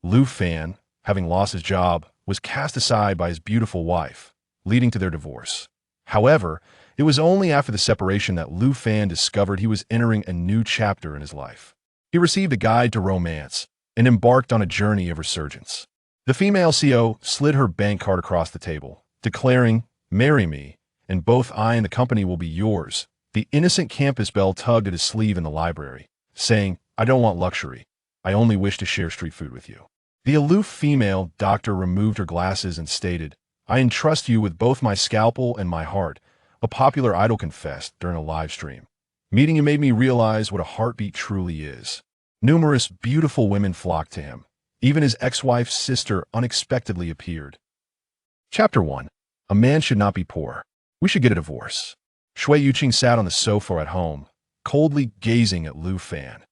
Lu Fan, having lost his job, was cast aside by his beautiful wife, leading to their divorce. However, it was only after the separation that Lu Fan discovered he was entering a new chapter in his life. He received a guide to romance and embarked on a journey of resurgence. The female CO slid her bank card across the table, declaring, "Marry me, and both I and the company will be yours." The innocent campus belle tugged at his sleeve in the library, saying, "I don't want luxury. I only wish to share street food with you." The aloof female doctor removed her glasses and stated, "I entrust you with both my scalpel and my heart," a popular idol confessed during a live stream. "Meeting you made me realize what a heartbeat truly is." Numerous beautiful women flocked to him. Even his ex-wife's sister unexpectedly appeared. Chapter 1. A man should not be poor. We should get a divorce. Shui Yuqing sat on the sofa at home, coldly gazing at Lu Fan.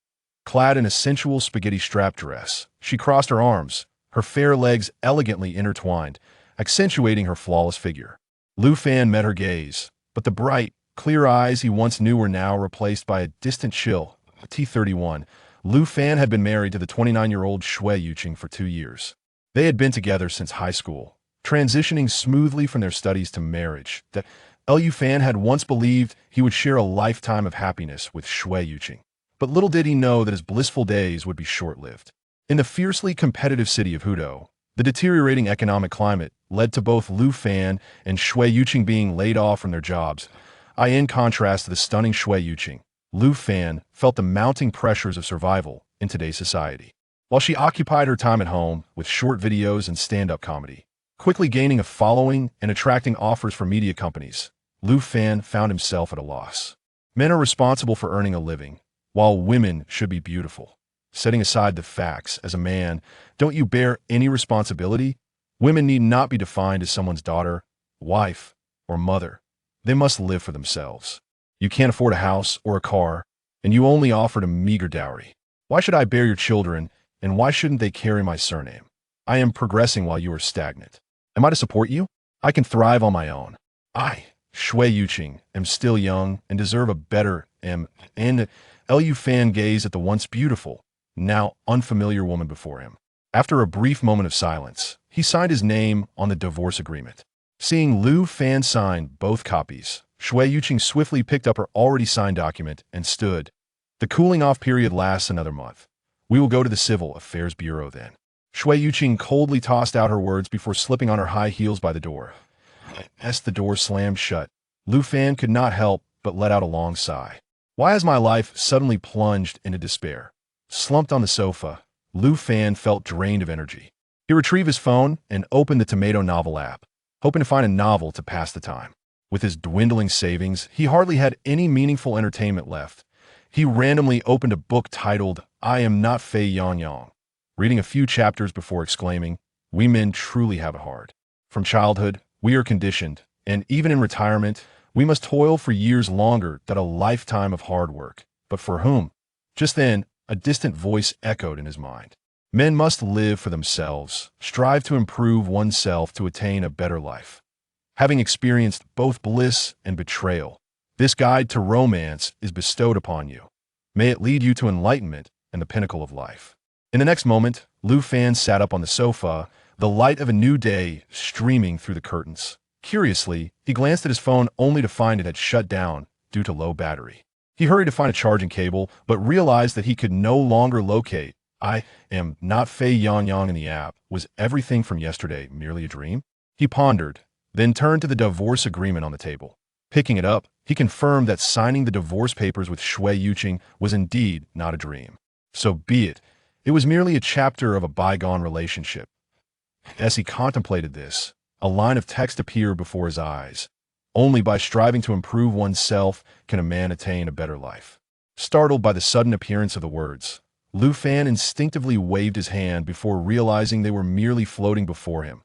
Clad in a sensual spaghetti-strap dress, she crossed her arms, her fair legs elegantly intertwined, accentuating her flawless figure. Lu Fan met her gaze, but the bright, clear eyes he once knew were now replaced by a distant chill. T31. Lu Fan had been married to the 29-year-old Shui Yuqing for 2 years. They had been together since high school, transitioning smoothly from their studies to marriage. That Lu Fan had once believed he would share a lifetime of happiness with Shui Yuqing. But little did he know that his blissful days would be short-lived. In the fiercely competitive city of Hudou, the deteriorating economic climate led to both Lu Fan and Shui Yuqing being laid off from their jobs. In contrast to the stunning Shui Yuqing, Lu Fan felt the mounting pressures of survival in today's society. While she occupied her time at home with short videos and stand-up comedy, quickly gaining a following and attracting offers from media companies, Lu Fan found himself at a loss. Men are responsible for earning a living, while women should be beautiful. Setting aside the facts, as a man, don't you bear any responsibility? Women need not be defined as someone's daughter, wife, or mother. They must live for themselves. You can't afford a house or a car, and you only offered a meager dowry. Why should I bear your children, and why shouldn't they carry my surname? I am progressing while you are stagnant. Am I to support you? I can thrive on my own. I, Shui Yuqing, am still young and deserve a better and Lu Fan gazed at the once beautiful, now unfamiliar woman before him. After a brief moment of silence, he signed his name on the divorce agreement. Seeing Lu Fan sign both copies, Shui Yuqing swiftly picked up her already signed document and stood. "The cooling-off period lasts another month. We will go to the Civil Affairs Bureau then." Shui Yuqing coldly tossed out her words before slipping on her high heels by the door. As the door slammed shut, Lu Fan could not help but let out a long sigh. Why has my life suddenly plunged into despair? Slumped on the sofa, Lu Fan felt drained of energy. He retrieved his phone and opened the Tomato Novel app, hoping to find a novel to pass the time. With his dwindling savings, he hardly had any meaningful entertainment left. He randomly opened a book titled, "I Am Not Fei Yang," reading a few chapters before exclaiming, "We men truly have it hard. From childhood, we are conditioned, and even in retirement, we must toil for years longer than a lifetime of hard work. But for whom?" Just then, a distant voice echoed in his mind. Men must live for themselves, strive to improve oneself to attain a better life. Having experienced both bliss and betrayal, this guide to romance is bestowed upon you. May it lead you to enlightenment and the pinnacle of life. In the next moment, Lu Fan sat up on the sofa, the light of a new day streaming through the curtains. Curiously, he glanced at his phone only to find it had shut down due to low battery. He hurried to find a charging cable, but realized that he could no longer locate "I Am Not Fei Yang" in the app. Was everything from yesterday merely a dream? He pondered, then turned to the divorce agreement on the table. Picking it up, he confirmed that signing the divorce papers with Shui Yuqing was indeed not a dream. So be it. It was merely a chapter of a bygone relationship. As he contemplated this, a line of text appeared before his eyes. Only by striving to improve oneself can a man attain a better life. Startled by the sudden appearance of the words, Lu Fan instinctively waved his hand before realizing they were merely floating before him.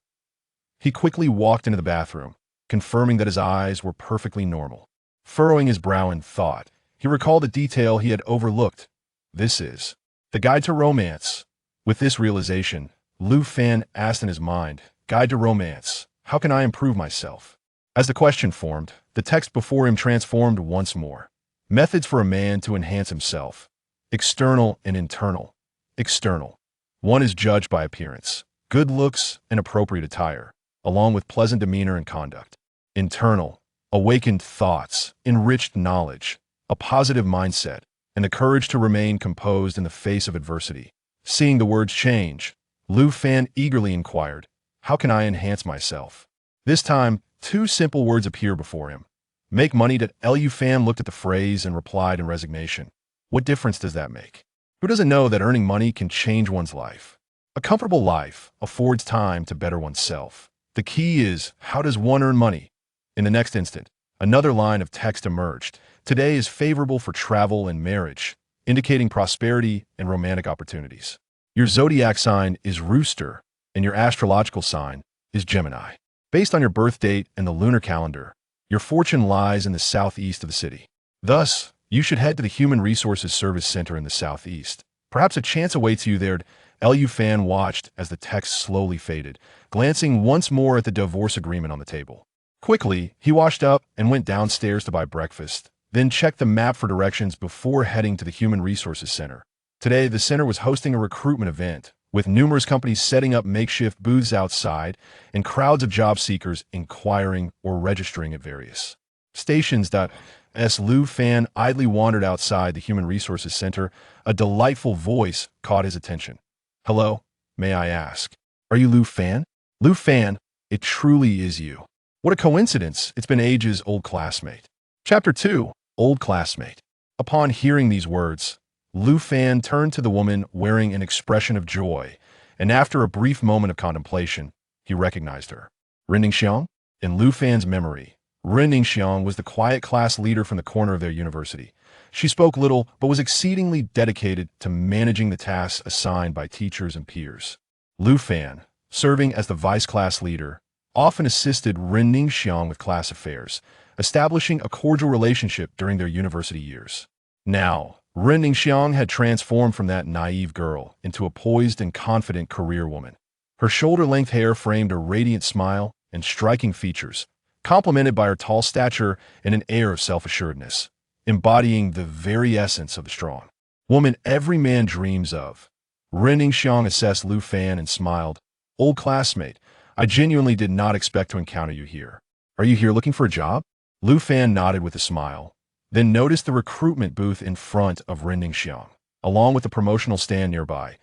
He quickly walked into the bathroom, confirming that his eyes were perfectly normal. Furrowing his brow in thought, he recalled a detail he had overlooked. This is the guide to romance. With this realization, Lu Fan asked in his mind, "Guide to romance, how can I improve myself?" As the question formed, the text before him transformed once more. Methods for a man to enhance himself. External and internal. External. One is judged by appearance, good looks, and appropriate attire, along with pleasant demeanor and conduct. Internal, awakened thoughts, enriched knowledge, a positive mindset, and the courage to remain composed in the face of adversity. Seeing the words change, Lu Fan eagerly inquired, "How can I enhance myself?" This time, two simple words appear before him. "Make money." Lu Fan looked at the phrase and replied in resignation. What difference does that make? Who doesn't know that earning money can change one's life? A comfortable life affords time to better oneself. The key is, how does one earn money? In the next instant, another line of text emerged. Today is favorable for travel and marriage, indicating prosperity and romantic opportunities. Your zodiac sign is Rooster, and your astrological sign is Gemini. Based on your birth date and the lunar calendar, your fortune lies in the southeast of the city. Thus, you should head to the Human Resources Service Center in the southeast. Perhaps a chance awaits you there. Lu Fan watched as the text slowly faded, glancing once more at the divorce agreement on the table. Quickly, he washed up and went downstairs to buy breakfast, then checked the map for directions before heading to the Human Resources Center. Today, the center was hosting a recruitment event, with numerous companies setting up makeshift booths outside and crowds of job seekers inquiring or registering at various stations. As Lu Fan idly wandered outside the Human Resources Center, a delightful voice caught his attention. "Hello, may I ask, are you Lu Fan?" "Lu Fan, it truly is you. What a coincidence, it's been ages, old classmate." Chapter 2, Old Classmate. Upon hearing these words, Lu Fan turned to the woman wearing an expression of joy, and after a brief moment of contemplation, he recognized her. Renning Xiang? In Lu Fan's memory, Renning Xiang was the quiet class leader from the corner of their university. She spoke little, but was exceedingly dedicated to managing the tasks assigned by teachers and peers. Lu Fan, serving as the vice class leader, often assisted Renning Xiang with class affairs, establishing a cordial relationship during their university years. Now, Renning Xiang had transformed from that naive girl into a poised and confident career woman. Her shoulder-length hair framed a radiant smile and striking features, complemented by her tall stature and an air of self-assuredness, embodying the very essence of the strong woman every man dreams of. Renning Xiang assessed Lu Fan and smiled. "Old classmate, I genuinely did not expect to encounter you here. Are you here looking for a job?" Lu Fan nodded with a smile, then noticed the recruitment booth in front of Renning Xiang, along with the promotional stand nearby.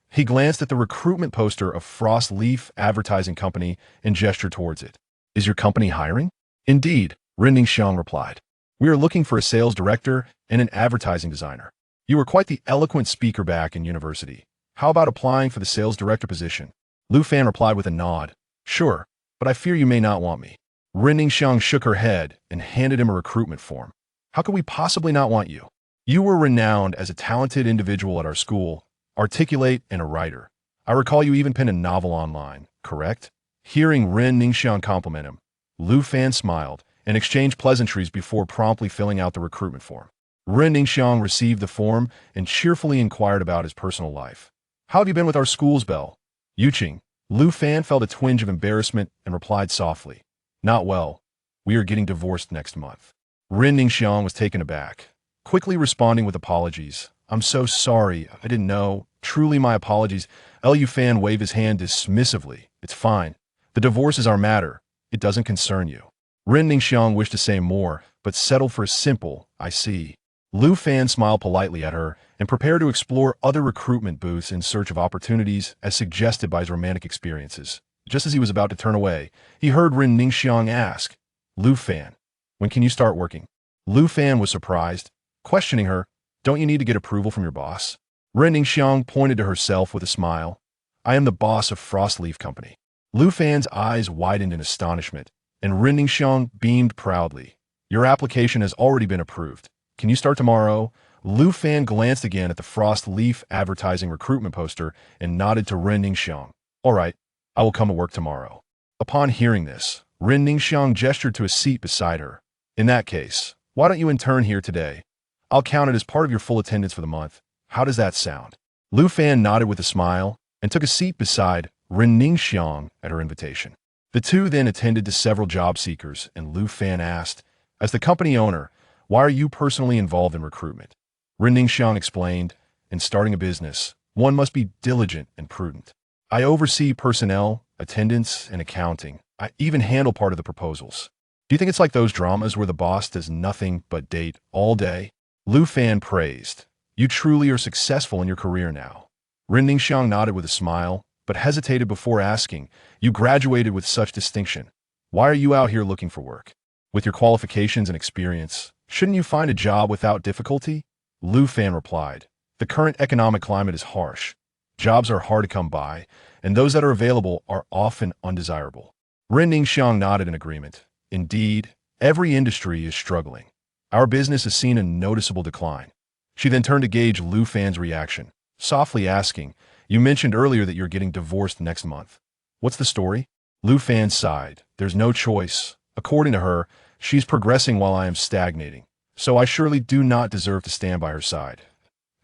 He glanced at the recruitment poster of Frost Leaf Advertising Company and gestured towards it. "Is your company hiring?" "Indeed," Renning Xiang replied. "We are looking for a sales director and an advertising designer. You were quite the eloquent speaker back in university. How about applying for the sales director position?" Lu Fan replied with a nod. "Sure, but I fear you may not want me." Renning Xiang shook her head and handed him a recruitment form. "How could we possibly not want you? You were renowned as a talented individual at our school, articulate and a writer. I recall you even penned a novel online, correct?" Hearing Renning Xiang compliment him, Lu Fan smiled and exchanged pleasantries before promptly filling out the recruitment form. Renning Xiang received the form and cheerfully inquired about his personal life. "How have you been with our schools, Belle?" "Yuqing." Lu Fan felt a twinge of embarrassment and replied softly, "Not well. We are getting divorced next month." Renning Xiang was taken aback, quickly responding with apologies. "I'm so sorry. I didn't know. Truly my apologies." Lu Fan waved his hand dismissively. "It's fine. The divorce is our matter. It doesn't concern you." Renning Xiang wished to say more, but settled for a simple, "I see." Lu Fan smiled politely at her and prepared to explore other recruitment booths in search of opportunities as suggested by his romantic experiences. Just as he was about to turn away, he heard Renning Xiang ask, "Lu Fan, when can you start working?" Lu Fan was surprised, questioning her, "Don't you need to get approval from your boss?" Renning Xiang pointed to herself with a smile. "I am the boss of Frost Leaf Company." Lu Fan's eyes widened in astonishment, and Renning Xiang beamed proudly. "Your application has already been approved. Can you start tomorrow?" Lu Fan glanced again at the Frost Leaf Advertising recruitment poster and nodded to Renning Xiang. "All right, I will come to work tomorrow." Upon hearing this, Renning Xiang gestured to a seat beside her. "In that case, why don't you intern here today? I'll count it as part of your full attendance for the month. How does that sound?" Lu Fan nodded with a smile and took a seat beside Renning Xiang at her invitation. The two then attended to several job seekers, and Lu Fan asked, "As the company owner, why are you personally involved in recruitment?" Renning Xiang explained, "In starting a business, One must be diligent and prudent. I oversee personnel, attendance, and accounting. I even handle part of the proposals. Do you think it's like those dramas where the boss does nothing but date all day? Lu Fan praised. You truly are successful in your career now. Ren Ningxiang nodded with a smile, but hesitated before asking, you graduated with such distinction. Why are you out here looking for work? With your qualifications and experience, shouldn't you find a job without difficulty? Lu Fan replied, the current economic climate is harsh. Jobs are hard to come by, and those that are available are often undesirable. Ren Ningxiang nodded in agreement. Indeed, every industry is struggling. Our business has seen a noticeable decline. She then turned to gauge Lu Fan's reaction, softly asking, you mentioned earlier that you're getting divorced next month. What's the story? Lu Fan sighed. There's no choice. According to her, she's progressing while I am stagnating, so I surely do not deserve to stand by her side.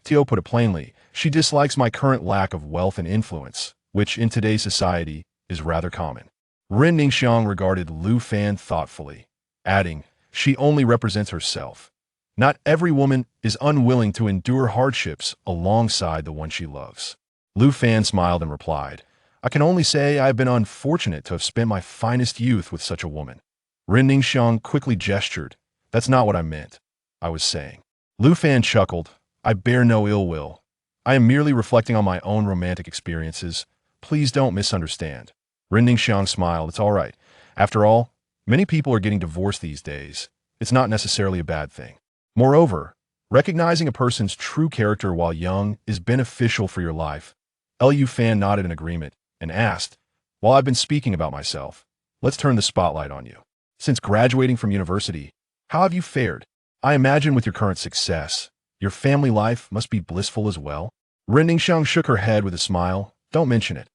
Tio put it plainly, she dislikes my current lack of wealth and influence, which in today's society is rather common. Ren Ningxiang regarded Lu Fan thoughtfully, adding, she only represents herself. Not every woman is unwilling to endure hardships alongside the one she loves. Lu Fan smiled and replied, I can only say I have been unfortunate to have spent my finest youth with such a woman. Ren Ningxiang quickly gestured, that's not what I meant. I was saying. Lu Fan chuckled, I bear no ill will. I am merely reflecting on my own romantic experiences. Please don't misunderstand. Ren Ningxiang smiled, it's all right. After all, many people are getting divorced these days. It's not necessarily a bad thing. Moreover, recognizing a person's true character while young is beneficial for your life. Lu Fan nodded in agreement and asked, while I've been speaking about myself, let's turn the spotlight on you. Since graduating from university, how have you fared? I imagine with your current success, your family life must be blissful as well. Ren Ningxiang shook her head with a smile. Don't mention it.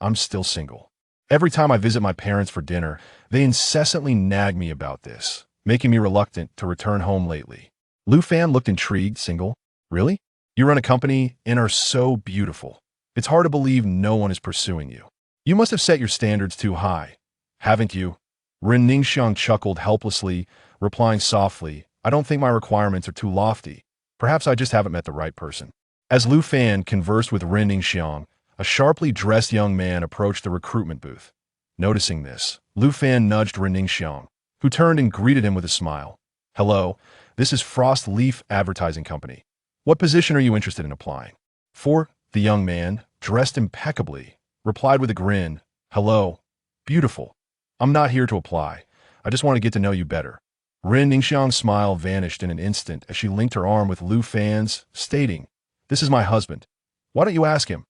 I'm still single. Every time I visit my parents for dinner, they incessantly nag me about this, making me reluctant to return home lately. Lu Fan looked intrigued. Single? Really? You run a company and are so beautiful. It's hard to believe no one is pursuing you. You must have set your standards too high, haven't you? Ren Ningxiang chuckled helplessly, replying softly, I don't think my requirements are too lofty. Perhaps I just haven't met the right person. As Lu Fan conversed with Ren Ningxiang, a sharply dressed young man approached the recruitment booth. Noticing this, Lu Fan nudged Ren Ningxiang, who turned and greeted him with a smile. Hello, this is Frost Leaf Advertising Company. What position are you interested in applying for? The young man, dressed impeccably, replied with a grin. Hello. Beautiful. I'm not here to apply. I just want to get to know you better. Ren Ningxiang's smile vanished in an instant as she linked her arm with Lu Fan's, stating, this is my husband. Why don't you ask him?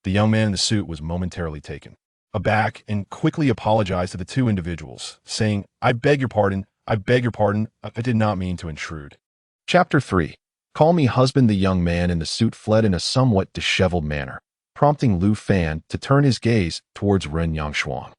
The young man in the suit was momentarily taken aback and quickly apologized to the two individuals, saying, I beg your pardon, I did not mean to intrude. Chapter 3. Call me husband. The young man in the suit fled in a somewhat disheveled manner, prompting Lu Fan to turn his gaze towards Ren Yangshuang,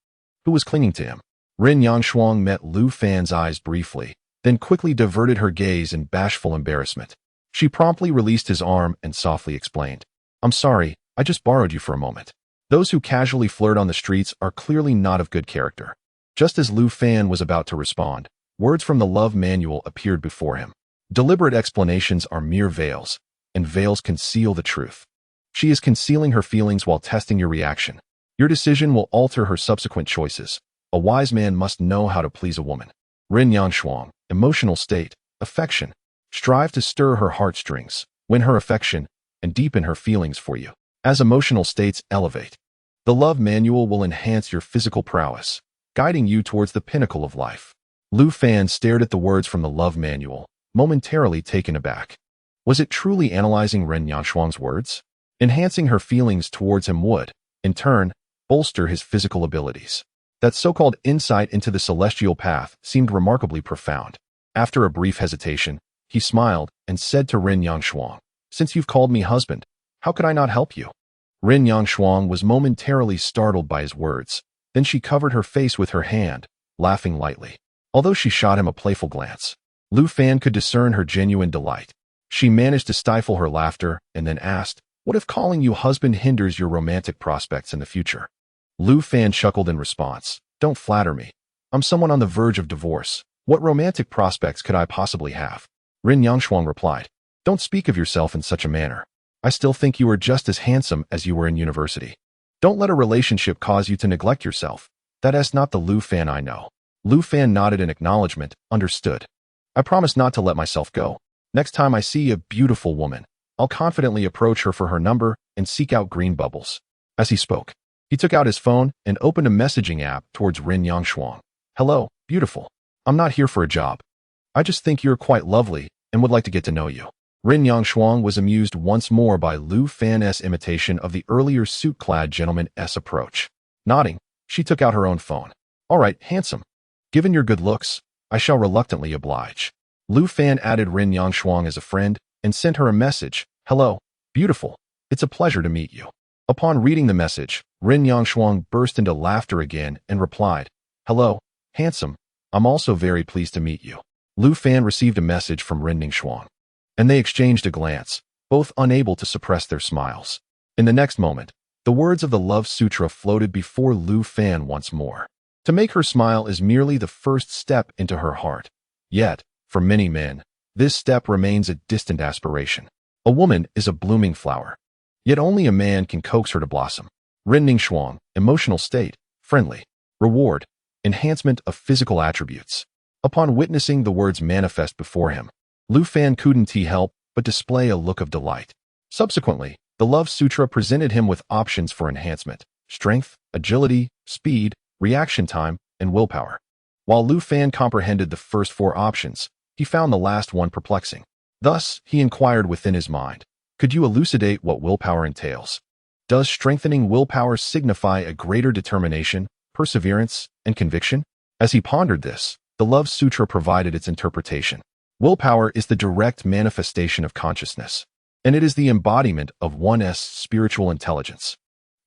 who was clinging to him. Ren Yangshuang met Lu Fan's eyes briefly, then quickly diverted her gaze in bashful embarrassment. She promptly released his arm and softly explained, I'm sorry, I just borrowed you for a moment. Those who casually flirt on the streets are clearly not of good character. Just as Lu Fan was about to respond, words from the love manual appeared before him. Deliberate explanations are mere veils, and veils conceal the truth. She is concealing her feelings while testing your reaction. Your decision will alter her subsequent choices. A wise man must know how to please a woman. Ren Yangshuang, emotional state, affection. Strive to stir her heartstrings, win her affection, and deepen her feelings for you. As emotional states elevate, the love manual will enhance your physical prowess, guiding you towards the pinnacle of life. Lu Fan stared at the words from the love manual, momentarily taken aback. Was it truly analyzing Ren Yangshuang's words? Enhancing her feelings towards him would, in turn, bolster his physical abilities. That so-called insight into the celestial path seemed remarkably profound. After a brief hesitation, he smiled and said to Ren Yangshuang, since you've called me husband, how could I not help you? Ren Yangshuang was momentarily startled by his words. Then she covered her face with her hand, laughing lightly. Although she shot him a playful glance, Lu Fan could discern her genuine delight. She managed to stifle her laughter and then asked, what if calling you husband hinders your romantic prospects in the future? Lu Fan chuckled in response. Don't flatter me. I'm someone on the verge of divorce. What romantic prospects could I possibly have? Ren Yangshuang replied. Don't speak of yourself in such a manner. I still think you are just as handsome as you were in university. Don't let a relationship cause you to neglect yourself. That is not the Lu Fan I know. Lu Fan nodded in acknowledgement, understood. I promise not to let myself go. Next time I see a beautiful woman, I'll confidently approach her for her number and seek out green bubbles. As he spoke, he took out his phone and opened a messaging app towards Rin Yangshuang. Hello, beautiful. I'm not here for a job. I just think you're quite lovely and would like to get to know you. Rin Yangshuang was amused once more by Lu Fan's imitation of the earlier suit-clad gentleman's approach. Nodding, she took out her own phone. All right, handsome. Given your good looks, I shall reluctantly oblige. Lu Fan added Rin Yangshuang as a friend and sent her a message. Hello, beautiful. It's a pleasure to meet you. Upon reading the message, Rin Yangshuang burst into laughter again and replied, Hello, handsome. I'm also very pleased to meet you. Lu Fan received a message from Rin Yangshuang, and they exchanged a glance, both unable to suppress their smiles. In the next moment, the words of the Love Sutra floated before Lu Fan once more. To make her smile is merely the first step into her heart. Yet, for many men, this step remains a distant aspiration. A woman is a blooming flower. Yet only a man can coax her to blossom. Rin Yangshuang, emotional state, friendly, reward, enhancement of physical attributes. Upon witnessing the words manifest before him, Lu Fan couldn't help but display a look of delight. Subsequently, the Love Sutra presented him with options for enhancement: strength, agility, speed, reaction time, and willpower. While Lu Fan comprehended the first 4 options, he found the last one perplexing. Thus, he inquired within his mind, could you elucidate what willpower entails? Does strengthening willpower signify a greater determination, perseverance, and conviction? As he pondered this, the Love Sutra provided its interpretation. Willpower is the direct manifestation of consciousness, and it is the embodiment of one's spiritual intelligence.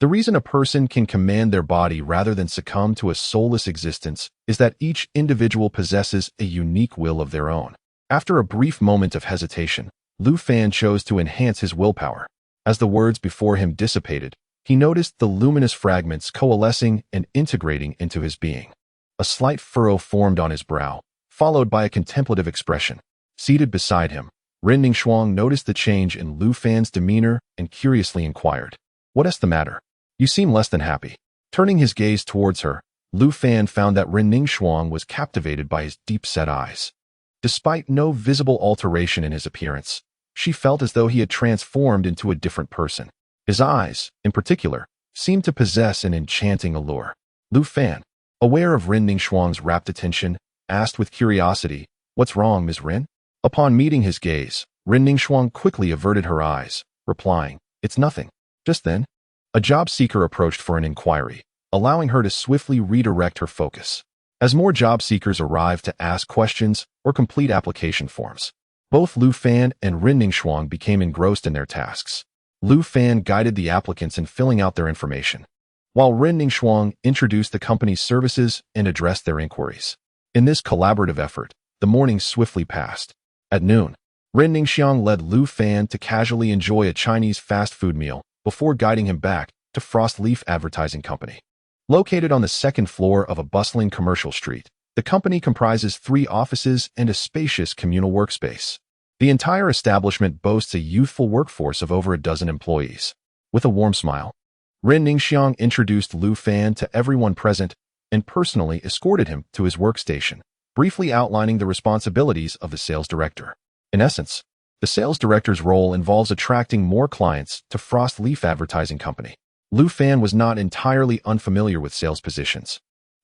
The reason a person can command their body rather than succumb to a soulless existence is that each individual possesses a unique will of their own. After a brief moment of hesitation, Lu Fan chose to enhance his willpower. As the words before him dissipated, he noticed the luminous fragments coalescing and integrating into his being. A slight furrow formed on his brow, followed by a contemplative expression. Seated beside him, Rin Yangshuang noticed the change in Lu Fan's demeanor and curiously inquired, What is the matter? You seem less than happy. Turning his gaze towards her, Lu Fan found that Rin Yangshuang was captivated by his deep-set eyes. Despite no visible alteration in his appearance, she felt as though he had transformed into a different person. His eyes, in particular, seemed to possess an enchanting allure. Lu Fan, aware of Rin Yangshuang's rapt attention, asked with curiosity, What's wrong, Ms. Rin? Upon meeting his gaze, Rin Yangshuang quickly averted her eyes, replying, It's nothing. Just then, a job seeker approached for an inquiry, allowing her to swiftly redirect her focus. As more job seekers arrived to ask questions or complete application forms, both Lu Fan and Rin Yangshuang became engrossed in their tasks. Lu Fan guided the applicants in filling out their information, while Rin Yangshuang introduced the company's services and addressed their inquiries. In this collaborative effort, the morning swiftly passed. At noon, Rin Yangshuang led Lu Fan to casually enjoy a Chinese fast food meal before guiding him back to Frost Leaf Advertising Company. Located on the second floor of a bustling commercial street, the company comprises 3 offices and a spacious communal workspace. The entire establishment boasts a youthful workforce of over a dozen employees. With a warm smile, Rin Yangshuang introduced Lu Fan to everyone present and personally escorted him to his workstation, briefly outlining the responsibilities of the sales director. In essence, the sales director's role involves attracting more clients to Frost Leaf Advertising Company. Lu Fan was not entirely unfamiliar with sales positions.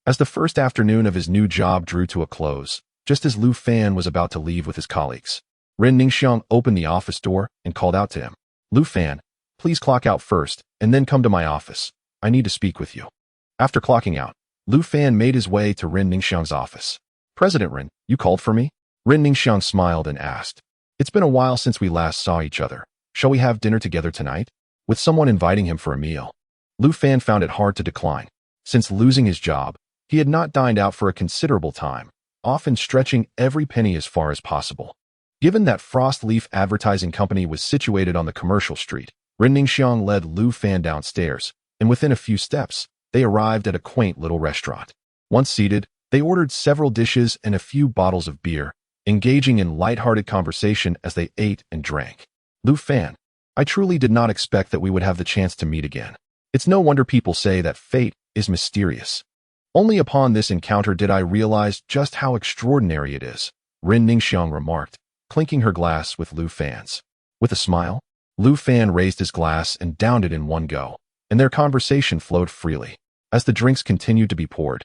As the first afternoon of his new job drew to a close, just as Lu Fan was about to leave with his colleagues, Rin Yangshuang opened the office door and called out to him, Lu Fan, please clock out first and then come to my office. I need to speak with you. After clocking out, Lu Fan made his way to Rin Yangshuang's office. President Rin, you called for me? Rin Yangshuang smiled and asked, It's been a while since we last saw each other. Shall we have dinner together tonight? With someone inviting him for a meal. Lu Fan found it hard to decline. Since losing his job, he had not dined out for a considerable time, often stretching every penny as far as possible. Given that Frost Leaf Advertising Company was situated on the commercial street, Rin Yangshuang led Lu Fan downstairs, and within a few steps, they arrived at a quaint little restaurant. Once seated, they ordered several dishes and a few bottles of beer, engaging in light-hearted conversation as they ate and drank. Lu Fan, I truly did not expect that we would have the chance to meet again. It's no wonder people say that fate is mysterious. Only upon this encounter did I realize just how extraordinary it is, Ren Ningxiang remarked, clinking her glass with Lu Fan's. With a smile, Lu Fan raised his glass and downed it in one go, and their conversation flowed freely. As the drinks continued to be poured,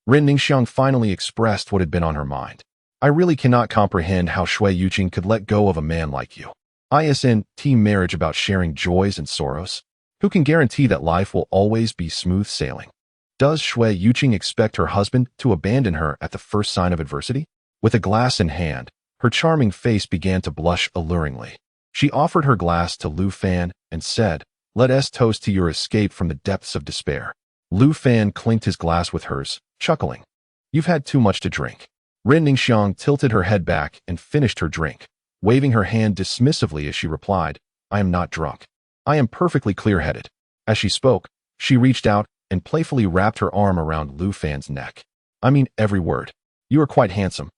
Ren Ningxiang finally expressed what had been on her mind. I really cannot comprehend how Shui Yuqing could let go of a man like you. Isn't marriage about sharing joys and sorrows? Who can guarantee that life will always be smooth sailing? Does Shui Yuqing expect her husband to abandon her at the first sign of adversity? With a glass in hand, her charming face began to blush alluringly. She offered her glass to Lu Fan and said, "Let us toast to your escape from the depths of despair." Lu Fan clinked his glass with hers, chuckling. "You've had too much to drink." Ren Ningxiang tilted her head back and finished her drink, waving her hand dismissively as she replied, "I am not drunk. I am perfectly clear-headed." As she spoke, she reached out and playfully wrapped her arm around Lu Fan's neck. "I mean every word. You are quite handsome,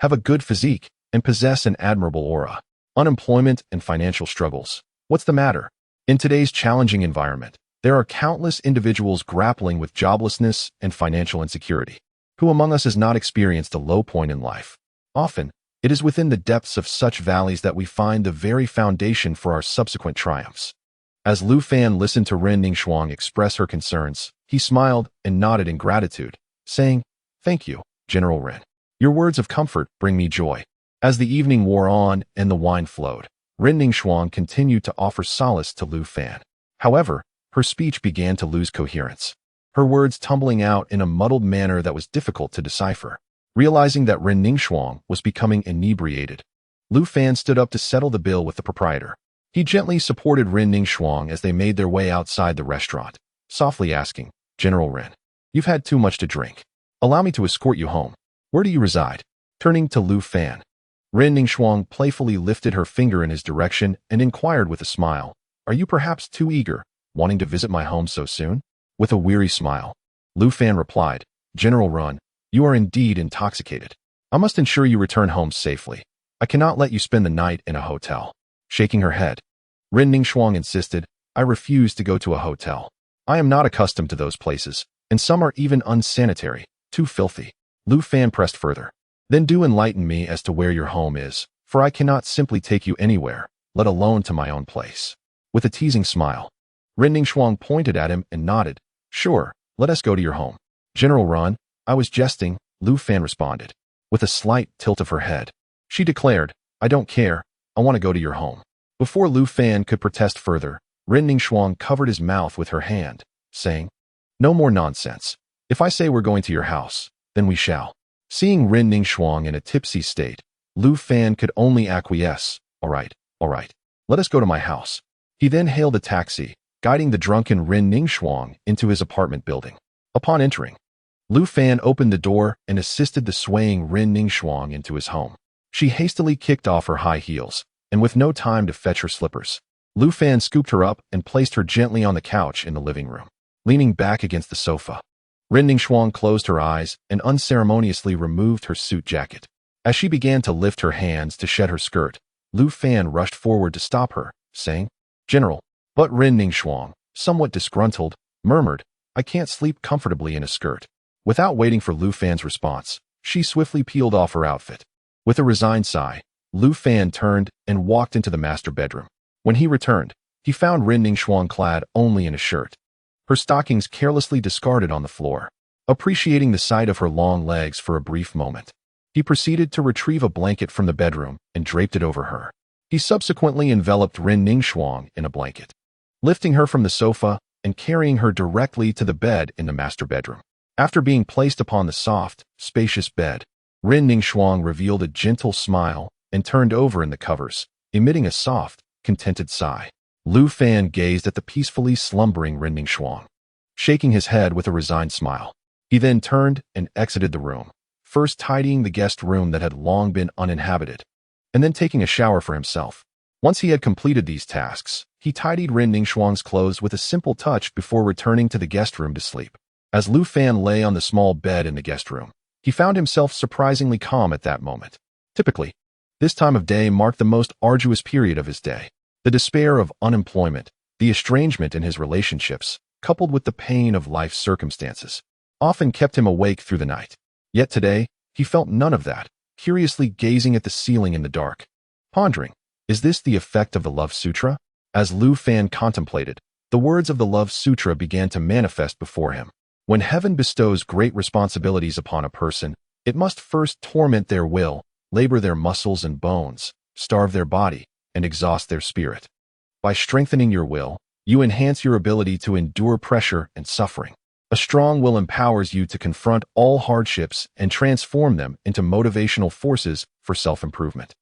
have a good physique, and possess an admirable aura. Unemployment and financial struggles. What's the matter? In today's challenging environment, there are countless individuals grappling with joblessness and financial insecurity. Who among us has not experienced a low point in life? Often, it is within the depths of such valleys that we find the very foundation for our subsequent triumphs." As Lu Fan listened to Ren Ningxiang express her concerns, he smiled and nodded in gratitude, saying, "Thank you, General Ren. Your words of comfort bring me joy." As the evening wore on and the wine flowed, Ren Ningxiang continued to offer solace to Lu Fan. However, her speech began to lose coherence, her words tumbling out in a muddled manner that was difficult to decipher. Realizing that Ren Ningxiang was becoming inebriated, Lu Fan stood up to settle the bill with the proprietor. He gently supported Ren Ningxiang as they made their way outside the restaurant, softly asking, "General Ren, you've had too much to drink. Allow me to escort you home. Where do you reside?" Turning to Lu Fan, Ren Ningxiang playfully lifted her finger in his direction and inquired with a smile, "Are you perhaps too eager, wanting to visit my home so soon?" With a weary smile, Lu Fan replied, "General Ren, you are indeed intoxicated. I must ensure you return home safely. I cannot let you spend the night in a hotel." Shaking her head, Ren Ningxiang insisted, "I refuse to go to a hotel. I am not accustomed to those places, and some are even unsanitary, too filthy." Lu Fan pressed further, "Then do enlighten me as to where your home is, for I cannot simply take you anywhere, let alone to my own place." With a teasing smile, Ren Ningxiang pointed at him and nodded, "Sure, let us go to your home." "General Ren, I was jesting," Lu Fan responded. With a slight tilt of her head, she declared, "I don't care, I want to go to your home." Before Lu Fan could protest further, Ren Ningxiang covered his mouth with her hand, saying, "No more nonsense. If I say we're going to your house, then we shall." Seeing Ren Ningxiang in a tipsy state, Lu Fan could only acquiesce, all right, let us go to my house." He then hailed a taxi, guiding the drunken Ren Ningxiang into his apartment building. Upon entering, Lu Fan opened the door and assisted the swaying Ren Ningxiang into his home. She hastily kicked off her high heels, and with no time to fetch her slippers, Lu Fan scooped her up and placed her gently on the couch in the living room. Leaning back against the sofa, Ren Ningxiang closed her eyes and unceremoniously removed her suit jacket. As she began to lift her hands to shed her skirt, Lu Fan rushed forward to stop her, saying, "General." But Ren Ningxiang, somewhat disgruntled, murmured, "I can't sleep comfortably in a skirt." Without waiting for Lu Fan's response, she swiftly peeled off her outfit. With a resigned sigh, Lu Fan turned and walked into the master bedroom. When he returned, he found Ren Ningxiang clad only in a shirt, her stockings carelessly discarded on the floor. Appreciating the sight of her long legs for a brief moment, he proceeded to retrieve a blanket from the bedroom and draped it over her. He subsequently enveloped Ren Ningxiang in a blanket, lifting her from the sofa and carrying her directly to the bed in the master bedroom. After being placed upon the soft, spacious bed, Ren Ningxiang revealed a gentle smile and turned over in the covers, emitting a soft, contented sigh. Lu Fan gazed at the peacefully slumbering Ren Ningxiang, shaking his head with a resigned smile. He then turned and exited the room, first tidying the guest room that had long been uninhabited, and then taking a shower for himself. Once he had completed these tasks, he tidied Ren Ningxiang's clothes with a simple touch before returning to the guest room to sleep. As Lu Fan lay on the small bed in the guest room, he found himself surprisingly calm at that moment. Typically, this time of day marked the most arduous period of his day. The despair of unemployment, the estrangement in his relationships, coupled with the pain of life's circumstances, often kept him awake through the night. Yet today, he felt none of that, curiously gazing at the ceiling in the dark, pondering, is this the effect of the Love Sutra? As Lu Fan contemplated, the words of the Love Sutra began to manifest before him. When heaven bestows great responsibilities upon a person, it must first torment their will, labor their muscles and bones, starve their body, and exhaust their spirit. By strengthening your will, you enhance your ability to endure pressure and suffering. A strong will empowers you to confront all hardships and transform them into motivational forces for self-improvement.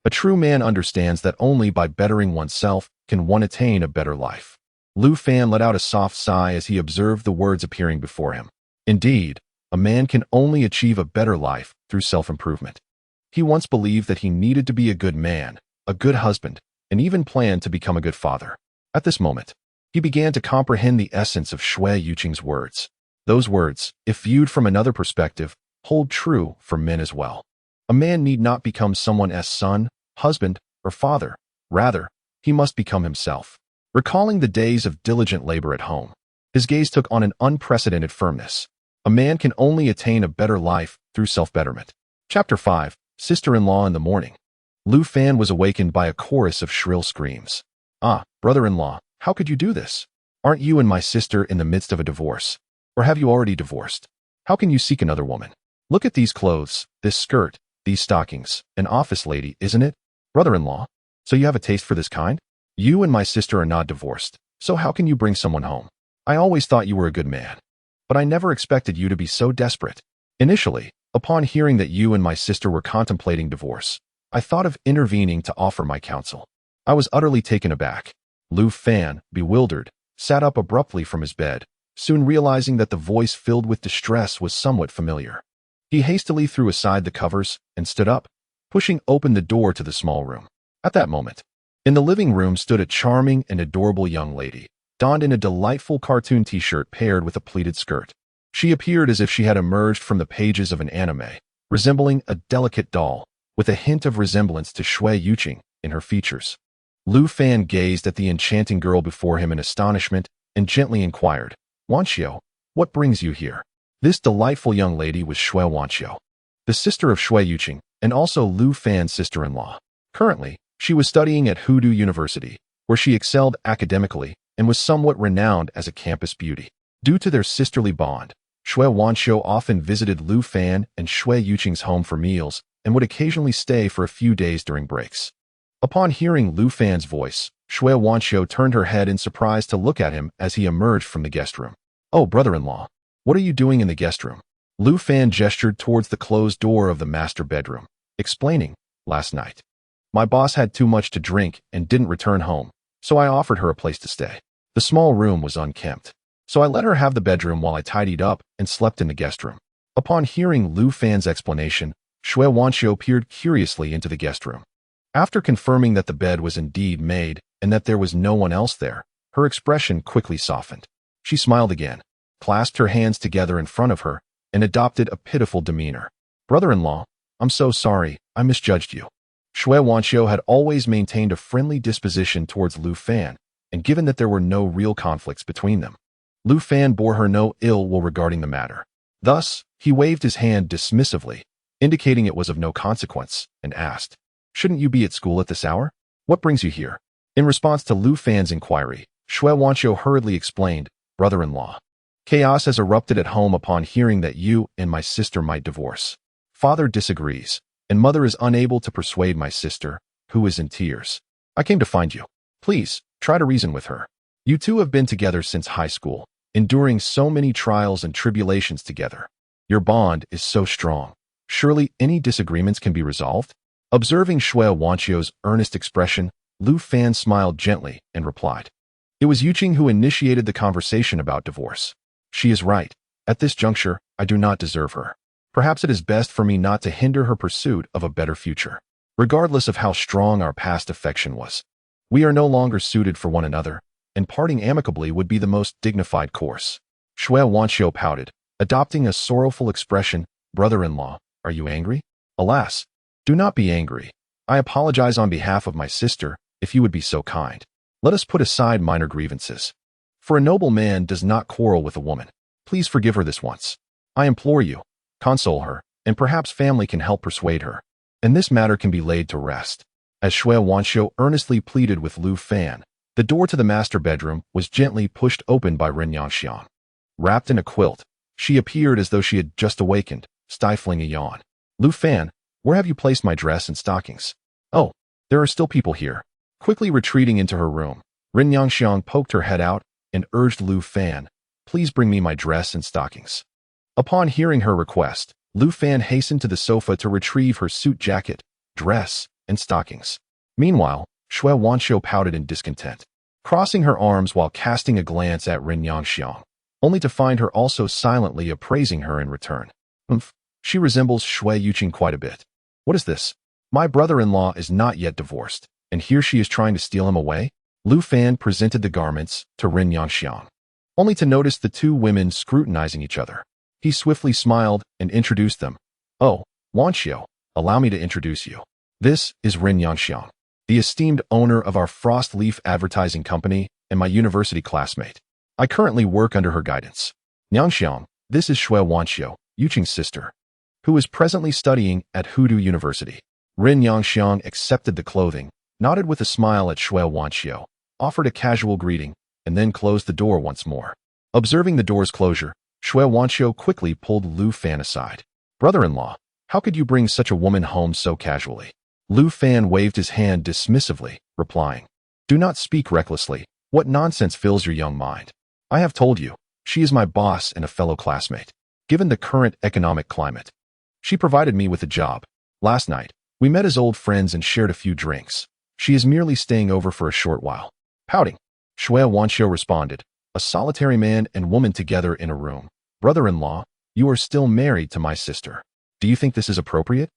A true man understands that only by bettering oneself can one attain a better life. Lu Fan let out a soft sigh as he observed the words appearing before him. Indeed, a man can only achieve a better life through self-improvement. He once believed that he needed to be a good man, a good husband, and even planned to become a good father. At this moment, he began to comprehend the essence of Xue Yuqing's words. Those words, if viewed from another perspective, hold true for men as well. A man need not become someone else's son, husband, or father. Rather, he must become himself. Recalling the days of diligent labor at home, his gaze took on an unprecedented firmness. A man can only attain a better life through self-betterment. Chapter 5, Sister-in-Law in the Morning. Lu Fan was awakened by a chorus of shrill screams. Ah, brother-in-law, how could you do this? Aren't you and my sister in the midst of a divorce? Or have you already divorced? How can you seek another woman? Look at these clothes, this skirt, these stockings, an office lady, isn't it? Brother-in-law, so you have a taste for this kind? You and my sister are not divorced, so how can you bring someone home? I always thought you were a good man, but I never expected you to be so desperate. Initially, upon hearing that you and my sister were contemplating divorce, I thought of intervening to offer my counsel. I was utterly taken aback. Lu Fan, bewildered, sat up abruptly from his bed, soon realizing that the voice filled with distress was somewhat familiar. He hastily threw aside the covers and stood up, pushing open the door to the small room. At that moment, in the living room stood a charming and adorable young lady, donned in a delightful cartoon t-shirt paired with a pleated skirt. She appeared as if she had emerged from the pages of an anime, resembling a delicate doll, with a hint of resemblance to Xue Yuqing in her features. Lu Fan gazed at the enchanting girl before him in astonishment and gently inquired, Wanxiu, what brings you here? This delightful young lady was Xue Wanxiu, the sister of Xue Yuqing, and also Lu Fan's sister-in-law. Currently, she was studying at Hudu University, where she excelled academically and was somewhat renowned as a campus beauty. Due to their sisterly bond, Xue Wanxiu often visited Lu Fan and Xue Yuqing's home for meals and would occasionally stay for a few days during breaks. Upon hearing Lu Fan's voice, Xue Wanxiu turned her head in surprise to look at him as he emerged from the guest room. Oh, brother-in-law, what are you doing in the guest room? Lu Fan gestured towards the closed door of the master bedroom, explaining, last night, my boss had too much to drink and didn't return home, so I offered her a place to stay. The small room was unkempt, so I let her have the bedroom while I tidied up and slept in the guest room. Upon hearing Lu Fan's explanation, Xue Wanxiu peered curiously into the guest room. After confirming that the bed was indeed made and that there was no one else there, her expression quickly softened. She smiled again, clasped her hands together in front of her, and adopted a pitiful demeanor. Brother-in-law, I'm so sorry, I misjudged you. Xue Wanxiu had always maintained a friendly disposition towards Lu Fan, and given that there were no real conflicts between them, Lu Fan bore her no ill will regarding the matter. Thus, he waved his hand dismissively, indicating it was of no consequence, and asked, shouldn't you be at school at this hour? What brings you here? In response to Lu Fan's inquiry, Xue Wanxiu hurriedly explained, brother-in-law, chaos has erupted at home upon hearing that you and my sister might divorce. Father disagrees, and mother is unable to persuade my sister, who is in tears. I came to find you. Please, try to reason with her. You two have been together since high school, enduring so many trials and tribulations together. Your bond is so strong. Surely any disagreements can be resolved? Observing Xue Wanxiu's earnest expression, Lu Fan smiled gently and replied, it was Yuqing who initiated the conversation about divorce. She is right. At this juncture, I do not deserve her. Perhaps it is best for me not to hinder her pursuit of a better future. Regardless of how strong our past affection was, we are no longer suited for one another, and parting amicably would be the most dignified course. Xue Wanxiu pouted, adopting a sorrowful expression, brother-in-law, are you angry? Alas, do not be angry. I apologize on behalf of my sister, if you would be so kind. Let us put aside minor grievances. For a noble man does not quarrel with a woman. Please forgive her this once. I implore you, console her, and perhaps family can help persuade her, and this matter can be laid to rest. As Shui Wanxiu earnestly pleaded with Lu Fan, the door to the master bedroom was gently pushed open by Ren Yangxiang. Wrapped in a quilt, she appeared as though she had just awakened, stifling a yawn. Lu Fan, where have you placed my dress and stockings? Oh, there are still people here. Quickly retreating into her room, Ren Yangxiang poked her head out and urged Lu Fan, please bring me my dress and stockings. Upon hearing her request, Lu Fan hastened to the sofa to retrieve her suit jacket, dress, and stockings. Meanwhile, Shui Wanxiu pouted in discontent, crossing her arms while casting a glance at Ren Yangxiang, only to find her also silently appraising her in return. She resembles Shui Yuqing quite a bit. What is this? My brother-in-law is not yet divorced, and here she is trying to steal him away? Lu Fan presented the garments to Ren Yangxiang, only to notice the two women scrutinizing each other. He swiftly smiled and introduced them. Oh, Wanxiu, allow me to introduce you. This is Ren Yangxiang, the esteemed owner of our Frost Leaf Advertising Company and my university classmate. I currently work under her guidance. Yangxiang, this is Shui Wanxiu, Yuqing's sister, who is presently studying at Hudu University. Ren Yangxiang accepted the clothing, nodded with a smile at Shui Wanxiu, offered a casual greeting, and then closed the door once more. Observing the door's closure, Shui Wanxiu quickly pulled Lu Fan aside. Brother-in-law, how could you bring such a woman home so casually? Lu Fan waved his hand dismissively, replying, do not speak recklessly. What nonsense fills your young mind? I have told you, she is my boss and a fellow classmate. Given the current economic climate, she provided me with a job. Last night, we met as old friends and shared a few drinks. She is merely staying over for a short while. Pouting, Shui Wanxiu responded, a solitary man and woman together in a room. Brother-in-law, you are still married to my sister. Do you think this is appropriate?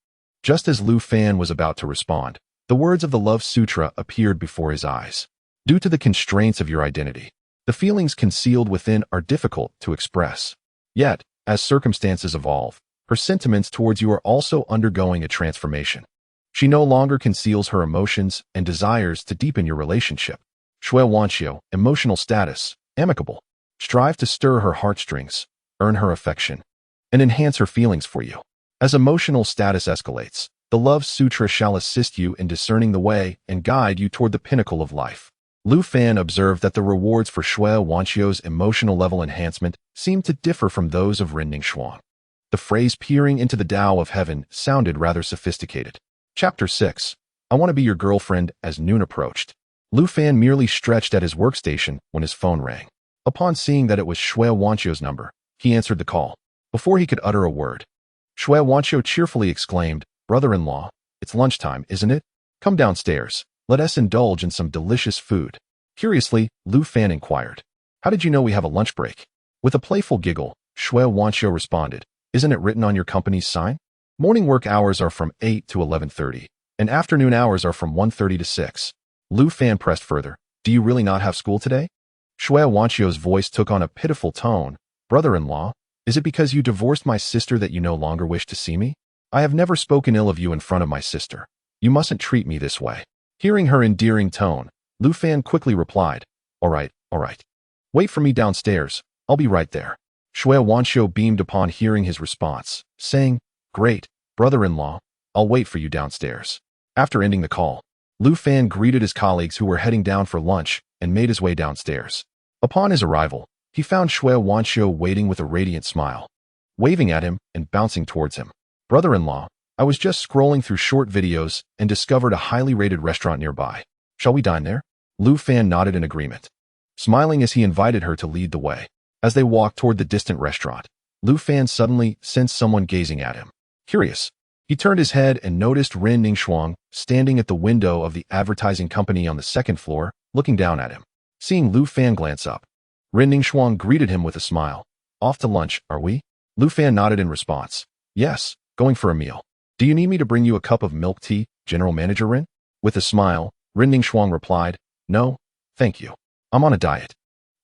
Just as Lu Fan was about to respond, the words of the Love Sutra appeared before his eyes. Due to the constraints of your identity, the feelings concealed within are difficult to express. Yet, as circumstances evolve, her sentiments towards you are also undergoing a transformation. She no longer conceals her emotions and desires to deepen your relationship. Shui Wanxiu, emotional status, amicable. Strive to stir her heartstrings, earn her affection, and enhance her feelings for you. As emotional status escalates, the Love Sutra shall assist you in discerning the way and guide you toward the pinnacle of life. Lu Fan observed that the rewards for Shui Wanxiu's emotional level enhancement seemed to differ from those of Ren Ningxuang. The phrase peering into the Tao of heaven sounded rather sophisticated. Chapter 6. I want to be your girlfriend. As noon approached, Lu Fan merely stretched at his workstation when his phone rang. Upon seeing that it was Shui Wanxiu's number, he answered the call. Before he could utter a word, Shui Wanxiu cheerfully exclaimed, brother-in-law, it's lunchtime, isn't it? Come downstairs. Let us indulge in some delicious food. Curiously, Lu Fan inquired, how did you know we have a lunch break? With a playful giggle, Shui Wanxiu responded, isn't it written on your company's sign? Morning work hours are from 8 to 11:30, and afternoon hours are from 1:30 to 6. Lu Fan pressed further, do you really not have school today? Shui Wanxiu's voice took on a pitiful tone. Brother-in-law, is it because you divorced my sister that you no longer wish to see me? I have never spoken ill of you in front of my sister. You mustn't treat me this way. Hearing her endearing tone, Lu Fan quickly replied, all right. Wait for me downstairs. I'll be right there. Shui Wanxiu beamed upon hearing his response, saying, great, brother-in-law, I'll wait for you downstairs. After ending the call, Lu Fan greeted his colleagues who were heading down for lunch and made his way downstairs. Upon his arrival, he found Shui Wanxiu waiting with a radiant smile, waving at him and bouncing towards him. Brother-in-law, I was just scrolling through short videos and discovered a highly rated restaurant nearby. Shall we dine there? Lu Fan nodded in agreement, smiling as he invited her to lead the way. As they walked toward the distant restaurant, Lu Fan suddenly sensed someone gazing at him. Curious, he turned his head and noticed Ren Ningxuang standing at the window of the advertising company on the second floor, looking down at him. Seeing Lu Fan glance up, Ren Ningxuang greeted him with a smile. Off to lunch, are we? Lu Fan nodded in response. Yes, going for a meal. Do you need me to bring you a cup of milk tea, General Manager Ren? With a smile, Ren Ningxuang replied, no, thank you. I'm on a diet.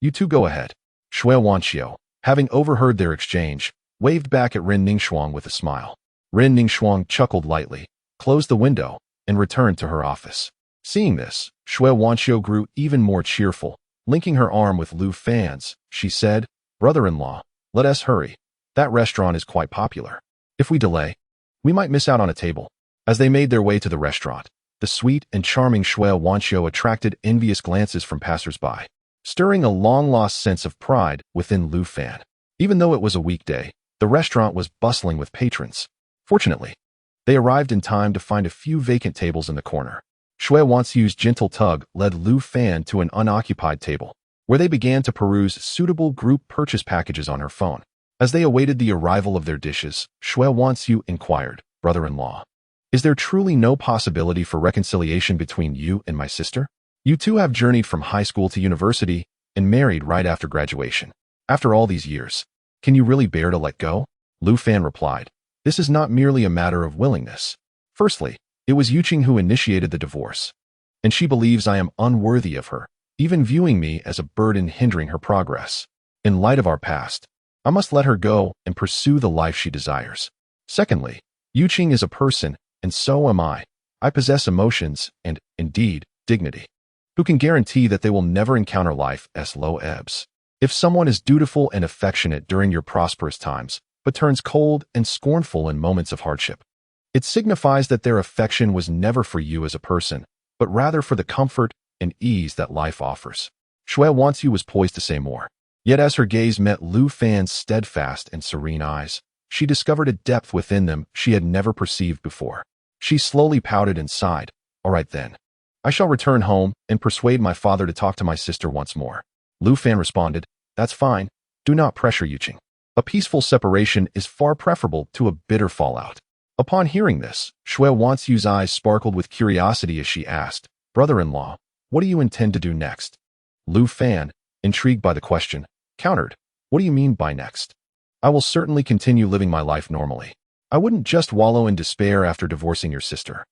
You two go ahead. Shui Wanxiu, having overheard their exchange, waved back at Ren Ningxuang with a smile. Ren Ningxuang chuckled lightly, closed the window, and returned to her office. Seeing this, Shui Wanxiu grew even more cheerful. Linking her arm with Lu Fan's, she said, "Brother-in-law, let us hurry. That restaurant is quite popular. If we delay, we might miss out on a table." As they made their way to the restaurant, the sweet and charming Shui Wanxiu attracted envious glances from passers-by, stirring a long-lost sense of pride within Lu Fan. Even though it was a weekday, the restaurant was bustling with patrons. Fortunately, they arrived in time to find a few vacant tables in the corner. Shui Wanxiu's gentle tug led Lu Fan to an unoccupied table, where they began to peruse suitable group purchase packages on her phone. As they awaited the arrival of their dishes, Shui Wanxiu inquired, "Brother-in-law, is there truly no possibility for reconciliation between you and my sister? You two have journeyed from high school to university and married right after graduation. After all these years, can you really bear to let go?" Lu Fan replied, "This is not merely a matter of willingness. Firstly, it was Yuqing who initiated the divorce, and she believes I am unworthy of her, even viewing me as a burden hindering her progress. In light of our past, I must let her go and pursue the life she desires. Secondly, Yuqing is a person, and so am I. I possess emotions and, indeed, dignity. Who can guarantee that they will never encounter life as low ebbs? If someone is dutiful and affectionate during your prosperous times, but turns cold and scornful in moments of hardship, it signifies that their affection was never for you as a person, but rather for the comfort and ease that life offers." Shui Wanxiu was poised to say more. Yet as her gaze met Lu Fan's steadfast and serene eyes, she discovered a depth within them she had never perceived before. She slowly pouted and sighed. "All right then. I shall return home and persuade my father to talk to my sister once more." Lu Fan responded, "That's fine. Do not pressure Yuqing. A peaceful separation is far preferable to a bitter fallout." Upon hearing this, Shui Wanxiu's eyes sparkled with curiosity as she asked, "Brother-in-law, what do you intend to do next?" Lu Fan, intrigued by the question, countered, "What do you mean by next? I will certainly continue living my life normally. I wouldn't just wallow in despair after divorcing your sister.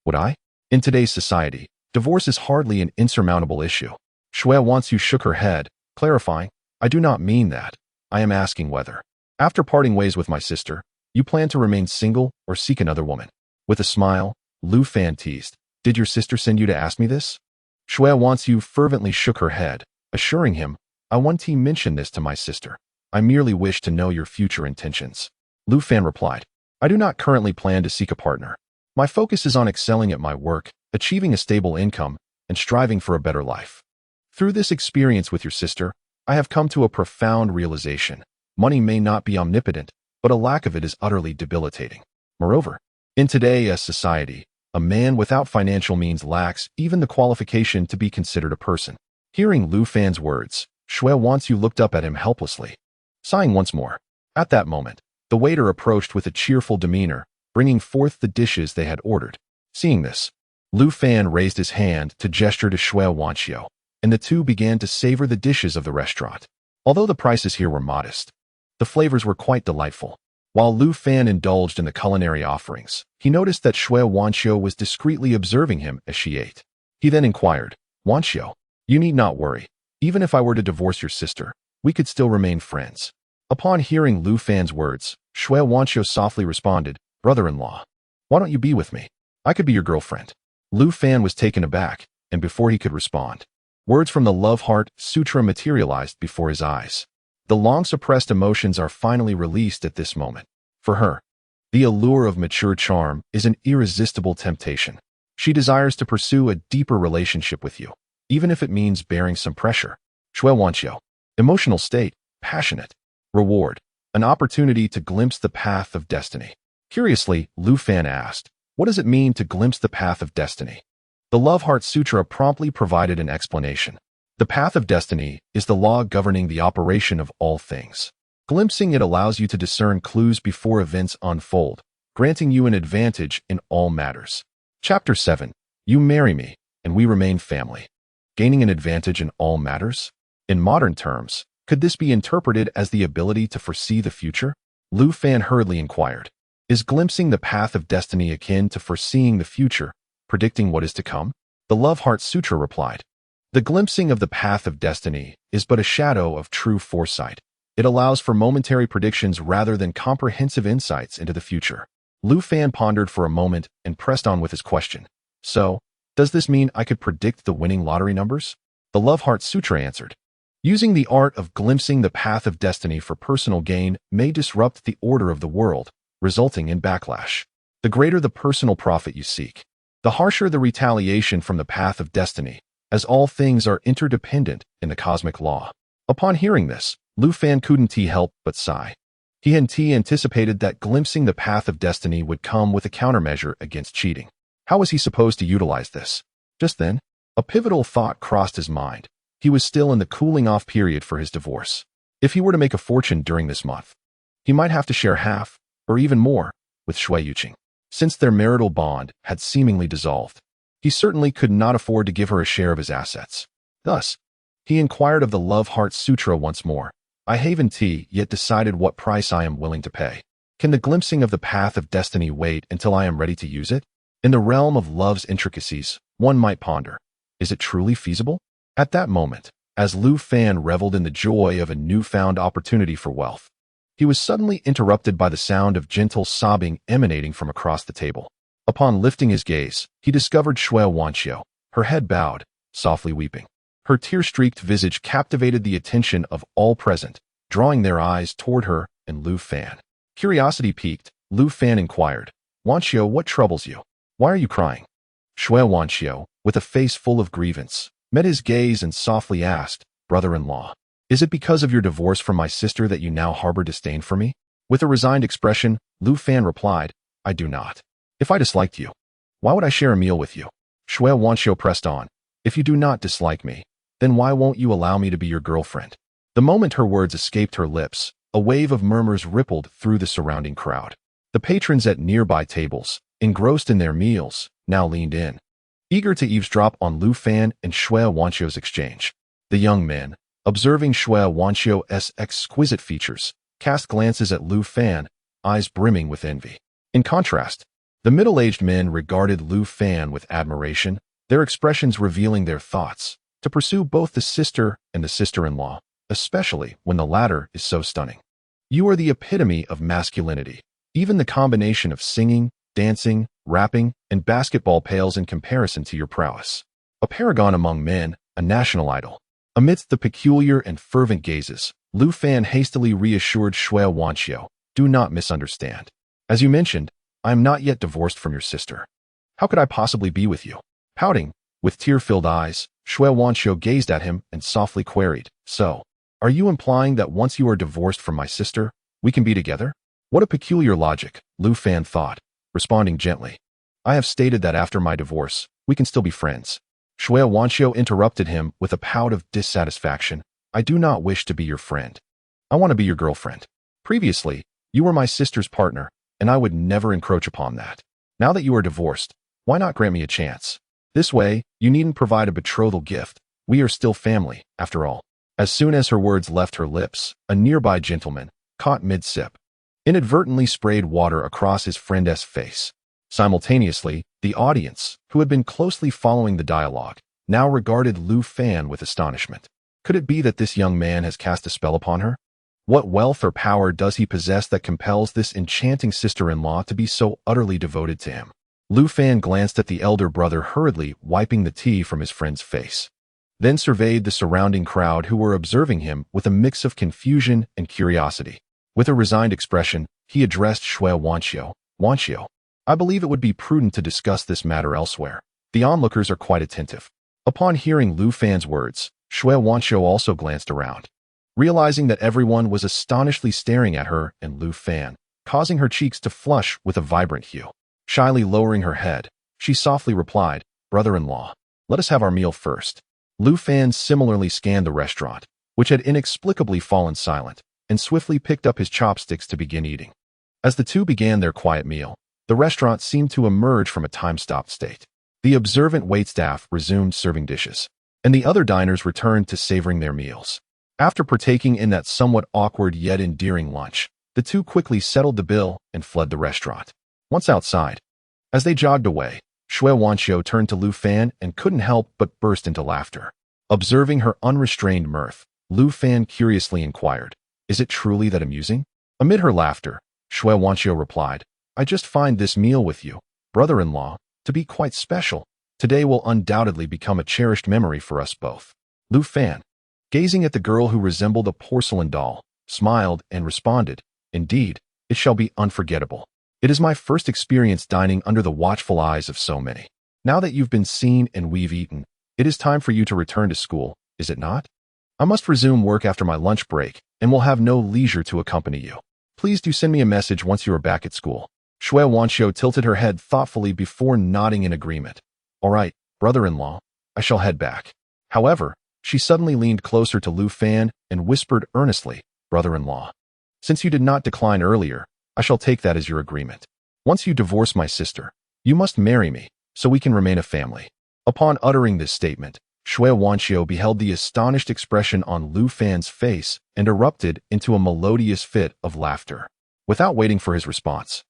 Would I? In today's society, divorce is hardly an insurmountable issue." Shui Wanxiu shook her head, clarifying, "I do not mean that. I am asking whether, after parting ways with my sister, you plan to remain single or seek another woman." With a smile, Lu Fan teased, "Did your sister send you to ask me this?" Shui Wanxiu fervently shook her head, assuring him, "I won't mention this to my sister. I merely wish to know your future intentions." Lu Fan replied, "I do not currently plan to seek a partner. My focus is on excelling at my work, achieving a stable income, and striving for a better life. Through this experience with your sister, I have come to a profound realization. Money may not be omnipotent, but a lack of it is utterly debilitating. Moreover, in today's society, a man without financial means lacks even the qualification to be considered a person." Hearing Lu Fan's words, Shui Wanxiu looked up at him helplessly, sighing once more. At that moment, the waiter approached with a cheerful demeanor, bringing forth the dishes they had ordered. Seeing this, Lu Fan raised his hand to gesture to Shui Wanxiu, and the two began to savor the dishes of the restaurant. Although the prices here were modest, the flavors were quite delightful. While Lu Fan indulged in the culinary offerings, he noticed that Shui Wanxiu was discreetly observing him as she ate. He then inquired, "Wanxiu, you need not worry. Even if I were to divorce your sister, we could still remain friends." Upon hearing Lu Fan's words, Shui Wanxiu softly responded, "Brother-in-law, why don't you be with me? I could be your girlfriend." Lu Fan was taken aback, and before he could respond, words from the Love Heart Sutra materialized before his eyes. The long-suppressed emotions are finally released at this moment. For her, the allure of mature charm is an irresistible temptation. She desires to pursue a deeper relationship with you, even if it means bearing some pressure. Shui Wanxiu. Emotional state, passionate. Reward, an opportunity to glimpse the path of destiny. Curiously, Lu Fan asked, "What does it mean to glimpse the path of destiny?" The Love Heart Sutra promptly provided an explanation. The path of destiny is the law governing the operation of all things. Glimpsing it allows you to discern clues before events unfold, granting you an advantage in all matters. Chapter 7. You marry me, and we remain family. Gaining an advantage in all matters? In modern terms, could this be interpreted as the ability to foresee the future? Lu Fan hurriedly inquired. Is glimpsing the path of destiny akin to foreseeing the future, predicting what is to come? The Love Heart Sutra replied, "The glimpsing of the path of destiny is but a shadow of true foresight. It allows for momentary predictions rather than comprehensive insights into the future." Lu Fan pondered for a moment and pressed on with his question. "So, Does this mean I could predict the winning lottery numbers? The Love Heart Sutra answered. Using the art of glimpsing the path of destiny for personal gain may disrupt the order of the world, resulting in backlash. The greater the personal profit you seek, the harsher the retaliation from the path of destiny, as all things are interdependent in the cosmic law. Upon hearing this, Lu Fan couldn't help but sigh. He had anticipated that glimpsing the path of destiny would come with a countermeasure against cheating. How was he supposed to utilize this? Just then, a pivotal thought crossed his mind. He was still in the cooling-off period for his divorce. If he were to make a fortune during this month, he might have to share half, or even more, with Shui Yuqing. Since their marital bond had seemingly dissolved, he certainly could not afford to give her a share of his assets. Thus, he inquired of the Love Heart Sutra once more. I haven't yet decided what price I am willing to pay. Can the glimpsing of the path of destiny wait until I am ready to use it? In the realm of love's intricacies, one might ponder, is it truly feasible? At that moment, as Lu Fan reveled in the joy of a newfound opportunity for wealth, he was suddenly interrupted by the sound of gentle sobbing emanating from across the table. Upon lifting his gaze, he discovered Shui Wanxiu, her head bowed, softly weeping. Her tear-streaked visage captivated the attention of all present, drawing their eyes toward her and Lu Fan. Curiosity piqued, Lu Fan inquired, Wanxiu, what troubles you? Why are you crying? Shui Wanxiu, with a face full of grievance, met his gaze and softly asked, Brother-in-law, is it because of your divorce from my sister that you now harbor disdain for me? With a resigned expression, Lu Fan replied, I do not. If I disliked you, why would I share a meal with you? Shui Wanxiu pressed on, if you do not dislike me, then why won't you allow me to be your girlfriend? The moment her words escaped her lips, a wave of murmurs rippled through the surrounding crowd. The patrons at nearby tables, engrossed in their meals, now leaned in, eager to eavesdrop on Lu Fan and Shui Wanxiu's exchange. The young men, observing Shui Wanxiu's exquisite features, cast glances at Lu Fan, eyes brimming with envy. In contrast, the middle-aged men regarded Lu Fan with admiration, their expressions revealing their thoughts to pursue both the sister and the sister-in-law, especially when the latter is so stunning. You are the epitome of masculinity. Even the combination of singing, dancing, rapping, and basketball pales in comparison to your prowess. A paragon among men, a national idol. Amidst the peculiar and fervent gazes, Lu Fan hastily reassured Shui Wanxiu, do not misunderstand. As you mentioned, I am not yet divorced from your sister. How could I possibly be with you? Pouting, with tear-filled eyes, Shui Wanxiu gazed at him and softly queried, so, are you implying that once you are divorced from my sister, we can be together? What a peculiar logic, Lu Fan thought, responding gently. I have stated that after my divorce, we can still be friends. Shui Wanxiu interrupted him with a pout of dissatisfaction. I do not wish to be your friend. I want to be your girlfriend. Previously, you were my sister's partner, and I would never encroach upon that. Now that you are divorced, why not grant me a chance? This way, you needn't provide a betrothal gift. We are still family, after all. As soon as her words left her lips, a nearby gentleman, caught mid-sip, inadvertently sprayed water across his friend's face. Simultaneously, the audience, who had been closely following the dialogue, now regarded Lu Fan with astonishment. Could it be that this young man has cast a spell upon her? What wealth or power does he possess that compels this enchanting sister-in-law to be so utterly devoted to him? Lu Fan glanced at the elder brother hurriedly wiping the tea from his friend's face, then surveyed the surrounding crowd who were observing him with a mix of confusion and curiosity. With a resigned expression, he addressed Shui Wanxiu. Wanxiu, I believe it would be prudent to discuss this matter elsewhere. The onlookers are quite attentive. Upon hearing Lu Fan's words, Shui Wanxiu also glanced around, realizing that everyone was astonishedly staring at her and Lu Fan, causing her cheeks to flush with a vibrant hue. Shyly lowering her head, she softly replied, Brother-in-law, let us have our meal first. Lu Fan similarly scanned the restaurant, which had inexplicably fallen silent, and swiftly picked up his chopsticks to begin eating. As the two began their quiet meal, the restaurant seemed to emerge from a time-stopped state. The observant waitstaff resumed serving dishes, and the other diners returned to savoring their meals. After partaking in that somewhat awkward yet endearing lunch, the two quickly settled the bill and fled the restaurant. Once outside, as they jogged away, Shui Wanxiu turned to Lu Fan and couldn't help but burst into laughter. Observing her unrestrained mirth, Lu Fan curiously inquired, is it truly that amusing? Amid her laughter, Shui Wanxiu replied, I just find this meal with you, brother-in-law, to be quite special. Today will undoubtedly become a cherished memory for us both. Lu Fan, gazing at the girl who resembled a porcelain doll, smiled and responded, "Indeed, it shall be unforgettable. It is my first experience dining under the watchful eyes of so many. Now that you've been seen and we've eaten, it is time for you to return to school, is it not? I must resume work after my lunch break and will have no leisure to accompany you. Please do send me a message once you are back at school." Shui Wanxiu tilted her head thoughtfully before nodding in agreement. "All right, brother-in-law, I shall head back." However, she suddenly leaned closer to Lu Fan and whispered earnestly, "Brother-in-law, since you did not decline earlier, I shall take that as your agreement. Once you divorce my sister, you must marry me, so we can remain a family." Upon uttering this statement, Shui Wanxiu beheld the astonished expression on Lu Fan's face and erupted into a melodious fit of laughter. Without waiting for his response,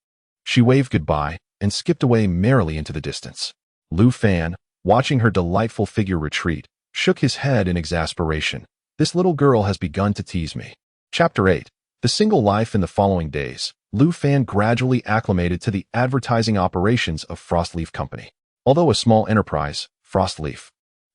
she waved goodbye and skipped away merrily into the distance. Lu Fan, watching her delightful figure retreat, shook his head in exasperation. This little girl has begun to tease me. Chapter 8. The Single Life. In the following days, Lu Fan gradually acclimated to the advertising operations of Frostleaf Company. Although a small enterprise, Frostleaf,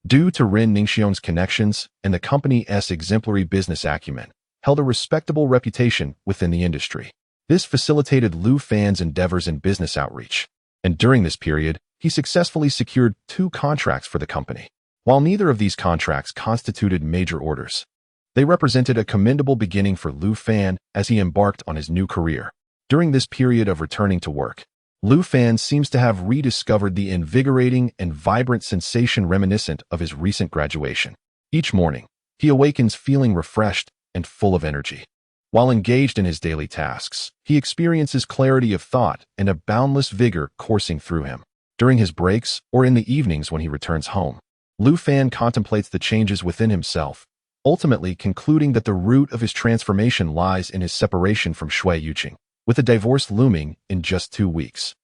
due to Ren Ningxiong's connections and the company's exemplary business acumen, held a respectable reputation within the industry. This facilitated Lu Fan's endeavors in business outreach, and during this period, he successfully secured 2 contracts for the company. While neither of these contracts constituted major orders, they represented a commendable beginning for Lu Fan as he embarked on his new career. During this period of returning to work, Lu Fan seems to have rediscovered the invigorating and vibrant sensation reminiscent of his recent graduation. Each morning, he awakens feeling refreshed and full of energy. While engaged in his daily tasks, he experiences clarity of thought and a boundless vigor coursing through him. During his breaks or in the evenings when he returns home, Lu Fan contemplates the changes within himself, ultimately concluding that the root of his transformation lies in his separation from Shui Yuqing, with a divorce looming in just 2 weeks.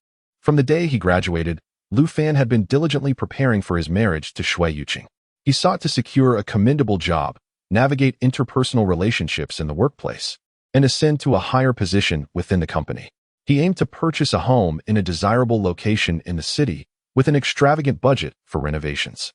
From the day he graduated, Lu Fan had been diligently preparing for his marriage to Shui Yuqing. He sought to secure a commendable job, navigate interpersonal relationships in the workplace, and ascend to a higher position within the company. He aimed to purchase a home in a desirable location in the city with an extravagant budget for renovations.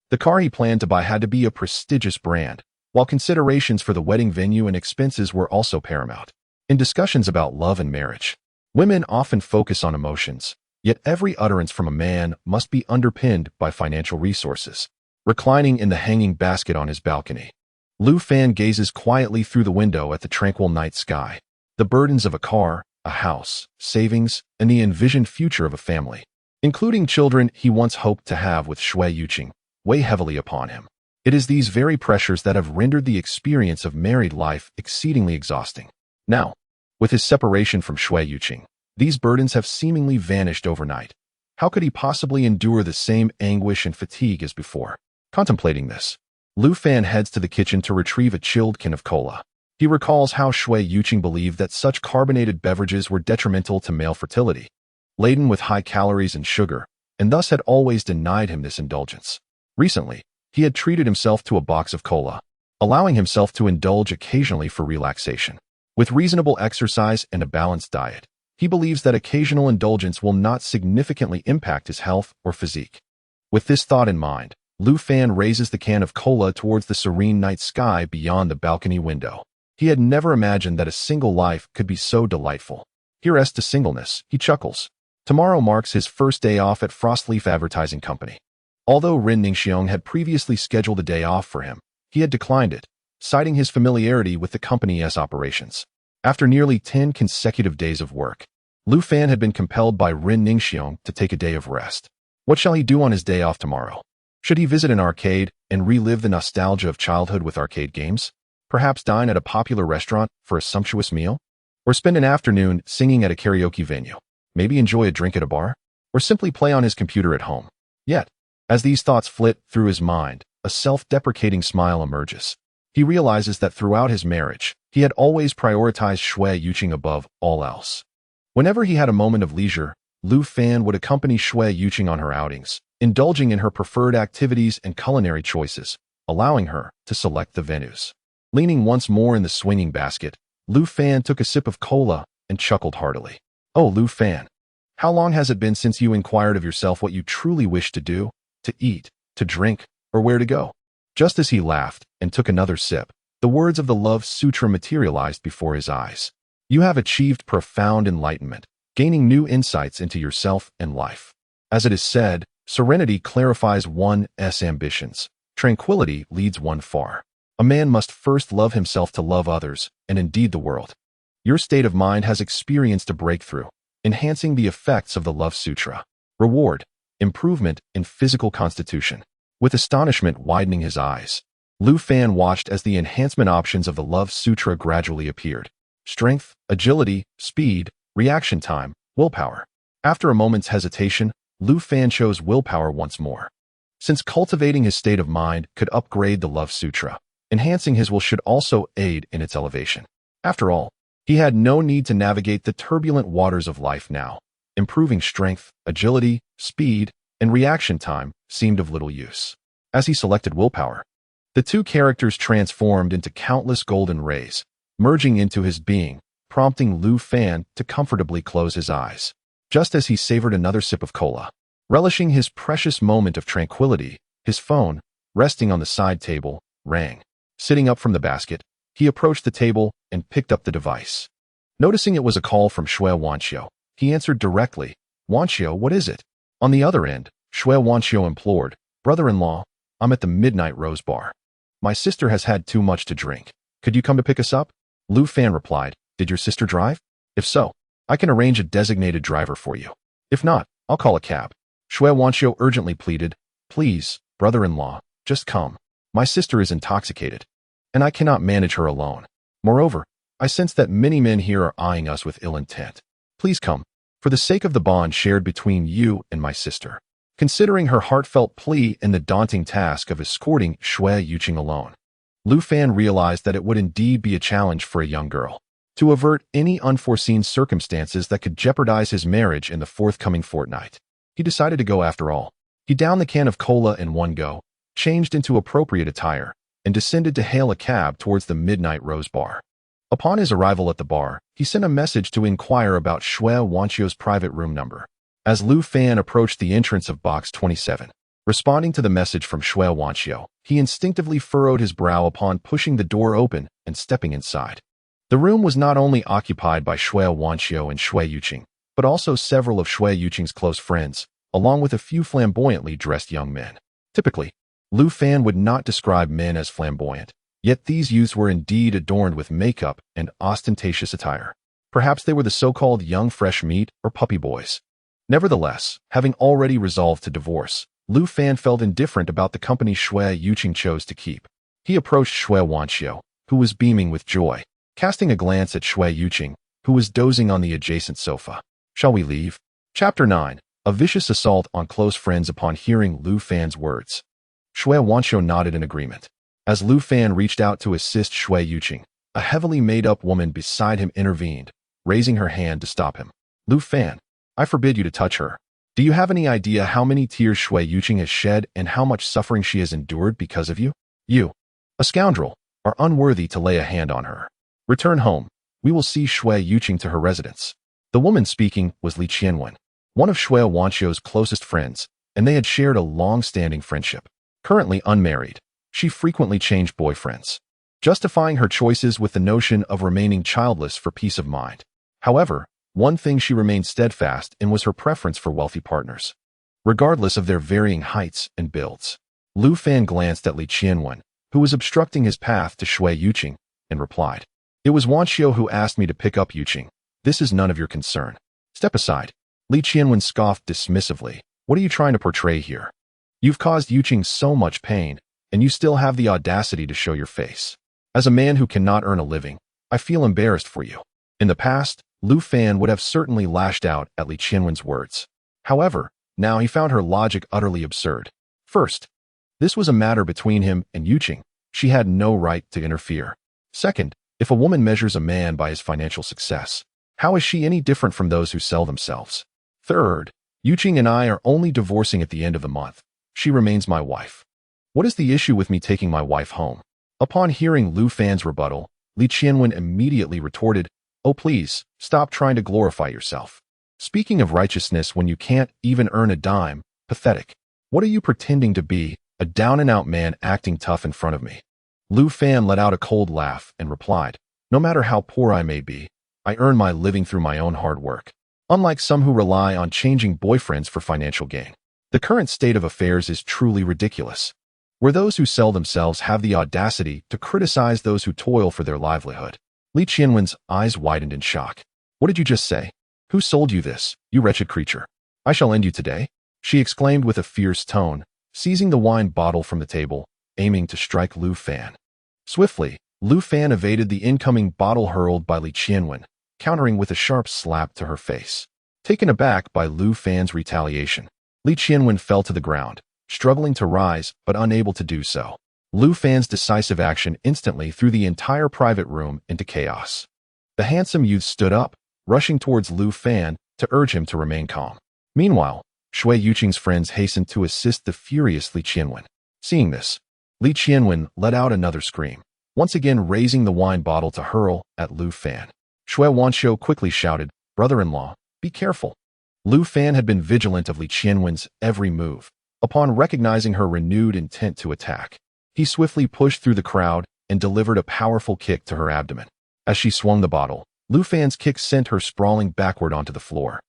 The car he planned to buy had to be a prestigious brand, while considerations for the wedding venue and expenses were also paramount. In discussions about love and marriage, women often focus on emotions, yet every utterance from a man must be underpinned by financial resources. Reclining in the hanging basket on his balcony, Lu Fan gazes quietly through the window at the tranquil night sky. The burdens of a car, a house, savings, and the envisioned future of a family, including children he once hoped to have with Shui Yuqing, weigh heavily upon him. It is these very pressures that have rendered the experience of married life exceedingly exhausting. Now, with his separation from Shui Yuqing, these burdens have seemingly vanished overnight. How could he possibly endure the same anguish and fatigue as before? Contemplating this, Lu Fan heads to the kitchen to retrieve a chilled can of cola. He recalls how Shui Yuqing believed that such carbonated beverages were detrimental to male fertility, laden with high calories and sugar, and thus had always denied him this indulgence. Recently, he had treated himself to a box of cola, allowing himself to indulge occasionally for relaxation. With reasonable exercise and a balanced diet, he believes that occasional indulgence will not significantly impact his health or physique. With this thought in mind, Lu Fan raises the can of cola towards the serene night sky beyond the balcony window. He had never imagined that a single life could be so delightful. Here's to singleness, he chuckles. Tomorrow marks his first day off at Frostleaf Advertising Company. Although Ren Ningxiong had previously scheduled a day off for him, he had declined it, citing his familiarity with the company's operations. After nearly 10 consecutive days of work, Lu Fan had been compelled by Ren Ningxiong to take a day of rest. What shall he do on his day off tomorrow? Should he visit an arcade and relive the nostalgia of childhood with arcade games? Perhaps dine at a popular restaurant for a sumptuous meal? Or spend an afternoon singing at a karaoke venue? Maybe enjoy a drink at a bar? Or simply play on his computer at home? Yet, as these thoughts flit through his mind, a self-deprecating smile emerges. He realizes that throughout his marriage, he had always prioritized Shui Yuqing above all else. Whenever he had a moment of leisure, Lu Fan would accompany Shui Yuqing on her outings, indulging in her preferred activities and culinary choices, allowing her to select the venues. Leaning once more in the swinging basket, Lu Fan took a sip of cola and chuckled heartily. "Oh, Lu Fan, how long has it been since you inquired of yourself what you truly wish to do? to eat, to drink, or where to go. Just as he laughed and took another sip, the words of the Love Sutra materialized before his eyes. You have achieved profound enlightenment, gaining new insights into yourself and life. As it is said, serenity clarifies one's ambitions. Tranquility leads one far. A man must first love himself to love others, and indeed the world. Your state of mind has experienced a breakthrough, enhancing the effects of the Love Sutra. Reward: improvement in physical constitution. With astonishment widening his eyes, Lu Fan watched as the enhancement options of the Love Sutra gradually appeared. Strength, agility, speed, reaction time, willpower. After a moment's hesitation, Lu Fan chose willpower once more. Since cultivating his state of mind could upgrade the Love Sutra, enhancing his will should also aid in its elevation. After all, he had no need to navigate the turbulent waters of life now. Improving strength, agility, speed, and reaction time seemed of little use. As he selected willpower, the two characters transformed into countless golden rays, merging into his being, prompting Lu Fan to comfortably close his eyes. Just as he savored another sip of cola, relishing his precious moment of tranquility, his phone, resting on the side table, rang. Sitting up from the basket, he approached the table and picked up the device. Noticing it was a call from Shui Wanxiu, he answered directly. Wanxiu, what is it? On the other end, Shui Wanxiu implored, Brother-in-law, I'm at the Midnight Rose Bar. My sister has had too much to drink. Could you come to pick us up? Lu Fan replied, Did your sister drive? If so, I can arrange a designated driver for you. If not, I'll call a cab. Shui Wanxiu urgently pleaded, Please, brother-in-law, just come. My sister is intoxicated, and I cannot manage her alone. Moreover, I sense that many men here are eyeing us with ill intent. Please come, for the sake of the bond shared between you and my sister. Considering her heartfelt plea and the daunting task of escorting Shui Yuqing alone, Lu Fan realized that it would indeed be a challenge for a young girl to avert any unforeseen circumstances that could jeopardize his marriage in the forthcoming fortnight. He decided to go after all. He downed the can of cola in one go, changed into appropriate attire, and descended to hail a cab towards the Midnight Rose Bar. Upon his arrival at the bar, he sent a message to inquire about Shui Wanxiu's private room number. As Lu Fan approached the entrance of box 27, responding to the message from Shui Wanxiu, he instinctively furrowed his brow upon pushing the door open and stepping inside. The room was not only occupied by Shui Wanxiu and Shui Yuqing, but also several of Shui Yuqing's close friends, along with a few flamboyantly dressed young men. Typically, Lu Fan would not describe men as flamboyant, yet these youths were indeed adorned with makeup and ostentatious attire. Perhaps they were the so-called young fresh meat or puppy boys. Nevertheless, having already resolved to divorce, Lu Fan felt indifferent about the company Shui Yuqing chose to keep. He approached Shui Wanxiu, who was beaming with joy, casting a glance at Shui Yuqing, who was dozing on the adjacent sofa. Shall we leave? Chapter 9. A vicious assault on close friends. Upon hearing Lu Fan's words, Shui Wanxiu nodded in agreement. As Lu Fan reached out to assist Shui Yuqing, a heavily made-up woman beside him intervened, raising her hand to stop him. Lu Fan, I forbid you to touch her. Do you have any idea how many tears Shui Yuqing has shed and how much suffering she has endured because of you? You, a scoundrel, are unworthy to lay a hand on her. Return home. We will see Shui Yuqing to her residence. The woman speaking was Li Qianwen, one of Shui Wanxiu's closest friends, and they had shared a long-standing friendship. Currently unmarried, she frequently changed boyfriends, justifying her choices with the notion of remaining childless for peace of mind. However, one thing she remained steadfast in was her preference for wealthy partners, regardless of their varying heights and builds. Lu Fan glanced at Li Qianwen, who was obstructing his path to Shui Yuqing, and replied, It was Wanxiu who asked me to pick up Yuqing. This is none of your concern. Step aside. Li Qianwen scoffed dismissively. What are you trying to portray here? You've caused Yuqing so much pain, and you still have the audacity to show your face. As a man who cannot earn a living, I feel embarrassed for you. In the past, Lu Fan would have certainly lashed out at Li Qianwen's words. However, now he found her logic utterly absurd. First, this was a matter between him and Yuqing. She had no right to interfere. Second, if a woman measures a man by his financial success, how is she any different from those who sell themselves? Third, Yuqing and I are only divorcing at the end of the month. She remains my wife. What is the issue with me taking my wife home? Upon hearing Lu Fan's rebuttal, Li Qianwen immediately retorted, Oh please, stop trying to glorify yourself. Speaking of righteousness when you can't even earn a dime, pathetic. What are you pretending to be, a down-and-out man acting tough in front of me? Lu Fan let out a cold laugh and replied, no matter how poor I may be, I earn my living through my own hard work. Unlike some who rely on changing boyfriends for financial gain. The current state of affairs is truly ridiculous, where those who sell themselves have the audacity to criticize those who toil for their livelihood. Li Qianwen's eyes widened in shock. What did you just say? Who sold you this, you wretched creature? I shall end you today, she exclaimed with a fierce tone, seizing the wine bottle from the table, aiming to strike Lu Fan. Swiftly, Lu Fan evaded the incoming bottle hurled by Li Qianwen, countering with a sharp slap to her face. Taken aback by Lu Fan's retaliation, Li Qianwen fell to the ground, struggling to rise but unable to do so. Lu Fan's decisive action instantly threw the entire private room into chaos. The handsome youth stood up, rushing towards Lu Fan to urge him to remain calm. Meanwhile, Shui Yuqing's friends hastened to assist the furious Li Qianwen. Seeing this, Li Qianwen let out another scream, once again raising the wine bottle to hurl at Lu Fan. Shui Wanshou quickly shouted, "Brother-in-law, be careful." Lu Fan had been vigilant of Li Qianwen's every move. Upon recognizing her renewed intent to attack, he swiftly pushed through the crowd and delivered a powerful kick to her abdomen. As she swung the bottle, Lu Fan's kick sent her sprawling backward onto the floor.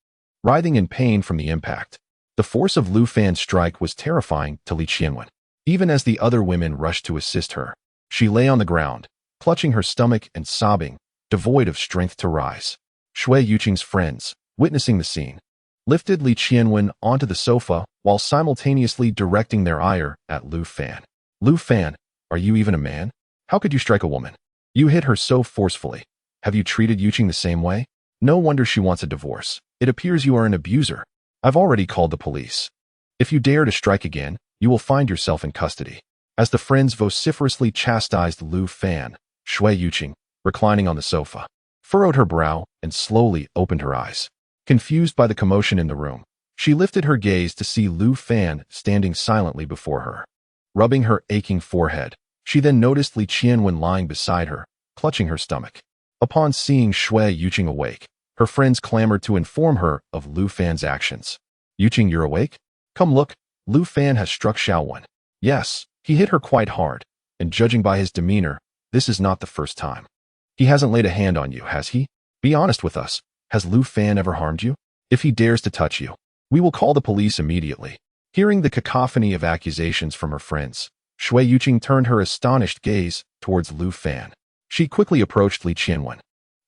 Writhing in pain from the impact, the force of Lu Fan's strike was terrifying to Li Qianwen. Even as the other women rushed to assist her, she lay on the ground, clutching her stomach and sobbing, devoid of strength to rise. Shui Yuqing's friends, witnessing the scene, lifted Li Qianwen onto the sofa while simultaneously directing their ire at Lu Fan. Lu Fan, are you even a man? How could you strike a woman? You hit her so forcefully. Have you treated Yuqing the same way? No wonder she wants a divorce. It appears you are an abuser. I've already called the police. If you dare to strike again, you will find yourself in custody. As the friends vociferously chastised Lu Fan, Shui Yuqing, reclining on the sofa, furrowed her brow and slowly opened her eyes. Confused by the commotion in the room, she lifted her gaze to see Lu Fan standing silently before her. Rubbing her aching forehead, she then noticed Li Qianwen lying beside her, clutching her stomach. Upon seeing Shui Yuqing awake, her friends clamored to inform her of Lu Fan's actions. Yuqing, you're awake? Come look, Lu Fan has struck Xiaowen. Yes, he hit her quite hard, and judging by his demeanor, this is not the first time. He hasn't laid a hand on you, has he? Be honest with us. Has Lu Fan ever harmed you? If he dares to touch you, we will call the police immediately. Hearing the cacophony of accusations from her friends, Shui Yuqing turned her astonished gaze towards Lu Fan. She quickly approached Li Qianwen,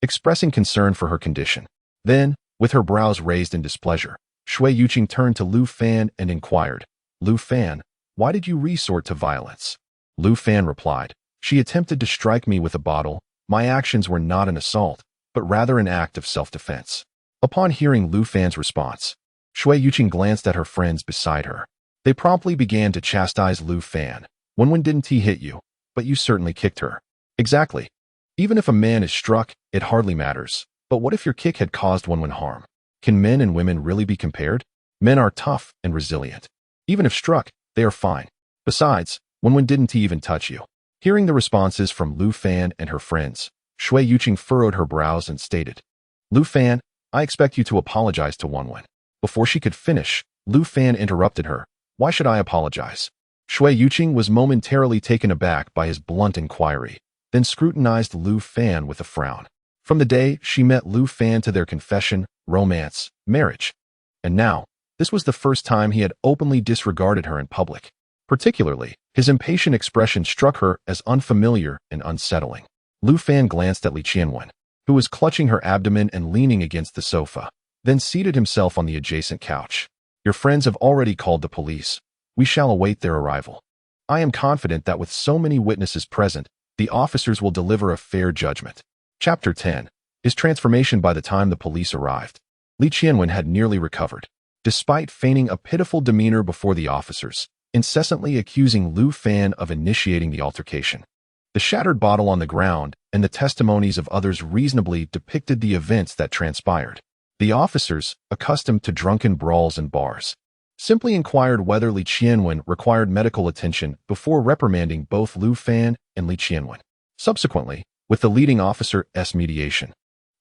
expressing concern for her condition. Then, with her brows raised in displeasure, Shui Yuqing turned to Lu Fan and inquired, Lu Fan, why did you resort to violence? Lu Fan replied, she attempted to strike me with a bottle. My actions were not an assault, but rather an act of self-defense. Upon hearing Lu Fan's response, Shui Yuqing glanced at her friends beside her. They promptly began to chastise Lu Fan. When didn't he hit you? But you certainly kicked her. Exactly. Even if a man is struck, it hardly matters. But what if your kick had caused Wen harm? Can men and women really be compared? Men are tough and resilient. Even if struck, they are fine. Besides, Wen didn't even touch you. Hearing the responses from Lu Fan and her friends, Shui Yuqing furrowed her brows and stated, Lu Fan, I expect you to apologize to Wen. Before she could finish, Lu Fan interrupted her. Why should I apologize? Shui Yuqing was momentarily taken aback by his blunt inquiry, then scrutinized Lu Fan with a frown. From the day she met Lu Fan to their confession, romance, marriage. And now, this was the first time he had openly disregarded her in public. Particularly, his impatient expression struck her as unfamiliar and unsettling. Lu Fan glanced at Li Qianwen, who was clutching her abdomen and leaning against the sofa, then seated himself on the adjacent couch. Your friends have already called the police. We shall await their arrival. I am confident that with so many witnesses present, the officers will deliver a fair judgment. Chapter 10. His transformation. By the time the police arrived, Li Qianwen had nearly recovered. Despite feigning a pitiful demeanor before the officers, incessantly accusing Lu Fan of initiating the altercation. The shattered bottle on the ground and the testimonies of others reasonably depicted the events that transpired. The officers, accustomed to drunken brawls in bars, simply inquired whether Li Qianwen required medical attention before reprimanding both Lu Fan and Li Qianwen. Subsequently, with the leading officer's mediation,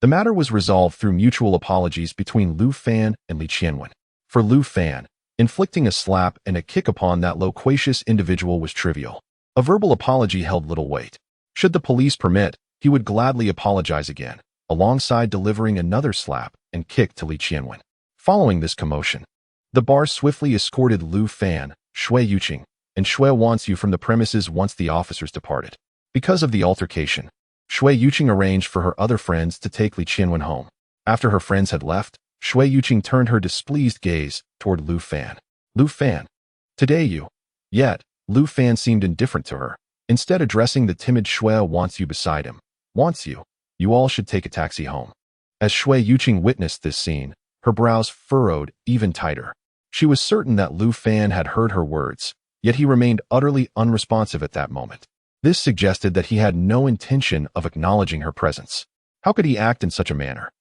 the matter was resolved through mutual apologies between Lu Fan and Li Qianwen. For Lu Fan, Inflicting a slap and a kick upon that loquacious individual was trivial. A verbal apology held little weight. Should the police permit, he would gladly apologize again, alongside delivering another slap and kick to Li Qianwen. Following this commotion, the bar swiftly escorted Lu Fan, Shui Yuqing, and Shui Wanxiu from the premises once the officers departed. Because of the altercation, Shui Yuqing arranged for her other friends to take Li Qianwen home. After her friends had left, Shui Yuqing turned her displeased gaze toward Lu Fan. Lu Fan. Today you. Yet, Lu Fan seemed indifferent to her, instead addressing the timid Shui Wanxiu beside him. Wanxiu, you all should take a taxi home. As Shui Yuqing witnessed this scene, her brows furrowed even tighter. She was certain that Lu Fan had heard her words, yet he remained utterly unresponsive at that moment. This suggested that he had no intention of acknowledging her presence. How could he act in such a manner?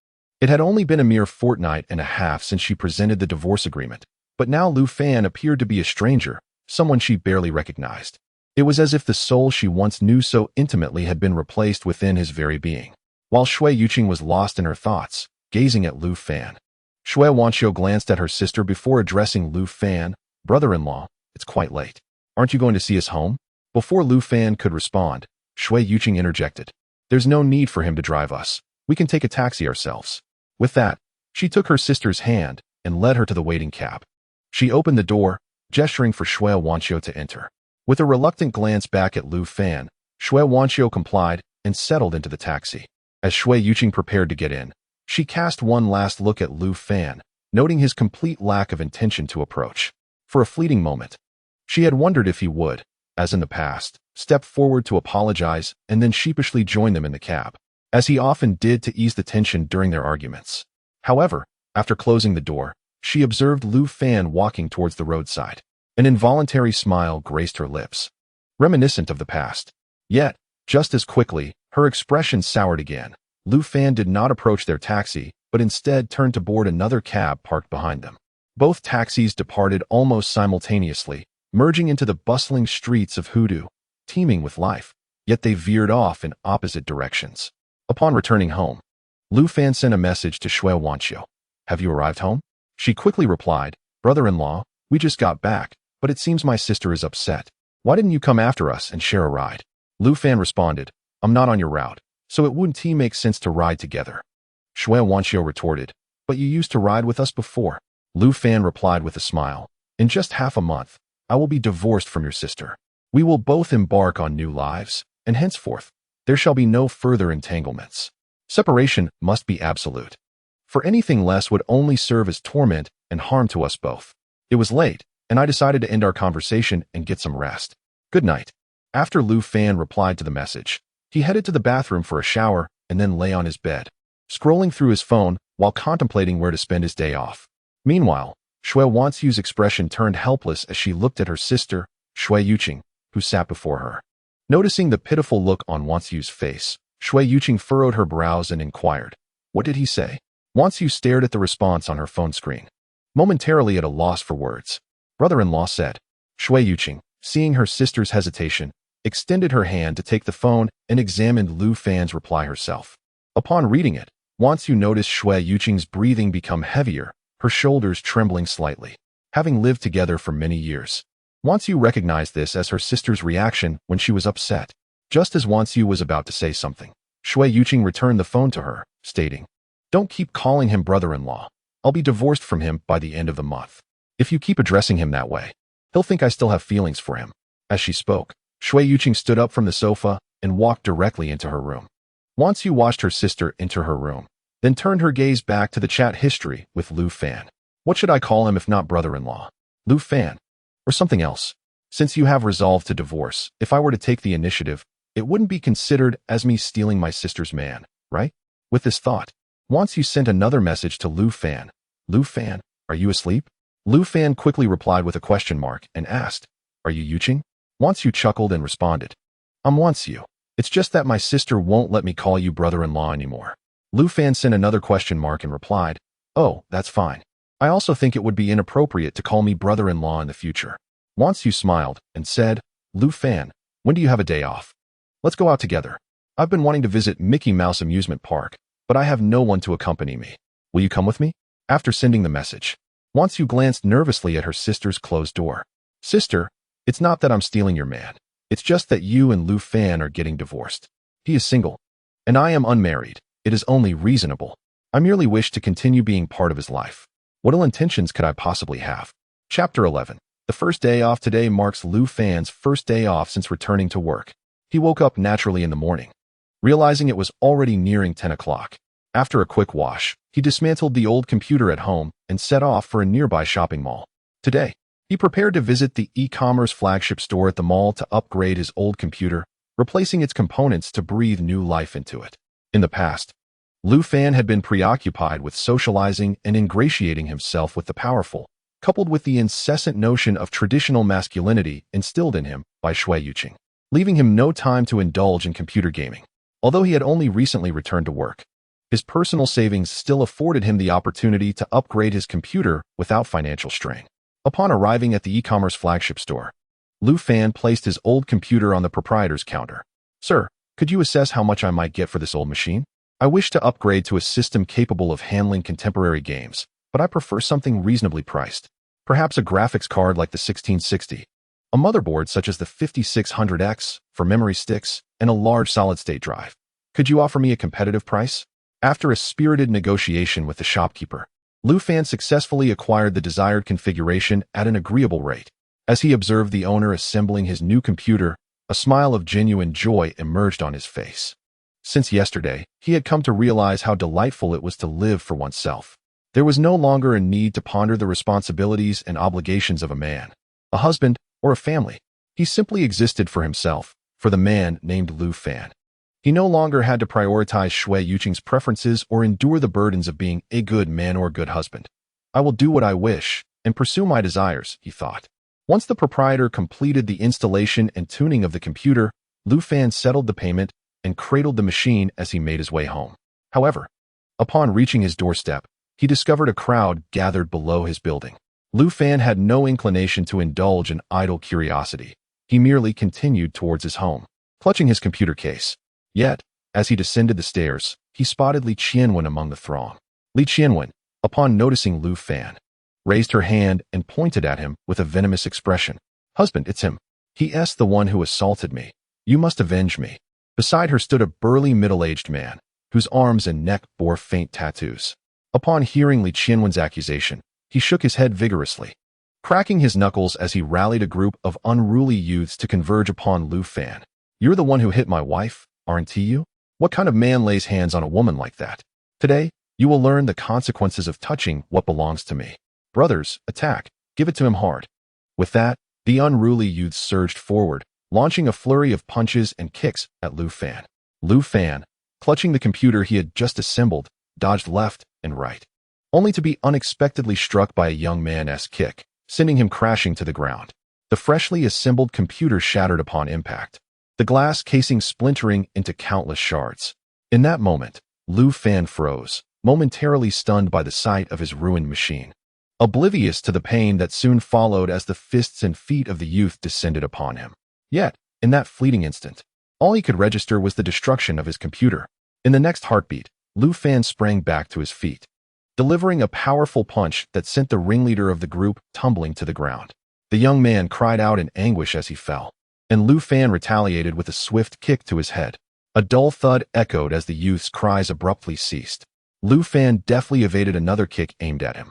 It had only been a mere fortnight and a half since she presented the divorce agreement, but now Lu Fan appeared to be a stranger, someone she barely recognized. It was as if the soul she once knew so intimately had been replaced within his very being. While Shui Yuqing was lost in her thoughts, gazing at Lu Fan, Shui Wanxiu glanced at her sister before addressing Lu Fan. Brother-in-law, it's quite late. Aren't you going to see us home? Before Lu Fan could respond, Shui Yuqing interjected. There's no need for him to drive us. We can take a taxi ourselves. With that, she took her sister's hand and led her to the waiting cab. She opened the door, gesturing for Shui Wanxiu to enter. With a reluctant glance back at Lu Fan, Shui Wanxiu complied and settled into the taxi. As Shui Yuqing prepared to get in, she cast one last look at Lu Fan, noting his complete lack of intention to approach. For a fleeting moment, she had wondered if he would, as in the past, step forward to apologize and then sheepishly join them in the cab, as he often did to ease the tension during their arguments. However, after closing the door, she observed Lu Fan walking towards the roadside. An involuntary smile graced her lips, reminiscent of the past. Yet, just as quickly, her expression soured again. Lu Fan did not approach their taxi, but instead turned to board another cab parked behind them. Both taxis departed almost simultaneously, merging into the bustling streets of Hudu, teeming with life, yet they veered off in opposite directions. Upon returning home, Lu Fan sent a message to Shui Wanxiu. Have you arrived home? She quickly replied, Brother-in-law, we just got back, but it seems my sister is upset. Why didn't you come after us and share a ride? Lu Fan responded, I'm not on your route, so it wouldn't make sense to ride together. Shui Wanxiu retorted, but you used to ride with us before. Lu Fan replied with a smile, in just half a month, I will be divorced from your sister. We will both embark on new lives, and henceforth, there shall be no further entanglements. Separation must be absolute. For anything less would only serve as torment and harm to us both. It was late, and I decided to end our conversation and get some rest. Good night. After Lu Fan replied to the message, he headed to the bathroom for a shower and then lay on his bed, scrolling through his phone while contemplating where to spend his day off. Meanwhile, Shui Wanxiu's expression turned helpless as she looked at her sister, Shui Yuqing, who sat before her. Noticing the pitiful look on Wanxiu's face, Shui Yuqing furrowed her brows and inquired, what did he say? Wanxiu stared at the response on her phone screen, momentarily at a loss for words. Brother-in-law said. Shui Yuqing, seeing her sister's hesitation, extended her hand to take the phone and examined Lu Fan's reply herself. Upon reading it, Wanxiu noticed Shui Yuqing's breathing become heavier, her shoulders trembling slightly. Having lived together for many years, Wanxiu recognized this as her sister's reaction when she was upset. Just as Wanxiu was about to say something, Shui Yuqing returned the phone to her, stating, Don't keep calling him brother-in-law. I'll be divorced from him by the end of the month. If you keep addressing him that way, he'll think I still have feelings for him. As she spoke, Shui Yuqing stood up from the sofa and walked directly into her room. Wanxiu watched her sister enter her room, then turned her gaze back to the chat history with Lu Fan. What should I call him if not brother-in-law? Lu Fan? Or something else? Since you have resolved to divorce, if I were to take the initiative, it wouldn't be considered as me stealing my sister's man, right? With this thought, Wanxiu sent another message to Lu Fan. Lu Fan, are you asleep? Lu Fan quickly replied with a question mark and asked, Are you Yuqing? Wanxiu chuckled and responded, I'm Wanxiu. It's just that my sister won't let me call you brother-in-law anymore. Lu Fan sent another question mark and replied, Oh, that's fine. I also think it would be inappropriate to call me brother-in-law in the future. Wanxiu smiled and said, Lu Fan, when do you have a day off? Let's go out together. I've been wanting to visit Mickey Mouse Amusement Park, but I have no one to accompany me. Will you come with me? After sending the message, Wansu glanced nervously at her sister's closed door. Sister, it's not that I'm stealing your man. It's just that you and Lu Fan are getting divorced. He is single, and I am unmarried. It is only reasonable. I merely wish to continue being part of his life. What ill intentions could I possibly have? Chapter 11. The first day off. Today marks Lu Fan's first day off since returning to work. He woke up naturally in the morning, realizing it was already nearing 10 o'clock. After a quick wash, he dismantled the old computer at home and set off for a nearby shopping mall. Today, he prepared to visit the e-commerce flagship store at the mall to upgrade his old computer, replacing its components to breathe new life into it. In the past, Lu Fan had been preoccupied with socializing and ingratiating himself with the powerful, coupled with the incessant notion of traditional masculinity instilled in him by Shui Yuqing, leaving him no time to indulge in computer gaming. Although he had only recently returned to work, his personal savings still afforded him the opportunity to upgrade his computer without financial strain. Upon arriving at the e-commerce flagship store, Lu Fan placed his old computer on the proprietor's counter. Sir, could you assess how much I might get for this old machine? I wish to upgrade to a system capable of handling contemporary games, but I prefer something reasonably priced. Perhaps a graphics card like the 1660, a motherboard such as the 5600X for memory sticks, and a large solid-state drive. Could you offer me a competitive price? After a spirited negotiation with the shopkeeper, Lu Fan successfully acquired the desired configuration at an agreeable rate. As he observed the owner assembling his new computer, a smile of genuine joy emerged on his face. Since yesterday, he had come to realize how delightful it was to live for oneself. There was no longer a need to ponder the responsibilities and obligations of a man, a husband, or a family. He simply existed for himself, for the man named Lu Fan. He no longer had to prioritize Shui Yuqing's preferences or endure the burdens of being a good man or good husband. I will do what I wish and pursue my desires, he thought. Once the proprietor completed the installation and tuning of the computer, Lu Fan settled the payment and cradled the machine as he made his way home. However, upon reaching his doorstep, he discovered a crowd gathered below his building. Lu Fan had no inclination to indulge in idle curiosity. He merely continued towards his home, clutching his computer case. Yet, as he descended the stairs, he spotted Li Qianwen among the throng. Li Qianwen, upon noticing Lu Fan, raised her hand and pointed at him with a venomous expression. Husband, it's him. He's the one who assaulted me. You must avenge me. Beside her stood a burly middle-aged man, whose arms and neck bore faint tattoos. Upon hearing Li Qianwen's accusation, he shook his head vigorously, cracking his knuckles as he rallied a group of unruly youths to converge upon Lu Fan. You're the one who hit my wife, aren't you? What kind of man lays hands on a woman like that? Today, you will learn the consequences of touching what belongs to me. Brothers, attack. Give it to him hard. With that, the unruly youths surged forward, launching a flurry of punches and kicks at Lu Fan. Lu Fan, clutching the computer he had just assembled, dodged left and right, only to be unexpectedly struck by a young man's kick, sending him crashing to the ground. The freshly assembled computer shattered upon impact, the glass casing splintering into countless shards. In that moment, Lu Fan froze, momentarily stunned by the sight of his ruined machine, oblivious to the pain that soon followed as the fists and feet of the youth descended upon him. Yet, in that fleeting instant, all he could register was the destruction of his computer. In the next heartbeat, Lu Fan sprang back to his feet, delivering a powerful punch that sent the ringleader of the group tumbling to the ground. The young man cried out in anguish as he fell, and Lu Fan retaliated with a swift kick to his head. A dull thud echoed as the youth's cries abruptly ceased. Lu Fan deftly evaded another kick aimed at him,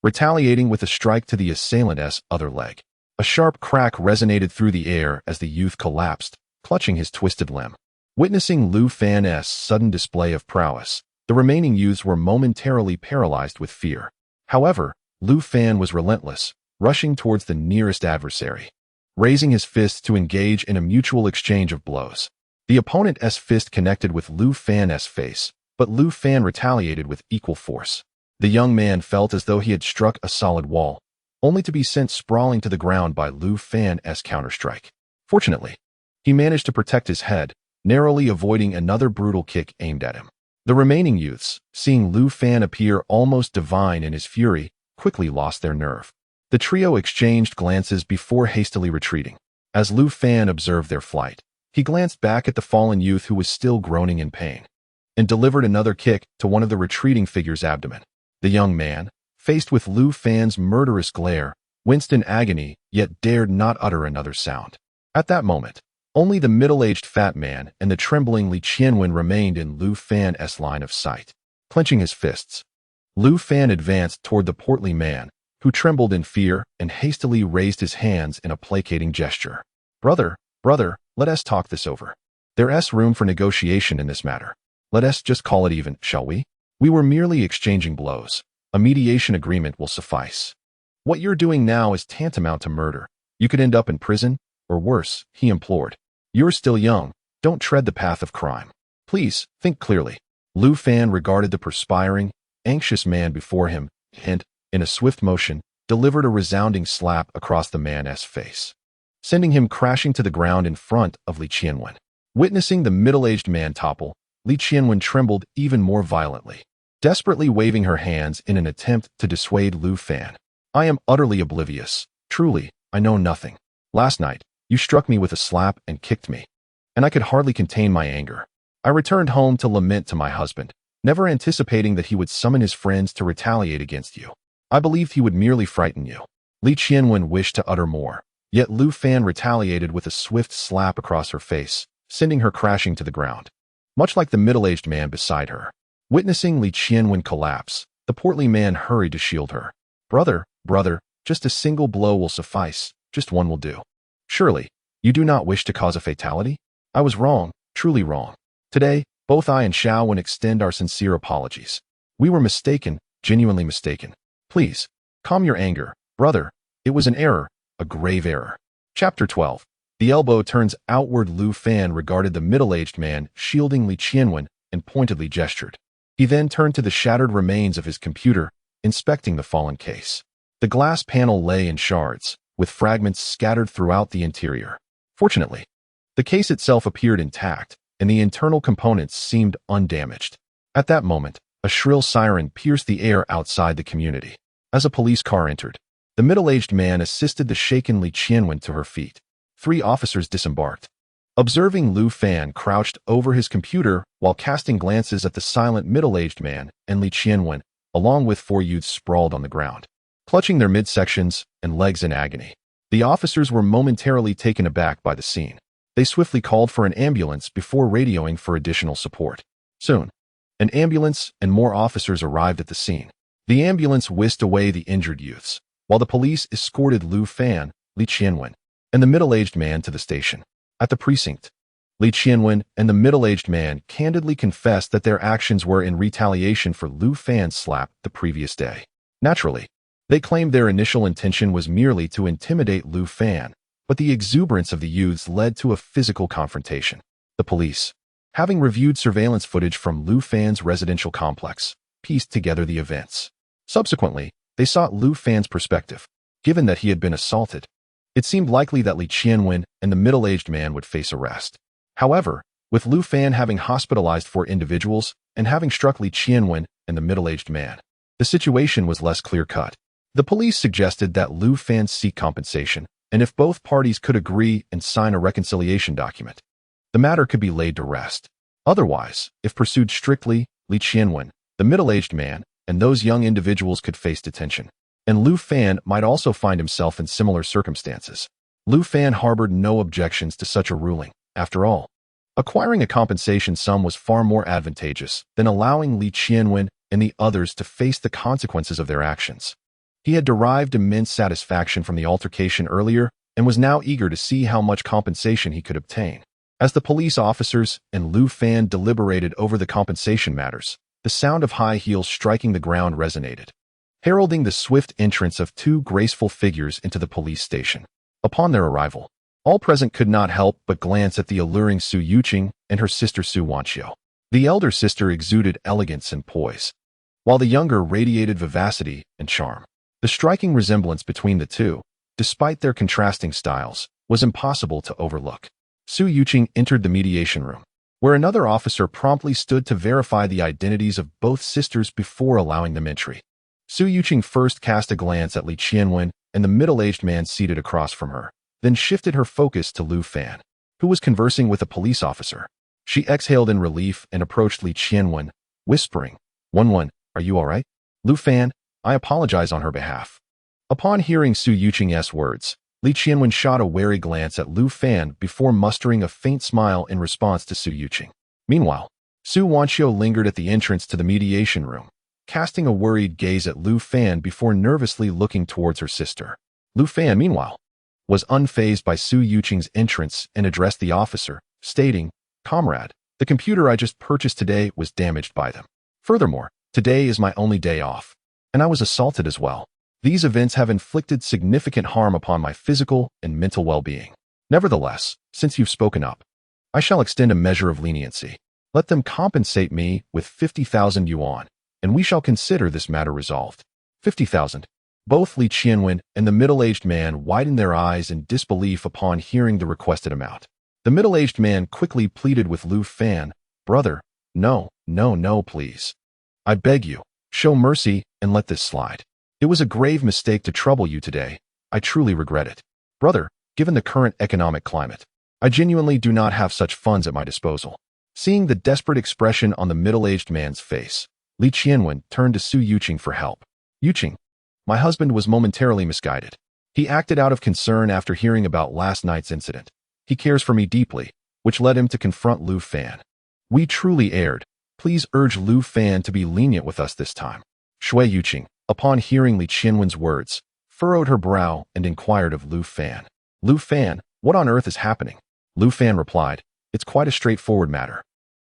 retaliating with a strike to the assailant's other leg. A sharp crack resonated through the air as the youth collapsed, clutching his twisted limb. Witnessing Lu Fan's sudden display of prowess, the remaining youths were momentarily paralyzed with fear. However, Lu Fan was relentless, rushing towards the nearest adversary, raising his fists to engage in a mutual exchange of blows. The opponent's fist connected with Lu Fan's face, but Lu Fan retaliated with equal force. The young man felt as though he had struck a solid wall, only to be sent sprawling to the ground by Lu Fan's counterstrike. Fortunately, he managed to protect his head, narrowly avoiding another brutal kick aimed at him. The remaining youths, seeing Lu Fan appear almost divine in his fury, quickly lost their nerve. The trio exchanged glances before hastily retreating. As Lu Fan observed their flight, he glanced back at the fallen youth who was still groaning in pain, and delivered another kick to one of the retreating figure's abdomen. The young man, Faced with Lu Fan's murderous glare, winced in agony, yet dared not utter another sound. At that moment, only the middle-aged fat man and the trembling Li Qianwen remained in Lu Fan's line of sight. Clenching his fists, Lu Fan advanced toward the portly man, who trembled in fear and hastily raised his hands in a placating gesture. Brother, let us talk this over. There's room for negotiation in this matter. Let us just call it even, shall we? We were merely exchanging blows. A mediation agreement will suffice. What you're doing now is tantamount to murder. You could end up in prison, or worse, he implored. You're still young. Don't tread the path of crime. Please, think clearly. Lu Fan regarded the perspiring, anxious man before him and, in a swift motion, delivered a resounding slap across the man's face, sending him crashing to the ground in front of Li Qianwen. Witnessing the middle-aged man topple, Li Qianwen trembled even more violently, desperately waving her hands in an attempt to dissuade Lu Fan. I am utterly oblivious. Truly, I know nothing. Last night, you struck me with a slap and kicked me, and I could hardly contain my anger. I returned home to lament to my husband, never anticipating that he would summon his friends to retaliate against you. I believed he would merely frighten you. Li Qianwen wished to utter more, yet Lu Fan retaliated with a swift slap across her face, sending her crashing to the ground, much like the middle-aged man beside her. Witnessing Li Qianwen collapse, the portly man hurried to shield her. Brother, just a single blow will suffice, just one will do. Surely, you do not wish to cause a fatality? I was wrong, truly wrong. Today, both I and Xiaowen extend our sincere apologies. We were mistaken, genuinely mistaken. Please, calm your anger, brother. It was an error, a grave error. Chapter 12. The elbow turns outward. Lu Fan regarded the middle-aged man shielding Li Qianwen and pointedly gestured. He then turned to the shattered remains of his computer, inspecting the fallen case. The glass panel lay in shards, with fragments scattered throughout the interior. Fortunately, the case itself appeared intact, and the internal components seemed undamaged. At that moment, a shrill siren pierced the air outside the community. As a police car entered, the middle-aged man assisted the shaken Li Qianwen to her feet. 3 officers disembarked. Observing Lu Fan crouched over his computer while casting glances at the silent middle-aged man and Li Qianwen, along with 4 youths sprawled on the ground, clutching their midsections and legs in agony. The officers were momentarily taken aback by the scene. They swiftly called for an ambulance before radioing for additional support. Soon, an ambulance and more officers arrived at the scene. The ambulance whisked away the injured youths, while the police escorted Lu Fan, Li Qianwen, and the middle-aged man to the station. At the precinct, Li Qianwen and the middle-aged man candidly confessed that their actions were in retaliation for Lu Fan's slap the previous day. Naturally, they claimed their initial intention was merely to intimidate Lu Fan, but the exuberance of the youths led to a physical confrontation. The police, having reviewed surveillance footage from Lu Fan's residential complex, pieced together the events. Subsequently, they sought Lu Fan's perspective. Given that he had been assaulted, it seemed likely that Li Qianwen and the middle-aged man would face arrest. However, with Lu Fan having hospitalized 4 individuals and having struck Li Qianwen and the middle-aged man, the situation was less clear-cut. The police suggested that Lu Fan seek compensation, and if both parties could agree and sign a reconciliation document, the matter could be laid to rest. Otherwise, if pursued strictly, Li Qianwen, the middle-aged man, and those young individuals could face detention, and Lu Fan might also find himself in similar circumstances. Lu Fan harbored no objections to such a ruling. After all, acquiring a compensation sum was far more advantageous than allowing Li Qianwen and the others to face the consequences of their actions. He had derived immense satisfaction from the altercation earlier and was now eager to see how much compensation he could obtain. As the police officers and Lu Fan deliberated over the compensation matters, the sound of high heels striking the ground resonated, heralding the swift entrance of 2 graceful figures into the police station. Upon their arrival, all present could not help but glance at the alluring Su Yuqing and her sister Su Wanqiu. The elder sister exuded elegance and poise, while the younger radiated vivacity and charm. The striking resemblance between the two, despite their contrasting styles, was impossible to overlook. Su Yuqing entered the mediation room, where another officer promptly stood to verify the identities of both sisters before allowing them entry. Su Yuqing first cast a glance at Li Qianwen and the middle-aged man seated across from her, then shifted her focus to Lu Fan, who was conversing with a police officer. She exhaled in relief and approached Li Qianwen, whispering, "Wen, are you all right?" Lu Fan, I apologize on her behalf." Upon hearing Su Yuqing's words, Li Qianwen shot a wary glance at Lu Fan before mustering a faint smile in response to Su Yuqing. Meanwhile, Su Wanqiu lingered at the entrance to the mediation room, casting a worried gaze at Lu Fan before nervously looking towards her sister. Lu Fan, meanwhile, was unfazed by Su Yuqing's entrance and addressed the officer, stating, "Comrade, the computer I just purchased today was damaged by them. Furthermore, today is my only day off, and I was assaulted as well. These events have inflicted significant harm upon my physical and mental well-being. Nevertheless, since you've spoken up, I shall extend a measure of leniency. Let them compensate me with 50,000 yuan, and we shall consider this matter resolved." 50,000. Both Li Qianwen and the middle-aged man widened their eyes in disbelief upon hearing the requested amount. The middle-aged man quickly pleaded with Lu Fan, "Brother, no, please. I beg you, show mercy and let this slide. It was a grave mistake to trouble you today. I truly regret it. Brother, given the current economic climate, I genuinely do not have such funds at my disposal." Seeing the desperate expression on the middle-aged man's face, Li Qianwen turned to Su Yuqing for help. "Yuqing, my husband was momentarily misguided. He acted out of concern after hearing about last night's incident. He cares for me deeply, which led him to confront Lu Fan. We truly erred. Please urge Lu Fan to be lenient with us this time." Shui Yuqing, upon hearing Li Qianwen's words, furrowed her brow and inquired of Lu Fan. "Lu Fan, what on earth is happening?" Lu Fan replied, "It's quite a straightforward matter.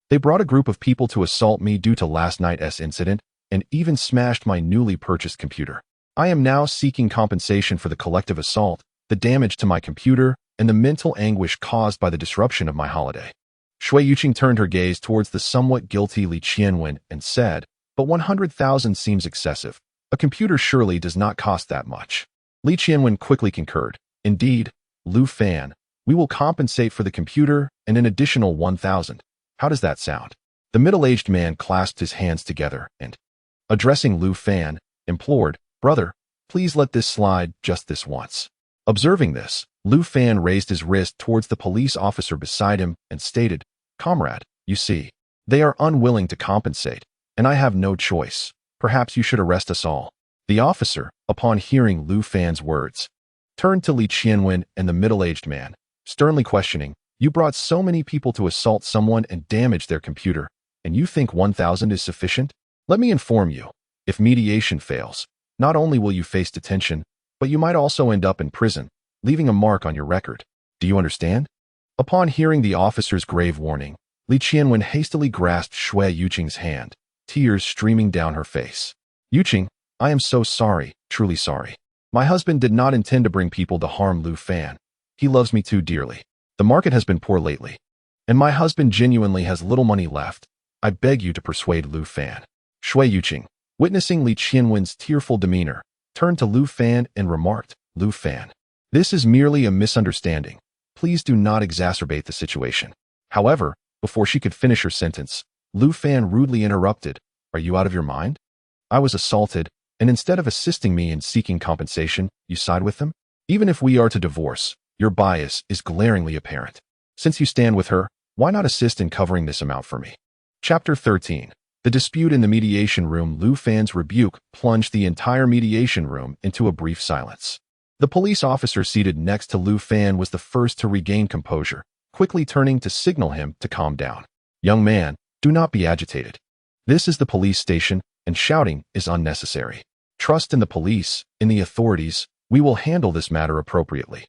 They brought a group of people to assault me due to last night's incident and even smashed my newly purchased computer. I am now seeking compensation for the collective assault, the damage to my computer, and the mental anguish caused by the disruption of my holiday." Shui Yuqing turned her gaze towards the somewhat guilty Li Qianwen and said, "But 100,000 seems excessive. A computer surely does not cost that much." Li Qianwen quickly concurred, "Indeed, Lu Fan, we will compensate for the computer and an additional 1,000. How does that sound?" The middle-aged man clasped his hands together and, addressing Lu Fan, implored, "Brother, please let this slide just this once." Observing this, Lu Fan raised his wrist towards the police officer beside him and stated, "Comrade, you see, they are unwilling to compensate, and I have no choice. Perhaps you should arrest us all." The officer, upon hearing Lu Fan's words, turned to Li Qianwen and the middle-aged man, sternly questioning, "You brought so many people to assault someone and damage their computer, and you think 1,000 is sufficient? Let me inform you, if mediation fails, not only will you face detention, but you might also end up in prison, leaving a mark on your record. Do you understand?" Upon hearing the officer's grave warning, Li Qianwen hastily grasped Shui Yuqing's hand, tears streaming down her face. "Yuqing, I am so sorry, truly sorry. My husband did not intend to bring people to harm Lu Fan. He loves me too dearly. The market has been poor lately, and my husband genuinely has little money left. I beg you to persuade Lu Fan." Shui Yuqing, witnessing Li Qianwen's tearful demeanor, turned to Lu Fan and remarked, "Lu Fan, this is merely a misunderstanding. Please do not exacerbate the situation." However, before she could finish her sentence, Lu Fan rudely interrupted, "Are you out of your mind? I was assaulted, and instead of assisting me in seeking compensation, you side with them? Even if we are to divorce, your bias is glaringly apparent. Since you stand with her, why not assist in covering this amount for me?" Chapter 13. The dispute in the mediation room. Lu Fan's rebuke plunged the entire mediation room into a brief silence. The police officer seated next to Lu Fan was the first to regain composure, quickly turning to signal him to calm down. "Young man, do not be agitated. This is the police station, and shouting is unnecessary. Trust in the police, in the authorities. We will handle this matter appropriately."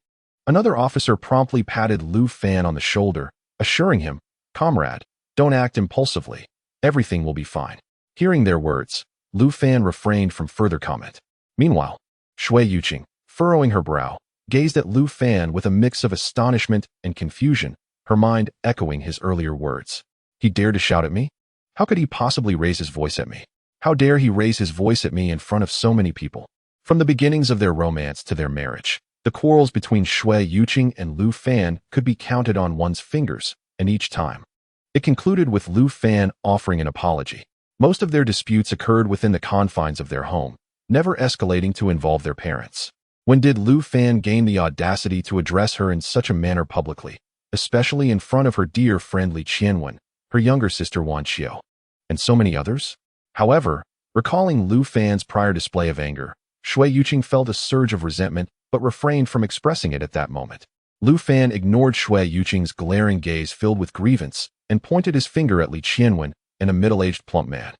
Another officer promptly patted Lu Fan on the shoulder, assuring him, "Comrade, don't act impulsively. Everything will be fine." Hearing their words, Lu Fan refrained from further comment. Meanwhile, Shui Yuqing, furrowing her brow, gazed at Lu Fan with a mix of astonishment and confusion, her mind echoing his earlier words. He dared to shout at me? How could he possibly raise his voice at me? How dare he raise his voice at me in front of so many people? From the beginnings of their romance to their marriage, the quarrels between Shui Yuqing and Lu Fan could be counted on one's fingers, and each time it concluded with Lu Fan offering an apology. Most of their disputes occurred within the confines of their home, never escalating to involve their parents. When did Lu Fan gain the audacity to address her in such a manner publicly, especially in front of her dear friend Li Qianwen, her younger sister Wanqiu, and so many others? However, Recalling Lu Fan's prior display of anger, Shui Yuqing felt a surge of resentment but refrained from expressing it at that moment. Lu Fan ignored Shui Yuqing's glaring gaze filled with grievance and pointed his finger at Li Qianwen and a middle-aged plump man.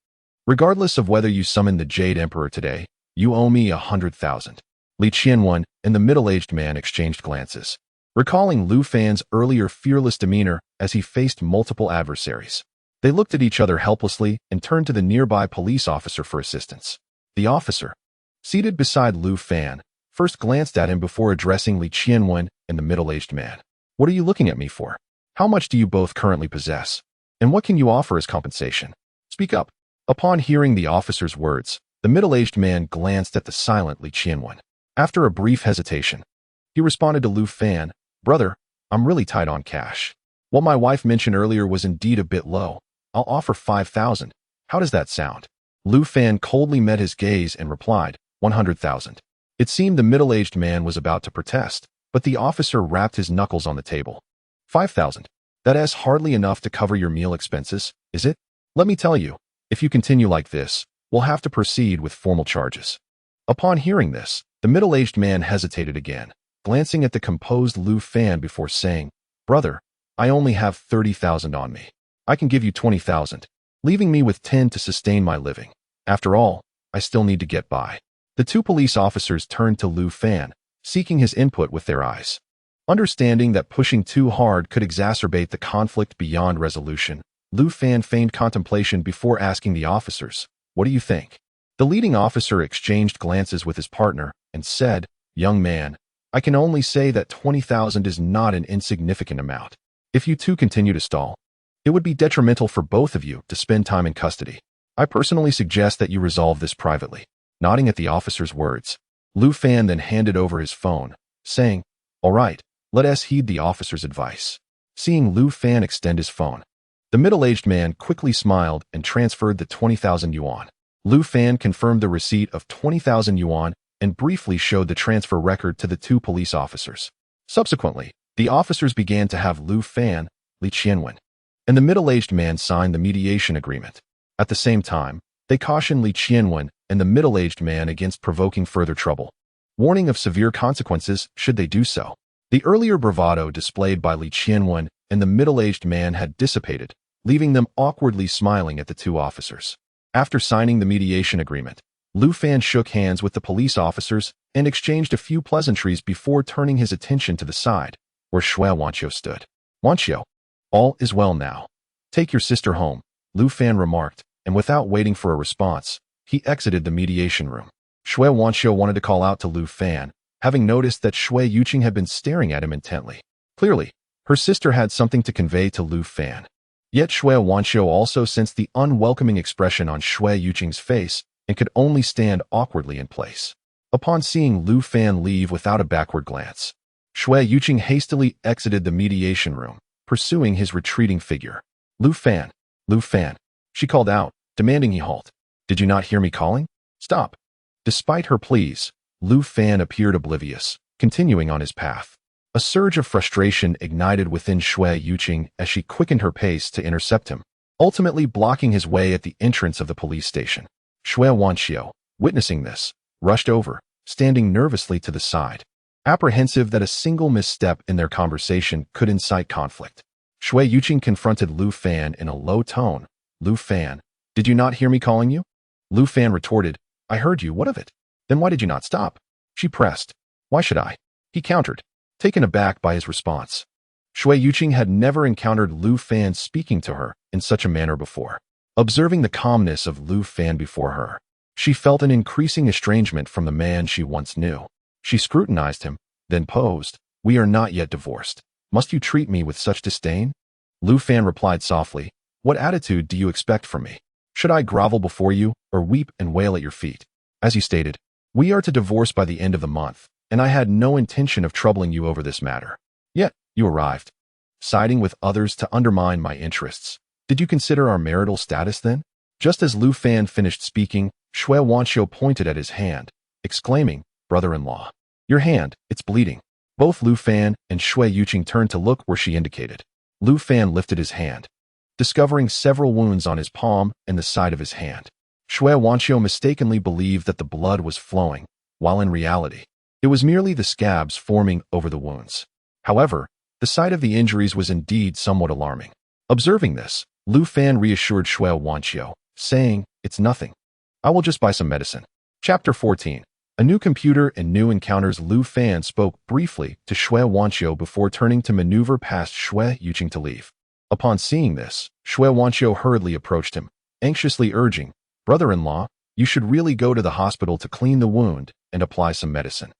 Regardless of whether you summon the Jade Emperor today, you owe me 100,000. Li Qianwen and the middle-aged man exchanged glances, recalling Lu Fan's earlier fearless demeanor as he faced multiple adversaries. They looked at each other helplessly and turned to the nearby police officer for assistance. The officer, seated beside Lu Fan, first glanced at him before addressing Li Qianwen and the middle-aged man. What are you looking at me for? How much do you both currently possess? And what can you offer as compensation? Speak up. Upon hearing the officer's words, the middle-aged man glanced at the silent Li Qianwen. After a brief hesitation, he responded to Lu Fan, "Brother, I'm really tight on cash. What my wife mentioned earlier was indeed a bit low. I'll offer 5,000. How does that sound?" Lu Fan coldly met his gaze and replied, 100,000. It seemed the middle-aged man was about to protest, but the officer rapped his knuckles on the table. 5,000. That is hardly enough to cover your meal expenses, is it? Let me tell you, if you continue like this, we'll have to proceed with formal charges. Upon hearing this, the middle-aged man hesitated again, glancing at the composed Lu Fan before saying, "Brother, I only have 30,000 on me. I can give you 20,000, leaving me with 10 to sustain my living. After all, I still need to get by." The two police officers turned to Lu Fan, seeking his input with their eyes. Understanding that pushing too hard could exacerbate the conflict beyond resolution, Lu Fan feigned contemplation before asking the officers, "What do you think?" The leading officer exchanged glances with his partner and said, "Young man, I can only say that 20,000 is not an insignificant amount. If you two continue to stall, it would be detrimental for both of you to spend time in custody. I personally suggest that you resolve this privately." Nodding at the officer's words, Lu Fan then handed over his phone, saying, "All right, let us heed the officer's advice." Seeing Lu Fan extend his phone, the middle-aged man quickly smiled and transferred the 20,000 yuan. Lu Fan confirmed the receipt of 20,000 yuan and briefly showed the transfer record to the two police officers. Subsequently, the officers began to have Lu Fan, Li Qianwen, and the middle-aged man sign the mediation agreement. At the same time, they cautioned Li Qianwen and the middle-aged man against provoking further trouble, warning of severe consequences should they do so. The earlier bravado displayed by Li Qianwen and the middle-aged man had dissipated, leaving them awkwardly smiling at the two officers. After signing the mediation agreement, Lu Fan shook hands with the police officers and exchanged a few pleasantries before turning his attention to the side, where Shui Wanqiu stood. "Wanqiu, all is well now. Take your sister home," Lu Fan remarked, and without waiting for a response, he exited the mediation room. Shui Wanqiu wanted to call out to Lu Fan, having noticed that Shui Yuqing had been staring at him intently. Clearly, her sister had something to convey to Lu Fan. Yet Shui Wanqiu also sensed the unwelcoming expression on Shui Yuqing's face and could only stand awkwardly in place. Upon seeing Lu Fan leave without a backward glance, Shui Yuqing hastily exited the mediation room, pursuing his retreating figure. Lu Fan, she called out, demanding he halt. "Did you not hear me calling? Stop." Despite her pleas, Lu Fan appeared oblivious, continuing on his path. A surge of frustration ignited within Shui Yuqing as she quickened her pace to intercept him, ultimately blocking his way at the entrance of the police station. Shui Wanqiu, witnessing this, rushed over, standing nervously to the side, apprehensive that a single misstep in their conversation could incite conflict. Shui Yuqing confronted Lu Fan in a low tone. "Lu Fan, did you not hear me calling you?" Lu Fan retorted, "I heard you, what of it? Then why did you not stop?" She pressed. "Why should I?" He countered, taken aback by his response. Shui Yuqing had never encountered Lu Fan speaking to her in such a manner before. Observing the calmness of Lu Fan before her, she felt an increasing estrangement from the man she once knew. She scrutinized him, then posed, "We are not yet divorced. Must you treat me with such disdain?" Lu Fan replied softly, "What attitude do you expect from me? Should I grovel before you or weep and wail at your feet? As you stated, we are to divorce by the end of the month, and I had no intention of troubling you over this matter. Yet, you arrived, siding with others to undermine my interests. Did you consider our marital status then?" Just as Lu Fan finished speaking, Shui Wanqiu pointed at his hand, exclaiming, "Brother-in-law, your hand, it's bleeding." Both Lu Fan and Shui Yuqing turned to look where she indicated. Lu Fan lifted his hand, discovering several wounds on his palm and the side of his hand. Shui Wanqiu mistakenly believed that the blood was flowing, while in reality, it was merely the scabs forming over the wounds. However, the sight of the injuries was indeed somewhat alarming. Observing this, Lu Fan reassured Shui Wanqiu, saying, "It's nothing. I will just buy some medicine." Chapter 14. A new computer and new encounters. Lu Fan spoke briefly to Shui Wanqiu before turning to maneuver past Shui Yuqing to leave. Upon seeing this, Shui Wanqiu hurriedly approached him, anxiously urging, "Brother-in-law, you should really go to the hospital to clean the wound and apply some medicine.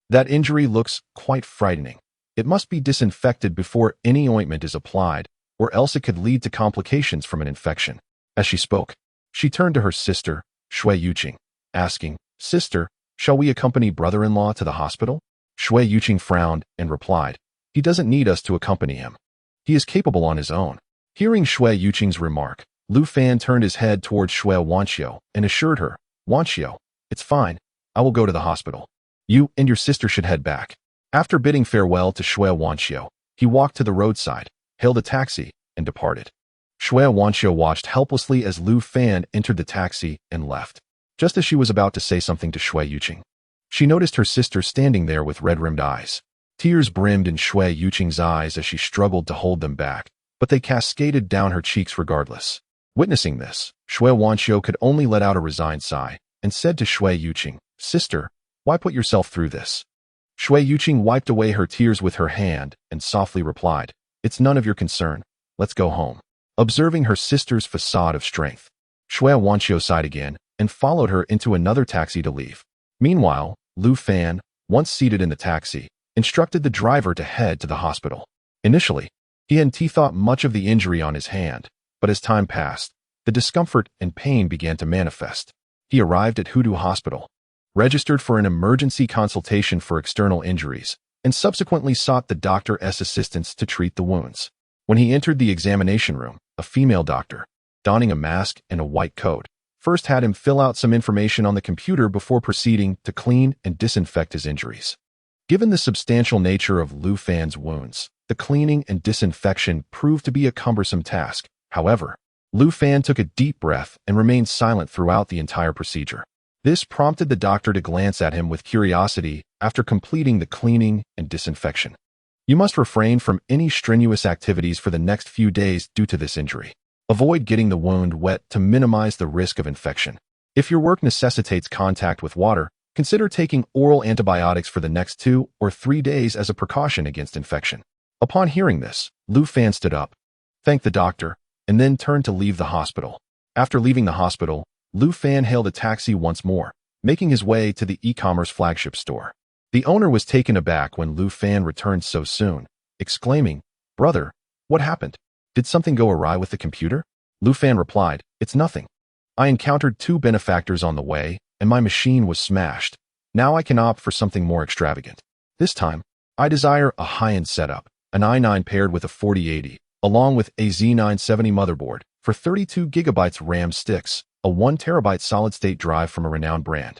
That injury looks quite frightening. It must be disinfected before any ointment is applied, or else it could lead to complications from an infection." As she spoke, she turned to her sister, Shui Yuqing, asking, "Sister, shall we accompany brother-in-law to the hospital?" Shui Yuqing frowned and replied, "He doesn't need us to accompany him. He is capable on his own." Hearing Shui Yuqing's remark, Lu Fan turned his head towards Shui Wanqiu and assured her, "Wanqiu, it's fine. I will go to the hospital. You and your sister should head back." After bidding farewell to Shui Wanqiu, he walked to the roadside, hailed a taxi, and departed. Shui Wanqiu watched helplessly as Lu Fan entered the taxi and left. Just as she was about to say something to Shui Yuqing, she noticed her sister standing there with red-rimmed eyes. Tears brimmed in Shui Yuqing's eyes as she struggled to hold them back, but they cascaded down her cheeks regardless. Witnessing this, Shui Wanqiu could only let out a resigned sigh and said to Shui Yuqing, "Sister, why put yourself through this?" Shui Yuqing wiped away her tears with her hand and softly replied, "It's none of your concern. Let's go home." Observing her sister's facade of strength, Shui Wanqiu sighed again and followed her into another taxi to leave. Meanwhile, Lu Fan, once seated in the taxi, instructed the driver to head to the hospital. Initially, he hadn't thought much of the injury on his hand, but as time passed, the discomfort and pain began to manifest. He arrived at Hudu Hospital, registered for an emergency consultation for external injuries, and subsequently sought the doctor's assistance to treat the wounds. When he entered the examination room, a female doctor, donning a mask and a white coat, first had him fill out some information on the computer before proceeding to clean and disinfect his injuries. Given the substantial nature of Lu Fan's wounds, the cleaning and disinfection proved to be a cumbersome task. However, Lu Fan took a deep breath and remained silent throughout the entire procedure. This prompted the doctor to glance at him with curiosity after completing the cleaning and disinfection. "You must refrain from any strenuous activities for the next few days due to this injury. Avoid getting the wound wet to minimize the risk of infection. If your work necessitates contact with water, consider taking oral antibiotics for the next 2 or 3 days as a precaution against infection." Upon hearing this, Lu Fan stood up, thanked the doctor, and then turned to leave the hospital. After leaving the hospital, Lu Fan hailed a taxi once more, making his way to the e-commerce flagship store. The owner was taken aback when Lu Fan returned so soon, exclaiming, "Brother, what happened? Did something go awry with the computer?" Lu Fan replied, "It's nothing. I encountered 2 benefactors on the way, and my machine was smashed. Now I can opt for something more extravagant. This time, I desire a high-end setup, an i9 paired with a 4080, along with a Z970 motherboard, for 32 GB RAM sticks, a 1 TB solid-state drive from a renowned brand,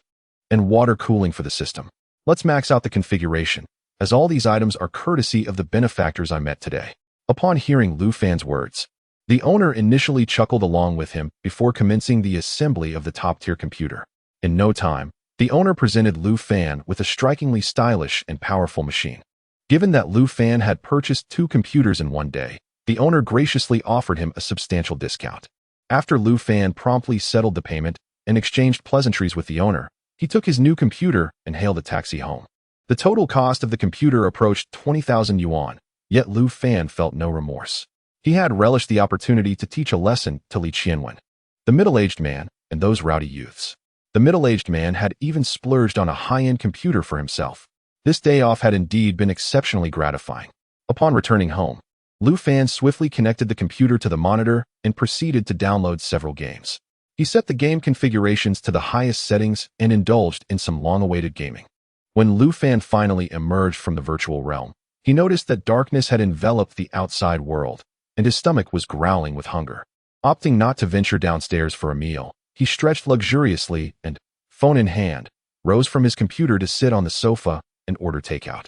and water cooling for the system. Let's max out the configuration, as all these items are courtesy of the benefactors I met today." Upon hearing Lu Fan's words, the owner initially chuckled along with him before commencing the assembly of the top-tier computer. In no time, the owner presented Lu Fan with a strikingly stylish and powerful machine. Given that Lu Fan had purchased 2 computers in one day, the owner graciously offered him a substantial discount. After Lu Fan promptly settled the payment and exchanged pleasantries with the owner, he took his new computer and hailed a taxi home. The total cost of the computer approached 20,000 yuan, yet Lu Fan felt no remorse. He had relished the opportunity to teach a lesson to Li Qianwen, the middle-aged man, and those rowdy youths. The middle-aged man had even splurged on a high-end computer for himself. This day off had indeed been exceptionally gratifying. Upon returning home, Lu Fan swiftly connected the computer to the monitor and proceeded to download several games. He set the game configurations to the highest settings and indulged in some long-awaited gaming. When Lu Fan finally emerged from the virtual realm, he noticed that darkness had enveloped the outside world, and his stomach was growling with hunger. Opting not to venture downstairs for a meal, he stretched luxuriously and, phone in hand, rose from his computer to sit on the sofa and order takeout.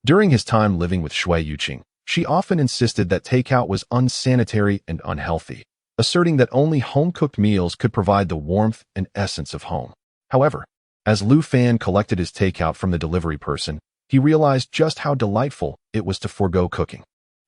During his time living with Shui Yuqing, she often insisted that takeout was unsanitary and unhealthy, asserting that only home-cooked meals could provide the warmth and essence of home. However, as Lu Fan collected his takeout from the delivery person, he realized just how delightful it was to forego cooking.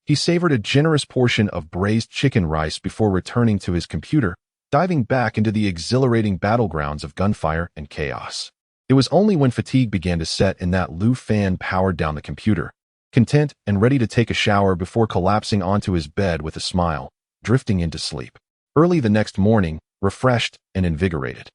He savored a generous portion of braised chicken rice before returning to his computer, diving back into the exhilarating battlegrounds of gunfire and chaos. It was only when fatigue began to set in that Lu Fan powered down the computer, content and ready to take a shower before collapsing onto his bed with a smile, drifting into sleep. Early the next morning, refreshed and invigorated,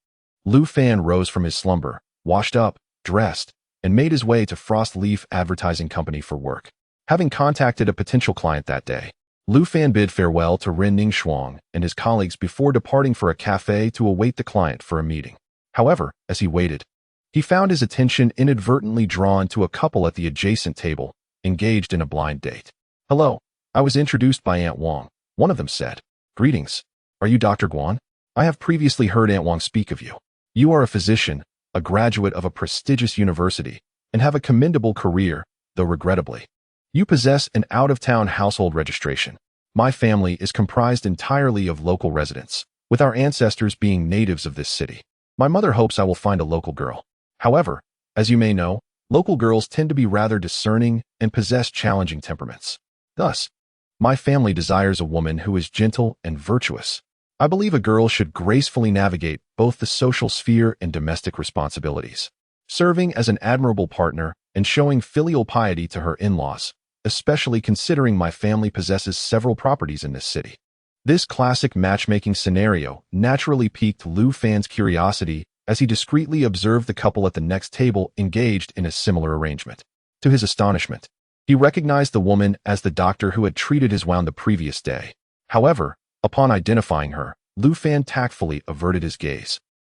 Lu Fan rose from his slumber, washed up, dressed, and made his way to Frost Leaf Advertising Company for work. Having contacted a potential client that day, Lu Fan bid farewell to Ren Ning Shuang and his colleagues before departing for a cafe to await the client for a meeting. However, as he waited, he found his attention inadvertently drawn to a couple at the adjacent table, engaged in a blind date. "Hello, I was introduced by Aunt Wang," one of them said. "Greetings. Are you Dr. Guan? I have previously heard Aunt Wang speak of you. You are a physician, a graduate of a prestigious university, and have a commendable career, though regrettably, you possess an out-of-town household registration. My family is comprised entirely of local residents, with our ancestors being natives of this city. My mother hopes I will find a local girl. However, as you may know, local girls tend to be rather discerning and possess challenging temperaments. Thus, my family desires a woman who is gentle and virtuous. I believe a girl should gracefully navigate both the social sphere and domestic responsibilities, serving as an admirable partner and showing filial piety to her in-laws, especially considering my family possesses several properties in this city." This classic matchmaking scenario naturally piqued Lu Fan's curiosity as he discreetly observed the couple at the next table engaged in a similar arrangement. To his astonishment, he recognized the woman as the doctor who had treated his wound the previous day. However, upon identifying her, Lu Fan tactfully averted his gaze,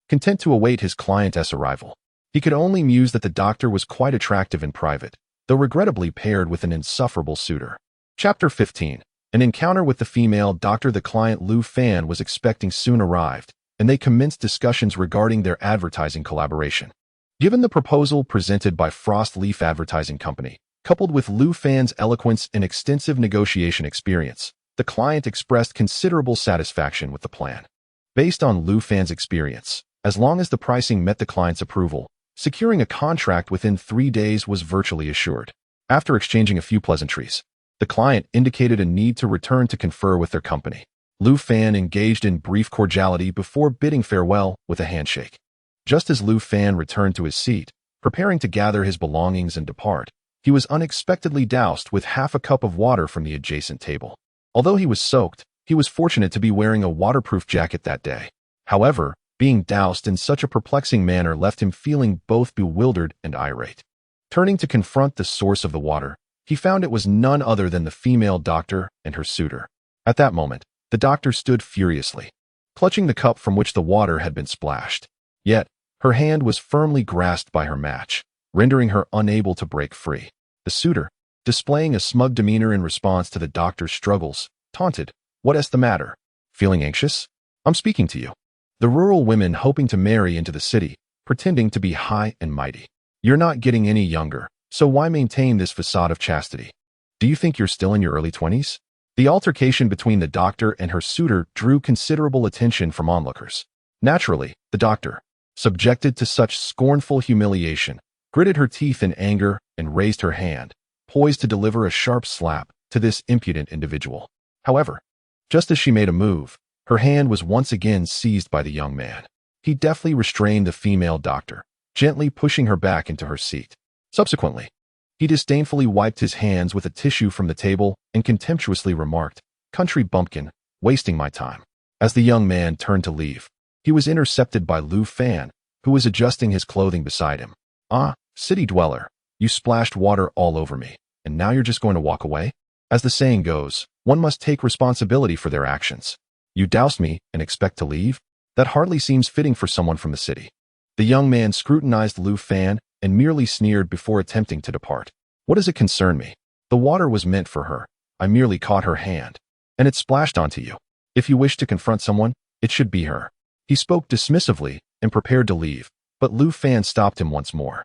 content to await his client's arrival. He could only muse that the doctor was quite attractive in private, though regrettably paired with an insufferable suitor. Chapter 15. An encounter with the female doctor the client Lu Fan was expecting soon arrived, and they commenced discussions regarding their advertising collaboration. Given the proposal presented by Frost Leaf Advertising Company, coupled with Lu Fan's eloquence and extensive negotiation experience, the client expressed considerable satisfaction with the plan. Based on Lu Fan's experience, as long as the pricing met the client's approval, securing a contract within 3 days was virtually assured. After exchanging a few pleasantries, the client indicated a need to return to confer with their company. Lu Fan engaged in brief cordiality before bidding farewell with a handshake. Just as Lu Fan returned to his seat, preparing to gather his belongings and depart, he was unexpectedly doused with half a cup of water from the adjacent table. Although he was soaked, he was fortunate to be wearing a waterproof jacket that day. However, being doused in such a perplexing manner left him feeling both bewildered and irate. Turning to confront the source of the water, he found it was none other than the female doctor and her suitor. At that moment, the doctor stood furiously, clutching the cup from which the water had been splashed. Yet, her hand was firmly grasped by her match, rendering her unable to break free. The suitor, displaying a smug demeanor in response to the doctor's struggles, taunted, "What's the matter? Feeling anxious? I'm speaking to you." The rural women hoping to marry into the city, pretending to be high and mighty. "You're not getting any younger, so why maintain this facade of chastity? Do you think you're still in your early 20s? The altercation between the doctor and her suitor drew considerable attention from onlookers. Naturally, the doctor, subjected to such scornful humiliation, gritted her teeth in anger and raised her hand, poised to deliver a sharp slap to this impudent individual. However, just as she made a move, her hand was once again seized by the young man. He deftly restrained the female doctor, gently pushing her back into her seat. Subsequently, he disdainfully wiped his hands with a tissue from the table and contemptuously remarked, "Country bumpkin, wasting my time." As the young man turned to leave, he was intercepted by Lu Fan, who was adjusting his clothing beside him. "Ah, city dweller, you splashed water all over me, and now you're just going to walk away? As the saying goes, one must take responsibility for their actions. You doused me and expect to leave? That hardly seems fitting for someone from the city." The young man scrutinized Lu Fan and merely sneered before attempting to depart. "What does it concern me? The water was meant for her. I merely caught her hand, and it splashed onto you. If you wish to confront someone, it should be her." He spoke dismissively and prepared to leave, but Lu Fan stopped him once more.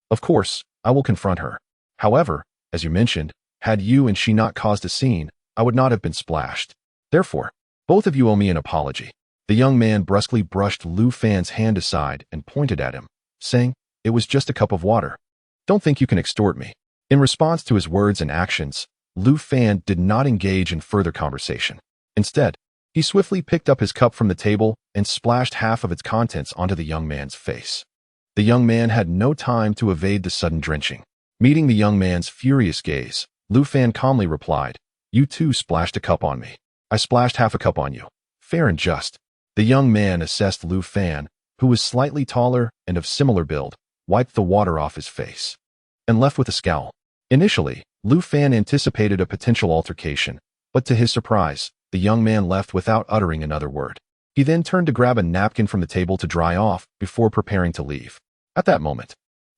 "Of course, I will confront her. However, as you mentioned, had you and she not caused a scene, I would not have been splashed. Therefore, Both of you owe me an apology. The young man brusquely brushed Lu Fan's hand aside and pointed at him, saying, "It was just a cup of water. Don't think you can extort me." In response to his words and actions, Lu Fan did not engage in further conversation. Instead, he swiftly picked up his cup from the table and splashed half of its contents onto the young man's face. The young man had no time to evade the sudden drenching. Meeting the young man's furious gaze, Lu Fan calmly replied, "You too splashed a cup on me. I splashed half a cup on you. Fair and just." The young man assessed Lu Fan, who was slightly taller and of similar build, wiped the water off his face, and left with a scowl. Initially, Lu Fan anticipated a potential altercation, but to his surprise, the young man left without uttering another word. He then turned to grab a napkin from the table to dry off before preparing to leave. At that moment,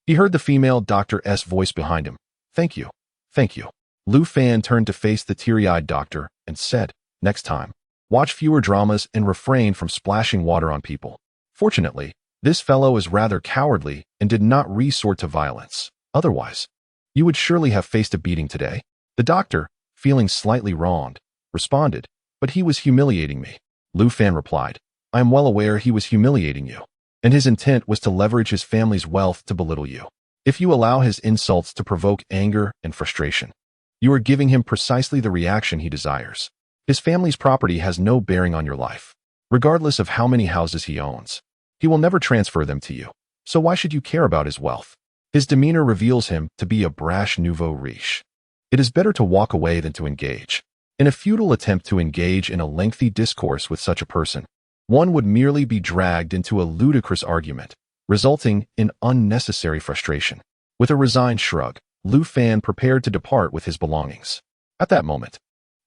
he heard the female doctor's voice behind him. "Thank you. Thank you." Lu Fan turned to face the teary-eyed doctor and said, "Next time, watch fewer dramas and refrain from splashing water on people." Fortunately, this fellow is rather cowardly and did not resort to violence. Otherwise, you would surely have faced a beating today. The doctor, feeling slightly wronged, responded, "But he was humiliating me." Lu Fan replied, "I am well aware he was humiliating you, and his intent was to leverage his family's wealth to belittle you. If you allow his insults to provoke anger and frustration, you are giving him precisely the reaction he desires. His family's property has no bearing on your life. Regardless of how many houses he owns, he will never transfer them to you, so why should you care about his wealth? His demeanor reveals him to be a brash nouveau riche. It is better to walk away than to engage. In a futile attempt to engage in a lengthy discourse with such a person, one would merely be dragged into a ludicrous argument, resulting in unnecessary frustration." With a resigned shrug, Lu Fan prepared to depart with his belongings. At that moment,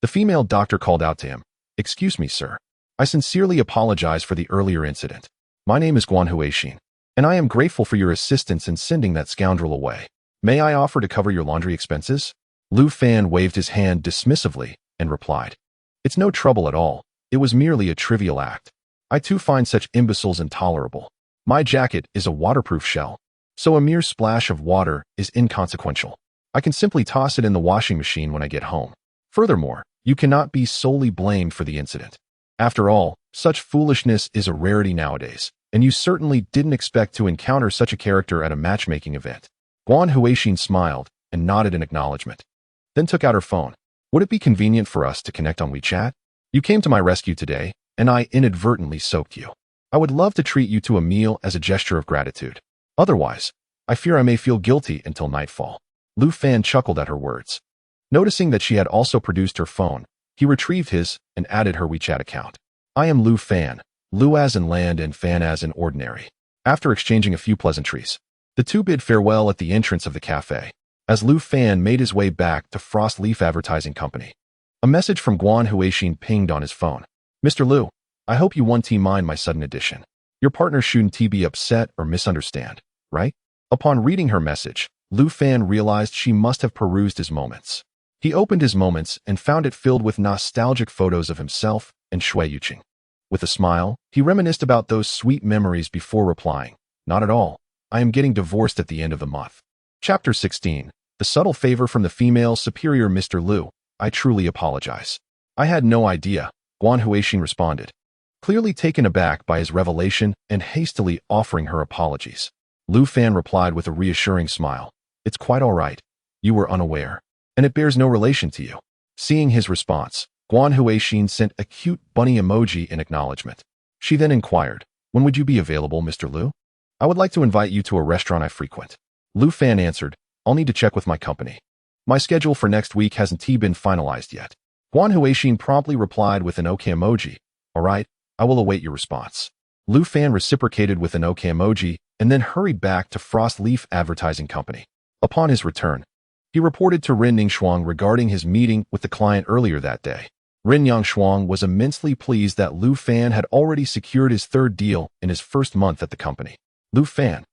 the female doctor called out to him, "Excuse me, sir. I sincerely apologize for the earlier incident. My name is Guan Huixin, and I am grateful for your assistance in sending that scoundrel away. May I offer to cover your laundry expenses?" Lu Fan waved his hand dismissively and replied, "It's no trouble at all. It was merely a trivial act. I too find such imbeciles intolerable. My jacket is a waterproof shell, so a mere splash of water is inconsequential. I can simply toss it in the washing machine when I get home. Furthermore, you cannot be solely blamed for the incident. After all, such foolishness is a rarity nowadays, and you certainly didn't expect to encounter such a character at a matchmaking event." Guan Huixin smiled and nodded in acknowledgement, then took out her phone. "Would it be convenient for us to connect on WeChat? You came to my rescue today, and I inadvertently soaked you. I would love to treat you to a meal as a gesture of gratitude. Otherwise, I fear I may feel guilty until nightfall." Lu Fan chuckled at her words. Noticing that she had also produced her phone, he retrieved his and added her WeChat account. "I am Lu Fan, Lu as in land and Fan as in ordinary." After exchanging a few pleasantries, the two bid farewell at the entrance of the cafe. As Lu Fan made his way back to Frost Leaf Advertising Company, a message from Guan Huixin pinged on his phone. "Mr. Lu, I hope you won't mind my sudden addition. Your partner shouldn't be upset or misunderstand, right?" Upon reading her message, Lu Fan realized she must have perused his moments. He opened his moments and found it filled with nostalgic photos of himself and Shui Yuqing. With a smile, he reminisced about those sweet memories before replying, "Not at all. I am getting divorced at the end of the month." Chapter 16. The subtle favor from the female superior. "Mr. Lu, I truly apologize. I had no idea," Guan Huixin responded, clearly taken aback by his revelation and hastily offering her apologies. Lu Fan replied with a reassuring smile, "It's quite all right. You were unaware, and it bears no relation to you." Seeing his response, Guan Huixin sent a cute bunny emoji in acknowledgement. She then inquired, "When would you be available, Mr. Lu? I would like to invite you to a restaurant I frequent." Lu Fan answered, "I'll need to check with my company. My schedule for next week hasn't been finalized yet." Guan Huixin promptly replied with an OK emoji. "All right, I will await your response." Lu Fan reciprocated with an OK emoji and then hurried back to Frost Leaf Advertising Company. Upon his return, he reported to Ren Yangshuang regarding his meeting with the client earlier that day. Ren Yangshuang was immensely pleased that Lu Fan had already secured his third deal in his first month at the company. "Lu Fan,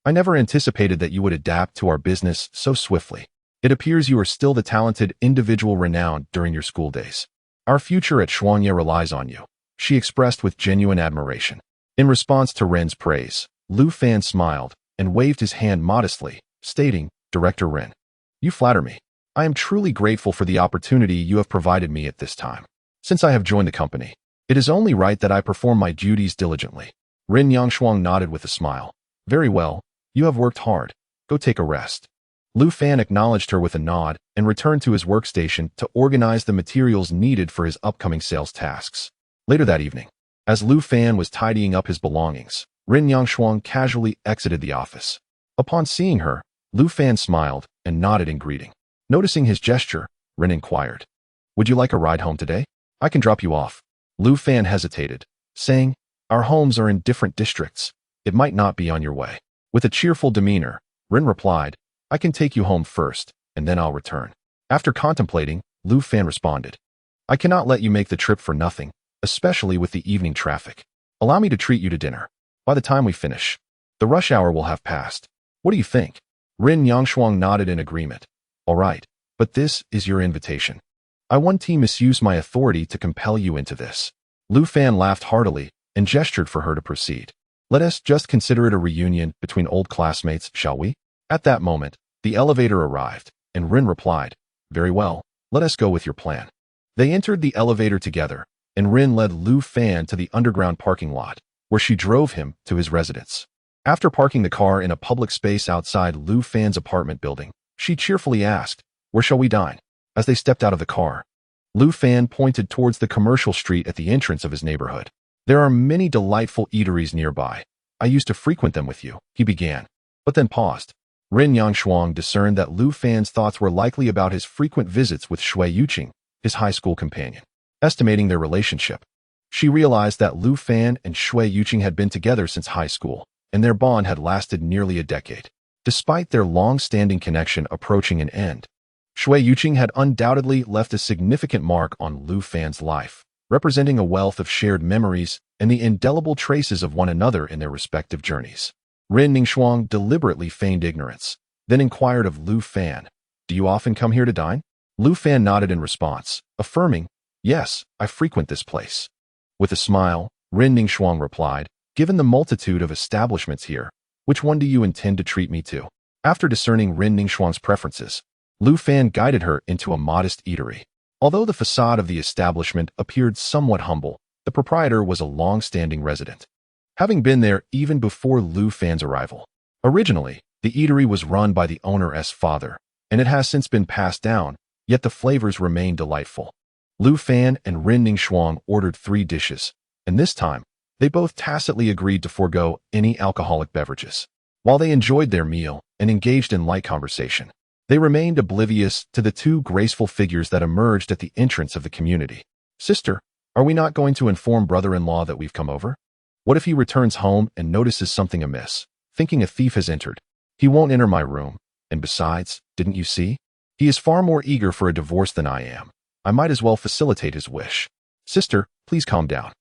I never anticipated that you would adapt to our business so swiftly. It appears you are still the talented individual renowned during your school days. Our future at Shuangye relies on you," she expressed with genuine admiration. In response to Ren's praise, Lu Fan smiled and waved his hand modestly, stating, "Director Ren, you flatter me. I am truly grateful for the opportunity you have provided me at this time. Since I have joined the company, It is only right that I perform my duties diligently. Rin Yangshuang nodded with a smile. Very well, you have worked hard. Go take a rest. Lu Fan acknowledged her with a nod and returned to his workstation to organize the materials needed for his upcoming sales tasks. Later that evening, as Lu Fan was tidying up his belongings, Rin Yangshuang casually exited the office. Upon seeing her, Lu Fan smiled and nodded in greeting. Noticing his gesture, Rin inquired, "Would you like a ride home today? I can drop you off." Lu Fan hesitated, saying, "Our homes are in different districts. It might not be on your way." With a cheerful demeanor, Rin replied, "I can take you home first, and then I'll return." After contemplating, Lu Fan responded, "I cannot let you make the trip for nothing, especially with the evening traffic. Allow me to treat you to dinner. By the time we finish, the rush hour will have passed. What do you think?" Rin Yangshuang nodded in agreement. "All right, but this is your invitation. I won't misuse my authority to compel you into this." Lu Fan laughed heartily and gestured for her to proceed. "Let us just consider it a reunion between old classmates, shall we?" At that moment, the elevator arrived, and Rin replied, "Very well, let us go with your plan." They entered the elevator together, and Rin led Lu Fan to the underground parking lot, where she drove him to his residence. After parking the car in a public space outside Lu Fan's apartment building, she cheerfully asked, "Where shall we dine?" As they stepped out of the car, Lu Fan pointed towards the commercial street at the entrance of his neighborhood. "There are many delightful eateries nearby. I used to frequent them with you," he began, but then paused. Rin Yangshuang discerned that Lu Fan's thoughts were likely about his frequent visits with Shui Yuqing, his high school companion. Estimating their relationship, she realized that Lu Fan and Shui Yuqing had been together since high school, and their bond had lasted nearly a decade. Despite their long-standing connection approaching an end, Shui Yuqing had undoubtedly left a significant mark on Lu Fan's life, representing a wealth of shared memories and the indelible traces of one another in their respective journeys. Rin Yangshuang deliberately feigned ignorance, then inquired of Lu Fan, "Do you often come here to dine?" Lu Fan nodded in response, affirming, "Yes, I frequent this place." With a smile, Rin Yangshuang replied, "Given the multitude of establishments here, which one do you intend to treat me to?" After discerning Rin Yangshuang's preferences, Lu Fan guided her into a modest eatery. Although the facade of the establishment appeared somewhat humble, the proprietor was a long-standing resident, having been there even before Lu Fan's arrival. Originally, the eatery was run by the owner's father, and it has since been passed down, yet the flavors remain delightful. Lu Fan and Rin Yangshuang ordered 3 dishes, and this time, they both tacitly agreed to forego any alcoholic beverages. While they enjoyed their meal and engaged in light conversation, they remained oblivious to the 2 graceful figures that emerged at the entrance of the community. "Sister, are we not going to inform brother-in-law that we've come over? What if he returns home and notices something amiss, thinking a thief has entered? He won't enter my room, and besides, didn't you see? He is far more eager for a divorce than I am. I might as well facilitate his wish." "Sister, please calm down.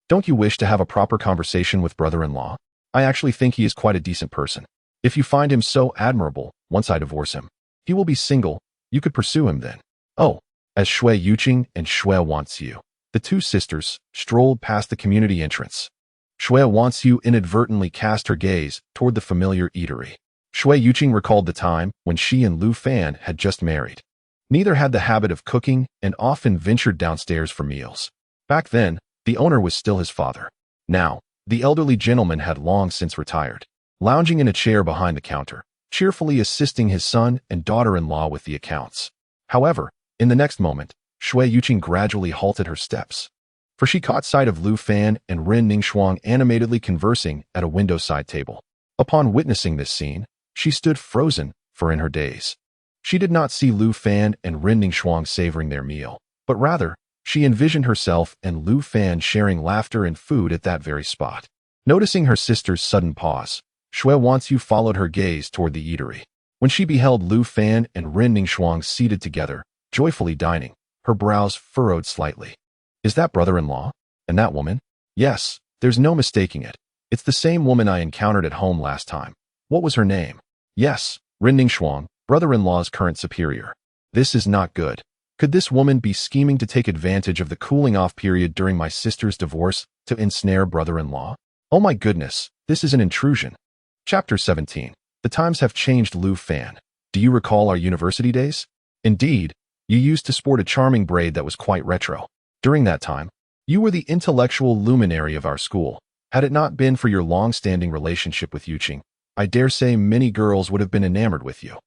Don't you wish to have a proper conversation with brother-in-law? I actually think he is quite a decent person. If you find him so admirable, once I divorce him, he will be single. You could pursue him then." Oh, as Shui Yuqing and Shui Wanxiu, the 2 sisters, strolled past the community entrance, Shui Wanxiu inadvertently cast her gaze toward the familiar eatery. Shui Yuqing recalled the time when she and Lu Fan had just married. Neither had the habit of cooking and often ventured downstairs for meals. Back then, the owner was still his father. Now, the elderly gentleman had long since retired, lounging in a chair behind the counter, cheerfully assisting his son and daughter-in-law with the accounts. However, in the next moment, Shui Yuqing gradually halted her steps, for she caught sight of Lu Fan and Rin Yangshuang animatedly conversing at a window-side table. Upon witnessing this scene, she stood frozen, for in her daze, she did not see Lu Fan and Rin Yangshuang savoring their meal, but rather, she envisioned herself and Lu Fan sharing laughter and food at that very spot. Noticing her sister's sudden pause, Shui Wanxiu followed her gaze toward the eatery. When she beheld Lu Fan and Rin Yangshuang seated together, joyfully dining, her brows furrowed slightly. "Is that brother-in-law? And that woman?" "Yes, there's no mistaking it. It's the same woman I encountered at home last time. What was her name?" "Yes, Rin Yangshuang, brother-in-law's current superior." "This is not good. Could this woman be scheming to take advantage of the cooling-off period during my sister's divorce to ensnare brother-in-law? Oh my goodness, this is an intrusion." Chapter 17. The times have changed, Lu Fan. Do you recall our university days? Indeed, you used to sport a charming braid that was quite retro. During that time, You were the intellectual luminary of our school. Had it not been for your long-standing relationship with Yuqing, I dare say many girls would have been enamored with you.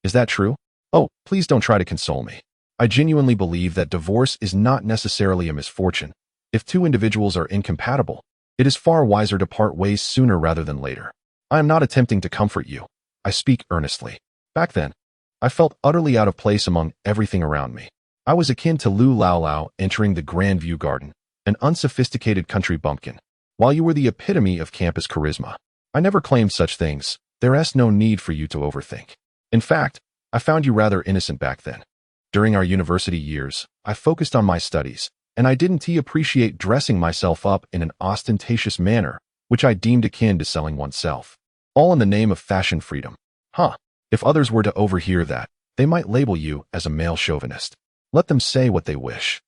Is that true? Oh, please don't try to console me. I genuinely believe that divorce is not necessarily a misfortune. If two individuals are incompatible, it is far wiser to part ways sooner rather than later. I am not attempting to comfort you. I speak earnestly. Back then, I felt utterly out of place among everything around me. I was akin to Lu Lao entering the Grand View Garden, an unsophisticated country bumpkin. While you were the epitome of campus charisma, I never claimed such things. There's no need for you to overthink. In fact, I found you rather innocent back then. During our university years, I focused on my studies, and I didn't appreciate dressing myself up in an ostentatious manner, which I deemed akin to selling oneself. All in the name of fashion freedom. If others were to overhear that, they might label you as a male chauvinist. Let them say what they wish.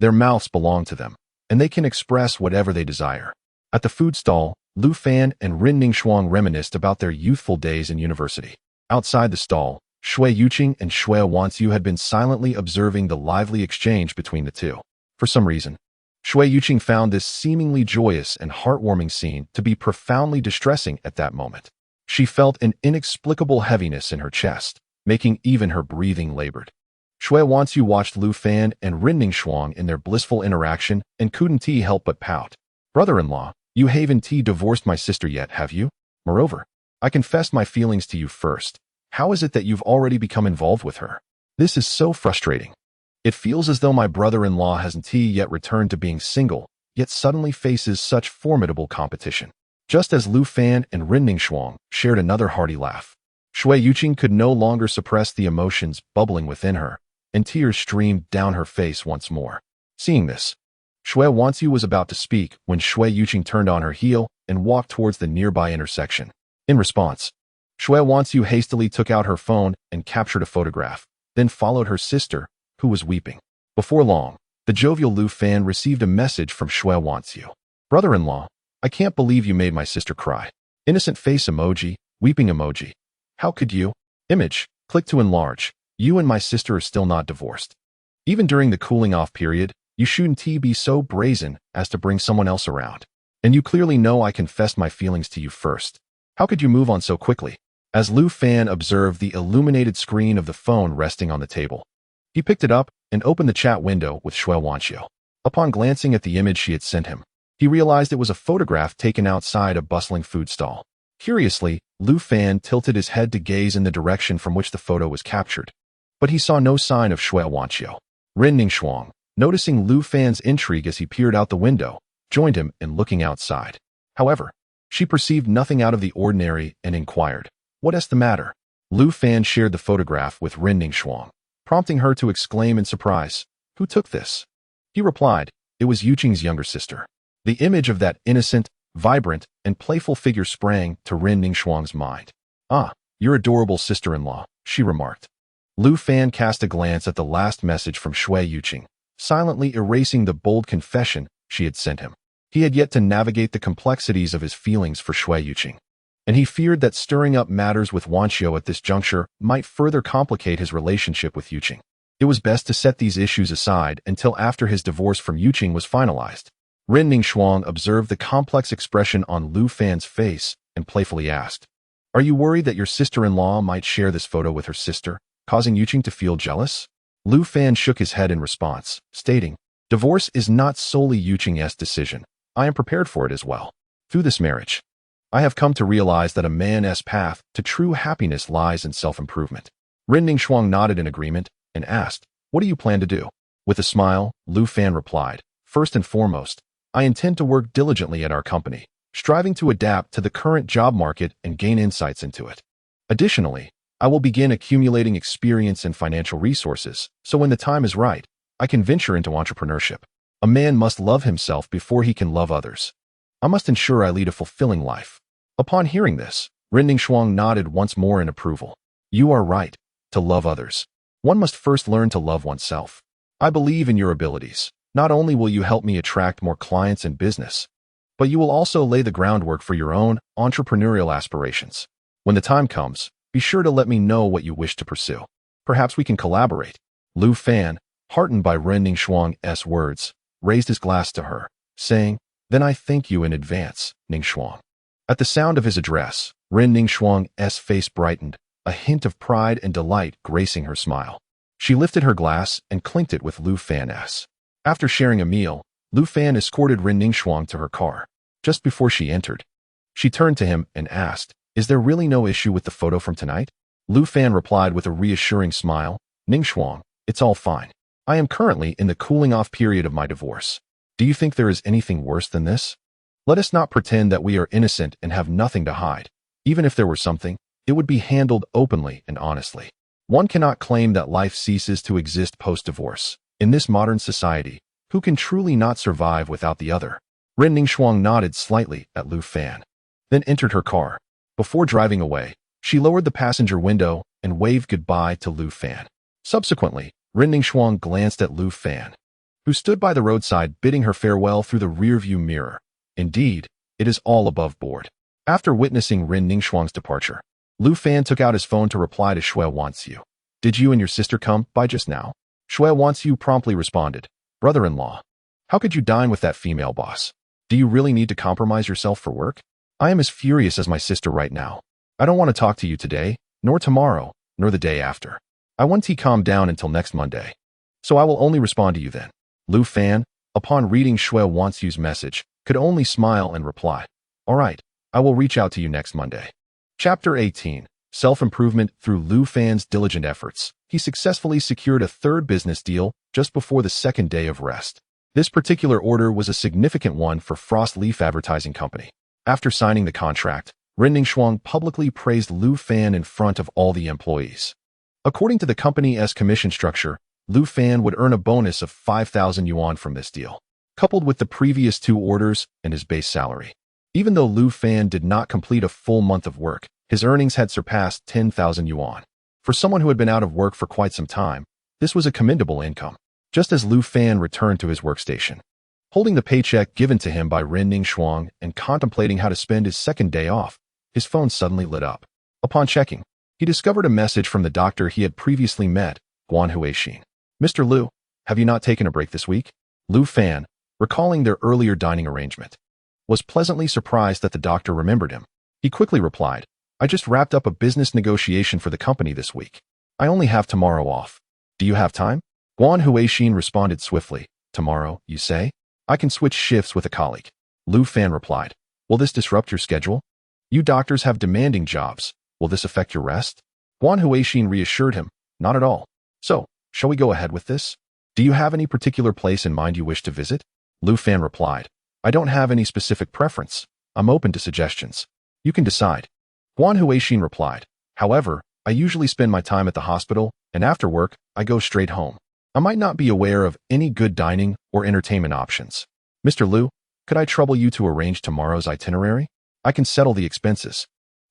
Their mouths belong to them, and they can express whatever they desire. At the food stall, Lu Fan and Rin Ningxuang reminisced about their youthful days in university. Outside the stall, Shui Yuqing and Shui Wanxiu had been silently observing the lively exchange between the two. For some reason, Shui Yuqing found this seemingly joyous and heartwarming scene to be profoundly distressing at that moment. She felt an inexplicable heaviness in her chest, making even her breathing labored. Shui Wanxiu watched Lu Fan and Rin Ningxuang in their blissful interaction and couldn't help but pout. Brother-in-law, you haven't divorced my sister yet, have you? Moreover, I confessed my feelings to you first. How is it that you've already become involved with her? This is so frustrating. It feels as though my brother-in-law hasn't yet returned to being single, yet suddenly faces such formidable competition. Just as Lu Fan and Rin Ningxuang shared another hearty laugh, Shui Yuqing could no longer suppress the emotions bubbling within her, and tears streamed down her face once more. Seeing this, Shui Wanxiu was about to speak when Shui Yuqing turned on her heel and walked towards the nearby intersection. In response, Shui Wanxiu hastily took out her phone and captured a photograph, then followed her sister, who was weeping. Before long, the jovial Lu Fan received a message from Shui Wanxiu. Brother-in-law, I can't believe you made my sister cry. Innocent face emoji, weeping emoji. How could you? Image, click to enlarge. You and my sister are still not divorced. Even during the cooling off period, you shouldn't be so brazen as to bring someone else around. And you clearly know I confessed my feelings to you first. How could you move on so quickly? As Lu Fan observed the illuminated screen of the phone resting on the table, he picked it up and opened the chat window with Shui Wanxiu. Upon glancing at the image she had sent him, he realized it was a photograph taken outside a bustling food stall. Curiously, Lu Fan tilted his head to gaze in the direction from which the photo was captured, but he saw no sign of Shui Wanxiu. Rin Ningxuang, noticing Lu Fan's intrigue as he peered out the window, joined him in looking outside. However, she perceived nothing out of the ordinary and inquired, "What's the matter?" Lu Fan shared the photograph with Rin Ningxuang, prompting her to exclaim in surprise, "Who took this?" He replied, "It was Yuqing's younger sister." The image of that innocent, vibrant, and playful figure sprang to Rin Ningxuang's mind. "Ah, your adorable sister-in-law," she remarked. Lu Fan cast a glance at the last message from Shui Yuqing, silently erasing the bold confession she had sent him. He had yet to navigate the complexities of his feelings for Shui Yuqing, and he feared that stirring up matters with Wanxiu at this juncture might further complicate his relationship with Yuqing. It was best to set these issues aside until after his divorce from Yuqing was finalized. Rin Ningxuang observed the complex expression on Lu Fan's face and playfully asked, "Are you worried that your sister-in-law might share this photo with her sister, causing Yuqing to feel jealous?" Lu Fan shook his head in response, stating, "Divorce is not solely Yuqing's decision. I am prepared for it as well. Through this marriage, I have come to realize that a man's path to true happiness lies in self-improvement." Rin Ningxuang nodded in agreement and asked, "What do you plan to do?" With a smile, Lu Fan replied, "First and foremost, I intend to work diligently at our company, striving to adapt to the current job market and gain insights into it. Additionally, I will begin accumulating experience and financial resources, so when the time is right, I can venture into entrepreneurship. A man must love himself before he can love others. I must ensure I lead a fulfilling life." Upon hearing this, Rin Ningxuang nodded once more in approval. "You are right. To love others, one must first learn to love oneself. I believe in your abilities. Not only will you help me attract more clients and business, but you will also lay the groundwork for your own entrepreneurial aspirations. When the time comes, be sure to let me know what you wish to pursue. Perhaps we can collaborate." Lu Fan, heartened by Rin Ningxuang's words, raised his glass to her, saying, "Then I thank you in advance, Ning Shuang." At the sound of his address, Ren Ning Shuang's face brightened, a hint of pride and delight gracing her smile. She lifted her glass and clinked it with Lu Fan's. After sharing a meal, Lu Fan escorted Ren Ning Shuang to her car. Just before she entered, she turned to him and asked, "Is there really no issue with the photo from tonight?" Lu Fan replied with a reassuring smile, "Ning Shuang, it's all fine. I am currently in the cooling-off period of my divorce. Do you think there is anything worse than this? Let us not pretend that we are innocent and have nothing to hide. Even if there were something, it would be handled openly and honestly. One cannot claim that life ceases to exist post-divorce. In this modern society, who can truly not survive without the other?" Ren Ning Shuang nodded slightly at Lu Fan, then entered her car. Before driving away, she lowered the passenger window and waved goodbye to Lu Fan. Subsequently, Ren Ning Shuang glanced at Lu Fan, who stood by the roadside bidding her farewell through the rearview mirror. Indeed, it is all above board. After witnessing Ren Ning Shuang's departure, Lu Fan took out his phone to reply to Shui Wanxiu. "Did you and your sister come by just now?" Shui Wanxiu promptly responded, "Brother-in-law, how could you dine with that female boss? Do you really need to compromise yourself for work? I am as furious as my sister right now. I don't want to talk to you today, nor tomorrow, nor the day after. I want to calm down until next Monday. So I will only respond to you then." Lu Fan, upon reading Shui Wanxiu's message, could only smile and reply, "All right, I will reach out to you next Monday." Chapter 18. Self-improvement. Through Lu Fan's diligent efforts, he successfully secured a third business deal just before the second day of rest. This particular order was a significant one for Frost Leaf Advertising Company. After signing the contract, Ren Ning Shuang publicly praised Lu Fan in front of all the employees. According to the company's commission structure, Lu Fan would earn a bonus of 5,000 yuan from this deal, coupled with the previous two orders and his base salary. Even though Lu Fan did not complete a full month of work, his earnings had surpassed 10,000 yuan. For someone who had been out of work for quite some time, this was a commendable income. Just as Lu Fan returned to his workstation, holding the paycheck given to him by Ren Ning Shuang and contemplating how to spend his second day off, his phone suddenly lit up. Upon checking, he discovered a message from the doctor he had previously met, Guan Huixin. "Mr. Lu, have you not taken a break this week?" Lu Fan, recalling their earlier dining arrangement, was pleasantly surprised that the doctor remembered him. He quickly replied, "I just wrapped up a business negotiation for the company this week. I only have tomorrow off. Do you have time?" Guan Huixin responded swiftly, "Tomorrow, you say? I can switch shifts with a colleague." Lu Fan replied, "Will this disrupt your schedule? You doctors have demanding jobs. Will this affect your rest?" Guan Huixin reassured him, "Not at all. So, shall we go ahead with this? Do you have any particular place in mind you wish to visit?" Lu Fan replied, "I don't have any specific preference. I'm open to suggestions. You can decide." Guan Huixin replied, "However, I usually spend my time at the hospital, and after work, I go straight home. I might not be aware of any good dining or entertainment options. Mr. Lu, could I trouble you to arrange tomorrow's itinerary? I can settle the expenses."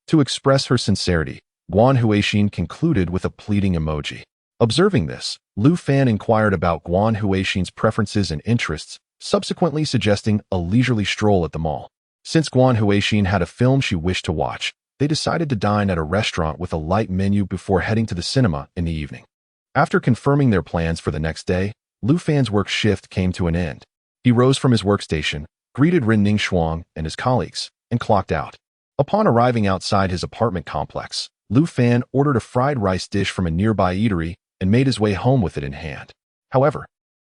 To express her sincerity, Guan Huixin concluded with a pleading emoji. Observing this, Lu Fan inquired about Guan Huixin's preferences and interests, subsequently suggesting a leisurely stroll at the mall. Since Guan Huixin had a film she wished to watch, they decided to dine at a restaurant with a light menu before heading to the cinema in the evening. After confirming their plans for the next day, Lu Fan's work shift came to an end. He rose from his workstation, greeted Ren Ning Shuang and his colleagues, and clocked out. Upon arriving outside his apartment complex, Lu Fan ordered a fried rice dish from a nearby eatery and made his way home with it in hand. However,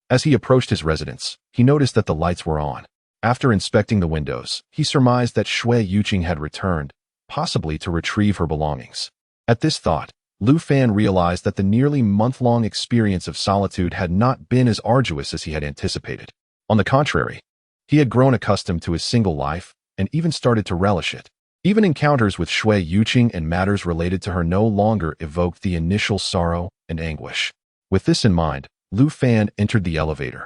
as he approached his residence, he noticed that the lights were on. After inspecting the windows, he surmised that Shui Yuqing had returned, possibly to retrieve her belongings. At this thought, Lu Fan realized that the nearly month-long experience of solitude had not been as arduous as he had anticipated. On the contrary, he had grown accustomed to his single life and even started to relish it. Even encounters with Shui Yuqing and matters related to her no longer evoked the initial sorrow and anguish. With this in mind, Lu Fan entered the elevator,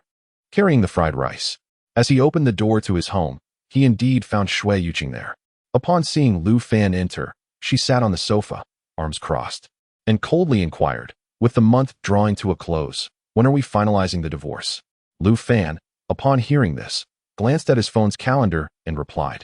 carrying the fried rice. As he opened the door to his home, he indeed found Shui Yuqing there. Upon seeing Lu Fan enter, she sat on the sofa, arms crossed, and coldly inquired, "With the month drawing to a close, when are we finalizing the divorce?" Lu Fan, upon hearing this, glanced at his phone's calendar and replied,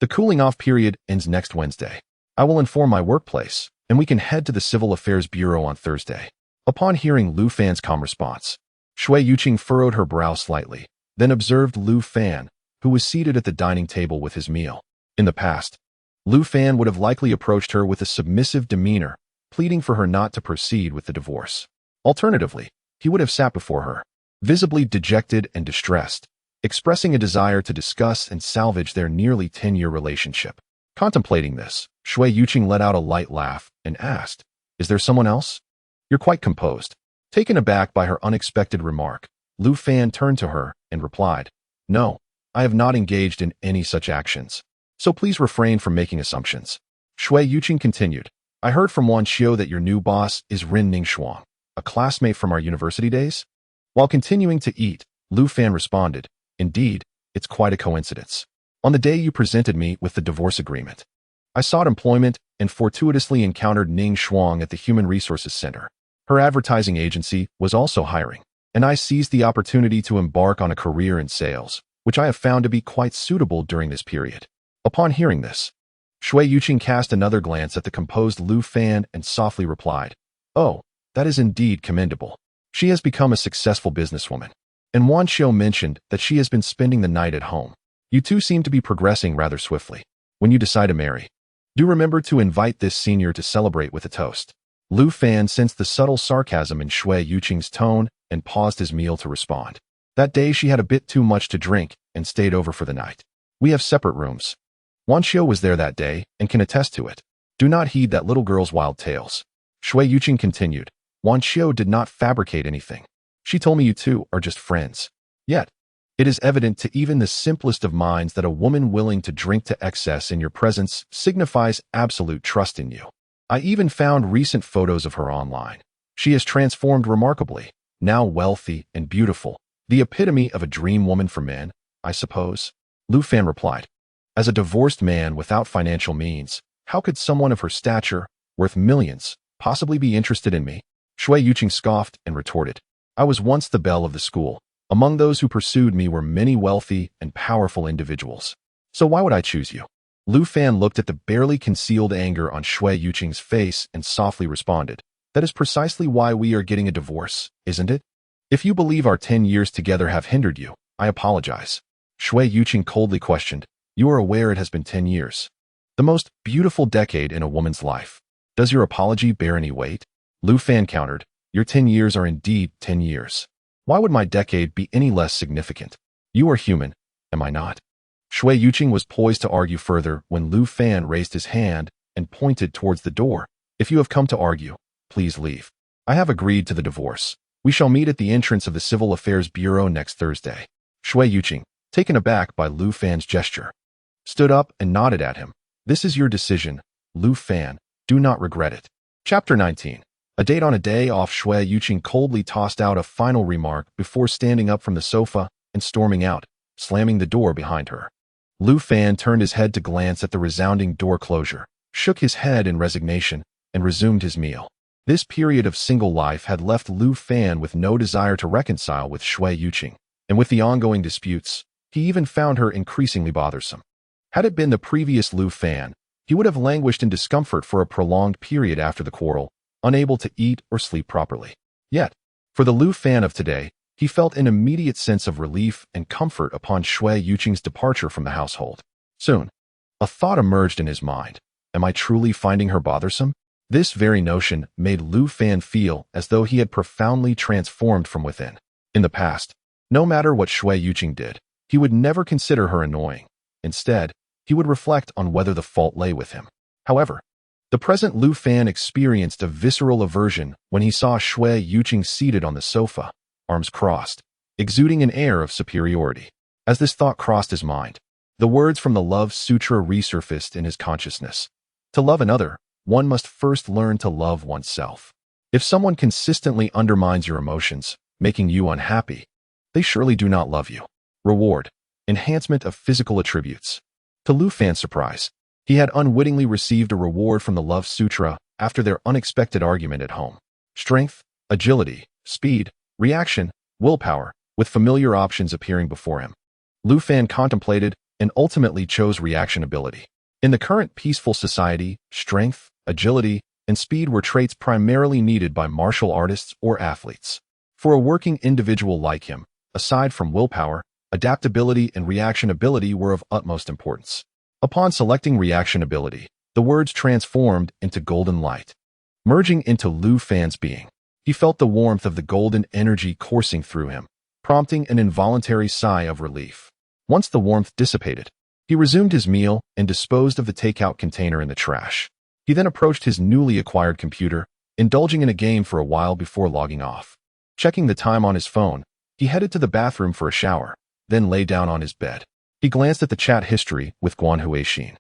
"The cooling-off period ends next Wednesday. I will inform my workplace, and we can head to the Civil Affairs Bureau on Thursday." Upon hearing Lu Fan's calm response, Shui Yuqing furrowed her brow slightly, then observed Lu Fan, who was seated at the dining table with his meal. In the past, Lu Fan would have likely approached her with a submissive demeanor, pleading for her not to proceed with the divorce. Alternatively, he would have sat before her, visibly dejected and distressed, expressing a desire to discuss and salvage their nearly 10-year relationship. Contemplating this, Shui Yuqing let out a light laugh and asked, "Is there someone else?" "You're quite composed." Taken aback by her unexpected remark, Lu Fan turned to her and replied, "No, I have not engaged in any such actions. So please refrain from making assumptions." Shui Yuqing continued, "I heard from Wan Xiu that your new boss is Rin Ningxuang, a classmate from our university days?" While continuing to eat, Lu Fan responded, "Indeed, it's quite a coincidence. On the day you presented me with the divorce agreement, I sought employment and fortuitously encountered Ning Shuang at the Human Resources Center. Her advertising agency was also hiring, and I seized the opportunity to embark on a career in sales, which I have found to be quite suitable during this period." Upon hearing this, Shui Yuqing cast another glance at the composed Lu Fan and softly replied, "Oh, that is indeed commendable. She has become a successful businesswoman. And Wan Xiu mentioned that she has been spending the night at home. You two seem to be progressing rather swiftly. When you decide to marry, do remember to invite this senior to celebrate with a toast." Lu Fan sensed the subtle sarcasm in Shui Yuqing's tone and paused his meal to respond. That day she had a bit too much to drink and stayed over for the night. We have separate rooms. Wan Xiu was there that day and can attest to it. Do not heed that little girl's wild tales. Shui Yuqing continued, "Wan Xiu did not fabricate anything. She told me you two are just friends. Yet, it is evident to even the simplest of minds that a woman willing to drink to excess in your presence signifies absolute trust in you. I even found recent photos of her online. She has transformed remarkably, now wealthy and beautiful, the epitome of a dream woman for men, I suppose." Lu Fan replied, "As a divorced man without financial means, how could someone of her stature, worth millions, possibly be interested in me?" Shui Yuqing scoffed and retorted, "I was once the belle of the school. Among those who pursued me were many wealthy and powerful individuals. So why would I choose you?" Lu Fan looked at the barely concealed anger on Shui Yuqing's face and softly responded, "That is precisely why we are getting a divorce, isn't it? If you believe our 10 years together have hindered you, I apologize." Shui Yuqing coldly questioned, "You are aware it has been 10 years. The most beautiful decade in a woman's life. Does your apology bear any weight?" Lu Fan countered, "Your 10 years are indeed 10 years. Why would my decade be any less significant? You are human, am I not?" Shui Yuqing was poised to argue further when Lu Fan raised his hand and pointed towards the door. "If you have come to argue, please leave. I have agreed to the divorce. We shall meet at the entrance of the Civil Affairs Bureau next Thursday." Shui Yuqing, taken aback by Lu Fan's gesture, stood up and nodded at him. "This is your decision, Lu Fan. Do not regret it." Chapter 19. A date on a day off. Shui Yuqing coldly tossed out a final remark before standing up from the sofa and storming out, slamming the door behind her. Lu Fan turned his head to glance at the resounding door closure, shook his head in resignation, and resumed his meal. This period of single life had left Lu Fan with no desire to reconcile with Shui Yuqing, and with the ongoing disputes, he even found her increasingly bothersome. Had it been the previous Lu Fan, he would have languished in discomfort for a prolonged period after the quarrel, unable to eat or sleep properly. Yet, for the Lu Fan of today, he felt an immediate sense of relief and comfort upon Shui Yuqing's departure from the household. Soon, a thought emerged in his mind. Am I truly finding her bothersome? This very notion made Lu Fan feel as though he had profoundly transformed from within. In the past, no matter what Shui Yuqing did, he would never consider her annoying. Instead, he would reflect on whether the fault lay with him. However, the present Lu Fan experienced a visceral aversion when he saw Shui Yuqing seated on the sofa, arms crossed, exuding an air of superiority. As this thought crossed his mind, the words from the Love Sutra resurfaced in his consciousness. To love another, one must first learn to love oneself. If someone consistently undermines your emotions, making you unhappy, they surely do not love you. Reward: enhancement of physical attributes. To Lu Fan's surprise, he had unwittingly received a reward from the Love Sutra after their unexpected argument at home. Strength, agility, speed, reaction, willpower, with familiar options appearing before him. Lu Fan contemplated and ultimately chose reaction ability. In the current peaceful society, strength, agility, and speed were traits primarily needed by martial artists or athletes. For a working individual like him, aside from willpower, Adaptability and reactionability were of utmost importance. Upon selecting reactionability, the words transformed into golden light, merging into Lu Fan's being. He felt the warmth of the golden energy coursing through him, prompting an involuntary sigh of relief. Once the warmth dissipated, he resumed his meal and disposed of the takeout container in the trash. He then approached his newly acquired computer, indulging in a game for a while before logging off. Checking the time on his phone, he headed to the bathroom for a shower, then lay down on his bed. He glanced at the chat history with Guan Huixin,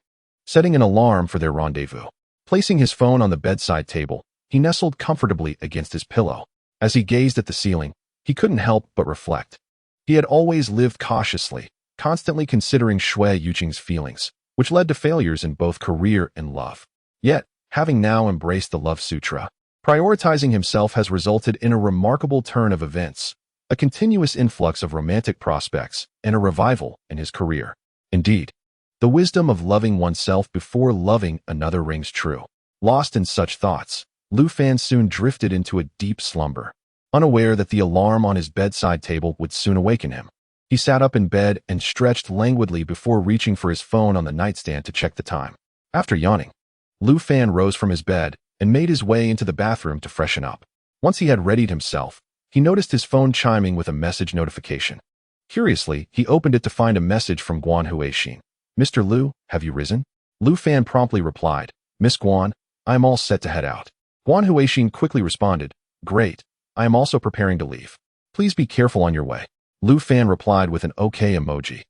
setting an alarm for their rendezvous. Placing his phone on the bedside table, he nestled comfortably against his pillow. As he gazed at the ceiling, he couldn't help but reflect. He had always lived cautiously, constantly considering Shui Yuqing's feelings, which led to failures in both career and love. Yet, having now embraced the Love Sutra, prioritizing himself has resulted in a remarkable turn of events, a continuous influx of romantic prospects, and a revival in his career. Indeed, the wisdom of loving oneself before loving another rings true. Lost in such thoughts, Lu Fan soon drifted into a deep slumber, unaware that the alarm on his bedside table would soon awaken him. He sat up in bed and stretched languidly before reaching for his phone on the nightstand to check the time. After yawning, Lu Fan rose from his bed and made his way into the bathroom to freshen up. Once he had readied himself, he noticed his phone chiming with a message notification. Curiously, he opened it to find a message from Guan Huixin. "Mr. Lu, have you risen?" Lu Fan promptly replied, "Miss Guan, I am all set to head out." Guan Huixin quickly responded, "Great, I am also preparing to leave. Please be careful on your way." Lu Fan replied with an OK emoji,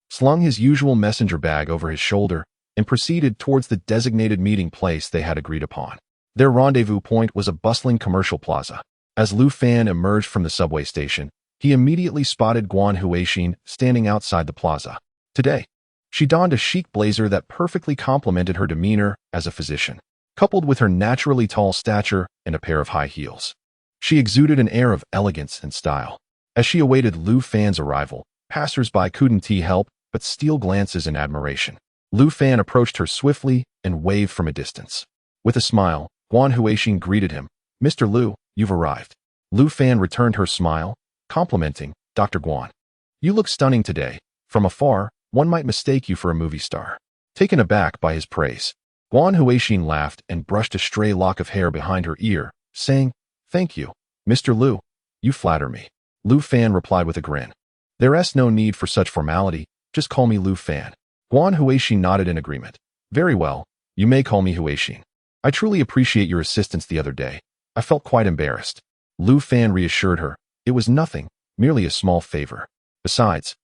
slung his usual messenger bag over his shoulder, and proceeded towards the designated meeting place they had agreed upon. Their rendezvous point was a bustling commercial plaza. As Lu Fan emerged from the subway station, he immediately spotted Guan Huixin standing outside the plaza. Today, she donned a chic blazer that perfectly complemented her demeanor as a physician, coupled with her naturally tall stature and a pair of high heels. She exuded an air of elegance and style. As she awaited Lu Fan's arrival, passers-by couldn't help but steal glances in admiration. Lu Fan approached her swiftly and waved from a distance. With a smile, Guan Huixin greeted him. "Mr. Lu, you've arrived." Lu Fan returned her smile, complimenting, "Dr. Guan, you look stunning today. From afar, one might mistake you for a movie star." Taken aback by his praise, Guan Huixin laughed and brushed a stray lock of hair behind her ear, saying, "Thank you, Mr. Lu. You flatter me." Lu Fan replied with a grin. "There's no need for such formality. Just call me Lu Fan." Guan Huixin nodded in agreement. "Very well, you may call me Huixin. I truly appreciate your assistance the other day. I felt quite embarrassed." Lu Fan reassured her. It was nothing, merely a small favor. Besides,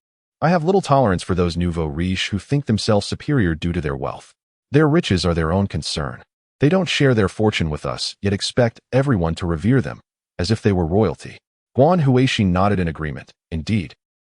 I have little tolerance for those nouveau riches who think themselves superior due to their wealth. Their riches are their own concern. They don't share their fortune with us, yet expect everyone to revere them, as if they were royalty. Guan Huixin nodded in agreement. Indeed,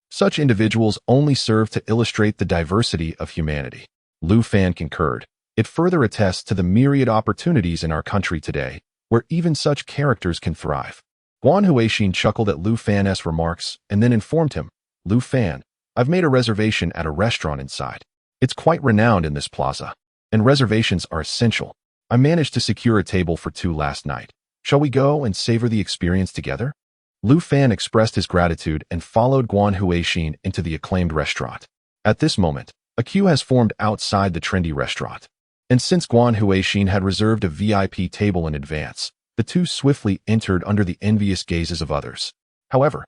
such individuals only serve to illustrate the diversity of humanity. Lu Fan concurred. It further attests to the myriad opportunities in our country today, where even such characters can thrive. Guan Huixin chuckled at Lu Fan's remarks and then informed him, "Lu Fan, I've made a reservation at a restaurant inside. It's quite renowned in this plaza, and reservations are essential. I managed to secure a table for 2 last night. Shall we go and savor the experience together?" Lu Fan expressed his gratitude and followed Guan Huixin into the acclaimed restaurant. At this moment, a queue has formed outside the trendy restaurant. And since Guan Huixin had reserved a VIP table in advance, the two swiftly entered under the envious gazes of others. However,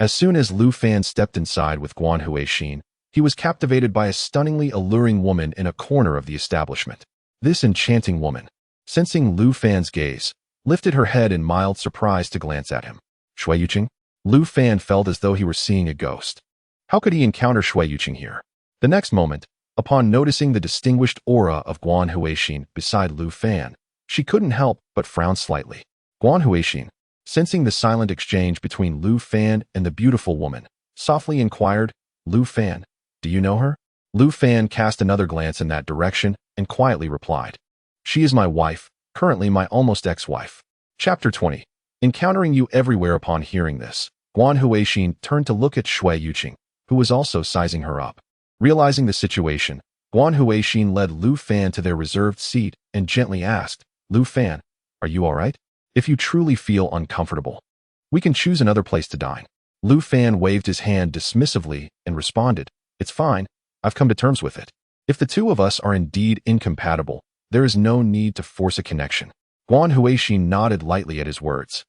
as soon as Lu Fan stepped inside with Guan Huixin, he was captivated by a stunningly alluring woman in a corner of the establishment. This enchanting woman, sensing Lu Fan's gaze, lifted her head in mild surprise to glance at him. Shui Yuqing? Lu Fan felt as though he were seeing a ghost. How could he encounter Shui Yuqing here? The next moment, upon noticing the distinguished aura of Guan Huixin beside Lu Fan, she couldn't help but frown slightly. Guan Huixin, sensing the silent exchange between Lu Fan and the beautiful woman, softly inquired, "Lu Fan, do you know her?" Lu Fan cast another glance in that direction and quietly replied, "She is my wife, currently my almost ex-wife." Chapter 20. Encountering you everywhere. Upon hearing this, Guan Huixin turned to look at Shui Yuqing, who was also sizing her up. Realizing the situation, Guan Huixin led Lu Fan to their reserved seat and gently asked, "Lu Fan, are you all right? If you truly feel uncomfortable, we can choose another place to dine." Lu Fan waved his hand dismissively and responded, "It's fine. I've come to terms with it. If the two of us are indeed incompatible, there is no need to force a connection." Guan Huixin nodded lightly at his words,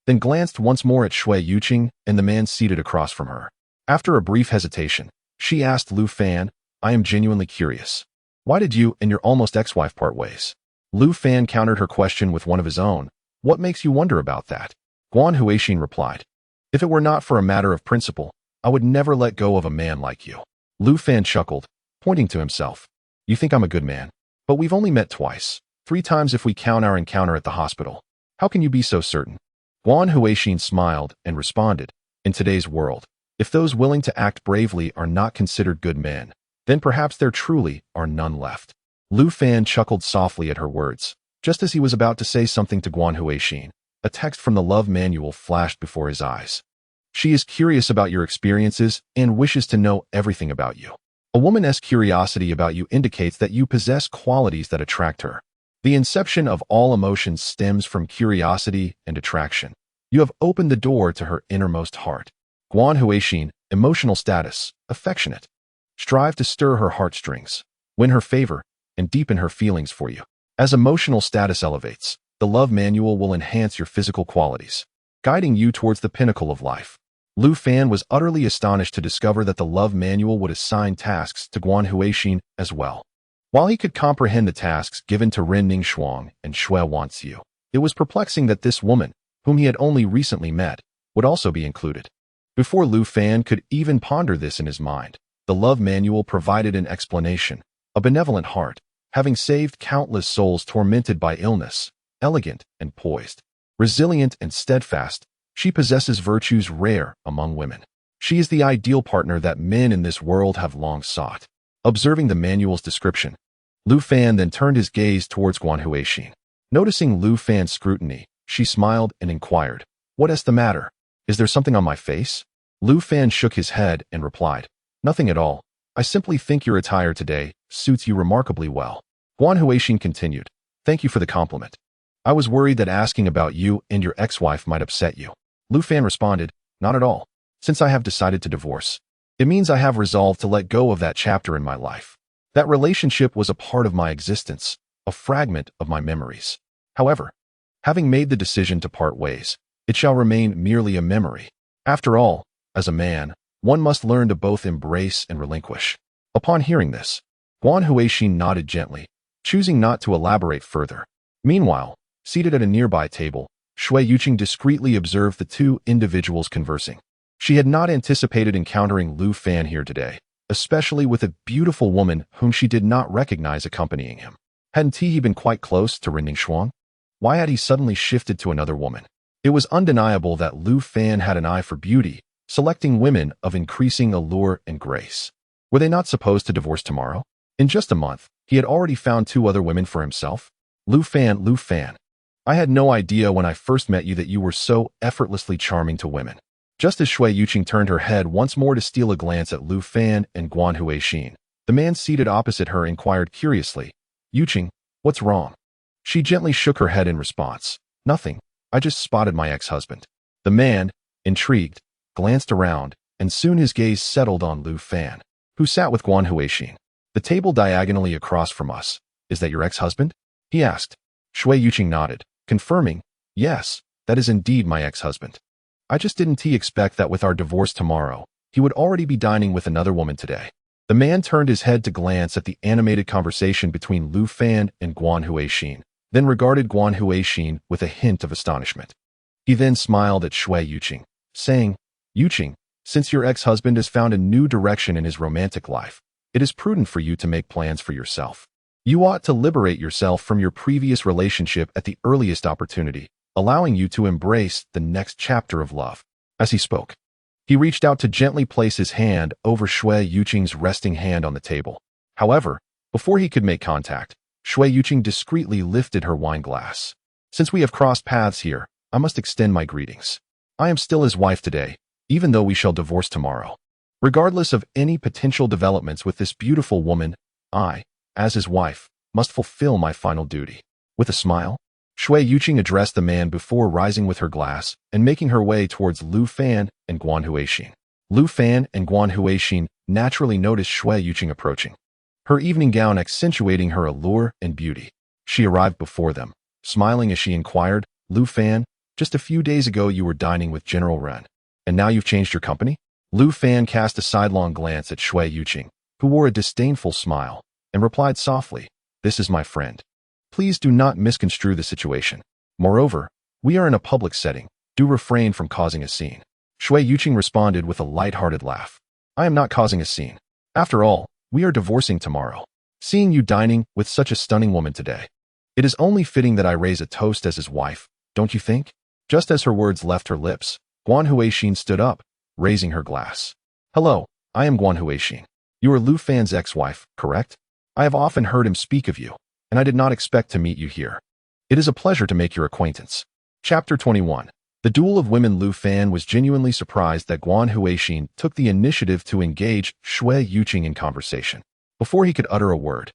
then glanced once more at Shui Yuqing and the man seated across from her. After a brief hesitation, she asked Lu Fan, "I am genuinely curious. Why did you and your almost ex-wife part ways?" Lu Fan countered her question with one of his own. "What makes you wonder about that?" Guan Huixin replied, "If it were not for a matter of principle, I would never let go of a man like you." Lu Fan chuckled, pointing to himself. "You think I'm a good man, but we've only met twice, 3 times if we count our encounter at the hospital. How can you be so certain?" Guan Huixin smiled and responded, "In today's world, if those willing to act bravely are not considered good men, then perhaps there truly are none left." Lu Fan chuckled softly at her words. Just as he was about to say something to Guan Huixin, a text from the love manual flashed before his eyes. "She is curious about your experiences and wishes to know everything about you. A woman's curiosity about you indicates that you possess qualities that attract her. The inception of all emotions stems from curiosity and attraction. You have opened the door to her innermost heart." Guan Huixin, emotional status, affectionate. Strive to stir her heartstrings, win her favor, and deepen her feelings for you. As emotional status elevates, the love manual will enhance your physical qualities, guiding you towards the pinnacle of life. Lu Fan was utterly astonished to discover that the love manual would assign tasks to Guan Huixin as well. While he could comprehend the tasks given to Ren Ningxuang and Shui Wanxiu, it was perplexing that this woman, whom he had only recently met, would also be included. Before Lu Fan could even ponder this in his mind, the love manual provided an explanation. A benevolent heart, having saved countless souls tormented by illness, elegant and poised, resilient and steadfast, she possesses virtues rare among women. She is the ideal partner that men in this world have long sought. Observing the manual's description, Lu Fan then turned his gaze towards Guan Huixin. Noticing Lu Fan's scrutiny, she smiled and inquired, "What is the matter? Is there something on my face?" Lu Fan shook his head and replied, "Nothing at all. I simply think your attire today suits you remarkably well." Guan Huixin continued, "Thank you for the compliment. I was worried that asking about you and your ex-wife might upset you." Lu Fan responded, "Not at all. Since I have decided to divorce, it means I have resolved to let go of that chapter in my life. That relationship was a part of my existence, a fragment of my memories. However, having made the decision to part ways, it shall remain merely a memory. After all, as a man, one must learn to both embrace and relinquish." Upon hearing this, Guan Huixin nodded gently, choosing not to elaborate further. Meanwhile, seated at a nearby table, Shui Yuqing discreetly observed the two individuals conversing. She had not anticipated encountering Lu Fan here today, especially with a beautiful woman whom she did not recognize accompanying him. Hadn't he been quite close to Ren Ningxuang? Why had he suddenly shifted to another woman? It was undeniable that Lu Fan had an eye for beauty, selecting women of increasing allure and grace. Were they not supposed to divorce tomorrow? In just a month, he had already found 2 other women for himself. Lu Fan, I had no idea when I first met you that you were so effortlessly charming to women." Just as Shui Yuqing turned her head once more to steal a glance at Lu Fan and Guan Huixin, the man seated opposite her inquired curiously, "Yuqing, what's wrong?" She gently shook her head in response, "Nothing. I just spotted my ex-husband." The man, intrigued, glanced around, and soon his gaze settled on Lu Fan, who sat with Guan Huixin. "The table diagonally across from us, is that your ex-husband?" he asked. Shui Yuqing nodded, confirming, "Yes, that is indeed my ex-husband. I just didn't expect that with our divorce tomorrow, he would already be dining with another woman today." The man turned his head to glance at the animated conversation between Lu Fan and Guan Huixin, then regarded Guan Huixin with a hint of astonishment. He then smiled at Shui Yuqing, saying, "Yuqing, since your ex-husband has found a new direction in his romantic life, it is prudent for you to make plans for yourself. You ought to liberate yourself from your previous relationship at the earliest opportunity, allowing you to embrace the next chapter of love." As he spoke, he reached out to gently place his hand over Shui Yuqing's resting hand on the table. However, before he could make contact, Shui Yuqing discreetly lifted her wine glass. "Since we have crossed paths here, I must extend my greetings. I am still his wife today, even though we shall divorce tomorrow. Regardless of any potential developments with this beautiful woman, I, as his wife, must fulfill my final duty." With a smile, Shui Yuqing addressed the man before rising with her glass and making her way towards Lu Fan and Guan Huixin. Lu Fan and Guan Huixin naturally noticed Shui Yuqing approaching, her evening gown accentuating her allure and beauty. She arrived before them, smiling as she inquired, Lu Fan, just a few days ago you were dining with General Ren, and now you've changed your company? Lu Fan cast a sidelong glance at Shui Yuqing, who wore a disdainful smile, and replied softly, "This is my friend. Please do not misconstrue the situation. Moreover, we are in a public setting. Do refrain from causing a scene." Shui Yuqing responded with a light-hearted laugh. "I am not causing a scene. After all, we are divorcing tomorrow. Seeing you dining with such a stunning woman today, it is only fitting that I raise a toast as his wife, don't you think?" Just as her words left her lips, Guan Huixin stood up, raising her glass. "Hello, I am Guan Huixin. You are Lu Fan's ex-wife, correct? I have often heard him speak of you, and I did not expect to meet you here. It is a pleasure to make your acquaintance." Chapter 21. The Duel of Women. Lu Fan was genuinely surprised that Guan Huixin took the initiative to engage Shui Yuqing in conversation. Before he could utter a word,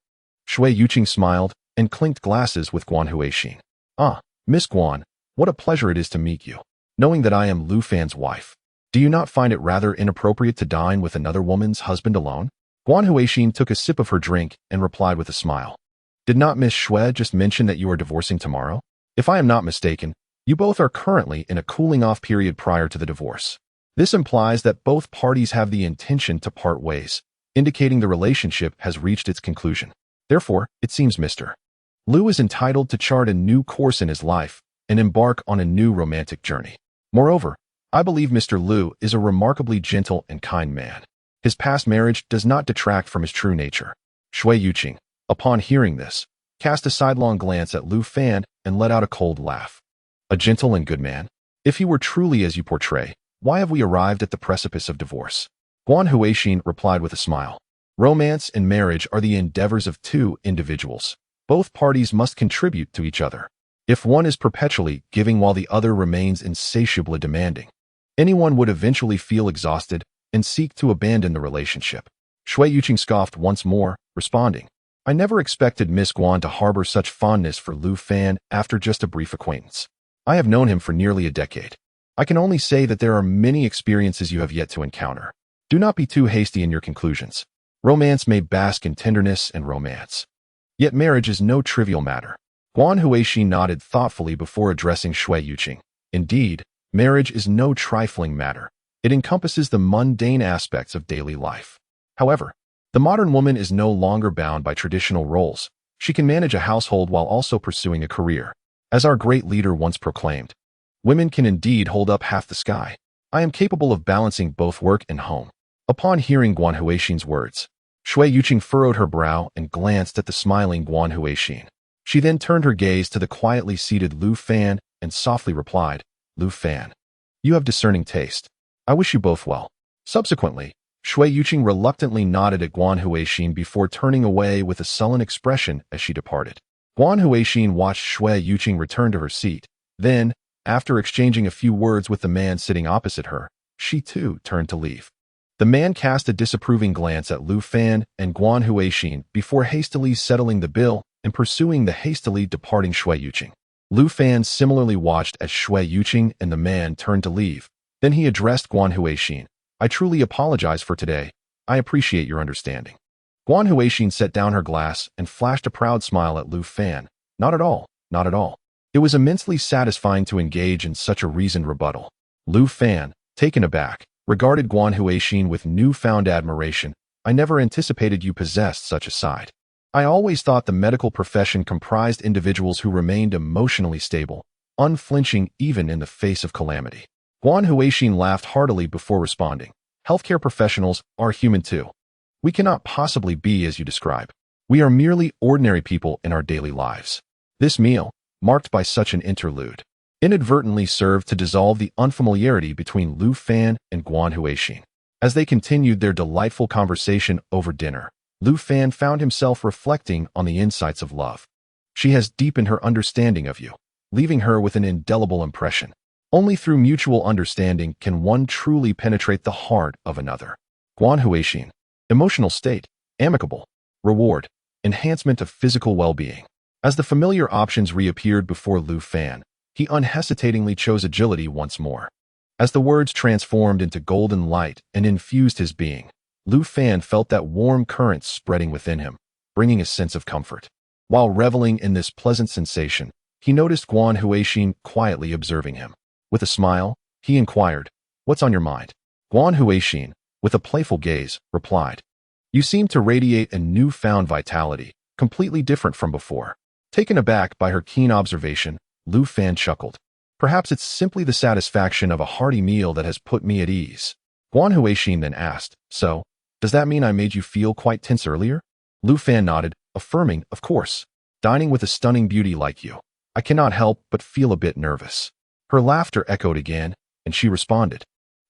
Shui Yuqing smiled and clinked glasses with Guan Huixin. "Ah, Miss Guan, what a pleasure it is to meet you. Knowing that I am Lu Fan's wife, do you not find it rather inappropriate to dine with another woman's husband alone?" Guan Huixin took a sip of her drink and replied with a smile. "Did not Miss Shui just mention that you are divorcing tomorrow? If I am not mistaken, you both are currently in a cooling-off period prior to the divorce. This implies that both parties have the intention to part ways, indicating the relationship has reached its conclusion. Therefore, it seems Mr. Lu is entitled to chart a new course in his life and embark on a new romantic journey. Moreover, I believe Mr. Lu is a remarkably gentle and kind man. His past marriage does not detract from his true nature." Shui Yuqing, upon hearing this, cast a sidelong glance at Lu Fan and let out a cold laugh. "A gentle and good man? If he were truly as you portray, why have we arrived at the precipice of divorce?" Guan Huixin replied with a smile. "Romance and marriage are the endeavors of two individuals. Both parties must contribute to each other. If one is perpetually giving while the other remains insatiably demanding, anyone would eventually feel exhausted and seek to abandon the relationship." Shui Yuqing scoffed once more, responding, "I never expected Miss Guan to harbor such fondness for Lu Fan after just a brief acquaintance. I have known him for nearly a decade. I can only say that there are many experiences you have yet to encounter. Do not be too hasty in your conclusions. Romance may bask in tenderness and romance. Yet marriage is no trivial matter." Guan Huixin nodded thoughtfully before addressing Shui Yuqing. "Indeed, marriage is no trifling matter. It encompasses the mundane aspects of daily life. However, the modern woman is no longer bound by traditional roles. She can manage a household while also pursuing a career. As our great leader once proclaimed, women can indeed hold up half the sky. I am capable of balancing both work and home." Upon hearing Guan Huixin's words, Shui Yuqing furrowed her brow and glanced at the smiling Guan Huixin. She then turned her gaze to the quietly seated Lu Fan and softly replied, "Lu Fan, you have discerning taste. I wish you both well." Subsequently, Shui Yuqing reluctantly nodded at Guan Huixin before turning away with a sullen expression as she departed. Guan Huixin watched Shui Yuqing return to her seat. Then, after exchanging a few words with the man sitting opposite her, she too turned to leave. The man cast a disapproving glance at Lu Fan and Guan Huixin before hastily settling the bill and pursuing the hastily departing Shui Yuqing. Lu Fan similarly watched as Shui Yuqing and the man turned to leave. Then he addressed Guan Huixin. "I truly apologize for today. I appreciate your understanding." Guan Huixin set down her glass and flashed a proud smile at Lu Fan. "Not at all, not at all." It was immensely satisfying to engage in such a reasoned rebuttal. Lu Fan, taken aback, regarded Guan Huixin with newfound admiration. "I never anticipated you possessed such a side. I always thought the medical profession comprised individuals who remained emotionally stable, unflinching even in the face of calamity." Guan Huixin laughed heartily before responding, "Healthcare professionals are human too. We cannot possibly be as you describe. We are merely ordinary people in our daily lives." This meal, marked by such an interlude, inadvertently served to dissolve the unfamiliarity between Lu Fan and Guan Huixin. As they continued their delightful conversation over dinner, Lu Fan found himself reflecting on the insights of love. She has deepened her understanding of you, leaving her with an indelible impression. Only through mutual understanding can one truly penetrate the heart of another. Guan Huixin. Emotional state, amicable, reward, enhancement of physical well-being. As the familiar options reappeared before Lu Fan, he unhesitatingly chose agility once more. As the words transformed into golden light and infused his being, Lu Fan felt that warm current spreading within him, bringing a sense of comfort. While reveling in this pleasant sensation, he noticed Guan Huixin quietly observing him. With a smile, he inquired, "What's on your mind?" Guan Huixin, with a playful gaze, replied, "You seem to radiate a newfound vitality, completely different from before." Taken aback by her keen observation, Lu Fan chuckled. "Perhaps it's simply the satisfaction of a hearty meal that has put me at ease." Guan Huixin then asked, "So, does that mean I made you feel quite tense earlier?" Lu Fan nodded, affirming, "Of course. Dining with a stunning beauty like you, I cannot help but feel a bit nervous." Her laughter echoed again, and she responded,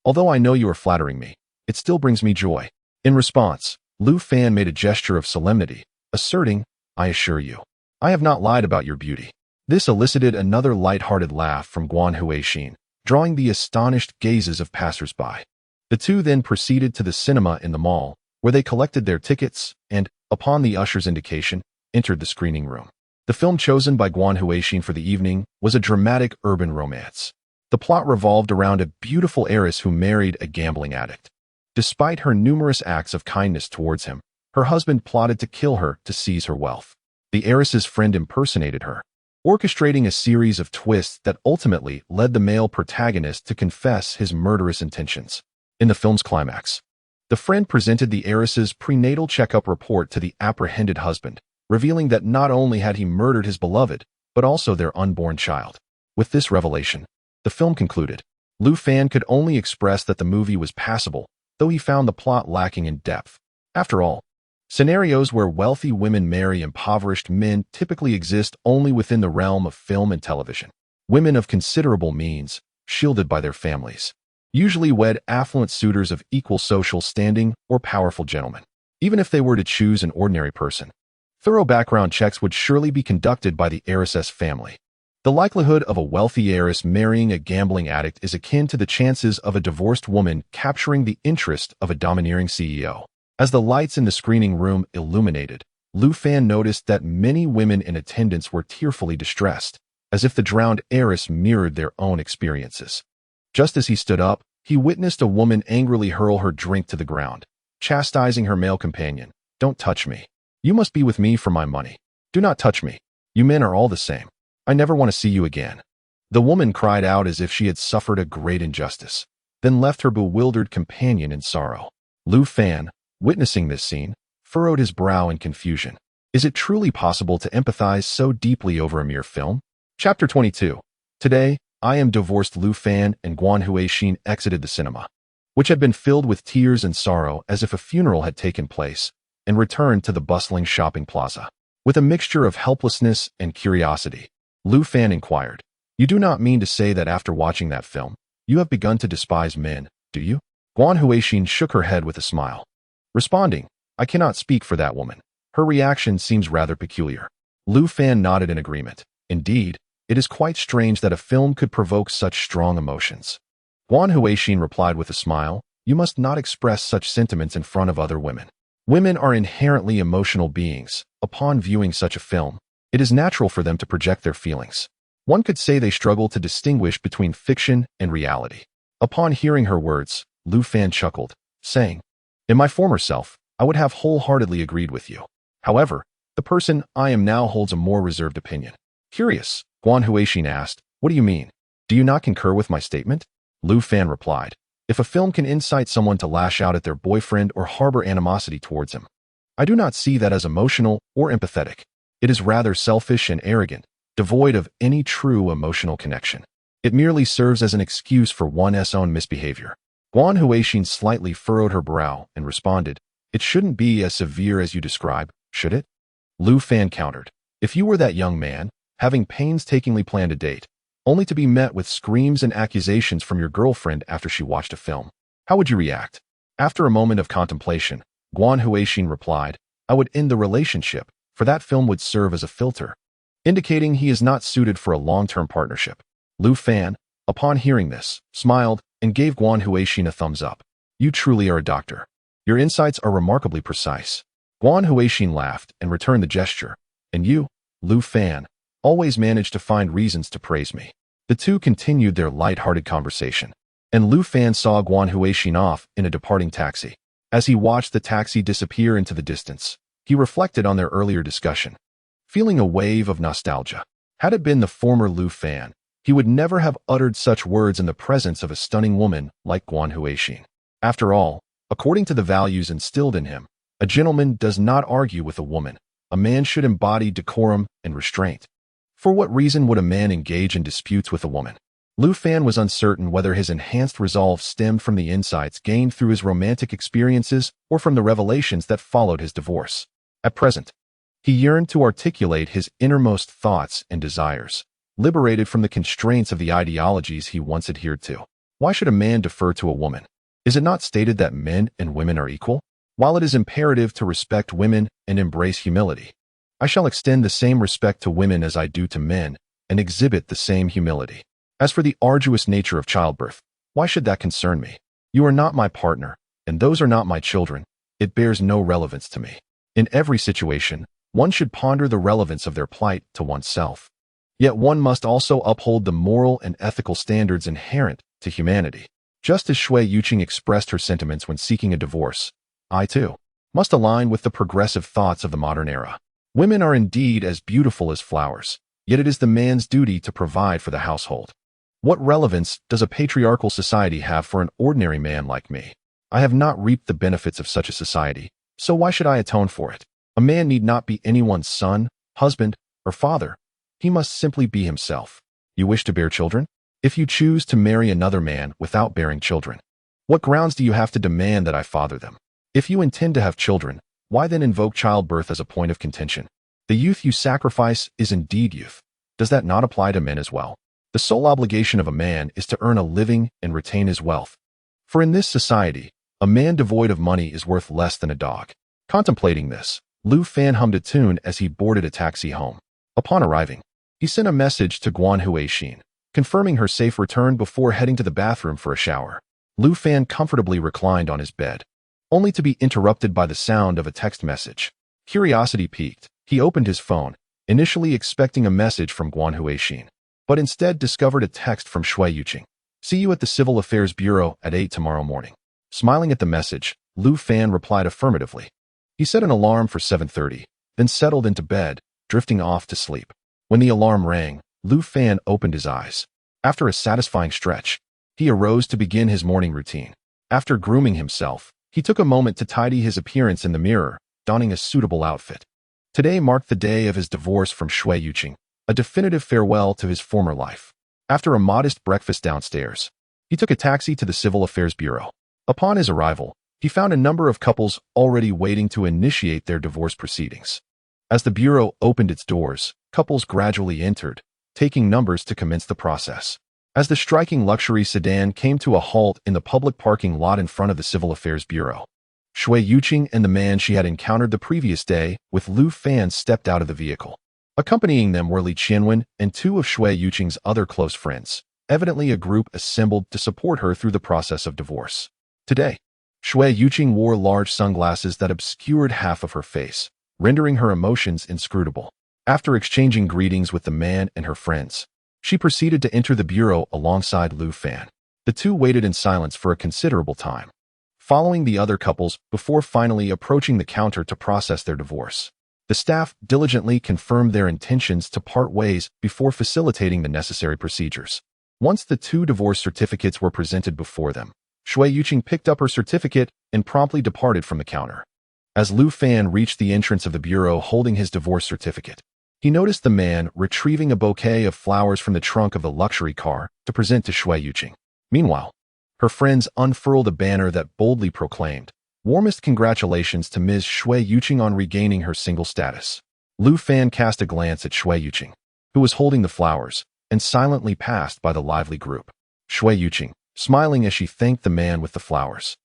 "Although I know you are flattering me, it still brings me joy." In response, Lu Fan made a gesture of solemnity, asserting, "I assure you, I have not lied about your beauty." This elicited another light-hearted laugh from Guan Huixin, drawing the astonished gazes of passers-by. The two then proceeded to the cinema in the mall, where they collected their tickets and, upon the usher's indication, entered the screening room. The film chosen by Guan Huixin for the evening was a dramatic urban romance. The plot revolved around a beautiful heiress who married a gambling addict. Despite her numerous acts of kindness towards him, her husband plotted to kill her to seize her wealth. The heiress's friend impersonated her, orchestrating a series of twists that ultimately led the male protagonist to confess his murderous intentions. In the film's climax, the friend presented the heiress's prenatal checkup report to the apprehended husband, revealing that not only had he murdered his beloved, but also their unborn child. With this revelation, the film concluded. Lu Fan could only express that the movie was passable, though he found the plot lacking in depth. After all, scenarios where wealthy women marry impoverished men typically exist only within the realm of film and television. Women of considerable means, shielded by their families, usually wed affluent suitors of equal social standing or powerful gentlemen. Even if they were to choose an ordinary person, thorough background checks would surely be conducted by the heiress's family. The likelihood of a wealthy heiress marrying a gambling addict is akin to the chances of a divorced woman capturing the interest of a domineering CEO. As the lights in the screening room illuminated, Lu Fan noticed that many women in attendance were tearfully distressed, as if the drowned heiress mirrored their own experiences. Just as he stood up, he witnessed a woman angrily hurl her drink to the ground, chastising her male companion. "Don't touch me. You must be with me for my money. Do not touch me. You men are all the same. I never want to see you again." The woman cried out as if she had suffered a great injustice, then left her bewildered companion in sorrow. Lu Fan, witnessing this scene, furrowed his brow in confusion. Is it truly possible to empathize so deeply over a mere film? Chapter 22. Today, I Am Divorced. Lu Fan and Guan Huixin exited the cinema, which had been filled with tears and sorrow as if a funeral had taken place, and returned to the bustling shopping plaza. With a mixture of helplessness and curiosity, Lu Fan inquired, "You do not mean to say that after watching that film, you have begun to despise men, do you?" Guan Huixin shook her head with a smile, responding, "I cannot speak for that woman. Her reaction seems rather peculiar." Lu Fan nodded in agreement. Indeed, it is quite strange that a film could provoke such strong emotions. Guan Huixin replied with a smile, "You must not express such sentiments in front of other women. Women are inherently emotional beings. Upon viewing such a film, it is natural for them to project their feelings. One could say they struggle to distinguish between fiction and reality." Upon hearing her words, Lu Fan chuckled, saying, "In my former self, I would have wholeheartedly agreed with you. However, the person I am now holds a more reserved opinion." Curious, Guan Huixin asked, "What do you mean? Do you not concur with my statement?" Lu Fan replied, "If a film can incite someone to lash out at their boyfriend or harbor animosity towards him, I do not see that as emotional or empathetic. It is rather selfish and arrogant, devoid of any true emotional connection. It merely serves as an excuse for one's own misbehavior." Guan Huixin slightly furrowed her brow and responded, "It shouldn't be as severe as you describe, should it?" Lu Fan countered, "If you were that young man, having painstakingly planned a date, only to be met with screams and accusations from your girlfriend after she watched a film, how would you react?" After a moment of contemplation, Guan Huixin replied, "I would end the relationship, for that film would serve as a filter, indicating he is not suited for a long-term partnership." Lu Fan, upon hearing this, smiled and gave Guan Huixin a thumbs up. "You truly are a doctor. Your insights are remarkably precise." Guan Huixin laughed and returned the gesture. "And you? Lu Fan, always managed to find reasons to praise me. The two continued their light-hearted conversation, and Lu Fan saw Guan Huixin off in a departing taxi. As he watched the taxi disappear into the distance, he reflected on their earlier discussion, feeling a wave of nostalgia. Had it been the former Lu Fan, he would never have uttered such words in the presence of a stunning woman like Guan Huixin. After all, according to the values instilled in him, a gentleman does not argue with a woman. A man should embody decorum and restraint. For what reason would a man engage in disputes with a woman? Lu Fan was uncertain whether his enhanced resolve stemmed from the insights gained through his romantic experiences or from the revelations that followed his divorce. At present, he yearned to articulate his innermost thoughts and desires, liberated from the constraints of the ideologies he once adhered to. Why should a man defer to a woman? Is it not stated that men and women are equal? While it is imperative to respect women and embrace humility, I shall extend the same respect to women as I do to men and exhibit the same humility. As for the arduous nature of childbirth, why should that concern me? You are not my partner, and those are not my children. It bears no relevance to me. In every situation, one should ponder the relevance of their plight to oneself. Yet one must also uphold the moral and ethical standards inherent to humanity. Just as Shui Yuqing expressed her sentiments when seeking a divorce, I, too, must align with the progressive thoughts of the modern era. Women are indeed as beautiful as flowers, yet it is the man's duty to provide for the household. What relevance does a patriarchal society have for an ordinary man like me? I have not reaped the benefits of such a society, so why should I atone for it? A man need not be anyone's son, husband, or father. He must simply be himself. You wish to bear children? If you choose to marry another man without bearing children, what grounds do you have to demand that I father them? If you intend to have children, why then invoke childbirth as a point of contention? The youth you sacrifice is indeed youth. Does that not apply to men as well? The sole obligation of a man is to earn a living and retain his wealth. For in this society, a man devoid of money is worth less than a dog. Contemplating this, Lu Fan hummed a tune as he boarded a taxi home. Upon arriving, he sent a message to Guan Huixin, confirming her safe return before heading to the bathroom for a shower. Lu Fan comfortably reclined on his bed, only to be interrupted by the sound of a text message. Curiosity piqued, he opened his phone, initially expecting a message from Guan Huixin, but instead discovered a text from Shui Yuqing. See you at the Civil Affairs Bureau at 8 tomorrow morning. Smiling at the message, Lu Fan replied affirmatively. He set an alarm for 7:30, then settled into bed, drifting off to sleep. When the alarm rang, Lu Fan opened his eyes. After a satisfying stretch, he arose to begin his morning routine. After grooming himself, he took a moment to tidy his appearance in the mirror, donning a suitable outfit. Today marked the day of his divorce from Shui Yuqing, a definitive farewell to his former life. After a modest breakfast downstairs, he took a taxi to the Civil Affairs Bureau. Upon his arrival, he found a number of couples already waiting to initiate their divorce proceedings. As the bureau opened its doors, couples gradually entered, taking numbers to commence the process. As the striking luxury sedan came to a halt in the public parking lot in front of the Civil Affairs Bureau, Shui Yuqing and the man she had encountered the previous day with Lu Fan stepped out of the vehicle. Accompanying them were Li Qianwen and two of Shui Yuqing's other close friends, evidently a group assembled to support her through the process of divorce. Today, Shui Yuqing wore large sunglasses that obscured half of her face, rendering her emotions inscrutable. After exchanging greetings with the man and her friends, she proceeded to enter the bureau alongside Lu Fan. The two waited in silence for a considerable time, following the other couples before finally approaching the counter to process their divorce. The staff diligently confirmed their intentions to part ways before facilitating the necessary procedures. Once the two divorce certificates were presented before them, Shui Yuqing picked up her certificate and promptly departed from the counter. As Lu Fan reached the entrance of the bureau holding his divorce certificate, he noticed the man retrieving a bouquet of flowers from the trunk of the luxury car to present to Shui Yuqing. Meanwhile, her friends unfurled a banner that boldly proclaimed, "Warmest congratulations to Ms. Shui Yuqing on regaining her single status." Lu Fan cast a glance at Shui Yuqing, who was holding the flowers, and silently passed by the lively group. Shui Yuqing, smiling as she thanked the man with the flowers,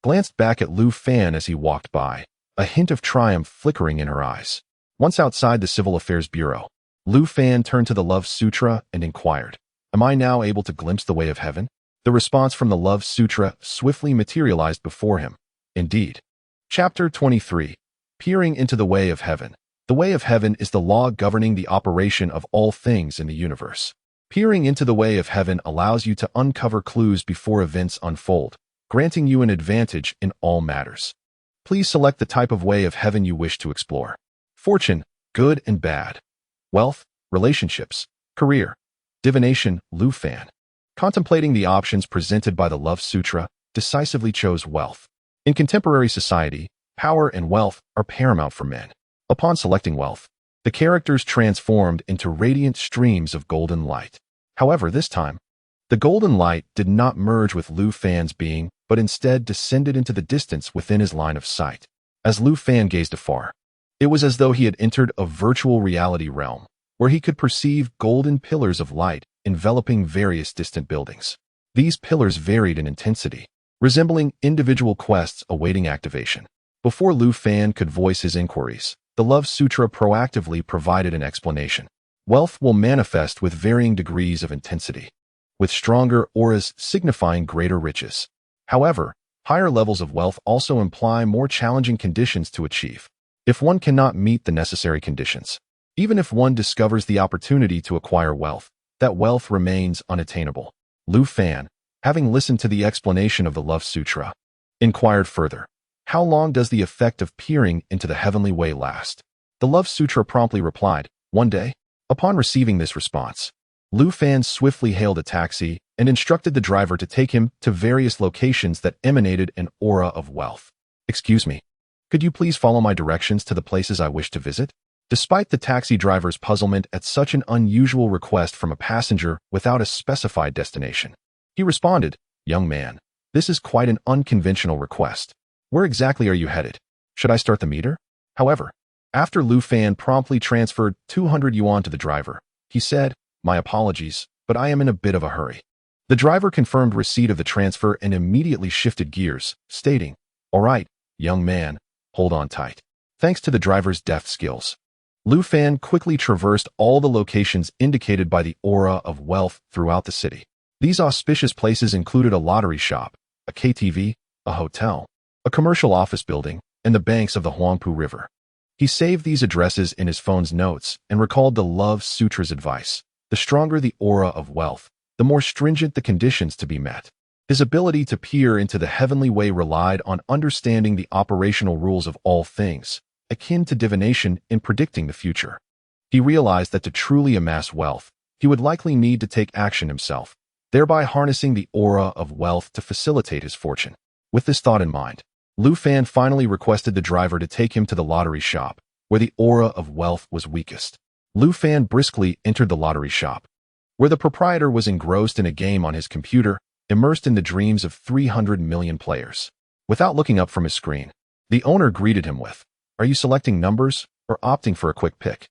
glanced back at Lu Fan as he walked by, a hint of triumph flickering in her eyes. Once outside the Civil Affairs Bureau, Lu Fan turned to the Love Sutra and inquired, "Am I now able to glimpse the way of heaven?" The response from the Love Sutra swiftly materialized before him. Indeed. Chapter 23. Peering into the Way of Heaven. The way of heaven is the law governing the operation of all things in the universe. Peering into the way of heaven allows you to uncover clues before events unfold, granting you an advantage in all matters. Please select the type of way of heaven you wish to explore. Fortune, good and bad. Wealth, relationships, career. Divination, Lu Fan. Contemplating the options presented by the Love Sutra, decisively chose wealth. In contemporary society, power and wealth are paramount for men. Upon selecting wealth, the characters transformed into radiant streams of golden light. However, this time, the golden light did not merge with Lu Fan's being, but instead descended into the distance within his line of sight. As Lu Fan gazed afar, it was as though he had entered a virtual reality realm, where he could perceive golden pillars of light enveloping various distant buildings. These pillars varied in intensity, resembling individual quests awaiting activation. Before Lu Fan could voice his inquiries, the Love Sutra proactively provided an explanation. Wealth will manifest with varying degrees of intensity, with stronger auras signifying greater riches. However, higher levels of wealth also imply more challenging conditions to achieve. If one cannot meet the necessary conditions, even if one discovers the opportunity to acquire wealth, that wealth remains unattainable. Lu Fan, having listened to the explanation of the Love Sutra, inquired further. How long does the effect of peering into the heavenly way last? The Love Sutra promptly replied, 1 day. Upon receiving this response, Lu Fan swiftly hailed a taxi and instructed the driver to take him to various locations that emanated an aura of wealth. Excuse me, could you please follow my directions to the places I wish to visit? Despite the taxi driver's puzzlement at such an unusual request from a passenger without a specified destination, he responded, young man, this is quite an unconventional request. Where exactly are you headed? Should I start the meter? However, after Lu Fan promptly transferred 200 yuan to the driver, he said, my apologies, but I am in a bit of a hurry. The driver confirmed receipt of the transfer and immediately shifted gears, stating, all right, young man, hold on tight. Thanks to the driver's deft skills, Lu Fan quickly traversed all the locations indicated by the aura of wealth throughout the city. These auspicious places included a lottery shop, a KTV, a hotel, a commercial office building, and the banks of the Huangpu River. He saved these addresses in his phone's notes and recalled the Love Sutra's advice. The stronger the aura of wealth, the more stringent the conditions to be met. His ability to peer into the heavenly way relied on understanding the operational rules of all things, akin to divination in predicting the future. He realized that to truly amass wealth, he would likely need to take action himself, thereby harnessing the aura of wealth to facilitate his fortune. With this thought in mind, Lu Fan finally requested the driver to take him to the lottery shop, where the aura of wealth was weakest. Lu Fan briskly entered the lottery shop, where the proprietor was engrossed in a game on his computer, immersed in the dreams of 300 million players. Without looking up from his screen, the owner greeted him with, are you selecting numbers or opting for a quick pick?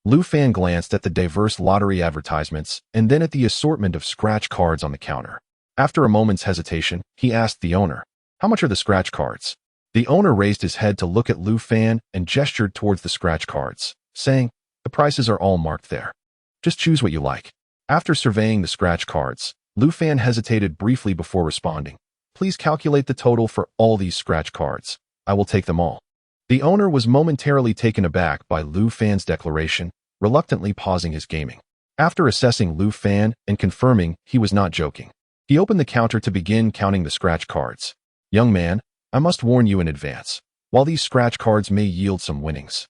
Lu Fan glanced at the diverse lottery advertisements and then at the assortment of scratch cards on the counter. After a moment's hesitation, he asked the owner, how much are the scratch cards? The owner raised his head to look at Lu Fan and gestured towards the scratch cards, saying, the prices are all marked there. Just choose what you like. After surveying the scratch cards, Lu Fan hesitated briefly before responding. Please calculate the total for all these scratch cards. I will take them all. The owner was momentarily taken aback by Lu Fan's declaration, reluctantly pausing his gaming. After assessing Lu Fan and confirming he was not joking, he opened the counter to begin counting the scratch cards. Young man, I must warn you in advance, while these scratch cards may yield some winnings,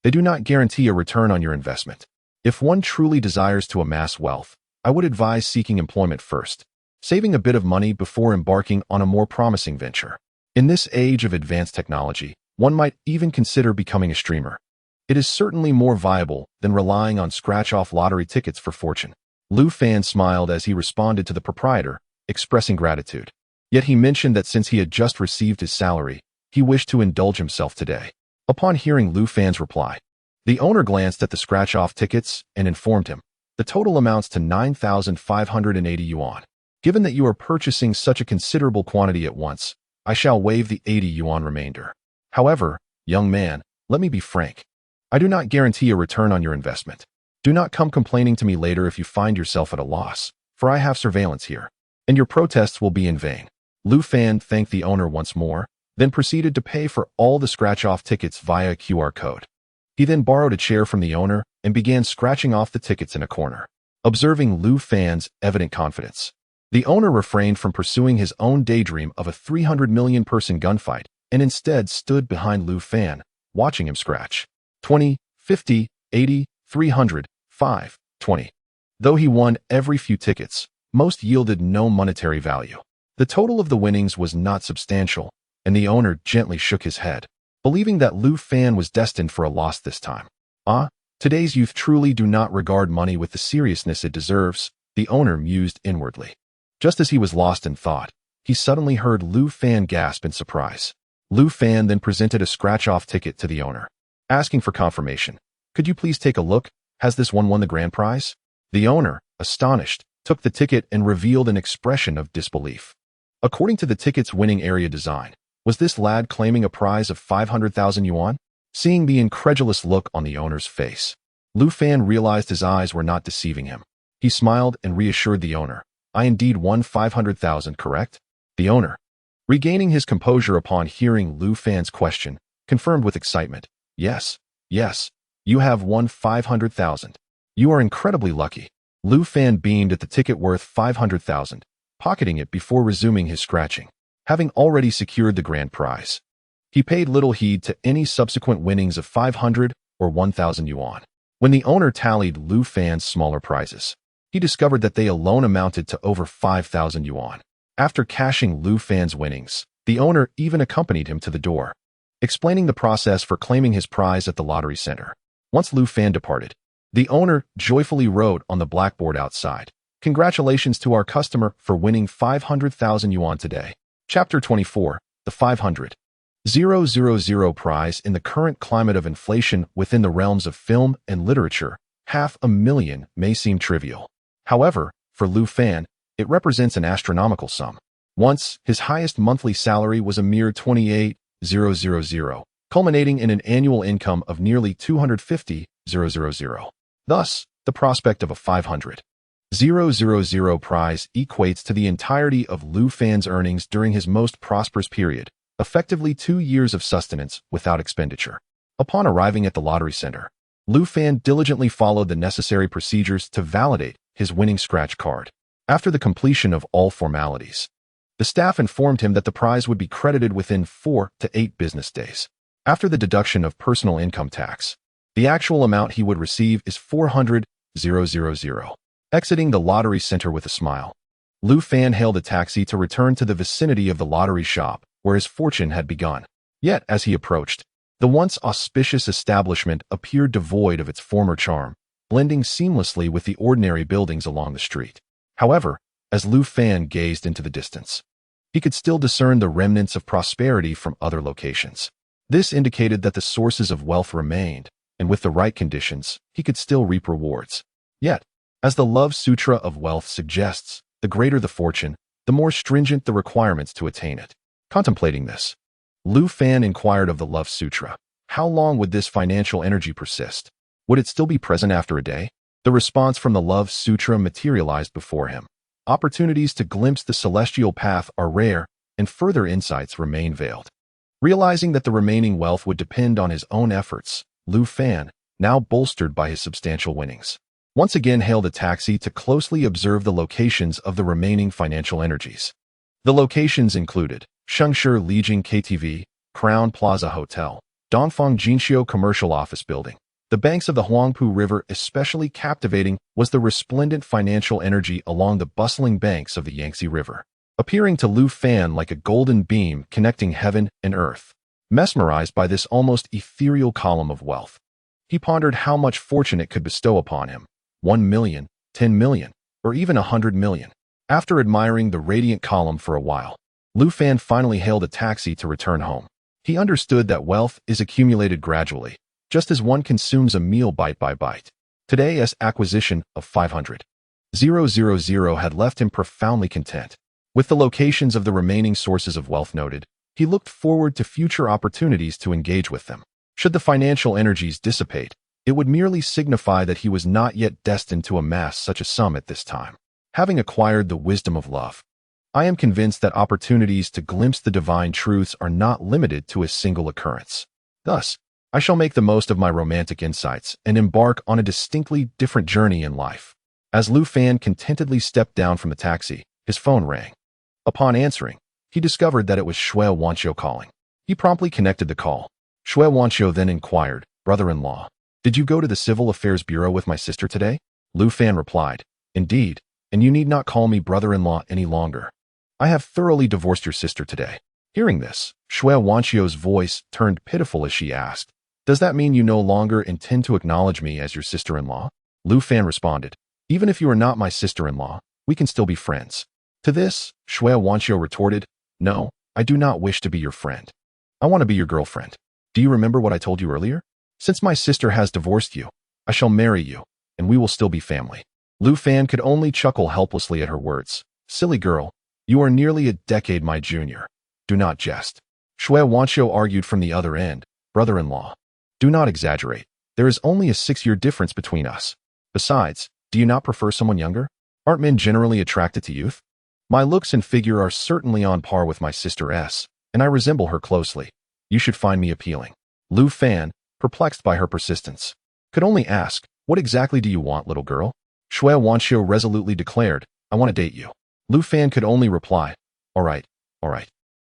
they do not guarantee a return on your investment. If one truly desires to amass wealth, I would advise seeking employment first, saving a bit of money before embarking on a more promising venture. In this age of advanced technology, one might even consider becoming a streamer. It is certainly more viable than relying on scratch-off lottery tickets for fortune. Lu Fan smiled as he responded to the proprietor, expressing gratitude. Yet he mentioned that since he had just received his salary, he wished to indulge himself today. Upon hearing Lu Fan's reply, the owner glanced at the scratch-off tickets and informed him, the total amounts to 9,580 yuan. Given that you are purchasing such a considerable quantity at once, I shall waive the 80 yuan remainder. However, young man, let me be frank. I do not guarantee a return on your investment. Do not come complaining to me later if you find yourself at a loss, for I have surveillance here, and your protests will be in vain. Lu Fan thanked the owner once more, then proceeded to pay for all the scratch-off tickets via a QR code. He then borrowed a chair from the owner and began scratching off the tickets in a corner. Observing Lu Fan's evident confidence, the owner refrained from pursuing his own daydream of a 300 million person gunfight and instead stood behind Lu Fan, watching him scratch. 20, 50, 80, 300, 5, 20. Though he won every few tickets, most yielded no monetary value. The total of the winnings was not substantial, and the owner gently shook his head, believing that Lu Fan was destined for a loss this time. Today's youth truly do not regard money with the seriousness it deserves, the owner mused inwardly. Just as he was lost in thought, he suddenly heard Lu Fan gasp in surprise. Lu Fan then presented a scratch-off ticket to the owner, asking for confirmation. "Could you please take a look? Has this one won the grand prize?" The owner, astonished, took the ticket and revealed an expression of disbelief. According to the ticket's winning area design, was this lad claiming a prize of 500,000 yuan? Seeing the incredulous look on the owner's face, Lu Fan realized his eyes were not deceiving him. He smiled and reassured the owner. "I indeed won 500,000, correct?" The owner, regaining his composure upon hearing Lu Fan's question, confirmed with excitement. Yes, you have won 500,000. You are incredibly lucky." Lu Fan beamed at the ticket worth 500,000, pocketing it before resuming his scratching, having already secured the grand prize. He paid little heed to any subsequent winnings of 500 or 1,000 yuan. When the owner tallied Lu Fan's smaller prizes, he discovered that they alone amounted to over 5,000 yuan. After cashing Lu Fan's winnings, the owner even accompanied him to the door, explaining the process for claiming his prize at the lottery center. Once Lu Fan departed, the owner joyfully wrote on the blackboard outside, "Congratulations to our customer for winning 500,000 yuan today." Chapter 24, the 500,000 prize. In the current climate of inflation within the realms of film and literature, 500,000 may seem trivial. However, for Lu Fan, it represents an astronomical sum. Once, his highest monthly salary was a mere 28,000, culminating in an annual income of nearly 250,000. Thus, the prospect of a 500,000 prize equates to the entirety of Lu Fan's earnings during his most prosperous period, effectively 2 years of sustenance without expenditure. Upon arriving at the lottery center, Lu Fan diligently followed the necessary procedures to validate his winning scratch card. After the completion of all formalities, the staff informed him that the prize would be credited within 4 to 8 business days. After the deduction of personal income tax, the actual amount he would receive is 400,000. Exiting the lottery center with a smile, Lu Fan hailed a taxi to return to the vicinity of the lottery shop where his fortune had begun. Yet, as he approached, the once auspicious establishment appeared devoid of its former charm, blending seamlessly with the ordinary buildings along the street. However, as Lu Fan gazed into the distance, he could still discern the remnants of prosperity from other locations. This indicated that the sources of wealth remained, and with the right conditions, he could still reap rewards. Yet, as the Love Sutra of wealth suggests, the greater the fortune, the more stringent the requirements to attain it. Contemplating this, Lu Fan inquired of the Love Sutra, how long would this financial energy persist? Would it still be present after a day? The response from the Love Sutra materialized before him. Opportunities to glimpse the celestial path are rare, and further insights remain veiled. Realizing that the remaining wealth would depend on his own efforts, Lu Fan, now bolstered by his substantial winnings, once again hailed a taxi to closely observe the locations of the remaining financial energies. The locations included Shengshi Lijing KTV, Crown Plaza Hotel, Dongfang Jinxiu Commercial Office Building. The banks of the Huangpu River. Especially captivating was the resplendent financial energy along the bustling banks of the Yangtze River, appearing to Lu Fan like a golden beam connecting heaven and earth. Mesmerized by this almost ethereal column of wealth, he pondered how much fortune it could bestow upon him: 1 million, 10 million, or even 100 million. After admiring the radiant column for a while, Lu Fan finally hailed a taxi to return home. He understood that wealth is accumulated gradually, just as one consumes a meal bite by bite. Today's acquisition of 500,000 had left him profoundly content. With the locations of the remaining sources of wealth noted, he looked forward to future opportunities to engage with them. Should the financial energies dissipate, it would merely signify that he was not yet destined to amass such a sum at this time. Having acquired the wisdom of love, I am convinced that opportunities to glimpse the divine truths are not limited to a single occurrence. Thus, I shall make the most of my romantic insights and embark on a distinctly different journey in life. As Lu Fan contentedly stepped down from the taxi, his phone rang. Upon answering, he discovered that it was Shui Wanqiu calling. He promptly connected the call. Shui Wanqiu then inquired, "Brother-in-law, did you go to the Civil Affairs Bureau with my sister today?" Lu Fan replied, "Indeed, and you need not call me brother-in-law any longer. I have thoroughly divorced your sister today." Hearing this, Shui Wanqiu's voice turned pitiful as she asked, "Does that mean you no longer intend to acknowledge me as your sister-in-law?" Lu Fan responded, "Even if you are not my sister-in-law, we can still be friends." To this, Shui Wanqiu retorted, "No, I do not wish to be your friend. I want to be your girlfriend. Do you remember what I told you earlier? Since my sister has divorced you, I shall marry you, and we will still be family." Lu Fan could only chuckle helplessly at her words. "Silly girl, you are nearly a decade my junior. Do not jest." Shui Wanqiu argued from the other end, "Brother-in-law, do not exaggerate. There is only a 6-year difference between us. Besides, do you not prefer someone younger? Aren't men generally attracted to youth? My looks and figure are certainly on par with my sister S, and I resemble her closely. You should find me appealing." Lu Fan, perplexed by her persistence, could only ask, "What exactly do you want, little girl?" Shui Wanqiu resolutely declared, "I want to date you." Lu Fan could only reply, all right.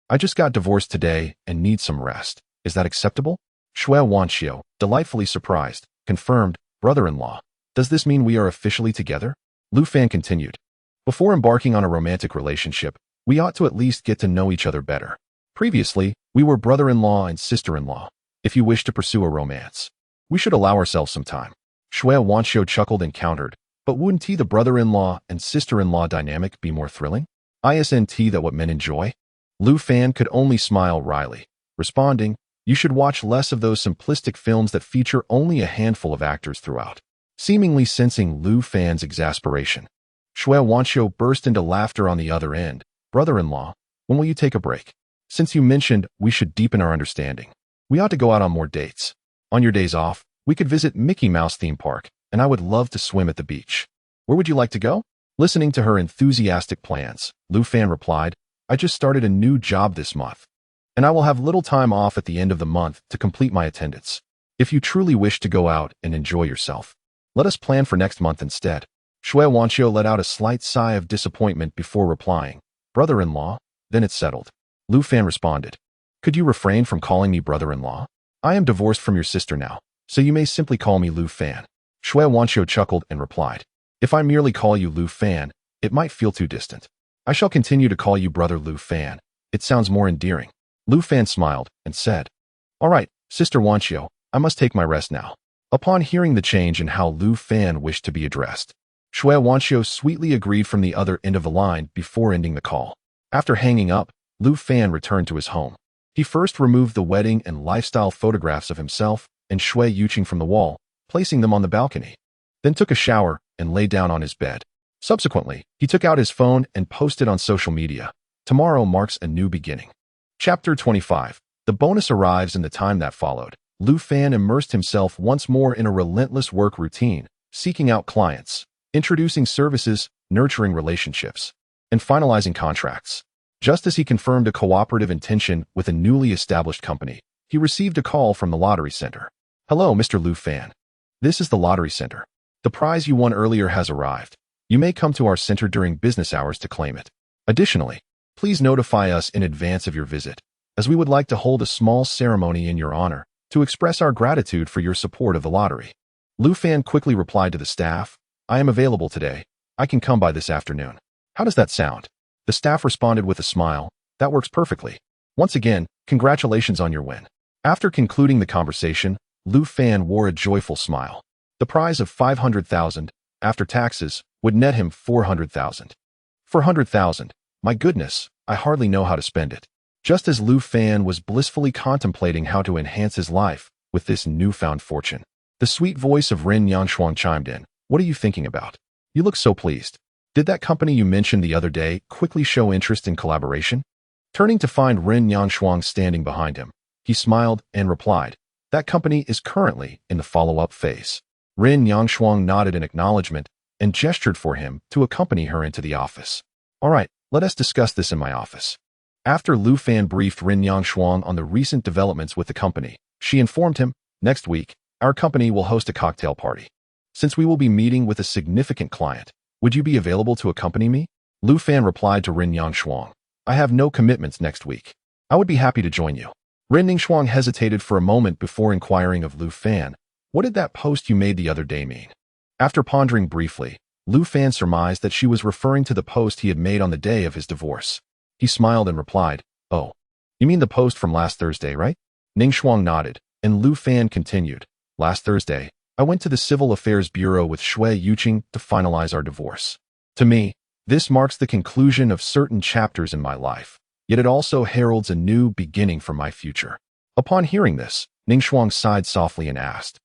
I just got divorced today and need some rest. Is that acceptable?" Shui Wanqiu, delightfully surprised, confirmed, "Brother-in-law, does this mean we are officially together?" Lu Fan continued, "Before embarking on a romantic relationship, we ought to at least get to know each other better. Previously, we were brother-in-law and sister-in-law. If you wish to pursue a romance, we should allow ourselves some time." Shui Wanqiu chuckled and countered, "But wouldn't the brother-in-law and sister-in-law dynamic be more thrilling? Isn't that what men enjoy?" Lu Fan could only smile wryly, responding, "You should watch less of those simplistic films that feature only a handful of actors throughout." Seemingly sensing Lu Fan's exasperation, Shui Wanqiu burst into laughter on the other end. "Brother-in-law, when will you take a break? Since you mentioned we should deepen our understanding, we ought to go out on more dates. On your days off, we could visit Mickey Mouse theme park, and I would love to swim at the beach. Where would you like to go?" Listening to her enthusiastic plans, Lu Fan replied, "I just started a new job this month, and I will have little time off at the end of the month to complete my attendance. If you truly wish to go out and enjoy yourself, let us plan for next month instead." Shui Wanqiu let out a slight sigh of disappointment before replying, "Brother-in-law, then it's settled." Lu Fan responded, "Could you refrain from calling me brother-in-law? I am divorced from your sister now, so you may simply call me Lu Fan." Shui Wanqiu chuckled and replied, "If I merely call you Lu Fan, it might feel too distant. I shall continue to call you Brother Lu Fan. It sounds more endearing." Lu Fan smiled and said, "All right, Sister Wanqiu, I must take my rest now." Upon hearing the change in how Lu Fan wished to be addressed, Shui Wanqiu sweetly agreed from the other end of the line before ending the call. After hanging up, Lu Fan returned to his home. He first removed the wedding and lifestyle photographs of himself and Shui Yuqing from the wall, placing them on the balcony. Then took a shower and lay down on his bed. Subsequently, he took out his phone and posted on social media, "Tomorrow marks a new beginning." Chapter 25. The bonus arrives in the time that followed. Lu Fan immersed himself once more in a relentless work routine, seeking out clients, introducing services, nurturing relationships, and finalizing contracts. Just as he confirmed a cooperative intention with a newly established company, he received a call from the lottery center. "Hello, Mr. Lu Fan. This is the lottery center. The prize you won earlier has arrived. You may come to our center during business hours to claim it. Additionally, please notify us in advance of your visit, as we would like to hold a small ceremony in your honor to express our gratitude for your support of the lottery." Lu Fan quickly replied to the staff, "I am available today. I can come by this afternoon. How does that sound?" The staff responded with a smile, "That works perfectly. Once again, congratulations on your win." After concluding the conversation, Lu Fan wore a joyful smile. The prize of 500,000, after taxes, would net him 400,000. 400,000. My goodness, I hardly know how to spend it. Just as Lu Fan was blissfully contemplating how to enhance his life with this newfound fortune, the sweet voice of Ren Yanshuang chimed in, "What are you thinking about? You look so pleased. Did that company you mentioned the other day quickly show interest in collaboration?" Turning to find Ren Yanshuang standing behind him, he smiled and replied, "That company is currently in the follow-up phase." Ren Yanshuang nodded in acknowledgement and gestured for him to accompany her into the office. "All right, let us discuss this in my office." After Lu Fan briefed Ren Yanshuang on the recent developments with the company, she informed him, Next week, our company will host a cocktail party. Since we will be meeting with a significant client, would you be available to accompany me? Lu Fan replied to Ren Yangshuang. I have no commitments next week. I would be happy to join you. Ren Yangshuang hesitated for a moment before inquiring of Lu Fan. What did that post you made the other day mean? After pondering briefly, Lu Fan surmised that she was referring to the post he had made on the day of his divorce. He smiled and replied, Oh, you mean the post from last Thursday, right? Ning Shuang nodded, and Lu Fan continued. Last Thursday, I went to the Civil Affairs Bureau with Shui Yuqing to finalize our divorce. To me, this marks the conclusion of certain chapters in my life, yet it also heralds a new beginning for my future. Upon hearing this, Ning Shuang sighed softly and asked,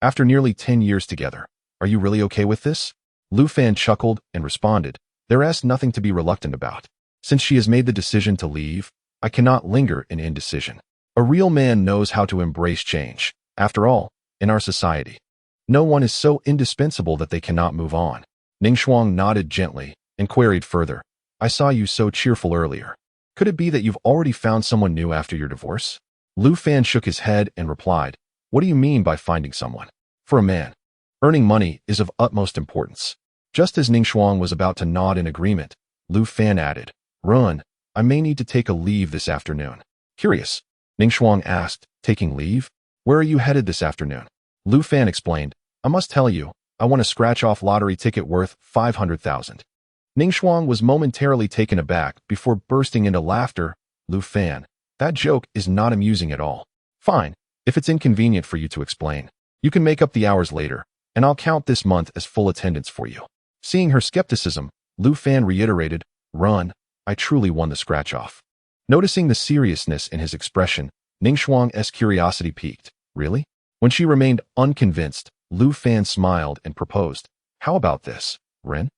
After nearly 10 years together, are you really okay with this? Lu Fan chuckled and responded, There is nothing to be reluctant about. Since she has made the decision to leave, I cannot linger in indecision. A real man knows how to embrace change. After all, in our society, no one is so indispensable that they cannot move on. Ning Shuang nodded gently and queried further, I saw you so cheerful earlier. Could it be that you've already found someone new after your divorce? Lu Fan shook his head and replied, What do you mean by finding someone? For a man, earning money is of utmost importance. Just as Ning Shuang was about to nod in agreement, Lu Fan added, Run, I may need to take a leave this afternoon. Curious, Ning Shuang asked, taking leave? Where are you headed this afternoon? Lu Fan explained, I must tell you, I won a scratch-off lottery ticket worth 500,000. Ning Shuang was momentarily taken aback before bursting into laughter. Lu Fan, that joke is not amusing at all. Fine, if it's inconvenient for you to explain. You can make up the hours later, and I'll count this month as full attendance for you. Seeing her skepticism, Lu Fan reiterated, Run, I truly won the scratch-off. Noticing the seriousness in his expression, Ning Shuang's curiosity piqued. Really? When she remained unconvinced, Lu Fan smiled and proposed, How about this, Ren?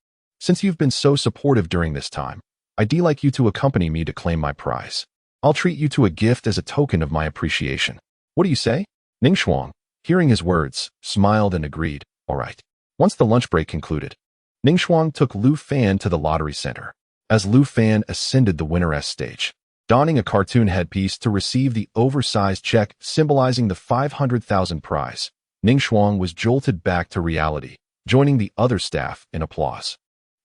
Since you've been so supportive during this time, I'd like you to accompany me to claim my prize. I'll treat you to a gift as a token of my appreciation. What do you say? Ning Shuang, hearing his words, smiled and agreed, All right. Once the lunch break concluded, Ning Shuang took Lu Fan to the lottery center. As Lu Fan ascended the winner's stage, donning a cartoon headpiece to receive the oversized check symbolizing the 500,000 prize, Ning Shuang was jolted back to reality, joining the other staff in applause.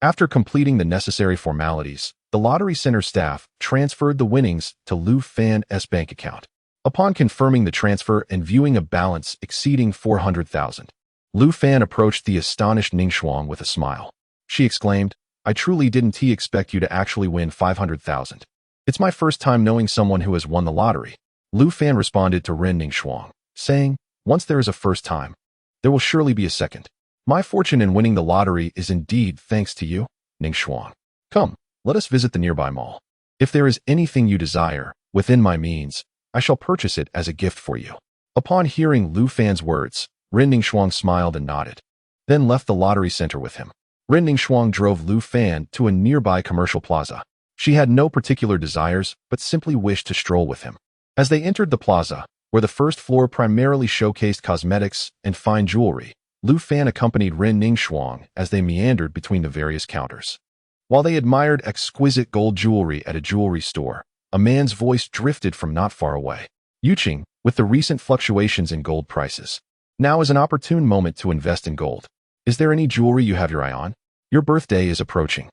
After completing the necessary formalities, the lottery center staff transferred the winnings to Lu Fan's bank account. Upon confirming the transfer and viewing a balance exceeding 400,000, Lu Fan approached the astonished Ning Shuang with a smile. She exclaimed, I truly didn't expect you to actually win 500,000. It's my first time knowing someone who has won the lottery. Lu Fan responded to Ren Ning Shuang, saying, Once there is a first time, there will surely be a second. My fortune in winning the lottery is indeed thanks to you, Ning Shuang. Come, let us visit the nearby mall. If there is anything you desire, within my means, I shall purchase it as a gift for you. Upon hearing Lu Fan's words, Ren Ning Shuang smiled and nodded, then left the lottery center with him. Ren Ning Shuang drove Lu Fan to a nearby commercial plaza. She had no particular desires, but simply wished to stroll with him. As they entered the plaza, where the first floor primarily showcased cosmetics and fine jewelry, Lu Fan accompanied Ren Ning Shuang as they meandered between the various counters. While they admired exquisite gold jewelry at a jewelry store, a man's voice drifted from not far away. Yuqing, with the recent fluctuations in gold prices, now is an opportune moment to invest in gold. Is there any jewelry you have your eye on? Your birthday is approaching,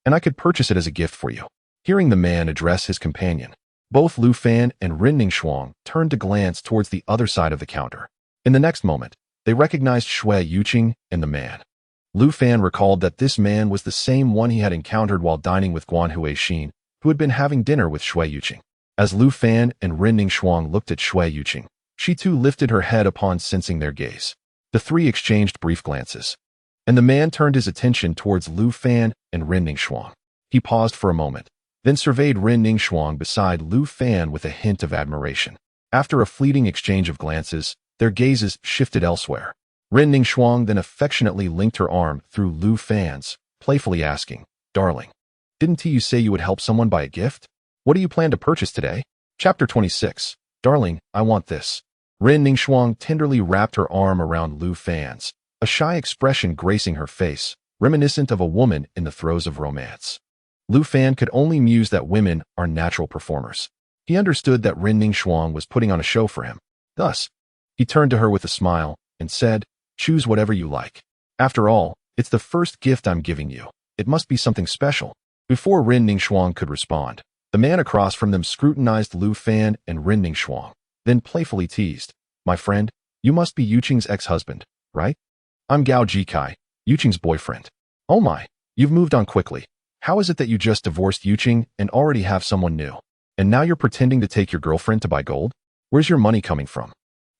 and I could purchase it as a gift for you. Hearing the man address his companion, both Lu Fan and Ren Ning Shuang turned to glance towards the other side of the counter. In the next moment, they recognized Shui Yuqing and the man. Lu Fan recalled that this man was the same one he had encountered while dining with Guan Huixin, who had been having dinner with Shui Yuqing. As Lu Fan and Ren Ning Shuang looked at Shui Yuqing, she too lifted her head upon sensing their gaze. The three exchanged brief glances, and the man turned his attention towards Lu Fan and Ren Ning Shuang. He paused for a moment, then surveyed Ren Ning Shuang beside Lu Fan with a hint of admiration. After a fleeting exchange of glances, their gazes shifted elsewhere. Ren Ning Shuang then affectionately linked her arm through Lu Fan's, playfully asking, Darling, didn't you say you would help someone buy a gift? What do you plan to purchase today? Chapter 26. Darling, I want this. Ren Ning Shuang tenderly wrapped her arm around Lu Fan's, a shy expression gracing her face, reminiscent of a woman in the throes of romance. Lu Fan could only muse that women are natural performers. He understood that Ren Ning Shuang was putting on a show for him. Thus, He turned to her with a smile and said, "Choose whatever you like. After all, it's the first gift I'm giving you. It must be something special." Before Rin Ningxuang could respond, the man across from them scrutinized Lu Fan and Rin Ningxuang, then playfully teased, "My friend, you must be Yuqing's ex-husband, right? I'm Gao Jikai, Yuqing's boyfriend. Oh my, you've moved on quickly. How is it that you just divorced Yuqing and already have someone new? And now you're pretending to take your girlfriend to buy gold? Where's your money coming from?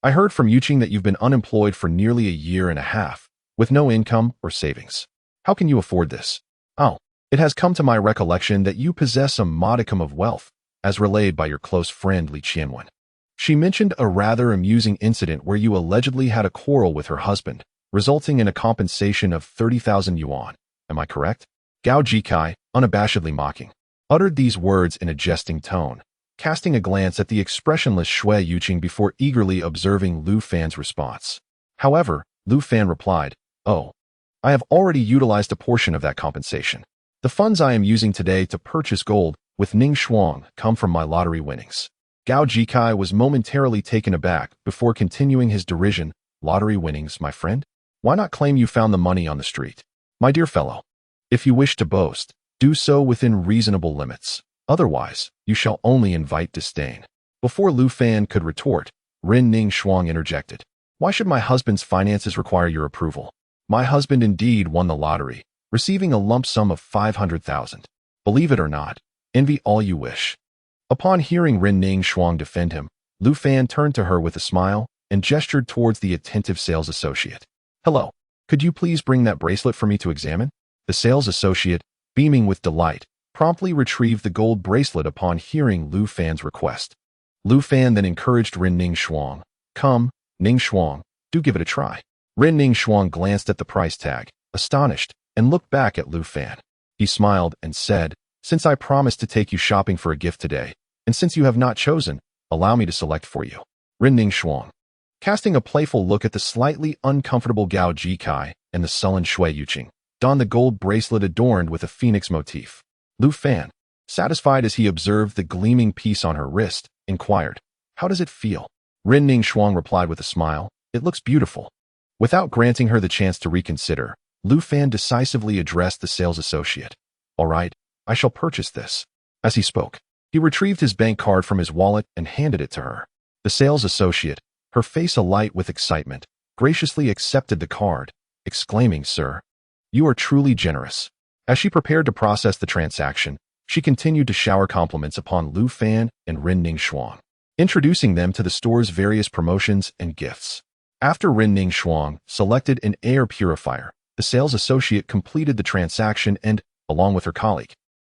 I heard from Yuqing that you've been unemployed for nearly a year and a half, with no income or savings. How can you afford this? Oh, it has come to my recollection that you possess a modicum of wealth, as relayed by your close friend Li Qianwen. She mentioned a rather amusing incident where you allegedly had a quarrel with her husband, resulting in a compensation of 30,000 yuan. Am I correct?" Gao Jikai, unabashedly mocking, uttered these words in a jesting tone, casting a glance at the expressionless Shui Yuqing before eagerly observing Lu Fan's response. However, Lu Fan replied, "Oh, I have already utilized a portion of that compensation. The funds I am using today to purchase gold with Ningxuang come from my lottery winnings." Gao Jikai was momentarily taken aback before continuing his derision. "Lottery winnings, my friend? Why not claim you found the money on the street? My dear fellow, if you wish to boast, do so within reasonable limits. Otherwise, you shall only invite disdain." Before Lu Fan could retort, Rin Ningxuang interjected, "Why should my husband's finances require your approval? My husband indeed won the lottery, receiving a lump sum of 500,000. Believe it or not, envy all you wish." Upon hearing Rin Ningxuang defend him, Lu Fan turned to her with a smile and gestured towards the attentive sales associate. "Hello, could you please bring that bracelet for me to examine?" The sales associate, beaming with delight, promptly retrieved the gold bracelet upon hearing Lu Fan's request. Lu Fan then encouraged Rin Ningxuang, "Come, Ningxuang, do give it a try." Rin Ningxuang glanced at the price tag, astonished, and looked back at Lu Fan. He smiled and said, "Since I promised to take you shopping for a gift today, and since you have not chosen, allow me to select for you." Rin Ningxuang, casting a playful look at the slightly uncomfortable Gao Jikai and the sullen Shui Yuqing, donned the gold bracelet adorned with a phoenix motif. Lu Fan, satisfied as he observed the gleaming piece on her wrist, inquired, "How does it feel?" Rin Ningxuang replied with a smile, "It looks beautiful." Without granting her the chance to reconsider, Lu Fan decisively addressed the sales associate. "All right, I shall purchase this." As he spoke, he retrieved his bank card from his wallet and handed it to her. The sales associate, her face alight with excitement, graciously accepted the card, exclaiming, "Sir, you are truly generous." As she prepared to process the transaction, she continued to shower compliments upon Lu Fan and Rin Ningxuang, introducing them to the store's various promotions and gifts. After Rin Ningxuang selected an air purifier, the sales associate completed the transaction and, along with her colleague,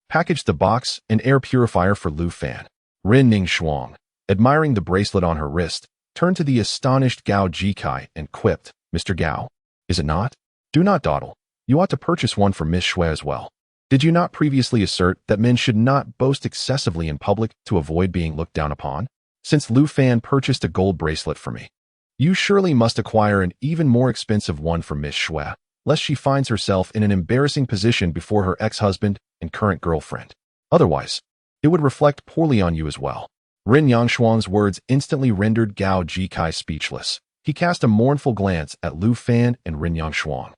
packaged the box and air purifier for Lu Fan. Rin Ningxuang, admiring the bracelet on her wrist, turned to the astonished Gao Jikai and quipped, "Mr. Gao, is it not? Do not dawdle. You ought to purchase one for Miss Shui as well. Did you not previously assert that men should not boast excessively in public to avoid being looked down upon? Since Lu Fan purchased a gold bracelet for me, you surely must acquire an even more expensive one for Miss Shui, lest she finds herself in an embarrassing position before her ex-husband and current girlfriend. Otherwise, it would reflect poorly on you as well." Rin Yangshuang's words instantly rendered Gao Jikai speechless. He cast a mournful glance at Lu Fan and Rin Yangshuang,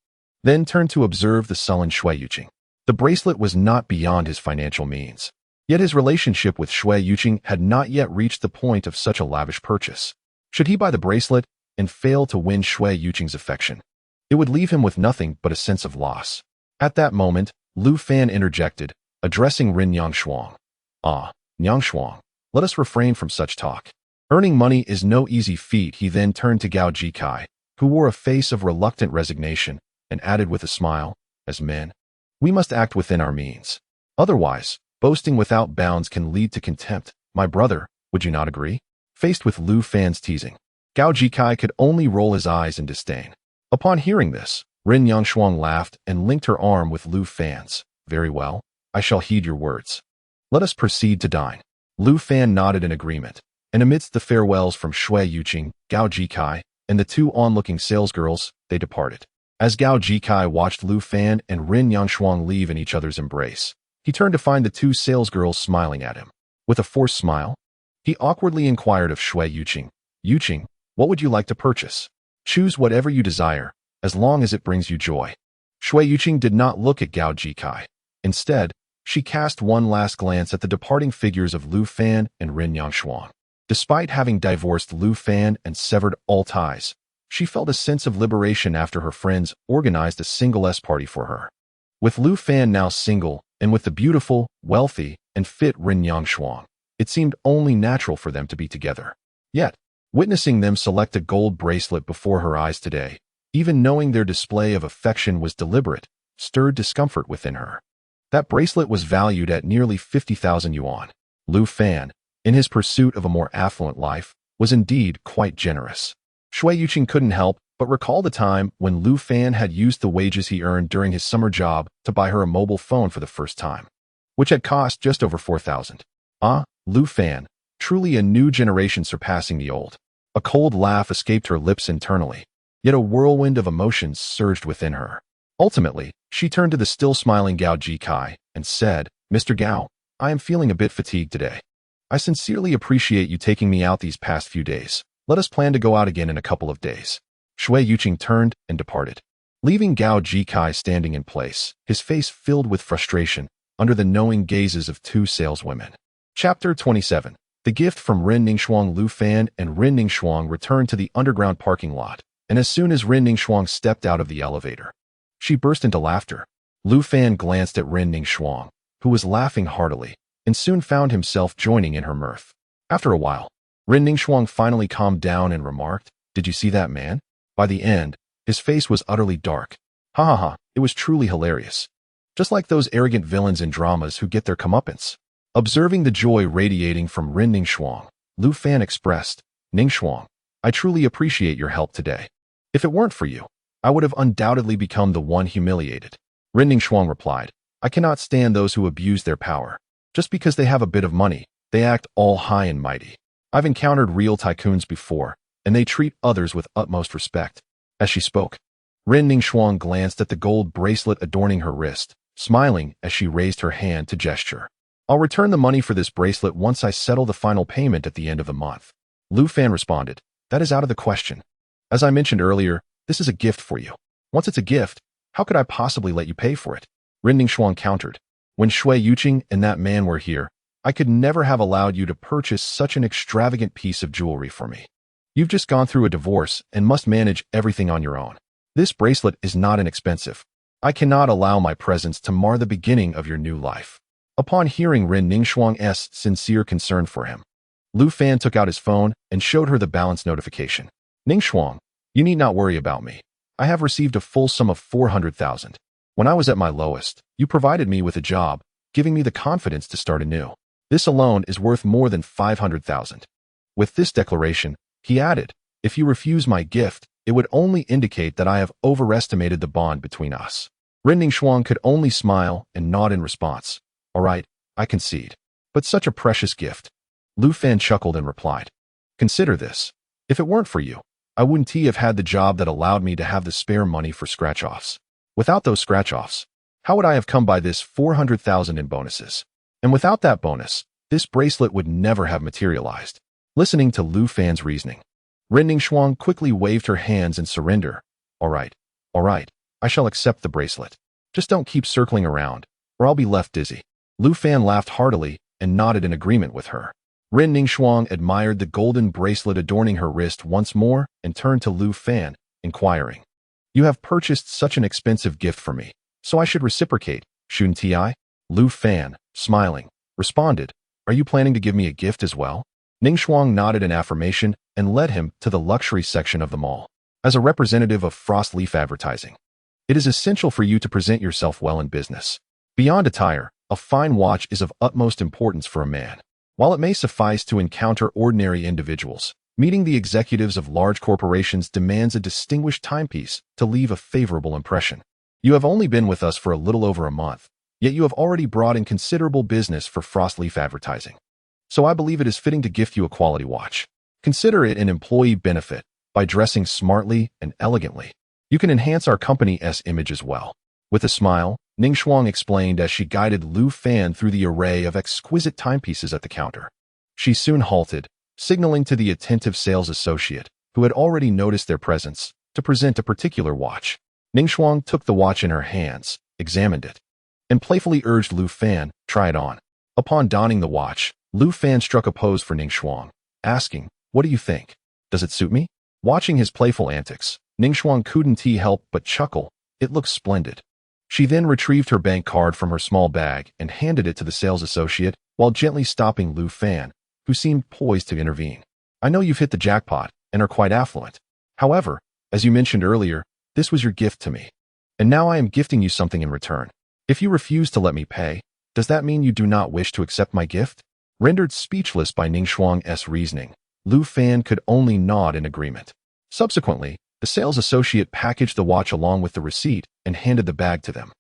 then turned to observe the sullen Shui Yuqing. The bracelet was not beyond his financial means, yet his relationship with Shui Yuqing had not yet reached the point of such a lavish purchase. Should he buy the bracelet and fail to win Shui Yuqing's affection, it would leave him with nothing but a sense of loss. At that moment, Lu Fan interjected, addressing Rin Yangshuang. "Ah, Yangshuang, let us refrain from such talk. Earning money is no easy feat." He then turned to Gao Jikai, who wore a face of reluctant resignation, and added with a smile, "As men, we must act within our means. Otherwise, boasting without bounds can lead to contempt. My brother, would you not agree?" Faced with Lu Fan's teasing, Gao Jikai could only roll his eyes in disdain. Upon hearing this, Rin Yangshuang laughed and linked her arm with Lu Fan's. "Very well, I shall heed your words. Let us proceed to dine." Lu Fan nodded in agreement, and amidst the farewells from Shui Yuqing, Gao Jikai, and the two onlooking salesgirls, they departed. As Gao Jikai watched Lu Fan and Rin Yangshuang leave in each other's embrace, he turned to find the two salesgirls smiling at him. With a forced smile, he awkwardly inquired of Shui Yuqing, "Yuqing, What would you like to purchase? Choose whatever you desire, as long as it brings you joy. Shui Yuqing did not look at Gao Jikai. Instead, she cast one last glance at the departing figures of Lu Fan and Ren Yangshuang. Despite having divorced Lu Fan and severed all ties, she felt a sense of liberation after her friends organized a single-S party for her. With Lu Fan now single, and with the beautiful, wealthy, and fit Ren Yangshuang, it seemed only natural for them to be together. Yet, witnessing them select a gold bracelet before her eyes today, even knowing their display of affection was deliberate, stirred discomfort within her. That bracelet was valued at nearly 50,000 yuan. Lu Fan, in his pursuit of a more affluent life, was indeed quite generous. Shui Yuqing couldn't help but recall the time when Lu Fan had used the wages he earned during his summer job to buy her a mobile phone for the first time, which had cost just over 4,000. Ah, Lu Fan, truly a new generation surpassing the old. A cold laugh escaped her lips internally, yet a whirlwind of emotions surged within her. Ultimately, she turned to the still-smiling Gao Jikai and said, "Mr. Gao, I am feeling a bit fatigued today. I sincerely appreciate you taking me out these past few days. Let us plan to go out again in a couple of days." Shui Yuqing turned and departed, leaving Gao Jikai standing in place, his face filled with frustration under the knowing gazes of two saleswomen. Chapter 27. The gift from Ren Ningxuang. Lu Fan and Ren Ningxuang returned to the underground parking lot, and as soon as Ren Ningxuang stepped out of the elevator, she burst into laughter. Lu Fan glanced at Ren Ningxuang, who was laughing heartily, and soon found himself joining in her mirth. After a while, Ren Ningxuang finally calmed down and remarked, "Did you see that man?" By the end, his face was utterly dark. Ha ha ha, it was truly hilarious. Just like those arrogant villains in dramas who get their comeuppance. Observing the joy radiating from Ren Ningxuang, Lu Fan expressed, "Ningxuang, I truly appreciate your help today. If it weren't for you, I would have undoubtedly become the one humiliated." Ren Ningxuang replied, "I cannot stand those who abuse their power. Just because they have a bit of money, they act all high and mighty. I've encountered real tycoons before, and they treat others with utmost respect." As she spoke, Ren Ningxuang glanced at the gold bracelet adorning her wrist, smiling as she raised her hand to gesture. "I'll return the money for this bracelet once I settle the final payment at the end of the month." Lu Fan responded, "That is out of the question. As I mentioned earlier, this is a gift for you. Once it's a gift, how could I possibly let you pay for it?" Ren Ningxuang countered, "When Shui Yuqing and that man were here, I could never have allowed you to purchase such an extravagant piece of jewelry for me. You've just gone through a divorce and must manage everything on your own. This bracelet is not inexpensive. I cannot allow my presence to mar the beginning of your new life." Upon hearing Ren Ningxuang's sincere concern for him, Lu Fan took out his phone and showed her the balance notification. "Ningxuang, you need not worry about me. I have received a full sum of 400,000. When I was at my lowest, you provided me with a job, giving me the confidence to start anew. This alone is worth more than 500,000. With this declaration, he added, "If you refuse my gift, it would only indicate that I have overestimated the bond between us." Ren Ningxuang could only smile and nod in response. "All right, I concede. But such a precious gift." Lu Fan chuckled and replied, "Consider this. If it weren't for you, I wouldn't have had the job that allowed me to have the spare money for scratch-offs. Without those scratch-offs, how would I have come by this 400,000 in bonuses? And without that bonus, this bracelet would never have materialized." Listening to Lu Fan's reasoning, Ren Ningxuang quickly waved her hands in surrender. All right, I shall accept the bracelet. Just don't keep circling around, or I'll be left dizzy." Lu Fan laughed heartily and nodded in agreement with her. Ren Ningxuang admired the golden bracelet adorning her wrist once more and turned to Lu Fan, inquiring, "You have purchased such an expensive gift for me, so I should reciprocate, shouldn't I?" Lu Fan, smiling, responded, "Are you planning to give me a gift as well?" Ningxuang nodded in affirmation and led him to the luxury section of the mall. As a representative of Frost Leaf Advertising, it is essential for you to present yourself well in business. Beyond attire, a fine watch is of utmost importance for a man. While it may suffice to encounter ordinary individuals, meeting the executives of large corporations demands a distinguished timepiece to leave a favorable impression. You have only been with us for a little over a month, yet you have already brought in considerable business for Frost Leaf Advertising. So I believe it is fitting to gift you a quality watch. Consider it an employee benefit. By dressing smartly and elegantly, you can enhance our company's image as well." With a smile, Ningxuang explained as she guided Lu Fan through the array of exquisite timepieces at the counter. She soon halted, signaling to the attentive sales associate, who had already noticed their presence, to present a particular watch. Ningxuang took the watch in her hands, examined it, and playfully urged Lu Fan, try it on. Upon donning the watch, Lu Fan struck a pose for Ningxuang, asking, what do you think? Does it suit me? Watching his playful antics, Ningxuang couldn't help but chuckle. It looks splendid. She then retrieved her bank card from her small bag and handed it to the sales associate while gently stopping Lu Fan, who seemed poised to intervene. I know you've hit the jackpot and are quite affluent. However, as you mentioned earlier, this was your gift to me. And now I am gifting you something in return. If you refuse to let me pay, does that mean you do not wish to accept my gift? Rendered speechless by Ningxuang's reasoning, Lu Fan could only nod in agreement. Subsequently, the sales associate packaged the watch along with the receipt and handed the bag to them,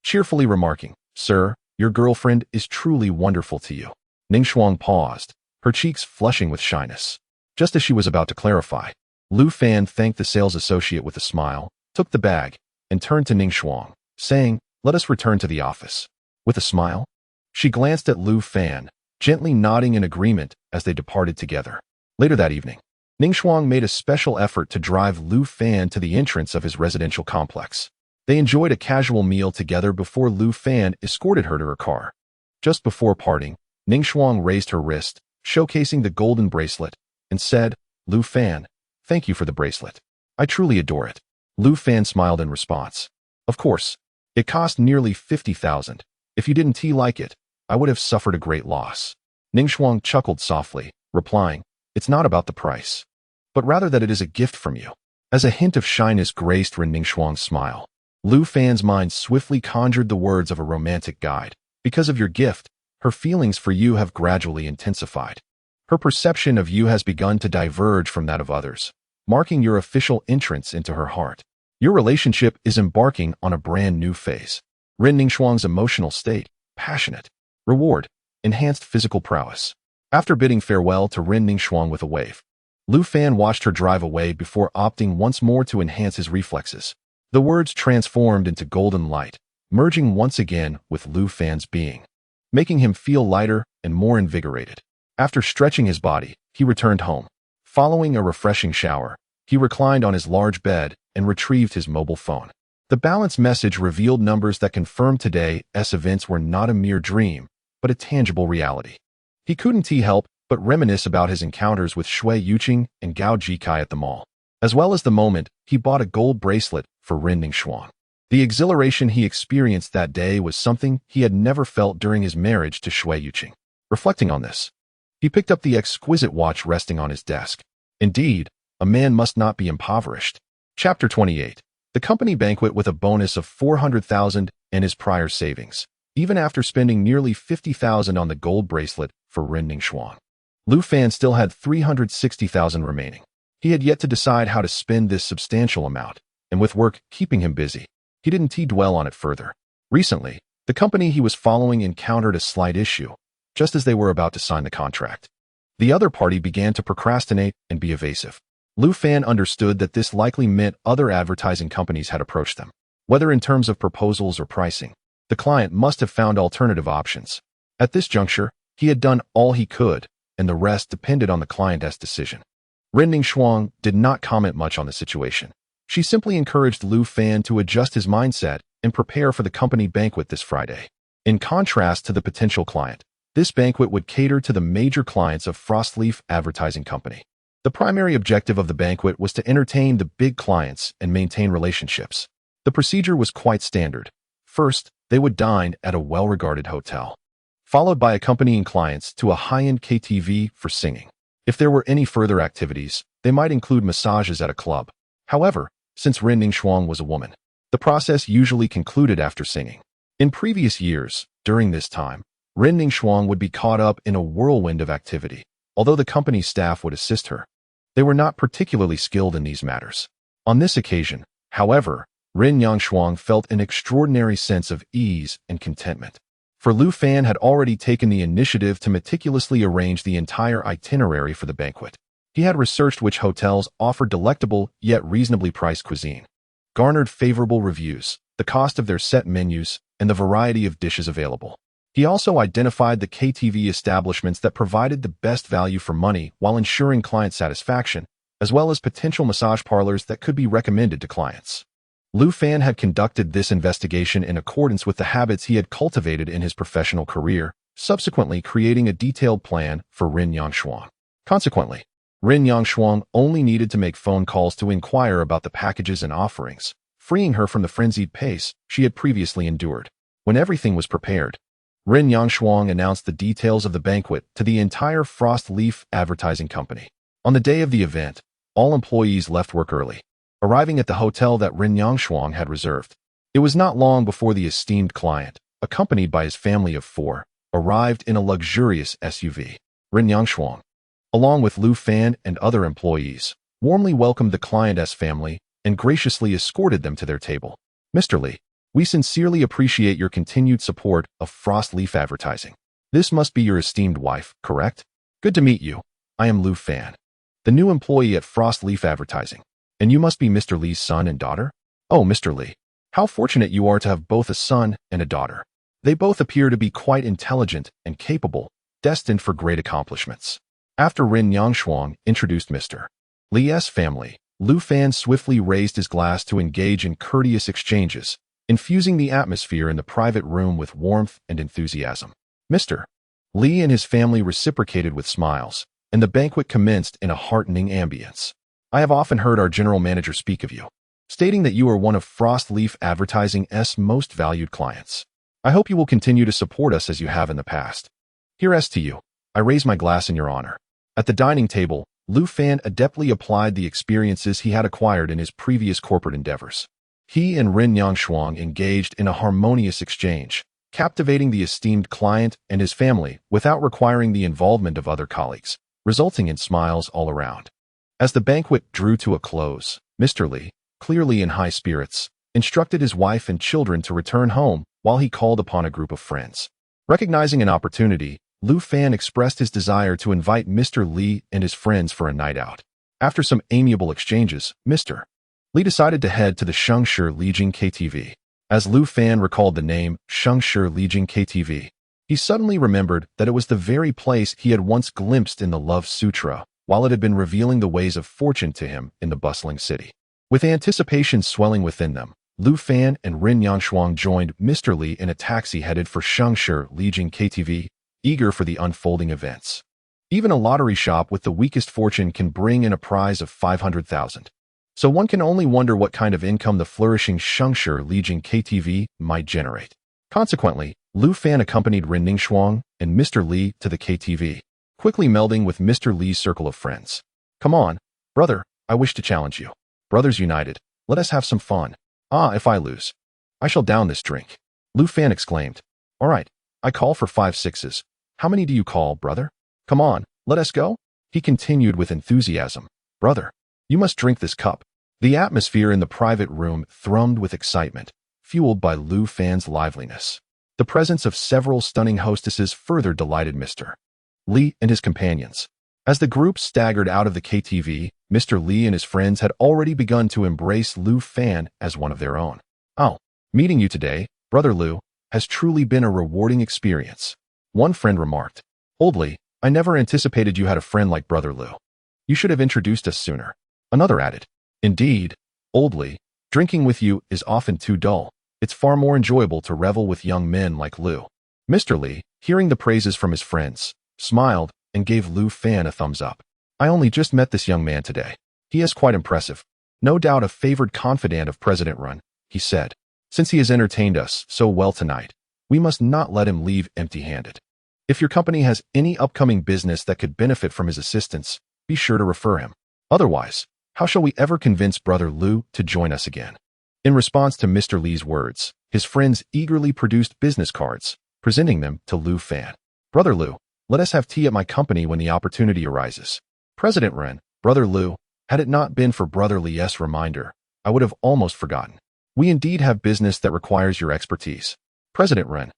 cheerfully remarking, Sir, your girlfriend is truly wonderful to you. Ningxuang paused, her cheeks flushing with shyness. Just as she was about to clarify, Lu Fan thanked the sales associate with a smile, took the bag, and turned to Ningxuang, saying, let us return to the office. With a smile, she glanced at Lu Fan, gently nodding in agreement as they departed together. Later that evening, Ningxuang made a special effort to drive Lu Fan to the entrance of his residential complex. They enjoyed a casual meal together before Lu Fan escorted her to her car. Just before parting, Ningxuang raised her wrist, showcasing the golden bracelet, and said, Lu Fan, thank you for the bracelet. I truly adore it. Lu Fan smiled in response. Of course, it cost nearly 50,000. If you didn't like it, I would have suffered a great loss. Ningxuang chuckled softly, replying, it's not about the price, but rather that it is a gift from you. As a hint of shyness graced Ren Ningxuang's smile, Lu Fan's mind swiftly conjured the words of a romantic guide. Because of your gift, her feelings for you have gradually intensified. Her perception of you has begun to diverge from that of others, marking your official entrance into her heart. Your relationship is embarking on a brand new phase. Ren Ningxuang's emotional state, passionate. Reward, enhanced physical prowess. After bidding farewell to Ren Ningxuang with a wave, Lu Fan watched her drive away before opting once more to enhance his reflexes. The words transformed into golden light, merging once again with Lu Fan's being, making him feel lighter and more invigorated. After stretching his body, he returned home. Following a refreshing shower, he reclined on his large bed and retrieved his mobile phone. The balance message revealed numbers that confirmed today's events were not a mere dream, but a tangible reality. He couldn't help but reminisce about his encounters with Shui Yuqing and Gao Jikai at the mall, as well as the moment he bought a gold bracelet for Ren Ningxuang. The exhilaration he experienced that day was something he had never felt during his marriage to Shui Yuqing. Reflecting on this, he picked up the exquisite watch resting on his desk. Indeed, a man must not be impoverished. Chapter 28. The company banquet with a bonus of 400,000 and his prior savings, even after spending nearly 50,000 on the gold bracelet for Ren Ningxuang. Lu Fan still had 360,000 remaining. He had yet to decide how to spend this substantial amount, and with work keeping him busy, he didn't dwell on it further. Recently, the company he was following encountered a slight issue, just as they were about to sign the contract. The other party began to procrastinate and be evasive. Lu Fan understood that this likely meant other advertising companies had approached them. Whether in terms of proposals or pricing, the client must have found alternative options. At this juncture, he had done all he could, and the rest depended on the client's decision. Ren Ningxuang did not comment much on the situation. She simply encouraged Lu Fan to adjust his mindset and prepare for the company banquet this Friday. In contrast to the potential client, this banquet would cater to the major clients of Frostleaf Advertising Company. The primary objective of the banquet was to entertain the big clients and maintain relationships. The procedure was quite standard. First, they would dine at a well-regarded hotel, followed by accompanying clients to a high-end KTV for singing. If there were any further activities, they might include massages at a club. However, since Ren Ningxuang was a woman, the process usually concluded after singing. In previous years, during this time, Ren Ningxuang would be caught up in a whirlwind of activity. Although the company staff would assist her, they were not particularly skilled in these matters. On this occasion, however, Ren Ningxuang felt an extraordinary sense of ease and contentment. For Lu Fan had already taken the initiative to meticulously arrange the entire itinerary for the banquet. He had researched which hotels offered delectable yet reasonably priced cuisine, garnered favorable reviews, the cost of their set menus, and the variety of dishes available. He also identified the KTV establishments that provided the best value for money while ensuring client satisfaction, as well as potential massage parlors that could be recommended to clients. Lu Fan had conducted this investigation in accordance with the habits he had cultivated in his professional career, subsequently creating a detailed plan for Ren Yangshuang. Consequently, Ren Yangshuang only needed to make phone calls to inquire about the packages and offerings, freeing her from the frenzied pace she had previously endured. When everything was prepared, Ren Yangshuang announced the details of the banquet to the entire Frost Leaf Advertising Company. On the day of the event, all employees left work early, arriving at the hotel that Ren Yangshuang had reserved. It was not long before the esteemed client, accompanied by his family of 4, arrived in a luxurious SUV. Ren Yangshuang, along with Lu Fan and other employees, warmly welcomed the client's family and graciously escorted them to their table. Mr. Li, we sincerely appreciate your continued support of Frost Leaf Advertising. This must be your esteemed wife, correct? Good to meet you. I am Lu Fan, the new employee at Frost Leaf Advertising. And you must be Mr. Li's son and daughter? Oh, Mr. Li, how fortunate you are to have both a son and a daughter. They both appear to be quite intelligent and capable, destined for great accomplishments. After Ren Yangshuang introduced Mr. Li's family, Lu Fan swiftly raised his glass to engage in courteous exchanges, infusing the atmosphere in the private room with warmth and enthusiasm. Mr. Li and his family reciprocated with smiles, and the banquet commenced in a heartening ambience. I have often heard our general manager speak of you, stating that you are one of Frost Leaf Advertising's most valued clients. I hope you will continue to support us as you have in the past. Here's to you. I raise my glass in your honor. At the dining table, Lu Fan adeptly applied the experiences he had acquired in his previous corporate endeavors. He and Ren Yangshuang engaged in a harmonious exchange, captivating the esteemed client and his family without requiring the involvement of other colleagues, resulting in smiles all around. As the banquet drew to a close, Mr. Li, clearly in high spirits, instructed his wife and children to return home while he called upon a group of friends. Recognizing an opportunity, Lu Fan expressed his desire to invite Mr. Li and his friends for a night out. After some amiable exchanges, Mr. Li decided to head to the Shengshi Lijing KTV. As Lu Fan recalled the name Shengshi Lijing KTV, he suddenly remembered that it was the very place he had once glimpsed in the Love Sutra, while it had been revealing the ways of fortune to him in the bustling city. With anticipation swelling within them, Lu Fan and Ren Yangshuang joined Mr. Li in a taxi headed for Shengshi Lijing KTV, eager for the unfolding events. Even a lottery shop with the weakest fortune can bring in a prize of 500,000. So one can only wonder what kind of income the flourishing Shengshi Lijing KTV might generate. Consequently, Lu Fan accompanied Ren Yangshuang and Mr. Li to the KTV, quickly melding with Mr. Li's circle of friends. Come on, brother, I wish to challenge you. Brothers united, let us have some fun. Ah, if I lose, I shall down this drink. Lu Fan exclaimed. All right, I call for 5 sixes. How many do you call, brother? Come on, let us go? He continued with enthusiasm. Brother, you must drink this cup. The atmosphere in the private room thrummed with excitement, fueled by Lu Fan's liveliness. The presence of several stunning hostesses further delighted Mr. Li and his companions. As the group staggered out of the KTV, Mr. Li and his friends had already begun to embrace Lu Fan as one of their own. Oh, meeting you today, Brother Lu, has truly been a rewarding experience. One friend remarked. Old Li, I never anticipated you had a friend like Brother Lu. You should have introduced us sooner. Another added. Indeed, Old Li, drinking with you is often too dull. It's far more enjoyable to revel with young men like Lu. Mr. Li, hearing the praises from his friends, smiled and gave Lu Fan a thumbs up. I only just met this young man today. He is quite impressive. No doubt a favored confidant of President Ren, he said. Since he has entertained us so well tonight, we must not let him leave empty-handed. If your company has any upcoming business that could benefit from his assistance, be sure to refer him. Otherwise, how shall we ever convince Brother Lu to join us again? In response to Mr. Li's words, his friends eagerly produced business cards, presenting them to Lu Fan. Brother Lu, let us have tea at my company when the opportunity arises. President Ren, Brother Lu, had it not been for Brother Li's reminder, I would have almost forgotten. We indeed have business that requires your expertise. President Ren,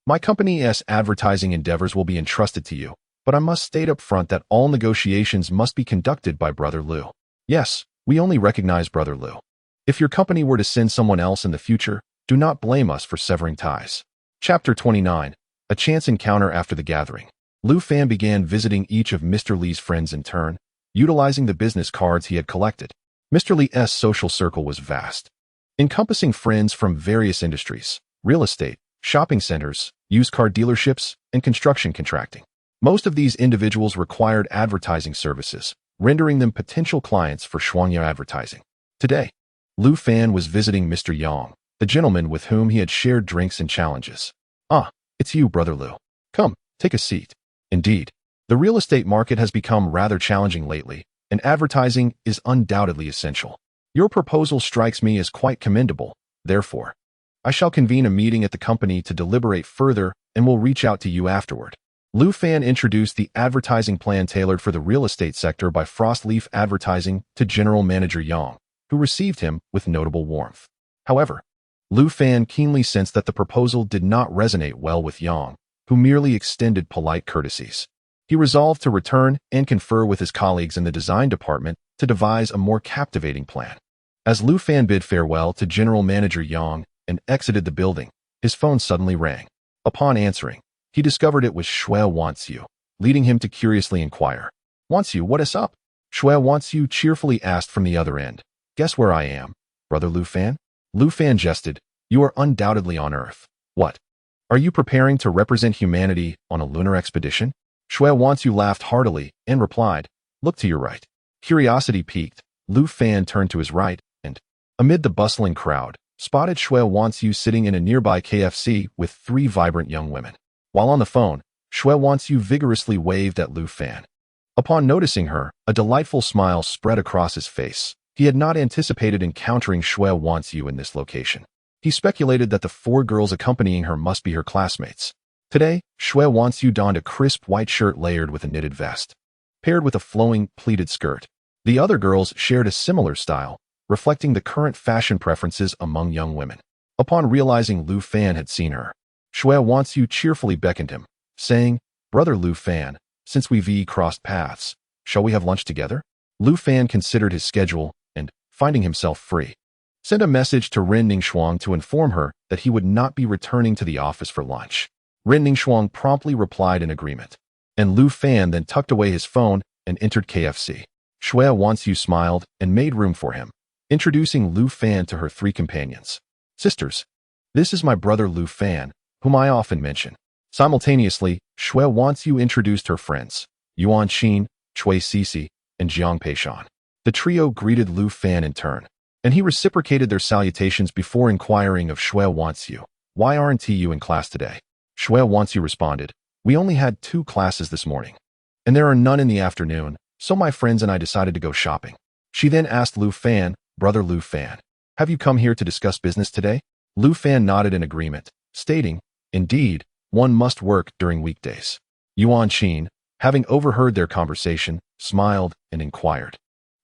my company's advertising endeavors will be entrusted to you, but I must state up front that all negotiations must be conducted by Brother Lu. Yes, we only recognize Brother Lu. If your company were to send someone else in the future, do not blame us for severing ties. Chapter 29. A chance encounter after the gathering. Lu Fan began visiting each of Mr. Li's friends in turn, utilizing the business cards he had collected. Mr. Li's social circle was vast, encompassing friends from various industries, real estate, shopping centers, used car dealerships, and construction contracting. Most of these individuals required advertising services, rendering them potential clients for Shuangya advertising. Today, Lu Fan was visiting Mr. Yang, the gentleman with whom he had shared drinks and challenges. "Ah, it's you, Brother Lu. Come, take a seat." Indeed, the real estate market has become rather challenging lately, and advertising is undoubtedly essential. Your proposal strikes me as quite commendable. Therefore, I shall convene a meeting at the company to deliberate further and will reach out to you afterward. Lu Fan introduced the advertising plan tailored for the real estate sector by Frost Leaf Advertising to General Manager Yang, who received him with notable warmth. However, Lu Fan keenly sensed that the proposal did not resonate well with Yang, who merely extended polite courtesies. He resolved to return and confer with his colleagues in the design department to devise a more captivating plan. As Lu Fan bid farewell to General Manager Yang and exited the building, his phone suddenly rang. Upon answering, he discovered it was Shui Wanxiu, leading him to curiously inquire, "Wanxiu, what is up?" Shui Wanxiu cheerfully asked from the other end, "Guess where I am, Brother Lu Fan?" Lu Fan jested, "You are undoubtedly on Earth. What? Are you preparing to represent humanity on a lunar expedition?" Shui Wanxiu laughed heartily and replied, "Look to your right." Curiosity piqued, Lu Fan turned to his right and, amid the bustling crowd, spotted Shui Wanxiu sitting in a nearby KFC with 3 vibrant young women. While on the phone, Shui Wanxiu vigorously waved at Lu Fan. Upon noticing her, a delightful smile spread across his face. He had not anticipated encountering Shui Wanxiu in this location. He speculated that the 4 girls accompanying her must be her classmates. Today, Shui Wanxiu donned a crisp white shirt layered with a knitted vest, paired with a flowing, pleated skirt. The other girls shared a similar style, reflecting the current fashion preferences among young women. Upon realizing Lu Fan had seen her, Shui Wanxiu cheerfully beckoned him, saying, "Brother Lu Fan, since we've crossed paths, shall we have lunch together?" Lu Fan considered his schedule and, finding himself free, sent a message to Ren Ningxuang to inform her that he would not be returning to the office for lunch. Ren Ningxuang promptly replied in agreement, and Lu Fan then tucked away his phone and entered KFC. Shui Wanxiu smiled and made room for him, introducing Lu Fan to her 3 companions. "Sisters, this is my brother Lu Fan, whom I often mention." Simultaneously, Shui Wanxiu introduced her friends, Yuan Xin, Chui Sisi, and Jiang Peishan. The trio greeted Lu Fan in turn, and he reciprocated their salutations before inquiring of Shui Wanxiu, "Why aren't you in class today?" Shui Wanxiu responded, "We only had 2 classes this morning, and there are none in the afternoon, so my friends and I decided to go shopping." She then asked Lu Fan, "Brother Lu Fan, have you come here to discuss business today?" Lu Fan nodded in agreement, stating, "Indeed, one must work during weekdays." Yuan Xin, having overheard their conversation, smiled and inquired,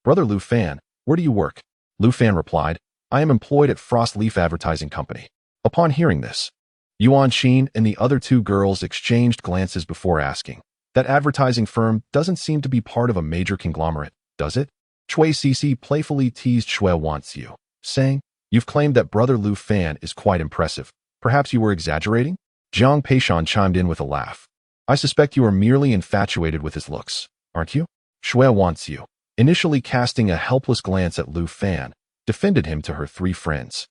"Brother Lu Fan, where do you work?" Lu Fan replied, "I am employed at Frost Leaf Advertising Company." Upon hearing this, Yuan Xin and the other 2 girls exchanged glances before asking, "That advertising firm doesn't seem to be part of a major conglomerate, does it?" Chui Sisi playfully teased Shui Wanxiu, saying, "You've claimed that Brother Lu Fan is quite impressive. Perhaps you were exaggerating?" Jiang Peishan chimed in with a laugh, "I suspect you are merely infatuated with his looks, aren't you?" Shui Wanxiu, initially casting a helpless glance at Lu Fan, defended him to her 3 friends.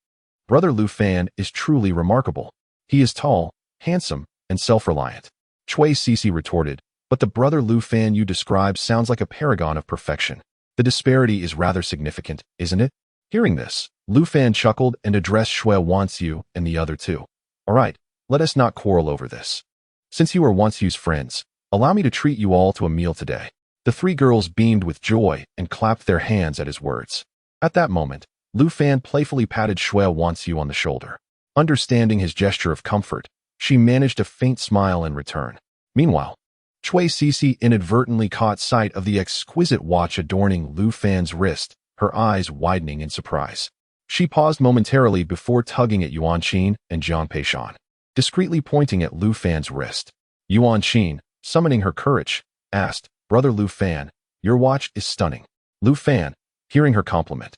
"Brother Lu Fan is truly remarkable. He is tall, handsome, and self-reliant." Chui Sisi retorted, "But the Brother Lu Fan you describe sounds like a paragon of perfection. The disparity is rather significant, isn't it?" Hearing this, Lu Fan chuckled and addressed Shui Wanxiu and the other 2. "All right, let us not quarrel over this. Since you are Wanxiu's friends, allow me to treat you all to a meal today." The 3 girls beamed with joy and clapped their hands at his words. At that moment, Lu Fan playfully patted Shui Wanxiu on the shoulder. Understanding his gesture of comfort, she managed a faint smile in return. Meanwhile, Chui Sisi inadvertently caught sight of the exquisite watch adorning Lu Fan's wrist, her eyes widening in surprise. She paused momentarily before tugging at Yuan Xin and Jiang Peishan, discreetly pointing at Lu Fan's wrist. Yuan Xin, summoning her courage, asked, "Brother Lu Fan, your watch is stunning." Lu Fan, hearing her compliment,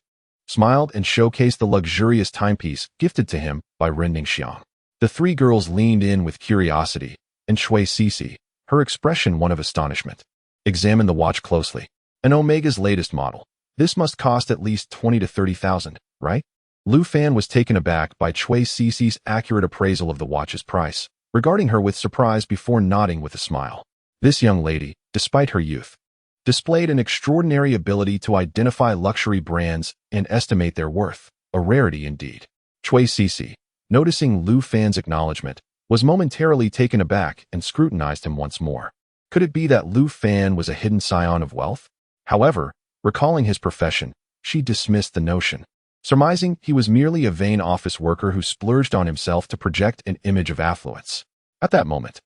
smiled and showcased the luxurious timepiece gifted to him by Ren Ningxiang. The 3 girls leaned in with curiosity, and Chui Sisi, her expression one of astonishment, examined the watch closely. An Omega's latest model. This must cost at least 20 to 30,000, right? Lu Fan was taken aback by Cui Cici's accurate appraisal of the watch's price, regarding her with surprise before nodding with a smile. This young lady, despite her youth, displayed an extraordinary ability to identify luxury brands and estimate their worth, a rarity indeed. Cui Cici, noticing Lu Fan's acknowledgement, was momentarily taken aback and scrutinized him once more. Could it be that Lu Fan was a hidden scion of wealth? However, recalling his profession, she dismissed the notion, surmising he was merely a vain office worker who splurged on himself to project an image of affluence. At that moment,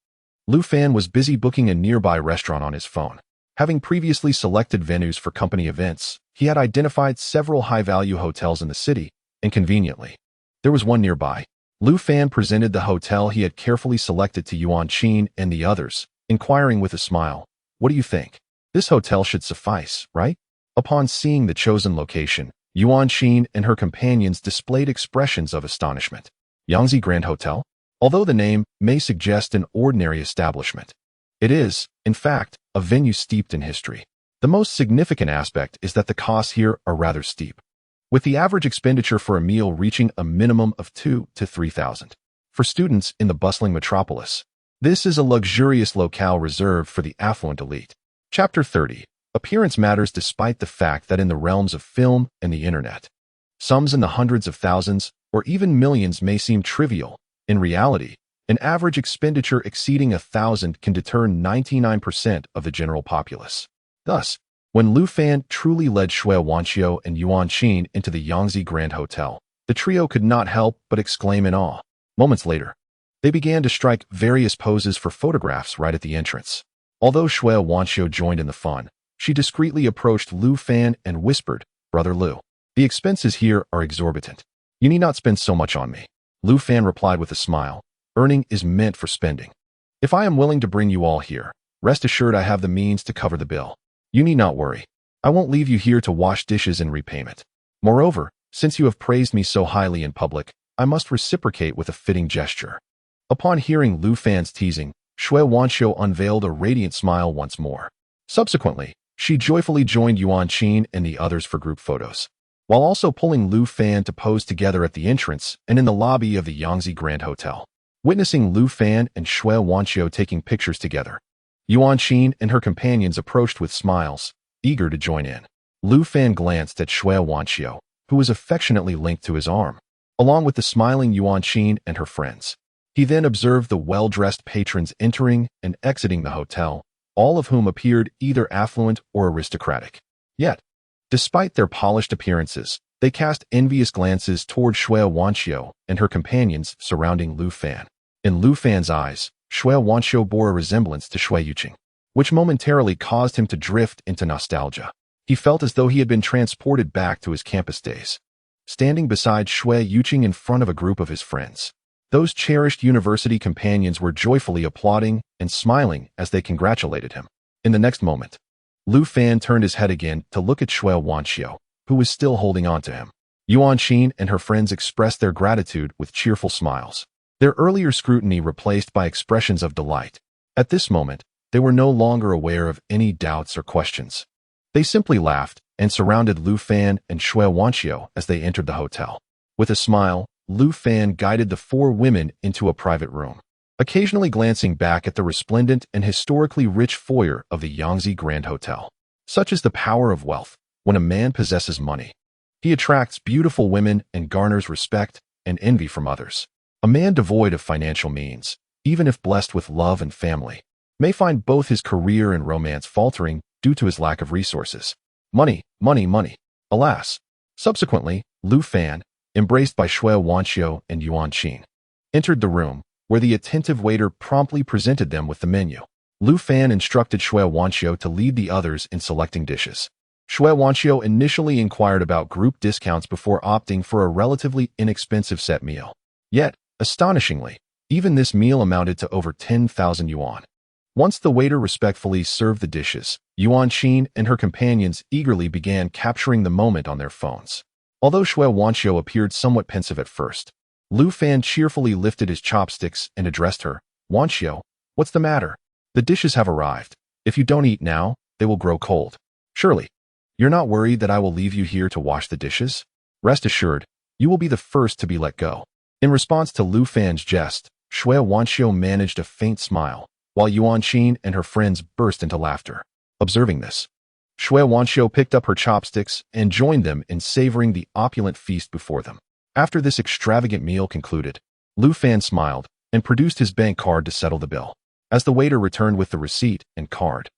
Lu Fan was busy booking a nearby restaurant on his phone. Having previously selected venues for company events, he had identified several high-value hotels in the city, and conveniently, there was one nearby. Lu Fan presented the hotel he had carefully selected to Yuan Qin and the others, inquiring with a smile, "What do you think? This hotel should suffice, right?" Upon seeing the chosen location, Yuan Qin and her companions displayed expressions of astonishment. Yangtze Grand Hotel? Although the name may suggest an ordinary establishment, it is, in fact, a venue steeped in history. The most significant aspect is that the costs here are rather steep, with the average expenditure for a meal reaching a minimum of 2,000 to 3,000. For students in the bustling metropolis, this is a luxurious locale reserved for the affluent elite. Chapter 30. Appearance matters despite the fact that in the realms of film and the internet, sums in the hundreds of thousands or even millions may seem trivial. In reality, an average expenditure exceeding 1,000 can deter 99% of the general populace. Thus, when Lu Fan truly led Shui Wanqiu and Yuan Qin into the Yangtze Grand Hotel, the trio could not help but exclaim in awe. Moments later, they began to strike various poses for photographs right at the entrance. Although Shui Wanqiu joined in the fun, she discreetly approached Lu Fan and whispered, "Brother Lu, the expenses here are exorbitant. You need not spend so much on me." Lu Fan replied with a smile, "Earning is meant for spending. If I am willing to bring you all here, rest assured I have the means to cover the bill. You need not worry. I won't leave you here to wash dishes in repayment. Moreover, since you have praised me so highly in public, I must reciprocate with a fitting gesture." Upon hearing Lu Fan's teasing, Shui Wanqiu unveiled a radiant smile once more. Subsequently, she joyfully joined Yuan Qin and the others for group photos, while also pulling Lu Fan to pose together at the entrance and in the lobby of the Yangtze Grand Hotel. Witnessing Lu Fan and Shui Wanqiu taking pictures together, Yuan Qin and her companions approached with smiles, eager to join in. Lu Fan glanced at Shui Wanqiu, who was affectionately linked to his arm, along with the smiling Yuan Qin and her friends. He then observed the well-dressed patrons entering and exiting the hotel, all of whom appeared either affluent or aristocratic. Yet, despite their polished appearances, they cast envious glances toward Shui Wanqiu and her companions surrounding Lu Fan. In Lu Fan's eyes, Shui Wanqiu bore a resemblance to Shui Yuqing, which momentarily caused him to drift into nostalgia. He felt as though he had been transported back to his campus days, standing beside Shui Yuqing in front of a group of his friends. Those cherished university companions were joyfully applauding and smiling as they congratulated him. In the next moment, Lu Fan turned his head again to look at Shui Wanqiu, who was still holding on to him. Yuan Qin and her friends expressed their gratitude with cheerful smiles, their earlier scrutiny replaced by expressions of delight. At this moment, they were no longer aware of any doubts or questions. They simply laughed and surrounded Lu Fan and Shui Wanqiu as they entered the hotel. With a smile, Lu Fan guided the four women into a private room, occasionally glancing back at the resplendent and historically rich foyer of the Yangtze Grand Hotel. Such is the power of wealth. When a man possesses money, he attracts beautiful women and garners respect and envy from others. A man devoid of financial means, even if blessed with love and family, may find both his career and romance faltering due to his lack of resources. Money, money, money. Alas. Subsequently, Lu Fan, embraced by Shui Wanqiu and Yuan Qin, entered the room, where the attentive waiter promptly presented them with the menu. Lu Fan instructed Shui Wanqiu to lead the others in selecting dishes. Shui Wanqiu initially inquired about group discounts before opting for a relatively inexpensive set meal. Yet, astonishingly, even this meal amounted to over 10,000 yuan. Once the waiter respectfully served the dishes, Yuan Qin and her companions eagerly began capturing the moment on their phones. Although Shui Wanqiu appeared somewhat pensive at first, Lu Fan cheerfully lifted his chopsticks and addressed her. "Wanqiu, what's the matter? The dishes have arrived. If you don't eat now, they will grow cold." Surely, you're not worried that I will leave you here to wash the dishes? Rest assured, you will be the first to be let go. In response to Lu Fan's jest, Shui Wanxiu managed a faint smile, while Yuan Qin and her friends burst into laughter. Observing this, Shui Wanxiu picked up her chopsticks and joined them in savoring the opulent feast before them. After this extravagant meal concluded, Lu Fan smiled and produced his bank card to settle the bill. As the waiter returned with the receipt and card,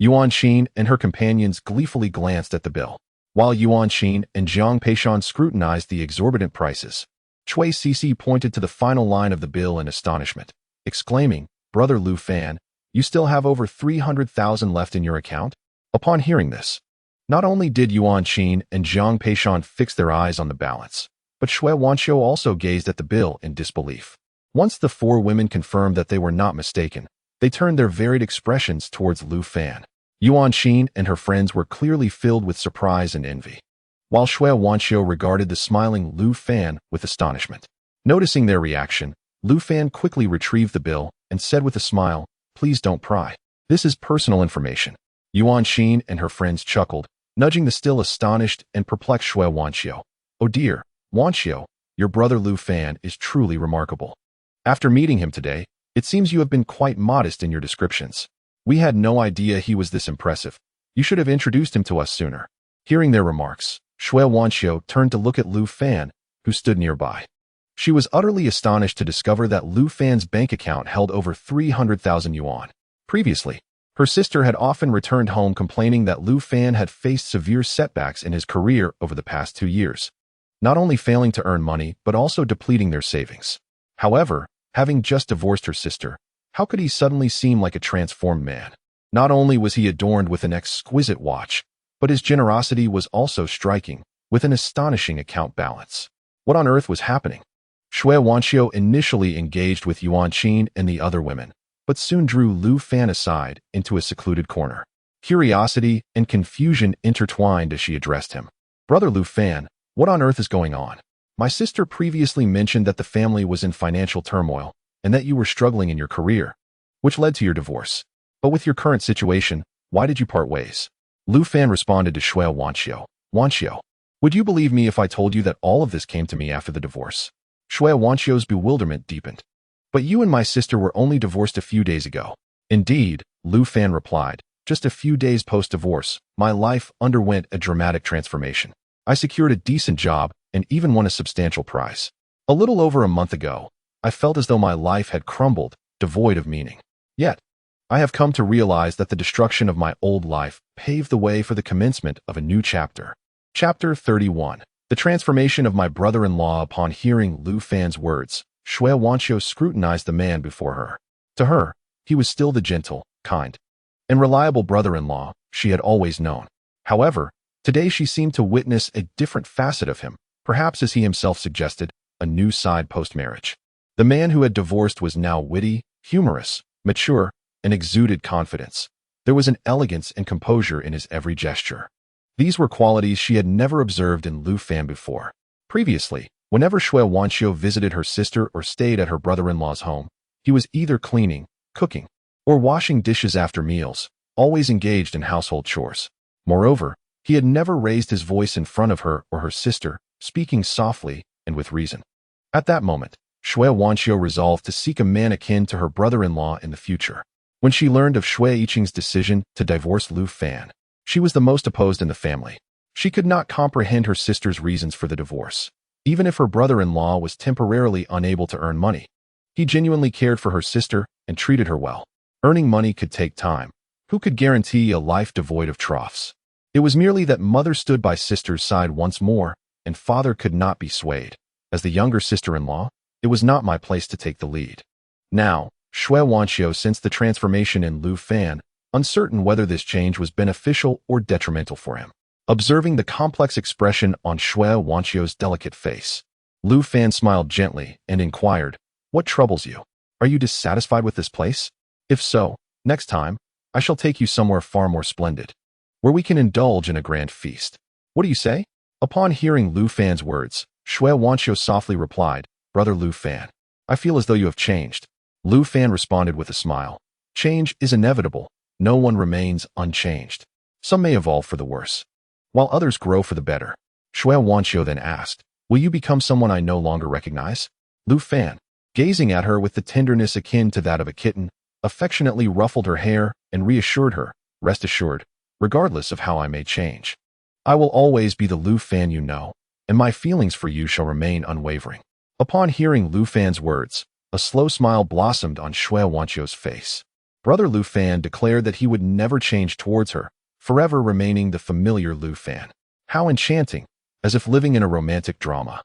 Yuan Qin and her companions gleefully glanced at the bill. While Yuan Qin and Jiang Peishan scrutinized the exorbitant prices, Cui Cici pointed to the final line of the bill in astonishment, exclaiming, "Brother Lu Fan, you still have over 300,000 left in your account?" Upon hearing this, not only did Yuan Qin and Jiang Peishan fix their eyes on the balance, but Shui Wanxiu also gazed at the bill in disbelief. Once the four women confirmed that they were not mistaken, they turned their varied expressions towards Lu Fan. Yuan Qin and her friends were clearly filled with surprise and envy, while Shui Wanxiu regarded the smiling Lu Fan with astonishment. Noticing their reaction, Lu Fan quickly retrieved the bill and said with a smile, "Please don't pry. This is personal information." Yuan Qin and her friends chuckled, nudging the still astonished and perplexed Shui Wanxiu. "Oh dear, Wanxiu, your brother Lu Fan is truly remarkable. After meeting him today, it seems you have been quite modest in your descriptions. We had no idea he was this impressive. You should have introduced him to us sooner." Hearing their remarks, Shui Wanxiu turned to look at Lu Fan, who stood nearby. She was utterly astonished to discover that Lu Fan's bank account held over 300,000 yuan. Previously, her sister had often returned home complaining that Lu Fan had faced severe setbacks in his career over the past 2 years, not only failing to earn money but also depleting their savings. However, having just divorced her sister, how could he suddenly seem like a transformed man? Not only was he adorned with an exquisite watch, but his generosity was also striking, with an astonishing account balance. What on earth was happening? Shui Wanxiu initially engaged with Yuan Qin and the other women, but soon drew Lu Fan aside into a secluded corner. Curiosity and confusion intertwined as she addressed him. "Brother Lu Fan, what on earth is going on? My sister previously mentioned that the family was in financial turmoil and that you were struggling in your career, which led to your divorce. But with your current situation, why did you part ways?" Lu Fan responded to Shui Wanxiu. "Wanxiu, would you believe me if I told you that all of this came to me after the divorce?" Shui Wanxiu's bewilderment deepened. "But you and my sister were only divorced a few days ago." "Indeed," Lu Fan replied. "Just a few days post-divorce, my life underwent a dramatic transformation. I secured a decent job and even won a substantial prize. A little over a month ago, I felt as though my life had crumbled, devoid of meaning. Yet, I have come to realize that the destruction of my old life paved the way for the commencement of a new chapter." Chapter 31. The transformation of my brother-in-law. Upon hearing Lu Fan's words, Shui Wanxiu scrutinized the man before her. To her, he was still the gentle, kind, and reliable brother-in-law she had always known. However, today she seemed to witness a different facet of him, perhaps as he himself suggested, a new side post-marriage. The man who had divorced was now witty, humorous, mature, and exuded confidence. There was an elegance and composure in his every gesture. These were qualities she had never observed in Lu Fan before. Previously, whenever Shui Wanxiu visited her sister or stayed at her brother-in-law's home, he was either cleaning, cooking, or washing dishes after meals, always engaged in household chores. Moreover, he had never raised his voice in front of her or her sister, speaking softly and with reason. At that moment, Shui Wanxiu resolved to seek a man akin to her brother-in-law in the future. When she learned of Shui Yiqing's decision to divorce Lu Fan, she was the most opposed in the family. She could not comprehend her sister's reasons for the divorce. Even if her brother-in-law was temporarily unable to earn money, he genuinely cared for her sister and treated her well. Earning money could take time. Who could guarantee a life devoid of troughs? It was merely that mother stood by sister's side once more, and father could not be swayed. As the younger sister-in-law, it was not my place to take the lead. Now, Shui Wanxiu sensed the transformation in Lu Fan, uncertain whether this change was beneficial or detrimental for him. Observing the complex expression on Shui Wanxiu's delicate face, Lu Fan smiled gently and inquired, "What troubles you? Are you dissatisfied with this place? If so, next time, I shall take you somewhere far more splendid, where we can indulge in a grand feast. What do you say?" Upon hearing Lu Fan's words, Shui Wanxiu softly replied, "Brother Lu Fan, I feel as though you have changed." Lu Fan responded with a smile. "Change is inevitable. No one remains unchanged." Some may evolve for the worse, while others grow for the better. Shui Wanqiu then asked, will you become someone I no longer recognize? Lu Fan, gazing at her with the tenderness akin to that of a kitten, affectionately ruffled her hair and reassured her, rest assured, regardless of how I may change, I will always be the Lu Fan you know, and my feelings for you shall remain unwavering. Upon hearing Lu Fan's words, a slow smile blossomed on Shui Wanqiu's face. Brother Lu Fan declared that he would never change towards her, forever remaining the familiar Lu Fan. How enchanting, as if living in a romantic drama.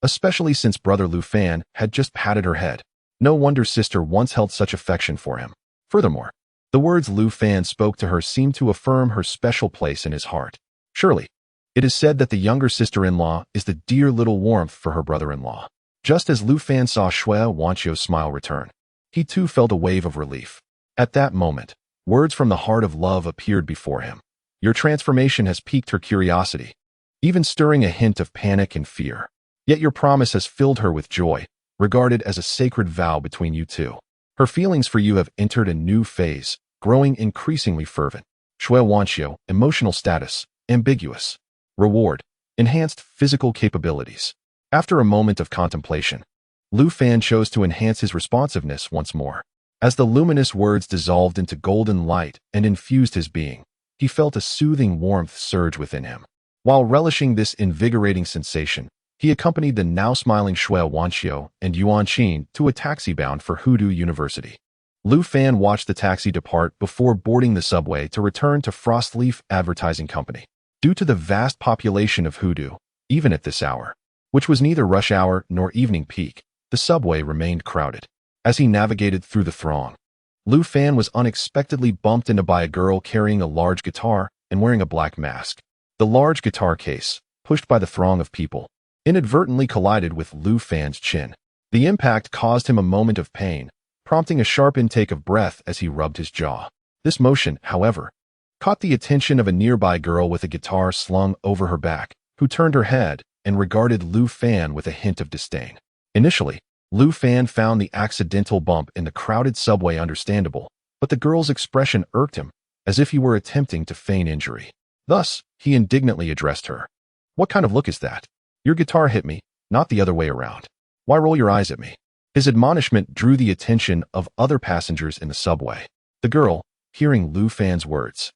Especially since Brother Lu Fan had just patted her head. No wonder sister once held such affection for him. Furthermore, the words Lu Fan spoke to her seemed to affirm her special place in his heart. Surely, it is said that the younger sister-in-law is the dear little warmth for her brother-in-law. Just as Lu Fan saw Shui Wanqiu's smile return, he too felt a wave of relief. At that moment, words from the heart of love appeared before him. Your transformation has piqued her curiosity, even stirring a hint of panic and fear. Yet your promise has filled her with joy, regarded as a sacred vow between you two. Her feelings for you have entered a new phase, growing increasingly fervent. Shui Wanqiu, emotional status, ambiguous. Reward, enhanced physical capabilities. After a moment of contemplation, Lu Fan chose to enhance his responsiveness once more. As the luminous words dissolved into golden light and infused his being, he felt a soothing warmth surge within him. While relishing this invigorating sensation, he accompanied the now smiling Shui Wanqiu and Yuan Qin to a taxi bound for Hudu University. Lu Fan watched the taxi depart before boarding the subway to return to Frostleaf Advertising Company. Due to the vast population of Hudu, even at this hour, which was neither rush hour nor evening peak, the subway remained crowded. As he navigated through the throng, Lu Fan was unexpectedly bumped into by a girl carrying a large guitar and wearing a black mask. The large guitar case, pushed by the throng of people, inadvertently collided with Lu Fan's chin. The impact caused him a moment of pain, prompting a sharp intake of breath as he rubbed his jaw. This motion, however, caught the attention of a nearby girl with a guitar slung over her back, who turned her head and regarded Lu Fan with a hint of disdain. Initially, Lu Fan found the accidental bump in the crowded subway understandable, but the girl's expression irked him, as if he were attempting to feign injury. Thus, he indignantly addressed her. What kind of look is that? Your guitar hit me, not the other way around. Why roll your eyes at me? His admonishment drew the attention of other passengers in the subway. The girl, hearing Lu Fan's words,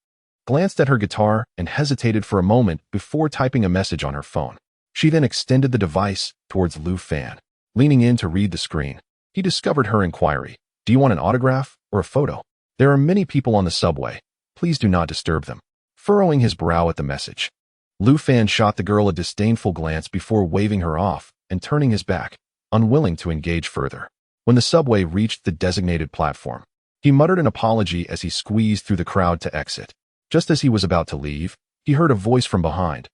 glanced at her guitar and hesitated for a moment before typing a message on her phone. She then extended the device towards Lu Fan. Leaning in to read the screen, he discovered her inquiry. Do you want an autograph or a photo? There are many people on the subway. Please do not disturb them. Furrowing his brow at the message, Lu Fan shot the girl a disdainful glance before waving her off and turning his back, unwilling to engage further. When the subway reached the designated platform, he muttered an apology as he squeezed through the crowd to exit. Just as he was about to leave, he heard a voice from behind.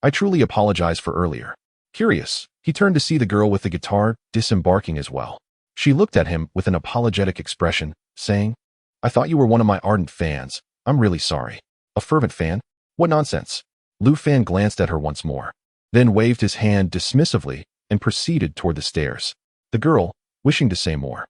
I truly apologize for earlier. Curious, he turned to see the girl with the guitar disembarking as well. She looked at him with an apologetic expression, saying, I thought you were one of my ardent fans. I'm really sorry. A fervent fan? What nonsense. Lu Fan glanced at her once more, then waved his hand dismissively and proceeded toward the stairs. The girl, wishing to say more,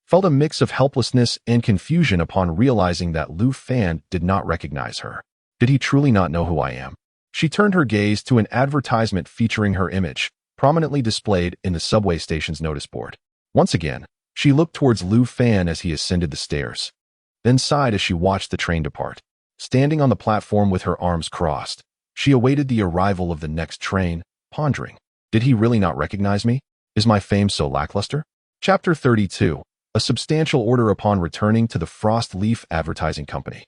felt a mix of helplessness and confusion upon realizing that Lu Fan did not recognize her. Did he truly not know who I am? She turned her gaze to an advertisement featuring her image, prominently displayed in the subway station's notice board. Once again, she looked towards Lu Fan as he ascended the stairs, then sighed as she watched the train depart. Standing on the platform with her arms crossed, she awaited the arrival of the next train, pondering, did he really not recognize me? Is my fame so lackluster? Chapter 32, a substantial order upon returning to the Frostleaf Advertising Company.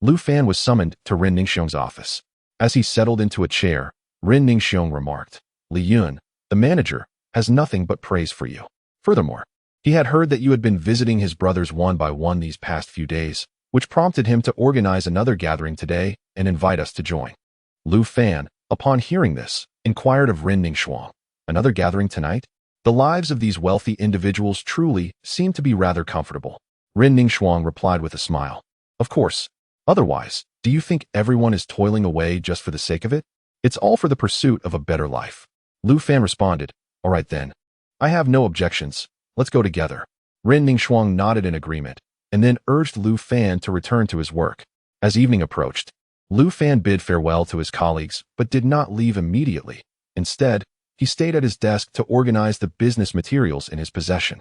Lu Fan was summoned to Ren Ningxiong's office. As he settled into a chair, Ren Ningxiong remarked, Li Yun, the manager, has nothing but praise for you. Furthermore, he had heard that you had been visiting his brothers one by one these past few days, which prompted him to organize another gathering today and invite us to join. Lu Fan, upon hearing this, inquired of Ren Ningxiong, another gathering tonight? The lives of these wealthy individuals truly seem to be rather comfortable. Ren Ningxiong replied with a smile. Of course. Otherwise, do you think everyone is toiling away just for the sake of it? It's all for the pursuit of a better life. Lu Fan responded, all right then. I have no objections. Let's go together. Ren Ningxiong nodded in agreement, and then urged Lu Fan to return to his work. As evening approached, Lu Fan bid farewell to his colleagues, but did not leave immediately. Instead, he stayed at his desk to organize the business materials in his possession.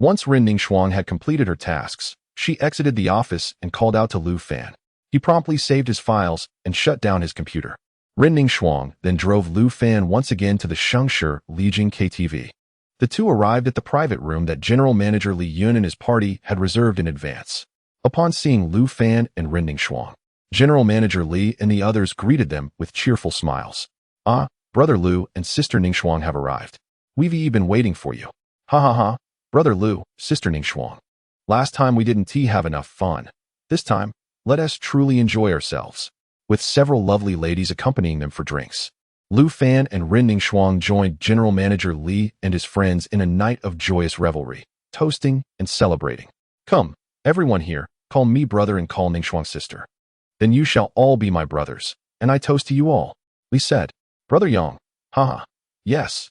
Once Ren Ningxuang had completed her tasks, she exited the office and called out to Lu Fan. He promptly saved his files and shut down his computer. Ren Ningxuang then drove Lu Fan once again to the Shengshi Lijing KTV. The two arrived at the private room that General Manager Li Yun and his party had reserved in advance. Upon seeing Lu Fan and Ren Ningxuang, General Manager Li and the others greeted them with cheerful smiles. "Ah, Brother Lu and Sister Ningxuang have arrived. We've been waiting for you. Ha ha ha, Brother Lu, Sister Ningxuang. Last time we didn't have enough fun. This time, let us truly enjoy ourselves." With several lovely ladies accompanying them for drinks, Lu Fan and Ren Ningxuang joined General Manager Li and his friends in a night of joyous revelry, toasting and celebrating. "Come, everyone here, call me brother and call Ningxuang sister. Then you shall all be my brothers, and I toast to you all," Li said. "Brother Yang, haha. Yes,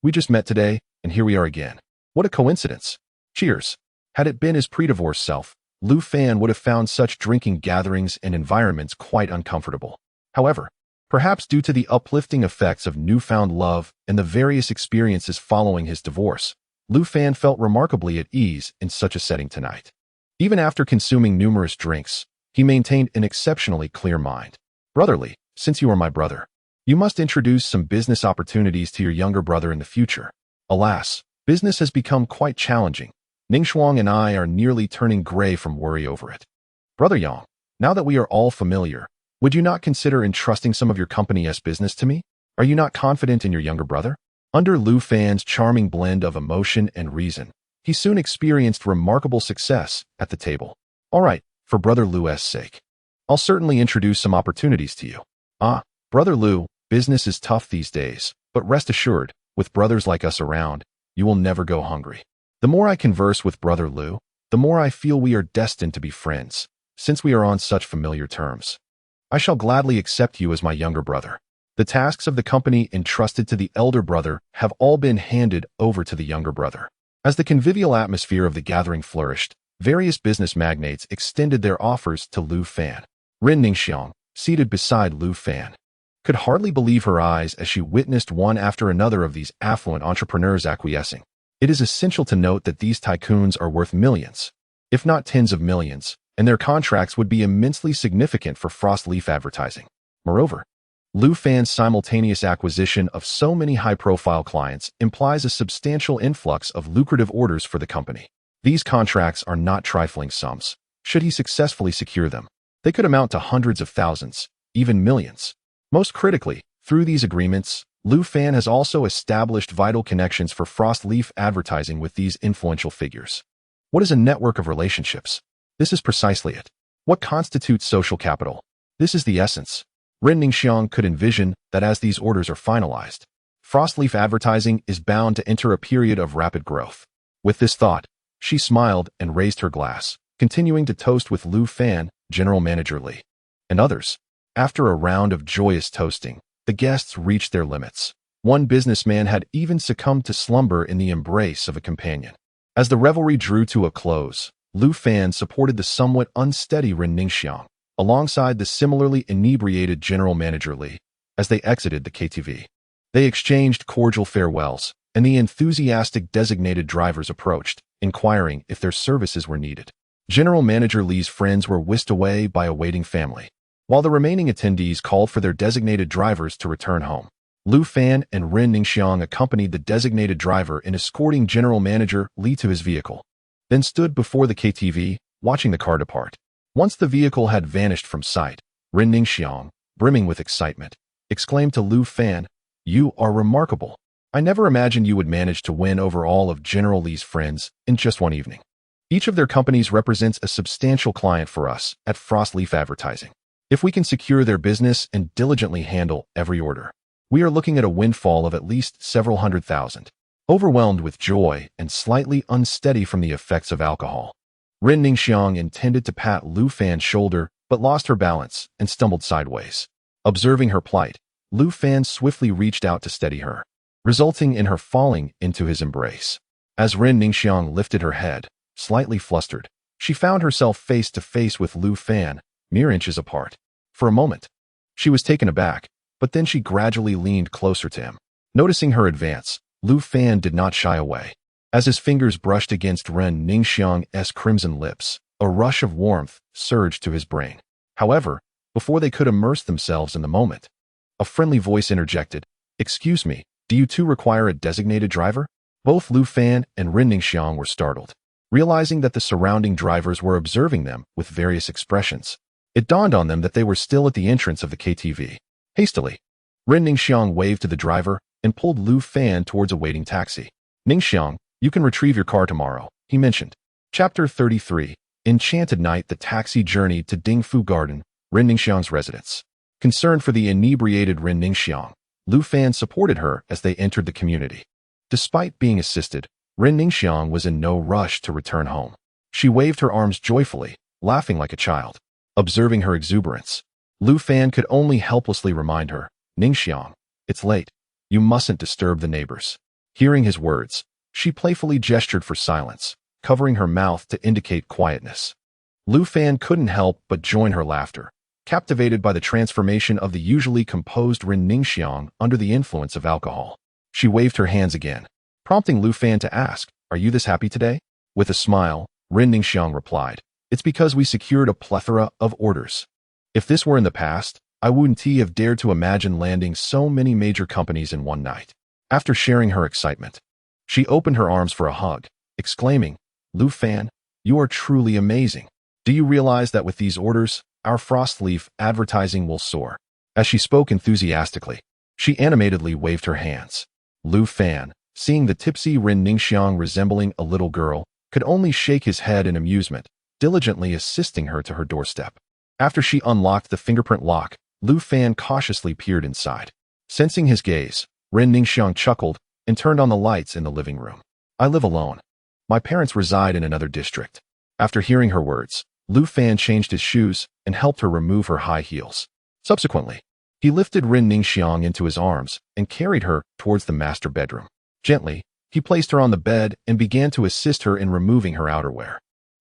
we just met today, and here we are again. What a coincidence. Cheers." Had it been his pre-divorce self, Lu Fan would have found such drinking gatherings and environments quite uncomfortable. However, perhaps due to the uplifting effects of newfound love and the various experiences following his divorce, Lu Fan felt remarkably at ease in such a setting tonight. Even after consuming numerous drinks, he maintained an exceptionally clear mind. "Brotherly, since you are my brother, you must introduce some business opportunities to your younger brother in the future. Alas, business has become quite challenging. Ningxuang and I are nearly turning gray from worry over it. Brother Yang, now that we are all familiar, would you not consider entrusting some of your company's business to me? Are you not confident in your younger brother?" Under Lu Fan's charming blend of emotion and reason, he soon experienced remarkable success at the table. "All right, for Brother Lu's sake, I'll certainly introduce some opportunities to you. Ah, Brother Lu, business is tough these days, but rest assured, with brothers like us around, you will never go hungry. The more I converse with Brother Lu, the more I feel we are destined to be friends, since we are on such familiar terms. I shall gladly accept you as my younger brother. The tasks of the company entrusted to the elder brother have all been handed over to the younger brother." As the convivial atmosphere of the gathering flourished, various business magnates extended their offers to Lu Fan. Ren Ningxiang, seated beside Lu Fan, could hardly believe her eyes as she witnessed one after another of these affluent entrepreneurs acquiescing. It is essential to note that these tycoons are worth millions, if not tens of millions, and their contracts would be immensely significant for Frost Leaf advertising. Moreover, Lu Fan's simultaneous acquisition of so many high-profile clients implies a substantial influx of lucrative orders for the company. These contracts are not trifling sums. Should he successfully secure them, they could amount to hundreds of thousands, even millions. Most critically, through these agreements, Lu Fan has also established vital connections for Frost Leaf advertising with these influential figures. What is a network of relationships? This is precisely it. What constitutes social capital? This is the essence. Ren Ningxiang could envision that as these orders are finalized, Frost Leaf advertising is bound to enter a period of rapid growth. With this thought, she smiled and raised her glass, continuing to toast with Lu Fan, General Manager Li, and others. After a round of joyous toasting, the guests reached their limits. One businessman had even succumbed to slumber in the embrace of a companion. As the revelry drew to a close, Lu Fan supported the somewhat unsteady Ren Ningxiang, alongside the similarly inebriated General Manager Li, as they exited the KTV. They exchanged cordial farewells, and the enthusiastic designated drivers approached, inquiring if their services were needed. General Manager Li's friends were whisked away by a waiting family, while the remaining attendees called for their designated drivers to return home. Lu Fan and Ren Ningxiang accompanied the designated driver in escorting General Manager Li to his vehicle, then stood before the KTV, watching the car depart. Once the vehicle had vanished from sight, Ren Ningxiang, brimming with excitement, exclaimed to Lu Fan, "You are remarkable. I never imagined you would manage to win over all of General Li's friends in just one evening. Each of their companies represents a substantial client for us at Frost Leaf Advertising. If we can secure their business and diligently handle every order, we are looking at a windfall of at least several hundred thousand." Overwhelmed with joy and slightly unsteady from the effects of alcohol, Ren Ningxiang intended to pat Lu Fan's shoulder but lost her balance and stumbled sideways. Observing her plight, Lu Fan swiftly reached out to steady her, resulting in her falling into his embrace. As Ren Ningxiang lifted her head, slightly flustered, she found herself face to face with Lu Fan, mere inches apart. For a moment, she was taken aback, but then she gradually leaned closer to him. Noticing her advance, Lu Fan did not shy away. As his fingers brushed against Ren Ningxiang's crimson lips, a rush of warmth surged to his brain. However, before they could immerse themselves in the moment, a friendly voice interjected, "Excuse me, do you two require a designated driver?" Both Lu Fan and Ren Ningxiang were startled, realizing that the surrounding drivers were observing them with various expressions. It dawned on them that they were still at the entrance of the KTV. Hastily, Ren Ningxiang waved to the driver and pulled Lu Fan towards a waiting taxi. "Ningxiang, you can retrieve your car tomorrow," he mentioned. Chapter 33. Enchanted Night. The taxi journeyed to Dingfu Garden, Ren Ningxiang's residence. Concerned for the inebriated Ren Ningxiang, Lu Fan supported her as they entered the community. Despite being assisted, Ren Ningxiang was in no rush to return home. She waved her arms joyfully, laughing like a child. Observing her exuberance, Lu Fan could only helplessly remind her, "Ningxiang, it's late. You mustn't disturb the neighbors." Hearing his words, she playfully gestured for silence, covering her mouth to indicate quietness. Lu Fan couldn't help but join her laughter, captivated by the transformation of the usually composed Ren Ningxiang under the influence of alcohol. She waved her hands again, prompting Lu Fan to ask, "Are you this happy today?" With a smile, Ren Ningxiang replied, "It's because we secured a plethora of orders. If this were in the past, I wouldn't have dared to imagine landing so many major companies in one night." After sharing her excitement, she opened her arms for a hug, exclaiming, "Lu Fan, you are truly amazing. Do you realize that with these orders, our frost leaf advertising will soar?" As she spoke enthusiastically, she animatedly waved her hands. Lu Fan, seeing the tipsy Ren Ningxiang resembling a little girl, could only shake his head in amusement, diligently assisting her to her doorstep. After she unlocked the fingerprint lock, Lu Fan cautiously peered inside. Sensing his gaze, Ren Ningxiang chuckled and turned on the lights in the living room. "I live alone. My parents reside in another district." After hearing her words, Lu Fan changed his shoes and helped her remove her high heels. Subsequently, he lifted Ren Ningxiang into his arms and carried her towards the master bedroom. Gently, he placed her on the bed and began to assist her in removing her outerwear.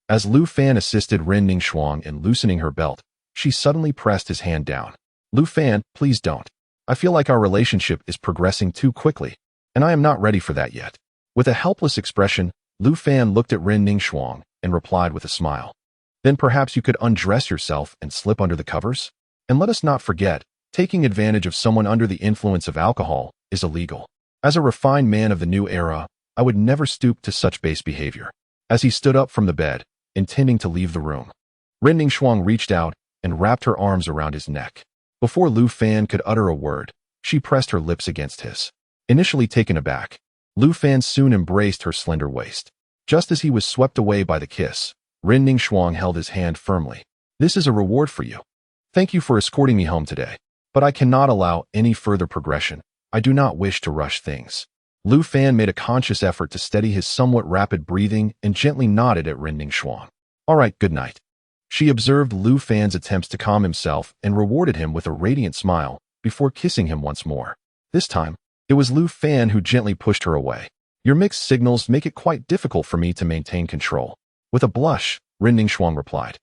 As Lu Fan assisted Ren Ningxiang in loosening her belt, she suddenly pressed his hand down. "Lu Fan, please don't. I feel like our relationship is progressing too quickly, and I am not ready for that yet." With a helpless expression, Lu Fan looked at Ren Ningxiang and replied with a smile, "Then perhaps you could undress yourself and slip under the covers? And let us not forget, taking advantage of someone under the influence of alcohol is illegal. As a refined man of the new era, I would never stoop to such base behavior." As he stood up from the bed, intending to leave the room, Ren Ningxiang reached out and wrapped her arms around his neck. Before Lu Fan could utter a word, she pressed her lips against his. Initially taken aback, Lu Fan soon embraced her slender waist. Just as he was swept away by the kiss, Ren Ningxiang held his hand firmly. "This is a reward for you. Thank you for escorting me home today, but I cannot allow any further progression. I do not wish to rush things." Lu Fan made a conscious effort to steady his somewhat rapid breathing and gently nodded at Ren Ningxiang. "All right, good night." She observed Lu Fan's attempts to calm himself and rewarded him with a radiant smile before kissing him once more. This time, it was Lu Fan who gently pushed her away. "Your mixed signals make it quite difficult for me to maintain control." With a blush, Ren Ningxiang replied,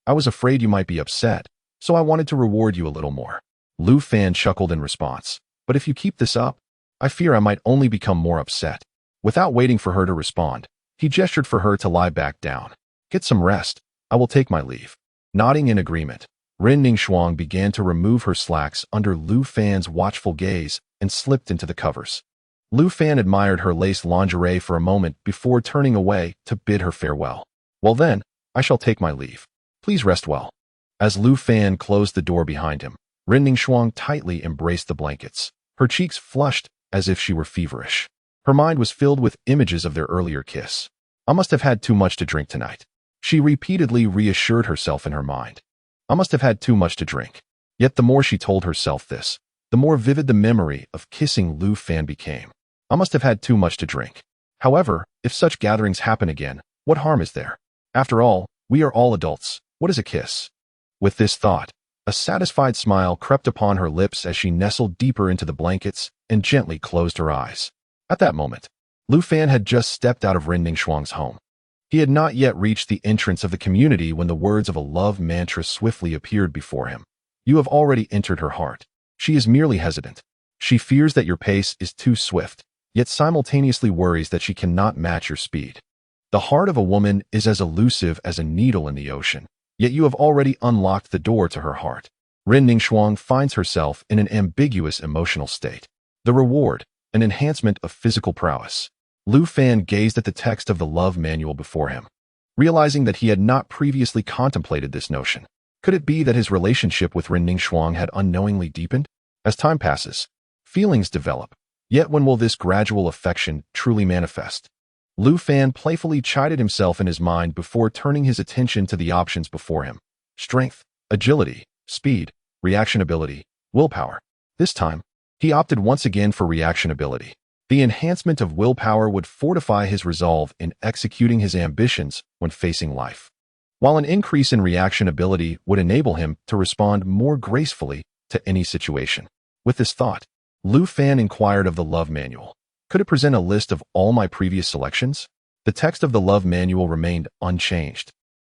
"I was afraid you might be upset, so I wanted to reward you a little more." Lu Fan chuckled in response, "But if you keep this up, I fear I might only become more upset." Without waiting for her to respond, he gestured for her to lie back down. "Get some rest. I will take my leave." Nodding in agreement, Ren Ningxiang began to remove her slacks under Lu Fan's watchful gaze and slipped into the covers. Lu Fan admired her lace lingerie for a moment before turning away to bid her farewell. "Well then, I shall take my leave. Please rest well." As Lu Fan closed the door behind him, Ren Ningxiang tightly embraced the blankets. Her cheeks flushed as if she were feverish. Her mind was filled with images of their earlier kiss. "I must have had too much to drink tonight." She repeatedly reassured herself in her mind. "I must have had too much to drink." Yet the more she told herself this, the more vivid the memory of kissing Lu Fan became. "I must have had too much to drink." However, if such gatherings happen again, what harm is there? After all, we are all adults. What is a kiss? With this thought, a satisfied smile crept upon her lips as she nestled deeper into the blankets and gently closed her eyes. At that moment, Lu Fan had just stepped out of Ren Ningxiang's home. He had not yet reached the entrance of the community when the words of a love mantra swiftly appeared before him. You have already entered her heart. She is merely hesitant. She fears that your pace is too swift, yet simultaneously worries that she cannot match your speed. The heart of a woman is as elusive as a needle in the ocean, yet you have already unlocked the door to her heart. Ren Ningxuang finds herself in an ambiguous emotional state. The reward, an enhancement of physical prowess. Lu Fan gazed at the text of the love manual before him, realizing that he had not previously contemplated this notion. Could it be that his relationship with Ren Ningxuang had unknowingly deepened? As time passes, feelings develop. Yet when will this gradual affection truly manifest? Lu Fan playfully chided himself in his mind before turning his attention to the options before him. Strength, agility, speed, reactionability, willpower. This time, he opted once again for reactionability. The enhancement of willpower would fortify his resolve in executing his ambitions when facing life, while an increase in reactionability would enable him to respond more gracefully to any situation. With this thought, Lu Fan inquired of the love manual. Could it present a list of all my previous selections? The text of the love manual remained unchanged,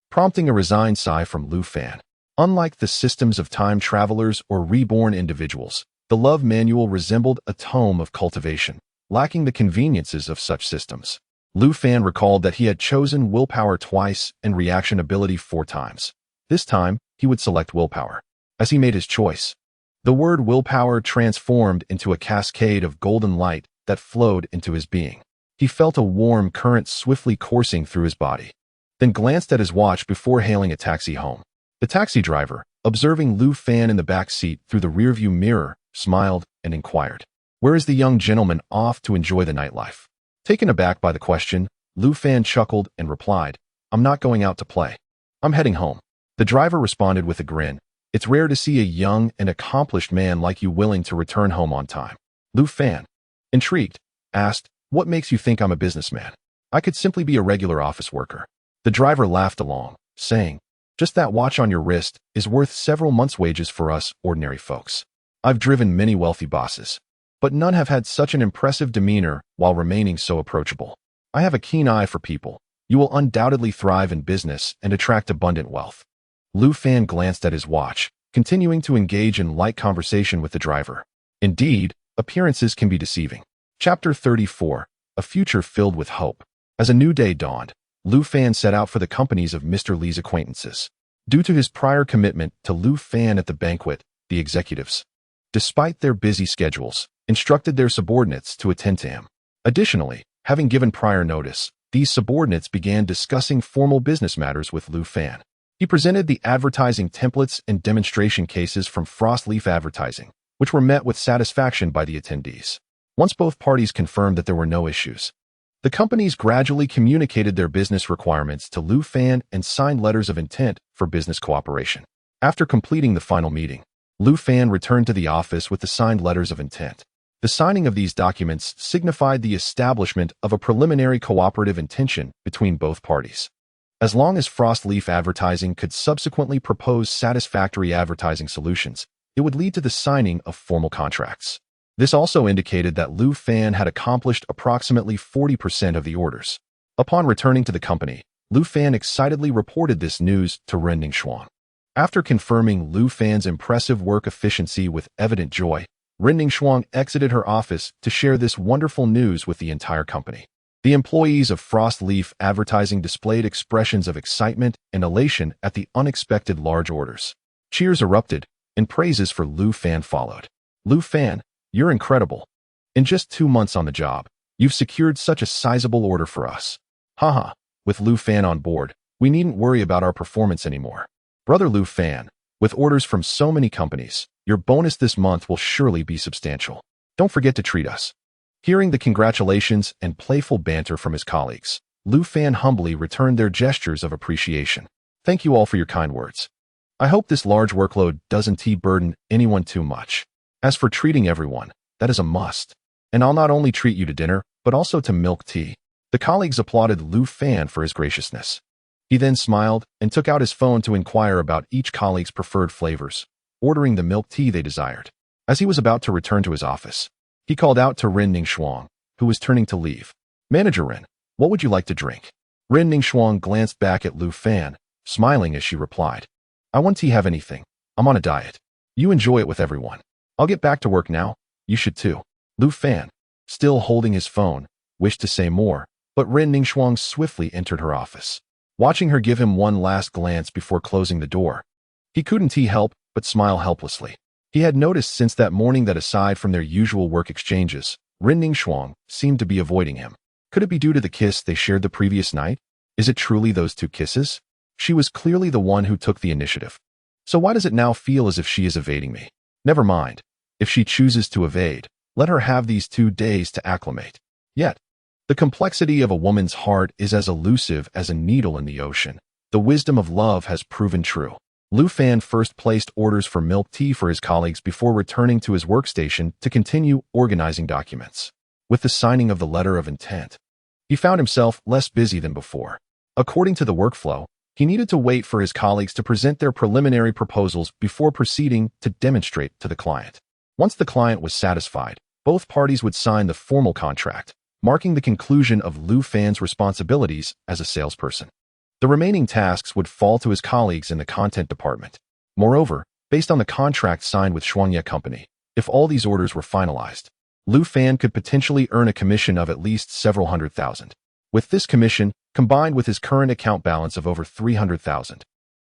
prompting a resigned sigh from Lu Fan. Unlike the systems of time travelers or reborn individuals, the love manual resembled a tome of cultivation, lacking the conveniences of such systems. Lu Fan recalled that he had chosen willpower twice and reactionability 4 times. This time, he would select willpower. As he made his choice, the word willpower transformed into a cascade of golden light that flowed into his being. He felt a warm current swiftly coursing through his body, then glanced at his watch before hailing a taxi home. The taxi driver, observing Lu Fan in the back seat through the rearview mirror, smiled and inquired, "Where is the young gentleman off to enjoy the nightlife?" Taken aback by the question, Lu Fan chuckled and replied, "I'm not going out to play. I'm heading home." The driver responded with a grin. "It's rare to see a young and accomplished man like you willing to return home on time." Lu Fan, intrigued, asked, "What makes you think I'm a businessman? I could simply be a regular office worker." The driver laughed along, saying, "Just that watch on your wrist is worth several months' wages for us ordinary folks. I've driven many wealthy bosses, but none have had such an impressive demeanor while remaining so approachable. I have a keen eye for people. You will undoubtedly thrive in business and attract abundant wealth." Lu Fan glanced at his watch, continuing to engage in light conversation with the driver. Indeed, appearances can be deceiving. Chapter 34, A Future Filled with Hope. As a new day dawned, Lu Fan set out for the companies of Mr. Li's acquaintances. Due to his prior commitment to Lu Fan at the banquet, the executives, despite their busy schedules, instructed their subordinates to attend to him. Additionally, having given prior notice, these subordinates began discussing formal business matters with Lu Fan. He presented the advertising templates and demonstration cases from Frost Leaf Advertising, which were met with satisfaction by the attendees. Once both parties confirmed that there were no issues, the companies gradually communicated their business requirements to Lu Fan and signed letters of intent for business cooperation. After completing the final meeting, Lu Fan returned to the office with the signed letters of intent. The signing of these documents signified the establishment of a preliminary cooperative intention between both parties. As long as Frost Leaf Advertising could subsequently propose satisfactory advertising solutions, it would lead to the signing of formal contracts. This also indicated that Lu Fan had accomplished approximately 40% of the orders. Upon returning to the company, Lu Fan excitedly reported this news to Ren Ningxuang. After confirming Lu Fan's impressive work efficiency with evident joy, Ren Ningxuang exited her office to share this wonderful news with the entire company. The employees of Frost Leaf Advertising displayed expressions of excitement and elation at the unexpected large orders. Cheers erupted, and praises for Lu Fan followed. "Lu Fan, you're incredible. In just 2 months on the job, you've secured such a sizable order for us. Haha, with Lu Fan on board, we needn't worry about our performance anymore. Brother Lu Fan, with orders from so many companies, your bonus this month will surely be substantial. Don't forget to treat us." Hearing the congratulations and playful banter from his colleagues, Lu Fan humbly returned their gestures of appreciation. "Thank you all for your kind words. I hope this large workload doesn't burden anyone too much. As for treating everyone, that is a must. And I'll not only treat you to dinner, but also to milk tea." The colleagues applauded Lu Fan for his graciousness. He then smiled and took out his phone to inquire about each colleague's preferred flavors, ordering the milk tea they desired. As he was about to return to his office, he called out to Ren Ningxuang, who was turning to leave. "Manager Ren, what would you like to drink?" Ren Ningxuang glanced back at Lu Fan, smiling as she replied, "I want tea, have anything. I'm on a diet." You enjoy it with everyone. I'll get back to work now. You should too. Lu Fan, still holding his phone, wished to say more, but Ren Ningxuang swiftly entered her office. Watching her give him one last glance before closing the door, he couldn't help but smile helplessly. He had noticed since that morning that aside from their usual work exchanges, Ren Ningxuang seemed to be avoiding him. Could it be due to the kiss they shared the previous night? Is it truly those two kisses? She was clearly the one who took the initiative. So why does it now feel as if she is evading me? Never mind. If she chooses to evade, let her have these 2 days to acclimate. Yet, the complexity of a woman's heart is as elusive as a needle in the ocean. The wisdom of love has proven true. Lu Fan first placed orders for milk tea for his colleagues before returning to his workstation to continue organizing documents. With the signing of the letter of intent, he found himself less busy than before. According to the workflow, he needed to wait for his colleagues to present their preliminary proposals before proceeding to demonstrate to the client. Once the client was satisfied, both parties would sign the formal contract, marking the conclusion of Lu Fan's responsibilities as a salesperson. The remaining tasks would fall to his colleagues in the content department. Moreover, based on the contract signed with Shuangye Company, if all these orders were finalized, Lu Fan could potentially earn a commission of at least several hundred thousand. With this commission, combined with his current account balance of over 300,000,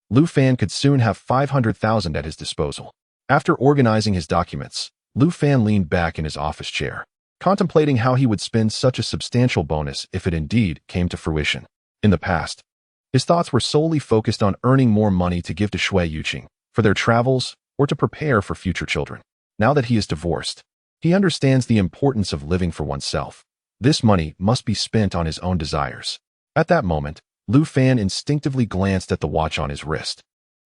Lu Fan could soon have 500,000 at his disposal. After organizing his documents, Lu Fan leaned back in his office chair, contemplating how he would spend such a substantial bonus if it indeed came to fruition. In the past, his thoughts were solely focused on earning more money to give to Shui Yuqing for their travels or to prepare for future children. Now that he is divorced, he understands the importance of living for oneself. This money must be spent on his own desires. At that moment, Lu Fan instinctively glanced at the watch on his wrist.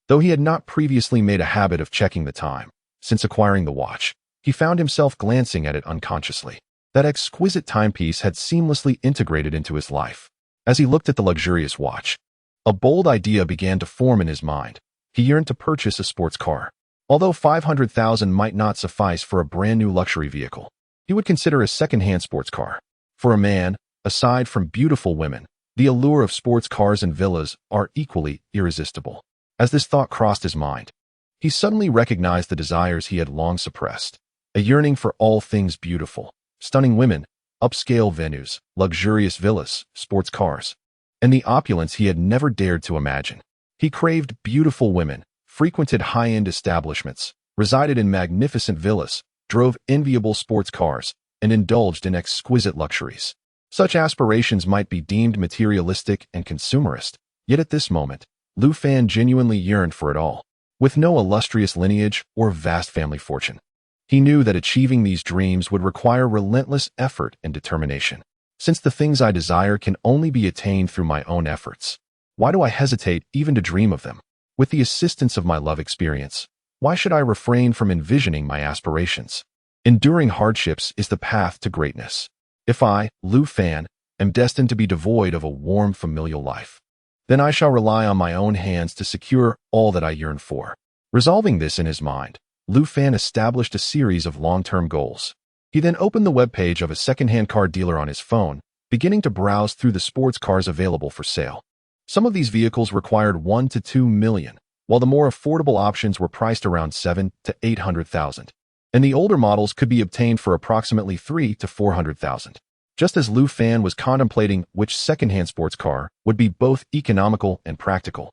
Though he had not previously made a habit of checking the time, since acquiring the watch, he found himself glancing at it unconsciously. That exquisite timepiece had seamlessly integrated into his life. As he looked at the luxurious watch, a bold idea began to form in his mind. He yearned to purchase a sports car. Although 500,000 might not suffice for a brand new luxury vehicle, he would consider a second-hand sports car. For a man, aside from beautiful women, the allure of sports cars and villas are equally irresistible. As this thought crossed his mind, he suddenly recognized the desires he had long suppressed. A yearning for all things beautiful, stunning women, upscale venues, luxurious villas, sports cars, and the opulence he had never dared to imagine. He craved beautiful women, frequented high-end establishments, resided in magnificent villas, drove enviable sports cars, and indulged in exquisite luxuries. Such aspirations might be deemed materialistic and consumerist, yet at this moment, Lu Fan genuinely yearned for it all. With no illustrious lineage or vast family fortune, he knew that achieving these dreams would require relentless effort and determination. Since the things I desire can only be attained through my own efforts, why do I hesitate even to dream of them? With the assistance of my love experience, why should I refrain from envisioning my aspirations? Enduring hardships is the path to greatness. If I, Lu Fan, am destined to be devoid of a warm familial life, then I shall rely on my own hands to secure all that I yearn for. Resolving this in his mind, Lu Fan established a series of long-term goals. He then opened the webpage of a second-hand car dealer on his phone, beginning to browse through the sports cars available for sale. Some of these vehicles required 1 to 2 million, while the more affordable options were priced around 7 to 800,000. And the older models could be obtained for approximately 3 to 400,000. Just as Lu Fan was contemplating which second-hand sports car would be both economical and practical,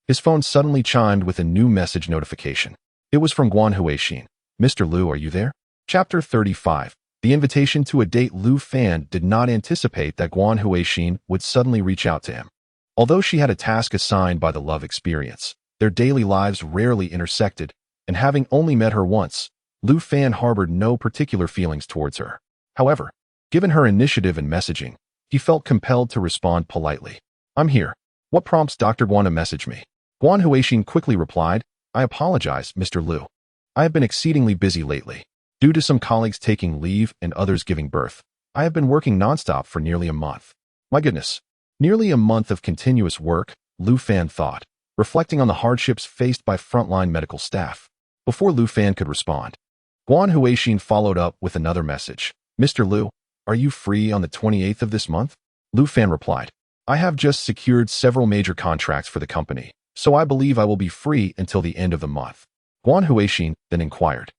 his phone suddenly chimed with a new message notification. It was from Guan Huixin. Mr. Lu, are you there? Chapter 35. The invitation to a date. Lu Fan did not anticipate that Guan Huixin would suddenly reach out to him. Although she had a task assigned by the love experience, their daily lives rarely intersected, and having only met her once, Lu Fan harbored no particular feelings towards her. However, given her initiative and messaging, he felt compelled to respond politely. I'm here. What prompts Dr. Guan to message me? Guan Huixin quickly replied, I apologize, Mr. Lu. I have been exceedingly busy lately. Due to some colleagues taking leave and others giving birth, I have been working nonstop for nearly a month. My goodness, nearly a month of continuous work, Lu Fan thought, reflecting on the hardships faced by frontline medical staff. Before Lu Fan could respond, Guan Huixin followed up with another message. Mr. Lu, are you free on the 28th of this month? Lu Fan replied, I have just secured several major contracts for the company, so I believe I will be free until the end of the month. Guan Huixin then inquired.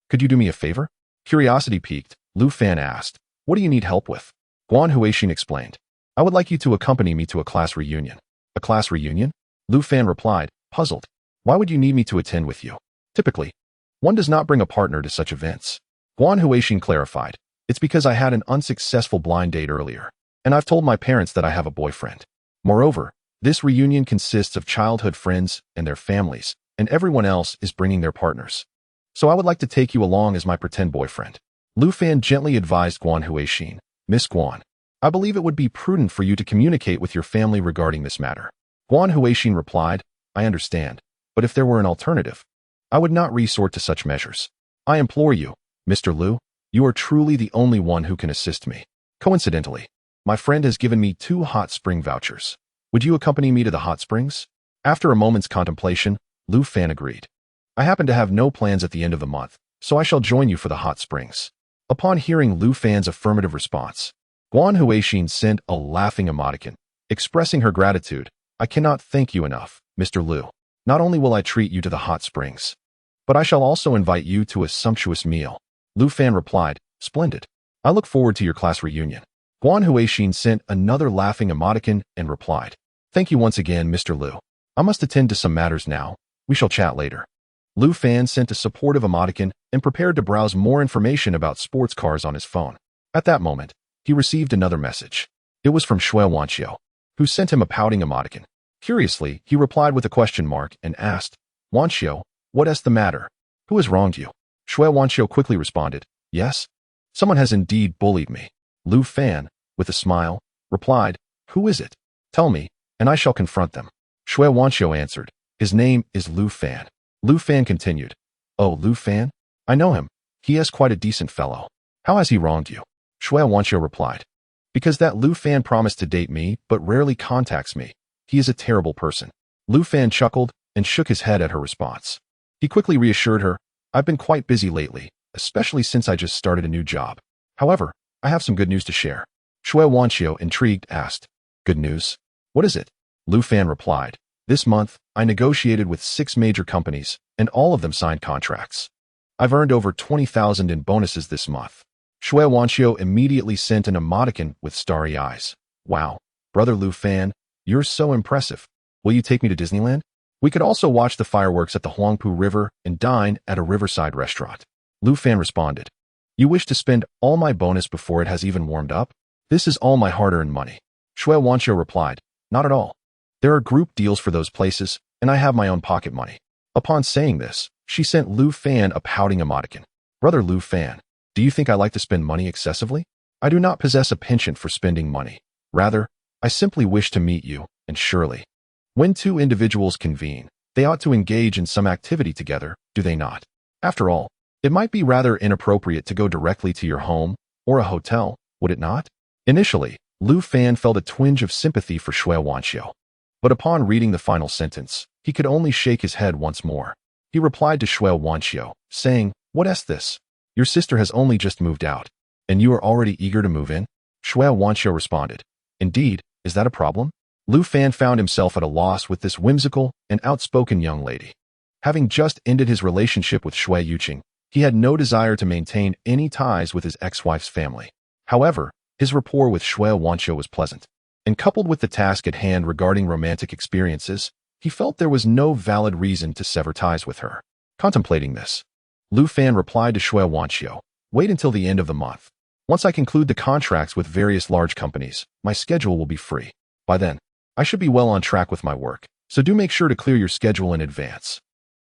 Could you do me a favor? Curiosity piqued, Lu Fan asked. What do you need help with? Guan Huixin explained. I would like you to accompany me to a class reunion. A class reunion? Lu Fan replied, puzzled. Why would you need me to attend with you? Typically, one does not bring a partner to such events. Guan Huixin clarified. It's because I had an unsuccessful blind date earlier, and I've told my parents that I have a boyfriend. Moreover, this reunion consists of childhood friends and their families, and everyone else is bringing their partners. So I would like to take you along as my pretend boyfriend. Lu Fan gently advised Guan Huixin. Miss Guan, I believe it would be prudent for you to communicate with your family regarding this matter. Guan Huixin replied, I understand, but if there were an alternative, I would not resort to such measures. I implore you, Mr. Lu, you are truly the only one who can assist me. Coincidentally, my friend has given me 2 hot spring vouchers. Would you accompany me to the hot springs? After a moment's contemplation, Lu Fan agreed. I happen to have no plans at the end of the month, so I shall join you for the hot springs. Upon hearing Lu Fan's affirmative response, Guan Huixin sent a laughing emoticon, expressing her gratitude. I cannot thank you enough, Mr. Lu. Not only will I treat you to the hot springs, but I shall also invite you to a sumptuous meal. Lu Fan replied, splendid. I look forward to your class reunion. Guan Huixin sent another laughing emoticon and replied, thank you once again, Mr. Lu. I must attend to some matters now. We shall chat later. Lu Fan sent a supportive emoticon and prepared to browse more information about sports cars on his phone. At that moment, he received another message. It was from Shui Wanqiu, who sent him a pouting emoticon. Curiously, he replied with a question mark and asked, Wanqiu, what is the matter? Who has wronged you? Shui Wanqiu quickly responded, yes, someone has indeed bullied me. Lu Fan, with a smile, replied, who is it? Tell me, and I shall confront them. Shui Wanqiu answered, his name is Lu Fan. Lu Fan continued, oh, Lu Fan? I know him. He is quite a decent fellow. How has he wronged you? Shui Wanqiu replied, because that Lu Fan promised to date me but rarely contacts me. He is a terrible person. Lu Fan chuckled and shook his head at her response. He quickly reassured her, I've been quite busy lately, especially since I just started a new job. However, I have some good news to share. Shui Wanqiu, intrigued, asked, good news? What is it? Lu Fan replied, this month, I negotiated with 6 major companies, and all of them signed contracts. I've earned over 20,000 in bonuses this month. Shui Wanqiu immediately sent an emoticon with starry eyes. Wow, brother Lu Fan, you're so impressive. Will you take me to Disneyland? We could also watch the fireworks at the Huangpu River and dine at a riverside restaurant. Lu Fan responded, you wish to spend all my bonus before it has even warmed up? This is all my hard-earned money. Shui Wanqiu replied, not at all. There are group deals for those places, and I have my own pocket money. Upon saying this, she sent Lu Fan a pouting emoticon. Brother Lu Fan, do you think I like to spend money excessively? I do not possess a penchant for spending money. Rather, I simply wish to meet you, and surely, when 2 individuals convene, they ought to engage in some activity together, do they not? After all, it might be rather inappropriate to go directly to your home or a hotel, would it not? Initially, Lu Fan felt a twinge of sympathy for Shui Wanqiu. But upon reading the final sentence, he could only shake his head once more. He replied to Shui Wanqiu, saying, what is this? Your sister has only just moved out, and you are already eager to move in? Shui Wanqiu responded, indeed, is that a problem? Lu Fan found himself at a loss with this whimsical and outspoken young lady. Having just ended his relationship with Shui Yuqing, he had no desire to maintain any ties with his ex-wife's family. However, his rapport with Shui Wanqiu was pleasant, and coupled with the task at hand regarding romantic experiences, he felt there was no valid reason to sever ties with her. Contemplating this, Lu Fan replied to Shui Wanqiu, wait until the end of the month. Once I conclude the contracts with various large companies, my schedule will be free. By then, I should be well on track with my work, so do make sure to clear your schedule in advance.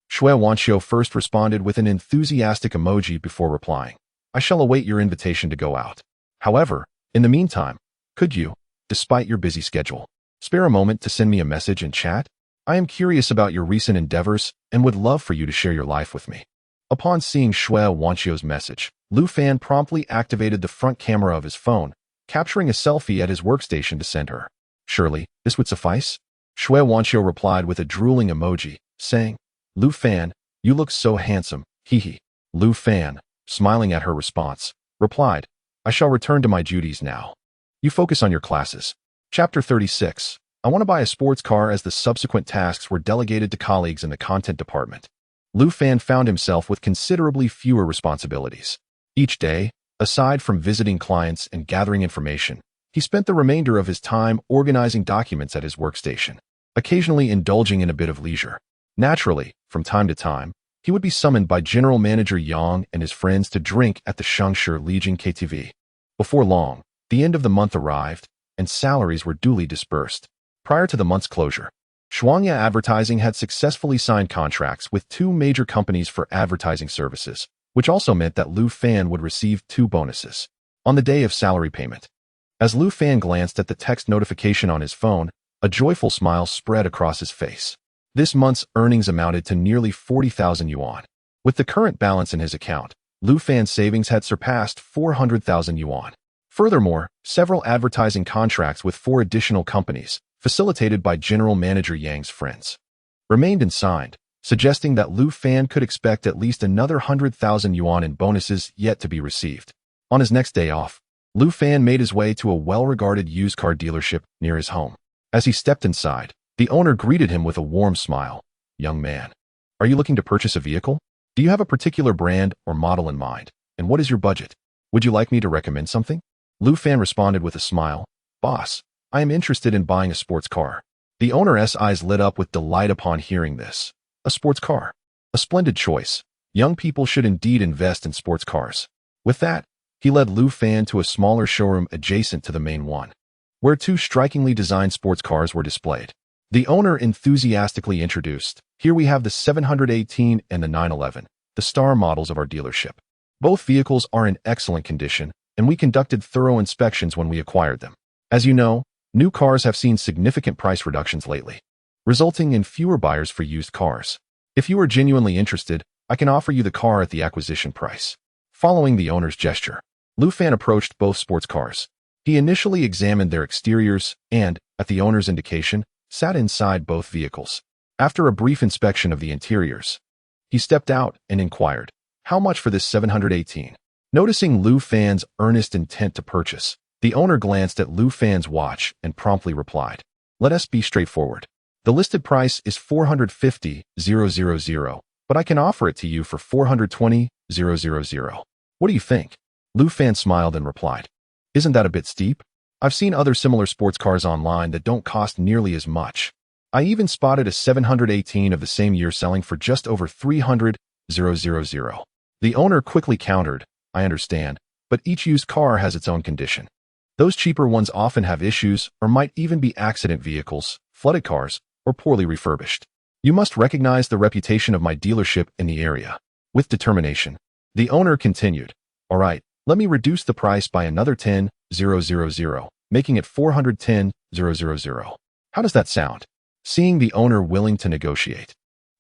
Shui Wanqiu first responded with an enthusiastic emoji before replying, I shall await your invitation to go out. However, in the meantime, could you, despite your busy schedule, spare a moment to send me a message and chat? I am curious about your recent endeavors and would love for you to share your life with me. Upon seeing Shui Wanqiu's message, Lu Fan promptly activated the front camera of his phone, capturing a selfie at his workstation to send her. Surely, this would suffice? Shui Wanqiu replied with a drooling emoji, saying, Lu Fan, you look so handsome, hee. Lu Fan, smiling at her response, replied, I shall return to my duties now. You focus on your classes. Chapter 36. I want to buy a sports car as the subsequent tasks were delegated to colleagues in the content department. Lu Fan found himself with considerably fewer responsibilities. Each day, aside from visiting clients and gathering information, he spent the remainder of his time organizing documents at his workstation, occasionally indulging in a bit of leisure. Naturally, from time to time, he would be summoned by General Manager Yang and his friends to drink at the Shangshi Legion KTV. Before long, the end of the month arrived, and salaries were duly dispersed. Prior to the month's closure, Shuangya Advertising had successfully signed contracts with 2 major companies for advertising services, which also meant that Lu Fan would receive 2 bonuses on the day of salary payment. As Lu Fan glanced at the text notification on his phone, a joyful smile spread across his face. This month's earnings amounted to nearly 40,000 yuan. With the current balance in his account, Lu Fan's savings had surpassed 400,000 yuan. Furthermore, several advertising contracts with 4 additional companies, facilitated by General Manager Yang's friends, remained unsigned, suggesting that Lu Fan could expect at least another 100,000 yuan in bonuses yet to be received. On his next day off, Lu Fan made his way to a well-regarded used car dealership near his home. As he stepped inside, the owner greeted him with a warm smile. "Young man, are you looking to purchase a vehicle? Do you have a particular brand or model in mind? And what is your budget? Would you like me to recommend something?" Lu Fan responded with a smile. "Boss, I am interested in buying a sports car." The owner's eyes lit up with delight upon hearing this. A sports car. A splendid choice. Young people should indeed invest in sports cars. With that, he led Lu Fan to a smaller showroom adjacent to the main one, where 2 strikingly designed sports cars were displayed. The owner enthusiastically introduced, "Here we have the 718 and the 911, the star models of our dealership. Both vehicles are in excellent condition, and we conducted thorough inspections when we acquired them. As you know, new cars have seen significant price reductions lately, resulting in fewer buyers for used cars. If you are genuinely interested, I can offer you the car at the acquisition price." Following the owner's gesture, Lu Fan approached both sports cars. He initially examined their exteriors and, at the owner's indication, sat inside both vehicles. After a brief inspection of the interiors, he stepped out and inquired, "How much for this 718? Noticing Lu Fan's earnest intent to purchase, the owner glanced at Lu Fan's watch and promptly replied, "Let us be straightforward. The listed price is 450,000, but I can offer it to you for 420,000. What do you think?" Lu Fan smiled and replied, "Isn't that a bit steep? I've seen other similar sports cars online that don't cost nearly as much. I even spotted a 718 of the same year selling for just over 300,000. The owner quickly countered, "I understand, but each used car has its own condition. Those cheaper ones often have issues or might even be accident vehicles, flooded cars, or poorly refurbished. You must recognize the reputation of my dealership in the area." With determination, the owner continued, "All right, let me reduce the price by another 10,000, making it 410,000. How does that sound?" Seeing the owner willing to negotiate,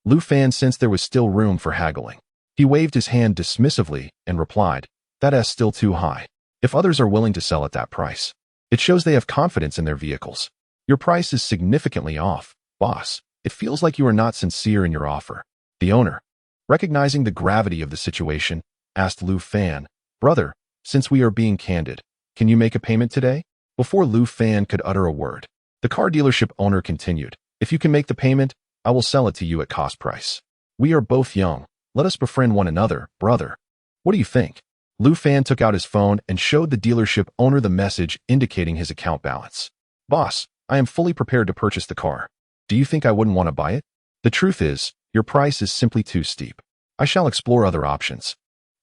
Lu Fan sensed there was still room for haggling. He waved his hand dismissively and replied, "That's still too high. If others are willing to sell at that price, it shows they have confidence in their vehicles. Your price is significantly off, boss. It feels like you are not sincere in your offer." The owner, recognizing the gravity of the situation, asked Lu Fan, "Brother, since we are being candid, can you make a payment today?" Before Lu Fan could utter a word, the car dealership owner continued, "If you can make the payment, I will sell it to you at cost price. We are both young. Let us befriend one another, brother. What do you think?" Lu Fan took out his phone and showed the dealership owner the message indicating his account balance. "Boss, I am fully prepared to purchase the car. Do you think I wouldn't want to buy it? The truth is, your price is simply too steep. I shall explore other options."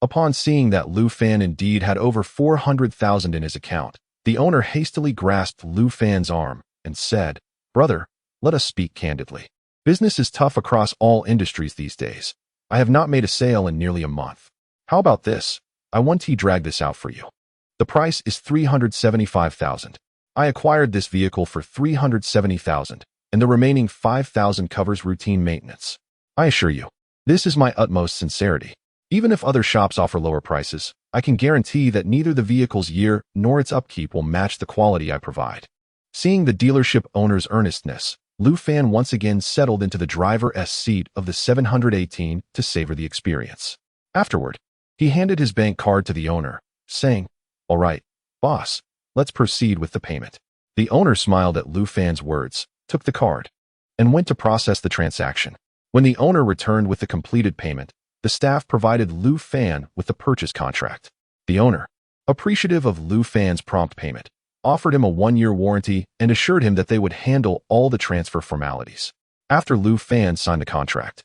Upon seeing that Lu Fan indeed had over 400,000 in his account, the owner hastily grasped Lu Fan's arm and said, "Brother, let us speak candidly. Business is tough across all industries these days. I have not made a sale in nearly a month. How about this? I want to drag this out for you. The price is 375,000. I acquired this vehicle for 370,000, and the remaining 5,000 covers routine maintenance. I assure you, this is my utmost sincerity. Even if other shops offer lower prices, I can guarantee that neither the vehicle's year nor its upkeep will match the quality I provide." Seeing the dealership owner's earnestness, Lu Fan once again settled into the driver's seat of the 718 to savor the experience. Afterward, he handed his bank card to the owner, saying, "All right, boss, let's proceed with the payment." The owner smiled at Lu Fan's words, took the card, and went to process the transaction. When the owner returned with the completed payment, the staff provided Lu Fan with the purchase contract. The owner, appreciative of Lu Fan's prompt payment, offered him a 1-year warranty and assured him that they would handle all the transfer formalities. After Lu Fan signed the contract,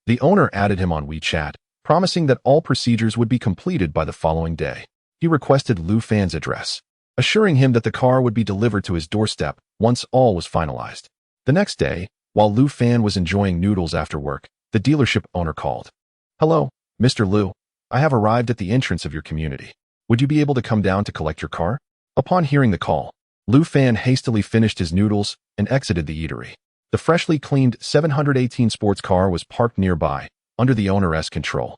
the owner added him on WeChat, promising that all procedures would be completed by the following day. He requested Lu Fan's address, assuring him that the car would be delivered to his doorstep once all was finalized. The next day, while Lu Fan was enjoying noodles after work, the dealership owner called. "Hello, Mr. Lu. I have arrived at the entrance of your community. Would you be able to come down to collect your car?" Upon hearing the call, Lu Fan hastily finished his noodles and exited the eatery. The freshly cleaned 718 sports car was parked nearby, under the owner's control.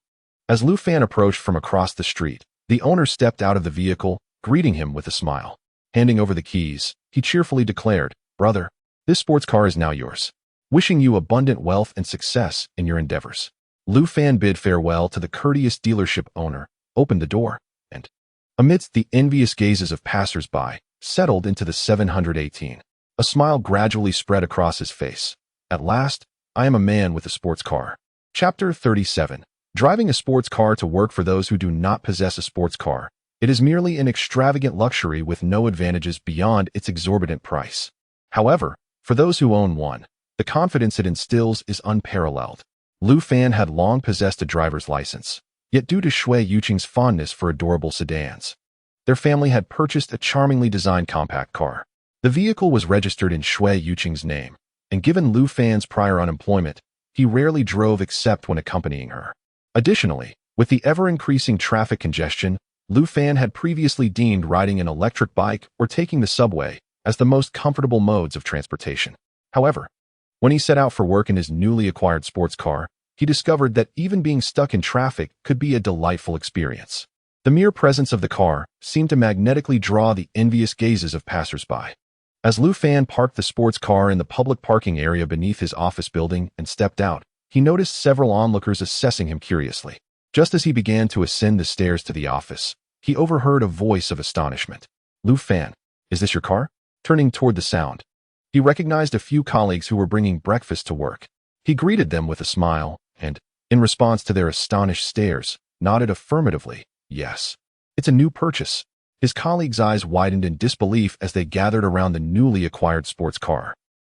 As Lu Fan approached from across the street, the owner stepped out of the vehicle, greeting him with a smile. Handing over the keys, he cheerfully declared, "Brother, this sports car is now yours. Wishing you abundant wealth and success in your endeavors." Lu Fan bid farewell to the courteous dealership owner, opened the door, and, amidst the envious gazes of passers-by, settled into the 718. A smile gradually spread across his face. At last, I am a man with a sports car. Chapter 37. Driving a sports car to work. For those who do not possess a sports car, it is merely an extravagant luxury with no advantages beyond its exorbitant price. However, for those who own one, the confidence it instills is unparalleled. Lu Fan had long possessed a driver's license, yet due to Shui Yuqing's fondness for adorable sedans, their family had purchased a charmingly designed compact car. The vehicle was registered in Shui Yuqing's name, and given Lu Fan's prior unemployment, he rarely drove except when accompanying her. Additionally, with the ever-increasing traffic congestion, Lu Fan had previously deemed riding an electric bike or taking the subway as the most comfortable modes of transportation. However, when he set out for work in his newly acquired sports car, he discovered that even being stuck in traffic could be a delightful experience. The mere presence of the car seemed to magnetically draw the envious gazes of passers-by. As Lu Fan parked the sports car in the public parking area beneath his office building and stepped out, he noticed several onlookers assessing him curiously. Just as he began to ascend the stairs to the office, he overheard a voice of astonishment. "Lu Fan, is this your car?" Turning toward the sound, he recognized a few colleagues who were bringing breakfast to work. He greeted them with a smile and, in response to their astonished stares, nodded affirmatively. "Yes, it's a new purchase." His colleagues' eyes widened in disbelief as they gathered around the newly acquired sports car.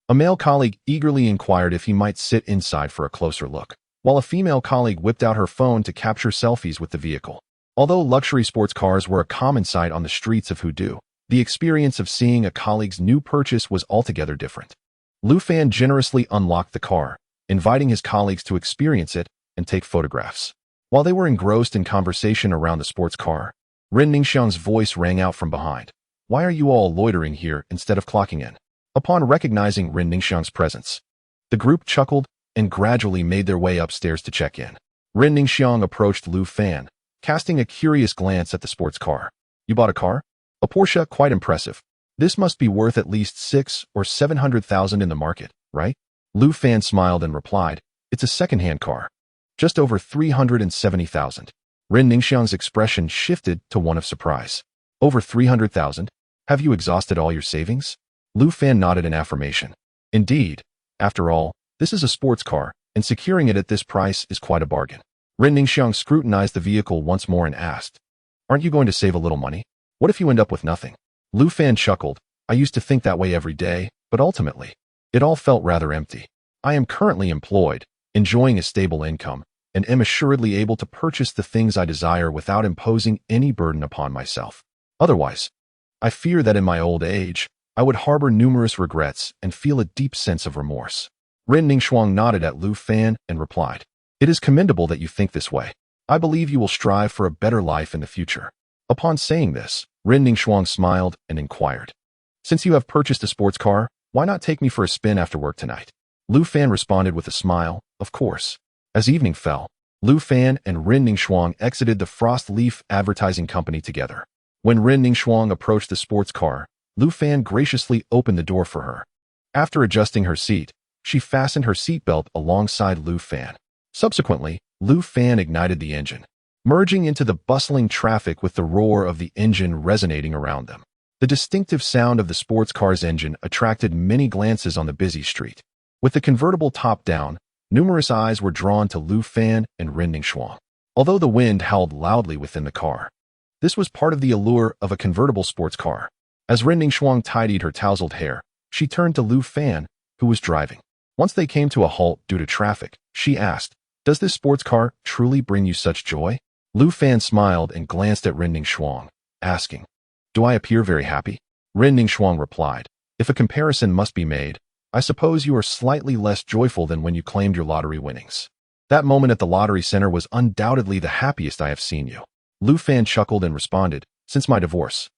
A male colleague eagerly inquired if he might sit inside for a closer look, while a female colleague whipped out her phone to capture selfies with the vehicle. Although luxury sports cars were a common sight on the streets of Hudu, the experience of seeing a colleague's new purchase was altogether different. Lu Fan generously unlocked the car, inviting his colleagues to experience it and take photographs. While they were engrossed in conversation around the sports car, Ren Ningxiang's voice rang out from behind. "Why are you all loitering here instead of clocking in?" Upon recognizing Ren Ningxiang's presence, the group chuckled and gradually made their way upstairs to check in. Ren Ningxiang approached Lu Fan, casting a curious glance at the sports car. "You bought a car? A Porsche? Quite impressive. This must be worth at least 600,000 or 700,000 in the market, right?" Lu Fan smiled and replied, "It's a second-hand car. Just over 370,000. Ren Ningxiang's expression shifted to one of surprise. "Over 300,000? Have you exhausted all your savings?" Lu Fan nodded in affirmation. "Indeed. After all, this is a sports car, and securing it at this price is quite a bargain." Ren Ningxiang scrutinized the vehicle once more and asked, "Aren't you going to save a little money? What if you end up with nothing?" Lu Fan chuckled. "I used to think that way every day, but ultimately, it all felt rather empty. I am currently employed, enjoying a stable income, and am assuredly able to purchase the things I desire without imposing any burden upon myself. Otherwise, I fear that in my old age, I would harbor numerous regrets and feel a deep sense of remorse." Ren Ningxiang nodded at Lu Fan and replied, "It is commendable that you think this way. I believe you will strive for a better life in the future." Upon saying this, Ren Ningxiang smiled and inquired, "Since you have purchased a sports car, why not take me for a spin after work tonight?" Lu Fan responded with a smile, "Of course." As evening fell, Lu Fan and Ren Ningxiang exited the Frost Leaf Advertising Company together. When Ren Ningxiang approached the sports car, Lu Fan graciously opened the door for her. After adjusting her seat, she fastened her seatbelt alongside Lu Fan. Subsequently, Lu Fan ignited the engine, merging into the bustling traffic with the roar of the engine resonating around them. The distinctive sound of the sports car's engine attracted many glances on the busy street. With the convertible top down, Numerous eyes were drawn to Lu Fan and Ren Ningxuang, although the wind howled loudly within the car. This was part of the allure of a convertible sports car. As Ren Ningxuang tidied her tousled hair, she turned to Lu Fan, who was driving. Once they came to a halt due to traffic, she asked, "Does this sports car truly bring you such joy?" Lu Fan smiled and glanced at Ren Ningxuang, asking, "Do I appear very happy?" Ren Ningxuang replied, "If a comparison must be made, I suppose you are slightly less joyful than when you claimed your lottery winnings. That moment at the lottery center was undoubtedly the happiest I have seen you." Lu Fan chuckled and responded, "Since my divorce,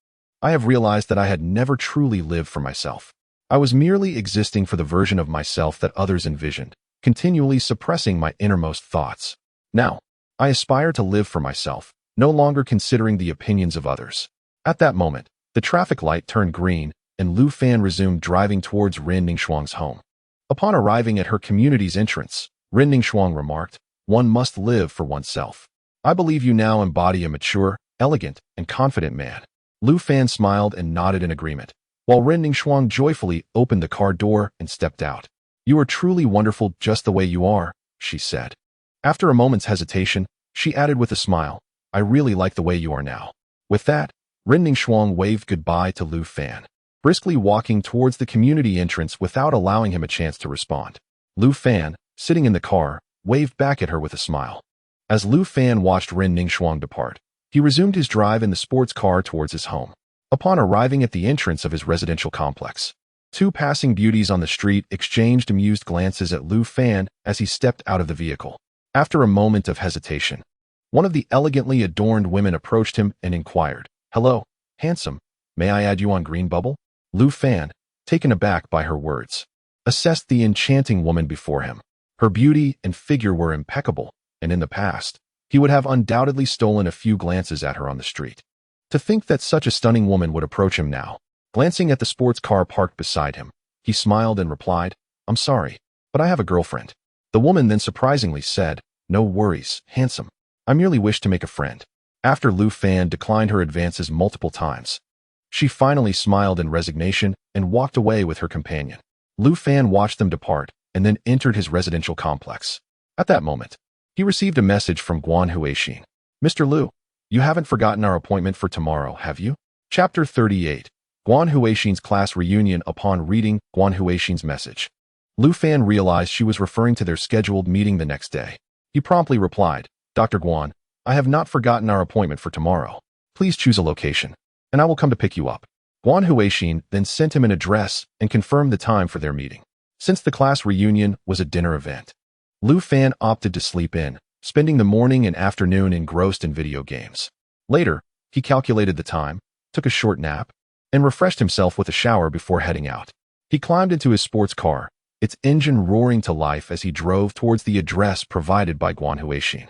I have realized that I had never truly lived for myself. I was merely existing for the version of myself that others envisioned, continually suppressing my innermost thoughts. Now, I aspire to live for myself, no longer considering the opinions of others." At that moment, the traffic light turned green, and Lu Fan resumed driving towards Ren Ningxuang's home. Upon arriving at her community's entrance, Ren Ningxuang remarked, "One must live for oneself. I believe you now embody a mature, elegant, and confident man." Lu Fan smiled and nodded in agreement, while Ren Ningxuang joyfully opened the car door and stepped out. "You are truly wonderful just the way you are," she said. After a moment's hesitation, she added with a smile, "I really like the way you are now." With that, Ren Ningxuang waved goodbye to Lu Fan, briskly walking towards the community entrance without allowing him a chance to respond. Lu Fan, sitting in the car, waved back at her with a smile. As Lu Fan watched Ren Ningxuang depart, he resumed his drive in the sports car towards his home. Upon arriving at the entrance of his residential complex, two passing beauties on the street exchanged amused glances at Lu Fan as he stepped out of the vehicle. After a moment of hesitation, one of the elegantly adorned women approached him and inquired, "Hello, handsome, may I add you on Green Bubble?" Lu Fan, taken aback by her words, assessed the enchanting woman before him. Her beauty and figure were impeccable, and in the past, he would have undoubtedly stolen a few glances at her on the street. To think that such a stunning woman would approach him now. Glancing at the sports car parked beside him, he smiled and replied, "I'm sorry, but I have a girlfriend." The woman then surprisingly said, "No worries, handsome. I merely wish to make a friend." After Lu Fan declined her advances multiple times, she finally smiled in resignation and walked away with her companion. Lu Fan watched them depart and then entered his residential complex. At that moment, he received a message from Guan Huixin. "Mr. Lu, you haven't forgotten our appointment for tomorrow, have you?" Chapter 38. Guan Huixin's class reunion. Upon reading Guan Huixin's message, Lu Fan realized she was referring to their scheduled meeting the next day. He promptly replied, "Dr. Guan, I have not forgotten our appointment for tomorrow. Please choose a location, and I will come to pick you up." Guan Huixin then sent him an address and confirmed the time for their meeting. Since the class reunion was a dinner event, Lu Fan opted to sleep in, spending the morning and afternoon engrossed in video games. Later, he calculated the time, took a short nap, and refreshed himself with a shower before heading out. He climbed into his sports car, its engine roaring to life as he drove towards the address provided by Guan Huixin.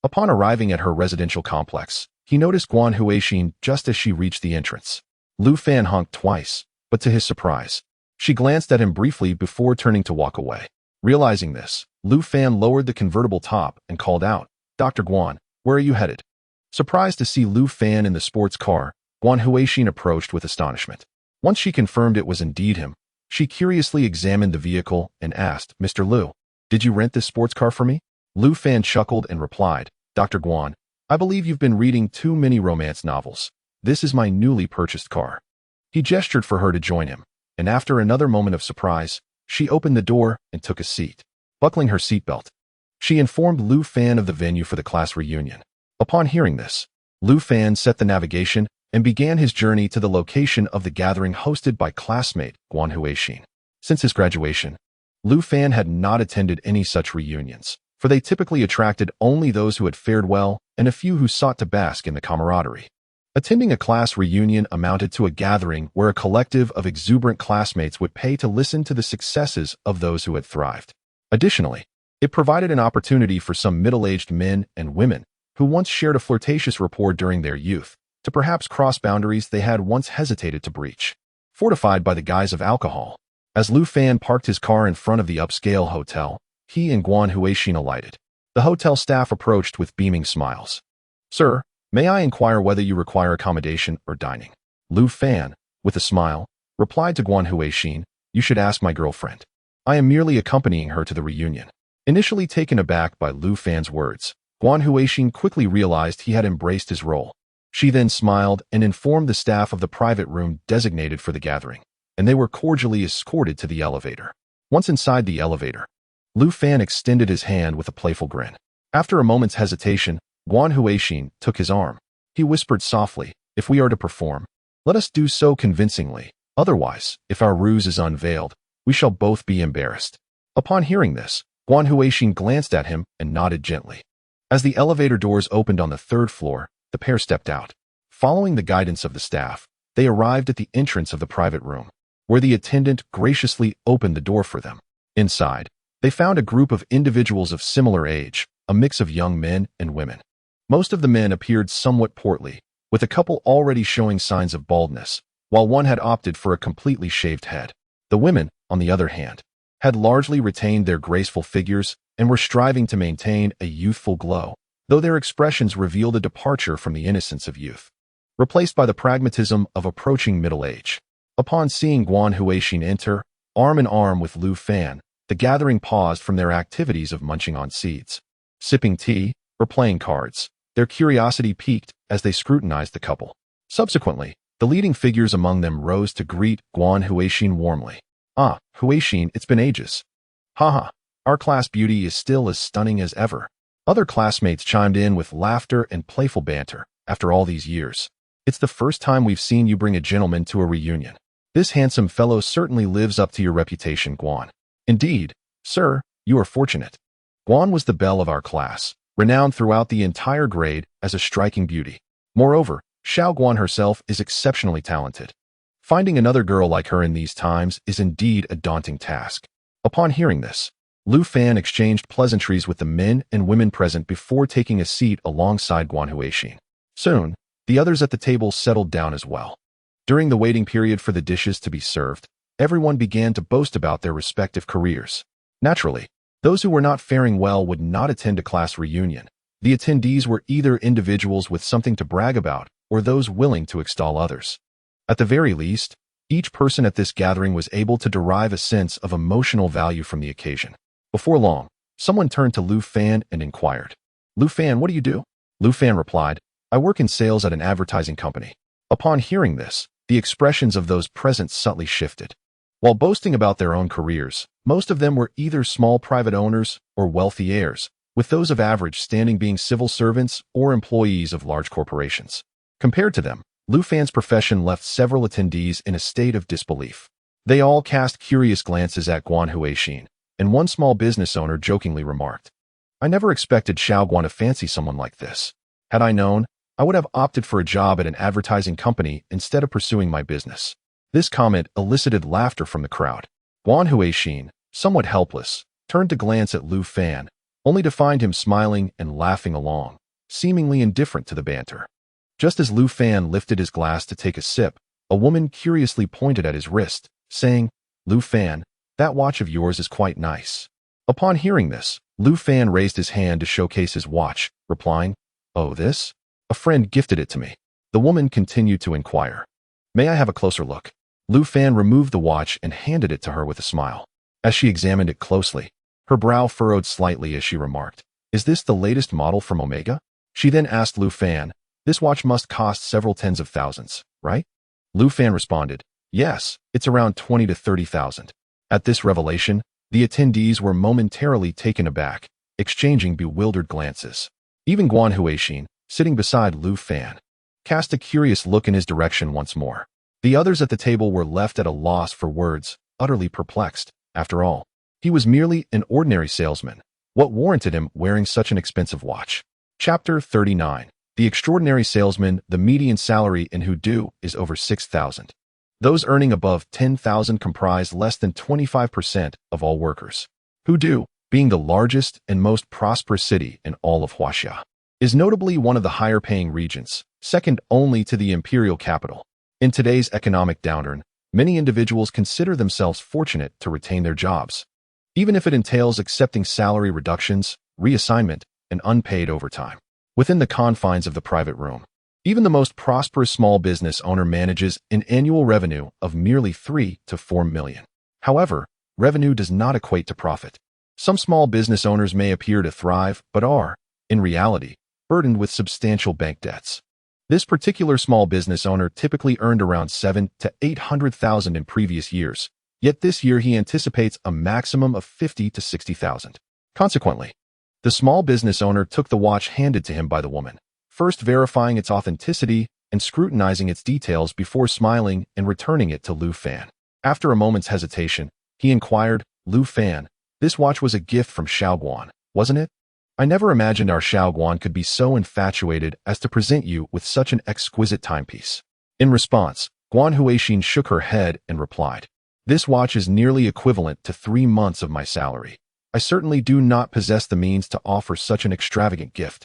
Upon arriving at her residential complex, he noticed Guan Huixin just as she reached the entrance. Lu Fan honked twice, but to his surprise, she glanced at him briefly before turning to walk away. Realizing this, Lu Fan lowered the convertible top and called out, "Dr. Guan, where are you headed?" Surprised to see Lu Fan in the sports car, Guan Huixin approached with astonishment. Once she confirmed it was indeed him, she curiously examined the vehicle and asked, "Mr. Lu, did you rent this sports car for me?" Lu Fan chuckled and replied, "Dr. Guan, I believe you've been reading too many romance novels. This is my newly purchased car." He gestured for her to join him, and after another moment of surprise, she opened the door and took a seat. Buckling her seatbelt, she informed Lu Fan of the venue for the class reunion. Upon hearing this, Lu Fan set the navigation and began his journey to the location of the gathering hosted by classmate Guan Huixin. Since his graduation, Lu Fan had not attended any such reunions, for they typically attracted only those who had fared well and a few who sought to bask in the camaraderie. Attending a class reunion amounted to a gathering where a collective of exuberant classmates would pay to listen to the successes of those who had thrived. Additionally, it provided an opportunity for some middle-aged men and women who once shared a flirtatious rapport during their youth to perhaps cross boundaries they had once hesitated to breach. Fortified by the guise of alcohol, as Lu Fan parked his car in front of the upscale hotel, he and Guan Huixin alighted. The hotel staff approached with beaming smiles. "Sir, may I inquire whether you require accommodation or dining?" Lu Fan, with a smile, replied to Guan Huixin, "You should ask my girlfriend. I am merely accompanying her to the reunion." Initially taken aback by Lu Fan's words, Guan Huixin quickly realized he had embraced his role. She then smiled and informed the staff of the private room designated for the gathering, and they were cordially escorted to the elevator. Once inside the elevator, Lu Fan extended his hand with a playful grin. After a moment's hesitation, Guan Huixin took his arm. He whispered softly, "If we are to perform, let us do so convincingly. Otherwise, if our ruse is unveiled, we shall both be embarrassed." Upon hearing this, Guan Huixin glanced at him and nodded gently. As the elevator doors opened on the third floor, the pair stepped out. Following the guidance of the staff, they arrived at the entrance of the private room, where the attendant graciously opened the door for them. Inside, they found a group of individuals of similar age, a mix of young men and women. Most of the men appeared somewhat portly, with a couple already showing signs of baldness, while one had opted for a completely shaved head. The women, on the other hand, had largely retained their graceful figures and were striving to maintain a youthful glow, though their expressions revealed a departure from the innocence of youth, replaced by the pragmatism of approaching middle age. Upon seeing Guan Huixin enter, arm in arm with Lu Fan, the gathering paused from their activities of munching on seeds, sipping tea, or playing cards. Their curiosity piqued as they scrutinized the couple. Subsequently, the leading figures among them rose to greet Guan Huixin warmly. "Ah, Huixin, it's been ages. Haha, our class beauty is still as stunning as ever." Other classmates chimed in with laughter and playful banter. "After all these years, it's the first time we've seen you bring a gentleman to a reunion. This handsome fellow certainly lives up to your reputation, Guan." "Indeed, sir, you are fortunate." Guan was the belle of our class, renowned throughout the entire grade as a striking beauty. Moreover, Xiao Guan herself is exceptionally talented. Finding another girl like her in these times is indeed a daunting task. Upon hearing this, Lu Fan exchanged pleasantries with the men and women present before taking a seat alongside Guan Huixin. Soon, the others at the table settled down as well. During the waiting period for the dishes to be served, everyone began to boast about their respective careers. Naturally, those who were not faring well would not attend a class reunion. The attendees were either individuals with something to brag about or those willing to extol others. At the very least, each person at this gathering was able to derive a sense of emotional value from the occasion. Before long, someone turned to Lu Fan and inquired, "Lu Fan, what do you do?" Lu Fan replied, "I work in sales at an advertising company." Upon hearing this, the expressions of those present subtly shifted. While boasting about their own careers, most of them were either small private owners or wealthy heirs, with those of average standing being civil servants or employees of large corporations. Compared to them, Lu Fan's profession left several attendees in a state of disbelief. They all cast curious glances at Guan Huixin, and one small business owner jokingly remarked, "I never expected Xiao Guan to fancy someone like this. Had I known, I would have opted for a job at an advertising company instead of pursuing my business." This comment elicited laughter from the crowd. Guan Huixin, somewhat helpless, turned to glance at Lu Fan, only to find him smiling and laughing along, seemingly indifferent to the banter. Just as Lu Fan lifted his glass to take a sip, a woman curiously pointed at his wrist, saying, "Lu Fan, that watch of yours is quite nice." Upon hearing this, Lu Fan raised his hand to showcase his watch, replying, "Oh, this? A friend gifted it to me." The woman continued to inquire, "May I have a closer look?" Lu Fan removed the watch and handed it to her with a smile. As she examined it closely, her brow furrowed slightly as she remarked, "Is this the latest model from Omega?" She then asked Lu Fan, "This watch must cost several tens of thousands, right?" Lu Fan responded, "Yes, it's around 20 to 30,000. At this revelation, the attendees were momentarily taken aback, exchanging bewildered glances. Even Guan Huixin, sitting beside Lu Fan, cast a curious look in his direction once more. The others at the table were left at a loss for words, utterly perplexed. After all, he was merely an ordinary salesman. What warranted him wearing such an expensive watch? Chapter 39. The Extraordinary Salesman. The median salary in Hudu is over 6,000. Those earning above 10,000 comprise less than 25% of all workers. Hudu, being the largest and most prosperous city in all of Huaxia, is notably one of the higher-paying regions, second only to the imperial capital. In today's economic downturn, many individuals consider themselves fortunate to retain their jobs, even if it entails accepting salary reductions, reassignment, and unpaid overtime. Within the confines of the private room, even the most prosperous small business owner manages an annual revenue of merely 3 to 4 million. However, revenue does not equate to profit. Some small business owners may appear to thrive, but are, in reality, burdened with substantial bank debts. This particular small business owner typically earned around $700,000 to $800,000 in previous years, yet this year he anticipates a maximum of $50,000 to $60,000. Consequently, the small business owner took the watch handed to him by the woman, first verifying its authenticity and scrutinizing its details before smiling and returning it to Lu Fan. After a moment's hesitation, he inquired, "Lu Fan, this watch was a gift from Xiaoguan, wasn't it? I never imagined our Xiaoguan could be so infatuated as to present you with such an exquisite timepiece." In response, Guan Huixin shook her head and replied, "This watch is nearly equivalent to 3 months of my salary. I certainly do not possess the means to offer such an extravagant gift."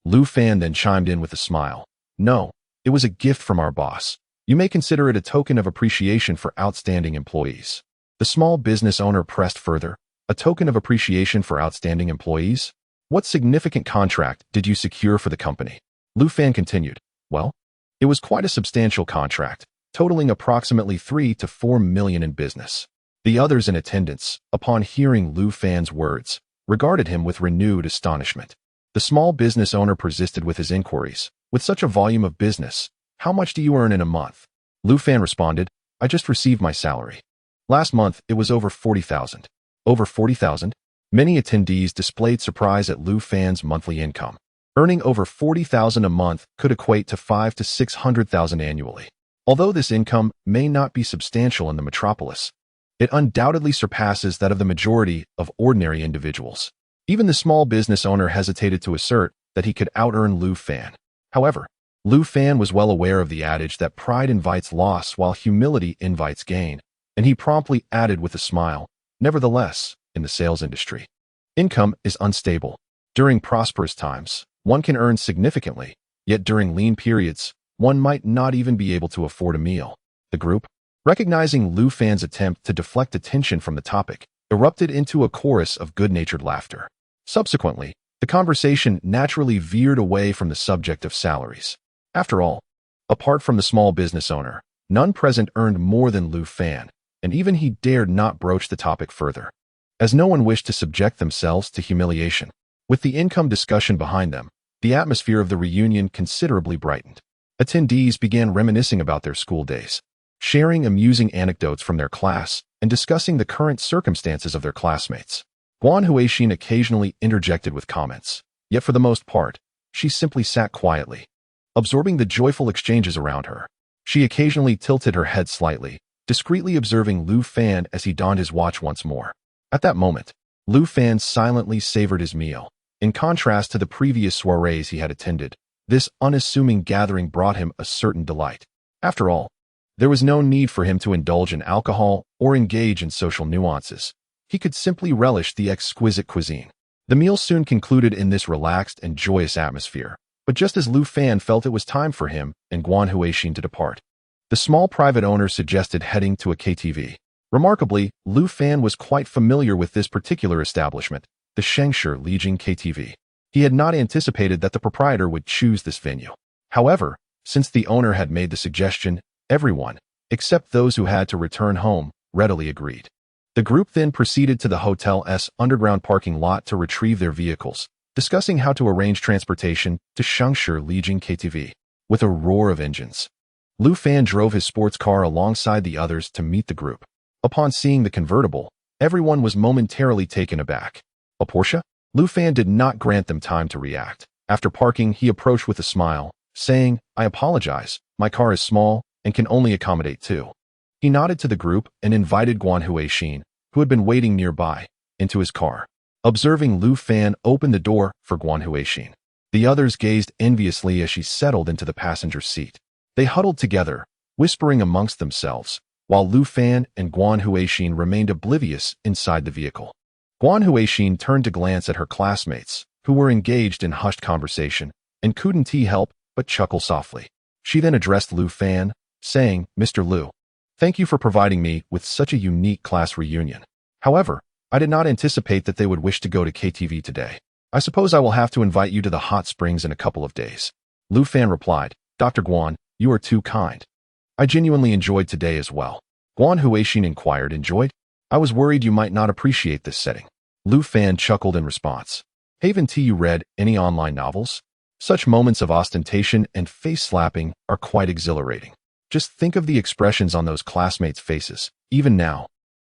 Lu Fan then chimed in with a smile. "No, it was a gift from our boss. You may consider it a token of appreciation for outstanding employees." The small business owner pressed further, "A token of appreciation for outstanding employees? What significant contract did you secure for the company?" Lu Fan continued, "Well, it was quite a substantial contract, totaling approximately 3 to 4 million in business." The others in attendance, upon hearing Lu Fan's words, regarded him with renewed astonishment. The small business owner persisted with his inquiries. "With such a volume of business, how much do you earn in a month?" Lu Fan responded, "I just received my salary. Last month, it was over 40,000. Over 40,000? Many attendees displayed surprise at Lu Fan's monthly income. Earning over 40,000 a month could equate to 500,000 to 600,000 annually. Although this income may not be substantial in the metropolis, it undoubtedly surpasses that of the majority of ordinary individuals. Even the small business owner hesitated to assert that he could out-earn Lu Fan. However, Lu Fan was well aware of the adage that pride invites loss while humility invites gain, and he promptly added with a smile, "Nevertheless, in the sales industry, income is unstable. During prosperous times, one can earn significantly, yet during lean periods, one might not even be able to afford a meal." The group, recognizing Lu Fan's attempt to deflect attention from the topic, erupted into a chorus of good-natured laughter. Subsequently, the conversation naturally veered away from the subject of salaries. After all, apart from the small business owner, none present earned more than Lu Fan, and even he dared not broach the topic further, as no one wished to subject themselves to humiliation. With the income discussion behind them, the atmosphere of the reunion considerably brightened. Attendees began reminiscing about their school days, sharing amusing anecdotes from their class, and discussing the current circumstances of their classmates. Guan Huixin occasionally interjected with comments, yet for the most part, she simply sat quietly, absorbing the joyful exchanges around her. She occasionally tilted her head slightly, discreetly observing Lu Fan as he donned his watch once more. At that moment, Lu Fan silently savored his meal. In contrast to the previous soirees he had attended, this unassuming gathering brought him a certain delight. After all, there was no need for him to indulge in alcohol or engage in social nuances. He could simply relish the exquisite cuisine. The meal soon concluded in this relaxed and joyous atmosphere, but just as Lu Fan felt it was time for him and Guan Huixin to depart, the small private owner suggested heading to a KTV. Remarkably, Lu Fan was quite familiar with this particular establishment, the Shengshi Lijing KTV. He had not anticipated that the proprietor would choose this venue. However, since the owner had made the suggestion, everyone, except those who had to return home, readily agreed. The group then proceeded to the hotel's underground parking lot to retrieve their vehicles, discussing how to arrange transportation to Shengshi Lijing KTV. With a roar of engines, Lu Fan drove his sports car alongside the others to meet the group. Upon seeing the convertible, everyone was momentarily taken aback. A Porsche? Lu Fan did not grant them time to react. After parking, he approached with a smile, saying, "I apologize, my car is small and can only accommodate 2." He nodded to the group and invited Guan Huixin, who had been waiting nearby, into his car. Observing Lu Fan open the door for Guan Huixin, the others gazed enviously as she settled into the passenger seat. They huddled together, whispering amongst themselves, while Lu Fan and Guan Huixin remained oblivious inside the vehicle. Guan Huixin turned to glance at her classmates, who were engaged in hushed conversation, and couldn't help but chuckle softly. She then addressed Lu Fan, saying, "Mr. Lu, thank you for providing me with such a unique class reunion. However, I did not anticipate that they would wish to go to KTV today. I suppose I will have to invite you to the hot springs in a couple of days." Lu Fan replied, "Dr. Guan, you are too kind. I genuinely enjoyed today as well." Guan Huixin inquired, "Enjoyed? I was worried you might not appreciate this setting." Lu Fan chuckled in response. Haven't you read any online novels? Such moments of ostentation and face-slapping are quite exhilarating. Just think of the expressions on those classmates' faces. Even now,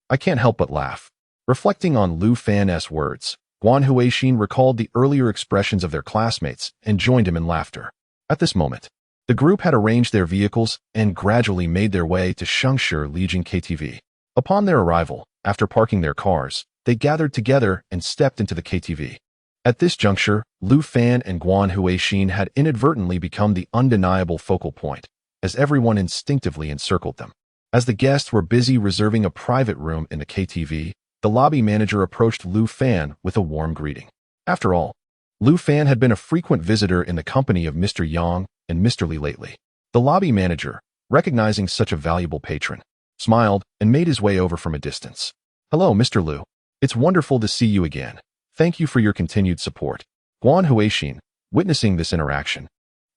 I can't help but laugh. Reflecting on Lu Fan's words, Guan Huixin recalled the earlier expressions of their classmates and joined him in laughter. At this moment, the group had arranged their vehicles and gradually made their way to Shengshi Legion KTV. Upon their arrival, after parking their cars, they gathered together and stepped into the KTV. At this juncture, Lu Fan and Guan Huixin had inadvertently become the undeniable focal point, as everyone instinctively encircled them. As the guests were busy reserving a private room in the KTV, the lobby manager approached Lu Fan with a warm greeting. After all, Lu Fan had been a frequent visitor in the company of Mr. Yang and Mr. Li lately. The lobby manager, recognizing such a valuable patron, smiled and made his way over from a distance. "Hello, Mr. Lu. It's wonderful to see you again. Thank you for your continued support." Guan Huixin, witnessing this interaction,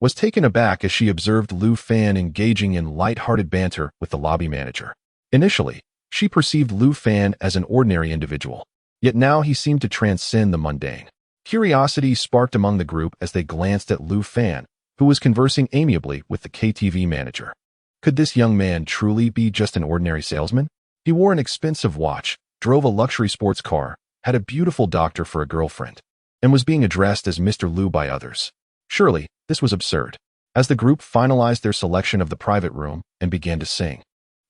was taken aback as she observed Lu Fan engaging in light-hearted banter with the lobby manager. Initially, she perceived Lu Fan as an ordinary individual, yet now he seemed to transcend the mundane. Curiosity sparked among the group as they glanced at Lu Fan, who was conversing amiably with the KTV manager. Could this young man truly be just an ordinary salesman? He wore an expensive watch, drove a luxury sports car, had a beautiful doctor for a girlfriend, and was being addressed as Mr. Lu by others. Surely, this was absurd. As the group finalized their selection of the private room and began to sing,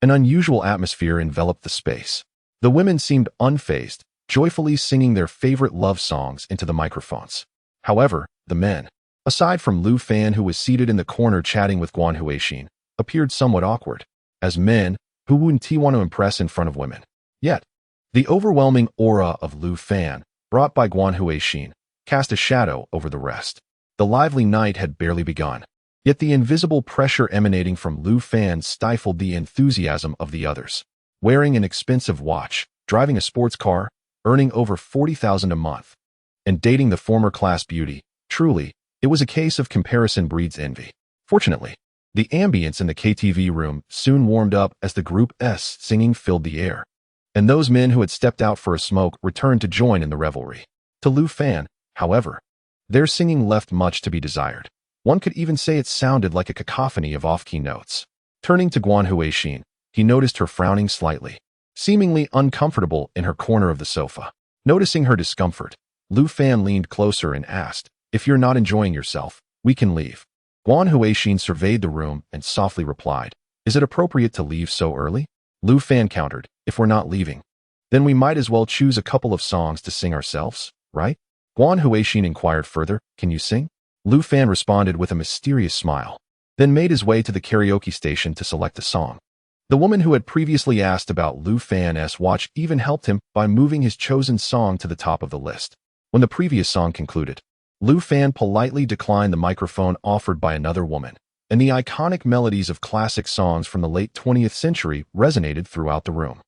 an unusual atmosphere enveloped the space. The women seemed unfazed, joyfully singing their favorite love songs into the microphones. However, the men, aside from Lu Fan, who was seated in the corner chatting with Guan Huixin, appeared somewhat awkward, as men who wouldn't want to impress in front of women. Yet, the overwhelming aura of Lu Fan, brought by Guan Huixin, cast a shadow over the rest. The lively night had barely begun, yet the invisible pressure emanating from Lu Fan stifled the enthusiasm of the others. Wearing an expensive watch, driving a sports car, earning over 40,000 a month, and dating the former class beauty, truly, it was a case of comparison breeds envy. Fortunately, the ambience in the KTV room soon warmed up as the group's singing filled the air, and those men who had stepped out for a smoke returned to join in the revelry. To Lu Fan, however, their singing left much to be desired. One could even say it sounded like a cacophony of off-key notes. Turning to Guan Huixin, he noticed her frowning slightly, seemingly uncomfortable in her corner of the sofa. Noticing her discomfort, Lu Fan leaned closer and asked, "If you're not enjoying yourself, we can leave." Guan Huixin surveyed the room and softly replied, "Is it appropriate to leave so early?" Lu Fan countered, "If we're not leaving, then we might as well choose a couple of songs to sing ourselves, right?" Guan Huixin inquired further, "Can you sing?" Lu Fan responded with a mysterious smile, then made his way to the karaoke station to select a song. The woman who had previously asked about Lu Fan's watch even helped him by moving his chosen song to the top of the list. When the previous song concluded, Lu Fan politely declined the microphone offered by another woman, and the iconic melodies of classic songs from the late 20th century resonated throughout the room.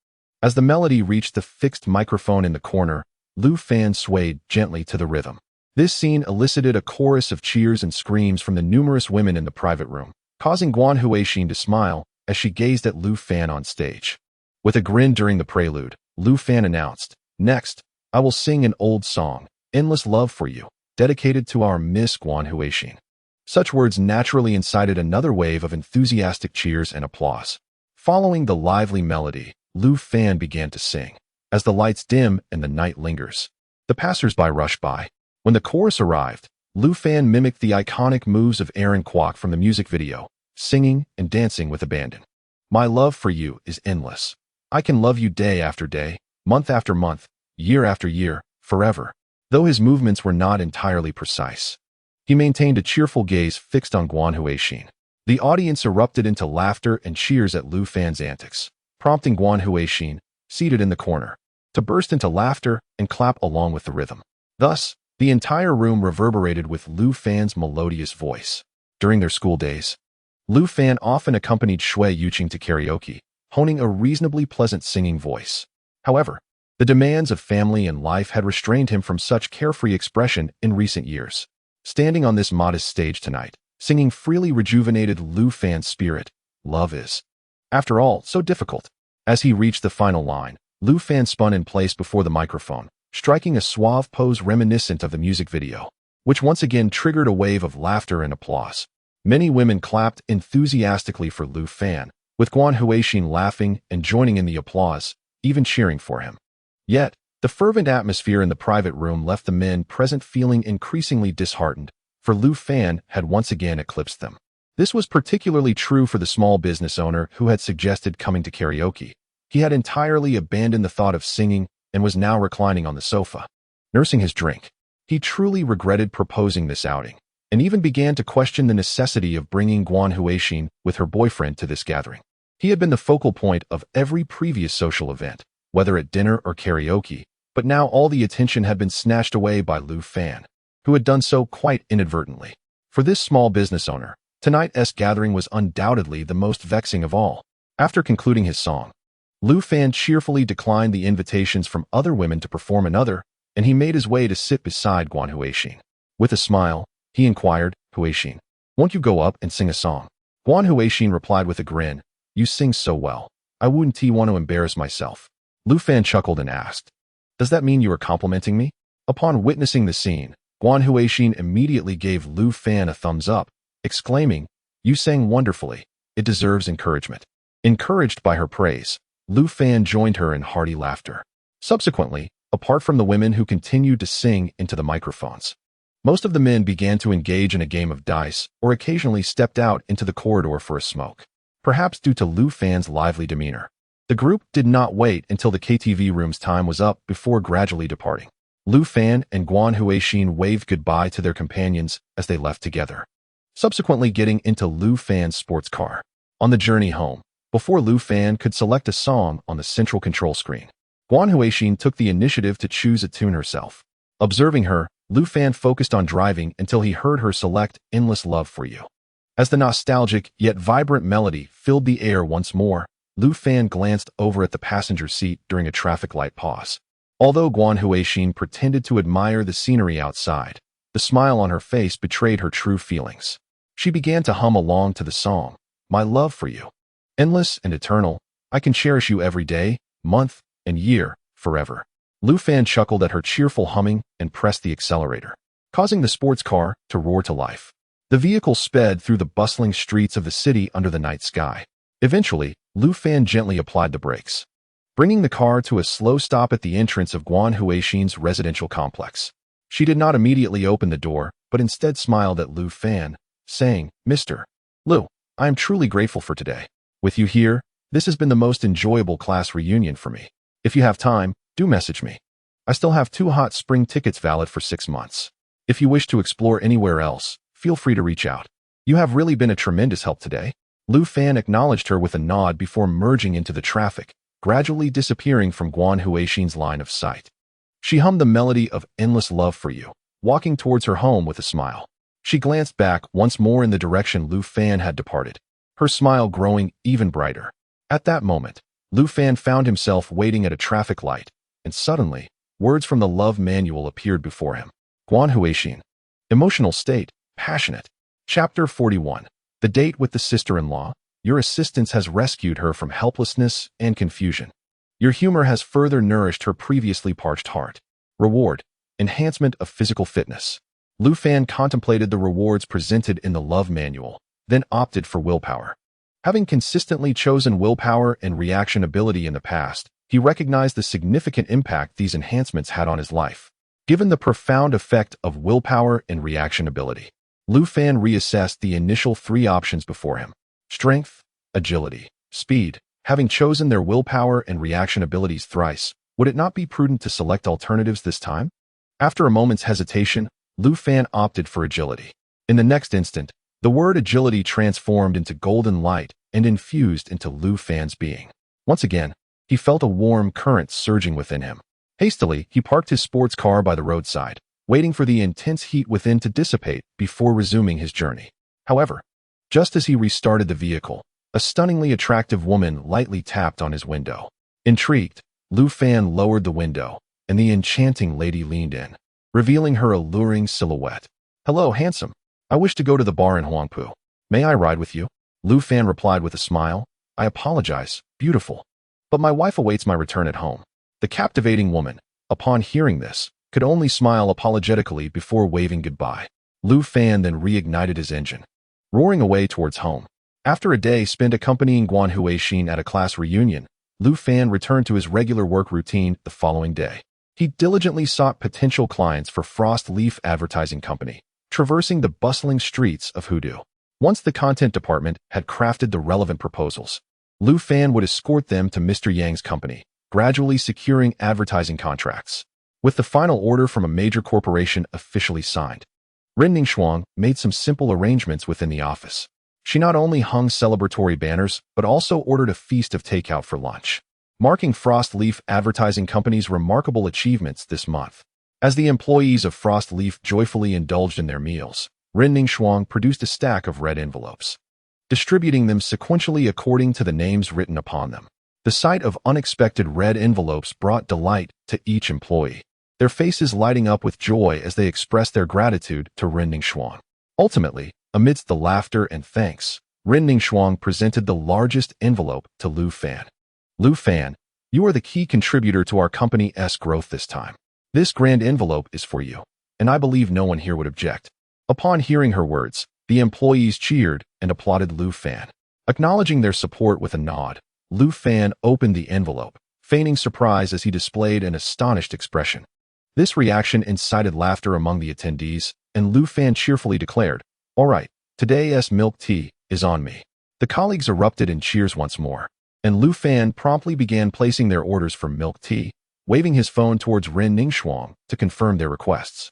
As the melody reached the fixed microphone in the corner, Lu Fan swayed gently to the rhythm. This scene elicited a chorus of cheers and screams from the numerous women in the private room, causing Guan Huixin to smile as she gazed at Lu Fan on stage. With a grin during the prelude, Lu Fan announced, "Next, I will sing an old song, Endless Love for You, dedicated to our Miss Guan Huixin." Such words naturally incited another wave of enthusiastic cheers and applause. Following the lively melody, Lu Fan began to sing. As the lights dim and the night lingers, the passers-by rush by. When the chorus arrived, Lu Fan mimicked the iconic moves of Aaron Kwok from the music video, singing and dancing with abandon. "My love for you is endless. I can love you day after day, month after month, year after year, forever." Though his movements were not entirely precise, he maintained a cheerful gaze fixed on Guan Huixin. The audience erupted into laughter and cheers at Lu Fan's antics, prompting Guan Huixin, seated in the corner, to burst into laughter and clap along with the rhythm. Thus, the entire room reverberated with Lu Fan's melodious voice. During their school days, Lu Fan often accompanied Shui Yuqing to karaoke, honing a reasonably pleasant singing voice. However, the demands of family and life had restrained him from such carefree expression in recent years. Standing on this modest stage tonight, singing freely rejuvenated Lu Fan's spirit. Love is, after all, so difficult. As he reached the final line, Lu Fan spun in place before the microphone, striking a suave pose reminiscent of the music video, which once again triggered a wave of laughter and applause. Many women clapped enthusiastically for Lu Fan, with Guan Huixin laughing and joining in the applause, even cheering for him. Yet, the fervent atmosphere in the private room left the men present feeling increasingly disheartened, for Lu Fan had once again eclipsed them. This was particularly true for the small business owner who had suggested coming to karaoke. He had entirely abandoned the thought of singing and was now reclining on the sofa, nursing his drink. He truly regretted proposing this outing, and even began to question the necessity of bringing Guan Huixin with her boyfriend to this gathering. He had been the focal point of every previous social event, whether at dinner or karaoke, but now all the attention had been snatched away by Lu Fan, who had done so quite inadvertently. For this small business owner, tonight's gathering was undoubtedly the most vexing of all. After concluding his song, Lu Fan cheerfully declined the invitations from other women to perform another, and he made his way to sit beside Guan Huixin. With a smile, he inquired, "Huixin, won't you go up and sing a song?" Guan Huixin replied with a grin, "You sing so well. I wouldn't want to embarrass myself." Lu Fan chuckled and asked, "Does that mean you are complimenting me?" Upon witnessing the scene, Guan Huixin immediately gave Lu Fan a thumbs up, exclaiming, "You sang wonderfully. It deserves encouragement." Encouraged by her praise, Lu Fan joined her in hearty laughter. Subsequently, apart from the women who continued to sing into the microphones, most of the men began to engage in a game of dice or occasionally stepped out into the corridor for a smoke. Perhaps due to Lu Fan's lively demeanor, the group did not wait until the KTV room's time was up before gradually departing. Lu Fan and Guan Huixin waved goodbye to their companions as they left together, subsequently getting into Lu Fan's sports car. On the journey home, before Lu Fan could select a song on the central control screen, Guan Huixin took the initiative to choose a tune herself. Observing her, Lu Fan focused on driving until he heard her select Endless Love for You. As the nostalgic yet vibrant melody filled the air once more, Lu Fan glanced over at the passenger seat during a traffic light pause. Although Guan Huixin pretended to admire the scenery outside, the smile on her face betrayed her true feelings. She began to hum along to the song, "My Love for You. Endless and eternal, I can cherish you every day, month, and year, forever." Lu Fan chuckled at her cheerful humming and pressed the accelerator, causing the sports car to roar to life. The vehicle sped through the bustling streets of the city under the night sky. Eventually, Lu Fan gently applied the brakes, bringing the car to a slow stop at the entrance of Guan Huixin's residential complex. She did not immediately open the door, but instead smiled at Lu Fan, saying, "Mr. Lu, I am truly grateful for today. With you here, this has been the most enjoyable class reunion for me. If you have time, do message me. I still have 2 hot spring tickets valid for 6 months. If you wish to explore anywhere else, feel free to reach out. You have really been a tremendous help today." Lu Fan acknowledged her with a nod before merging into the traffic, gradually disappearing from Guan Huixin's line of sight. She hummed the melody of Endless Love for You, walking towards her home with a smile. She glanced back once more in the direction Lu Fan had departed, her smile growing even brighter. At that moment, Lu Fan found himself waiting at a traffic light, and suddenly, words from the love manual appeared before him. Guan Huixin. Emotional state, passionate. Chapter 41. The date with the sister-in-law. Your assistance has rescued her from helplessness and confusion. Your humor has further nourished her previously parched heart. Reward. Enhancement of physical fitness. Lu Fan contemplated the rewards presented in the love manual, then opted for willpower. Having consistently chosen willpower and reaction ability in the past, he recognized the significant impact these enhancements had on his life. Given the profound effect of willpower and reaction ability, Lu Fan reassessed the initial 3 options before him: strength, agility, speed. Having chosen their willpower and reaction abilities thrice, would it not be prudent to select alternatives this time? After a moment's hesitation, Lu Fan opted for agility. In the next instant, the word agility transformed into golden light and infused into Lu Fan's being. Once again, he felt a warm current surging within him. Hastily, he parked his sports car by the roadside, waiting for the intense heat within to dissipate before resuming his journey. However, just as he restarted the vehicle, a stunningly attractive woman lightly tapped on his window. Intrigued, Lu Fan lowered the window, and the enchanting lady leaned in, revealing her alluring silhouette. "Hello, handsome. I wish to go to the bar in Huangpu. May I ride with you?" Lu Fan replied with a smile. "I apologize, beautiful, but my wife awaits my return at home." The captivating woman, upon hearing this, could only smile apologetically before waving goodbye. Lu Fan then reignited his engine, roaring away towards home. After a day spent accompanying Guan Huixin at a class reunion, Lu Fan returned to his regular work routine the following day. He diligently sought potential clients for Frost Leaf Advertising Company, traversing the bustling streets of Hudu. Once the content department had crafted the relevant proposals, Lu Fan would escort them to Mr. Yang's company, gradually securing advertising contracts. With the final order from a major corporation officially signed, Ren Ningxuang made some simple arrangements within the office. She not only hung celebratory banners, but also ordered a feast of takeout for lunch, marking Frost Leaf Advertising Company's remarkable achievements this month. As the employees of Frost Leaf joyfully indulged in their meals, Ren Ningxuang produced a stack of red envelopes, distributing them sequentially according to the names written upon them. The sight of unexpected red envelopes brought delight to each employee, their faces lighting up with joy as they expressed their gratitude to Ren Ningxuang. Ultimately, amidst the laughter and thanks, Ren Ningxuang presented the largest envelope to Lu Fan. Lu Fan, you are the key contributor to our company's growth this time. This grand envelope is for you, and I believe no one here would object. Upon hearing her words, the employees cheered and applauded Lu Fan. Acknowledging their support with a nod, Lu Fan opened the envelope, feigning surprise as he displayed an astonished expression. This reaction incited laughter among the attendees, and Lu Fan cheerfully declared, "All right, today's milk tea is on me." The colleagues erupted in cheers once more, and Lu Fan promptly began placing their orders for milk tea, waving his phone towards Ren Ningxuang to confirm their requests.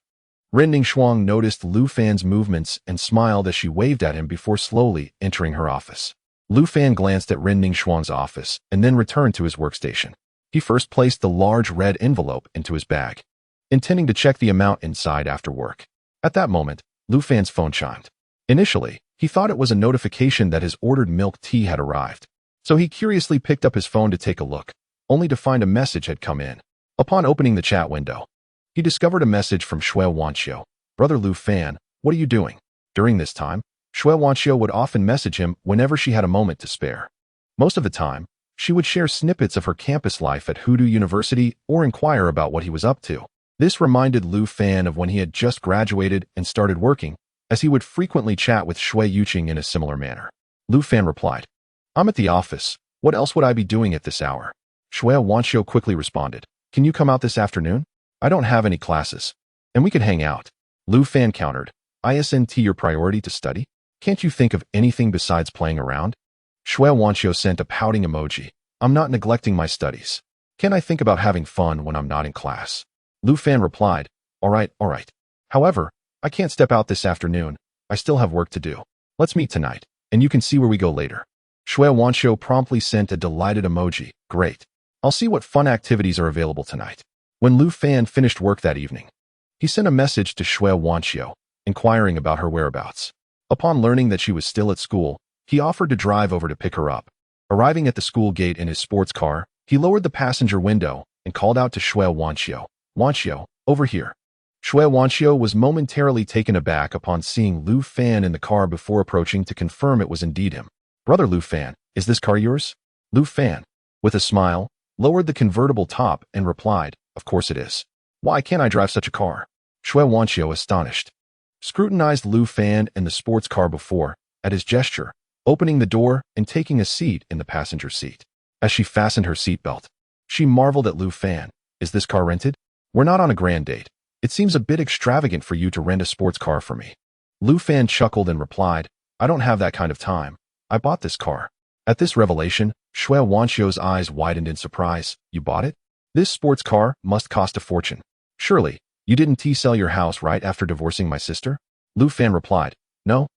Ren Ningxuang noticed Lu Fan's movements and smiled as she waved at him before slowly entering her office. Lu Fan glanced at Ren Ningxuang's office and then returned to his workstation. He first placed the large red envelope into his bag, intending to check the amount inside after work. At that moment, Lu Fan's phone chimed. Initially, he thought it was a notification that his ordered milk tea had arrived, so he curiously picked up his phone to take a look, only to find a message had come in. Upon opening the chat window, he discovered a message from Shui Wanxiu. "Brother Lu Fan, what are you doing?" During this time, Shui Wanxiu would often message him whenever she had a moment to spare. Most of the time, she would share snippets of her campus life at Hudu University or inquire about what he was up to. This reminded Lu Fan of when he had just graduated and started working, as he would frequently chat with Shui Yuqing in a similar manner. Lu Fan replied, "I'm at the office. What else would I be doing at this hour?" Shui Wanxiu quickly responded, "Can you come out this afternoon? I don't have any classes, and we could hang out." Lu Fan countered, "Isn't your priority to study? Can't you think of anything besides playing around?" Shui Wanxiu sent a pouting emoji. "I'm not neglecting my studies. Can I think about having fun when I'm not in class?" Lu Fan replied, all right. However, I can't step out this afternoon. I still have work to do. Let's meet tonight, and you can see where we go later." Shui Wanxiu promptly sent a delighted emoji. "Great. I'll see what fun activities are available tonight." When Lu Fan finished work that evening, he sent a message to Shui Wanxiu, inquiring about her whereabouts. Upon learning that she was still at school, he offered to drive over to pick her up. Arriving at the school gate in his sports car, he lowered the passenger window and called out to Shui Wanxiu, "Wanxiu, over here." Shui Wanxiu was momentarily taken aback upon seeing Lu Fan in the car before approaching to confirm it was indeed him. "Brother Lu Fan, is this car yours?" Lu Fan, with a smile, lowered the convertible top and replied, "Of course it is. Why can't I drive such a car?" Shui Wanxiu, astonished, scrutinized Lu Fan and the sports car before, at his gesture, opening the door and taking a seat in the passenger seat. As she fastened her seatbelt, she marveled at Lu Fan. "Is this car rented? We're not on a grand date. It seems a bit extravagant for you to rent a sports car for me." Lu Fan chuckled and replied, "I don't have that kind of time. I bought this car." At this revelation, Shui Wanxiu's eyes widened in surprise. "You bought it? This sports car must cost a fortune. Surely, you didn't sell your house right after divorcing my sister?" Lu Fan replied, "No.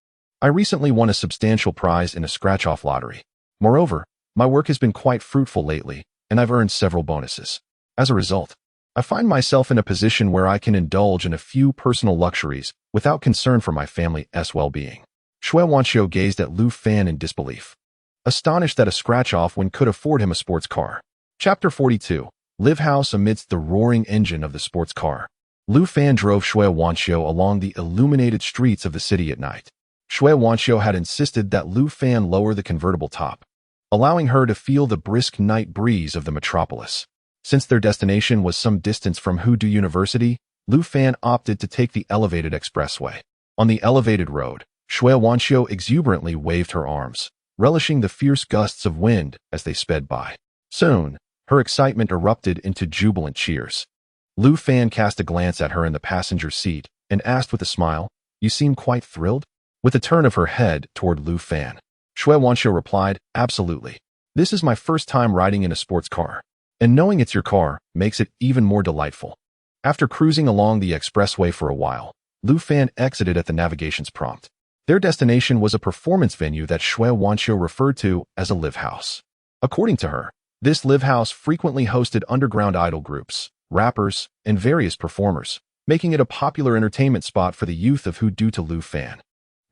I recently won a substantial prize in a scratch-off lottery. Moreover, my work has been quite fruitful lately, and I've earned several bonuses. As a result, I find myself in a position where I can indulge in a few personal luxuries without concern for my family's well-being." Shui Wanxiu gazed at Lu Fan in disbelief, astonished that a scratch-off one could afford him a sports car. Chapter 42. Live House amidst the roaring engine of the sports car. Lu Fan drove Shui Wanxiu along the illuminated streets of the city at night. Shui Wanxiu had insisted that Lu Fan lower the convertible top, allowing her to feel the brisk night breeze of the metropolis. Since their destination was some distance from Hudu University, Lu Fan opted to take the elevated expressway. On the elevated road, Shui Wanxiu exuberantly waved her arms, relishing the fierce gusts of wind as they sped by. Soon, her excitement erupted into jubilant cheers. Lu Fan cast a glance at her in the passenger seat and asked with a smile, "You seem quite thrilled?" With a turn of her head toward Lu Fan, Shui Wanxiu replied, "Absolutely. This is my first time riding in a sports car, and knowing it's your car makes it even more delightful." After cruising along the expressway for a while, Lu Fan exited at the navigation's prompt. Their destination was a performance venue that Shui Wanxiu referred to as a live house. According to her, this live house frequently hosted underground idol groups, rappers, and various performers, making it a popular entertainment spot for the youth of Hudu to Lu Fan.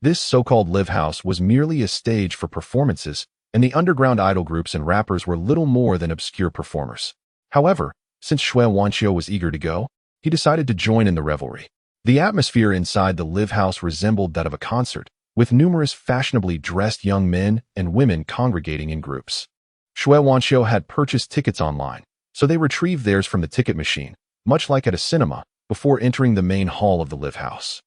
This so-called live house was merely a stage for performances, and the underground idol groups and rappers were little more than obscure performers. However, since Shui Wanxiu was eager to go, he decided to join in the revelry. The atmosphere inside the live house resembled that of a concert, with numerous fashionably dressed young men and women congregating in groups. Shui Wanxiu had purchased tickets online, so they retrieved theirs from the ticket machine, much like at a cinema, before entering the main hall of the live house.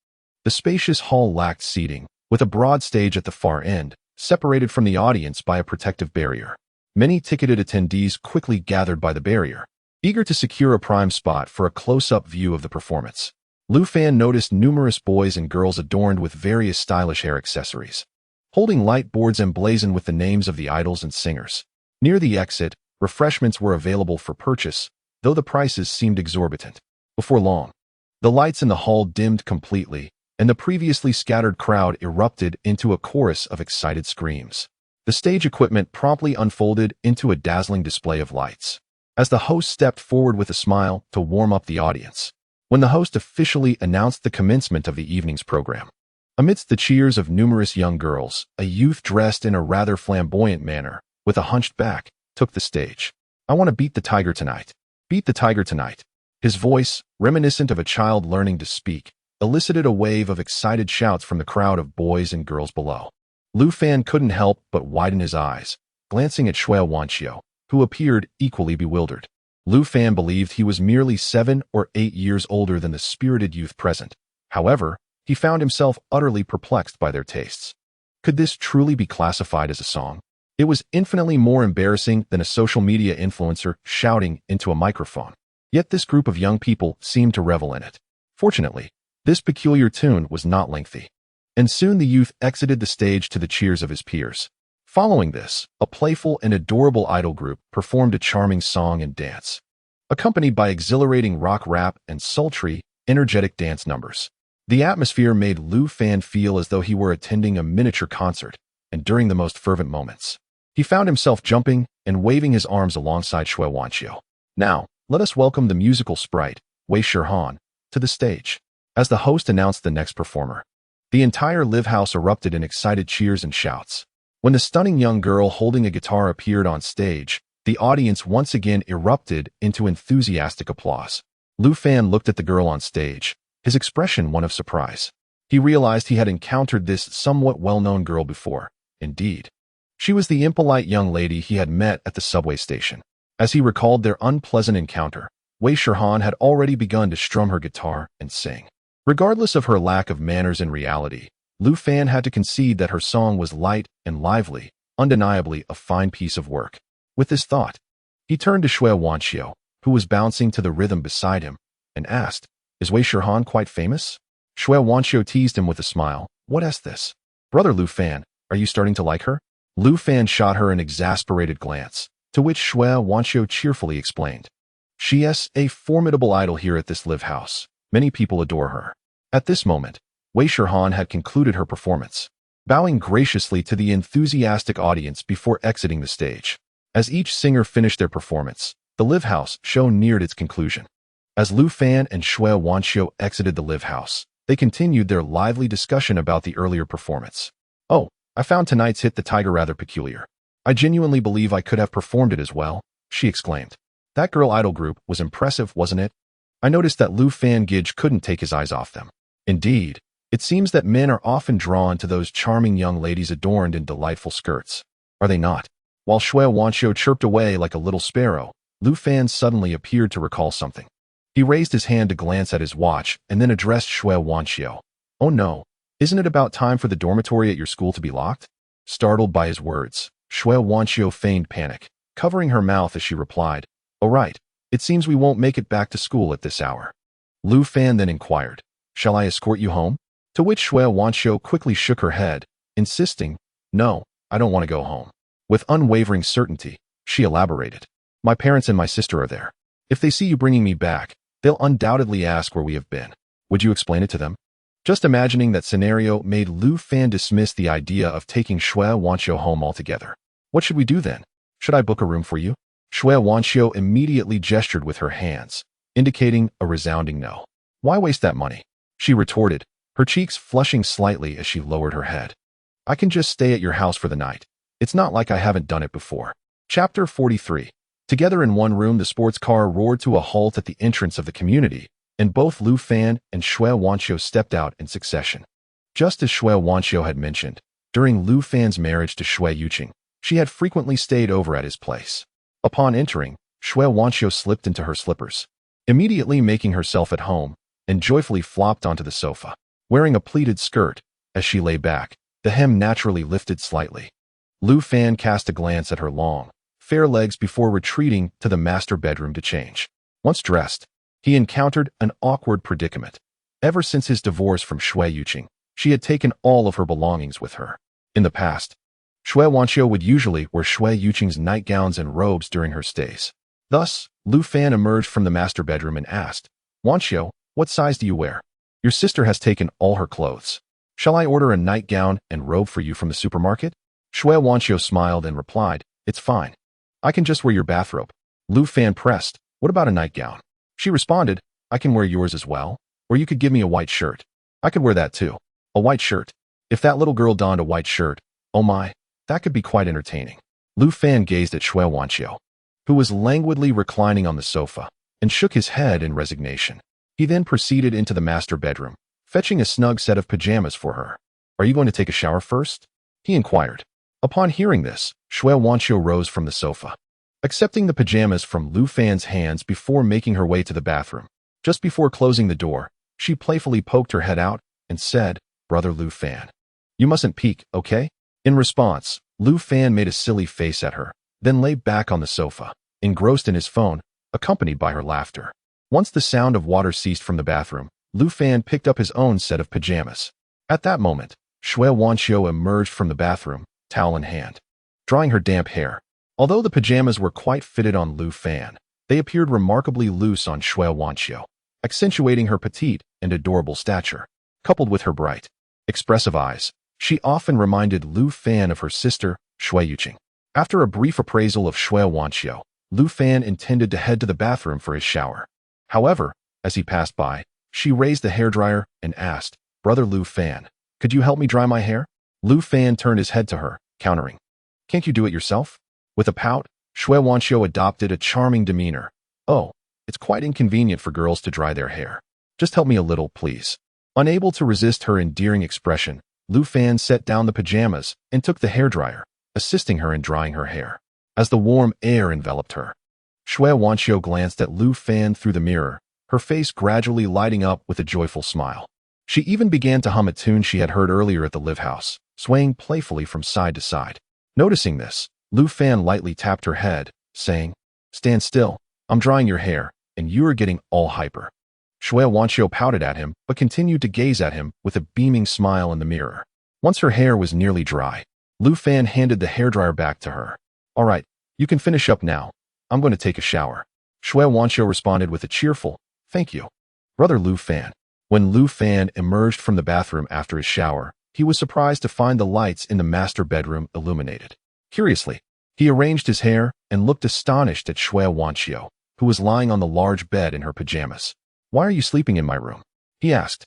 The spacious hall lacked seating, with a broad stage at the far end, separated from the audience by a protective barrier. Many ticketed attendees quickly gathered by the barrier, eager to secure a prime spot for a close-up view of the performance. Lu Fan noticed numerous boys and girls adorned with various stylish hair accessories, holding light boards emblazoned with the names of the idols and singers. Near the exit, refreshments were available for purchase, though the prices seemed exorbitant. Before long, the lights in the hall dimmed completely, and the previously scattered crowd erupted into a chorus of excited screams. The stage equipment promptly unfolded into a dazzling display of lights, as the host stepped forward with a smile to warm up the audience. When the host officially announced the commencement of the evening's program, amidst the cheers of numerous young girls, a youth dressed in a rather flamboyant manner, with a hunched back, took the stage. "I want to beat the tiger tonight. Beat the tiger tonight." His voice, reminiscent of a child learning to speak, elicited a wave of excited shouts from the crowd of boys and girls below. Lu Fan couldn't help but widen his eyes, glancing at Shui Wanxiu, who appeared equally bewildered. Lu Fan believed he was merely 7 or 8 years older than the spirited youth present. However, he found himself utterly perplexed by their tastes. Could this truly be classified as a song? It was infinitely more embarrassing than a social media influencer shouting into a microphone. Yet this group of young people seemed to revel in it. Fortunately, this peculiar tune was not lengthy, and soon the youth exited the stage to the cheers of his peers. Following this, a playful and adorable idol group performed a charming song and dance, accompanied by exhilarating rock rap and sultry, energetic dance numbers. The atmosphere made Lu Fan feel as though he were attending a miniature concert, and during the most fervent moments, he found himself jumping and waving his arms alongside Shui Wanxiu. "Now, let us welcome the musical sprite, Wei Shihan, to the stage." As the host announced the next performer, the entire live house erupted in excited cheers and shouts. When the stunning young girl holding a guitar appeared on stage, the audience once again erupted into enthusiastic applause. Lu Fan looked at the girl on stage, his expression one of surprise. He realized he had encountered this somewhat well-known girl before. Indeed, she was the impolite young lady he had met at the subway station. As he recalled their unpleasant encounter, Wei Shihan had already begun to strum her guitar and sing. Regardless of her lack of manners in reality, Lu Fan had to concede that her song was light and lively, undeniably a fine piece of work. With this thought, he turned to Shui Wanxiu, who was bouncing to the rhythm beside him, and asked, "Is Wei Shihan quite famous?" Shui Wanxiu teased him with a smile. "What is this? Brother Lu Fan, are you starting to like her?" Lu Fan shot her an exasperated glance, to which Shui Wanxiu cheerfully explained, "She is a formidable idol here at this live house. Many people adore her." At this moment, Wei Shihan had concluded her performance, bowing graciously to the enthusiastic audience before exiting the stage. As each singer finished their performance, the live house show neared its conclusion. As Lu Fan and Shui Wanxiu exited the live house, they continued their lively discussion about the earlier performance. "Oh, I found tonight's hit The Tiger rather peculiar. I genuinely believe I could have performed it as well," she exclaimed. "That girl idol group was impressive, wasn't it?" I noticed that Lu Fan Gij couldn't take his eyes off them. Indeed, it seems that men are often drawn to those charming young ladies adorned in delightful skirts. Are they not? While Shui Wanxiu chirped away like a little sparrow, Lu Fan suddenly appeared to recall something. He raised his hand to glance at his watch and then addressed Shui Wanxiu. Oh no, isn't it about time for the dormitory at your school to be locked? Startled by his words, Shui Wanxiu feigned panic, covering her mouth as she replied, Oh right, it seems we won't make it back to school at this hour. Lu Fan then inquired, Shall I escort you home? To which Shui Wanxiu quickly shook her head, insisting, No, I don't want to go home. With unwavering certainty, she elaborated, My parents and my sister are there. If they see you bringing me back, they'll undoubtedly ask where we have been. Would you explain it to them? Just imagining that scenario made Lu Fan dismiss the idea of taking Shui Wanxiu home altogether. What should we do then? Should I book a room for you? Shui Wanxiu immediately gestured with her hands, indicating a resounding no. Why waste that money? She retorted, her cheeks flushing slightly as she lowered her head. I can just stay at your house for the night. It's not like I haven't done it before. Chapter 43. Together in one room, the sports car roared to a halt at the entrance of the community, and both Lu Fan and Shui Wanxiu stepped out in succession. Just as Shui Wanxiu had mentioned, during Lu Fan's marriage to Shui Yuqing, she had frequently stayed over at his place. Upon entering, Shui Wanxiu slipped into her slippers, immediately making herself at home, and joyfully flopped onto the sofa. Wearing a pleated skirt, as she lay back, the hem naturally lifted slightly. Lu Fan cast a glance at her long, fair legs before retreating to the master bedroom to change. Once dressed, he encountered an awkward predicament. Ever since his divorce from Shui Yuqing, she had taken all of her belongings with her. In the past, Shui Wanxiu would usually wear Shui Yuqing's nightgowns and robes during her stays. Thus, Lu Fan emerged from the master bedroom and asked, Wanxiu, what size do you wear? Your sister has taken all her clothes. Shall I order a nightgown and robe for you from the supermarket? Shui Wanxiu smiled and replied, It's fine. I can just wear your bathrobe. Lu Fan pressed, What about a nightgown? She responded, I can wear yours as well, or you could give me a white shirt. I could wear that too. A white shirt. If that little girl donned a white shirt, oh my, that could be quite entertaining. Lu Fan gazed at Shui Wanxiu, who was languidly reclining on the sofa, and shook his head in resignation. He then proceeded into the master bedroom, fetching a snug set of pajamas for her. Are you going to take a shower first? He inquired. Upon hearing this, Shui Wanxiu rose from the sofa, accepting the pajamas from Lu Fan's hands before making her way to the bathroom. Just before closing the door, she playfully poked her head out and said, Brother Lu Fan, you mustn't peek, okay? In response, Lu Fan made a silly face at her, then lay back on the sofa, engrossed in his phone, accompanied by her laughter. Once the sound of water ceased from the bathroom, Lu Fan picked up his own set of pajamas. At that moment, Shui Wanxiu emerged from the bathroom, towel in hand, drying her damp hair. Although the pajamas were quite fitted on Lu Fan, they appeared remarkably loose on Shui Wanxiu, accentuating her petite and adorable stature. Coupled with her bright, expressive eyes, she often reminded Lu Fan of her sister, Shui Yuqing. After a brief appraisal of Shui Wanxiu, Lu Fan intended to head to the bathroom for his shower. However, as he passed by, she raised the hairdryer and asked, Brother Lu Fan, could you help me dry my hair? Lu Fan turned his head to her, countering, Can't you do it yourself? With a pout, Shui Wanxiu adopted a charming demeanor. Oh, it's quite inconvenient for girls to dry their hair. Just help me a little, please. Unable to resist her endearing expression, Lu Fan set down the pajamas and took the hairdryer, assisting her in drying her hair. As the warm air enveloped her, Shui Wanxiu glanced at Lu Fan through the mirror, her face gradually lighting up with a joyful smile. She even began to hum a tune she had heard earlier at the live house, swaying playfully from side to side. Noticing this, Lu Fan lightly tapped her head, saying, Stand still, I'm drying your hair, and you are getting all hyper. Shui Wanxiu pouted at him, but continued to gaze at him with a beaming smile in the mirror. Once her hair was nearly dry, Lu Fan handed the hairdryer back to her. All right, you can finish up now. I'm going to take a shower. Shui Wanxiu responded with a cheerful, Thank you. Brother Lu Fan. When Lu Fan emerged from the bathroom after his shower, he was surprised to find the lights in the master bedroom illuminated. Curiously, he arranged his hair and looked astonished at Shui Wanxiu, who was lying on the large bed in her pajamas. Why are you sleeping in my room? He asked.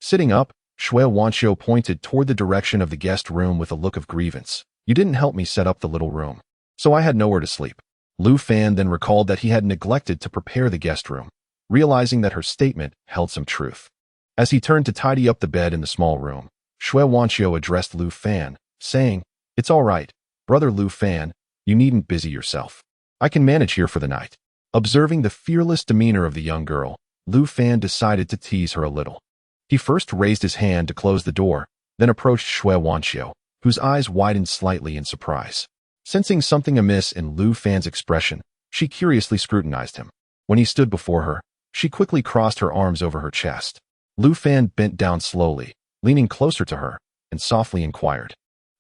Sitting up, Shui Wanxiu pointed toward the direction of the guest room with a look of grievance. You didn't help me set up the little room, so I had nowhere to sleep. Lu Fan then recalled that he had neglected to prepare the guest room, realizing that her statement held some truth. As he turned to tidy up the bed in the small room, Shui Wanxiu addressed Lu Fan, saying, It's all right, Brother Lu Fan, you needn't busy yourself. I can manage here for the night. Observing the fearless demeanor of the young girl, Lu Fan decided to tease her a little. He first raised his hand to close the door, then approached Xue Wanxiu, whose eyes widened slightly in surprise. Sensing something amiss in Lu Fan's expression, she curiously scrutinized him. When he stood before her, she quickly crossed her arms over her chest. Lu Fan bent down slowly, leaning closer to her, and softly inquired,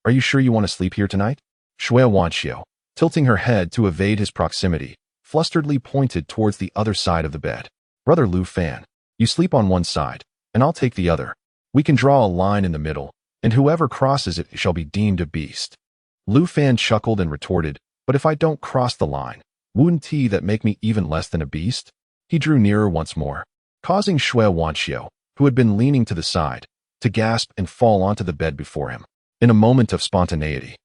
"Are you sure you want to sleep here tonight?" Xue Wanxiu, tilting her head to evade his proximity, flusteredly pointed towards the other side of the bed. "Brother Lu Fan, you sleep on one side, and I'll take the other. We can draw a line in the middle, and whoever crosses it shall be deemed a beast." Lu Fan chuckled and retorted, "But if I don't cross the line, wouldn't that make me even less than a beast?" He drew nearer once more, causing Xue Wanxiu, who had been leaning to the side, to gasp and fall onto the bed before him. In a moment of spontaneity,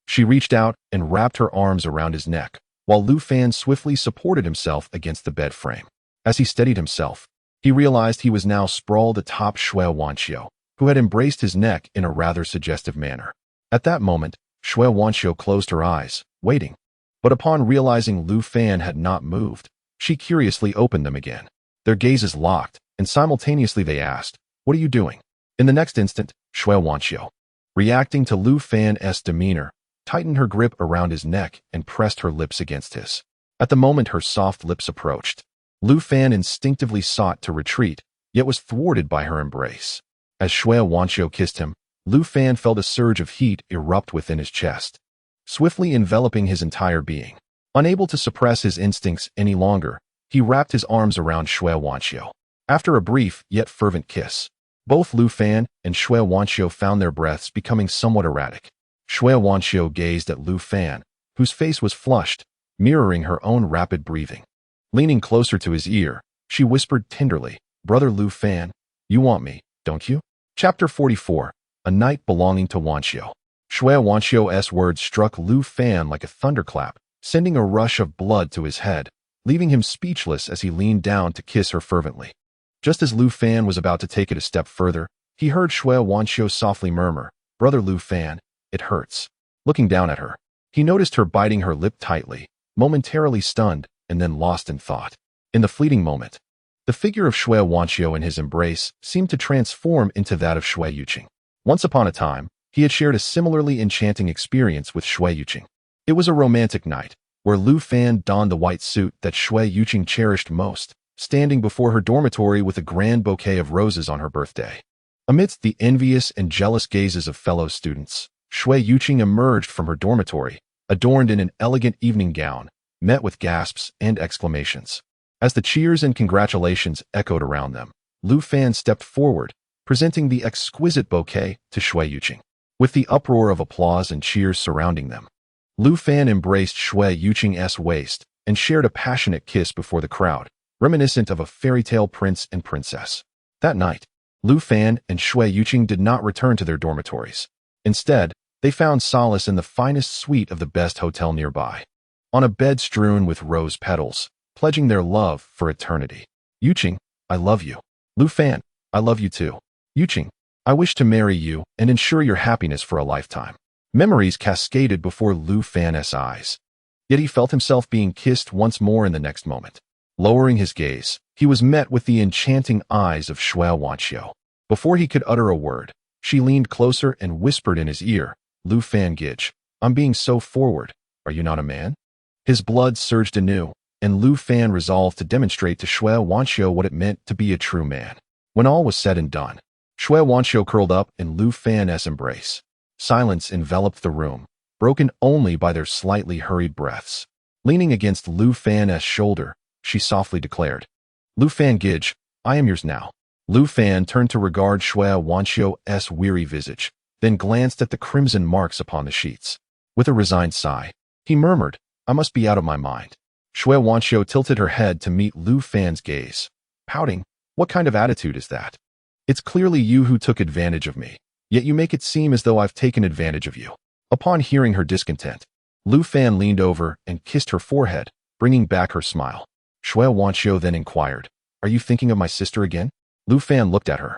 she reached out and wrapped her arms around his neck, while Lu Fan swiftly supported himself against the bed frame. As he steadied himself, he realized he was now sprawled atop Xue Wanxiu, who had embraced his neck in a rather suggestive manner. At that moment, Xue Wanxiu closed her eyes, waiting. But upon realizing Lu Fan had not moved, she curiously opened them again. Their gazes locked, and simultaneously they asked, "What are you doing?" In the next instant, Xue Wanxiu, reacting to Lu Fan's demeanor, tightened her grip around his neck and pressed her lips against his. At the moment her soft lips approached, Lu Fan instinctively sought to retreat, yet was thwarted by her embrace. As Xue Wanxiu kissed him, Lu Fan felt a surge of heat erupt within his chest, swiftly enveloping his entire being. Unable to suppress his instincts any longer, he wrapped his arms around Xue Wanxiu. After a brief yet fervent kiss, both Lu Fan and Xue Wanxiu found their breaths becoming somewhat erratic. Xue Wanxiu gazed at Lu Fan, whose face was flushed, mirroring her own rapid breathing. Leaning closer to his ear, she whispered tenderly, "Brother Lu Fan, you want me, don't you?" Chapter 44. A Night Belonging to Wanxiu. Xue Wanxiu's words struck Lu Fan like a thunderclap, sending a rush of blood to his head, leaving him speechless as he leaned down to kiss her fervently. Just as Lu Fan was about to take it a step further, he heard Xue Wanxiu softly murmur, "Brother Lu Fan, it hurts." Looking down at her, he noticed her biting her lip tightly, momentarily stunned, and then lost in thought. In the fleeting moment, the figure of Xue Wanxiu in his embrace seemed to transform into that of Xue Yuqing. Once upon a time, he had shared a similarly enchanting experience with Xue Yuqing. It was a romantic night, where Lu Fan donned the white suit that Xue Yuqing cherished most, standing before her dormitory with a grand bouquet of roses on her birthday. Amidst the envious and jealous gazes of fellow students, Xue Yuqing emerged from her dormitory, adorned in an elegant evening gown, met with gasps and exclamations. As the cheers and congratulations echoed around them, Lu Fan stepped forward, presenting the exquisite bouquet to Xue Yuqing. With the uproar of applause and cheers surrounding them, Lu Fan embraced Xue Yuqing's waist and shared a passionate kiss before the crowd, reminiscent of a fairy tale prince and princess. That night, Lu Fan and Xue Yuqing did not return to their dormitories. Instead, they found solace in the finest suite of the best hotel nearby, on a bed strewn with rose petals, pledging their love for eternity. "Yuqing, I love you." "Lu Fan, I love you too." "Yuqing, I wish to marry you and ensure your happiness for a lifetime." Memories cascaded before Lu Fan's eyes. Yet he felt himself being kissed once more in the next moment. Lowering his gaze, he was met with the enchanting eyes of Xue Wanxiu. Before he could utter a word, she leaned closer and whispered in his ear, "Lu Fan Gige, I'm being so forward. Are you not a man?" His blood surged anew, and Lu Fan resolved to demonstrate to Xue Wanxiu what it meant to be a true man. When all was said and done, Xue Wanxiu curled up in Lu Fan's embrace. Silence enveloped the room, broken only by their slightly hurried breaths. Leaning against Lu Fan's shoulder, she softly declared, "Lu Fan Gige, I am yours now." Lu Fan turned to regard Xue Wanxiu's weary visage, then glanced at the crimson marks upon the sheets. With a resigned sigh, he murmured, "I must be out of my mind." Xue Wanxiu tilted her head to meet Lu Fan's gaze, pouting, "What kind of attitude is that? It's clearly you who took advantage of me, yet you make it seem as though I've taken advantage of you." Upon hearing her discontent, Lu Fan leaned over and kissed her forehead, bringing back her smile. Xue Wanxiu then inquired, "Are you thinking of my sister again?" Lu Fan looked at her,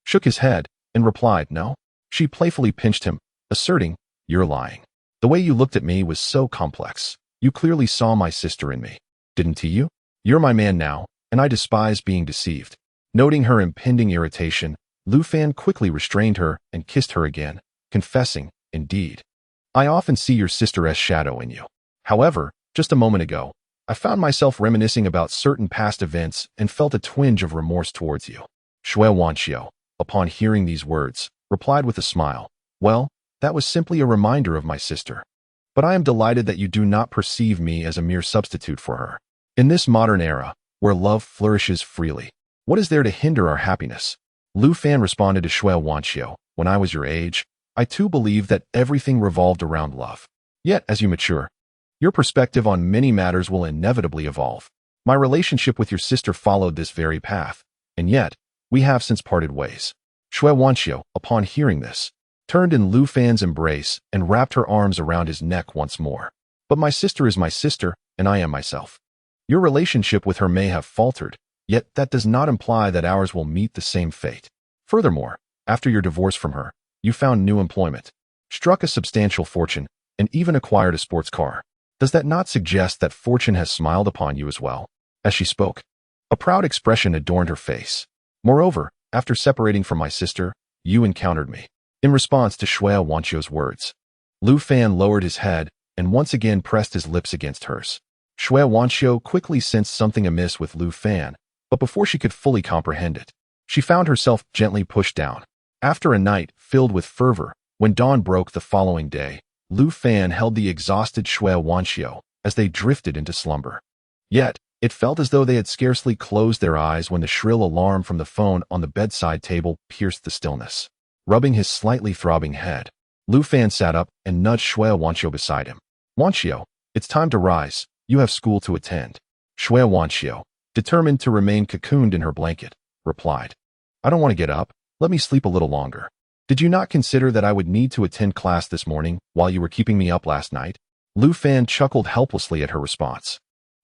shook his head, and replied, "No." She playfully pinched him, asserting, "You're lying. The way you looked at me was so complex. You clearly saw my sister in me. Didn't you?" You're my man now, and I despise being deceived. Noting her impending irritation, Lu Fan quickly restrained her and kissed her again, confessing, indeed, I often see your sister's shadow in you. However, just a moment ago, I found myself reminiscing about certain past events and felt a twinge of remorse towards you. Shui Wanxiu, upon hearing these words, replied with a smile, well, that was simply a reminder of my sister. But I am delighted that you do not perceive me as a mere substitute for her. In this modern era, where love flourishes freely, what is there to hinder our happiness? Lu Fan responded to Shui Wanxiu, when I was your age, I too believed that everything revolved around love. Yet, as you mature, your perspective on many matters will inevitably evolve. My relationship with your sister followed this very path, and yet, we have since parted ways. Shui Wanxiu, upon hearing this, turned in Lu Fan's embrace and wrapped her arms around his neck once more. But my sister is my sister, and I am myself. Your relationship with her may have faltered, yet that does not imply that ours will meet the same fate. Furthermore, after your divorce from her, you found new employment, struck a substantial fortune, and even acquired a sports car. Does that not suggest that fortune has smiled upon you as well? As she spoke, a proud expression adorned her face. Moreover, after separating from my sister, you encountered me. In response to Shui Wanxiu's words, Lu Fan lowered his head and once again pressed his lips against hers. Shui Wanxiu quickly sensed something amiss with Lu Fan, but before she could fully comprehend it, she found herself gently pushed down. After a night filled with fervor, when dawn broke the following day, Lu Fan held the exhausted Shui Wanxiu as they drifted into slumber. Yet, it felt as though they had scarcely closed their eyes when the shrill alarm from the phone on the bedside table pierced the stillness. Rubbing his slightly throbbing head, Lu Fan sat up and nudged Shui Wanxiu beside him. Wanxiu, it's time to rise. You have school to attend. Shui Wanxiu, determined to remain cocooned in her blanket, replied. I don't want to get up. Let me sleep a little longer. Did you not consider that I would need to attend class this morning while you were keeping me up last night? Lu Fan chuckled helplessly at her response,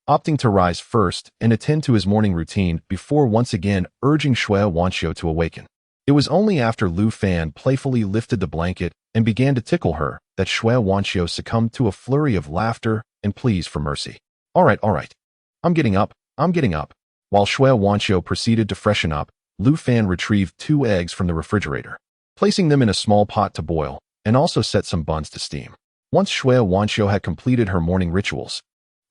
opting to rise first and attend to his morning routine before once again urging Shui Wanxiu to awaken. It was only after Lu Fan playfully lifted the blanket and began to tickle her that Shui Wanxiu succumbed to a flurry of laughter and pleas for mercy. All right. I'm getting up. While Shui Wanxiu proceeded to freshen up, Lu Fan retrieved 2 eggs from the refrigerator, placing them in a small pot to boil, and also set some buns to steam. Once Shui Wanxiu had completed her morning rituals,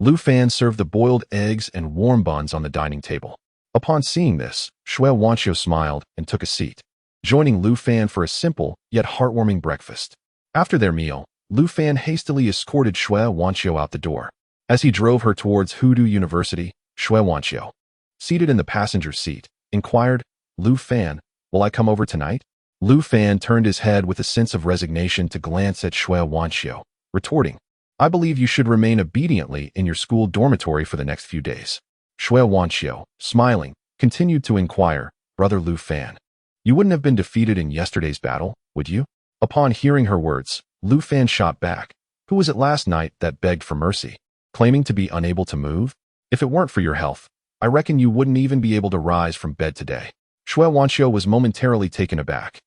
Lu Fan served the boiled eggs and warm buns on the dining table. Upon seeing this, Shui Wanxiu smiled and took a seat, joining Lu Fan for a simple yet heartwarming breakfast. After their meal, Lu Fan hastily escorted Shui Wanxiu out the door. As he drove her towards Hudu University, Shui Wanxiu, seated in the passenger seat, inquired, Lu Fan, will I come over tonight? Lu Fan turned his head with a sense of resignation to glance at Shui Wanxiu, retorting, I believe you should remain obediently in your school dormitory for the next few days. Shui Wanxiu, smiling, continued to inquire, Brother Lu Fan, you wouldn't have been defeated in yesterday's battle, would you? Upon hearing her words, Lu Fan shot back, who was it last night that begged for mercy, claiming to be unable to move? If it weren't for your health, I reckon you wouldn't even be able to rise from bed today. Shui Wanxiu was momentarily taken aback,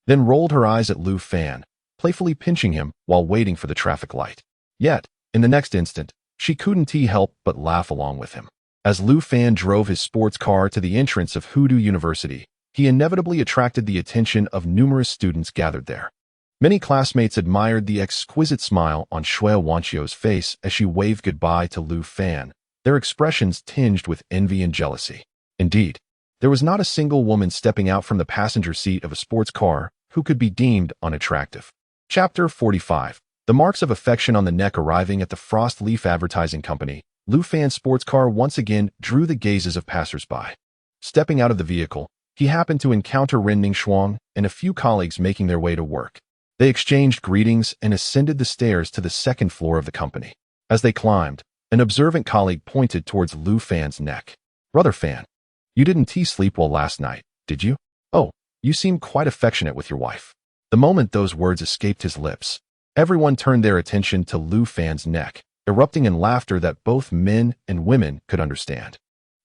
then rolled her eyes at Lu Fan, playfully pinching him while waiting for the traffic light. Yet, in the next instant, she couldn't help but laugh along with him. As Lu Fan drove his sports car to the entrance of Hudu University, he inevitably attracted the attention of numerous students gathered there. Many classmates admired the exquisite smile on Shui Wanxiu's face as she waved goodbye to Lu Fan, their expressions tinged with envy and jealousy. Indeed, there was not a single woman stepping out from the passenger seat of a sports car who could be deemed unattractive. Chapter 45. The marks of affection on the neck. Arriving at the Frost Leaf Advertising Company, Lu Fan's sports car once again drew the gazes of passers-by. Stepping out of the vehicle, he happened to encounter Ren Ningxuang and a few colleagues making their way to work. They exchanged greetings and ascended the stairs to the second floor of the company. As they climbed, an observant colleague pointed towards Lu Fan's neck. Brother Fan, you didn't sleep well last night, did you? Oh, you seem quite affectionate with your wife. The moment those words escaped his lips, everyone turned their attention to Lu Fan's neck, erupting in laughter that both men and women could understand.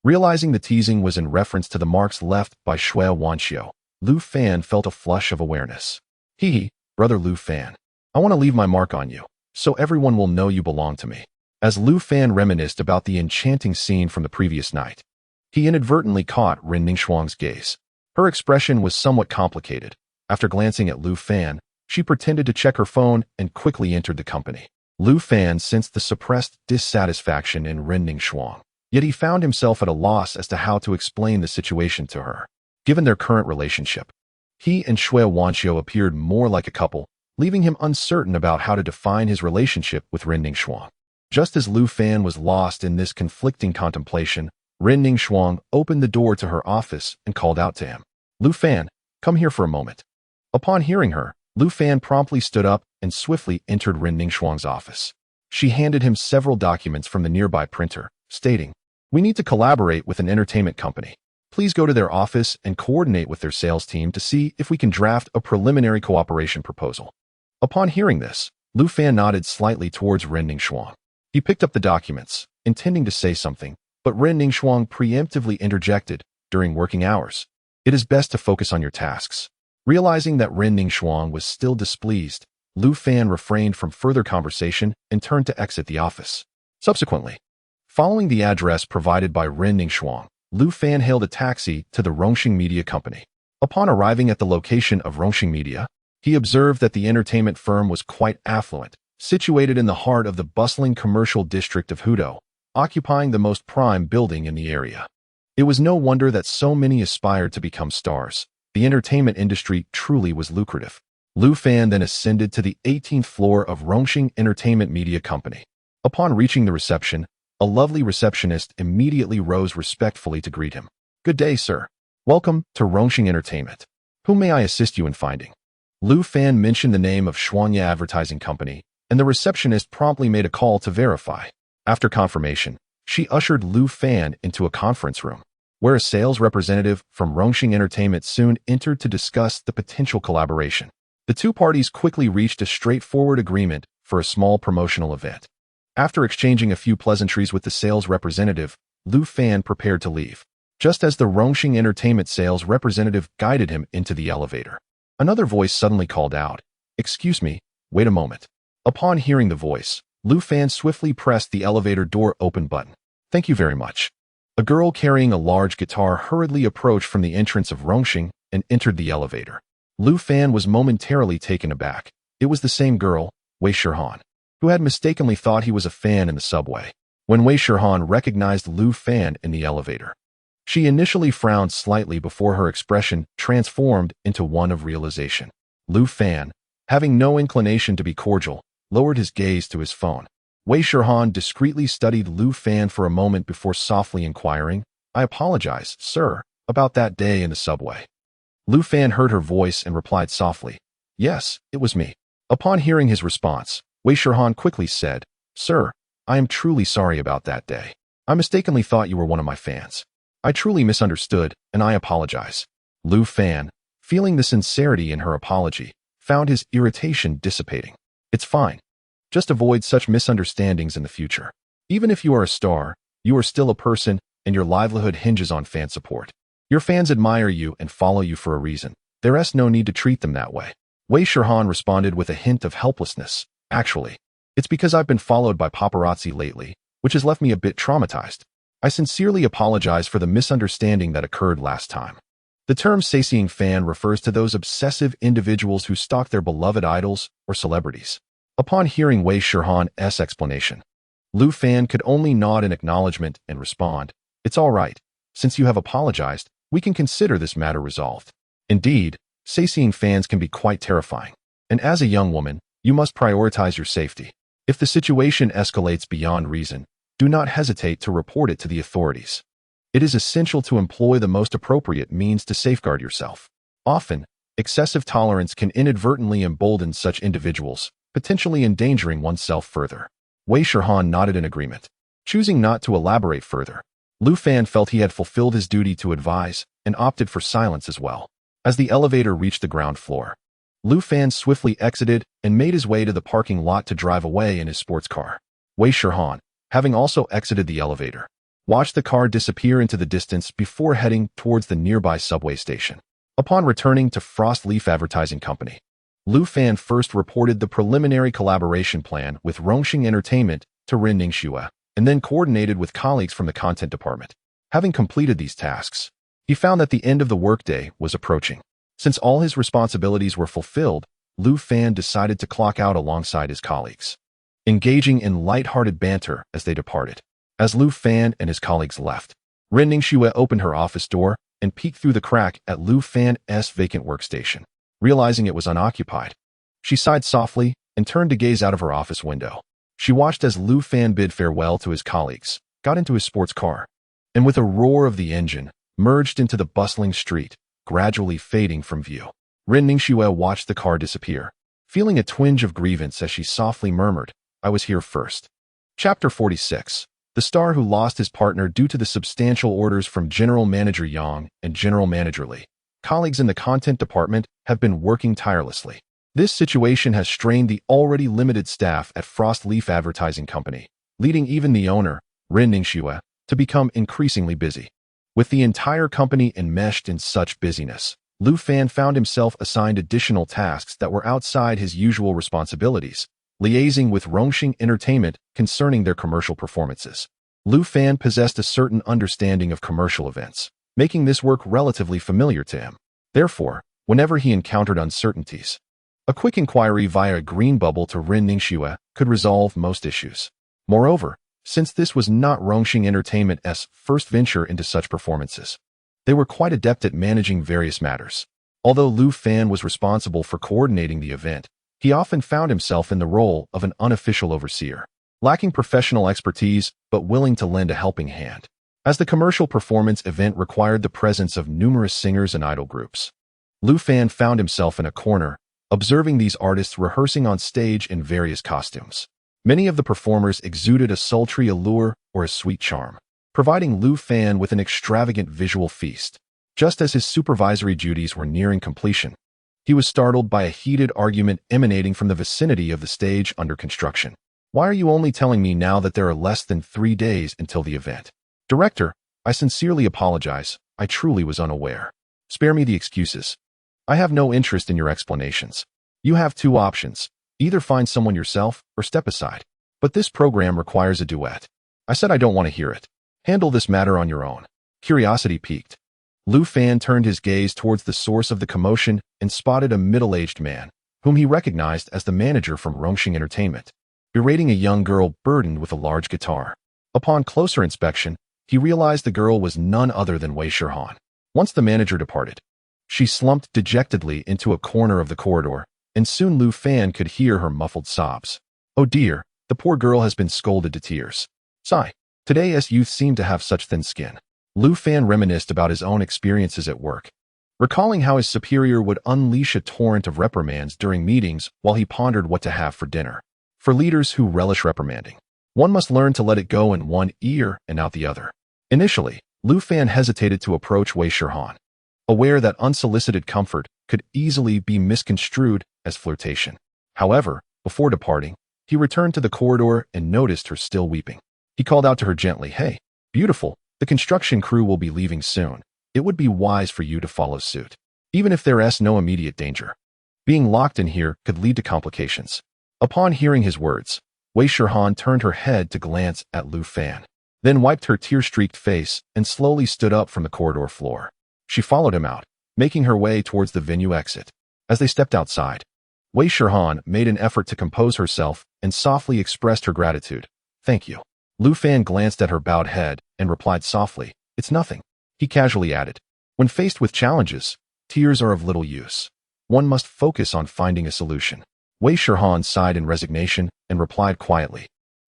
Realizing the teasing was in reference to the marks left by Shui Wanxiu, Lu Fan felt a flush of awareness. Brother Lu Fan, I want to leave my mark on you, so everyone will know you belong to me. As Lu Fan reminisced about the enchanting scene from the previous night, he inadvertently caught Ren Ningxuang's gaze. Her expression was somewhat complicated. After glancing at Lu Fan, she pretended to check her phone and quickly entered the company. Lu Fan sensed the suppressed dissatisfaction in Ren Ningxuang, yet he found himself at a loss as to how to explain the situation to her. Given their current relationship, he and Shui Wanxiu appeared more like a couple, leaving him uncertain about how to define his relationship with Ren Ningxuang. Just as Lu Fan was lost in this conflicting contemplation, Ren Ningxuang opened the door to her office and called out to him. Lu Fan, come here for a moment. Upon hearing her, Lu Fan promptly stood up and swiftly entered Ren Ningxuang's office. She handed him several documents from the nearby printer, stating, "We need to collaborate with an entertainment company. Please go to their office and coordinate with their sales team to see if we can draft a preliminary cooperation proposal." Upon hearing this, Lu Fan nodded slightly towards Ren Ningxuang. He picked up the documents, intending to say something, but Ren Ningxuang preemptively interjected, "During working hours, it is best to focus on your tasks." Realizing that Ren Ningxuang was still displeased, Lu Fan refrained from further conversation and turned to exit the office. Subsequently, following the address provided by Ren Ningxuang, Lu Fan hailed a taxi to the Rongxing Media Company. Upon arriving at the location of Rongxing Media, he observed that the entertainment firm was quite affluent, situated in the heart of the bustling commercial district of Hudou, occupying the most prime building in the area. It was no wonder that so many aspired to become stars. The entertainment industry truly was lucrative. Lu Fan then ascended to the 18th floor of Rongxing Entertainment Media Company. Upon reaching the reception, a lovely receptionist immediately rose respectfully to greet him. "Good day, sir. Welcome to Rongxing Entertainment. Whom may I assist you in finding?" Lu Fan mentioned the name of Xuanya Advertising Company, and the receptionist promptly made a call to verify. After confirmation, she ushered Lu Fan into a conference room, where a sales representative from Rongxing Entertainment soon entered to discuss the potential collaboration. The two parties quickly reached a straightforward agreement for a small promotional event. After exchanging a few pleasantries with the sales representative, Lu Fan prepared to leave. Just as the Rongxing Entertainment sales representative guided him into the elevator, another voice suddenly called out, "Excuse me, wait a moment." Upon hearing the voice, Lu Fan swiftly pressed the elevator door open button. "Thank you very much." A girl carrying a large guitar hurriedly approached from the entrance of Rongxing and entered the elevator. Lu Fan was momentarily taken aback. It was the same girl, Wei Shihan, who had mistakenly thought he was a fan in the subway. When Wei Shihan recognized Lu Fan in the elevator, she initially frowned slightly before her expression transformed into one of realization. Lu Fan, having no inclination to be cordial, lowered his gaze to his phone. Wei Shihan discreetly studied Lu Fan for a moment before softly inquiring, "I apologize, sir, about that day in the subway." Lu Fan heard her voice and replied softly, "Yes, it was me." Upon hearing his response, Wei Shihan quickly said, "Sir, I am truly sorry about that day. I mistakenly thought you were one of my fans. I truly misunderstood, and I apologize." Lu Fan, feeling the sincerity in her apology, found his irritation dissipating. "It's fine. Just avoid such misunderstandings in the future. Even if you are a star, you are still a person, and your livelihood hinges on fan support. Your fans admire you and follow you for a reason. There's no need to treat them that way." Wei Shihan responded with a hint of helplessness. "Actually, it's because I've been followed by paparazzi lately, which has left me a bit traumatized. I sincerely apologize for the misunderstanding that occurred last time." The term "saseing fan" refers to those obsessive individuals who stalk their beloved idols or celebrities. Upon hearing Wei Shihan's explanation, Lu Fan could only nod in acknowledgement and respond, "It's all right. Since you have apologized, we can consider this matter resolved." Indeed, saseing fans can be quite terrifying, and as a young woman, you must prioritize your safety. If the situation escalates beyond reason, do not hesitate to report it to the authorities. It is essential to employ the most appropriate means to safeguard yourself. Often, excessive tolerance can inadvertently embolden such individuals, potentially endangering oneself further. Wei Shihan nodded in agreement. Choosing not to elaborate further, Lu Fan felt he had fulfilled his duty to advise and opted for silence as well. As the elevator reached the ground floor, Lu Fan swiftly exited and made his way to the parking lot to drive away in his sports car. Wei Shihan, having also exited the elevator, watched the car disappear into the distance before heading towards the nearby subway station. Upon returning to Frost Leaf Advertising Company, Lu Fan first reported the preliminary collaboration plan with Rongxing Entertainment to Ren Ningxue, and then coordinated with colleagues from the content department. Having completed these tasks, he found that the end of the workday was approaching. Since all his responsibilities were fulfilled, Lu Fan decided to clock out alongside his colleagues, engaging in light-hearted banter as they departed. As Lu Fan and his colleagues left, Ren Ningxue opened her office door and peeked through the crack at Lu Fan's vacant workstation. Realizing it was unoccupied, she sighed softly and turned to gaze out of her office window. She watched as Lu Fan bid farewell to his colleagues, got into his sports car, and with a roar of the engine, merged into the bustling street, gradually fading from view. Ren Ningxue watched the car disappear, feeling a twinge of grievance as she softly murmured, "I was here first." Chapter 46. The star who lost his partner due to the substantial orders from General Manager Yang and General Manager Li. Colleagues in the content department have been working tirelessly. This situation has strained the already limited staff at Frost Leaf Advertising Company, leading even the owner, Ren Ningxue, to become increasingly busy. With the entire company enmeshed in such busyness, Lu Fan found himself assigned additional tasks that were outside his usual responsibilities, liaising with Rongxing Entertainment concerning their commercial performances. Lu Fan possessed a certain understanding of commercial events, making this work relatively familiar to him. Therefore, whenever he encountered uncertainties, a quick inquiry via a green bubble to Ren Ningxue could resolve most issues. Moreover, since this was not Rongxing Entertainment's first venture into such performances, they were quite adept at managing various matters. Although Lu Fan was responsible for coordinating the event, he often found himself in the role of an unofficial overseer, lacking professional expertise but willing to lend a helping hand. As the commercial performance event required the presence of numerous singers and idol groups, Lu Fan found himself in a corner, observing these artists rehearsing on stage in various costumes. Many of the performers exuded a sultry allure or a sweet charm, providing Lu Fan with an extravagant visual feast. Just as his supervisory duties were nearing completion, he was startled by a heated argument emanating from the vicinity of the stage under construction. "Why are you only telling me now that there are less than 3 days until the event?" "Director, I sincerely apologize. I truly was unaware. Spare me the excuses. I have no interest in your explanations. You have 2 options. Either find someone yourself or step aside. But this program requires a duet." "I said I don't want to hear it. Handle this matter on your own." Curiosity piqued, Lu Fan turned his gaze towards the source of the commotion and spotted a middle-aged man, whom he recognized as the manager from Rongxing Entertainment, berating a young girl burdened with a large guitar. Upon closer inspection, he realized the girl was none other than Wei Shihan. Once the manager departed, she slumped dejectedly into a corner of the corridor, and soon Lu Fan could hear her muffled sobs. "Oh dear, the poor girl has been scolded to tears." Sigh. Today's youth seem to have such thin skin. Lu Fan reminisced about his own experiences at work, recalling how his superior would unleash a torrent of reprimands during meetings while he pondered what to have for dinner. For leaders who relish reprimanding, one must learn to let it go in one ear and out the other. Initially, Lu Fan hesitated to approach Wei Shihan, aware that unsolicited comfort could easily be misconstrued as flirtation. However, before departing, he returned to the corridor and noticed her still weeping. He called out to her gently, "Hey, beautiful, the construction crew will be leaving soon. It would be wise for you to follow suit, even if there is no immediate danger. Being locked in here could lead to complications." Upon hearing his words, Wei Shihan turned her head to glance at Lu Fan, then wiped her tear-streaked face and slowly stood up from the corridor floor. She followed him out, making her way towards the venue exit. As they stepped outside, Wei Shihan made an effort to compose herself and softly expressed her gratitude. "Thank you." Lu Fan glanced at her bowed head and replied softly, "It's nothing." He casually added, "When faced with challenges, tears are of little use. One must focus on finding a solution." Wei Shihan sighed in resignation and replied quietly,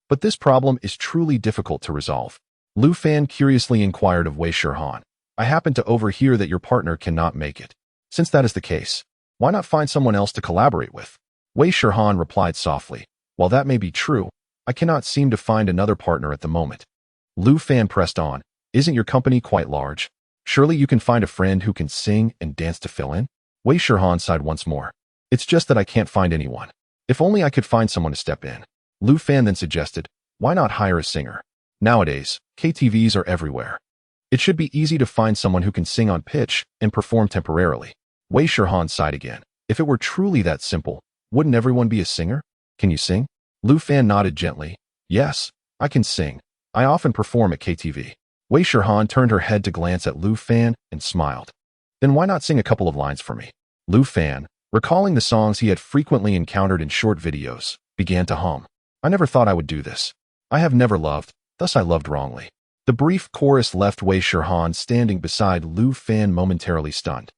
"But this problem is truly difficult to resolve." Lu Fan curiously inquired of Wei Shihan, "I happen to overhear that your partner cannot make it. Since that is the case, why not find someone else to collaborate with?" Wei Shihan replied softly, "While that may be true, I cannot seem to find another partner at the moment." Lu Fan pressed on, "Isn't your company quite large? Surely you can find a friend who can sing and dance to fill in?" Wei Shihan sighed once more. "It's just that I can't find anyone. If only I could find someone to step in." Lu Fan then suggested, "Why not hire a singer? Nowadays, KTVs are everywhere. It should be easy to find someone who can sing on pitch and perform temporarily." Wei Shihan sighed again. "If it were truly that simple, wouldn't everyone be a singer? Can you sing?" Lu Fan nodded gently, Yes, I can sing. I often perform at KTV. Wei Shirhan turned her head to glance at Lu Fan and smiled. Then why not sing a couple of lines for me? Lu Fan, recalling the songs he had frequently encountered in short videos, began to hum. I never thought I would do this. I have never loved, thus I loved wrongly. The brief chorus left Wei Shirhan standing beside Lu Fan momentarily stunned,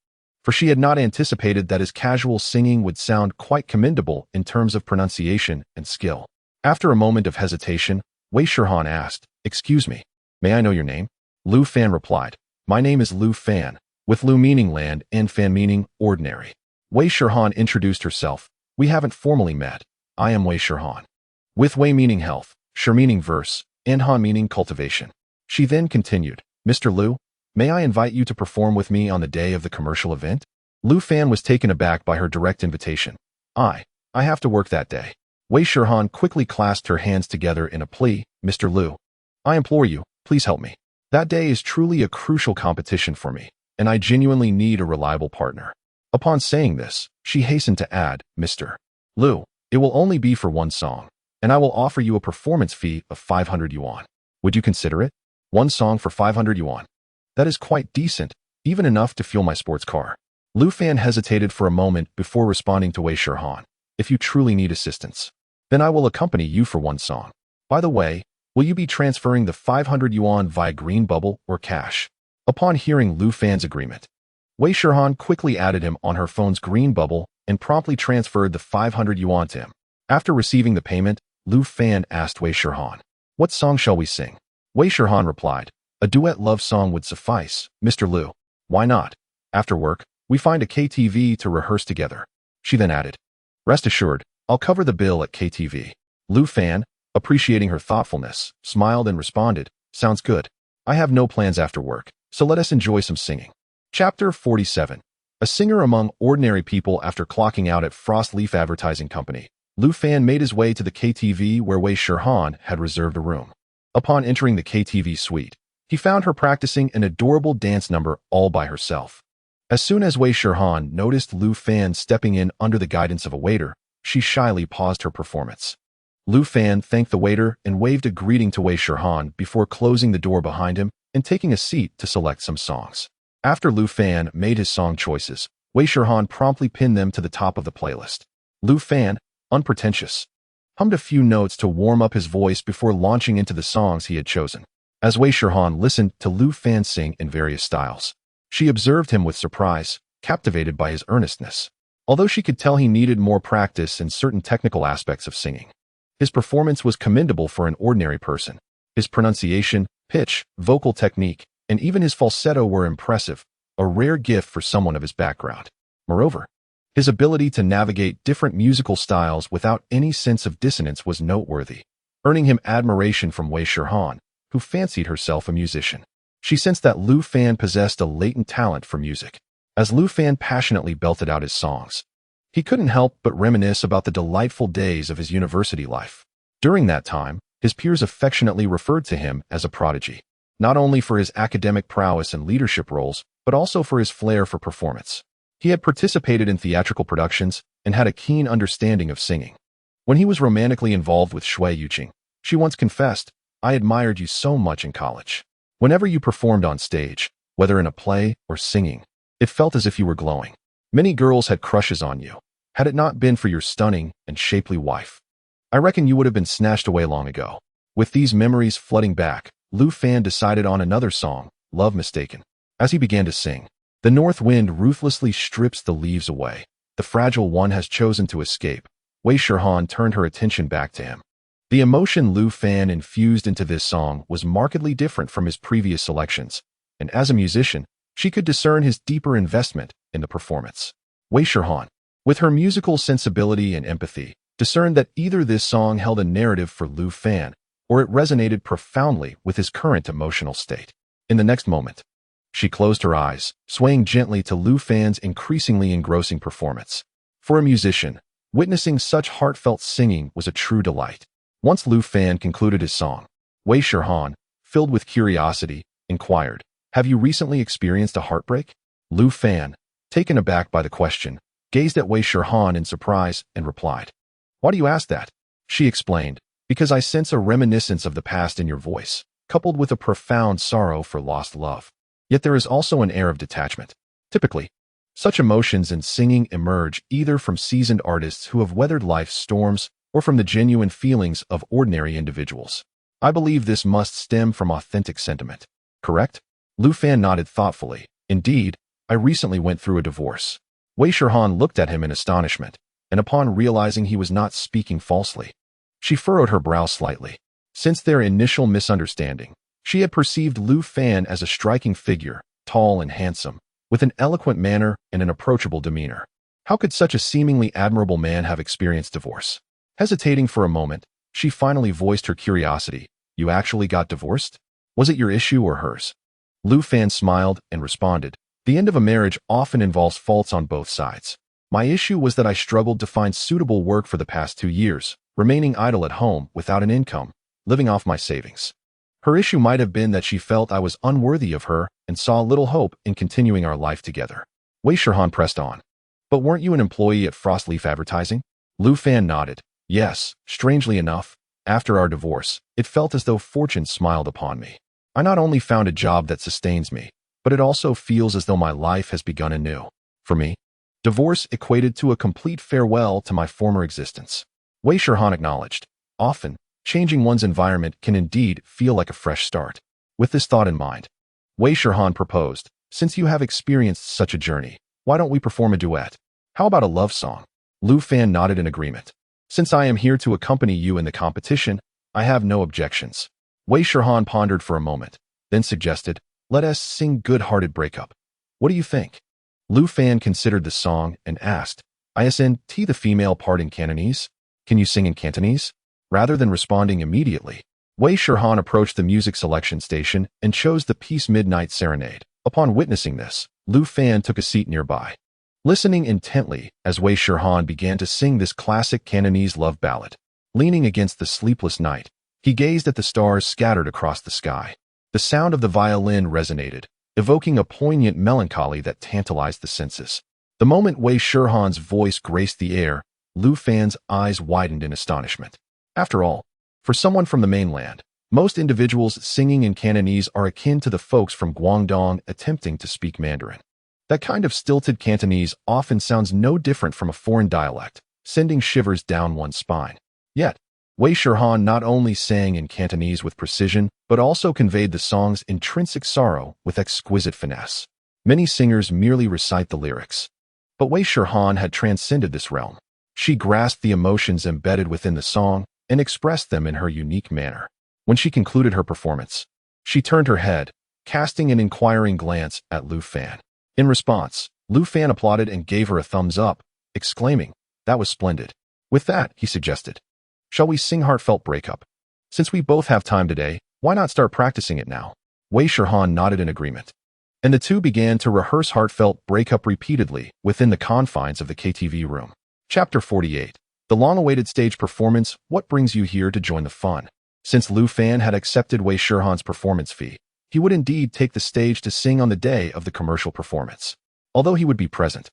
for she had not anticipated that his casual singing would sound quite commendable in terms of pronunciation and skill. After a moment of hesitation, Wei Shirhan asked, "Excuse me, may I know your name?" Lu Fan replied, "My name is Lu Fan, with Lu meaning land and Fan meaning ordinary." Wei Shirhan introduced herself. "We haven't formally met. I am Wei Shirhan." With Wei meaning health, Shir meaning verse, and Han meaning cultivation. She then continued, "Mr. Lu, may I invite you to perform with me on the day of the commercial event?" Lu Fan was taken aback by her direct invitation. I have to work that day." Wei Shirhan quickly clasped her hands together in a plea, "Mr. Lu, I implore you, please help me. That day is truly a crucial competition for me, and I genuinely need a reliable partner." Upon saying this, she hastened to add, "Mr. Lu, it will only be for one song, and I will offer you a performance fee of 500 yuan. Would you consider it? One song for 500 yuan. That is quite decent, even enough to fuel my sports car." Lu Fan hesitated for a moment before responding to Wei Shirhan. "If you truly need assistance, then I will accompany you for one song. By the way, will you be transferring the 500 yuan via Green Bubble or cash?" Upon hearing Lu Fan's agreement, Wei Shirhan quickly added him on her phone's Green Bubble and promptly transferred the 500 yuan to him. After receiving the payment, Lu Fan asked Wei Shirhan, "What song shall we sing?" Wei Shirhan replied, "A duet love song would suffice, Mr. Lu." "Why not? After work, we find a KTV to rehearse together." She then added, "Rest assured, I'll cover the bill at KTV." Lu Fan, appreciating her thoughtfulness, smiled and responded, "Sounds good. I have no plans after work, so let us enjoy some singing." Chapter 47. A singer among ordinary people. After clocking out at Frost Leaf Advertising Company, Lu Fan made his way to the KTV where Wei Shirhan had reserved a room. Upon entering the KTV suite, he found her practicing an adorable dance number all by herself. As soon as Wei Shirhan noticed Lu Fan stepping in under the guidance of a waiter, she shyly paused her performance. Lu Fan thanked the waiter and waved a greeting to Wei Shirhan before closing the door behind him and taking a seat to select some songs. After Lu Fan made his song choices, Wei Shirhan promptly pinned them to the top of the playlist. Lu Fan, unpretentious, hummed a few notes to warm up his voice before launching into the songs he had chosen. As Wei Shirhan listened to Lu Fan sing in various styles, she observed him with surprise, captivated by his earnestness. Although she could tell he needed more practice in certain technical aspects of singing, his performance was commendable for an ordinary person. His pronunciation, pitch, vocal technique, and even his falsetto were impressive, a rare gift for someone of his background. Moreover, his ability to navigate different musical styles without any sense of dissonance was noteworthy, earning him admiration from Wei Shirhan, who fancied herself a musician. She sensed that Lu Fan possessed a latent talent for music. As Lu Fan passionately belted out his songs, he couldn't help but reminisce about the delightful days of his university life. During that time, his peers affectionately referred to him as a prodigy, not only for his academic prowess and leadership roles, but also for his flair for performance. He had participated in theatrical productions and had a keen understanding of singing. When he was romantically involved with Shui Yuqing, she once confessed, "I admired you so much in college. Whenever you performed on stage, whether in a play or singing, it felt as if you were glowing. Many girls had crushes on you. Had it not been for your stunning and shapely wife, I reckon you would have been snatched away long ago." With these memories flooding back, Lu Fan decided on another song, Love Mistaken. As he began to sing, "The north wind ruthlessly strips the leaves away. The fragile one has chosen to escape." Wei Shirhan turned her attention back to him. The emotion Lu Fan infused into this song was markedly different from his previous selections, and as a musician, she could discern his deeper investment in the performance. Wei Shirhan, with her musical sensibility and empathy, discerned that either this song held a narrative for Lu Fan, or it resonated profoundly with his current emotional state. In the next moment, she closed her eyes, swaying gently to Lu Fan's increasingly engrossing performance. For a musician, witnessing such heartfelt singing was a true delight. Once Lu Fan concluded his song, Wei Shirhan, filled with curiosity, inquired, "Have you recently experienced a heartbreak?" Lu Fan, taken aback by the question, gazed at Wei Shirhan in surprise and replied, "Why do you ask that?" She explained, Because I sense a reminiscence of the past in your voice, coupled with a profound sorrow for lost love. Yet there is also an air of detachment. Typically, such emotions in singing emerge either from seasoned artists who have weathered life's storms or from the genuine feelings of ordinary individuals. I believe this must stem from authentic sentiment. Correct? Lu Fan nodded thoughtfully. Indeed, I recently went through a divorce. Wei Shirhan looked at him in astonishment, and upon realizing he was not speaking falsely, she furrowed her brow slightly. Since their initial misunderstanding, she had perceived Lu Fan as a striking figure, tall and handsome, with an eloquent manner and an approachable demeanor. How could such a seemingly admirable man have experienced divorce? Hesitating for a moment, she finally voiced her curiosity. You actually got divorced? Was it your issue or hers? Lu Fan smiled and responded. The end of a marriage often involves faults on both sides. My issue was that I struggled to find suitable work for the past 2 years, remaining idle at home without an income, living off my savings. Her issue might have been that she felt I was unworthy of her and saw little hope in continuing our life together. Wei Shirhan pressed on. But weren't you an employee at Frostleaf Advertising? Lu Fan nodded. Yes, strangely enough, after our divorce, it felt as though fortune smiled upon me. I not only found a job that sustains me, but it also feels as though my life has begun anew. For me, divorce equated to a complete farewell to my former existence. Wei Shirhan acknowledged. Often, changing one's environment can indeed feel like a fresh start. With this thought in mind, Wei Shirhan proposed, since you have experienced such a journey, why don't we perform a duet? How about a love song? Lu Fan nodded in agreement. Since I am here to accompany you in the competition, I have no objections. Wei Shirhan pondered for a moment, then suggested, let us sing Good-Hearted Breakup. What do you think? Lu Fan considered the song and asked, ISNT the female part in Cantonese? Can you sing in Cantonese? Rather than responding immediately, Wei Shirhan approached the music selection station and chose the piece Midnight Serenade. Upon witnessing this, Lu Fan took a seat nearby. Listening intently as Wei Shirhan began to sing this classic Cantonese love ballad. Leaning against the sleepless night, he gazed at the stars scattered across the sky. The sound of the violin resonated, evoking a poignant melancholy that tantalized the senses. The moment Wei Shirhan's voice graced the air, Lu Fan's eyes widened in astonishment. After all, for someone from the mainland, most individuals singing in Cantonese are akin to the folks from Guangdong attempting to speak Mandarin. That kind of stilted Cantonese often sounds no different from a foreign dialect, sending shivers down one's spine. Yet, Wei Shirhan not only sang in Cantonese with precision, but also conveyed the song's intrinsic sorrow with exquisite finesse. Many singers merely recite the lyrics, but Wei Shirhan had transcended this realm. She grasped the emotions embedded within the song and expressed them in her unique manner. When she concluded her performance, she turned her head, casting an inquiring glance at Lu Fan. In response, Lu Fan applauded and gave her a thumbs up, exclaiming, that was splendid. With that, he suggested, shall we sing Heartfelt Breakup? Since we both have time today, why not start practicing it now? Wei Shirhan nodded in agreement, and the two began to rehearse Heartfelt Breakup repeatedly within the confines of the KTV room. Chapter 48. The long-awaited stage performance, What Brings You Here to Join the Fun? Since Lu Fan had accepted Wei Shirhan's performance fee, he would indeed take the stage to sing on the day of the commercial performance. Although he would be present,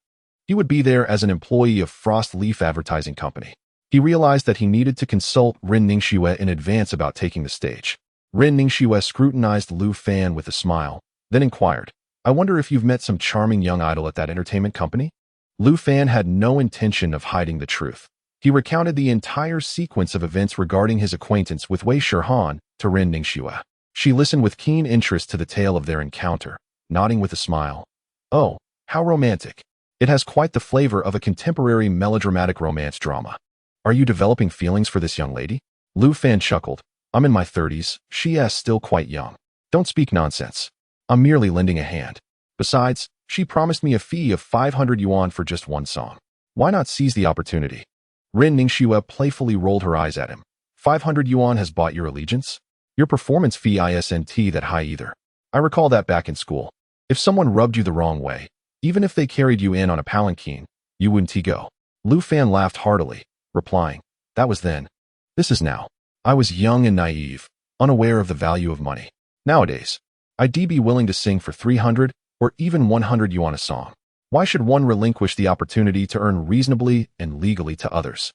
he would be there as an employee of Frost Leaf Advertising Company. He realized that he needed to consult Ren Ningxue in advance about taking the stage. Ren Ningxue scrutinized Lu Fan with a smile, then inquired, I wonder if you've met some charming young idol at that entertainment company? Lu Fan had no intention of hiding the truth. He recounted the entire sequence of events regarding his acquaintance with Wei Shirhan to Ren Ningxue. She listened with keen interest to the tale of their encounter, nodding with a smile. Oh, how romantic. It has quite the flavor of a contemporary melodramatic romance drama. Are you developing feelings for this young lady? Lu Fan chuckled. I'm in my 30s, she is still quite young. Don't speak nonsense. I'm merely lending a hand. Besides, she promised me a fee of 500 yuan for just one song. Why not seize the opportunity? Ren Ningxue playfully rolled her eyes at him. 500 yuan has bought your allegiance? Your performance fee isn't that high either. I recall that back in school. If someone rubbed you the wrong way, even if they carried you in on a palanquin, you wouldn't go. Lu Fan laughed heartily, replying, that was then. This is now. I was young and naive, unaware of the value of money. Nowadays, I'd be willing to sing for 300 or even 100 yuan a song. Why should one relinquish the opportunity to earn reasonably and legally to others?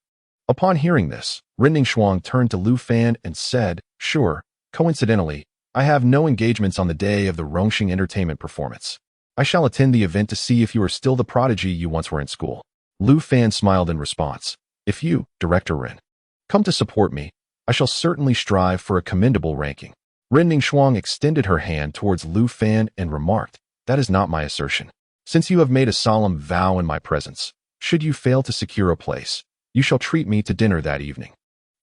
Upon hearing this, Rinning Shuang turned to Lu Fan and said, "Sure, coincidentally, I have no engagements on the day of the Rongxing Entertainment performance. I shall attend the event to see if you are still the prodigy you once were in school." Lu Fan smiled in response. "If you, Director Rin, come to support me, I shall certainly strive for a commendable ranking." Rinning Shuang extended her hand towards Lu Fan and remarked, "That is not my assertion. Since you have made a solemn vow in my presence, should you fail to secure a place, you shall treat me to dinner that evening.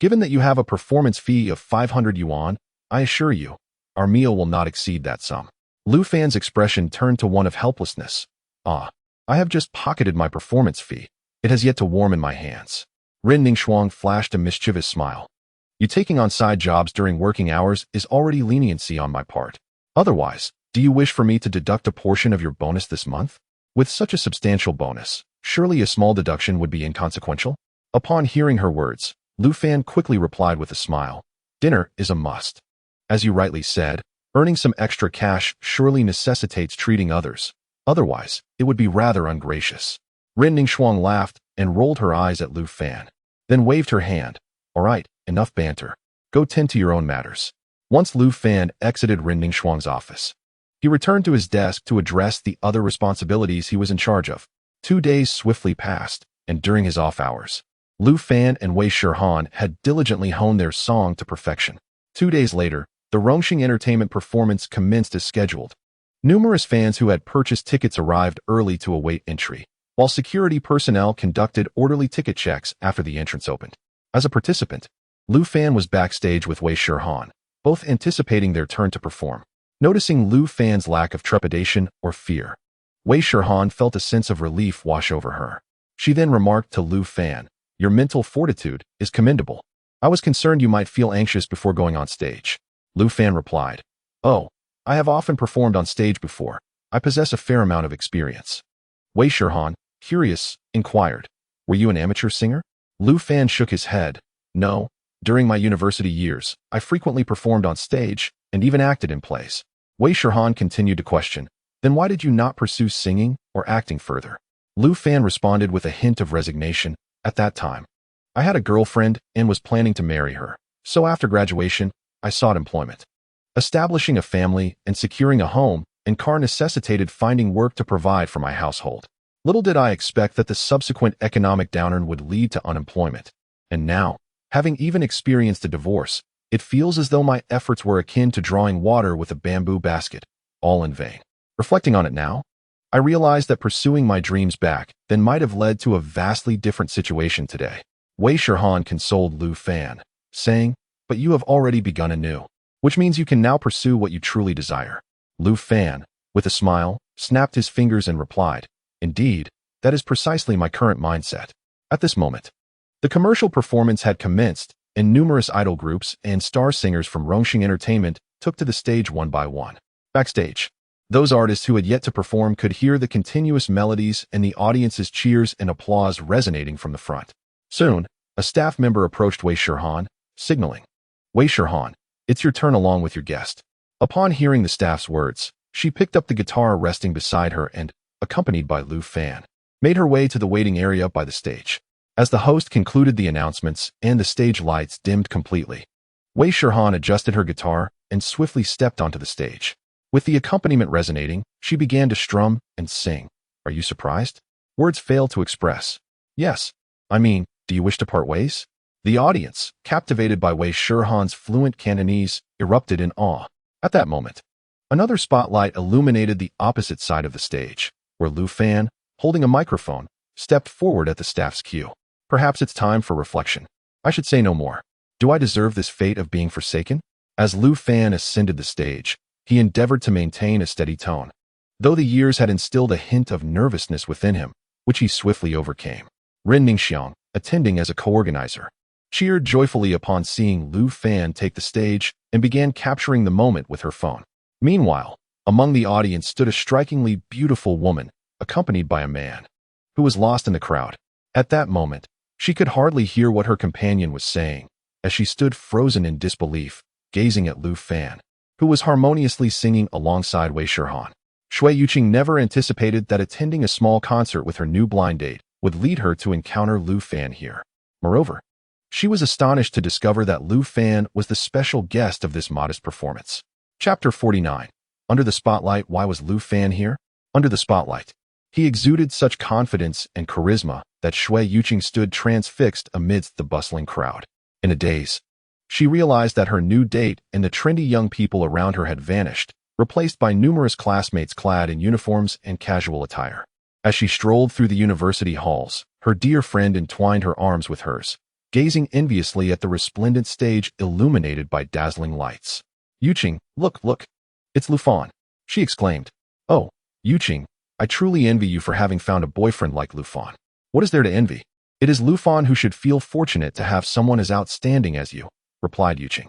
Given that you have a performance fee of 500 yuan, I assure you, our meal will not exceed that sum." Lu Fan's expression turned to one of helplessness. "Ah, I have just pocketed my performance fee. It has yet to warm in my hands." Rinning Shuang flashed a mischievous smile. "You taking on side jobs during working hours is already leniency on my part. Otherwise, do you wish for me to deduct a portion of your bonus this month? With such a substantial bonus, surely a small deduction would be inconsequential?" Upon hearing her words, Lu Fan quickly replied with a smile, "Dinner is a must. As you rightly said, earning some extra cash surely necessitates treating others. Otherwise, it would be rather ungracious." Rinning Shuang laughed and rolled her eyes at Lu Fan, then waved her hand. "All right, enough banter. Go tend to your own matters." Once Lu Fan exited Rinning Shuang's office, he returned to his desk to address the other responsibilities he was in charge of. 2 days swiftly passed, and during his off hours, Lu Fan and Wei Shihan had diligently honed their song to perfection. 2 days later, the Rongxing Entertainment performance commenced as scheduled. Numerous fans who had purchased tickets arrived early to await entry, while security personnel conducted orderly ticket checks after the entrance opened. As a participant, Lu Fan was backstage with Wei Shihan, both anticipating their turn to perform. Noticing Lu Fan's lack of trepidation or fear, Wei Shihan felt a sense of relief wash over her. She then remarked to Lu Fan, "Your mental fortitude is commendable. I was concerned you might feel anxious before going on stage." Lu Fan replied, "Oh, I have often performed on stage before. I possess a fair amount of experience." Wei Shihan, curious, inquired, "Were you an amateur singer?" Lu Fan shook his head. "No, during my university years, I frequently performed on stage and even acted in plays." Wei Shihan continued to question, "Then why did you not pursue singing or acting further?" Lu Fan responded with a hint of resignation, "At that time, I had a girlfriend and was planning to marry her, so after graduation, I sought employment. Establishing a family and securing a home and car necessitated finding work to provide for my household. Little did I expect that the subsequent economic downturn would lead to unemployment. And now, having even experienced a divorce, it feels as though my efforts were akin to drawing water with a bamboo basket, all in vain. Reflecting on it now, I realize that pursuing my dreams back then might have led to a vastly different situation today." Wei Shihan consoled Lu Fan, saying, "But you have already begun anew, which means you can now pursue what you truly desire." Lu Fan, with a smile, snapped his fingers and replied, "Indeed, that is precisely my current mindset." At this moment, the commercial performance had commenced, and numerous idol groups and star singers from Rongxing Entertainment took to the stage one by one. Backstage, those artists who had yet to perform could hear the continuous melodies and the audience's cheers and applause resonating from the front. Soon, a staff member approached Wei Shihan, signaling, "Wei Shihan, it's your turn along with your guest." Upon hearing the staff's words, she picked up the guitar resting beside her and, accompanied by Lu Fan, made her way to the waiting area by the stage. As the host concluded the announcements and the stage lights dimmed completely, Wei Shihan adjusted her guitar and swiftly stepped onto the stage. With the accompaniment resonating, she began to strum and sing. Are you surprised? Words fail to express. Yes, I mean, do you wish to part ways? The audience, captivated by Wei Shihan's fluent Cantonese, erupted in awe. At that moment, another spotlight illuminated the opposite side of the stage, where Lu Fan, holding a microphone, stepped forward at the staff's cue. Perhaps it's time for reflection. I should say no more. Do I deserve this fate of being forsaken? As Lu Fan ascended the stage, he endeavored to maintain a steady tone, though the years had instilled a hint of nervousness within him, which he swiftly overcame. Rin Ningxiang, attending as a co-organizer, cheered joyfully upon seeing Lu Fan take the stage and began capturing the moment with her phone. Meanwhile, among the audience stood a strikingly beautiful woman, accompanied by a man, who was lost in the crowd. At that moment, she could hardly hear what her companion was saying, as she stood frozen in disbelief, gazing at Lu Fan, who was harmoniously singing alongside Wei Shihan. Shui Yuqing never anticipated that attending a small concert with her new blind date would lead her to encounter Lu Fan here. Moreover, She was astonished to discover that Lu Fan was the special guest of this modest performance. Chapter 49. Under the spotlight. Why was Lu Fan here? Under the spotlight. He exuded such confidence and charisma that Shui Yuqing stood transfixed amidst the bustling crowd. In a daze, she realized that her new date and the trendy young people around her had vanished, replaced by numerous classmates clad in uniforms and casual attire. As she strolled through the university halls, her dear friend entwined her arms with hers, gazing enviously at the resplendent stage illuminated by dazzling lights. Yuqing, look, look. It's Lu Fan, she exclaimed. Oh, Yuqing, I truly envy you for having found a boyfriend like Lu Fan. What is there to envy? It is Lu Fan who should feel fortunate to have someone as outstanding as you, replied Yuqing.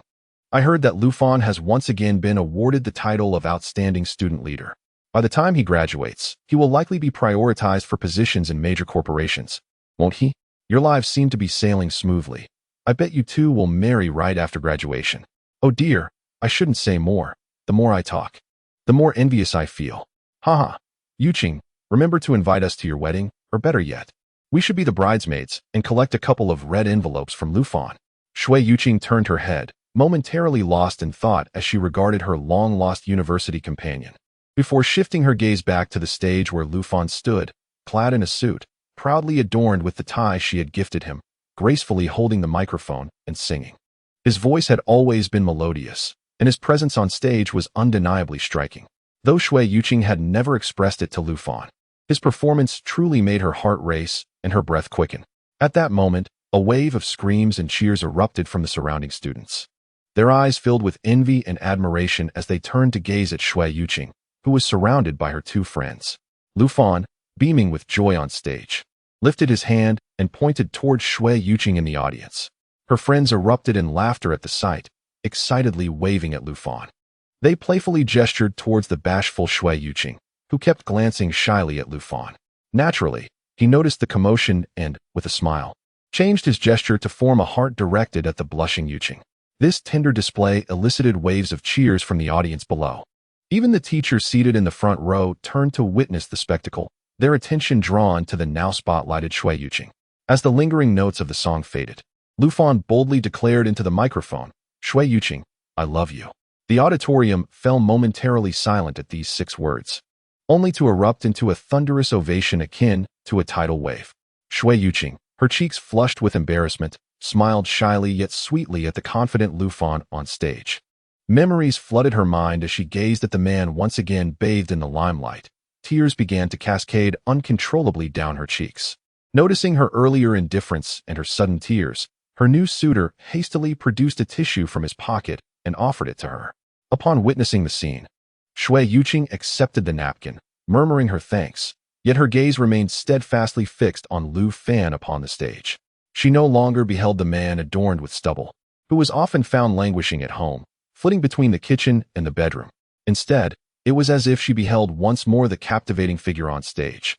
I heard that Lu Fan has once again been awarded the title of Outstanding Student Leader. By the time he graduates, he will likely be prioritized for positions in major corporations. Won't he? Your lives seem to be sailing smoothly. I bet you two will marry right after graduation. Oh dear, I shouldn't say more. The more I talk, the more envious I feel. Haha. Yuqing, remember to invite us to your wedding, or better yet, we should be the bridesmaids and collect a couple of red envelopes from Lu Fan. Shui Yuqing turned her head, momentarily lost in thought as she regarded her long-lost university companion, before shifting her gaze back to the stage where Lu Fan stood, clad in a suit, proudly adorned with the tie she had gifted him, gracefully holding the microphone and singing. His voice had always been melodious, and his presence on stage was undeniably striking. Though Shui Yuqing had never expressed it to Lu Fan, his performance truly made her heart race and her breath quicken. At that moment, a wave of screams and cheers erupted from the surrounding students. Their eyes filled with envy and admiration as they turned to gaze at Shui Yuqing, who was surrounded by her two friends. Lu Fan, beaming with joy on stage, lifted his hand and pointed towards Shui Yuqing in the audience. Her friends erupted in laughter at the sight, excitedly waving at Lu Fan. They playfully gestured towards the bashful Shui Yuqing, who kept glancing shyly at Lu Fan. Naturally, he noticed the commotion and, with a smile, changed his gesture to form a heart directed at the blushing Yuqing. This tender display elicited waves of cheers from the audience below. Even the teachers seated in the front row turned to witness the spectacle, their attention drawn to the now spotlighted Shui Yuqing. As the lingering notes of the song faded, Lu Fan boldly declared into the microphone, Shui Yuqing, I love you. The auditorium fell momentarily silent at these 6 words, only to erupt into a thunderous ovation akin to a tidal wave. Shui Yuqing, her cheeks flushed with embarrassment, smiled shyly yet sweetly at the confident Lu Fan on stage. Memories flooded her mind as she gazed at the man once again bathed in the limelight. Tears began to cascade uncontrollably down her cheeks. Noticing her earlier indifference and her sudden tears, her new suitor hastily produced a tissue from his pocket and offered it to her. Upon witnessing the scene, Shui Yuqing accepted the napkin, murmuring her thanks, yet her gaze remained steadfastly fixed on Lu Fan upon the stage. She no longer beheld the man adorned with stubble, who was often found languishing at home, flitting between the kitchen and the bedroom. Instead, it was as if she beheld once more the captivating figure on stage,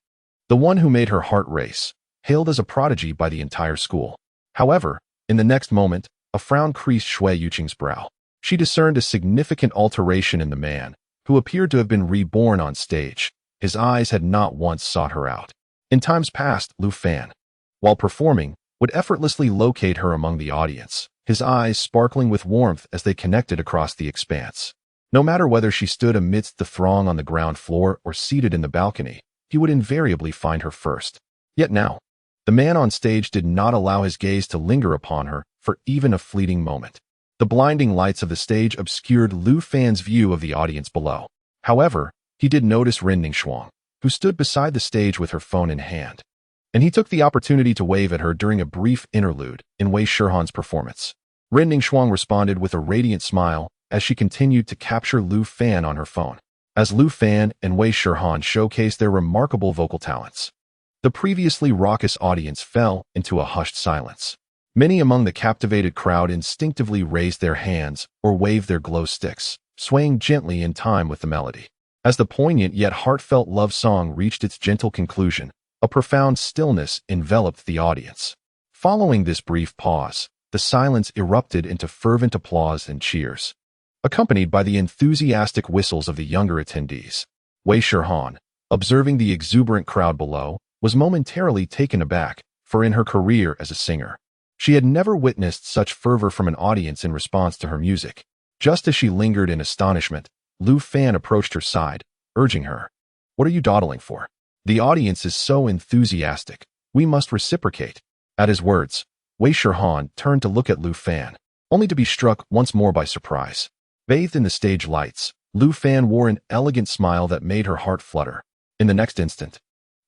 the one who made her heart race, hailed as a prodigy by the entire school. However, in the next moment, a frown creased Shui Yuqing's brow. She discerned a significant alteration in the man, who appeared to have been reborn on stage. His eyes had not once sought her out. In times past, Lu Fan, while performing, would effortlessly locate her among the audience, his eyes sparkling with warmth as they connected across the expanse. No matter whether she stood amidst the throng on the ground floor or seated in the balcony, he would invariably find her first. Yet now, the man on stage did not allow his gaze to linger upon her for even a fleeting moment. The blinding lights of the stage obscured Lu Fan's view of the audience below. However, he did notice Ren Ningxuang, who stood beside the stage with her phone in hand, and he took the opportunity to wave at her during a brief interlude in Wei Shihan's performance. Ren Ningxuang responded with a radiant smile as she continued to capture Lu Fan on her phone. As Lu Fan and Wei Shihan showcased their remarkable vocal talents, the previously raucous audience fell into a hushed silence. Many among the captivated crowd instinctively raised their hands or waved their glow sticks, swaying gently in time with the melody. As the poignant yet heartfelt love song reached its gentle conclusion, a profound stillness enveloped the audience. Following this brief pause, the silence erupted into fervent applause and cheers, accompanied by the enthusiastic whistles of the younger attendees. Wei Shihan, observing the exuberant crowd below, was momentarily taken aback, for in her career as a singer, She had never witnessed such fervor from an audience in response to her music. Just as she lingered in astonishment, Lu Fan approached her side, urging her. What are you dawdling for? The audience is so enthusiastic. We must reciprocate. At his words, Wei Shirhan turned to look at Lu Fan, only to be struck once more by surprise. Bathed in the stage lights, Lu Fan wore an elegant smile that made her heart flutter. In the next instant,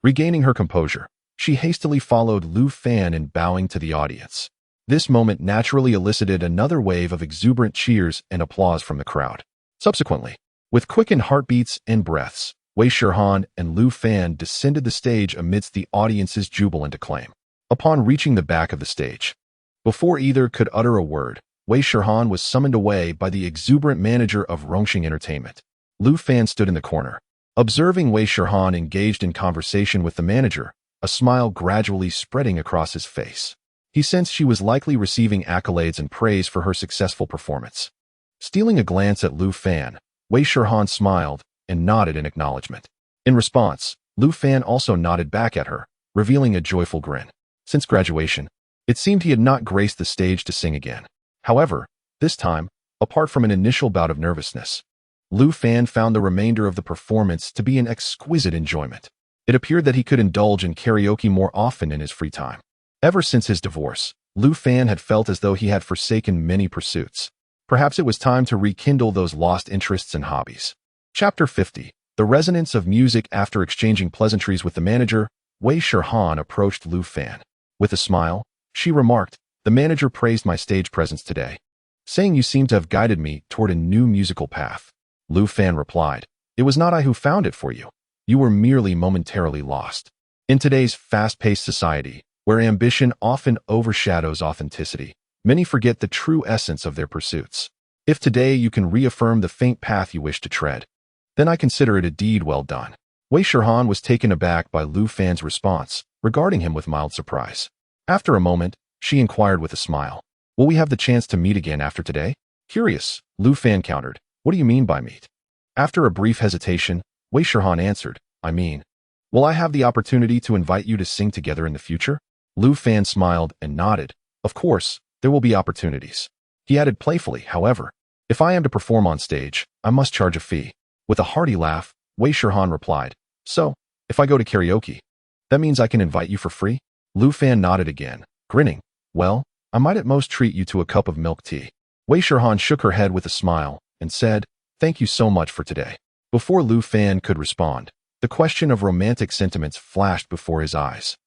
regaining her composure, she hastily followed Lu Fan in bowing to the audience. This moment naturally elicited another wave of exuberant cheers and applause from the crowd. Subsequently, with quickened heartbeats and breaths, Wei Shirhan and Lu Fan descended the stage amidst the audience's jubilant acclaim. Upon reaching the back of the stage, before either could utter a word, Wei Shirhan was summoned away by the exuberant manager of Rongxing Entertainment. Lu Fan stood in the corner. Observing Wei Shirhan engaged in conversation with the manager, a smile gradually spreading across his face. He sensed she was likely receiving accolades and praise for her successful performance. Stealing a glance at Lu Fan, Wei Shirhan smiled and nodded in acknowledgement. In response, Lu Fan also nodded back at her, revealing a joyful grin. Since graduation, it seemed he had not graced the stage to sing again. However, this time, apart from an initial bout of nervousness, Lu Fan found the remainder of the performance to be an exquisite enjoyment. It appeared that he could indulge in karaoke more often in his free time. Ever since his divorce, Lu Fan had felt as though he had forsaken many pursuits. Perhaps it was time to rekindle those lost interests and hobbies. Chapter 50. The resonance of music. After exchanging pleasantries with the manager, Wei Shirhan approached Lu Fan. With a smile, she remarked, "The manager praised my stage presence today, saying you seem to have guided me toward a new musical path." Lu Fan replied, "It was not I who found it for you. You were merely momentarily lost." In today's fast-paced society, where ambition often overshadows authenticity, many forget the true essence of their pursuits. If today you can reaffirm the faint path you wish to tread, then I consider it a deed well done. Wei Shirhan was taken aback by Lu Fan's response, regarding him with mild surprise. After a moment, she inquired with a smile, "Will we have the chance to meet again after today?" Curious, Lu Fan countered, "What do you mean by meet?" After a brief hesitation, Wei Shirhan answered, "I mean, will I have the opportunity to invite you to sing together in the future?" Lu Fan smiled and nodded. "Of course, there will be opportunities." He added playfully, "However, if I am to perform on stage, I must charge a fee." With a hearty laugh, Wei Shirhan replied, "So, if I go to karaoke, that means I can invite you for free?" Lu Fan nodded again, grinning. "Well, I might at most treat you to a cup of milk tea." Wei Shirhan shook her head with a smile and said, "Thank you so much for today." Before Lu Fan could respond, the question of romantic sentiments flashed before his eyes.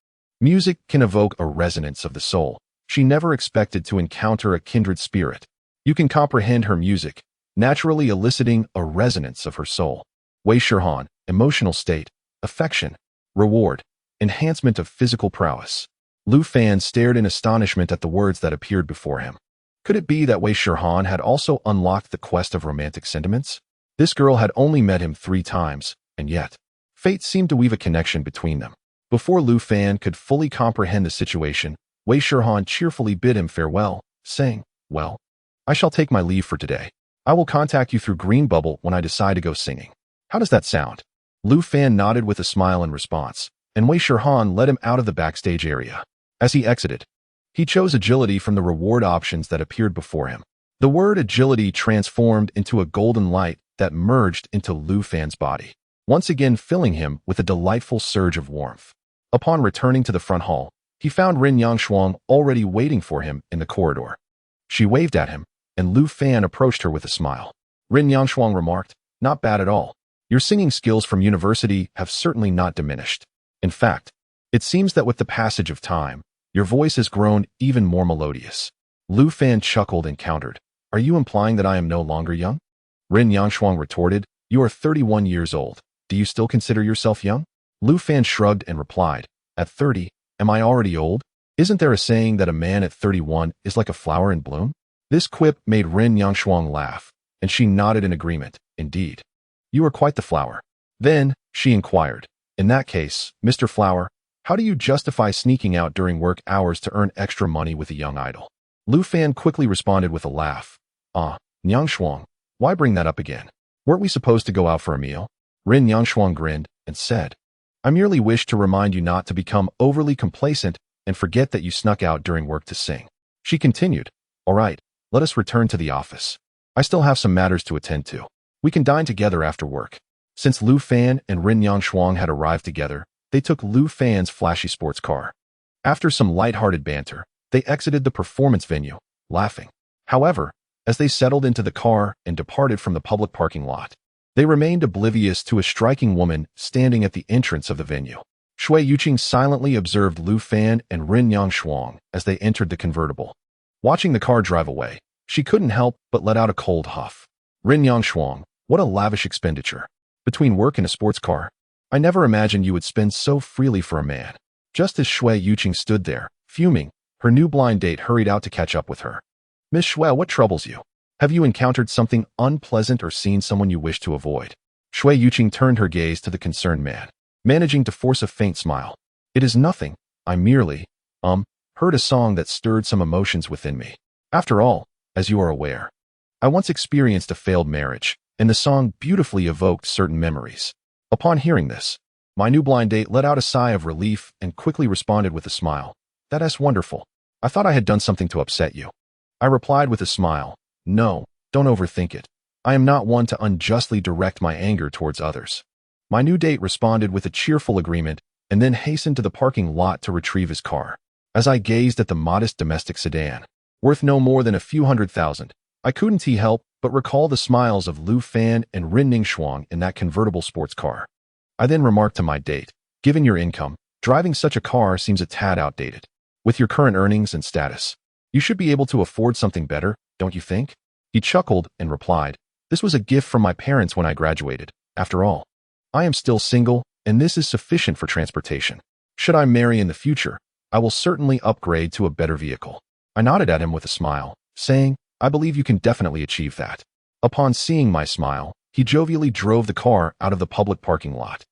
Music can evoke a resonance of the soul. She never expected to encounter a kindred spirit. You can comprehend her music, naturally eliciting a resonance of her soul. Wei Shirhan, emotional state, affection, reward, enhancement of physical prowess. Lu Fan stared in astonishment at the words that appeared before him. Could it be that Wei Shirhan had also unlocked the quest of romantic sentiments? This girl had only met him 3 times, and yet, fate seemed to weave a connection between them. Before Lu Fan could fully comprehend the situation, Wei Shirhan cheerfully bid him farewell, saying, "Well, I shall take my leave for today. I will contact you through Green Bubble when I decide to go singing. How does that sound?" Lu Fan nodded with a smile in response, and Wei Shirhan led him out of the backstage area. As he exited, he chose agility from the reward options that appeared before him. The word agility transformed into a golden light that merged into Lu Fan's body, once again filling him with a delightful surge of warmth. Upon returning to the front hall, he found Ren Yangshuang already waiting for him in the corridor. She waved at him, and Lu Fan approached her with a smile. Ren Yangshuang remarked, "Not bad at all. Your singing skills from university have certainly not diminished. In fact, it seems that with the passage of time, your voice has grown even more melodious." Lu Fan chuckled and countered, "Are you implying that I am no longer young?" Ren Yangshuang retorted, "You are 31 years old. Do you still consider yourself young?" Lu Fan shrugged and replied, "At 30, am I already old? Isn't there a saying that a man at 31 is like a flower in bloom?" This quip made Ren Yangshuang laugh, and she nodded in agreement. "Indeed, you are quite the flower." Then, she inquired, "In that case, Mr. Flower, how do you justify sneaking out during work hours to earn extra money with a young idol?" Lu Fan quickly responded with a laugh. Yangshuang, why bring that up again? Weren't we supposed to go out for a meal?" Ren Yangshuang grinned and said, "I merely wish to remind you not to become overly complacent and forget that you snuck out during work to sing." She continued, "All right, let us return to the office. I still have some matters to attend to. We can dine together after work." Since Lu Fan and Rin Yang Shuang had arrived together, they took Lu Fan's flashy sports car. After some light-hearted banter, they exited the performance venue, laughing. However, as they settled into the car and departed from the public parking lot, they remained oblivious to a striking woman standing at the entrance of the venue. Shui Yuqing silently observed Lu Fan and Rin Yang Shuang as they entered the convertible. Watching the car drive away, she couldn't help but let out a cold huff. Rin Yang Shuang, what a lavish expenditure. Between work and a sports car, I never imagined you would spend so freely for a man. Just as Shui Yuqing stood there, fuming, her new blind date hurried out to catch up with her. "Miss Shui, what troubles you? Have you encountered something unpleasant or seen someone you wish to avoid?" Shui Yuqing turned her gaze to the concerned man, managing to force a faint smile. "It is nothing. I merely, heard a song that stirred some emotions within me. After all, as you are aware, I once experienced a failed marriage, and the song beautifully evoked certain memories." Upon hearing this, my new blind date let out a sigh of relief and quickly responded with a smile. "That's wonderful. I thought I had done something to upset you." I replied with a smile, "No, don't overthink it. I am not one to unjustly direct my anger towards others." My new date responded with a cheerful agreement and then hastened to the parking lot to retrieve his car. As I gazed at the modest domestic sedan, worth no more than a few $100,000, I couldn't help but recall the smiles of Lu Fan and Rin Ning Shuang in that convertible sports car. I then remarked to my date, "Given your income, driving such a car seems a tad outdated. With your current earnings and status, you should be able to afford something better, don't you think?" He chuckled and replied, "This was a gift from my parents when I graduated. After all, I am still single, and this is sufficient for transportation. Should I marry in the future, I will certainly upgrade to a better vehicle." I nodded at him with a smile, saying, "I believe you can definitely achieve that." Upon seeing my smile, he jovially drove the car out of the public parking lot.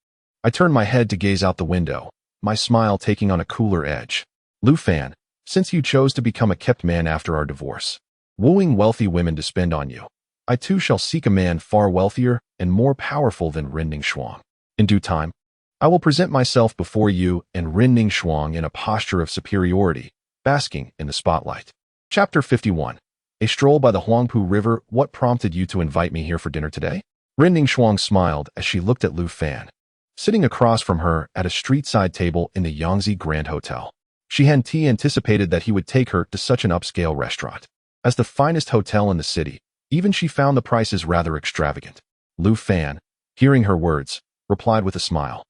I turned my head to gaze out the window, my smile taking on a cooler edge. "Lu Fan, since you chose to become a kept man after our divorce, wooing wealthy women to spend on you, I too shall seek a man far wealthier and more powerful than Rin Ning Shuang. In due time, I will present myself before you and Rin Ning Shuang in a posture of superiority, basking in the spotlight." Chapter 51. A stroll by the Huangpu River. What prompted you to invite me here for dinner today? Rin Ning Shuang smiled as she looked at Lu Fan, sitting across from her at a street-side table in the Yangtze Grand Hotel. She hadn't anticipated that he would take her to such an upscale restaurant. As the finest hotel in the city, even she found the prices rather extravagant. Lu Fan, hearing her words, replied with a smile,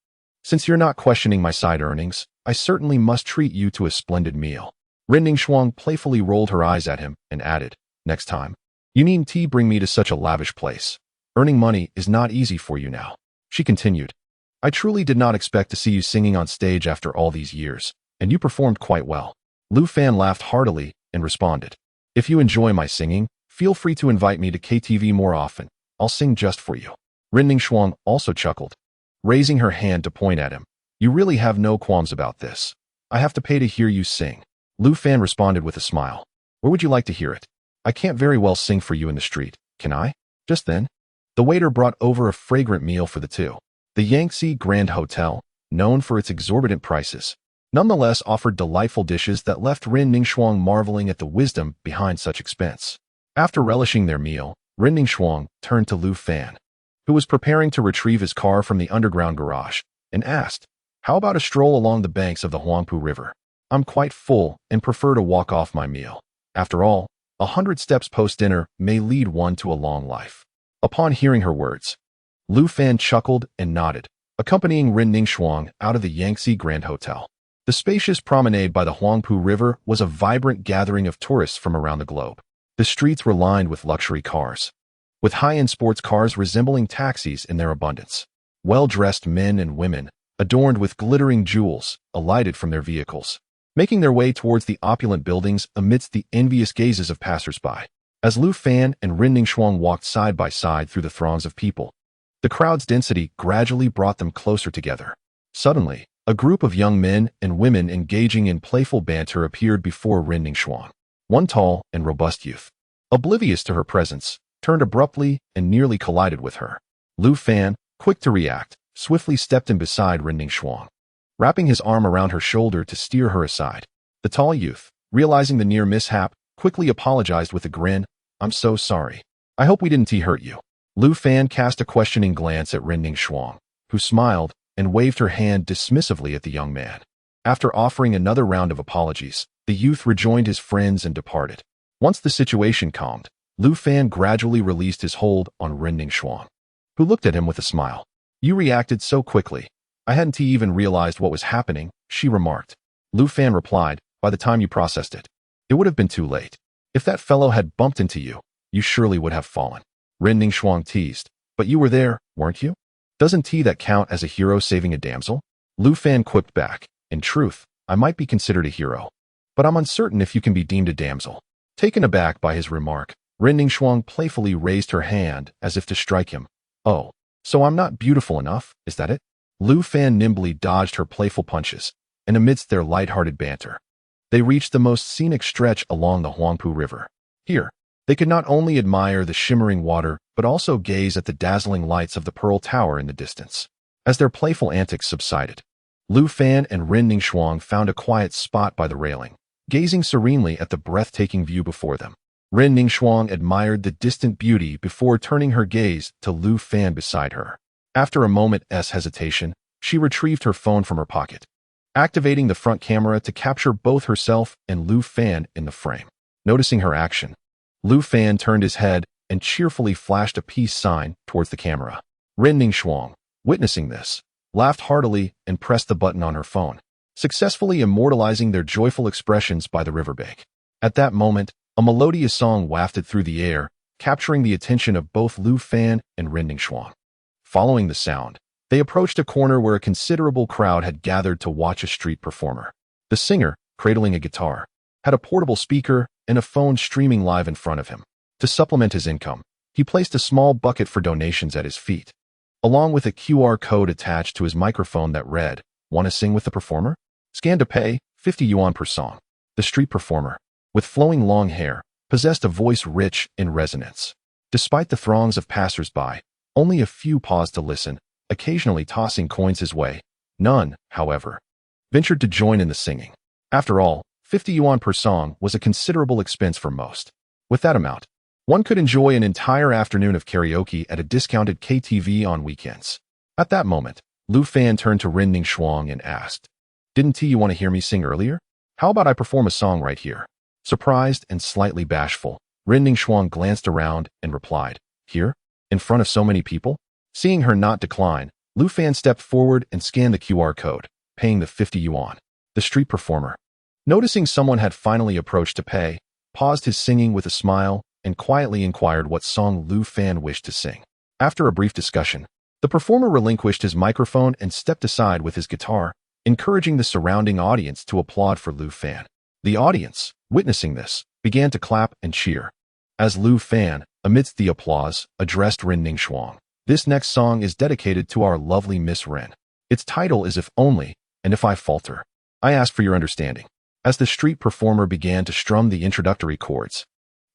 "Since you're not questioning my side earnings, I certainly must treat you to a splendid meal." Rin Ning Shuang playfully rolled her eyes at him and added, "Next time, you needn't bring me to such a lavish place. Earning money is not easy for you now." She continued, "I truly did not expect to see you singing on stage after all these years, and you performed quite well." Lu Fan laughed heartily and responded, "If you enjoy my singing, feel free to invite me to KTV more often. I'll sing just for you." Rin Ning Shuang also chuckled, raising her hand to point at him. "You really have no qualms about this. I have to pay to hear you sing." Lu Fan responded with a smile, "Where would you like to hear it? I can't very well sing for you in the street, can I?" Just then, the waiter brought over a fragrant meal for the two. The Yangtze Grand Hotel, known for its exorbitant prices, nonetheless offered delightful dishes that left Rin Ning Shuang marveling at the wisdom behind such expense. After relishing their meal, Rin Ning Shuang turned to Lu Fan, who was preparing to retrieve his car from the underground garage, and asked, "How about a stroll along the banks of the Huangpu River? I'm quite full and prefer to walk off my meal. After all, 100 steps post-dinner may lead one to a long life." Upon hearing her words, Lu Fan chuckled and nodded, accompanying Rin Ning Shuang out of the Yangtze Grand Hotel. The spacious promenade by the Huangpu River was a vibrant gathering of tourists from around the globe. The streets were lined with luxury cars, with high-end sports cars resembling taxis in their abundance. Well-dressed men and women, adorned with glittering jewels, alighted from their vehicles, making their way towards the opulent buildings amidst the envious gazes of passers-by. As Lu Fan and Rin Ning Shuang walked side by side through the throngs of people, the crowd's density gradually brought them closer together. Suddenly, a group of young men and women engaging in playful banter appeared before Rin Ning Shuang. One tall and robust youth, oblivious to her presence, turned abruptly and nearly collided with her. Lu Fan, quick to react, swiftly stepped in beside Rin Ning Shuang, wrapping his arm around her shoulder to steer her aside. The tall youth, realizing the near mishap, quickly apologized with a grin. I'm so sorry. I hope we didn't hurt you. Lu Fan cast a questioning glance at Ren Ningxuang, who smiled and waved her hand dismissively at the young man. After offering another round of apologies, the youth rejoined his friends and departed. Once the situation calmed, Lu Fan gradually released his hold on Ren Ningxuang, who looked at him with a smile. You reacted so quickly. I hadn't even realized what was happening, she remarked. Lu Fan replied, by the time you processed it, it would have been too late. If that fellow had bumped into you, you surely would have fallen. Ren Ningxuang teased, but you were there, weren't you? Doesn't that count as a hero saving a damsel? Lu Fan quipped back, in truth, I might be considered a hero, but I'm uncertain if you can be deemed a damsel. Taken aback by his remark, Ren Ningxuang playfully raised her hand as if to strike him. Oh, so I'm not beautiful enough, is that it? Lu Fan nimbly dodged her playful punches, and amidst their light-hearted banter, they reached the most scenic stretch along the Huangpu River. Here, they could not only admire the shimmering water, but also gaze at the dazzling lights of the Pearl Tower in the distance. As their playful antics subsided, Lu Fan and Ren Ningxuang found a quiet spot by the railing, gazing serenely at the breathtaking view before them. Ren Ningxuang admired the distant beauty before turning her gaze to Lu Fan beside her. After a moment's hesitation, she retrieved her phone from her pocket, activating the front camera to capture both herself and Lu Fan in the frame. Noticing her action, Lu Fan turned his head and cheerfully flashed a peace sign towards the camera. Ren Ningxuang, witnessing this, laughed heartily and pressed the button on her phone, successfully immortalizing their joyful expressions by the riverbank. At that moment, a melodious song wafted through the air, capturing the attention of both Lu Fan and Ren Ningxuang. Following the sound, they approached a corner where a considerable crowd had gathered to watch a street performer. The singer, cradling a guitar, had a portable speaker and a phone streaming live in front of him. To supplement his income, he placed a small bucket for donations at his feet, along with a QR code attached to his microphone that read, "Want to sing with the performer? Scan to pay, 50 yuan per song." The street performer, with flowing long hair, possessed a voice rich in resonance. Despite the throngs of passers-by, only a few paused to listen, occasionally tossing coins his way. None, however, ventured to join in the singing. After all, 50 yuan per song was a considerable expense for most. With that amount, one could enjoy an entire afternoon of karaoke at a discounted KTV on weekends. At that moment, Lu Fan turned to Ren Ningxuang and asked, "Didn't you want to hear me sing earlier? How about I perform a song right here?" Surprised and slightly bashful, Ren Ningxuang glanced around and replied, "Here? In front of so many people?" Seeing her not decline, Lu Fan stepped forward and scanned the QR code, paying the 50 yuan. The street performer, noticing someone had finally approached to pay, paused his singing with a smile and quietly inquired what song Lu Fan wished to sing. After a brief discussion, the performer relinquished his microphone and stepped aside with his guitar, encouraging the surrounding audience to applaud for Lu Fan. The audience, witnessing this, began to clap and cheer. As Lu Fan, amidst the applause, addressed Ren Ningxuang, "This next song is dedicated to our lovely Miss Ren. Its title is If Only, and If I Falter, I Ask for Your Understanding." As the street performer began to strum the introductory chords,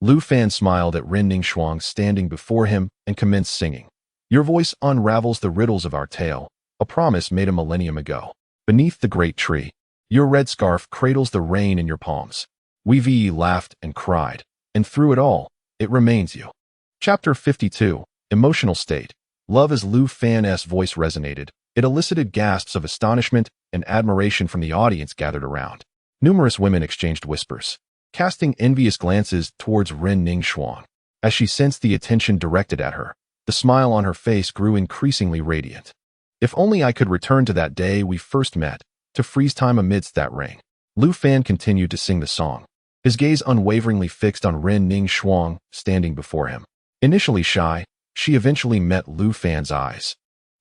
Lu Fan smiled at Ren Ningxuang standing before him and commenced singing. "Your voice unravels the riddles of our tale, a promise made a millennium ago. Beneath the great tree, your red scarf cradles the rain in your palms. We laughed and cried, and through it all, it remains you." Chapter 52, Emotional State. Love. As Lu Fan's voice resonated, it elicited gasps of astonishment and admiration from the audience gathered around. Numerous women exchanged whispers, casting envious glances towards Ren Ningxuang. As she sensed the attention directed at her, the smile on her face grew increasingly radiant. "If only I could return to that day we first met, to freeze time amidst that rain." Lu Fan continued to sing the song, his gaze unwaveringly fixed on Ren Ningxuang standing before him. Initially shy, she eventually met Lu Fan's eyes,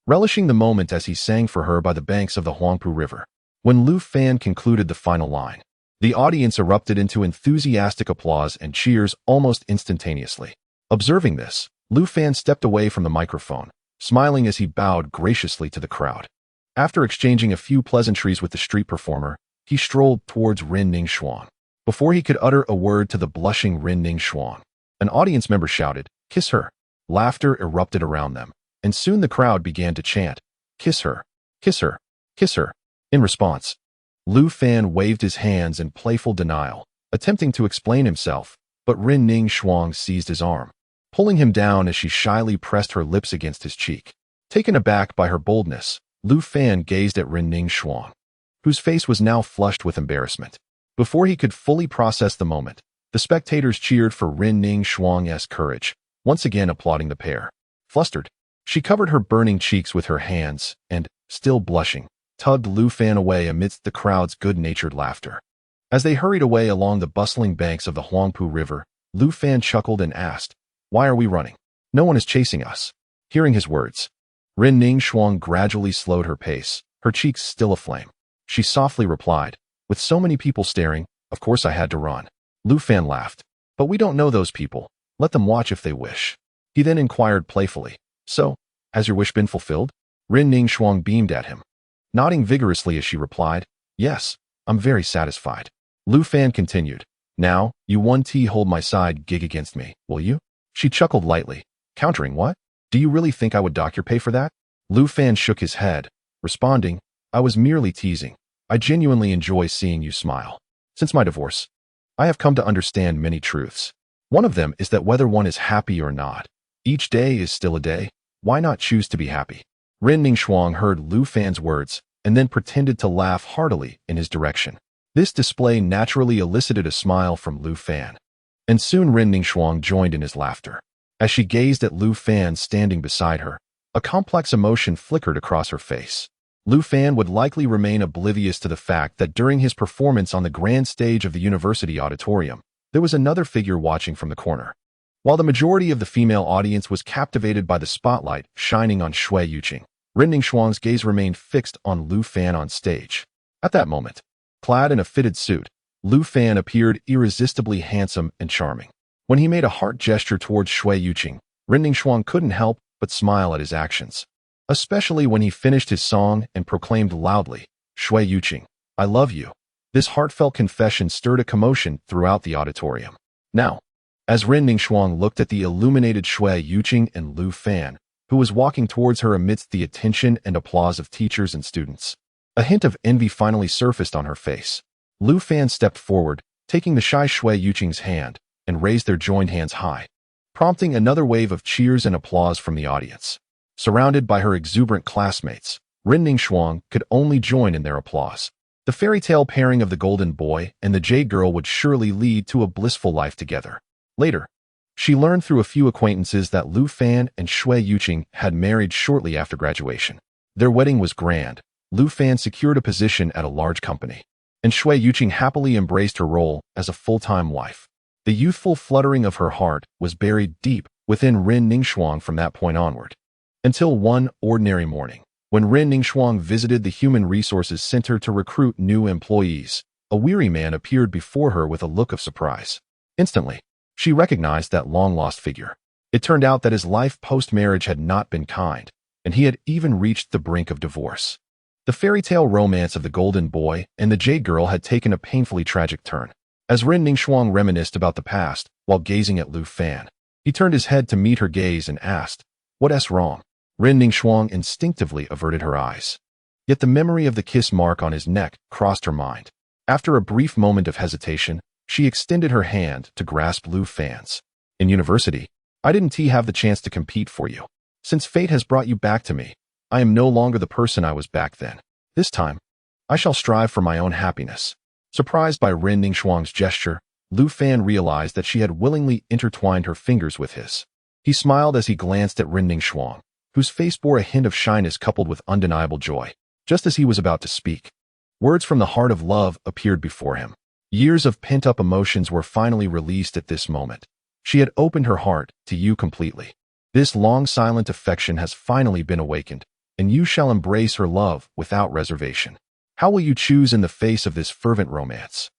relishing the moment as he sang for her by the banks of the Huangpu River. When Lu Fan concluded the final line, the audience erupted into enthusiastic applause and cheers almost instantaneously. Observing this, Lu Fan stepped away from the microphone, smiling as he bowed graciously to the crowd. After exchanging a few pleasantries with the street performer, he strolled towards Ren Ningxuang. Before he could utter a word to the blushing Ren Ningxuang, an audience member shouted, "Kiss her." Laughter erupted around them, and soon the crowd began to chant, "Kiss her, kiss her, kiss her." In response, Lu Fan waved his hands in playful denial, attempting to explain himself, but Ren Ning Shuang seized his arm, pulling him down as she shyly pressed her lips against his cheek. Taken aback by her boldness, Lu Fan gazed at Ren Ning Shuang, whose face was now flushed with embarrassment. Before he could fully process the moment, the spectators cheered for Ren Ning Shuang's courage, once again applauding the pair. Flustered, she covered her burning cheeks with her hands and, still blushing, tugged Lu Fan away amidst the crowd's good-natured laughter. As they hurried away along the bustling banks of the Huangpu River, Lu Fan chuckled and asked, "Why are we running? No one is chasing us." Hearing his words, Ren Ning Shuang gradually slowed her pace, her cheeks still aflame. She softly replied, "With so many people staring, of course I had to run." Lu Fan laughed, "But we don't know those people. Let them watch if they wish." He then inquired playfully, "So, has your wish been fulfilled?" Ren Ning Shuang beamed at him, nodding vigorously as she replied, "Yes, I'm very satisfied." Lu Fan continued, "Now, you 1T hold my side gig against me, will you?" She chuckled lightly, countering, "What? Do you really think I would dock your pay for that?" Lu Fan shook his head, responding, "I was merely teasing. I genuinely enjoy seeing you smile. Since my divorce, I have come to understand many truths. One of them is that whether one is happy or not, each day is still a day. Why not choose to be happy?" Ren Ning Shuang heard Lu Fan's words and then pretended to laugh heartily in his direction. This display naturally elicited a smile from Lu Fan, and soon Ren Ning Shuang joined in his laughter. As she gazed at Lu Fan standing beside her, a complex emotion flickered across her face. Lu Fan would likely remain oblivious to the fact that during his performance on the grand stage of the university auditorium, there was another figure watching from the corner. While the majority of the female audience was captivated by the spotlight shining on Shui Yuqing, Ren Ning Shuang's gaze remained fixed on Lu Fan on stage. At that moment, clad in a fitted suit, Lu Fan appeared irresistibly handsome and charming. When he made a heart gesture towards Shui Yuqing, Ren Ning Shuang couldn't help but smile at his actions, especially when he finished his song and proclaimed loudly, "Shui Yuqing, I love you." This heartfelt confession stirred a commotion throughout the auditorium. Now, as Ren Ning Shuang looked at the illuminated Shui Yuqing and Lu Fan, who was walking towards her amidst the attention and applause of teachers and students, a hint of envy finally surfaced on her face. Lu Fan stepped forward, taking the shy Shui Yuqing's hand, and raised their joined hands high, prompting another wave of cheers and applause from the audience. Surrounded by her exuberant classmates, Ren Ning Shuang could only join in their applause. The fairy tale pairing of the Golden Boy and the Jade Girl would surely lead to a blissful life together. Later, she learned through a few acquaintances that Lu Fan and Shui Yuqing had married shortly after graduation. Their wedding was grand. Lu Fan secured a position at a large company, and Shui Yuqing happily embraced her role as a full-time wife. The youthful fluttering of her heart was buried deep within Ren Ning Shuang from that point onward. Until one ordinary morning, when Ren Ning Shuang visited the Human Resources Center to recruit new employees, a weary man appeared before her with a look of surprise. Instantly, she recognized that long-lost figure. It turned out that his life post-marriage had not been kind, and he had even reached the brink of divorce. The fairy tale romance of the Golden Boy and the Jade Girl had taken a painfully tragic turn. As Ren Ning Shuang reminisced about the past while gazing at Lu Fan, he turned his head to meet her gaze and asked, "What's wrong?" Ren Ning Shuang instinctively averted her eyes. Yet the memory of the kiss mark on his neck crossed her mind. After a brief moment of hesitation, she extended her hand to grasp Lu Fan's. "In university, I didn't have the chance to compete for you. Since fate has brought you back to me, I am no longer the person I was back then. This time, I shall strive for my own happiness." Surprised by Ren Ning Shuang's gesture, Lu Fan realized that she had willingly intertwined her fingers with his. He smiled as he glanced at Ren Ning Shuang, whose face bore a hint of shyness coupled with undeniable joy. Just as he was about to speak, words from the heart of love appeared before him. Years of pent-up emotions were finally released at this moment. She had opened her heart to you completely. This long silent affection has finally been awakened, and you shall embrace her love without reservation. How will you choose in the face of this fervent romance?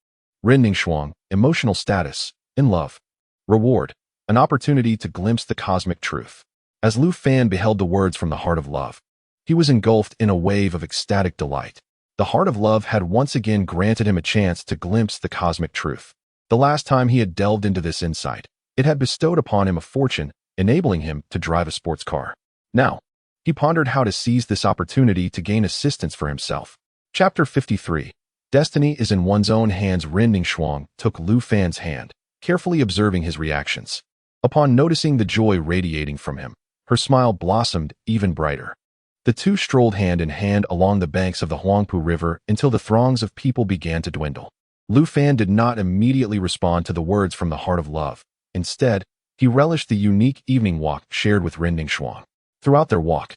Ren Ning Shuang, emotional status, in love. Reward, an opportunity to glimpse the cosmic truth. As Lu Fan beheld the words from the heart of love, he was engulfed in a wave of ecstatic delight. The heart of love had once again granted him a chance to glimpse the cosmic truth. The last time he had delved into this insight, it had bestowed upon him a fortune, enabling him to drive a sports car. Now, he pondered how to seize this opportunity to gain assistance for himself. Chapter 53. Destiny is in one's own hands. Ren Ningxuang took Lu Fan's hand, carefully observing his reactions. Upon noticing the joy radiating from him, her smile blossomed even brighter. The two strolled hand in hand along the banks of the Huangpu River until the throngs of people began to dwindle. Lu Fan did not immediately respond to the words from the heart of love. Instead, he relished the unique evening walk shared with Ren Ningxuang. Throughout their walk,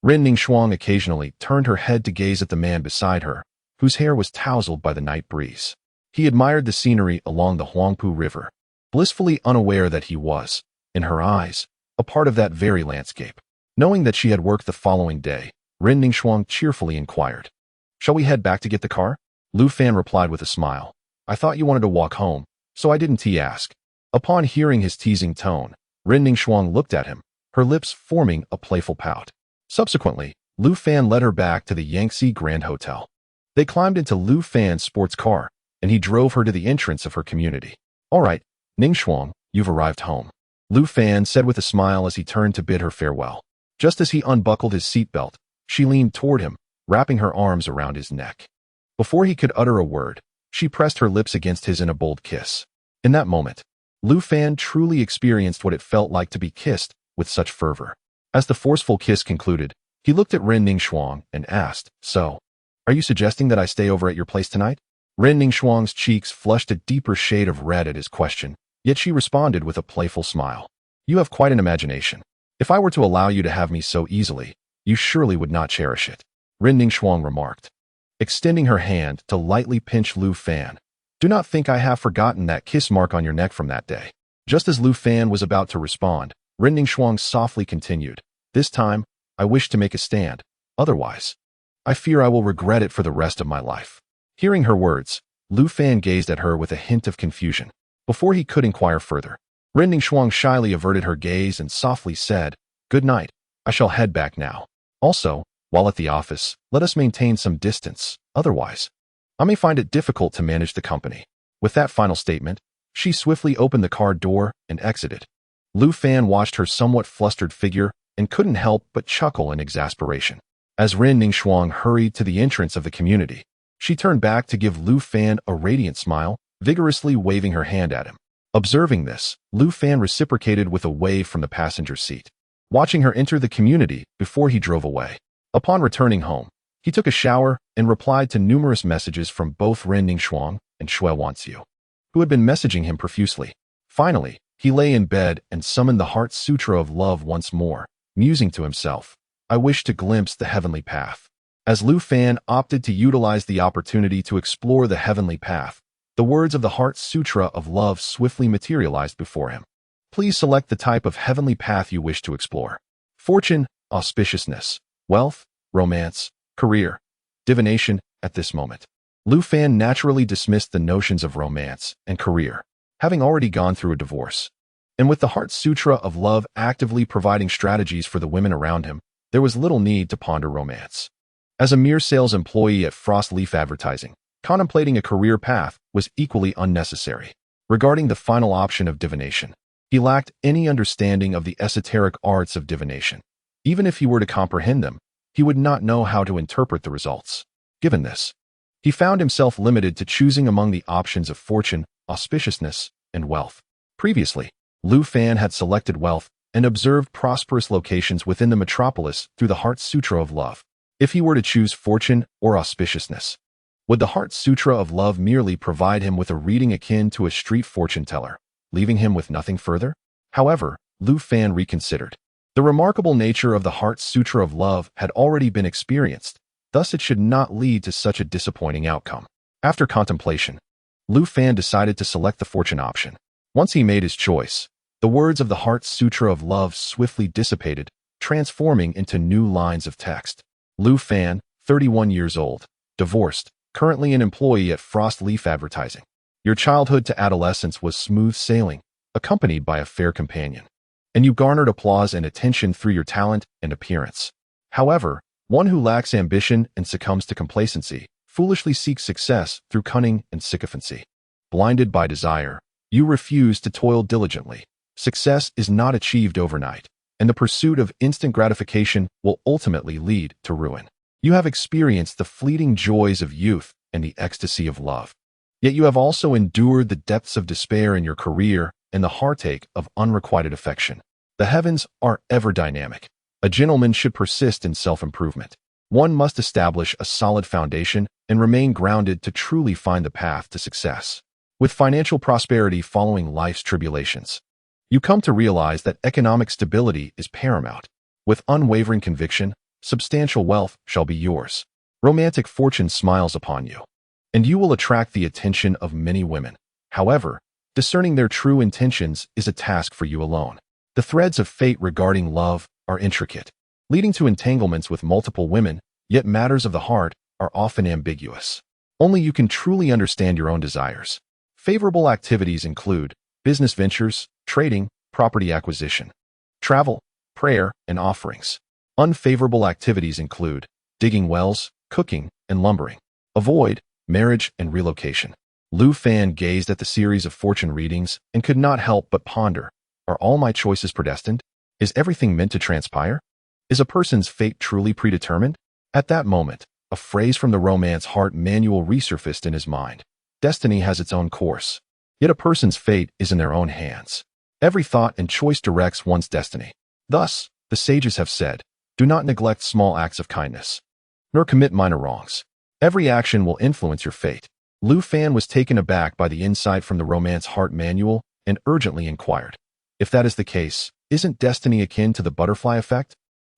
Ren Ningxuang occasionally turned her head to gaze at the man beside her, whose hair was tousled by the night breeze. He admired the scenery along the Huangpu River, blissfully unaware that he was, in her eyes, a part of that very landscape. Knowing that she had work the following day, Ren Ningxuang cheerfully inquired, "Shall we head back to get the car?" Lu Fan replied with a smile, "I thought you wanted to walk home, so I didn't ask." Upon hearing his teasing tone, Ren Ningxuang looked at him, her lips forming a playful pout. Subsequently, Lu Fan led her back to the Yangtze Grand Hotel. They climbed into Lu Fan's sports car, and he drove her to the entrance of her community. "All right, Ningxuang, you've arrived home," Lu Fan said with a smile as he turned to bid her farewell. Just as he unbuckled his seatbelt, she leaned toward him, wrapping her arms around his neck. Before he could utter a word, she pressed her lips against his in a bold kiss. In that moment, Lu Fan truly experienced what it felt like to be kissed with such fervor. As the forceful kiss concluded, he looked at Ren Ningxuang and asked, "So, are you suggesting that I stay over at your place tonight?" Ren Ningxuang's cheeks flushed a deeper shade of red at his question, yet she responded with a playful smile. "You have quite an imagination. If I were to allow you to have me so easily, you surely would not cherish it," Ren Ningxuang remarked, extending her hand to lightly pinch Lu Fan. "Do not think I have forgotten that kiss mark on your neck from that day." Just as Lu Fan was about to respond, Ren Ningxuang softly continued, "This time, I wish to make a stand. Otherwise, I fear I will regret it for the rest of my life." Hearing her words, Lu Fan gazed at her with a hint of confusion. Before he could inquire further, Ren Ningxuang shyly averted her gaze and softly said, "Good night. I shall head back now. Also, while at the office, let us maintain some distance. Otherwise, I may find it difficult to manage the company." With that final statement, she swiftly opened the car door and exited. Lu Fan watched her somewhat flustered figure and couldn't help but chuckle in exasperation. As Ren Ningxuang hurried to the entrance of the community, she turned back to give Lu Fan a radiant smile, vigorously waving her hand at him. Observing this, Lu Fan reciprocated with a wave from the passenger seat, watching her enter the community before he drove away. Upon returning home, he took a shower and replied to numerous messages from both Ren Ningxuang and Xue Wanxiu, who had been messaging him profusely. Finally, he lay in bed and summoned the Heart Sutra of Love once more, musing to himself, "I wish to glimpse the heavenly path." As Lu Fan opted to utilize the opportunity to explore the heavenly path, the words of the Heart Sutra of Love swiftly materialized before him. Please select the type of heavenly path you wish to explore. Fortune, auspiciousness, wealth, romance, career, divination. At this moment, Lu Fan naturally dismissed the notions of romance and career, having already gone through a divorce. And with the Heart Sutra of Love actively providing strategies for the women around him, there was little need to ponder romance. As a mere sales employee at Frost Leaf Advertising, contemplating a career path was equally unnecessary. Regarding the final option of divination, he lacked any understanding of the esoteric arts of divination. Even if he were to comprehend them, he would not know how to interpret the results. Given this, he found himself limited to choosing among the options of fortune, auspiciousness, and wealth. Previously, Lu Fan had selected wealth and observed prosperous locations within the metropolis through the Heart Sutra of Love. If he were to choose fortune or auspiciousness, would the Heart Sutra of Love merely provide him with a reading akin to a street fortune teller, leaving him with nothing further? However, Lu Fan reconsidered. The remarkable nature of the Heart Sutra of Love had already been experienced, thus it should not lead to such a disappointing outcome. After contemplation, Lu Fan decided to select the fortune option. Once he made his choice, the words of the Heart Sutra of Love swiftly dissipated, transforming into new lines of text. Lu Fan, 31 years old, divorced, currently an employee at Frost Leaf Advertising. Your childhood to adolescence was smooth sailing, accompanied by a fair companion, and you garnered applause and attention through your talent and appearance. However, one who lacks ambition and succumbs to complacency foolishly seeks success through cunning and sycophancy. Blinded by desire, you refuse to toil diligently. Success is not achieved overnight, and the pursuit of instant gratification will ultimately lead to ruin. You have experienced the fleeting joys of youth and the ecstasy of love. Yet you have also endured the depths of despair in your career and the heartache of unrequited affection. The heavens are ever dynamic. A gentleman should persist in self-improvement. One must establish a solid foundation and remain grounded to truly find the path to success. With financial prosperity following life's tribulations, you come to realize that economic stability is paramount. With unwavering conviction, substantial wealth shall be yours. Romantic fortune smiles upon you, and you will attract the attention of many women. However, discerning their true intentions is a task for you alone. The threads of fate regarding love are intricate, leading to entanglements with multiple women, yet matters of the heart are often ambiguous. Only you can truly understand your own desires. Favorable activities include business ventures, trading, property acquisition, travel, prayer, and offerings. Unfavorable activities include digging wells, cooking, and lumbering. Avoid marriage and relocation. Lu Fan gazed at the series of fortune readings and could not help but ponder. Are all my choices predestined? Is everything meant to transpire? Is a person's fate truly predetermined? At that moment, a phrase from the Romance Heart Manual resurfaced in his mind. Destiny has its own course, yet a person's fate is in their own hands. Every thought and choice directs one's destiny. Thus, the sages have said, do not neglect small acts of kindness, nor commit minor wrongs. Every action will influence your fate. Lu Fan was taken aback by the insight from the Romance Heart Manual and urgently inquired, if that is the case, isn't destiny akin to the butterfly effect?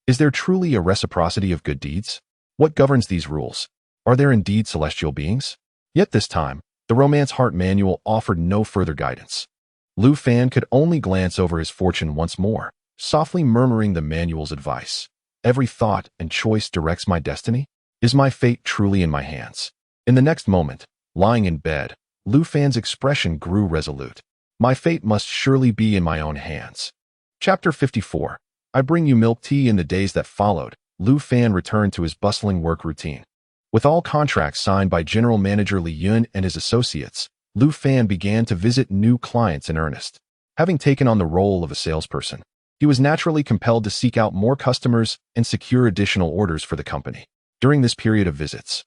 Is there truly a reciprocity of good deeds? What governs these rules? Are there indeed celestial beings? Yet this time, the Romance Heart Manual offered no further guidance. Lu Fan could only glance over his fortune once more, softly murmuring the manual's advice. Every thought and choice directs my destiny? Is my fate truly in my hands? In the next moment, lying in bed, Lu Fan's expression grew resolute. My fate must surely be in my own hands. Chapter 54. I bring you milk tea. In the days that followed, Lu Fan returned to his bustling work routine. With all contracts signed by General Manager Li Yun and his associates, Lu Fan began to visit new clients in earnest. Having taken on the role of a salesperson, he was naturally compelled to seek out more customers and secure additional orders for the company. During this period of visits,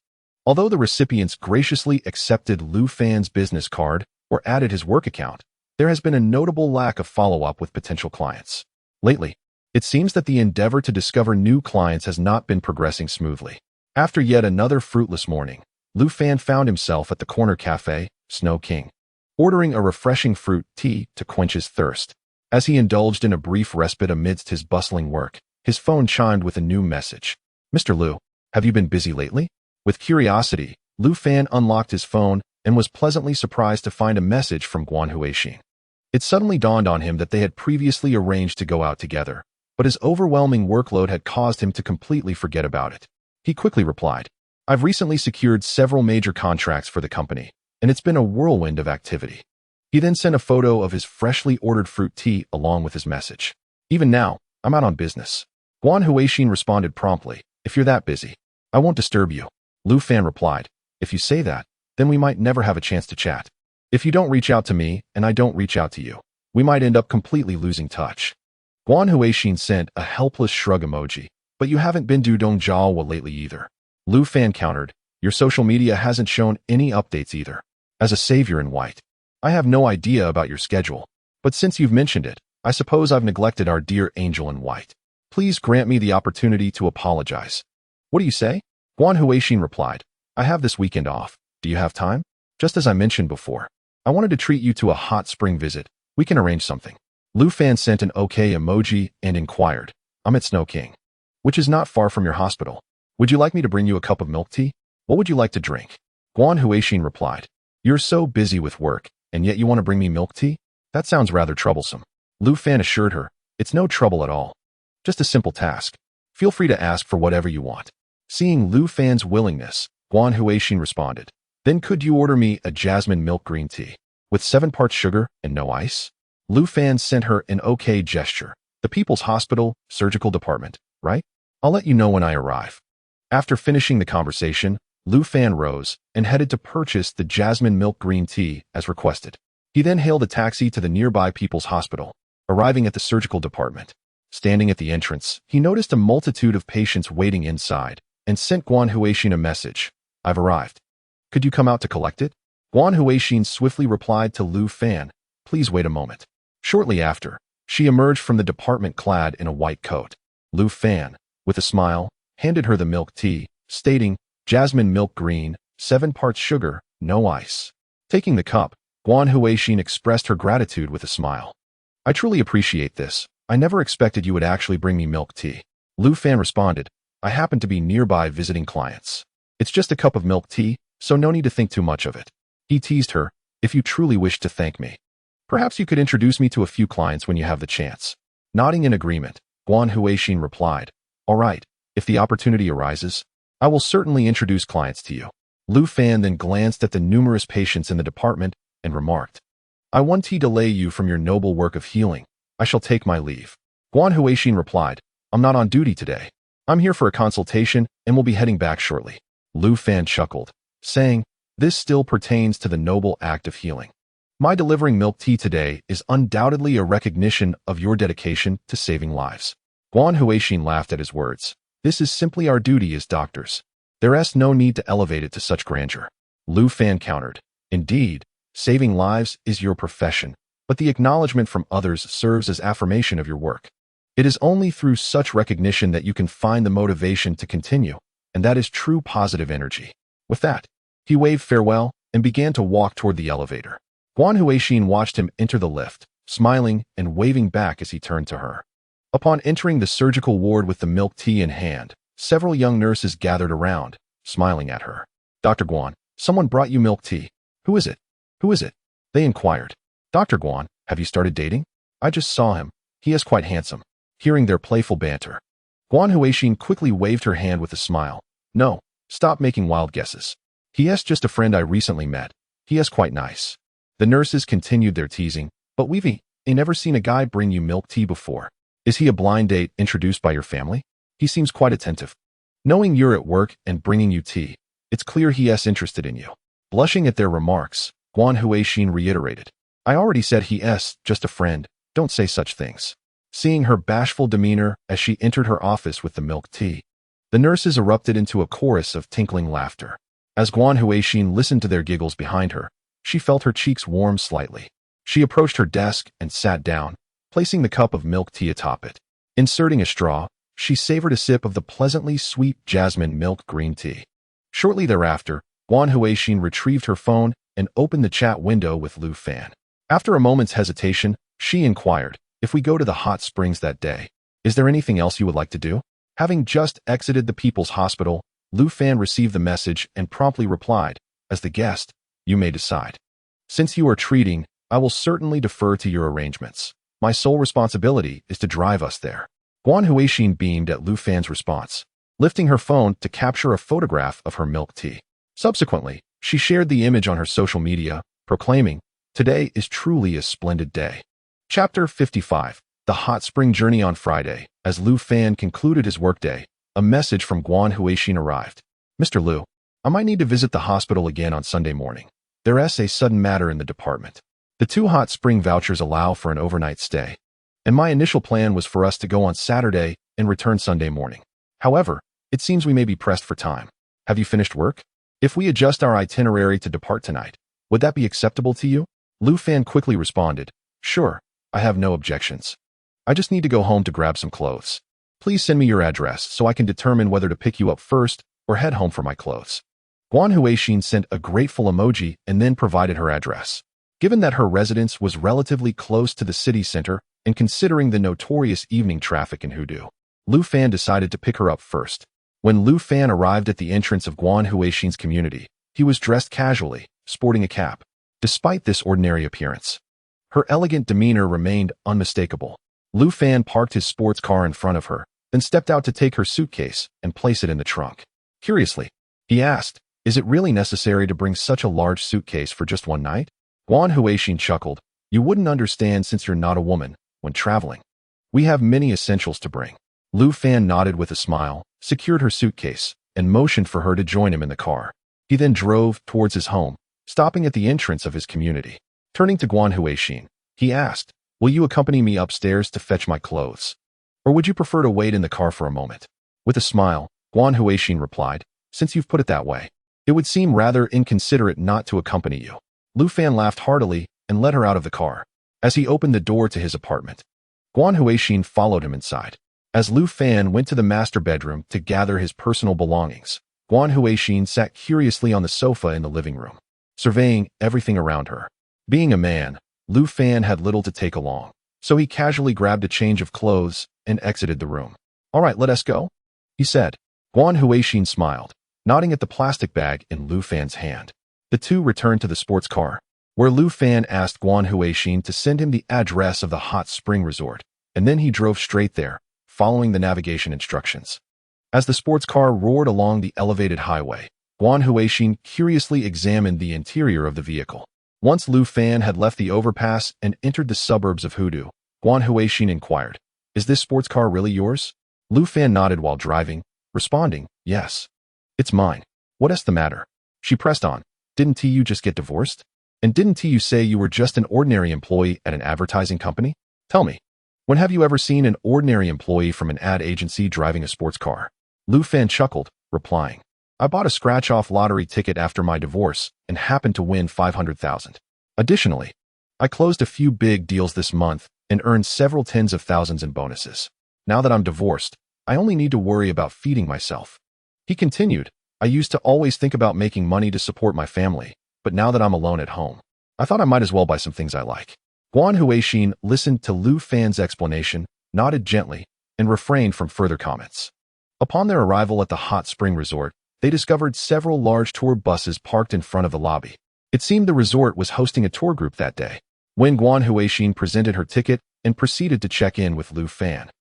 although the recipients graciously accepted Lu Fan's business card or added his work account, there has been a notable lack of follow-up with potential clients. Lately, it seems that the endeavor to discover new clients has not been progressing smoothly. After yet another fruitless morning, Lu Fan found himself at the corner cafe, Snow King, ordering a refreshing fruit tea to quench his thirst. As he indulged in a brief respite amidst his bustling work, his phone chimed with a new message. Mr. Lu, have you been busy lately? With curiosity, Lu Fan unlocked his phone and was pleasantly surprised to find a message from Guan Huixin. It suddenly dawned on him that they had previously arranged to go out together, but his overwhelming workload had caused him to completely forget about it. He quickly replied, I've recently secured several major contracts for the company, and it's been a whirlwind of activity. He then sent a photo of his freshly ordered fruit tea along with his message. Even now, I'm out on business. Guan Huixin responded promptly, if you're that busy, I won't disturb you. Lu Fan replied, if you say that, then we might never have a chance to chat. If you don't reach out to me and I don't reach out to you, we might end up completely losing touch. Guan Huixin sent a helpless shrug emoji, but you haven't been Dudong Jiaowa lately either. Lu Fan countered, your social media hasn't shown any updates either. As a savior in white, I have no idea about your schedule, but since you've mentioned it, I suppose I've neglected our dear angel in white. Please grant me the opportunity to apologize. What do you say? Guan Huixin replied, I have this weekend off. Do you have time? Just as I mentioned before, I wanted to treat you to a hot spring visit. We can arrange something. Lu Fan sent an okay emoji and inquired, I'm at Snow King, which is not far from your hospital. Would you like me to bring you a cup of milk tea? What would you like to drink? Guan Huixin replied, you're so busy with work, and yet you want to bring me milk tea? That sounds rather troublesome. Lu Fan assured her, it's no trouble at all. Just a simple task. Feel free to ask for whatever you want. Seeing Lu Fan's willingness, Guan Huixin responded, then could you order me a jasmine milk green tea, with 7 parts sugar and no ice? Lu Fan sent her an okay gesture. The People's Hospital, Surgical Department, right? I'll let you know when I arrive. After finishing the conversation, Lu Fan rose and headed to purchase the jasmine milk green tea as requested. He then hailed a taxi to the nearby People's Hospital, arriving at the surgical department. Standing at the entrance, he noticed a multitude of patients waiting inside and sent Guan Huixin a message. I've arrived. Could you come out to collect it? Guan Huixin swiftly replied to Lu Fan, please wait a moment. Shortly after, she emerged from the department clad in a white coat. Lu Fan, with a smile, handed her the milk tea, stating, jasmine milk green, 7 parts sugar, no ice. Taking the cup, Guan Huixin expressed her gratitude with a smile. I truly appreciate this. I never expected you would actually bring me milk tea. Lu Fan responded, I happen to be nearby visiting clients. It's just a cup of milk tea, so no need to think too much of it. He teased her, if you truly wish to thank me. Perhaps you could introduce me to a few clients when you have the chance. Nodding in agreement, Guan Huixin replied, all right, if the opportunity arises, I will certainly introduce clients to you. Lu Fan then glanced at the numerous patients in the department and remarked, I want to delay you from your noble work of healing. I shall take my leave. Guan Huixin replied, I'm not on duty today. I'm here for a consultation and will be heading back shortly. Lu Fan chuckled, saying, this still pertains to the noble act of healing. My delivering milk tea today is undoubtedly a recognition of your dedication to saving lives. Guan Huixin laughed at his words. This is simply our duty as doctors. There is no need to elevate it to such grandeur. Lu Fan countered, indeed, saving lives is your profession, but the acknowledgement from others serves as affirmation of your work. It is only through such recognition that you can find the motivation to continue, and that is true positive energy. With that, he waved farewell and began to walk toward the elevator. Guan Huixin watched him enter the lift, smiling and waving back as he turned to her. Upon entering the surgical ward with the milk tea in hand, several young nurses gathered around, smiling at her. Dr. Guan, someone brought you milk tea. Who is it? Who is it? They inquired. Dr. Guan, have you started dating? I just saw him. He is quite handsome. Hearing their playful banter, Guan Huixin quickly waved her hand with a smile. No, stop making wild guesses. He is just a friend I recently met. He is quite nice. The nurses continued their teasing, but we've never seen a guy bring you milk tea before. Is he a blind date introduced by your family? He seems quite attentive. Knowing you're at work and bringing you tea, it's clear he is interested in you. Blushing at their remarks, Guan Huixin reiterated, I already said he is just a friend. Don't say such things. Seeing her bashful demeanor as she entered her office with the milk tea, the nurses erupted into a chorus of tinkling laughter. As Guan Huixin listened to their giggles behind her, she felt her cheeks warm slightly. She approached her desk and sat down, placing the cup of milk tea atop it. Inserting a straw, she savored a sip of the pleasantly sweet jasmine milk green tea. Shortly thereafter, Guan Huixin retrieved her phone and opened the chat window with Lu Fan. After a moment's hesitation, she inquired, if we go to the hot springs that day, is there anything else you would like to do? Having just exited the People's Hospital, Lu Fan received the message and promptly replied, as the guest, you may decide. Since you are treating, I will certainly defer to your arrangements. My sole responsibility is to drive us there. Guan Huixin beamed at Lu Fan's response, lifting her phone to capture a photograph of her milk tea. Subsequently, she shared the image on her social media, proclaiming, today is truly a splendid day. Chapter 55. The Hot Spring Journey on Friday. As Lu Fan concluded his workday, a message from Guan Huixin arrived. Mr. Lu, I might need to visit the hospital again on Sunday morning. There is a sudden matter in the department. The 2 hot spring vouchers allow for an overnight stay, and my initial plan was for us to go on Saturday and return Sunday morning. However, it seems we may be pressed for time. Have you finished work? If we adjust our itinerary to depart tonight, would that be acceptable to you? Lu Fan quickly responded, sure, I have no objections. I just need to go home to grab some clothes. Please send me your address so I can determine whether to pick you up first or head home for my clothes. Guan Huixin sent a grateful emoji and then provided her address. Given that her residence was relatively close to the city center and considering the notorious evening traffic in Hudu, Lu Fan decided to pick her up first. When Lu Fan arrived at the entrance of Guan Huixin's community, he was dressed casually, sporting a cap. Despite this ordinary appearance, her elegant demeanor remained unmistakable. Lu Fan parked his sports car in front of her, then stepped out to take her suitcase and place it in the trunk. Curiously, he asked, is it really necessary to bring such a large suitcase for just one night? Guan Huixin chuckled, you wouldn't understand since you're not a woman when traveling. We have many essentials to bring. Lu Fan nodded with a smile, secured her suitcase, and motioned for her to join him in the car. He then drove towards his home, stopping at the entrance of his community. Turning to Guan Huixin, he asked, will you accompany me upstairs to fetch my clothes? Or would you prefer to wait in the car for a moment? With a smile, Guan Huixin replied, since you've put it that way, It would seem rather inconsiderate not to accompany you. Lu Fan laughed heartily and led her out of the car. As he opened the door to his apartment, Guan Huixin followed him inside. As Lu Fan went to the master bedroom to gather his personal belongings, Guan Huixin sat curiously on the sofa in the living room, surveying everything around her. Being a man, Lu Fan had little to take along, so he casually grabbed a change of clothes and exited the room. "All right, let us go," he said. Guan Huixin smiled, nodding at the plastic bag in Lu Fan's hand. The two returned to the sports car, where Lu Fan asked Guan Huixin to send him the address of the hot spring resort, and then he drove straight there, following the navigation instructions. As the sports car roared along the elevated highway, Guan Huixin curiously examined the interior of the vehicle. Once Lu Fan had left the overpass and entered the suburbs of Hudu, Guan Huixin inquired, "Is this sports car really yours?" Lu Fan nodded while driving, responding, "Yes. It's mine. What's the matter?" She pressed on, "Didn't you just get divorced? And didn't you say you were just an ordinary employee at an advertising company? Tell me, when have you ever seen an ordinary employee from an ad agency driving a sports car?" Lu Fan chuckled, replying, "I bought a scratch-off lottery ticket after my divorce and happened to win 500,000. Additionally, I closed a few big deals this month and earned several tens of thousands in bonuses. Now that I'm divorced, I only need to worry about feeding myself." He continued, "I used to always think about making money to support my family, but now that I'm alone at home, I thought I might as well buy some things I like." Guan Huixin listened to Lu Fan's explanation, nodded gently, and refrained from further comments. Upon their arrival at the hot spring resort, they discovered several large tour buses parked in front of the lobby. It seemed the resort was hosting a tour group that day. When Guan Huixin presented her ticket and proceeded to check in with Lu Fan,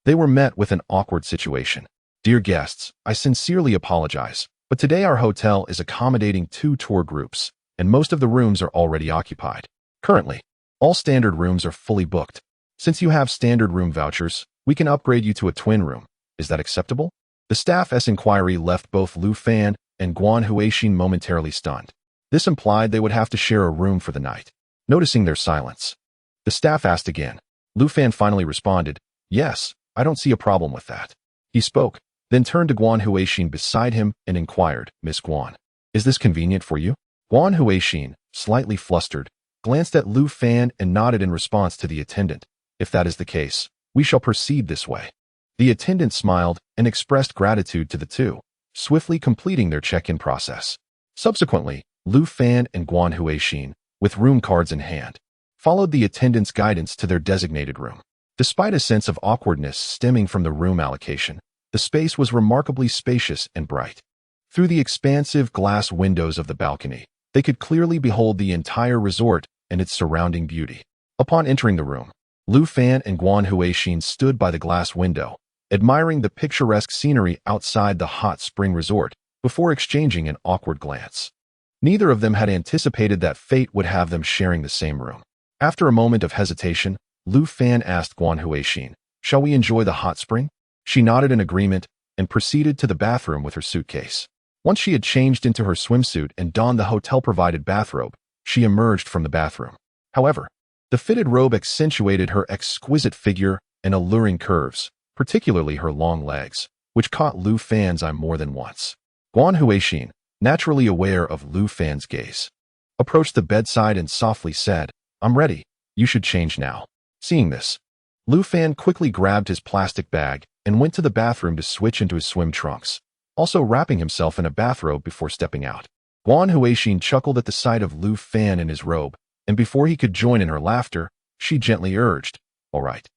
they were met with an awkward situation. "Dear guests, I sincerely apologize, but today our hotel is accommodating 2 tour groups, and most of the rooms are already occupied. Currently, all standard rooms are fully booked. Since you have standard room vouchers, we can upgrade you to a twin room. Is that acceptable?" The staff's inquiry left both Lu Fan and Guan Huixin momentarily stunned. This implied they would have to share a room for the night. Noticing their silence, the staff asked again. Lu Fan finally responded, "Yes, I don't see a problem with that." He spoke, then turned to Guan Huixin beside him and inquired, "Miss Guan, is this convenient for you?" Guan Huixin, slightly flustered, glanced at Lu Fan and nodded in response to the attendant. "If that is the case, we shall proceed this way." The attendant smiled and expressed gratitude to the two, swiftly completing their check-in process. Subsequently, Lu Fan and Guan Huixin, with room cards in hand, followed the attendant's guidance to their designated room. Despite a sense of awkwardness stemming from the room allocation, the space was remarkably spacious and bright. Through the expansive glass windows of the balcony, they could clearly behold the entire resort and its surrounding beauty. Upon entering the room, Lu Fan and Guan Huixin stood by the glass window, admiring the picturesque scenery outside the hot spring resort before exchanging an awkward glance. Neither of them had anticipated that fate would have them sharing the same room. After a moment of hesitation, Lu Fan asked Guan Huixin, "Shall we enjoy the hot spring?" She nodded in agreement and proceeded to the bathroom with her suitcase. Once she had changed into her swimsuit and donned the hotel-provided bathrobe, she emerged from the bathroom. However, the fitted robe accentuated her exquisite figure and alluring curves, particularly her long legs, which caught Lu Fan's eye more than once. Guan Huixin, naturally aware of Lu Fan's gaze, approached the bedside and softly said, "I'm ready. You should change now." Seeing this, Lu Fan quickly grabbed his plastic bag and went to the bathroom to switch into his swim trunks, also wrapping himself in a bathrobe before stepping out. Guan Huixin chuckled at the sight of Lu Fan in his robe, and before he could join in her laughter, she gently urged, "All right,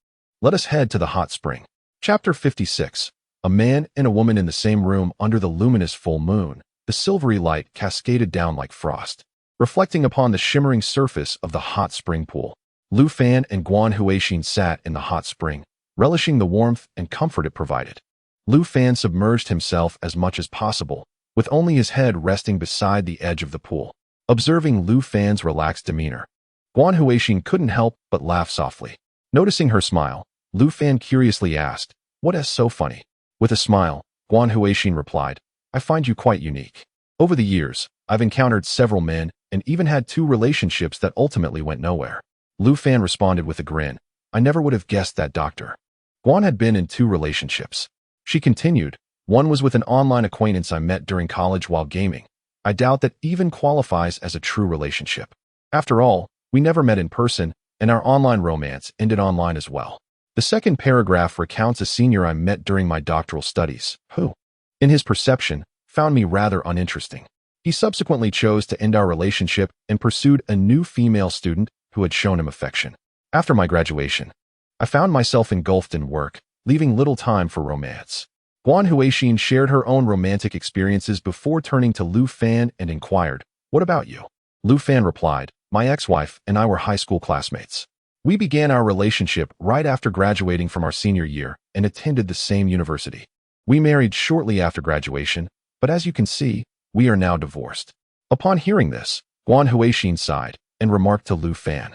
let us head to the hot spring." Chapter 56. A man and a woman in the same room under the luminous full moon. The silvery light cascaded down like frost, reflecting upon the shimmering surface of the hot spring pool. Lu Fan and Guan Huixin sat in the hot spring, relishing the warmth and comfort it provided. Lu Fan submerged himself as much as possible, with only his head resting beside the edge of the pool. Observing Lu Fan's relaxed demeanor, Guan Huixin couldn't help but laugh softly. Noticing her smile, Lu Fan curiously asked, "What is so funny?" With a smile, Guan Huixin replied, "I find you quite unique. Over the years, I've encountered several men and even had 2 relationships that ultimately went nowhere." Lu Fan responded with a grin, "I never would have guessed that, doctor." Guan had been in 2 relationships. She continued, "One was with an online acquaintance I met during college while gaming. I doubt that even qualifies as a true relationship. After all, we never met in person, and our online romance ended online as well. The second paragraph recounts a senior I met during my doctoral studies, who, in his perception, found me rather uninteresting. He subsequently chose to end our relationship and pursued a new female student who had shown him affection. After my graduation, I found myself engulfed in work, leaving little time for romance. Guan Huixin shared her own romantic experiences before turning to Lu Fan and inquired, "What about you?" Lu Fan replied, "My ex-wife and I were high school classmates. We began our relationship right after graduating from our senior year and attended the same university. We married shortly after graduation, but as you can see, we are now divorced." Upon hearing this, Guan Huixin sighed and remarked to Lu Fan,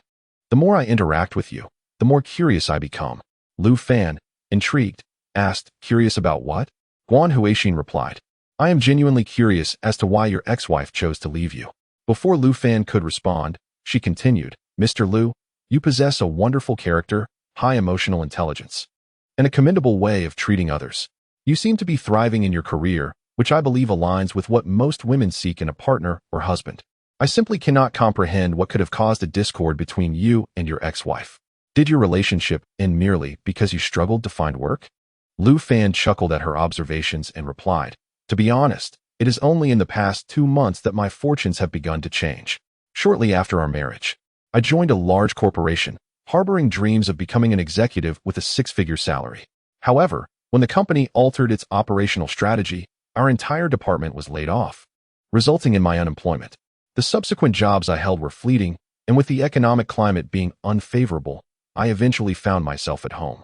"The more I interact with you, the more curious I become." Lu Fan, intrigued, asked, "Curious about what?" Guan Huixin replied, "I am genuinely curious as to why your ex-wife chose to leave you." Before Lu Fan could respond, she continued, "Mr. Lu, you possess a wonderful character, high emotional intelligence, and a commendable way of treating others. You seem to be thriving in your career, which I believe aligns with what most women seek in a partner or husband. I simply cannot comprehend what could have caused a discord between you and your ex-wife. Did your relationship end merely because you struggled to find work?" Lu Fan chuckled at her observations and replied, "To be honest, it is only in the past 2 months that my fortunes have begun to change. Shortly after our marriage, I joined a large corporation, harboring dreams of becoming an executive with a 6-figure salary. However, when the company altered its operational strategy, our entire department was laid off, resulting in my unemployment. The subsequent jobs I held were fleeting, and with the economic climate being unfavorable, I eventually found myself at home.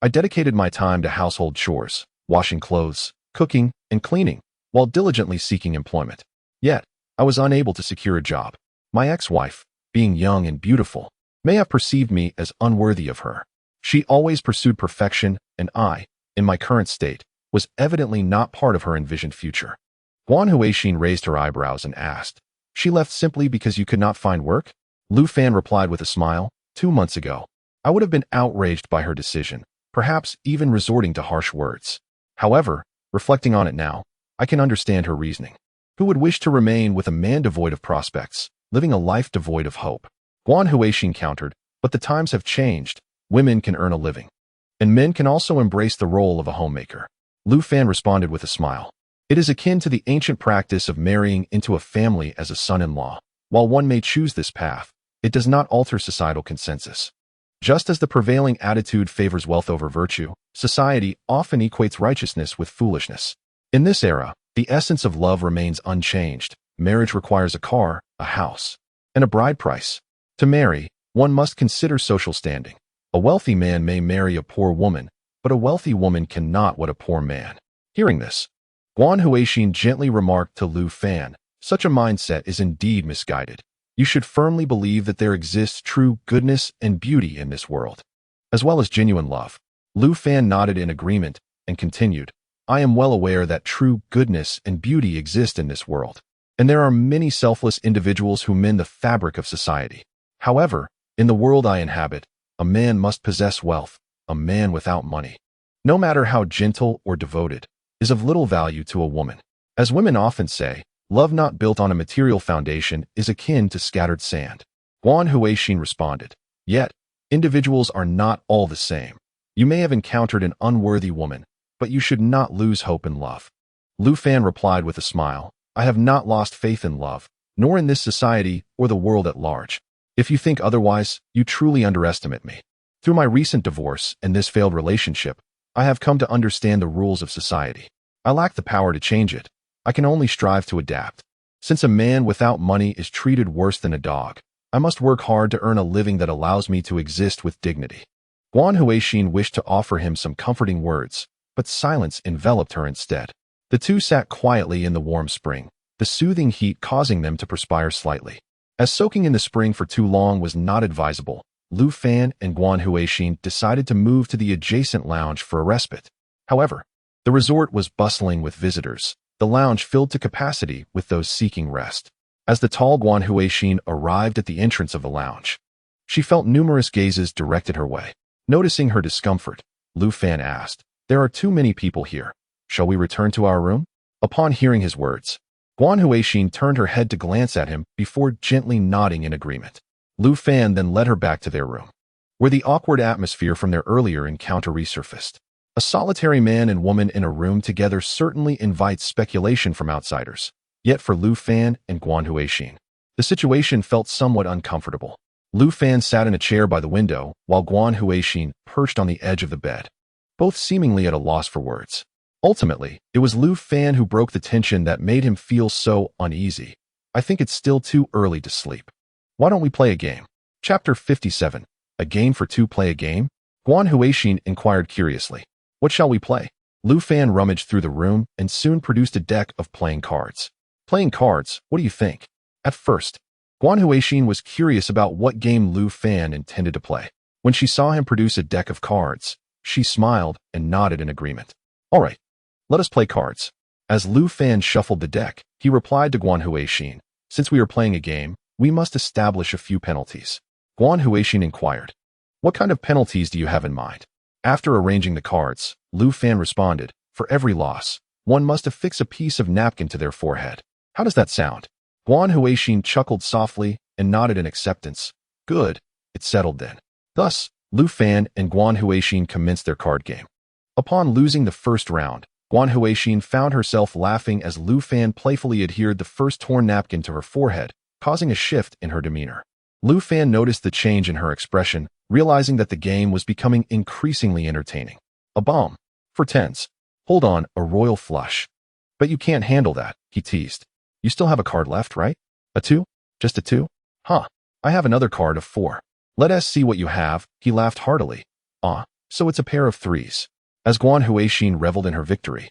I dedicated my time to household chores, washing clothes, cooking, and cleaning, while diligently seeking employment. Yet, I was unable to secure a job. My ex-wife, being young and beautiful, may have perceived me as unworthy of her. She always pursued perfection, and I, in my current state, was evidently not part of her envisioned future." Guan Huixin raised her eyebrows and asked, "She left simply because you could not find work?" Lu Fan replied with a smile, 2 months ago, I would have been outraged by her decision, perhaps even resorting to harsh words. However, reflecting on it now, I can understand her reasoning. Who would wish to remain with a man devoid of prospects, living a life devoid of hope?" Guan Huixin countered, "But the times have changed. Women can earn a living, and men can also embrace the role of a homemaker." Lu Fan responded with a smile. "It is akin to the ancient practice of marrying into a family as a son-in-law. While one may choose this path, it does not alter societal consensus. Just as the prevailing attitude favors wealth over virtue, society often equates righteousness with foolishness. In this era, the essence of love remains unchanged. Marriage requires a car, a house, and a bride price. To marry, one must consider social standing. A wealthy man may marry a poor woman, but a wealthy woman cannot what a poor man." Hearing this, Guan Huixin gently remarked to Lu Fan, "Such a mindset is indeed misguided. You should firmly believe that there exists true goodness and beauty in this world, as well as genuine love." Lu Fan nodded in agreement and continued, "I am well aware that true goodness and beauty exist in this world, and there are many selfless individuals who mend the fabric of society. However, in the world I inhabit, a man must possess wealth. A man without money, no matter how gentle or devoted, is of little value to a woman. As women often say, love not built on a material foundation is akin to scattered sand." Guan Huixin responded, "Yet, individuals are not all the same. You may have encountered an unworthy woman, but you should not lose hope in love." Lu Fan replied with a smile, "I have not lost faith in love, nor in this society or the world at large. If you think otherwise, you truly underestimate me. Through my recent divorce and this failed relationship, I have come to understand the rules of society. I lack the power to change it. I can only strive to adapt. Since a man without money is treated worse than a dog, I must work hard to earn a living that allows me to exist with dignity." Guan Huixin wished to offer him some comforting words, but silence enveloped her instead. The two sat quietly in the warm spring, the soothing heat causing them to perspire slightly. As soaking in the spring for too long was not advisable, Lu Fan and Guan Huixin decided to move to the adjacent lounge for a respite. However, the resort was bustling with visitors, the lounge filled to capacity with those seeking rest. As the tall Guan Huixin arrived at the entrance of the lounge, she felt numerous gazes directed her way. Noticing her discomfort, Lu Fan asked, "There are too many people here. Shall we return to our room?" Upon hearing his words, Guan Huixin turned her head to glance at him before gently nodding in agreement. Lu Fan then led her back to their room, where the awkward atmosphere from their earlier encounter resurfaced. A solitary man and woman in a room together certainly invites speculation from outsiders. Yet for Lu Fan and Guan Huixin, the situation felt somewhat uncomfortable. Lu Fan sat in a chair by the window, while Guan Huixin perched on the edge of the bed, both seemingly at a loss for words. Ultimately, it was Lu Fan who broke the tension that made him feel so uneasy. I think it's still too early to sleep. Why don't we play a game? Chapter 57. A game for two. Play a game? Guan Huixin inquired curiously. What shall we play? Lu Fan rummaged through the room and soon produced a deck of playing cards. Playing cards? What do you think? At first, Guan Huixin was curious about what game Lu Fan intended to play. When she saw him produce a deck of cards, she smiled and nodded in agreement. All right, let us play cards. As Lu Fan shuffled the deck, he replied to Guan Huixin, since we are playing a game, we must establish a few penalties. Guan Huixin inquired, what kind of penalties do you have in mind? After arranging the cards, Lu Fan responded, for every loss, one must affix a piece of napkin to their forehead. How does that sound? Guan Huixin chuckled softly and nodded in acceptance. Good, it settled then. Thus, Lu Fan and Guan Huixin commenced their card game. Upon losing the first round, Guan Huixin found herself laughing as Lu Fan playfully adhered the first torn napkin to her forehead, causing a shift in her demeanor. Lu Fan noticed the change in her expression, realizing that the game was becoming increasingly entertaining. A bomb. For tens. Hold on, a royal flush. But you can't handle that, he teased. You still have a card left, right? A 2? Just a 2? Huh. I have another card of 4. Let us see what you have, he laughed heartily. So it's a pair of 3s. As Guan Huixin reveled in her victory,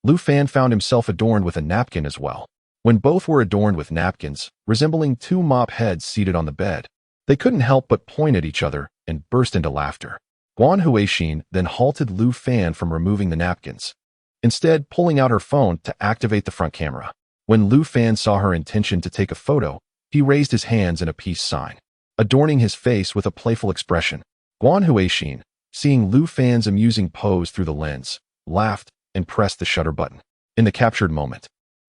Lu Fan found himself adorned with a napkin as well. When both were adorned with napkins, resembling two mop heads seated on the bed, they couldn't help but point at each other and burst into laughter. Guan Huixin then halted Lu Fan from removing the napkins, instead pulling out her phone to activate the front camera. When Lu Fan saw her intention to take a photo, he raised his hands in a peace sign, adorning his face with a playful expression. Guan Huixin, seeing Lu Fan's amusing pose through the lens, laughed and pressed the shutter button. In the captured moment,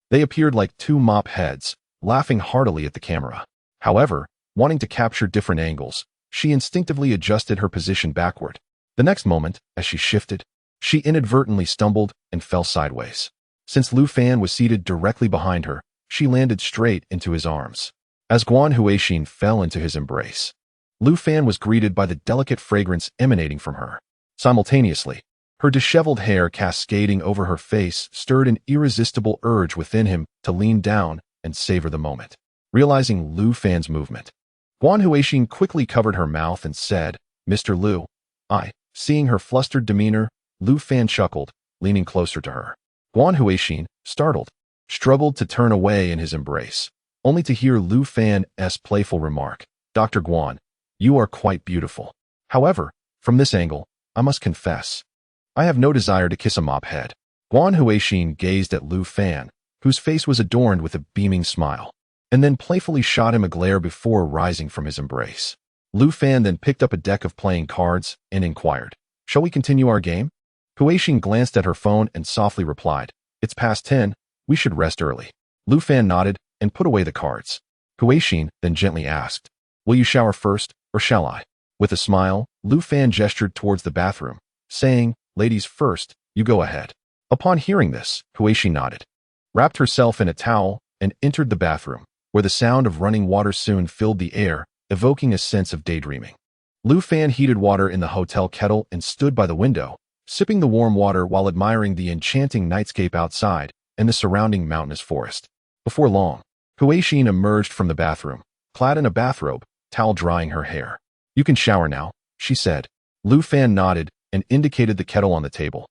they appeared like two mop heads, laughing heartily at the camera. However, wanting to capture different angles, she instinctively adjusted her position backward. The next moment, as she shifted, she inadvertently stumbled and fell sideways. Since Lu Fan was seated directly behind her, she landed straight into his arms. As Guan Huixin fell into his embrace, Lu Fan was greeted by the delicate fragrance emanating from her. Simultaneously, her disheveled hair cascading over her face stirred an irresistible urge within him to lean down and savor the moment. Realizing Lu Fan's movement, Guan Huixin quickly covered her mouth and said, Mr. Lu. Seeing her flustered demeanor, Lu Fan chuckled, leaning closer to her. Guan Huixin, startled, struggled to turn away in his embrace, only to hear Lu Fan's playful remark, Dr. Guan, you are quite beautiful. However, from this angle, I must confess, I have no desire to kiss a mop head. Guan Huixin gazed at Lu Fan, whose face was adorned with a beaming smile, and then playfully shot him a glare before rising from his embrace. Lu Fan then picked up a deck of playing cards and inquired, shall we continue our game? Huixin glanced at her phone and softly replied, it's past 10, we should rest early. Lu Fan nodded and put away the cards. Huixin then gently asked, will you shower first, or shall I? With a smile, Lu Fan gestured towards the bathroom, saying, ladies first, you go ahead. Upon hearing this, Huixin nodded, wrapped herself in a towel, and entered the bathroom, where the sound of running water soon filled the air, evoking a sense of daydreaming. Lu Fan heated water in the hotel kettle and stood by the window, sipping the warm water while admiring the enchanting nightscape outside and the surrounding mountainous forest. Before long, Huixin emerged from the bathroom, clad in a bathrobe, towel drying her hair. You can shower now, she said. Lu Fan nodded and indicated the kettle on the table.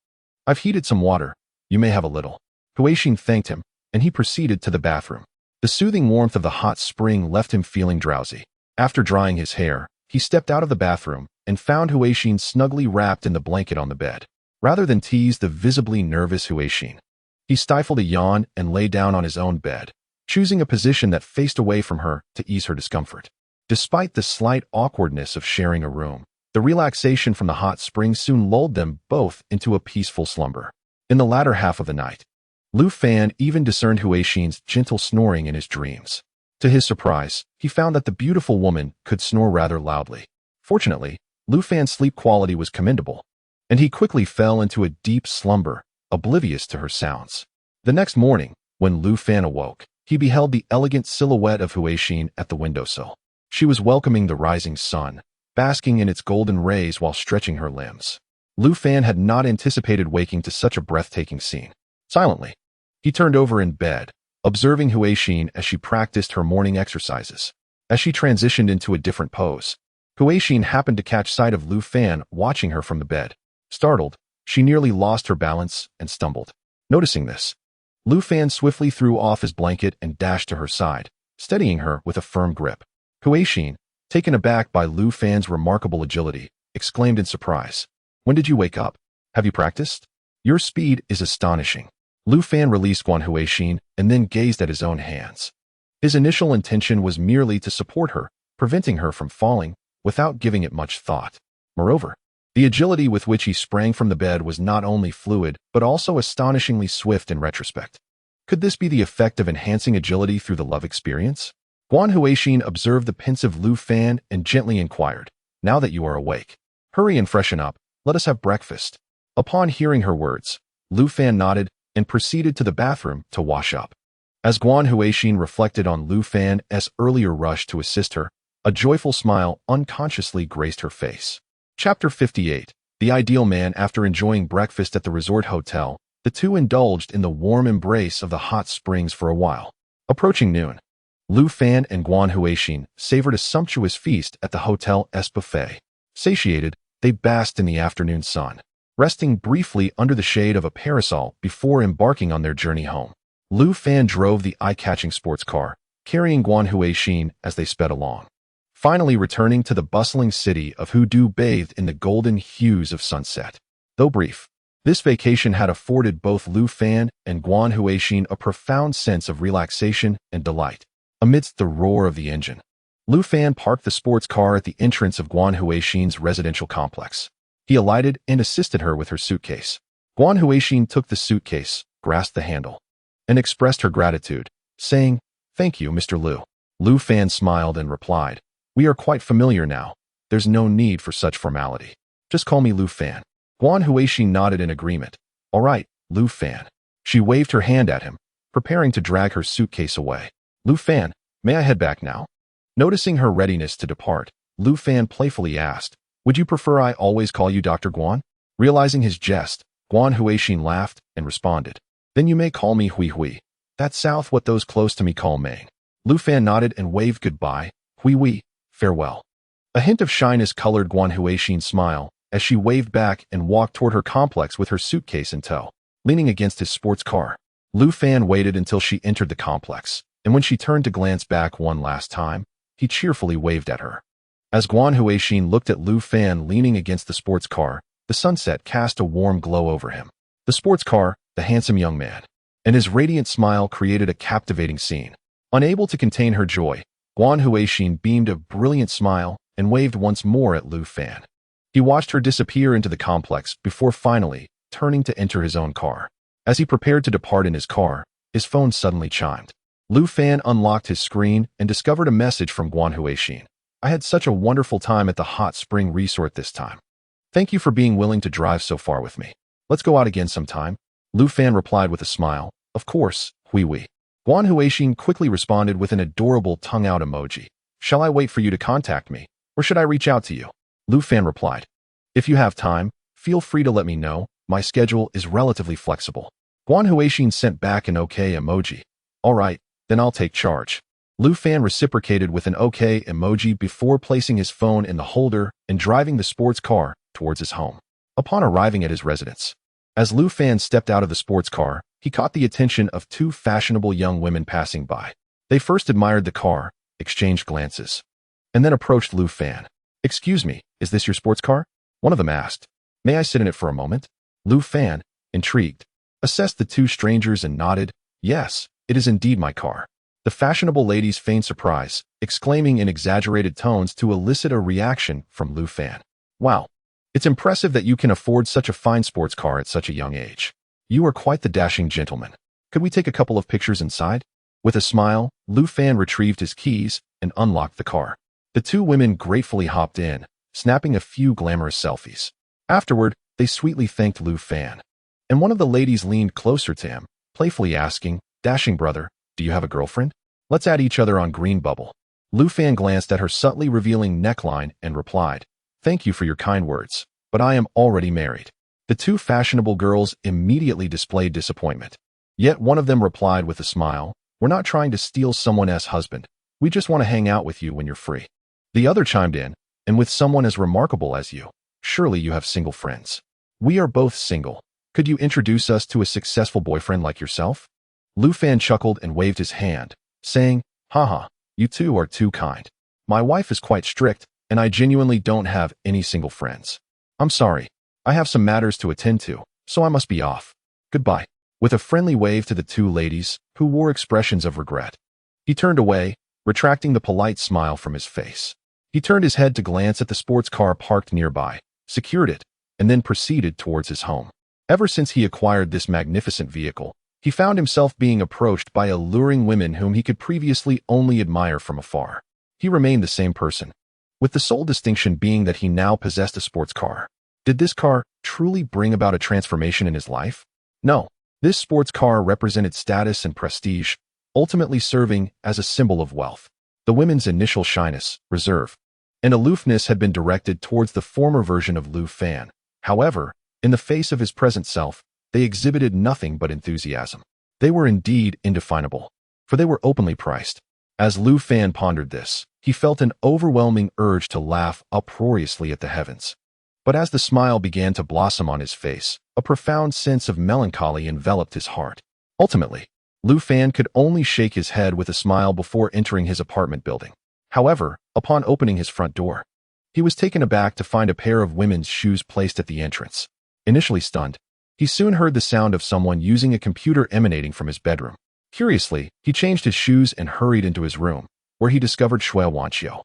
I've heated some water. You may have a little. Huixin thanked him, and he proceeded to the bathroom. The soothing warmth of the hot spring left him feeling drowsy. After drying his hair, he stepped out of the bathroom and found Huixin snugly wrapped in the blanket on the bed. Rather than tease the visibly nervous Huixin, he stifled a yawn and lay down on his own bed, choosing a position that faced away from her to ease her discomfort. Despite the slight awkwardness of sharing a room, the relaxation from the hot spring soon lulled them both into a peaceful slumber. In the latter half of the night, Lu Fan even discerned Huixin's gentle snoring in his dreams. To his surprise, he found that the beautiful woman could snore rather loudly. Fortunately, Lu Fan's sleep quality was commendable, and he quickly fell into a deep slumber, oblivious to her sounds. The next morning, when Lu Fan awoke, he beheld the elegant silhouette of Huixin at the windowsill. She was welcoming the rising sun, basking in its golden rays while stretching her limbs. Lu Fan had not anticipated waking to such a breathtaking scene. Silently, he turned over in bed, observing Huixin as she practiced her morning exercises. As she transitioned into a different pose, Huixin happened to catch sight of Lu Fan watching her from the bed. Startled, she nearly lost her balance and stumbled. Noticing this, Lu Fan swiftly threw off his blanket and dashed to her side, steadying her with a firm grip. Huixin, taken aback by Lu Fan's remarkable agility, exclaimed in surprise, "When did you wake up? Have you practiced? Your speed is astonishing." Lu Fan released Guan Huixin and then gazed at his own hands. His initial intention was merely to support her, preventing her from falling, without giving it much thought. Moreover, the agility with which he sprang from the bed was not only fluid, but also astonishingly swift in retrospect. Could this be the effect of enhancing agility through the love experience? Guan Huixin observed the pensive Lu Fan and gently inquired, "Now that you are awake, hurry and freshen up, let us have breakfast." Upon hearing her words, Lu Fan nodded and proceeded to the bathroom to wash up. As Guan Huixin reflected on Lu Fan's earlier rush to assist her, a joyful smile unconsciously graced her face. Chapter 58. The Ideal Man. After enjoying breakfast at the resort hotel, the two indulged in the warm embrace of the hot springs for a while. Approaching noon, Lu Fan and Guan Huixin savored a sumptuous feast at the hotel's buffet. Satiated, they basked in the afternoon sun, resting briefly under the shade of a parasol before embarking on their journey home. Lu Fan drove the eye-catching sports car, carrying Guan Huixin as they sped along. Finally returning to the bustling city of Hudu bathed in the golden hues of sunset. Though brief, this vacation had afforded both Lu Fan and Guan Huixin a profound sense of relaxation and delight. Amidst the roar of the engine, Lu Fan parked the sports car at the entrance of Guan Huixin's residential complex. He alighted and assisted her with her suitcase. Guan Huixin took the suitcase, grasped the handle, and expressed her gratitude, saying, "Thank you, Mr. Lu." Lu Fan smiled and replied, "We are quite familiar now. There's no need for such formality. Just call me Lu Fan." Guan Huixin nodded in agreement. "All right, Lu Fan." She waved her hand at him, preparing to drag her suitcase away. "Lu Fan, may I head back now?" Noticing her readiness to depart, Lu Fan playfully asked, "Would you prefer I always call you Dr. Guan?" Realizing his jest, Guan Huixin laughed and responded, "Then you may call me Hui Hui. That's south what those close to me call Mang." Lu Fan nodded and waved goodbye. "Hui Hui, farewell." A hint of shyness colored Guan Huixin's smile as she waved back and walked toward her complex with her suitcase in tow. Leaning against his sports car, Lu Fan waited until she entered the complex, and when she turned to glance back one last time, he cheerfully waved at her. As Guan Huixin looked at Lu Fan leaning against the sports car, the sunset cast a warm glow over him. The sports car, the handsome young man, and his radiant smile created a captivating scene. Unable to contain her joy, Guan Huixin beamed a brilliant smile and waved once more at Lu Fan. He watched her disappear into the complex before finally turning to enter his own car. As he prepared to depart in his car, his phone suddenly chimed. Lu Fan unlocked his screen and discovered a message from Guan Huixin. "I had such a wonderful time at the hot spring resort this time. Thank you for being willing to drive so far with me. Let's go out again sometime." Lu Fan replied with a smile, "Of course, Hui Hui." Guan Huixin quickly responded with an adorable tongue-out emoji. "Shall I wait for you to contact me, or should I reach out to you?" Lu Fan replied, "If you have time, feel free to let me know. My schedule is relatively flexible." Guan Huixin sent back an OK emoji. "All right, then I'll take charge." Lu Fan reciprocated with an OK emoji before placing his phone in the holder and driving the sports car towards his home. Upon arriving at his residence, as Lu Fan stepped out of the sports car, he caught the attention of two fashionable young women passing by. They first admired the car, exchanged glances, and then approached Lu Fan. "Excuse me, is this your sports car?" one of them asked. "May I sit in it for a moment?" Lu Fan, intrigued, assessed the two strangers and nodded. "Yes, it is indeed my car." The fashionable ladies feigned surprise, exclaiming in exaggerated tones to elicit a reaction from Lu Fan. "Wow, it's impressive that you can afford such a fine sports car at such a young age. You are quite the dashing gentleman." Could we take a couple of pictures inside? With a smile, Lu Fan retrieved his keys and unlocked the car. The two women gratefully hopped in, snapping a few glamorous selfies. Afterward, they sweetly thanked Lu Fan. And one of the ladies leaned closer to him, playfully asking, "Dashing brother, do you have a girlfriend? Let's add each other on Green Bubble." Lu Fan glanced at her subtly revealing neckline and replied, "Thank you for your kind words, but I am already married." The two fashionable girls immediately displayed disappointment. Yet one of them replied with a smile, "We're not trying to steal someone's husband. We just want to hang out with you when you're free." The other chimed in, "And with someone as remarkable as you, surely you have single friends. We are both single. Could you introduce us to a successful boyfriend like yourself?" Lu Fan chuckled and waved his hand, saying, "Haha, you two are too kind. My wife is quite strict, and I genuinely don't have any single friends. I'm sorry. I have some matters to attend to, so I must be off. Goodbye." With a friendly wave to the two ladies, who wore expressions of regret, he turned away, retracting the polite smile from his face. He turned his head to glance at the sports car parked nearby, secured it, and then proceeded towards his home. Ever since he acquired this magnificent vehicle, he found himself being approached by alluring women whom he could previously only admire from afar. He remained the same person, with the sole distinction being that he now possessed a sports car. Did this car truly bring about a transformation in his life? No. This sports car represented status and prestige, ultimately serving as a symbol of wealth. The women's initial shyness, reserve, and aloofness had been directed towards the former version of Lu Fan. However, in the face of his present self, they exhibited nothing but enthusiasm. They were indeed indefinable, for they were openly priced. As Lu Fan pondered this, he felt an overwhelming urge to laugh uproariously at the heavens. But as the smile began to blossom on his face, a profound sense of melancholy enveloped his heart. Ultimately, Lu Fan could only shake his head with a smile before entering his apartment building. However, upon opening his front door, he was taken aback to find a pair of women's shoes placed at the entrance. Initially stunned, he soon heard the sound of someone using a computer emanating from his bedroom. Curiously, he changed his shoes and hurried into his room, where he discovered Shui Wanqiu,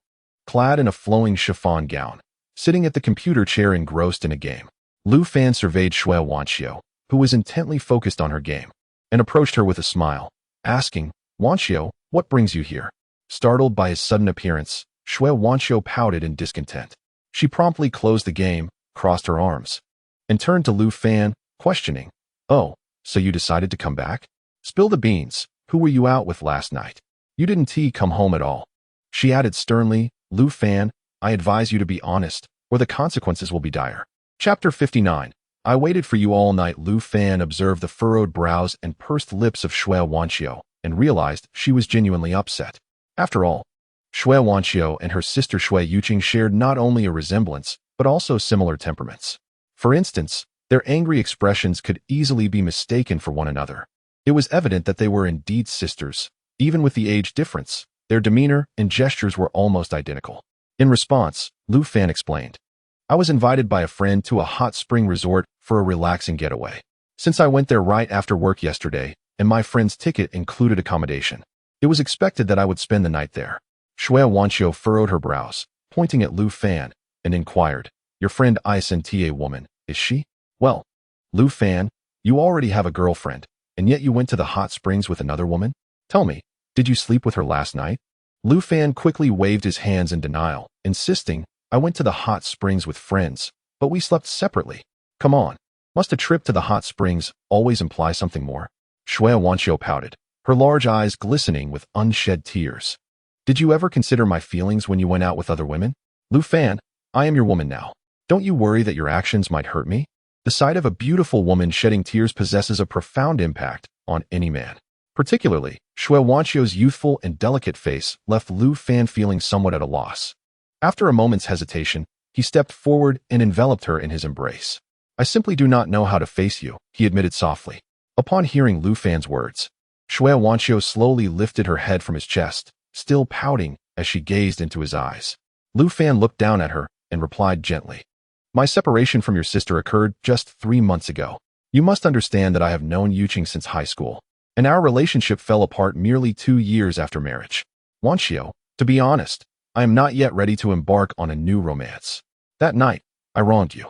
clad in a flowing chiffon gown, sitting at the computer chair engrossed in a game. Lu Fan surveyed Shui Wanqiu, who was intently focused on her game, and approached her with a smile, asking, "Wanqiu, what brings you here?" Startled by his sudden appearance, Shui Wanqiu pouted in discontent. She promptly closed the game, crossed her arms, and turned to Lu Fan, questioning, "Oh, so you decided to come back? Spill the beans. Who were you out with last night? You didn't come home at all." She added sternly, "Lu Fan, I advise you to be honest, or the consequences will be dire." Chapter 59. "I waited for you all night." Lu Fan observed the furrowed brows and pursed lips of Shui Wanqiu and realized she was genuinely upset. After all, Shui Wanqiu and her sister Shui Yuqing shared not only a resemblance, but also similar temperaments. For instance, their angry expressions could easily be mistaken for one another. It was evident that they were indeed sisters. Even with the age difference, their demeanor and gestures were almost identical. In response, Lu Fan explained, "I was invited by a friend to a hot spring resort for a relaxing getaway. Since I went there right after work yesterday, and my friend's ticket included accommodation, it was expected that I would spend the night there." Shui Wanqiu furrowed her brows, pointing at Lu Fan, and inquired, "Your friend isn't a woman, is she?" "Well, Lu Fan, you already have a girlfriend, and yet you went to the hot springs with another woman? Tell me, did you sleep with her last night?" Lu Fan quickly waved his hands in denial, insisting, "I went to the hot springs with friends, but we slept separately. Come on, must a trip to the hot springs always imply something more?" Shui Wanqiu pouted, her large eyes glistening with unshed tears. "Did you ever consider my feelings when you went out with other women? Lu Fan, I am your woman now. Don't you worry that your actions might hurt me?" The sight of a beautiful woman shedding tears possesses a profound impact on any man. Particularly, Shui Wanqiu's youthful and delicate face left Lu Fan feeling somewhat at a loss. After a moment's hesitation, he stepped forward and enveloped her in his embrace. "I simply do not know how to face you," he admitted softly. Upon hearing Lu Fan's words, Shui Wanqiu slowly lifted her head from his chest, still pouting as she gazed into his eyes. Lu Fan looked down at her and replied gently, "My separation from your sister occurred just 3 months ago. You must understand that I have known Yuqing since high school, and our relationship fell apart merely 2 years after marriage. Wanqiu, to be honest, I am not yet ready to embark on a new romance. That night, I wronged you."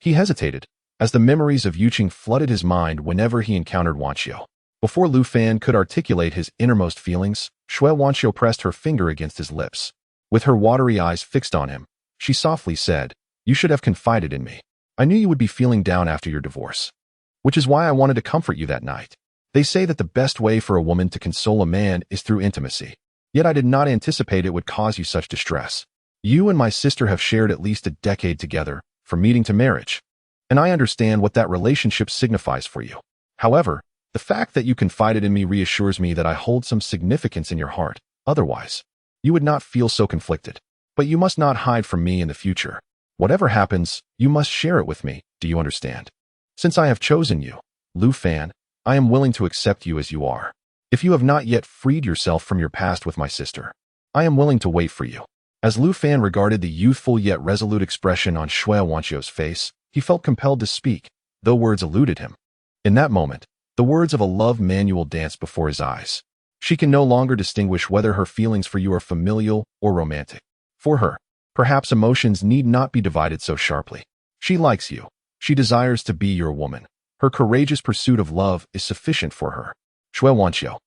He hesitated, as the memories of Yuqing flooded his mind whenever he encountered Wanqiu. Before Lu Fan could articulate his innermost feelings, Shui Wanxiu pressed her finger against his lips. With her watery eyes fixed on him, she softly said, "You should have confided in me. I knew you would be feeling down after your divorce. Which is why I wanted to comfort you that night. They say that the best way for a woman to console a man is through intimacy. Yet I did not anticipate it would cause you such distress. You and my sister have shared at least a decade together, from meeting to marriage. And I understand what that relationship signifies for you. However, the fact that you confided in me reassures me that I hold some significance in your heart. Otherwise, you would not feel so conflicted. But you must not hide from me in the future. Whatever happens, you must share it with me, do you understand? Since I have chosen you, Lu Fan, I am willing to accept you as you are. If you have not yet freed yourself from your past with my sister, I am willing to wait for you." As Lu Fan regarded the youthful yet resolute expression on Shui Wanxiu's face, he felt compelled to speak, though words eluded him. In that moment, the words of a love manual danced before his eyes. She can no longer distinguish whether her feelings for you are familial or romantic. For her, perhaps emotions need not be divided so sharply. She likes you. She desires to be your woman. Her courageous pursuit of love is sufficient for her. Shui Wanxiu.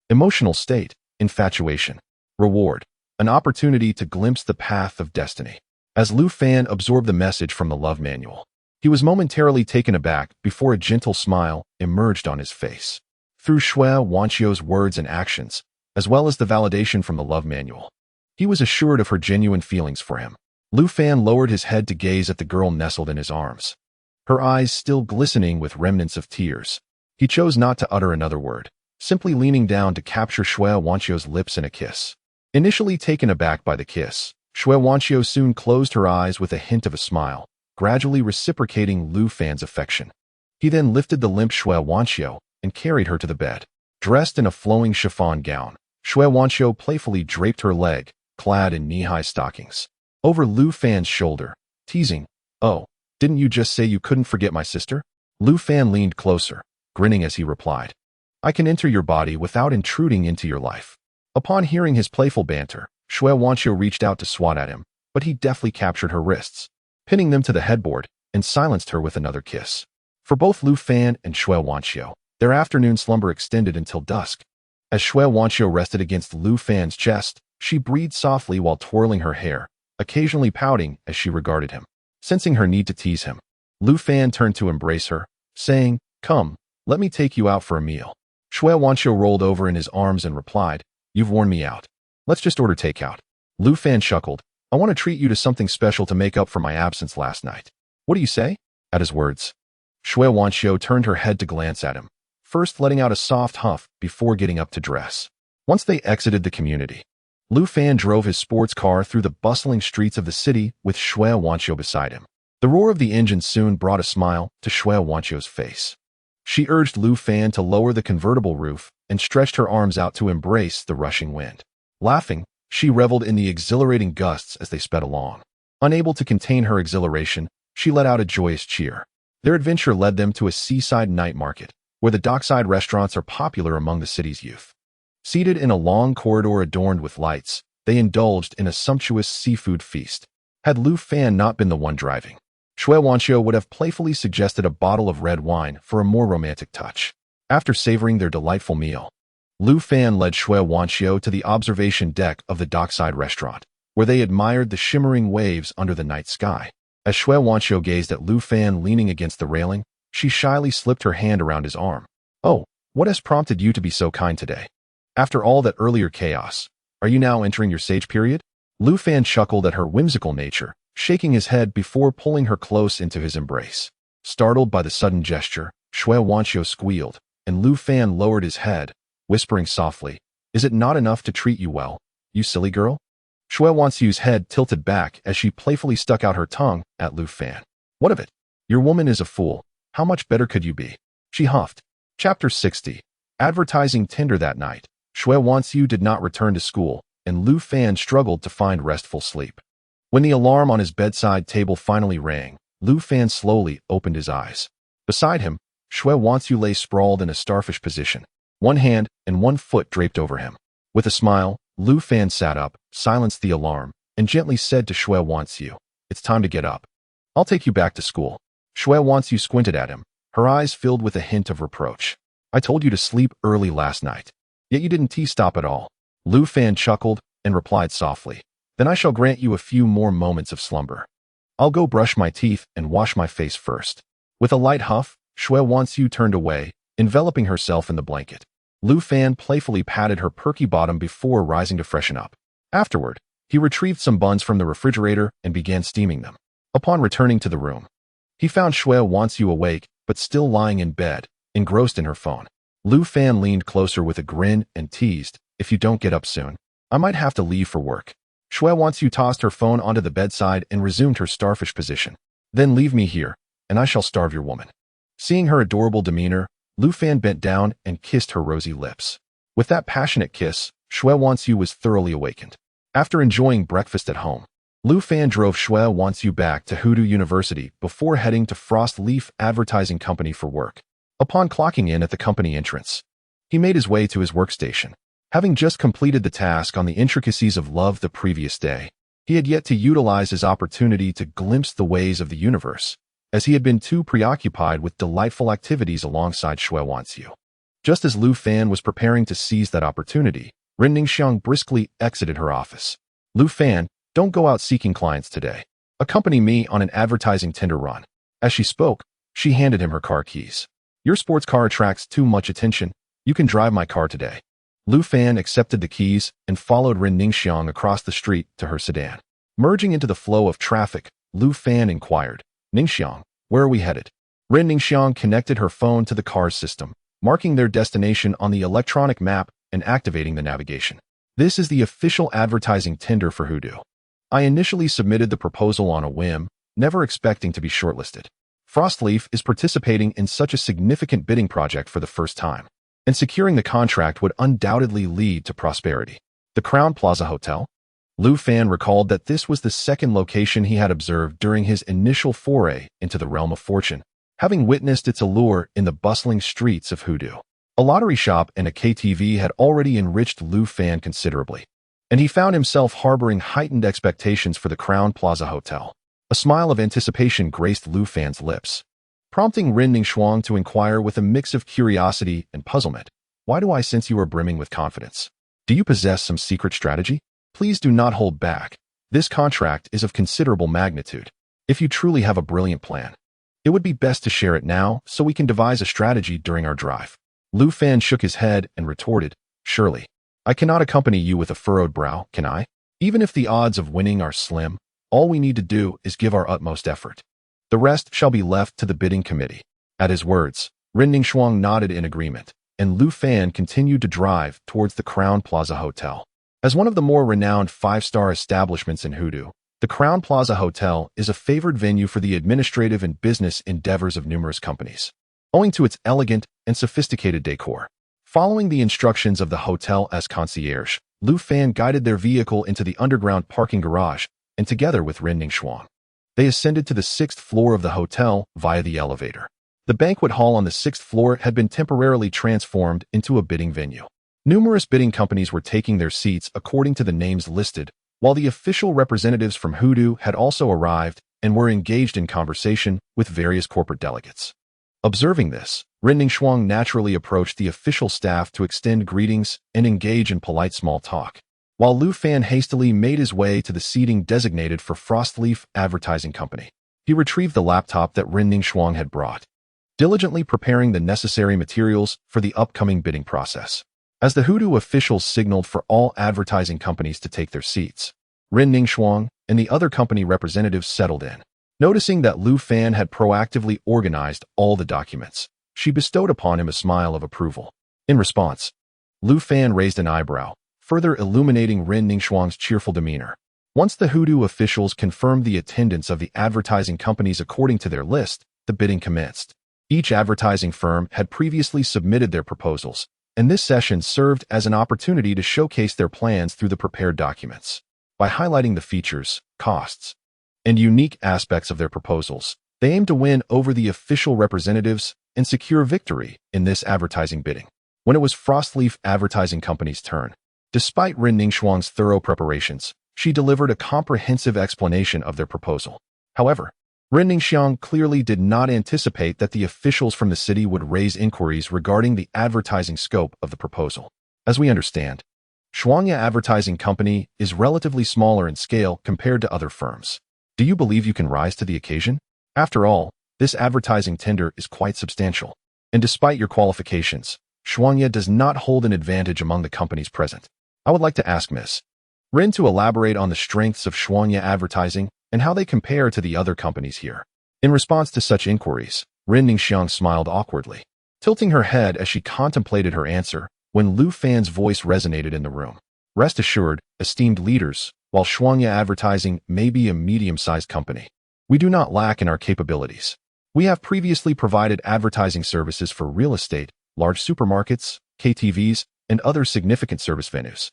Emotional state, infatuation. Reward, an opportunity to glimpse the path of destiny. As Lu Fan absorbed the message from the love manual, he was momentarily taken aback before a gentle smile emerged on his face. Through Shui Wanxiu's words and actions, as well as the validation from the love manual, he was assured of her genuine feelings for him. Lu Fan lowered his head to gaze at the girl nestled in his arms, her eyes still glistening with remnants of tears. He chose not to utter another word, simply leaning down to capture Shui Wanxiu's lips in a kiss. Initially taken aback by the kiss, Shui Wanxiu soon closed her eyes with a hint of a smile, gradually reciprocating Lu Fan's affection. He then lifted the limp Shui Wanxiu and carried her to the bed. Dressed in a flowing chiffon gown, Shui Wanxiu playfully draped her leg, clad in knee-high stockings, over Lu Fan's shoulder, teasing, "Oh, didn't you just say you couldn't forget my sister?" Lu Fan leaned closer, grinning as he replied, "I can enter your body without intruding into your life." Upon hearing his playful banter, Shui Wanxiu reached out to swat at him, but he deftly captured her wrists, pinning them to the headboard, and silenced her with another kiss. For both Lu Fan and Shui Wanxiu, their afternoon slumber extended until dusk. As Shui Wanxiu rested against Lu Fan's chest, she breathed softly while twirling her hair, occasionally pouting as she regarded him. Sensing her need to tease him, Lu Fan turned to embrace her, saying, "Come, let me take you out for a meal." Shui Wanxiu rolled over in his arms and replied, "You've worn me out. Let's just order takeout." Lu Fan chuckled, "I want to treat you to something special to make up for my absence last night. What do you say?" At his words, Shui Wanxiu turned her head to glance at him, first letting out a soft huff before getting up to dress. Once they exited the community, Lu Fan drove his sports car through the bustling streets of the city with Shui Wanxiu beside him. The roar of the engine soon brought a smile to Shui Wanxiu's face. She urged Lu Fan to lower the convertible roof and stretched her arms out to embrace the rushing wind. Laughing, she reveled in the exhilarating gusts as they sped along. Unable to contain her exhilaration, she let out a joyous cheer. Their adventure led them to a seaside night market, where the dockside restaurants are popular among the city's youth. Seated in a long corridor adorned with lights, they indulged in a sumptuous seafood feast. Had Lu Fan not been the one driving, Shui Wanxiu would have playfully suggested a bottle of red wine for a more romantic touch. After savoring their delightful meal, Lu Fan led Shui Wanxiu to the observation deck of the dockside restaurant, where they admired the shimmering waves under the night sky. As Shui Wanxiu gazed at Lu Fan leaning against the railing, she shyly slipped her hand around his arm. "Oh, what has prompted you to be so kind today? After all that earlier chaos, are you now entering your sage period?" Lu Fan chuckled at her whimsical nature, shaking his head before pulling her close into his embrace. Startled by the sudden gesture, Shui Wanxiu squealed, and Lu Fan lowered his head, whispering softly, "Is it not enough to treat you well, you silly girl?" Shui Wanxiu's head tilted back as she playfully stuck out her tongue at Lu Fan. "What of it? Your woman is a fool. How much better could you be?" she huffed. Chapter 60. Advertising Tinder. That night, Shui Wanxiu did not return to school, and Lu Fan struggled to find restful sleep. When the alarm on his bedside table finally rang, Lu Fan slowly opened his eyes. Beside him, Shui Wanxiu lay sprawled in a starfish position, one hand and one foot draped over him. With a smile, Lu Fan sat up, silenced the alarm, and gently said to Shui Wanxiu, "It's time to get up. I'll take you back to school." Shui Wanxiu squinted at him, her eyes filled with a hint of reproach. I told you to sleep early last night, yet you didn't stop at all. Lu Fan chuckled and replied softly, then I shall grant you a few more moments of slumber. I'll go brush my teeth and wash my face first. With a light huff, Shui Wanxiu turned away, enveloping herself in the blanket. Lu Fan playfully patted her perky bottom before rising to freshen up. Afterward, he retrieved some buns from the refrigerator and began steaming them. Upon returning to the room, he found Shui Wanxiu awake, but still lying in bed, engrossed in her phone. Lu Fan leaned closer with a grin and teased, if you don't get up soon, I might have to leave for work. Shui Wanxiu tossed her phone onto the bedside and resumed her starfish position. Then leave me here, and I shall starve your woman. Seeing her adorable demeanor, Lu Fan bent down and kissed her rosy lips. With that passionate kiss, Shui Wanxiu was thoroughly awakened. After enjoying breakfast at home, Lu Fan drove Shui Wanxiu back to Hudu University before heading to Frost Leaf Advertising Company for work. Upon clocking in at the company entrance, he made his way to his workstation. Having just completed the task on the intricacies of love the previous day, he had yet to utilize his opportunity to glimpse the ways of the universe, as he had been too preoccupied with delightful activities alongside Shui Wanxiu. Just as Lu Fan was preparing to seize that opportunity, Ren Ningxiang briskly exited her office. Lu Fan, don't go out seeking clients today. Accompany me on an advertising tender run. As she spoke, she handed him her car keys. Your sports car attracts too much attention. You can drive my car today. Lu Fan accepted the keys and followed Ren Ningxiang across the street to her sedan. Merging into the flow of traffic, Lu Fan inquired, Ningxiang, where are we headed? Ren Ningxiang connected her phone to the car's system, marking their destination on the electronic map and activating the navigation. This is the official advertising tender for Hudu. I initially submitted the proposal on a whim, never expecting to be shortlisted. Frostleaf is participating in such a significant bidding project for the first time, and securing the contract would undoubtedly lead to prosperity. The Crown Plaza Hotel? Lu Fan recalled that this was the second location he had observed during his initial foray into the realm of fortune, having witnessed its allure in the bustling streets of Hudu. A lottery shop and a KTV had already enriched Lu Fan considerably, and he found himself harboring heightened expectations for the Crown Plaza Hotel. A smile of anticipation graced Lu Fan's lips, prompting Ren Ningxiang to inquire with a mix of curiosity and puzzlement, why do I sense you are brimming with confidence? Do you possess some secret strategy? Please do not hold back. This contract is of considerable magnitude. If you truly have a brilliant plan, it would be best to share it now so we can devise a strategy during our drive. Lu Fan shook his head and retorted, surely. I cannot accompany you with a furrowed brow, can I? Even if the odds of winning are slim, all we need to do is give our utmost effort. The rest shall be left to the bidding committee. At his words, Ren Ningxiang nodded in agreement, and Lu Fan continued to drive towards the Crown Plaza Hotel. As one of the more renowned five-star establishments in Hudu, the Crown Plaza Hotel is a favored venue for the administrative and business endeavors of numerous companies, owing to its elegant and sophisticated decor. Following the instructions of the hotel's concierge, Lu Fan guided their vehicle into the underground parking garage, and together with Ren Ningxiang, they ascended to the 6th floor of the hotel via the elevator. The banquet hall on the 6th floor had been temporarily transformed into a bidding venue. Numerous bidding companies were taking their seats according to the names listed, while the official representatives from Hudu had also arrived and were engaged in conversation with various corporate delegates. Observing this, Ren Ningxiang naturally approached the official staff to extend greetings and engage in polite small talk, while Lu Fan hastily made his way to the seating designated for Frostleaf Advertising Company. He retrieved the laptop that Ren Ningxiang had brought, diligently preparing the necessary materials for the upcoming bidding process. As the Hudu officials signaled for all advertising companies to take their seats, Ren Ningxiang and the other company representatives settled in. Noticing that Lu Fan had proactively organized all the documents, she bestowed upon him a smile of approval. In response, Lu Fan raised an eyebrow, further illuminating Ren Ningxiang's cheerful demeanor. Once the Hudu officials confirmed the attendance of the advertising companies according to their list, the bidding commenced. Each advertising firm had previously submitted their proposals, and this session served as an opportunity to showcase their plans through the prepared documents. By highlighting the features, costs, and unique aspects of their proposals, they aimed to win over the official representatives and secure victory in this advertising bidding. When it was Frostleaf Advertising Company's turn, despite Ren Ningxiang's thorough preparations, she delivered a comprehensive explanation of their proposal. However, Ren Ningxiang clearly did not anticipate that the officials from the city would raise inquiries regarding the advertising scope of the proposal. As we understand, Shuangya Advertising Company is relatively smaller in scale compared to other firms. Do you believe you can rise to the occasion? After all, this advertising tender is quite substantial. And despite your qualifications, Shuangya does not hold an advantage among the companies present. I would like to ask Ms. Ren to elaborate on the strengths of Shuangya Advertising and how they compare to the other companies here. In response to such inquiries, Ren Ningxiang smiled awkwardly, tilting her head as she contemplated her answer when Lu Fan's voice resonated in the room. Rest assured, esteemed leaders, while Shuangya Advertising may be a medium-sized company, we do not lack in our capabilities. We have previously provided advertising services for real estate, large supermarkets, KTVs, and other significant service venues,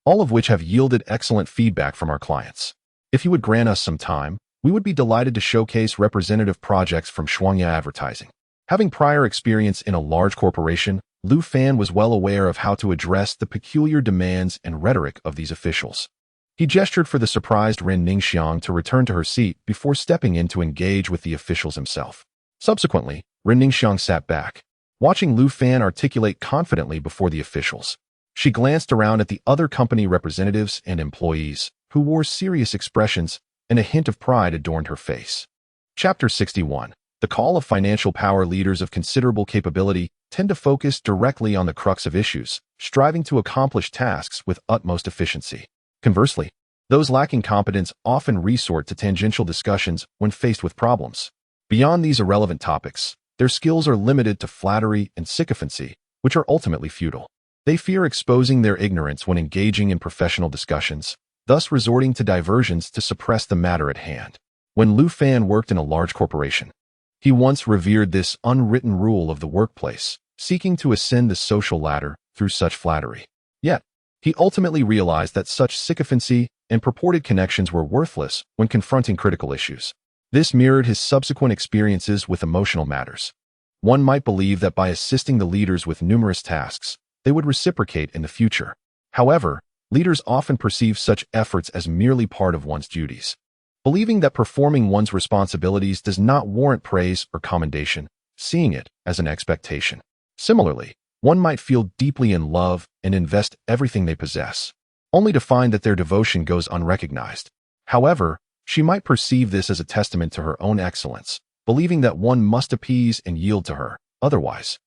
all of which have yielded excellent feedback from our clients. If you would grant us some time, we would be delighted to showcase representative projects from Shuangya Advertising. Having prior experience in a large corporation, Lu Fan was well aware of how to address the peculiar demands and rhetoric of these officials. He gestured for the surprised Ren Ningxiang to return to her seat before stepping in to engage with the officials himself. Subsequently, Ren Ningxiang sat back, watching Lu Fan articulate confidently before the officials. She glanced around at the other company representatives and employees, who wore serious expressions, and a hint of pride adorned her face. Chapter 61. The call of financial power. Leaders of considerable capability tend to focus directly on the crux of issues, striving to accomplish tasks with utmost efficiency. Conversely, those lacking competence often resort to tangential discussions when faced with problems. Beyond these irrelevant topics, their skills are limited to flattery and sycophancy, which are ultimately futile. They fear exposing their ignorance when engaging in professional discussions, thus resorting to diversions to suppress the matter at hand. When Lu Fan worked in a large corporation, he once revered this unwritten rule of the workplace, seeking to ascend the social ladder through such flattery. Yet, he ultimately realized that such sycophancy and purported connections were worthless when confronting critical issues. This mirrored his subsequent experiences with emotional matters. One might believe that by assisting the leaders with numerous tasks, they would reciprocate in the future. However, leaders often perceive such efforts as merely part of one's duties, believing that performing one's responsibilities does not warrant praise or commendation, seeing it as an expectation. Similarly, one might feel deeply in love and invest everything they possess, only to find that their devotion goes unrecognized. However, she might perceive this as a testament to her own excellence, believing that one must appease and yield to her. Otherwise,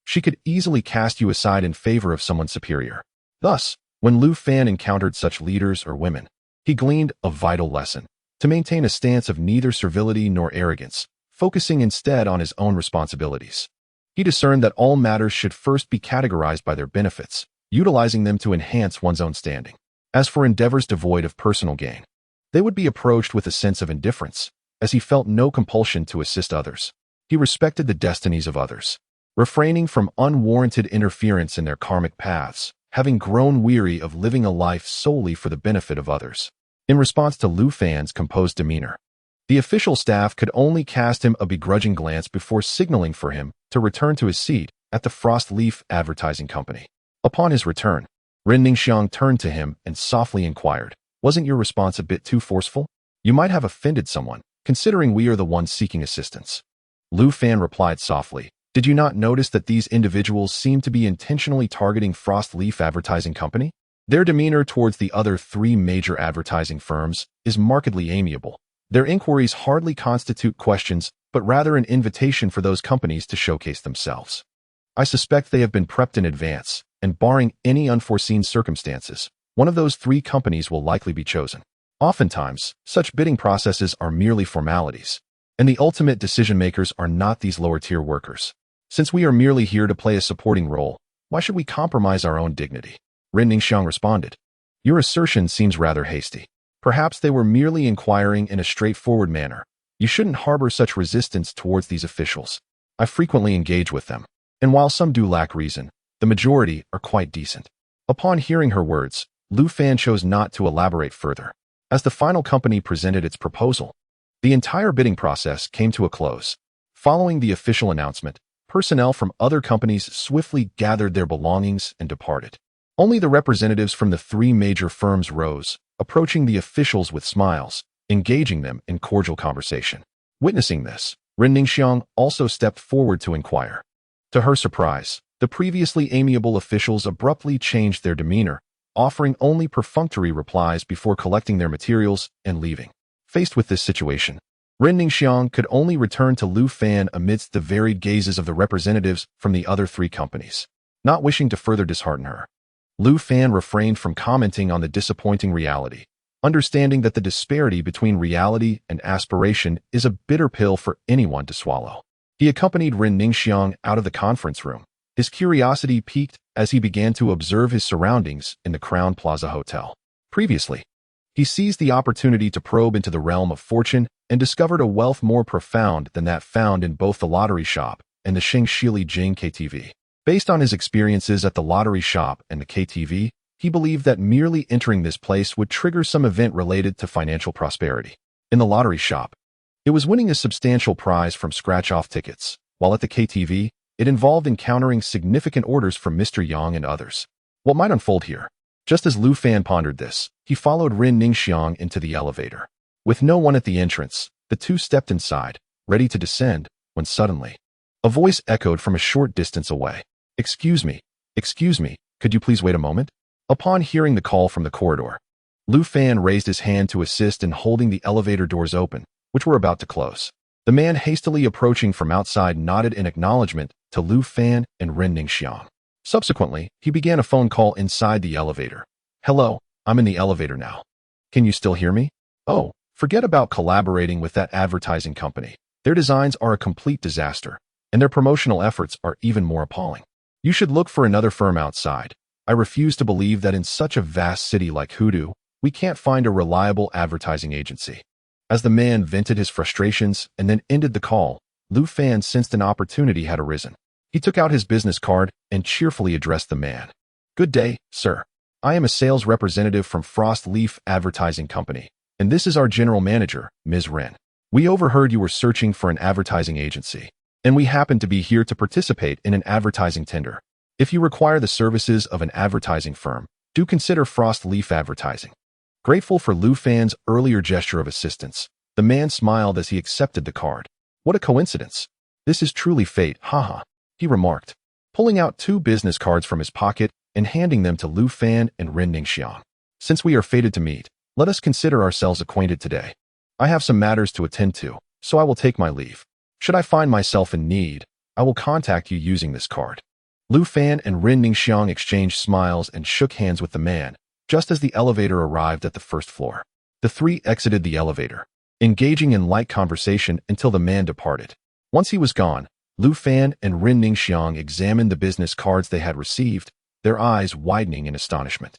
she could easily cast you aside in favor of someone superior. Thus, when Lu Fan encountered such leaders or women, he gleaned a vital lesson: to maintain a stance of neither servility nor arrogance, focusing instead on his own responsibilities. He discerned that all matters should first be categorized by their benefits, utilizing them to enhance one's own standing. As for endeavors devoid of personal gain, they would be approached with a sense of indifference, as he felt no compulsion to assist others. He respected the destinies of others, refraining from unwarranted interference in their karmic paths, having grown weary of living a life solely for the benefit of others. In response to Lu Fan's composed demeanor, the official staff could only cast him a begrudging glance before signaling for him to return to his seat at the Frost Leaf Advertising Company. Upon his return, Ren Ningxiang turned to him and softly inquired, "Wasn't your response a bit too forceful? You might have offended someone, considering we are the ones seeking assistance." Lu Fan replied softly, "Did you not notice that these individuals seem to be intentionally targeting Frost Leaf Advertising Company? Their demeanor towards the other three major advertising firms is markedly amiable. Their inquiries hardly constitute questions, but rather an invitation for those companies to showcase themselves. I suspect they have been prepped in advance, and barring any unforeseen circumstances, one of those three companies will likely be chosen. Oftentimes, such bidding processes are merely formalities, and the ultimate decision-makers are not these lower-tier workers. Since we are merely here to play a supporting role, why should we compromise our own dignity?" Ren Ningxiang responded, "Your assertion seems rather hasty. Perhaps they were merely inquiring in a straightforward manner. You shouldn't harbor such resistance towards these officials. I frequently engage with them, and while some do lack reason, the majority are quite decent." Upon hearing her words, Lu Fan chose not to elaborate further. As the final company presented its proposal, the entire bidding process came to a close. Following the official announcement, personnel from other companies swiftly gathered their belongings and departed. Only the representatives from the three major firms rose, approaching the officials with smiles, engaging them in cordial conversation. Witnessing this, Ren Ningxiang also stepped forward to inquire. To her surprise, the previously amiable officials abruptly changed their demeanor, offering only perfunctory replies before collecting their materials and leaving. Faced with this situation, Ren Ningxiang could only return to Lu Fan amidst the varied gazes of the representatives from the other three companies. Not wishing to further dishearten her, Lu Fan refrained from commenting on the disappointing reality, understanding that the disparity between reality and aspiration is a bitter pill for anyone to swallow. He accompanied Ren Ningxiang out of the conference room. His curiosity piqued as he began to observe his surroundings in the Crown Plaza Hotel. Previously, he seized the opportunity to probe into the realm of fortune and discovered a wealth more profound than that found in both the lottery shop and the Shili Jing KTV. Based on his experiences at the lottery shop and the KTV, he believed that merely entering this place would trigger some event related to financial prosperity. In the lottery shop, it was winning a substantial prize from scratch-off tickets, while at the KTV, it involved encountering significant orders from Mr. Yang and others. What might unfold here? Just as Lu Fan pondered this, he followed Ren Ningxiang into the elevator. With no one at the entrance, the two stepped inside, ready to descend, when suddenly, a voice echoed from a short distance away. Excuse me, could you please wait a moment? Upon hearing the call from the corridor, Lu Fan raised his hand to assist in holding the elevator doors open, which were about to close. The man hastily approaching from outside nodded in acknowledgement to Lu Fan and Ren Ningxiang. Subsequently, he began a phone call inside the elevator. Hello, I'm in the elevator now. Can you still hear me? Oh, forget about collaborating with that advertising company. Their designs are a complete disaster, and their promotional efforts are even more appalling. You should look for another firm outside. I refuse to believe that in such a vast city like Hudu, we can't find a reliable advertising agency. As the man vented his frustrations and then ended the call, Lu Fan sensed an opportunity had arisen. He took out his business card and cheerfully addressed the man. Good day, sir. I am a sales representative from Frost Leaf Advertising Company, and this is our general manager, Ms. Ren. We overheard you were searching for an advertising agency, and we happen to be here to participate in an advertising tender. If you require the services of an advertising firm, do consider Frost Leaf Advertising. Grateful for Lu Fan's earlier gesture of assistance, the man smiled as he accepted the card. What a coincidence. This is truly fate, haha, he remarked, pulling out 2 business cards from his pocket and handing them to Lu Fan and Ren Ningxiang. Since we are fated to meet, let us consider ourselves acquainted today. I have some matters to attend to, so I will take my leave. Should I find myself in need, I will contact you using this card. Lu Fan and Ren Ningxiang exchanged smiles and shook hands with the man, just as the elevator arrived at the first floor. The three exited the elevator, engaging in light conversation until the man departed. Once he was gone, Lu Fan and Ren Ningxiang examined the business cards they had received, their eyes widening in astonishment.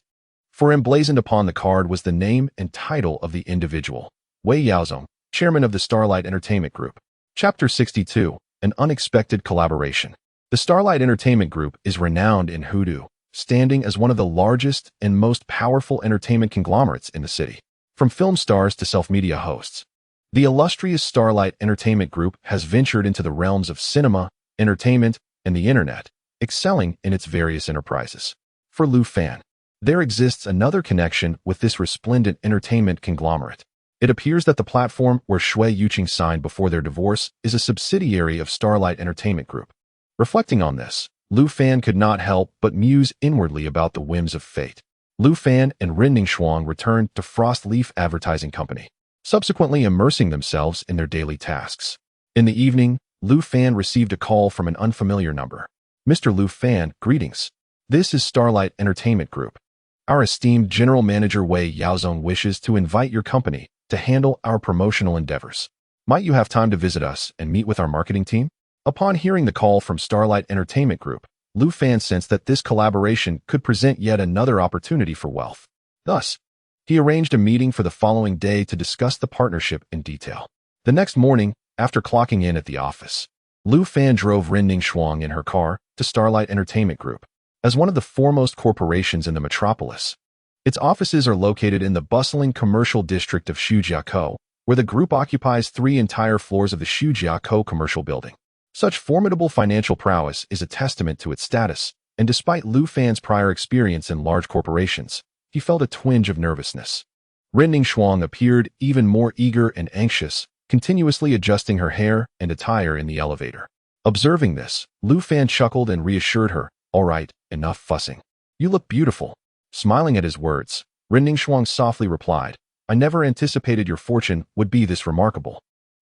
For emblazoned upon the card was the name and title of the individual, Wei Yaozong, chairman of the Starlight Entertainment Group. Chapter 62, An Unexpected Collaboration. The Starlight Entertainment Group is renowned in Hudu, standing as one of the largest and most powerful entertainment conglomerates in the city. From film stars to self-media hosts, the illustrious Starlight Entertainment Group has ventured into the realms of cinema, entertainment, and the internet, excelling in its various enterprises. For Lu Fan, there exists another connection with this resplendent entertainment conglomerate. It appears that the platform where Shui Yuqing signed before their divorce is a subsidiary of Starlight Entertainment Group. Reflecting on this, Lu Fan could not help but muse inwardly about the whims of fate. Lu Fan and Ren Ningxiang returned to Frost Leaf Advertising Company, subsequently immersing themselves in their daily tasks. In the evening, Lu Fan received a call from an unfamiliar number. Mr. Lu Fan, greetings. This is Starlight Entertainment Group. Our esteemed General Manager Wei Yaozong wishes to invite your company to handle our promotional endeavors. Might you have time to visit us and meet with our marketing team? Upon hearing the call from Starlight Entertainment Group, Lu Fan sensed that this collaboration could present yet another opportunity for wealth. Thus, he arranged a meeting for the following day to discuss the partnership in detail. The next morning, after clocking in at the office, Lu Fan drove Ren Ningxiang in her car to Starlight Entertainment Group. As one of the foremost corporations in the metropolis, its offices are located in the bustling commercial district of Shujiakou, where the group occupies 3 entire floors of the Shujiakou commercial building. Such formidable financial prowess is a testament to its status, and despite Lu Fan's prior experience in large corporations, he felt a twinge of nervousness. Ren Ningxiang appeared even more eager and anxious, continuously adjusting her hair and attire in the elevator. Observing this, Lu Fan chuckled and reassured her, "All right, enough fussing. You look beautiful." Smiling at his words, Ren Ningxuang softly replied, "I never anticipated your fortune would be this remarkable.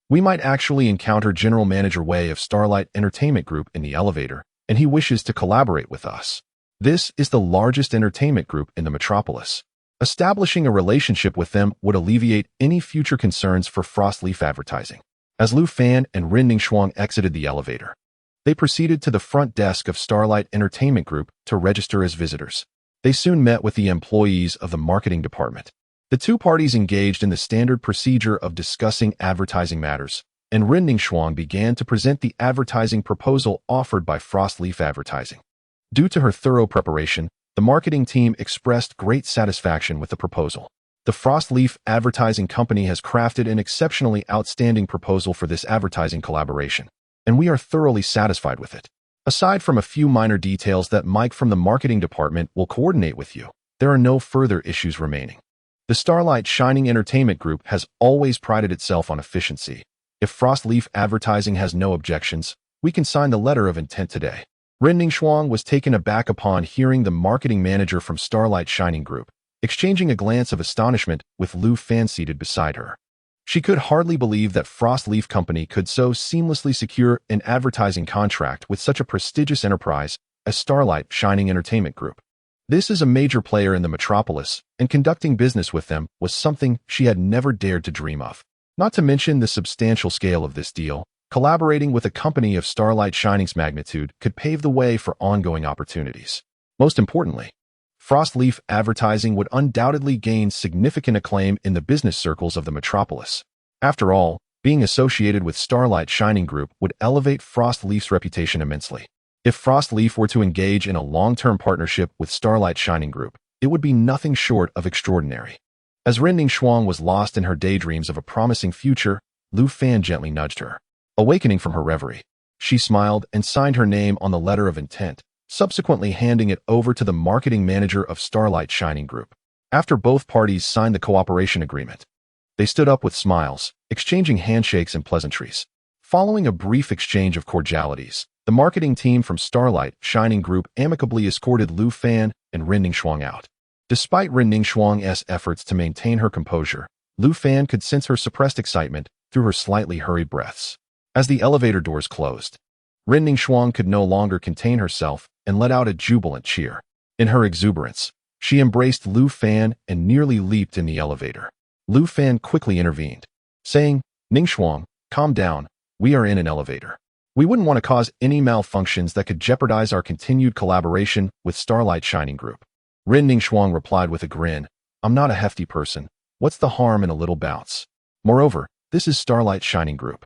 We might actually encounter General Manager Wei of Starlight Entertainment Group in the elevator, and he wishes to collaborate with us. This is the largest entertainment group in the metropolis. Establishing a relationship with them would alleviate any future concerns for Frostleaf Advertising." As Lu Fan and Ren Ningxuang exited the elevator, they proceeded to the front desk of Starlight Entertainment Group to register as visitors. They soon met with the employees of the marketing department. The two parties engaged in the standard procedure of discussing advertising matters, and Ren Ningxuang began to present the advertising proposal offered by Frostleaf Advertising. Due to her thorough preparation, the marketing team expressed great satisfaction with the proposal. The Frostleaf Advertising Company has crafted an exceptionally outstanding proposal for this advertising collaboration, and we are thoroughly satisfied with it. Aside from a few minor details that Mike from the marketing department will coordinate with you, there are no further issues remaining. The Starlight Shining Entertainment Group has always prided itself on efficiency. If Frostleaf Advertising has no objections, we can sign the letter of intent today. Ren Ningxuang was taken aback upon hearing the marketing manager from Starlight Shining Group, exchanging a glance of astonishment with Lu Fan seated beside her. She could hardly believe that Frostleaf Company could so seamlessly secure an advertising contract with such a prestigious enterprise as Starlight Shining Entertainment Group. This is a major player in the metropolis, and conducting business with them was something she had never dared to dream of. Not to mention the substantial scale of this deal, collaborating with a company of Starlight Shining's magnitude could pave the way for ongoing opportunities. Most importantly, Frostleaf Advertising would undoubtedly gain significant acclaim in the business circles of the metropolis. After all, being associated with Starlight Shining Group would elevate Frostleaf's reputation immensely. If Frostleaf were to engage in a long-term partnership with Starlight Shining Group, it would be nothing short of extraordinary. As Ren Ningxuang was lost in her daydreams of a promising future, Lu Fan gently nudged her. Awakening from her reverie, she smiled and signed her name on the letter of intent, subsequently handing it over to the marketing manager of Starlight Shining Group. After both parties signed the cooperation agreement, they stood up with smiles, exchanging handshakes and pleasantries. Following a brief exchange of cordialities, the marketing team from Starlight Shining Group amicably escorted Lu Fan and Ren Ningxuang out. Despite Ren Ningxuang's efforts to maintain her composure, Lu Fan could sense her suppressed excitement through her slightly hurried breaths. As the elevator doors closed, Ren Ningxuang could no longer contain herself and let out a jubilant cheer. In her exuberance, she embraced Lu Fan and nearly leaped in the elevator. Lu Fan quickly intervened, saying, "Ningxuang, calm down, we are in an elevator. We wouldn't want to cause any malfunctions that could jeopardize our continued collaboration with Starlight Shining Group." Ren Ningxuang replied with a grin, "I'm not a hefty person. What's the harm in a little bounce? Moreover, this is Starlight Shining Group.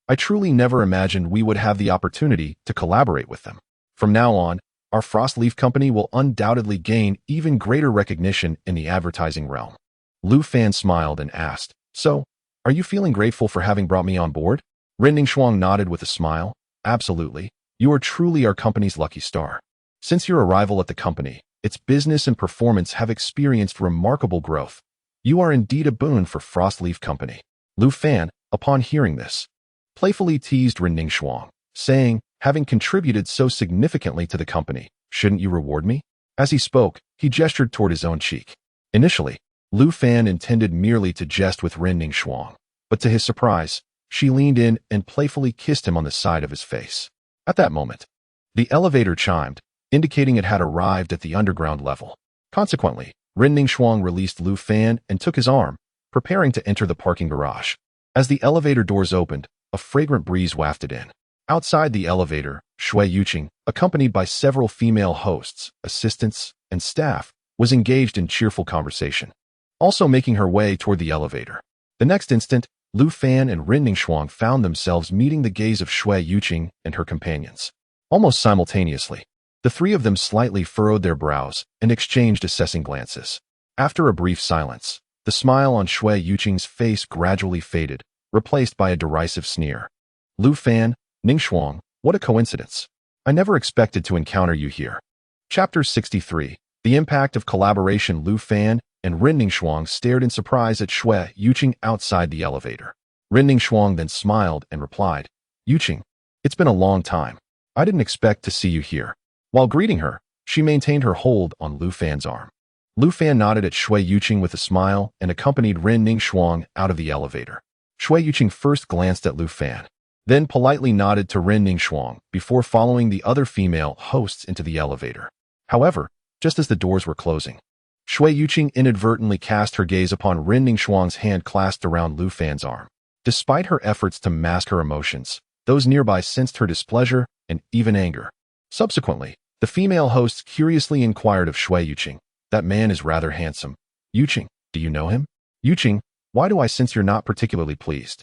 I truly never imagined we would have the opportunity to collaborate with them. From now on, our Frostleaf Company will undoubtedly gain even greater recognition in the advertising realm." Lu Fan smiled and asked, "So, are you feeling grateful for having brought me on board?" Ren Ningxuang nodded with a smile. "Absolutely. You are truly our company's lucky star. Since your arrival at the company, its business and performance have experienced remarkable growth. You are indeed a boon for Frostleaf Company." Lu Fan, upon hearing this, playfully teased Ren Ningxuang, saying, "Having contributed so significantly to the company, shouldn't you reward me?" As he spoke, he gestured toward his own cheek. Initially, Lu Fan intended merely to jest with Ren Ningxuang, but to his surprise, she leaned in and playfully kissed him on the side of his face. At that moment, the elevator chimed, indicating it had arrived at the underground level. Consequently, Ren Ningxuang released Lu Fan and took his arm, preparing to enter the parking garage. As the elevator doors opened, a fragrant breeze wafted in. Outside the elevator, Shui Yuqing, accompanied by several female hosts, assistants, and staff, was engaged in cheerful conversation, also making her way toward the elevator. The next instant, Lu Fan and Ren Ningxuang found themselves meeting the gaze of Shui Yuqing and her companions. Almost simultaneously, the three of them slightly furrowed their brows and exchanged assessing glances. After a brief silence, the smile on Shui Yuqing's face gradually faded, replaced by a derisive sneer. "Lu Fan, Ningxuang, what a coincidence. I never expected to encounter you here." Chapter 63. The Impact of Collaboration. Lu Fan and Ren Ningxuang stared in surprise at Shui Yuqing outside the elevator. Ren Shuang then smiled and replied, Yuqing, it's been a long time. I didn't expect to see you here. While greeting her, she maintained her hold on Lu Fan's arm. Lu Fan nodded at Shui Yuqing with a smile and accompanied Ren Shuang out of the elevator. Shui Yuqing first glanced at Lu Fan, then politely nodded to Ren Shuang before following the other female hosts into the elevator. However, just as the doors were closing, Shui Yuqing inadvertently cast her gaze upon Ren Shuang's hand clasped around Lu Fan's arm. Despite her efforts to mask her emotions, those nearby sensed her displeasure and even anger. Subsequently, the female hosts curiously inquired of Shui Yuqing, "That man is rather handsome. Yuqing, do you know him? Yuqing, why do I sense you're not particularly pleased?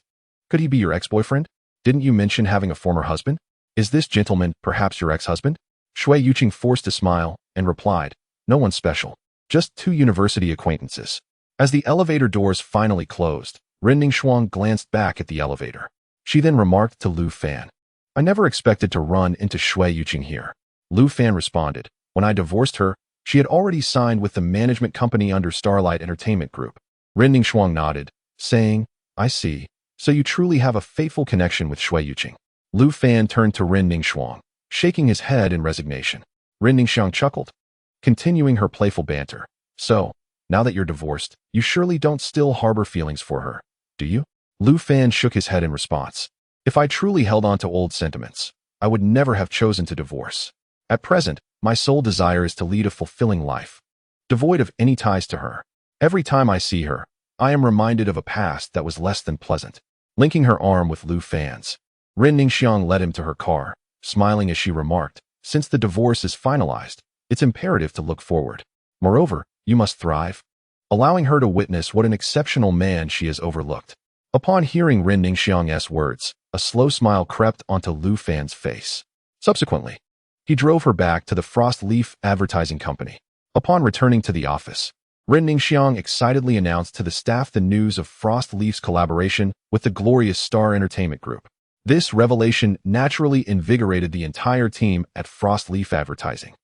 Could he be your ex-boyfriend? Didn't you mention having a former husband? Is this gentleman perhaps your ex-husband?" Shui Yuqing forced a smile and replied, "No one special. Just two university acquaintances." As the elevator doors finally closed, Ren Shuang glanced back at the elevator. She then remarked to Lu Fan, "I never expected to run into Shui Yuqing here." Lu Fan responded, "When I divorced her, she had already signed with the management company under Starlight Entertainment Group." Ren Shuang nodded, saying, "I see. So you truly have a fateful connection with Shui Yuqing." Lu Fan turned to Ren Shuang, shaking his head in resignation. Ren Shuang chuckled, continuing her playful banter. "So, now that you're divorced, you surely don't still harbor feelings for her, do you?" Lu Fan shook his head in response. "If I truly held on to old sentiments, I would never have chosen to divorce. At present, my sole desire is to lead a fulfilling life, devoid of any ties to her. Every time I see her, I am reminded of a past that was less than pleasant." Linking her arm with Lu Fan's, Ren Shuang led him to her car, smiling as she remarked, "Since the divorce is finalized, it's imperative to look forward. Moreover, you must thrive," allowing her to witness what an exceptional man she has overlooked. Upon hearing Ren Shuang's words, a slow smile crept onto Lu Fan's face. Subsequently, he drove her back to the Frost Leaf Advertising Company. Upon returning to the office, Ren Shuang excitedly announced to the staff the news of Frost Leaf's collaboration with the Glorious Star Entertainment Group. This revelation naturally invigorated the entire team at Frost Leaf Advertising.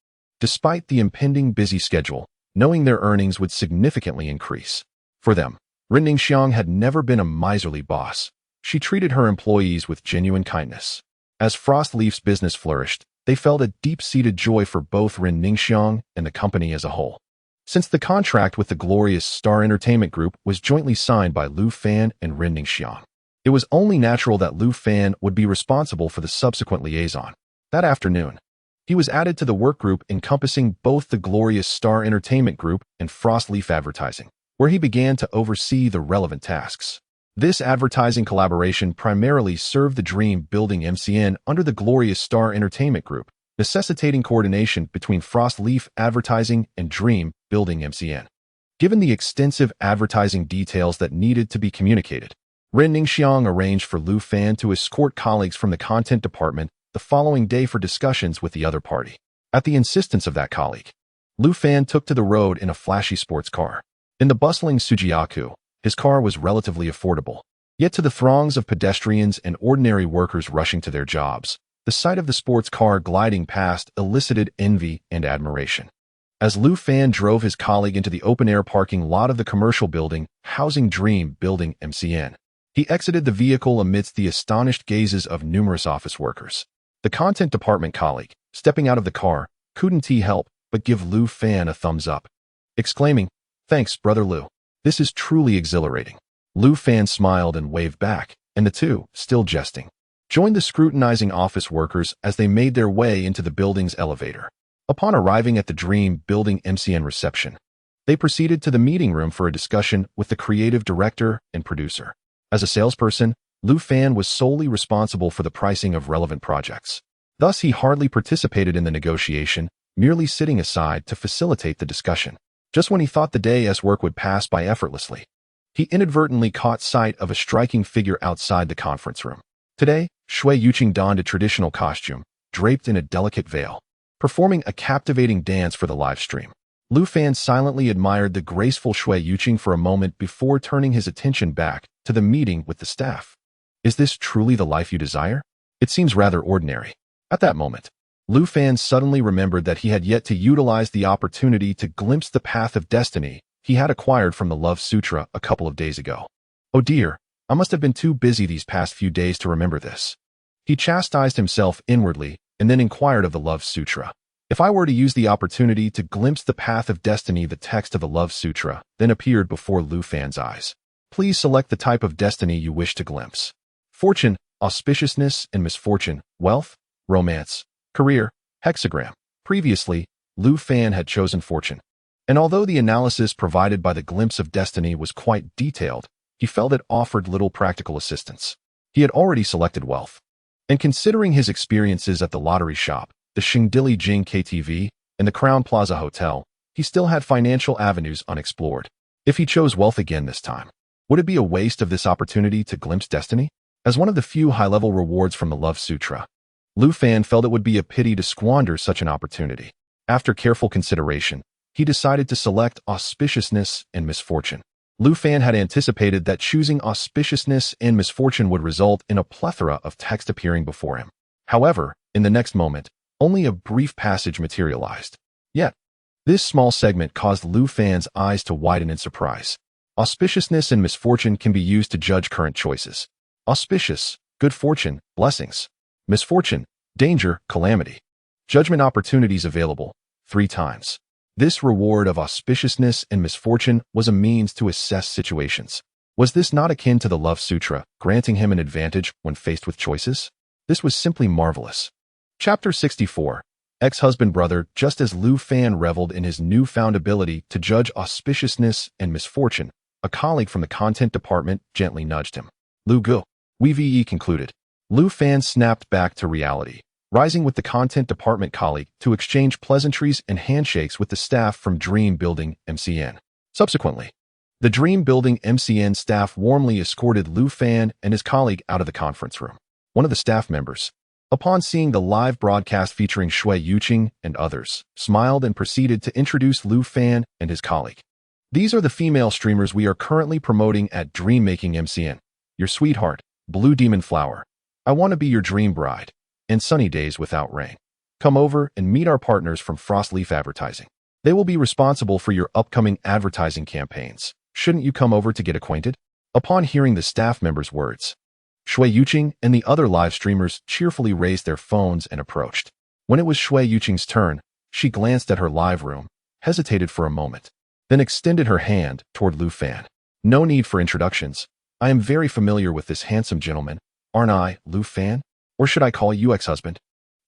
Despite the impending busy schedule, knowing their earnings would significantly increase. For them, Ren Shuang had never been a miserly boss. She treated her employees with genuine kindness. As Frost Leaf's business flourished, they felt a deep-seated joy for both Ren Shuang and the company as a whole. Since the contract with the Glorious Star Entertainment Group was jointly signed by Lu Fan and Ren Shuang, it was only natural that Lu Fan would be responsible for the subsequent liaison. That afternoon, he was added to the work group encompassing both the Glorious Star Entertainment Group and Frost Leaf Advertising, where he began to oversee the relevant tasks. This advertising collaboration primarily served the Dream Building MCN under the Glorious Star Entertainment Group, necessitating coordination between Frost Leaf Advertising and Dream Building MCN. Given the extensive advertising details that needed to be communicated, Ren Shuang arranged for Lu Fan to escort colleagues from the content department the following day for discussions with the other party. At the insistence of that colleague, Lu Fan took to the road in a flashy sports car. In the bustling Sujiaku, his car was relatively affordable. Yet to the throngs of pedestrians and ordinary workers rushing to their jobs, the sight of the sports car gliding past elicited envy and admiration. As Lu Fan drove his colleague into the open-air parking lot of the commercial building housing Dream Building MCN, he exited the vehicle amidst the astonished gazes of numerous office workers. The content department colleague, stepping out of the car, couldn't help but give Lu Fan a thumbs up, exclaiming, "Thanks, Brother Lu. This is truly exhilarating." Lu Fan smiled and waved back, and the two, still jesting, joined the scrutinizing office workers as they made their way into the building's elevator. Upon arriving at the Dream Building MCN reception, they proceeded to the meeting room for a discussion with the creative director and producer. As a salesperson, Lu Fan was solely responsible for the pricing of relevant projects. Thus, he hardly participated in the negotiation, merely sitting aside to facilitate the discussion. Just when he thought the day's work would pass by effortlessly, he inadvertently caught sight of a striking figure outside the conference room. Today, Shui Yuqing donned a traditional costume, draped in a delicate veil, performing a captivating dance for the live stream. Lu Fan silently admired the graceful Shui Yuqing for a moment before turning his attention back to the meeting with the staff. "Is this truly the life you desire? It seems rather ordinary." At that moment, Lu Fan suddenly remembered that he had yet to utilize the opportunity to glimpse the path of destiny he had acquired from the Love Sutra a couple of days ago. "Oh dear, I must have been too busy these past few days to remember this. He chastised himself inwardly and then inquired of the Love Sutra. If I were to use the opportunity to glimpse the path of destiny, the text of the Love Sutra then appeared before Lu Fan's eyes. Please select the type of destiny you wish to glimpse. Fortune, auspiciousness and misfortune, wealth, romance, career, hexagram. Previously, Lu Fan had chosen fortune. And although the analysis provided by the glimpse of destiny was quite detailed, he felt it offered little practical assistance. He had already selected wealth. And considering his experiences at the lottery shop, the Shingdili Jing KTV, and the Crown Plaza Hotel, he still had financial avenues unexplored. If he chose wealth again this time, would it be a waste of this opportunity to glimpse destiny? As one of the few high-level rewards from the Love Sutra, Lu Fan felt it would be a pity to squander such an opportunity. After careful consideration, he decided to select auspiciousness and misfortune. Lu Fan had anticipated that choosing auspiciousness and misfortune would result in a plethora of text appearing before him. However, in the next moment, only a brief passage materialized. Yet, this small segment caused Lu Fan's eyes to widen in surprise. Auspiciousness and misfortune can be used to judge current choices. Auspicious, good fortune, blessings. Misfortune, danger, calamity. Judgment opportunities available, 3 times. This reward of auspiciousness and misfortune was a means to assess situations. Was this not akin to the Love Sutra, granting him an advantage when faced with choices? This was simply marvelous. Chapter 64. Ex-husband brother. Just as Lu Fan reveled in his newfound ability to judge auspiciousness and misfortune, a colleague from the content department gently nudged him. Lu Gu. We concluded. Lu Fan snapped back to reality, rising with the content department colleague to exchange pleasantries and handshakes with the staff from Dream Building MCN. Subsequently, the Dream Building MCN staff warmly escorted Lu Fan and his colleague out of the conference room. One of the staff members, upon seeing the live broadcast featuring Shui Yuqing and others, smiled and proceeded to introduce Lu Fan and his colleague. These are the female streamers we are currently promoting at Dream Making MCN. Your sweetheart, Blue Demon Flower. I want to be your dream bride. And sunny days without rain. Come over and meet our partners from Frostleaf Advertising. They will be responsible for your upcoming advertising campaigns. Shouldn't you come over to get acquainted? Upon hearing the staff member's words, Shui Yuqing and the other live streamers cheerfully raised their phones and approached. When it was Shui Yuqing's turn, she glanced at her live room, hesitated for a moment, then extended her hand toward Lu Fan. No need for introductions. I am very familiar with this handsome gentleman, aren't I, Lu Fan? Or should I call you ex-husband?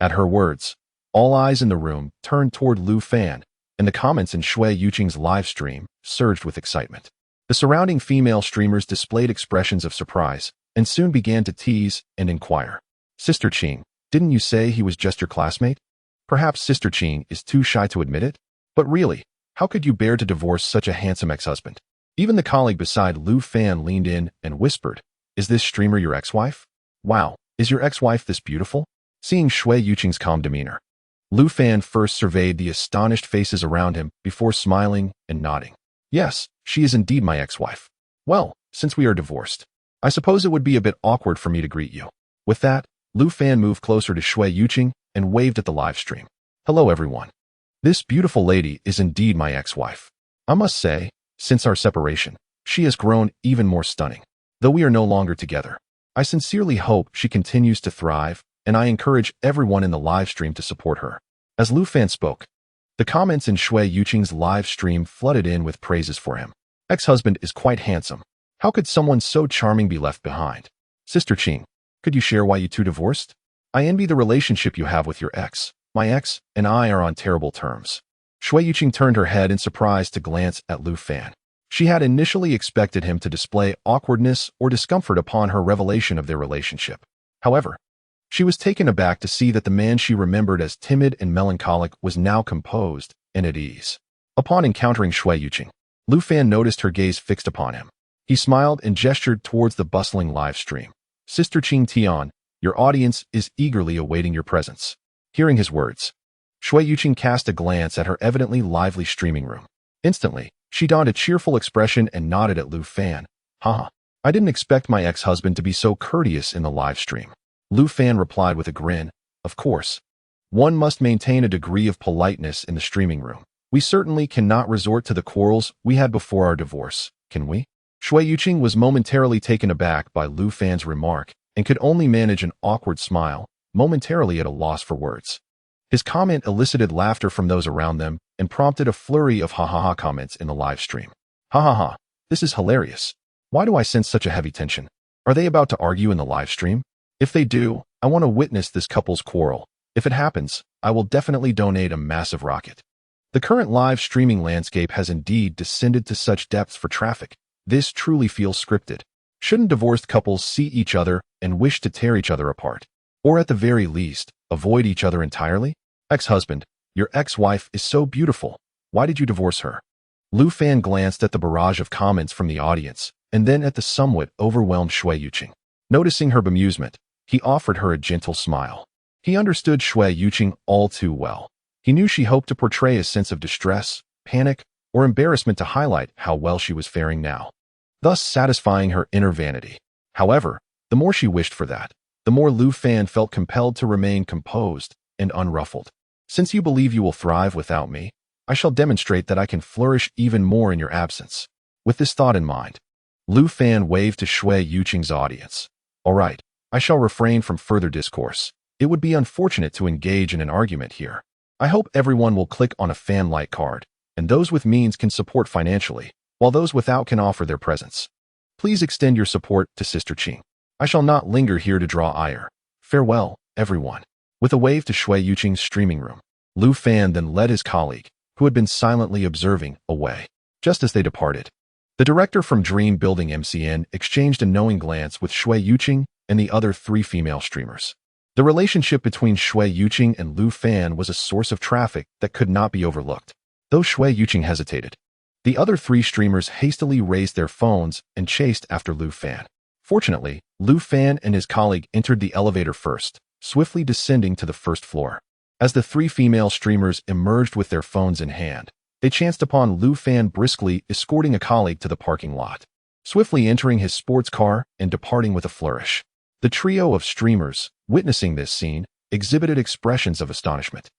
At her words, all eyes in the room turned toward Lu Fan, and the comments in Shui Yuqing's live stream surged with excitement. The surrounding female streamers displayed expressions of surprise and soon began to tease and inquire. Sister Qing, didn't you say he was just your classmate? Perhaps Sister Qing is too shy to admit it? But really, how could you bear to divorce such a handsome ex-husband? Even the colleague beside Lu Fan leaned in and whispered, is this streamer your ex-wife? Wow. Is your ex-wife this beautiful? Seeing Shui Yuqing's calm demeanor, Lu Fan first surveyed the astonished faces around him before smiling and nodding. Yes, she is indeed my ex-wife. Well, since we are divorced, I suppose it would be a bit awkward for me to greet you. With that, Lu Fan moved closer to Shui Yuqing and waved at the live stream. Hello everyone. This beautiful lady is indeed my ex-wife. I must say, since our separation, she has grown even more stunning. Though we are no longer together, I sincerely hope she continues to thrive, and I encourage everyone in the live stream to support her. As Lu Fan spoke, the comments in Shui Yuqing's live stream flooded in with praises for him. Ex-husband is quite handsome. How could someone so charming be left behind? Sister Qing, could you share why you two divorced? I envy the relationship you have with your ex. My ex and I are on terrible terms. Shui Yuqing turned her head in surprise to glance at Lu Fan. She had initially expected him to display awkwardness or discomfort upon her revelation of their relationship. However, she was taken aback to see that the man she remembered as timid and melancholic was now composed and at ease. Upon encountering Shui Yuqing, Lu Fan noticed her gaze fixed upon him. He smiled and gestured towards the bustling live stream. Sister Qing Tian, your audience is eagerly awaiting your presence. Hearing his words, Shui Yuqing cast a glance at her evidently lively streaming room. Instantly, she donned a cheerful expression and nodded at Lu Fan. Haha, I didn't expect my ex-husband to be so courteous in the live stream. Lu Fan replied with a grin. Of course. One must maintain a degree of politeness in the streaming room. We certainly cannot resort to the quarrels we had before our divorce, can we? Shui Yuqing was momentarily taken aback by Lu Fan's remark and could only manage an awkward smile, momentarily at a loss for words. His comment elicited laughter from those around them and prompted a flurry of ha-ha-ha comments in the live stream. Ha-ha-ha, this is hilarious. Why do I sense such a heavy tension? Are they about to argue in the live stream? If they do, I want to witness this couple's quarrel. If it happens, I will definitely donate a massive rocket. The current live streaming landscape has indeed descended to such depths for traffic. This truly feels scripted. Shouldn't divorced couples see each other and wish to tear each other apart? Or at the very least, avoid each other entirely? Ex-husband, your ex-wife is so beautiful. Why did you divorce her? Lu Fan glanced at the barrage of comments from the audience and then at the somewhat overwhelmed Shui Yuqing. Noticing her bemusement, he offered her a gentle smile. He understood Shui Yuqing all too well. He knew she hoped to portray a sense of distress, panic, or embarrassment to highlight how well she was faring now, thus satisfying her inner vanity. However, the more she wished for that, the more Lu Fan felt compelled to remain composed and unruffled. Since you believe you will thrive without me, I shall demonstrate that I can flourish even more in your absence. With this thought in mind, Lu Fan waved to Shui Yuqing's audience. All right, I shall refrain from further discourse. It would be unfortunate to engage in an argument here. I hope everyone will click on a fan-like card, and those with means can support financially, while those without can offer their presence. Please extend your support to Sister Qing. I shall not linger here to draw ire. Farewell, everyone. With a wave to Shui Yuqing's streaming room, Lu Fan then led his colleague, who had been silently observing, away. Just as they departed, the director from Dream Building MCN exchanged a knowing glance with Shui Yuqing and the other 3 female streamers. The relationship between Shui Yuqing and Lu Fan was a source of traffic that could not be overlooked. Though Shui Yuqing hesitated, the other 3 streamers hastily raised their phones and chased after Lu Fan. Fortunately, Lu Fan and his colleague entered the elevator first, swiftly descending to the first floor. As the 3 female streamers emerged with their phones in hand, they chanced upon Lu Fan briskly escorting a colleague to the parking lot, swiftly entering his sports car and departing with a flourish. The trio of streamers, witnessing this scene, exhibited expressions of astonishment.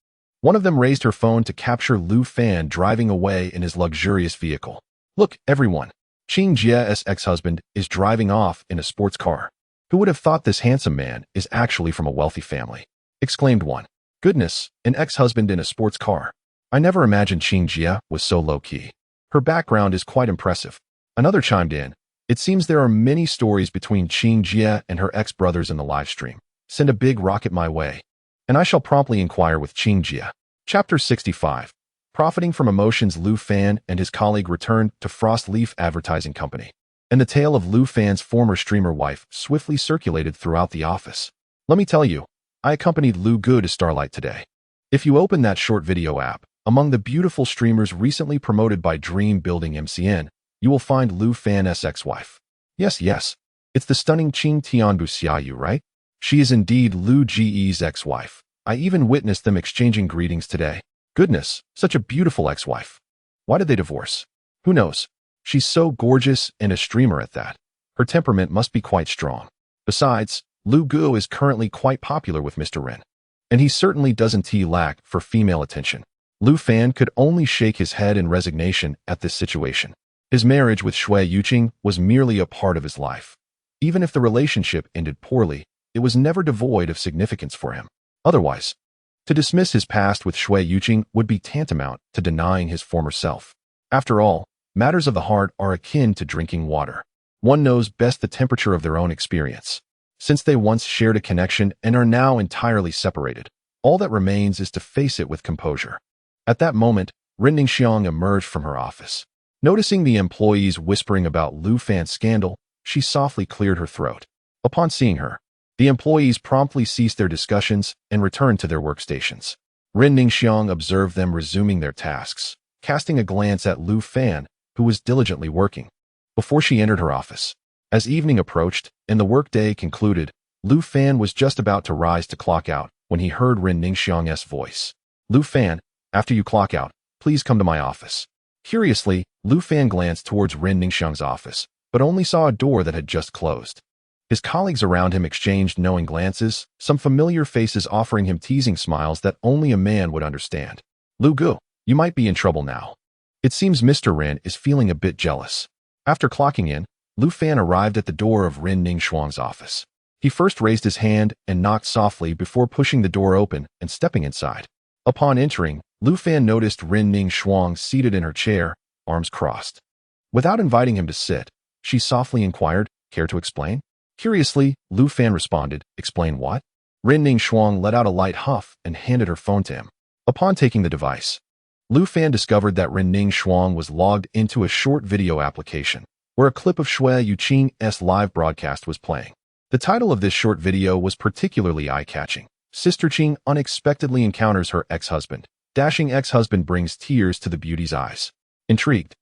One of them raised her phone to capture Lu Fan driving away in his luxurious vehicle. Look, everyone. Qing Jie's ex-husband is driving off in a sports car. Who would have thought this handsome man is actually from a wealthy family? Exclaimed one. Goodness, an ex-husband in a sports car. I never imagined Qing Jie was so low-key. Her background is quite impressive. Another chimed in. It seems there are many stories between Qing Jie and her ex-brothers in the live stream. Send a big rocket my way, and I shall promptly inquire with Qing Jie. Chapter 65. Profiting from emotions, Lu Fan and his colleague returned to Frost Leaf Advertising Company, and the tale of Lu Fan's former streamer wife swiftly circulated throughout the office. Let me tell you, I accompanied Lu Gu to Starlight today. If you open that short video app, among the beautiful streamers recently promoted by Dream Building MCN, you will find Lu Fan's ex-wife. Yes, it's the stunning Qing Tianbu Xiaoyu, right? She is indeed Lu Ge's ex-wife. I even witnessed them exchanging greetings today. Goodness, such a beautiful ex-wife. Why did they divorce? Who knows? She's so gorgeous and a streamer at that. Her temperament must be quite strong. Besides, Lu Gu is currently quite popular with Mr. Ren, and he certainly doesn't lack for female attention. Lu Fan could only shake his head in resignation at this situation. His marriage with Shui Yuqing was merely a part of his life. Even if the relationship ended poorly, it was never devoid of significance for him. Otherwise, to dismiss his past with Shui Yuqing would be tantamount to denying his former self. After all, matters of the heart are akin to drinking water. One knows best the temperature of their own experience. Since they once shared a connection and are now entirely separated, all that remains is to face it with composure. At that moment, Ren Ningxiang emerged from her office. Noticing the employees whispering about Lu Fan's scandal, she softly cleared her throat. Upon seeing her, the employees promptly ceased their discussions and returned to their workstations. Ren Ningxiang observed them resuming their tasks, casting a glance at Lu Fan, who was diligently working, before she entered her office. As evening approached and the workday concluded, Lu Fan was just about to rise to clock out when he heard Ren Ningxiang's voice. Lu Fan, after you clock out, please come to my office. Curiously, Lu Fan glanced towards Ren Ningxiang's office, but only saw a door that had just closed. His colleagues around him exchanged knowing glances, some familiar faces offering him teasing smiles that only a man would understand. Lu Gu, you might be in trouble now. It seems Mr. Ren is feeling a bit jealous. After clocking in, Lu Fan arrived at the door of Ren Ningxuang's office. He first raised his hand and knocked softly before pushing the door open and stepping inside. Upon entering, Lu Fan noticed Ren Ningxuang seated in her chair, arms crossed. Without inviting him to sit, she softly inquired, "Care to explain?" Curiously, Lu Fan responded, "Explain what?" Ren Ningxuang let out a light huff and handed her phone to him. Upon taking the device, Lu Fan discovered that Ren Ningxuang was logged into a short video application, where a clip of Xue Yuqing's live broadcast was playing. The title of this short video was particularly eye-catching. Sister Qing unexpectedly encounters her ex-husband. Dashing ex-husband brings tears to the beauty's eyes. Intrigued,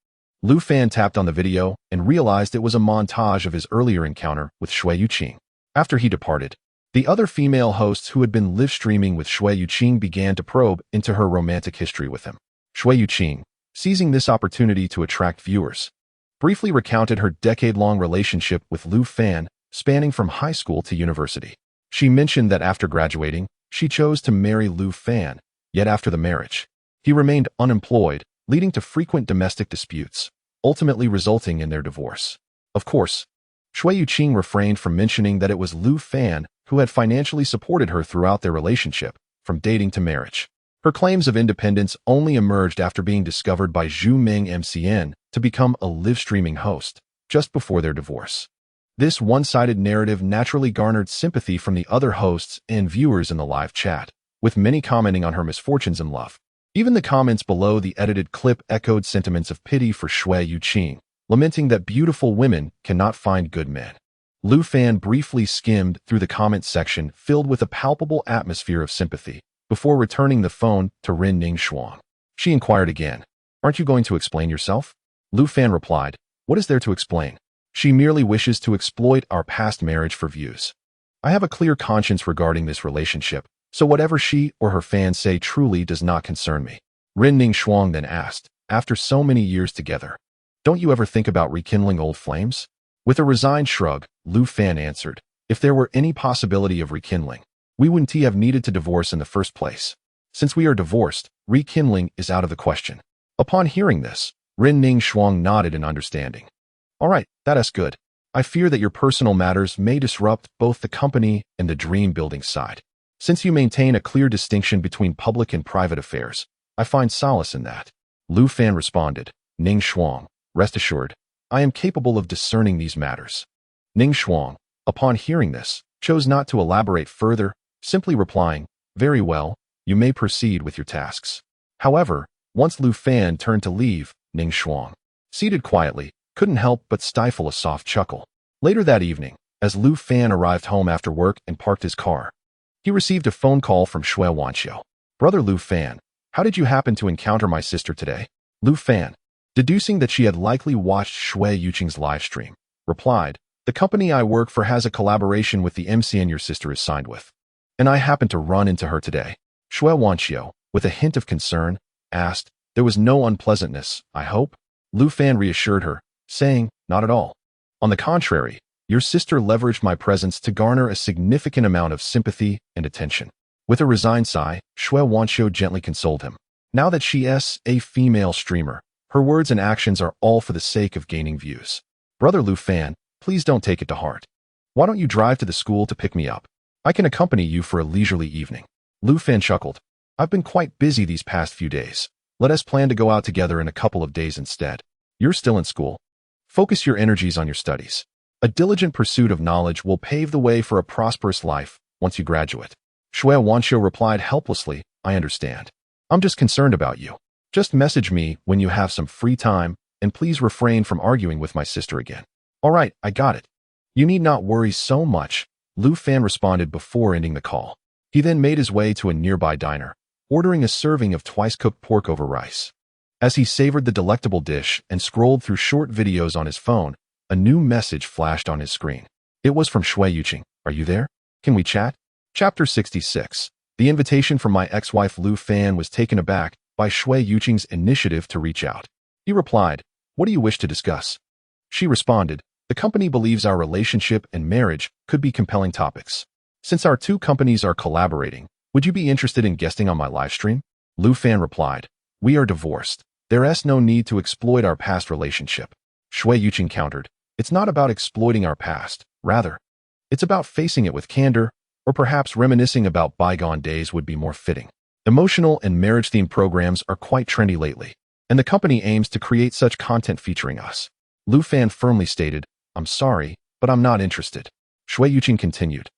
Lu Fan tapped on the video and realized it was a montage of his earlier encounter with Xue Yuqing. After he departed, the other female hosts who had been live-streaming with Xue Yuqing began to probe into her romantic history with him. Xue Yuqing, seizing this opportunity to attract viewers, briefly recounted her decade-long relationship with Lu Fan, spanning from high school to university. She mentioned that after graduating, she chose to marry Lu Fan, yet after the marriage, he remained unemployed, leading to frequent domestic disputes, ultimately resulting in their divorce. Of course, Xue Yuqing refrained from mentioning that it was Lu Fan who had financially supported her throughout their relationship, from dating to marriage. Her claims of independence only emerged after being discovered by Zhu Ming MCN to become a live-streaming host, just before their divorce. This one-sided narrative naturally garnered sympathy from the other hosts and viewers in the live chat, with many commenting on her misfortunes in love. Even the comments below the edited clip echoed sentiments of pity for Xue Yuqing, lamenting that beautiful women cannot find good men. Lu Fan briefly skimmed through the comment section filled with a palpable atmosphere of sympathy, before returning the phone to Ren Ningxuang. She inquired again, "Aren't you going to explain yourself?" Lu Fan replied, "What is there to explain? She merely wishes to exploit our past marriage for views. I have a clear conscience regarding this relationship, so whatever she or her fans say truly does not concern me." Ren Ningxuang then asked, "After so many years together, don't you ever think about rekindling old flames?" With a resigned shrug, Lu Fan answered, "If there were any possibility of rekindling, we wouldn't have needed to divorce in the first place. Since we are divorced, rekindling is out of the question." Upon hearing this, Ren Ningxuang nodded in understanding. "All right, that's good. I fear that your personal matters may disrupt both the company and the dream-building side. Since you maintain a clear distinction between public and private affairs, I find solace in that." Lu Fan responded, "Ningxuang, rest assured, I am capable of discerning these matters." Ningxuang, upon hearing this, chose not to elaborate further, simply replying, "Very well, you may proceed with your tasks." However, once Lu Fan turned to leave, Ningxuang, seated quietly, couldn't help but stifle a soft chuckle. Later that evening, as Lu Fan arrived home after work and parked his car, he received a phone call from Xue Wanqiu. "Brother Lu Fan, how did you happen to encounter my sister today?" Lu Fan, deducing that she had likely watched Xue Yuqing's live stream, replied, "The company I work for has a collaboration with the MCN your sister is signed with, and I happened to run into her today." Xue Wanqiu, with a hint of concern, asked, "There was no unpleasantness, I hope?" Lu Fan reassured her, saying, "Not at all. On the contrary, your sister leveraged my presence to garner a significant amount of sympathy and attention." With a resigned sigh, Xue Wanqiu gently consoled him. Now that she is a female streamer, her words and actions are all for the sake of gaining views. "Brother Lu Fan, please don't take it to heart. Why don't you drive to the school to pick me up? I can accompany you for a leisurely evening." Lu Fan chuckled, "I've been quite busy these past few days. Let us plan to go out together in a couple of days instead. You're still in school. Focus your energies on your studies. A diligent pursuit of knowledge will pave the way for a prosperous life once you graduate." Xue Wanqiu replied helplessly, "I understand. I'm just concerned about you. Just message me when you have some free time, and please refrain from arguing with my sister again." "All right, I got it. You need not worry so much," Lu Fan responded before ending the call. He then made his way to a nearby diner, ordering a serving of twice-cooked pork over rice. As he savored the delectable dish and scrolled through short videos on his phone, a new message flashed on his screen. It was from Xue Yuqing. "Are you there? Can we chat?" Chapter 66. The invitation from my ex-wife Lu Fan was taken aback by Xue Yuqing's initiative to reach out. He replied, "What do you wish to discuss?" She responded, "The company believes our relationship and marriage could be compelling topics. Since our two companies are collaborating, would you be interested in guesting on my livestream?" Lu Fan replied, "We are divorced. There is no need to exploit our past relationship." Xue Yuqing countered, It's not about exploiting our past. Rather, it's about facing it with candor, or perhaps reminiscing about bygone days would be more fitting. Emotional and marriage-themed programs are quite trendy lately, and the company aims to create such content featuring us. Lu Fan firmly stated, "I'm sorry, but I'm not interested." Shui Yuqing continued,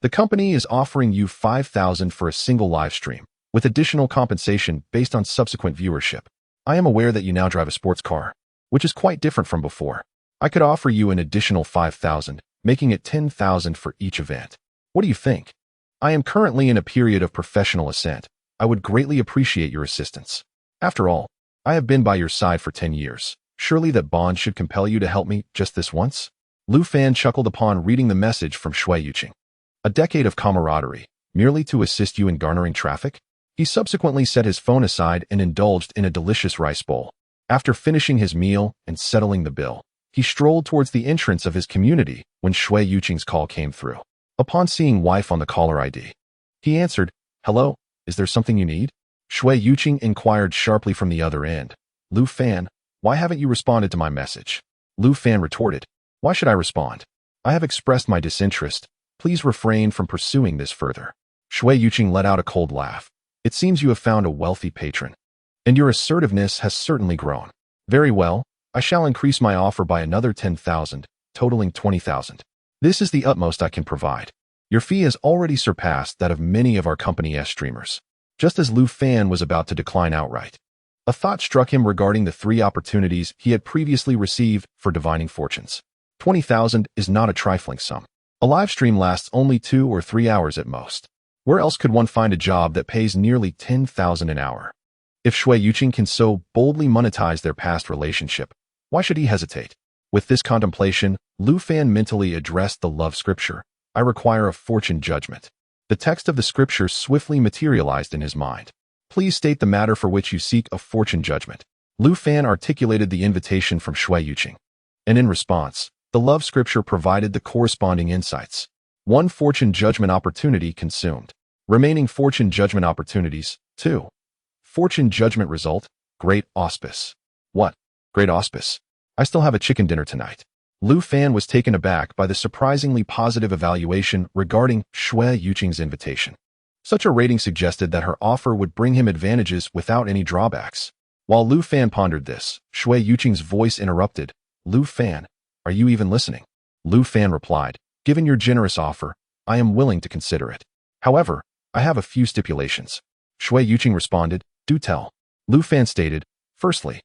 "The company is offering you 5,000 for a single live stream, with additional compensation based on subsequent viewership. I am aware that you now drive a sports car, which is quite different from before. I could offer you an additional 5,000, making it 10,000 for each event. What do you think? I am currently in a period of professional ascent. I would greatly appreciate your assistance. After all, I have been by your side for 10 years. Surely that bond should compel you to help me just this once?" Lu Fan chuckled upon reading the message from Shui Yuqing. A decade of camaraderie, merely to assist you in garnering traffic? He subsequently set his phone aside and indulged in a delicious rice bowl. After finishing his meal and settling the bill, he strolled towards the entrance of his community when Shui Yuqing's call came through. Upon seeing wife on the caller ID, he answered, "Hello, is there something you need?" Shui Yuqing inquired sharply from the other end. "Lu Fan, why haven't you responded to my message?" Lu Fan retorted, "Why should I respond? I have expressed my disinterest. Please refrain from pursuing this further." Shui Yuqing let out a cold laugh. "It seems you have found a wealthy patron, and your assertiveness has certainly grown. Very well, I shall increase my offer by another 10,000, totaling 20,000. This is the utmost I can provide. Your fee has already surpassed that of many of our company's streamers." Just as Lu Fan was about to decline outright, a thought struck him regarding the 3 opportunities he had previously received for divining fortunes. 20,000 is not a trifling sum. A live stream lasts only 2 or 3 hours at most. Where else could one find a job that pays nearly 10,000 an hour? If Shui Yuqing can so boldly monetize their past relationship, why should he hesitate? With this contemplation, Lu Fan mentally addressed the love scripture, "I require a fortune judgment." The text of the scripture swiftly materialized in his mind. "Please state the matter for which you seek a fortune judgment." Lu Fan articulated the invitation from Shui Yuqing, and in response, the love scripture provided the corresponding insights. 1 fortune judgment opportunity consumed. Remaining fortune judgment opportunities, 2. Fortune judgment result, great auspice. What? Great auspice? I still have a chicken dinner tonight. Lu Fan was taken aback by the surprisingly positive evaluation regarding Shui Yuqing's invitation. Such a rating suggested that her offer would bring him advantages without any drawbacks. While Lu Fan pondered this, Shui Yuqing's voice interrupted. "Lu Fan, are you even listening?" Lu Fan replied, "Given your generous offer, I am willing to consider it. However, I have a few stipulations." Shui Yuqing responded, "Do tell." Lu Fan stated, "Firstly,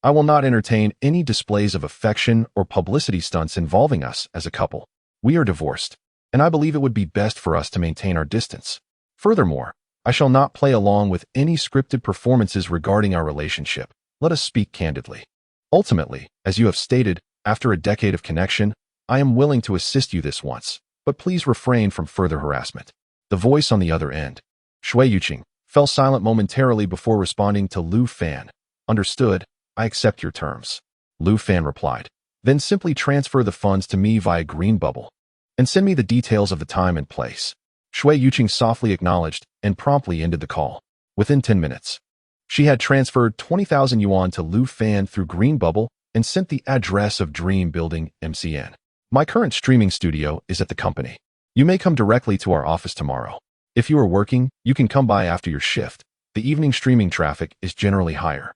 I will not entertain any displays of affection or publicity stunts involving us as a couple. We are divorced, and I believe it would be best for us to maintain our distance. Furthermore, I shall not play along with any scripted performances regarding our relationship. Let us speak candidly. Ultimately, as you have stated, after a decade of connection, I am willing to assist you this once, but please refrain from further harassment." The voice on the other end, Shui Yuqing, fell silent momentarily before responding to Lu Fan. "Understood. I accept your terms." Lu Fan replied, "Then simply transfer the funds to me via Green Bubble, and send me the details of the time and place." Shui Yuqing softly acknowledged and promptly ended the call. Within 10 minutes, she had transferred 20,000 yuan to Lu Fan through Green Bubble and sent the address of Dream Building MCN. "My current streaming studio is at the company. You may come directly to our office tomorrow. If you are working, you can come by after your shift. The evening streaming traffic is generally higher,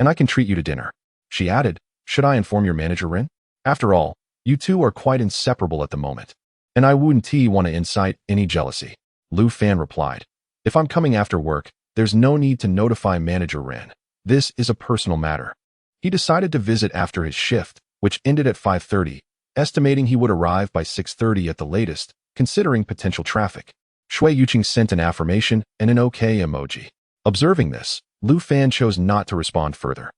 and I can treat you to dinner." She added, "Should I inform your manager, Ren? After all, you two are quite inseparable at the moment, and I wouldn't want to incite any jealousy." Lu Fan replied, "If I'm coming after work, there's no need to notify manager Ren. This is a personal matter." He decided to visit after his shift, which ended at 5:30, estimating he would arrive by 6:30 at the latest, considering potential traffic. Shui Yuqing sent an affirmation and an OK emoji. Observing this, Lu Fan chose not to respond further,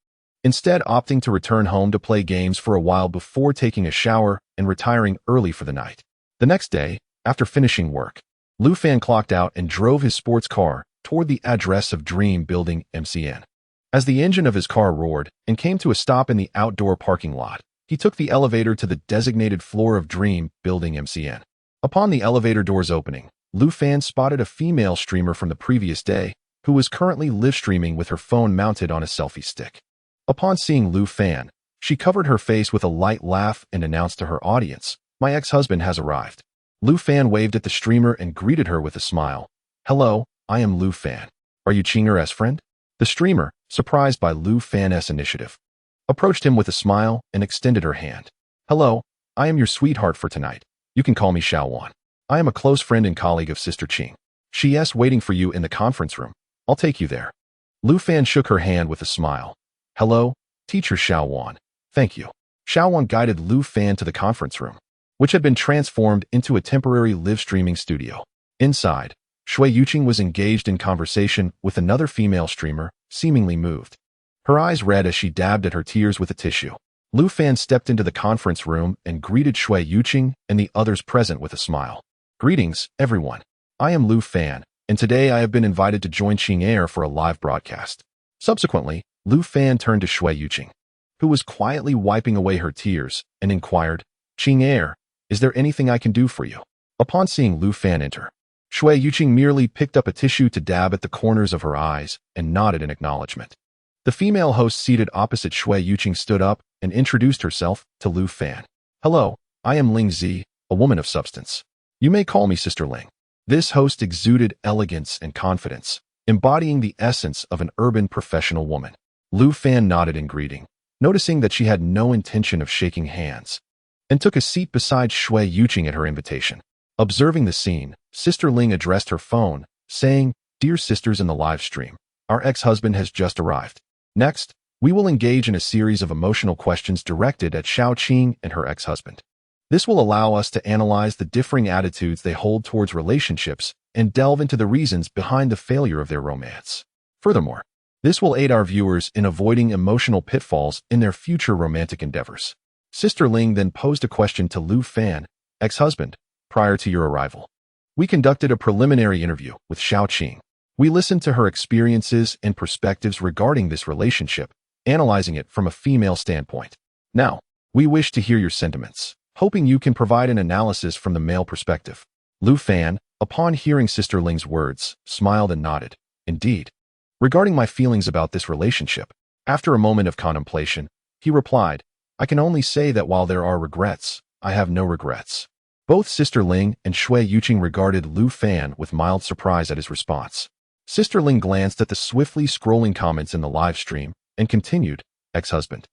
instead opting to return home to play games for a while before taking a shower and retiring early for the night. The next day, after finishing work, Lu Fan clocked out and drove his sports car toward the address of Dream Building MCN. As the engine of his car roared and came to a stop in the outdoor parking lot, he took the elevator to the designated floor of Dream Building MCN. Upon the elevator doors opening, Lu Fan spotted a female streamer from the previous day who was currently live streaming with her phone mounted on a selfie stick. Upon seeing Lu Fan, She covered her face with a light laugh and announced to her audience, "My ex-husband has arrived." Lu Fan waved at the streamer and greeted her with a smile. "Hello, I am Lu Fan. Are you Qing'er's friend?" The streamer, surprised by Lu Fan's initiative, approached him with a smile and extended her hand. "Hello, I am your sweetheart for tonight. You can call me Xiao Wan. I am a close friend and colleague of Sister Qing. She's waiting for you in the conference room. I'll take you there." Lu Fan shook her hand with a smile. "Hello, Teacher Xiao Wan. Thank you." Xiao Wan guided Lu Fan to the conference room, which had been transformed into a temporary live streaming studio. Inside, Shui Yuqing was engaged in conversation with another female streamer, seemingly moved. Her eyes red as she dabbed at her tears with a tissue. Lu Fan stepped into the conference room and greeted Shui Yuqing and the others present with a smile. "Greetings, everyone. I am Lu Fan, and today I have been invited to join Qing'er for a live broadcast." Subsequently, Lu Fan turned to Shui Yuqing, who was quietly wiping away her tears, and inquired, "Qing'er, is there anything I can do for you?" Upon seeing Lu Fan enter, Shui Yuqing merely picked up a tissue to dab at the corners of her eyes and nodded in acknowledgement. The female host seated opposite Shui Yuqing stood up and introduced herself to Lu Fan. "Hello, I am Ling Zi, a woman of substance. You may call me Sister Ling." This host exuded elegance and confidence, embodying the essence of an urban professional woman. Lu Fan nodded in greeting, noticing that she had no intention of shaking hands, and took a seat beside Shui Yuqing at her invitation. Observing the scene, Sister Ling addressed her phone, saying, "Dear sisters in the live stream, our ex-husband has just arrived. Next, we will engage in a series of emotional questions directed at Xiao Qing and her ex-husband. This will allow us to analyze the differing attitudes they hold towards relationships and delve into the reasons behind the failure of their romance. Furthermore, this will aid our viewers in avoiding emotional pitfalls in their future romantic endeavors." Sister Ling then posed a question to Lu Fan, ex-husband, prior to your arrival. "We conducted a preliminary interview with Xiao Qing. We listened to her experiences and perspectives regarding this relationship, analyzing it from a female standpoint. Now, we wish to hear your sentiments, hoping you can provide an analysis from the male perspective." Lu Fan, upon hearing Sister Ling's words, smiled and nodded. "Indeed. Regarding my feelings about this relationship," after a moment of contemplation, he replied, "I can only say that while there are regrets, I have no regrets." Both Sister Ling and Shui Yuqing regarded Lu Fan with mild surprise at his response. Sister Ling glanced at the swiftly scrolling comments in the live stream and continued, "Ex-husband,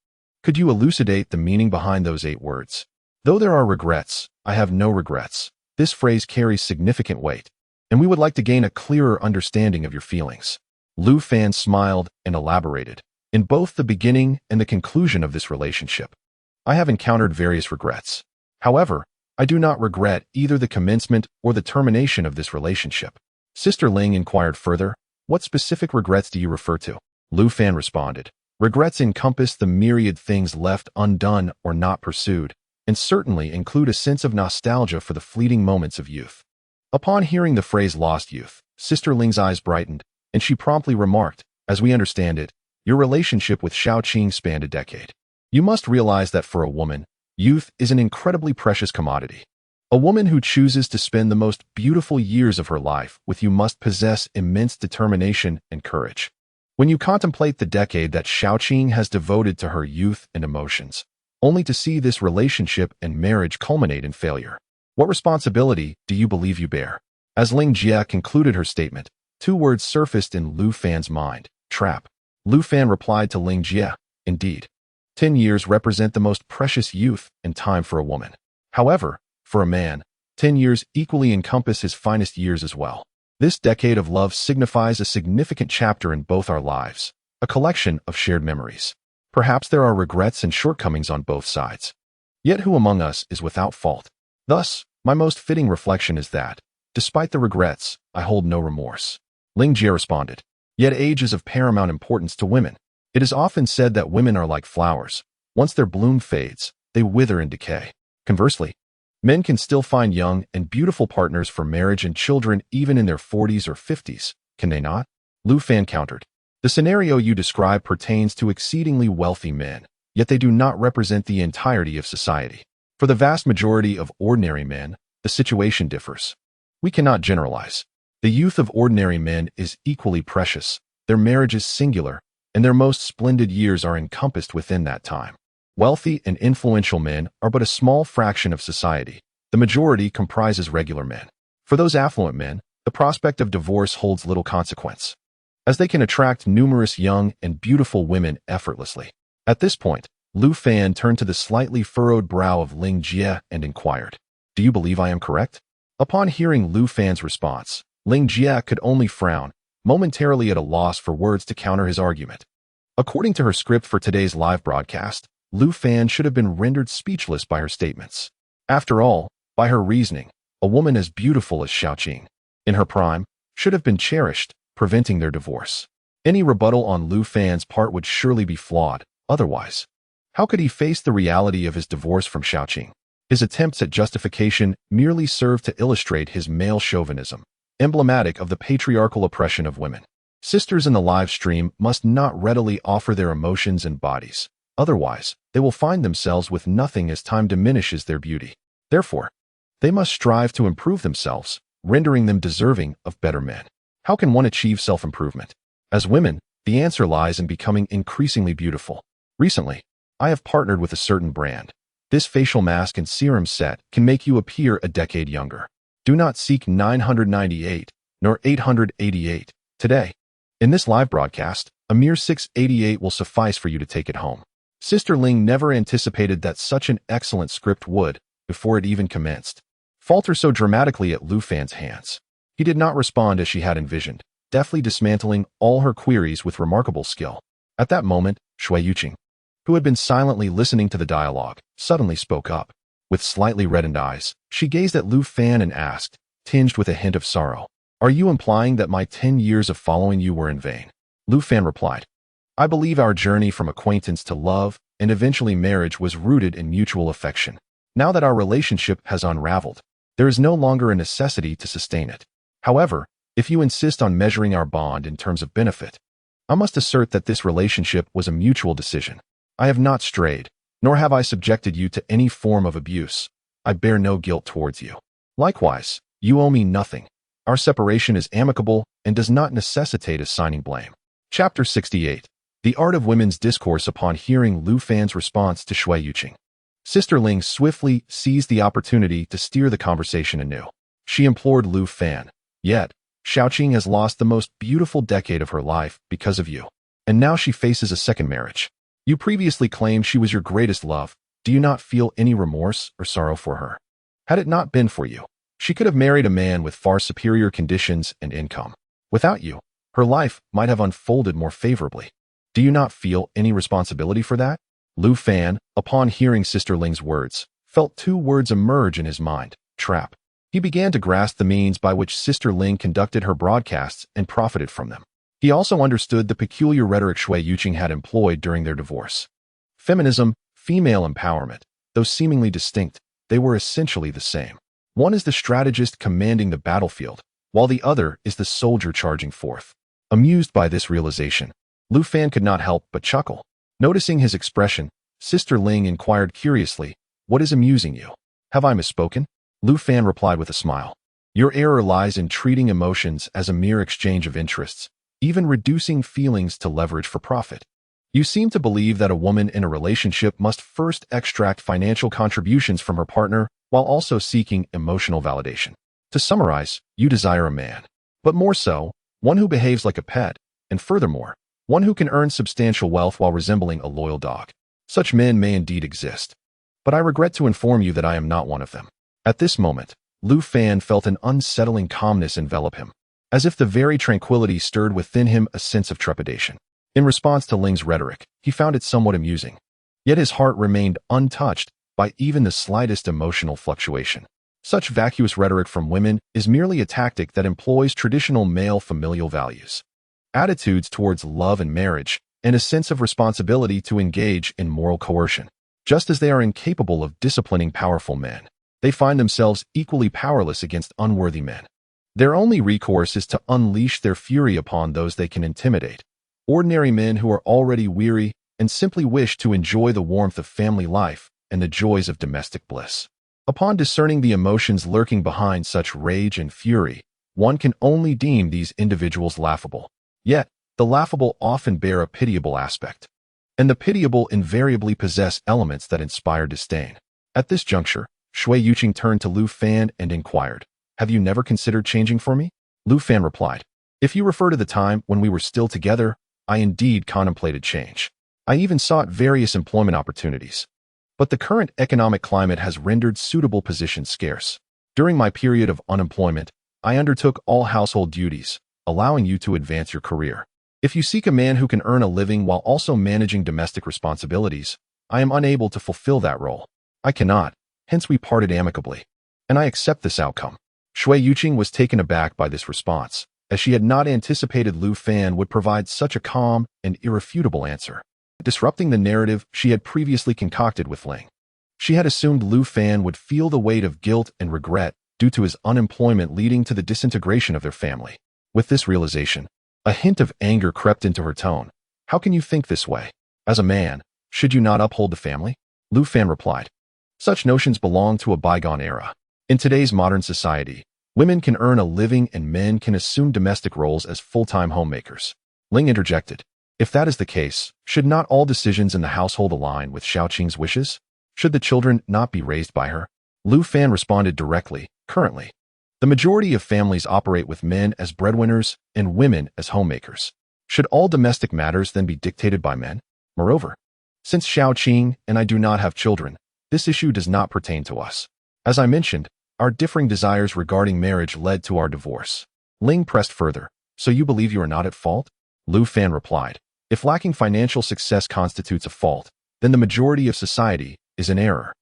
could you elucidate the meaning behind those 8 words? Though there are regrets, I have no regrets. This phrase carries significant weight, and we would like to gain a clearer understanding of your feelings." Lu Fan smiled and elaborated, "In both the beginning and the conclusion of this relationship, I have encountered various regrets. However, I do not regret either the commencement or the termination of this relationship." Sister Ling inquired further, "What specific regrets do you refer to?" Lu Fan responded, "Regrets encompass the myriad things left undone or not pursued, and certainly include a sense of nostalgia for the fleeting moments of youth." Upon hearing the phrase lost youth, Sister Ling's eyes brightened, and she promptly remarked, "As we understand it, your relationship with Xiao Qing spanned a decade. You must realize that for a woman, youth is an incredibly precious commodity. A woman who chooses to spend the most beautiful years of her life with you must possess immense determination and courage. When you contemplate the decade that Xiao Qing has devoted to her youth and emotions, only to see this relationship and marriage culminate in failure, what responsibility do you believe you bear?" As Ling Jie concluded her statement, 2 words surfaced in Lu Fan's mind, "trap." Lu Fan replied to Ling Jie, "Indeed. 10 years represent the most precious youth and time for a woman. However, for a man, 10 years equally encompass his finest years as well. This decade of love signifies a significant chapter in both our lives, a collection of shared memories. Perhaps there are regrets and shortcomings on both sides. Yet who among us is without fault? Thus, my most fitting reflection is that, despite the regrets, I hold no remorse." Ling Jie responded, "Yet age is of paramount importance to women. It is often said that women are like flowers. Once their bloom fades, they wither and decay. Conversely, men can still find young and beautiful partners for marriage and children even in their 40s or 50s, can they not?" Lu Fan countered, "The scenario you describe pertains to exceedingly wealthy men, yet they do not represent the entirety of society. For the vast majority of ordinary men, the situation differs. We cannot generalize. The youth of ordinary men is equally precious, their marriage is singular, and their most splendid years are encompassed within that time. Wealthy and influential men are but a small fraction of society. The majority comprises regular men. For those affluent men, the prospect of divorce holds little consequence, as they can attract numerous young and beautiful women effortlessly. At this point, Lu Fan turned to the slightly furrowed brow of Ling Jie and inquired, "Do you believe I am correct?" Upon hearing Lu Fan's response, Ling Jie could only frown, momentarily at a loss for words to counter his argument. According to her script for today's live broadcast, Lu Fan should have been rendered speechless by her statements. After all, by her reasoning, a woman as beautiful as Xiaoqing, in her prime, should have been cherished, preventing their divorce. Any rebuttal on Lu Fan's part would surely be flawed. Otherwise, how could he face the reality of his divorce from Xiaoqing? His attempts at justification merely served to illustrate his male chauvinism, emblematic of the patriarchal oppression of women. Sisters in the live stream must not readily offer their emotions and bodies. Otherwise, they will find themselves with nothing as time diminishes their beauty. Therefore, they must strive to improve themselves, rendering them deserving of better men. How can one achieve self-improvement? As women, the answer lies in becoming increasingly beautiful. Recently, I have partnered with a certain brand. This facial mask and serum set can make you appear a decade younger. Do not seek 998, nor 888 today. In this live broadcast, a mere 688 will suffice for you to take it home. Sister Ling never anticipated that such an excellent script would, before it even commenced, falter so dramatically at Lu Fan's hands. He did not respond as she had envisioned, deftly dismantling all her queries with remarkable skill. At that moment, Shui Yuqing, who had been silently listening to the dialogue, suddenly spoke up. With slightly reddened eyes, she gazed at Lu Fan and asked, tinged with a hint of sorrow, "Are you implying that my 10 years of following you were in vain?" Lu Fan replied, "I believe our journey from acquaintance to love and eventually marriage was rooted in mutual affection. Now that our relationship has unraveled, there is no longer a necessity to sustain it. However, if you insist on measuring our bond in terms of benefit, I must assert that this relationship was a mutual decision. I have not strayed, nor have I subjected you to any form of abuse. I bear no guilt towards you. Likewise, you owe me nothing. Our separation is amicable and does not necessitate assigning blame." Chapter 68. The Art of Women's Discourse. Upon hearing Lu Fan's response to Shui Yuqing, Sister Ling swiftly seized the opportunity to steer the conversation anew. She implored Lu Fan, "Yet, Xiaoqing has lost the most beautiful decade of her life because of you, and now she faces a second marriage. You previously claimed she was your greatest love. Do you not feel any remorse or sorrow for her? Had it not been for you, she could have married a man with far superior conditions and income. Without you, her life might have unfolded more favorably. Do you not feel any responsibility for that?" Lu Fan, upon hearing Sister Ling's words, felt two words emerge in his mind: trap. He began to grasp the means by which Sister Ling conducted her broadcasts and profited from them. He also understood the peculiar rhetoric Shui Yuqing had employed during their divorce. Feminism, female empowerment, though seemingly distinct, they were essentially the same. One is the strategist commanding the battlefield, while the other is the soldier charging forth. Amused by this realization, Lu Fan could not help but chuckle. Noticing his expression, Sister Ling inquired curiously, "What is amusing you? Have I misspoken?" Lu Fan replied with a smile, "Your error lies in treating emotions as a mere exchange of interests, even reducing feelings to leverage for profit. You seem to believe that a woman in a relationship must first extract financial contributions from her partner while also seeking emotional validation. To summarize, you desire a man, but more so, one who behaves like a pet, and furthermore, one who can earn substantial wealth while resembling a loyal dog. Such men may indeed exist, but I regret to inform you that I am not one of them." At this moment, Lu Fan felt an unsettling calmness envelop him, as if the very tranquility stirred within him a sense of trepidation. In response to Ling's rhetoric, he found it somewhat amusing, yet his heart remained untouched by even the slightest emotional fluctuation. Such vacuous rhetoric from women is merely a tactic that employs traditional male familial values, attitudes towards love and marriage, and a sense of responsibility to engage in moral coercion. Just as they are incapable of disciplining powerful men, they find themselves equally powerless against unworthy men. Their only recourse is to unleash their fury upon those they can intimidate, ordinary men who are already weary and simply wish to enjoy the warmth of family life and the joys of domestic bliss. Upon discerning the emotions lurking behind such rage and fury, one can only deem these individuals laughable. Yet, the laughable often bear a pitiable aspect. and the pitiable invariably possess elements that inspire disdain. At this juncture, Shui Yuqing turned to Lu Fan and inquired, "Have you never considered changing for me?" Lu Fan replied, "If you refer to the time when we were still together, I indeed contemplated change. I even sought various employment opportunities. But the current economic climate has rendered suitable positions scarce. During my period of unemployment, I undertook all household duties, allowing you to advance your career. If you seek a man who can earn a living while also managing domestic responsibilities, I am unable to fulfill that role. I cannot, hence we parted amicably. And I accept this outcome." Shui Yuqing was taken aback by this response, as she had not anticipated Lu Fan would provide such a calm and irrefutable answer, disrupting the narrative she had previously concocted with Ling. She had assumed Lu Fan would feel the weight of guilt and regret due to his unemployment leading to the disintegration of their family. With this realization, a hint of anger crept into her tone. "How can you think this way? As a man, should you not uphold the family?" Lu Fan replied, "Such notions belong to a bygone era. In today's modern society, women can earn a living and men can assume domestic roles as full-time homemakers." Ling interjected, "If that is the case, should not all decisions in the household align with Xiaoqing's wishes? Should the children not be raised by her?" Lu Fan responded directly, "Currently, the majority of families operate with men as breadwinners and women as homemakers. Should all domestic matters then be dictated by men? Moreover, since Xiaoqing and I do not have children, this issue does not pertain to us. As I mentioned, our differing desires regarding marriage led to our divorce." Ling pressed further, "So you believe you are not at fault?" Lu Fan replied, "If lacking financial success constitutes a fault, then the majority of society is in error."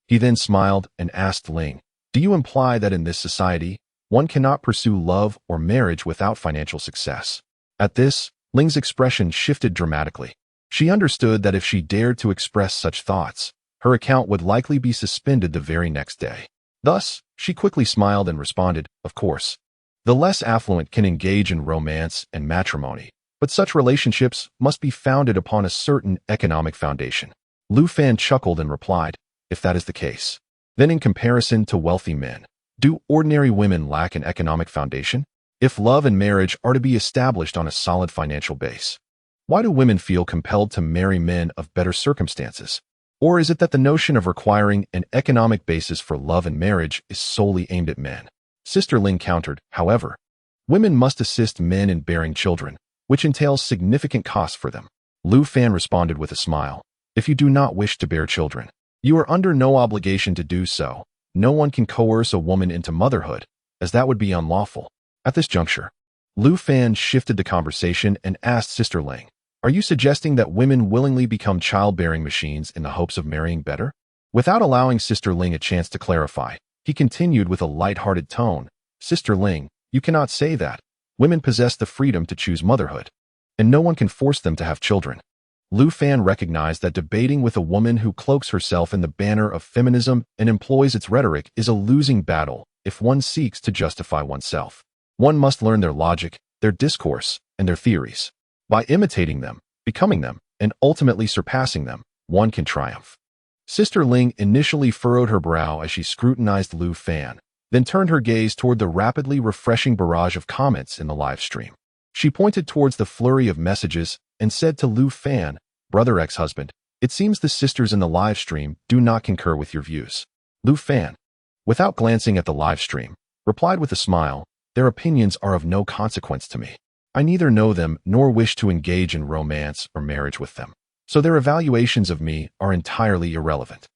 He then smiled and asked Ling, "Do you imply that in this society, one cannot pursue love or marriage without financial success?" At this, Ling's expression shifted dramatically. She understood that if she dared to express such thoughts, her account would likely be suspended the very next day. Thus, she quickly smiled and responded, "Of course. The less affluent can engage in romance and matrimony, but such relationships must be founded upon a certain economic foundation." Lu Fan chuckled and replied, "If that is the case, then in comparison to wealthy men, do ordinary women lack an economic foundation? If love and marriage are to be established on a solid financial base, why do women feel compelled to marry men of better circumstances? Or is it that the notion of requiring an economic basis for love and marriage is solely aimed at men?" Sister Ling countered, "However, women must assist men in bearing children, which entails significant costs for them." Lu Fan responded with a smile, "If you do not wish to bear children, you are under no obligation to do so. No one can coerce a woman into motherhood, as that would be unlawful." At this juncture, Lu Fan shifted the conversation and asked Sister Ling, "Are you suggesting that women willingly become childbearing machines in the hopes of marrying better?" Without allowing Sister Ling a chance to clarify, he continued with a light-hearted tone, "Sister Ling, you cannot say that. Women possess the freedom to choose motherhood, and no one can force them to have children." Lu Fan recognized that debating with a woman who cloaks herself in the banner of feminism and employs its rhetoric is a losing battle if one seeks to justify oneself. One must learn their logic, their discourse, and their theories. By imitating them, becoming them, and ultimately surpassing them, one can triumph. Sister Ling initially furrowed her brow as she scrutinized Lu Fan, then turned her gaze toward the rapidly refreshing barrage of comments in the live stream. She pointed towards the flurry of messages and said to Lu Fan, "Brother ex-husband, it seems the sisters in the live stream do not concur with your views." Lu Fan, without glancing at the live stream, replied with a smile, "Their opinions are of no consequence to me. I neither know them nor wish to engage in romance or marriage with them, so their evaluations of me are entirely irrelevant."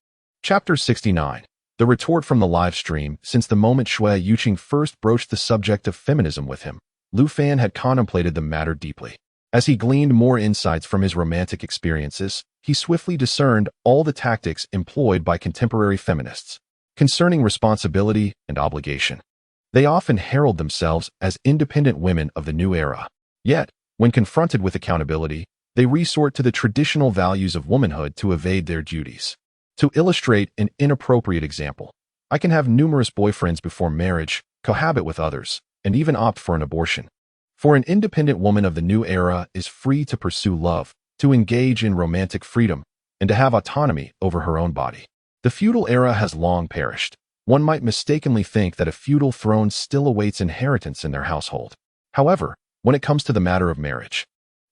Chapter 69. The retort from the live stream. Since the moment Shui Yuqing first broached the subject of feminism with him, Lu Fan had contemplated the matter deeply. As he gleaned more insights from his romantic experiences, he swiftly discerned all the tactics employed by contemporary feminists concerning responsibility and obligation. They often herald themselves as independent women of the new era. Yet, when confronted with accountability, they resort to the traditional values of womanhood to evade their duties. To illustrate an inappropriate example, I can have numerous boyfriends before marriage, cohabit with others, and even opt for an abortion. For an independent woman of the new era is free to pursue love, to engage in romantic freedom, and to have autonomy over her own body. The feudal era has long perished. One might mistakenly think that a feudal throne still awaits inheritance in their household. However, when it comes to the matter of marriage,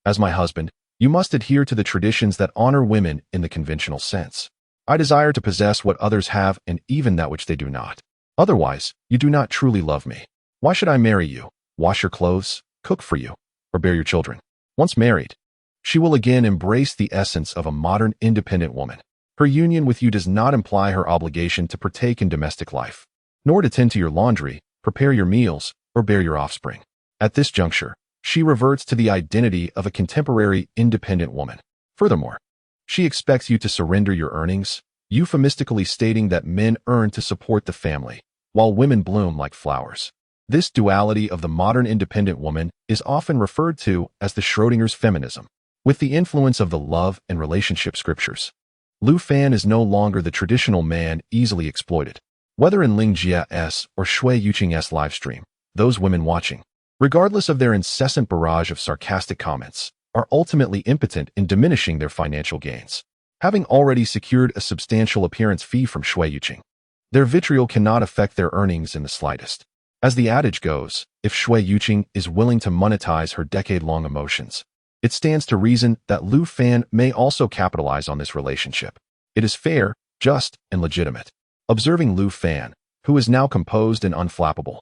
as my husband, You must adhere to the traditions that honor women in the conventional sense. I desire to possess what others have and even that which they do not. Otherwise, you do not truly love me. Why should I marry you, wash your clothes, cook for you, or bear your children? Once married, she will again embrace the essence of a modern, independent woman. Her union with you does not imply her obligation to partake in domestic life, nor to tend to your laundry, prepare your meals, or bear your offspring. At this juncture, she reverts to the identity of a contemporary, independent woman. Furthermore, she expects you to surrender your earnings, euphemistically stating that men earn to support the family, while women bloom like flowers. This duality of the modern independent woman is often referred to as the Schrodinger's feminism. With the influence of the love and relationship scriptures, Lu Fan is no longer the traditional man easily exploited. Whether in Ling Jia's or Shui Yuqing's livestream, those women watching, regardless of their incessant barrage of sarcastic comments, are ultimately impotent in diminishing their financial gains. Having already secured a substantial appearance fee from Shui Yuqing, their vitriol cannot affect their earnings in the slightest. As the adage goes, if Shui Yuqing is willing to monetize her decade-long emotions, it stands to reason that Lu Fan may also capitalize on this relationship. It is fair, just, and legitimate. Observing Lu Fan, who is now composed and unflappable,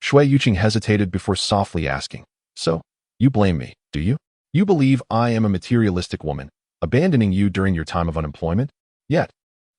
Shui Yuqing hesitated before softly asking, "So, you blame me, do you? You believe I am a materialistic woman, abandoning you during your time of unemployment? Yet,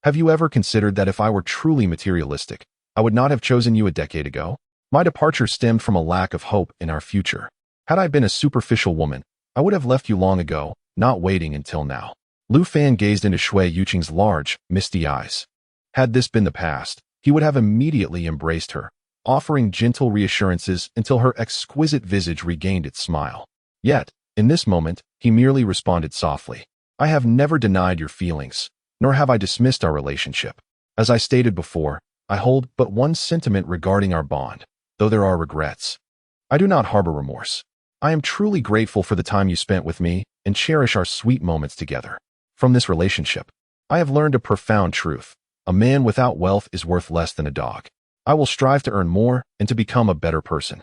have you ever considered that if I were truly materialistic, I would not have chosen you a decade ago? My departure stemmed from a lack of hope in our future. Had I been a superficial woman, I would have left you long ago, not waiting until now." Lu Fan gazed into Shui Yuqing's large, misty eyes. Had this been the past, he would have immediately embraced her, offering gentle reassurances until her exquisite visage regained its smile. Yet, in this moment, he merely responded softly, "I have never denied your feelings, nor have I dismissed our relationship. As I stated before, I hold but one sentiment regarding our bond, though there are regrets. I do not harbor remorse. I am truly grateful for the time you spent with me and cherish our sweet moments together. From this relationship, I have learned a profound truth. A man without wealth is worth less than a dog. I will strive to earn more and to become a better person."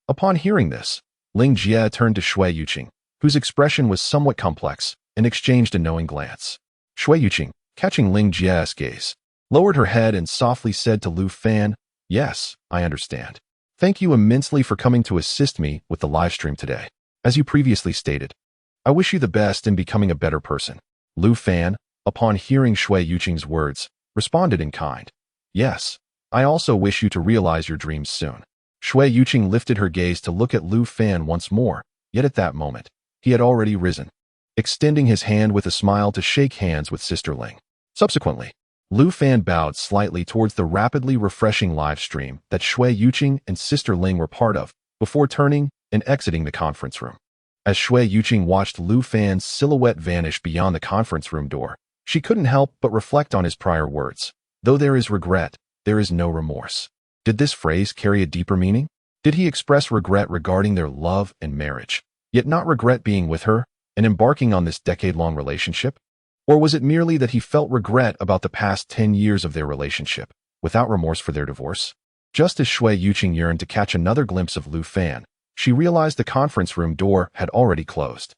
Upon hearing this, Ling Jie turned to Shui Yuqing, whose expression was somewhat complex, and exchanged a knowing glance. Shui Yuqing, catching Ling Jie's gaze, lowered her head and softly said to Lu Fan, "Yes, I understand. Thank you immensely for coming to assist me with the live stream today. As you previously stated, I wish you the best in becoming a better person." Lu Fan, upon hearing Shui Yuqing's words, responded in kind, "Yes, I also wish you to realize your dreams soon." Shui Yuqing lifted her gaze to look at Lu Fan once more, yet at that moment, he had already risen, extending his hand with a smile to shake hands with Sister Ling. Subsequently, Lu Fan bowed slightly towards the rapidly refreshing live stream that Shui Yuqing and Sister Ling were part of, before turning and exiting the conference room. As Shui Yuqing watched Lu Fan's silhouette vanish beyond the conference room door, she couldn't help but reflect on his prior words. Though there is regret, there is no remorse. Did this phrase carry a deeper meaning? Did he express regret regarding their love and marriage, yet not regret being with her and embarking on this decade-long relationship? Or was it merely that he felt regret about the past 10 years of their relationship, without remorse for their divorce? Just as Shui Yuqing yearned to catch another glimpse of Lu Fan, she realized the conference room door had already closed.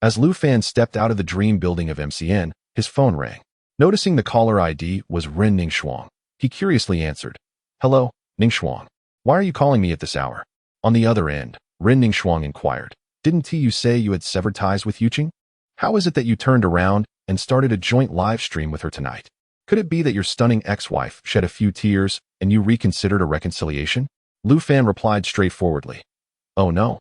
As Lu Fan stepped out of the dream building of MCN, his phone rang. Noticing the caller ID was Ren Ningxuang, he curiously answered, "Hello, Ningxuang. Why are you calling me at this hour?" On the other end, Ren Ningxuang inquired, "Didn't you say you had severed ties with Yuqing? How is it that you turned around and started a joint live stream with her tonight? Could it be that your stunning ex-wife shed a few tears and you reconsidered a reconciliation?" Lu Fan replied straightforwardly, "Oh no.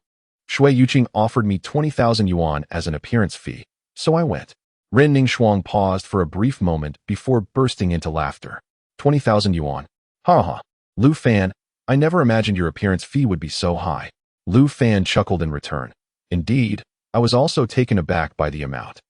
Shui Yuqing offered me 20,000 yuan as an appearance fee, so I went." Ren Ningxuang paused for a brief moment before bursting into laughter. 20,000 yuan. Ha ha. Lu Fan, I never imagined your appearance fee would be so high. Lu Fan chuckled in return. Indeed, I was also taken aback by the amount.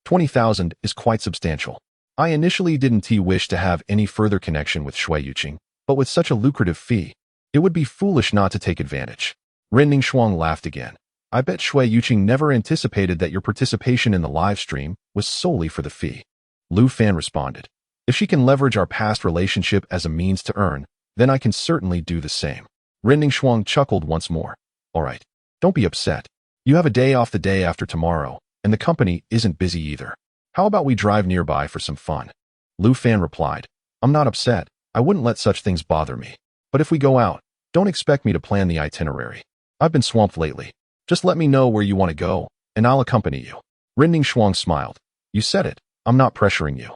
20,000 is quite substantial. I initially didn't wish to have any further connection with Shui Yuqing, but with such a lucrative fee, it would be foolish not to take advantage. Ren Ningxuang laughed again. I bet Shui Yuqing never anticipated that your participation in the live stream was solely for the fee. Lu Fan responded, "If she can leverage our past relationship as a means to earn, then I can certainly do the same." Ren Ningxuang chuckled once more. "All right, don't be upset. You have a day off the day after tomorrow, and the company isn't busy either. How about we drive nearby for some fun? Lu Fan replied, I'm not upset. I wouldn't let such things bother me. But if we go out, don't expect me to plan the itinerary. I've been swamped lately. Just let me know where you want to go, and I'll accompany you. Ren Ningxuang smiled. You said it. I'm not pressuring you.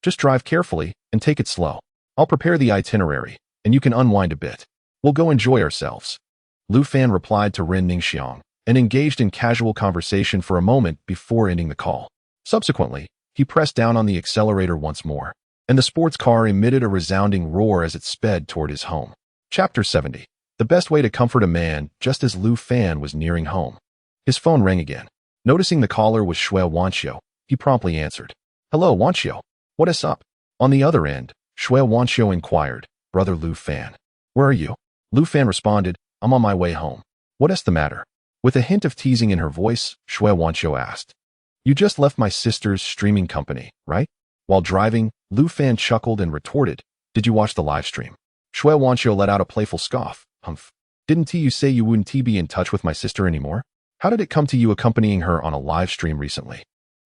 Just drive carefully and take it slow. I'll prepare the itinerary, and you can unwind a bit. We'll go enjoy ourselves. Lu Fan replied to Ren Ningxiang and engaged in casual conversation for a moment before ending the call. Subsequently, he pressed down on the accelerator once more, and the sports car emitted a resounding roar as it sped toward his home. Chapter 70. The best way to comfort a man just as Lu Fan was nearing home. His phone rang again. Noticing the caller was Shui Wanxiu, he promptly answered. Hello, Wanxiu. What is up? On the other end, Shui Wanxiu inquired, Brother Lu Fan. Where are you? Lu Fan responded, I'm on my way home. What is the matter? With a hint of teasing in her voice, Shui Wanxiu asked. You just left my sister's streaming company, right? While driving, Lu Fan chuckled and retorted, Did you watch the live stream? Shui Wanxiu let out a playful scoff. Humph. Didn't you say you wouldn't be in touch with my sister anymore? How did it come to you accompanying her on a live stream recently?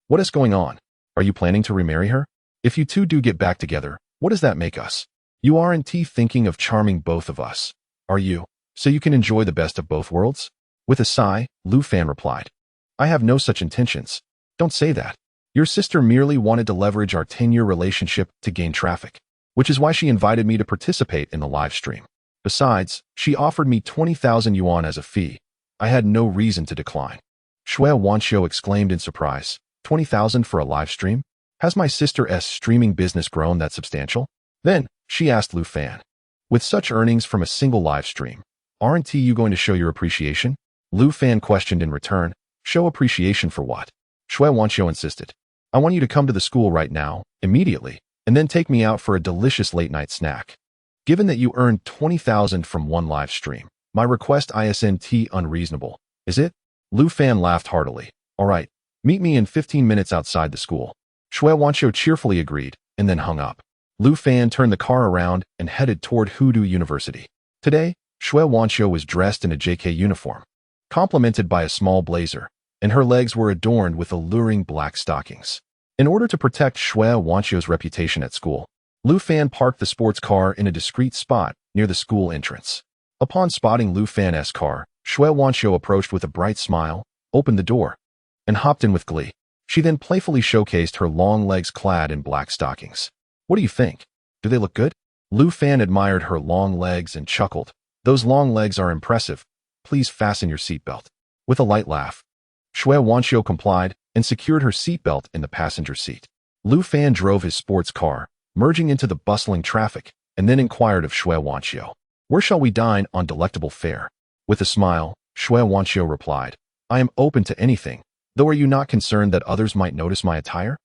What is going on? Are you planning to remarry her? If you two do get back together, what does that make us? You aren't thinking of charming both of us, are you? So you can enjoy the best of both worlds? With a sigh, Lu Fan replied. I have no such intentions. Don't say that. Your sister merely wanted to leverage our 10-year relationship to gain traffic, which is why she invited me to participate in the live stream. Besides, she offered me 20,000 yuan as a fee. I had no reason to decline. Shui Wanxiu exclaimed in surprise. 20,000 for a live stream? Has my sister's streaming business grown that substantial? Then, she asked Lu Fan. With such earnings from a single live stream, aren't you going to show your appreciation? Lu Fan questioned in return. Show appreciation for what? Shui Wanxiu insisted. I want you to come to the school right now, immediately, and then take me out for a delicious late-night snack. Given that you earned 20,000 from one live stream, my request isn't unreasonable, is it? Lu Fan laughed heartily. All right, meet me in 15 minutes outside the school. Shui Wanxiu cheerfully agreed, and then hung up. Lu Fan turned the car around and headed toward Hudu University. Today, Shui Wanxiu was dressed in a JK uniform, complemented by a small blazer, and her legs were adorned with alluring black stockings. In order to protect Shui Wanxiu's reputation at school, Lu Fan parked the sports car in a discreet spot near the school entrance. Upon spotting Lu Fan's car, Shui Wanxiu approached with a bright smile, opened the door, and hopped in with glee. She then playfully showcased her long legs clad in black stockings. What do you think? Do they look good? Lu Fan admired her long legs and chuckled. Those long legs are impressive. Please fasten your seatbelt. With a light laugh, Shui Wanxiu complied and secured her seatbelt in the passenger seat. Lu Fan drove his sports car, merging into the bustling traffic, and then inquired of Shui Wanxiu. Where shall we dine on delectable fare? With a smile, Shui Wanxiu replied, I am open to anything, though are you not concerned that others might notice my attire?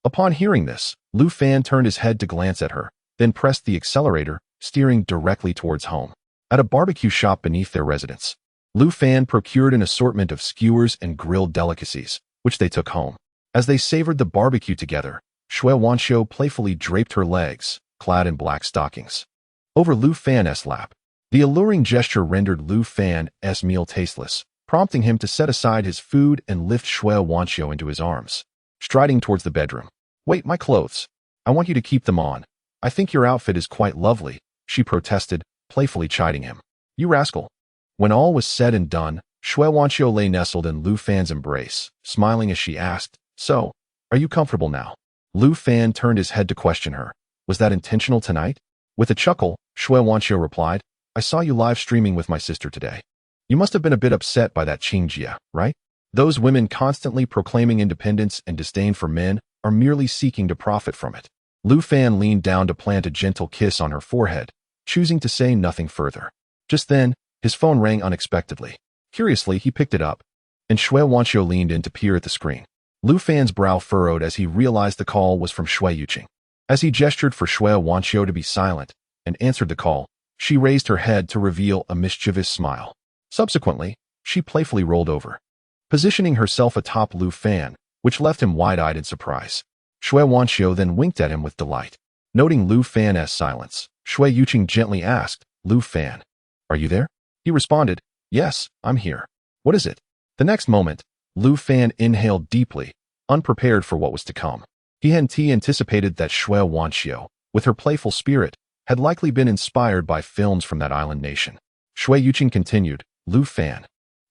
Upon hearing this, Lu Fan turned his head to glance at her, then pressed the accelerator, steering directly towards home. At a barbecue shop beneath their residence, Lu Fan procured an assortment of skewers and grilled delicacies, which they took home. As they savored the barbecue together, Shui Wanxiu playfully draped her legs, clad in black stockings, over Lu Fan's lap. The alluring gesture rendered Lu Fan's meal tasteless, prompting him to set aside his food and lift Shui Wanxiu into his arms. Striding towards the bedroom. Wait, my clothes. I want you to keep them on. I think your outfit is quite lovely, she protested, playfully chiding him. You rascal. When all was said and done, Shui Wanxiu lay nestled in Lu Fan's embrace, smiling as she asked, So, are you comfortable now? Lu Fan turned his head to question her. Was that intentional tonight? With a chuckle, Shui Wanxiu replied, I saw you live streaming with my sister today. You must have been a bit upset by that Qingjia, right? Those women constantly proclaiming independence and disdain for men are merely seeking to profit from it. Lu Fan leaned down to plant a gentle kiss on her forehead, choosing to say nothing further. Just then, his phone rang unexpectedly. Curiously, he picked it up, and Shui Wanxiu leaned in to peer at the screen. Lu Fan's brow furrowed as he realized the call was from Shui Yuqing. As he gestured for Shui Wanxiu to be silent and answered the call, she raised her head to reveal a mischievous smile. Subsequently, she playfully rolled over, positioning herself atop Lu Fan, which left him wide-eyed in surprise. Shui Wanxiu then winked at him with delight. Noting Lu Fan's silence, Shui Yuqing gently asked, Lu Fan, are you there? He responded, Yes, I'm here. What is it? The next moment, Lu Fan inhaled deeply, unprepared for what was to come. He hadn't anticipated that Shui Wanxiu, with her playful spirit, had likely been inspired by films from that island nation. Shui Yuqing continued, Lu Fan,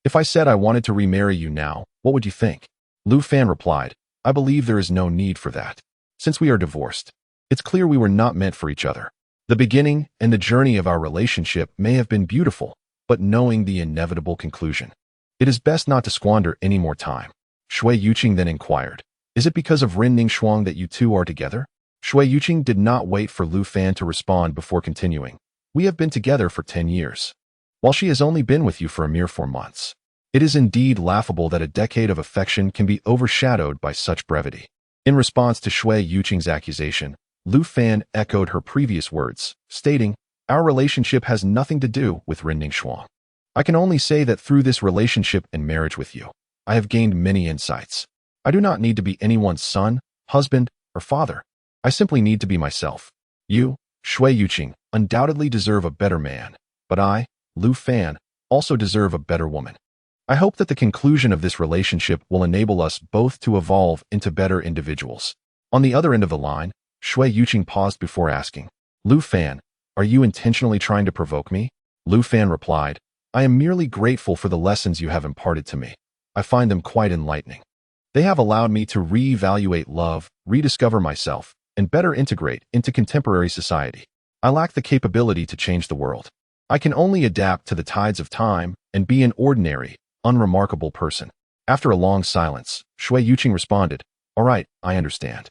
if I said I wanted to remarry you now, what would you think? Lu Fan replied, I believe there is no need for that. Since we are divorced, it's clear we were not meant for each other. The beginning and the journey of our relationship may have been beautiful, but knowing the inevitable conclusion, it is best not to squander any more time. Shui Yuqing then inquired, is it because of Ren Ningxuang that you two are together? Shui Yuqing did not wait for Lu Fan to respond before continuing. We have been together for 10 years, while she has only been with you for a mere 4 months. It is indeed laughable that a decade of affection can be overshadowed by such brevity. In response to Shui Yuqing's accusation, Lu Fan echoed her previous words, stating, our relationship has nothing to do with Ren Ningxuang. I can only say that through this relationship and marriage with you, I have gained many insights. I do not need to be anyone's son, husband, or father. I simply need to be myself. You, Shui Yuqing, undoubtedly deserve a better man, but I, Lu Fan, also deserve a better woman. I hope that the conclusion of this relationship will enable us both to evolve into better individuals. On the other end of the line, Shui Yuqing paused before asking, Lu Fan, are you intentionally trying to provoke me? Lu Fan replied, I am merely grateful for the lessons you have imparted to me. I find them quite enlightening. They have allowed me to reevaluate love, rediscover myself, and better integrate into contemporary society. I lack the capability to change the world. I can only adapt to the tides of time and be an ordinary, unremarkable person. After a long silence, Shui Yuqing responded, all right, I understand.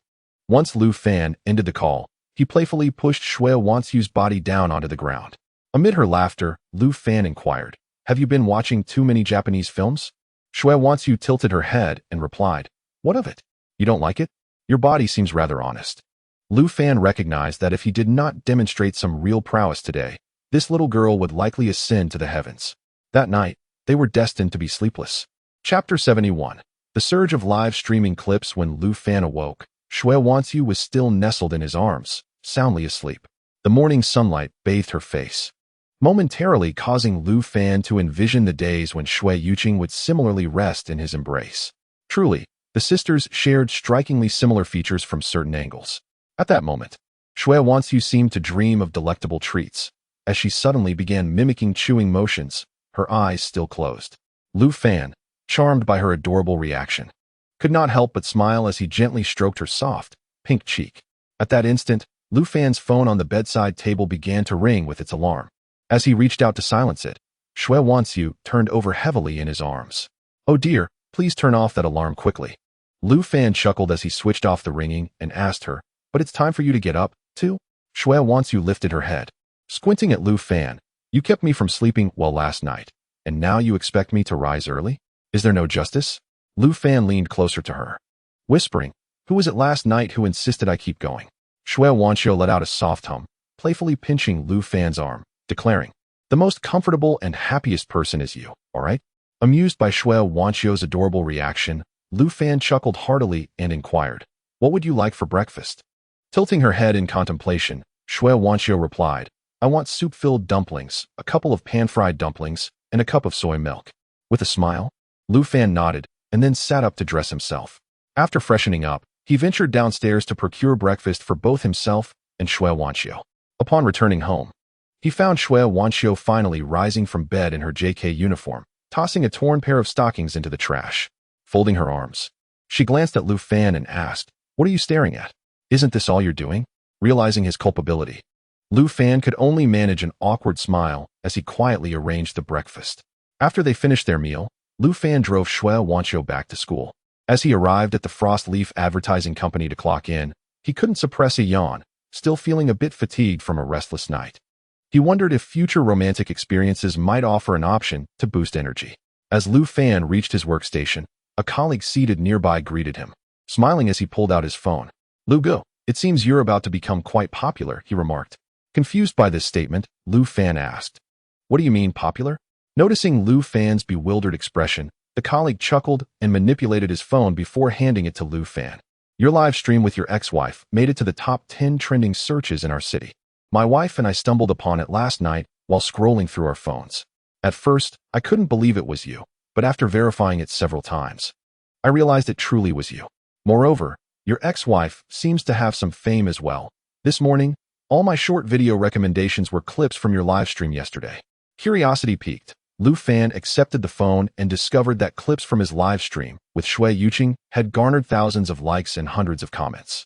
Once Lu Fan ended the call, he playfully pushed Shui Wanxiu's body down onto the ground. Amid her laughter, Lu Fan inquired, have you been watching too many Japanese films? Shui Wanxiu tilted her head and replied, what of it? You don't like it? Your body seems rather honest. Lu Fan recognized that if he did not demonstrate some real prowess today, this little girl would likely ascend to the heavens. That night, they were destined to be sleepless. Chapter 71. The surge of live streaming clips. When Lu Fan awoke, Shui Wanxiu was still nestled in his arms, soundly asleep. The morning sunlight bathed her face, momentarily causing Lu Fan to envision the days when Shui Yuqing would similarly rest in his embrace. Truly, the sisters shared strikingly similar features from certain angles. At that moment, Shui Wanxiu seemed to dream of delectable treats, as she suddenly began mimicking chewing motions, her eyes still closed. Lu Fan, charmed by her adorable reaction, could not help but smile as he gently stroked her soft, pink cheek. At that instant, Lu Fan's phone on the bedside table began to ring with its alarm. As he reached out to silence it, Shui Wanxiu turned over heavily in his arms. Oh dear, please turn off that alarm quickly. Lu Fan chuckled as he switched off the ringing and asked her, but it's time for you to get up, too? Shui Wanxiu lifted her head, squinting at Lu Fan. You kept me from sleeping well last night, and now you expect me to rise early? Is there no justice? Lu Fan leaned closer to her, whispering, who was it last night who insisted I keep going? Shui Wanxiu let out a soft hum, playfully pinching Lu Fan's arm, declaring, the most comfortable and happiest person is you, all right? Amused by Shui Wanxiu's adorable reaction, Lu Fan chuckled heartily and inquired, what would you like for breakfast? Tilting her head in contemplation, Shui Wanxiu replied, I want soup-filled dumplings, a couple of pan-fried dumplings, and a cup of soy milk. With a smile, Lu Fan nodded and then sat up to dress himself. After freshening up, he ventured downstairs to procure breakfast for both himself and Shui Wanxiu. Upon returning home, he found Shui Wanxiu finally rising from bed in her JK uniform, tossing a torn pair of stockings into the trash. Folding her arms, she glanced at Lu Fan and asked, what are you staring at? Isn't this all you're doing? Realizing his culpability, Lu Fan could only manage an awkward smile as he quietly arranged the breakfast. After they finished their meal, Lu Fan drove Shui Wanxiu back to school. As he arrived at the Frost Leaf Advertising Company to clock in, he couldn't suppress a yawn, still feeling a bit fatigued from a restless night. He wondered if future romantic experiences might offer an option to boost energy. As Lu Fan reached his workstation, a colleague seated nearby greeted him, smiling as he pulled out his phone. Lu Gu, it seems you're about to become quite popular, he remarked. Confused by this statement, Lu Fan asked, what do you mean popular? Noticing Lu Fan's bewildered expression, the colleague chuckled and manipulated his phone before handing it to Lu Fan. Your live stream with your ex-wife made it to the top 10 trending searches in our city. My wife and I stumbled upon it last night while scrolling through our phones. At first, I couldn't believe it was you, but after verifying it several times, I realized it truly was you. Moreover, your ex-wife seems to have some fame as well. This morning, all my short video recommendations were clips from your live stream yesterday. Curiosity piqued. Lu Fan accepted the phone and discovered that clips from his live stream with Shui Yuqing had garnered thousands of likes and hundreds of comments.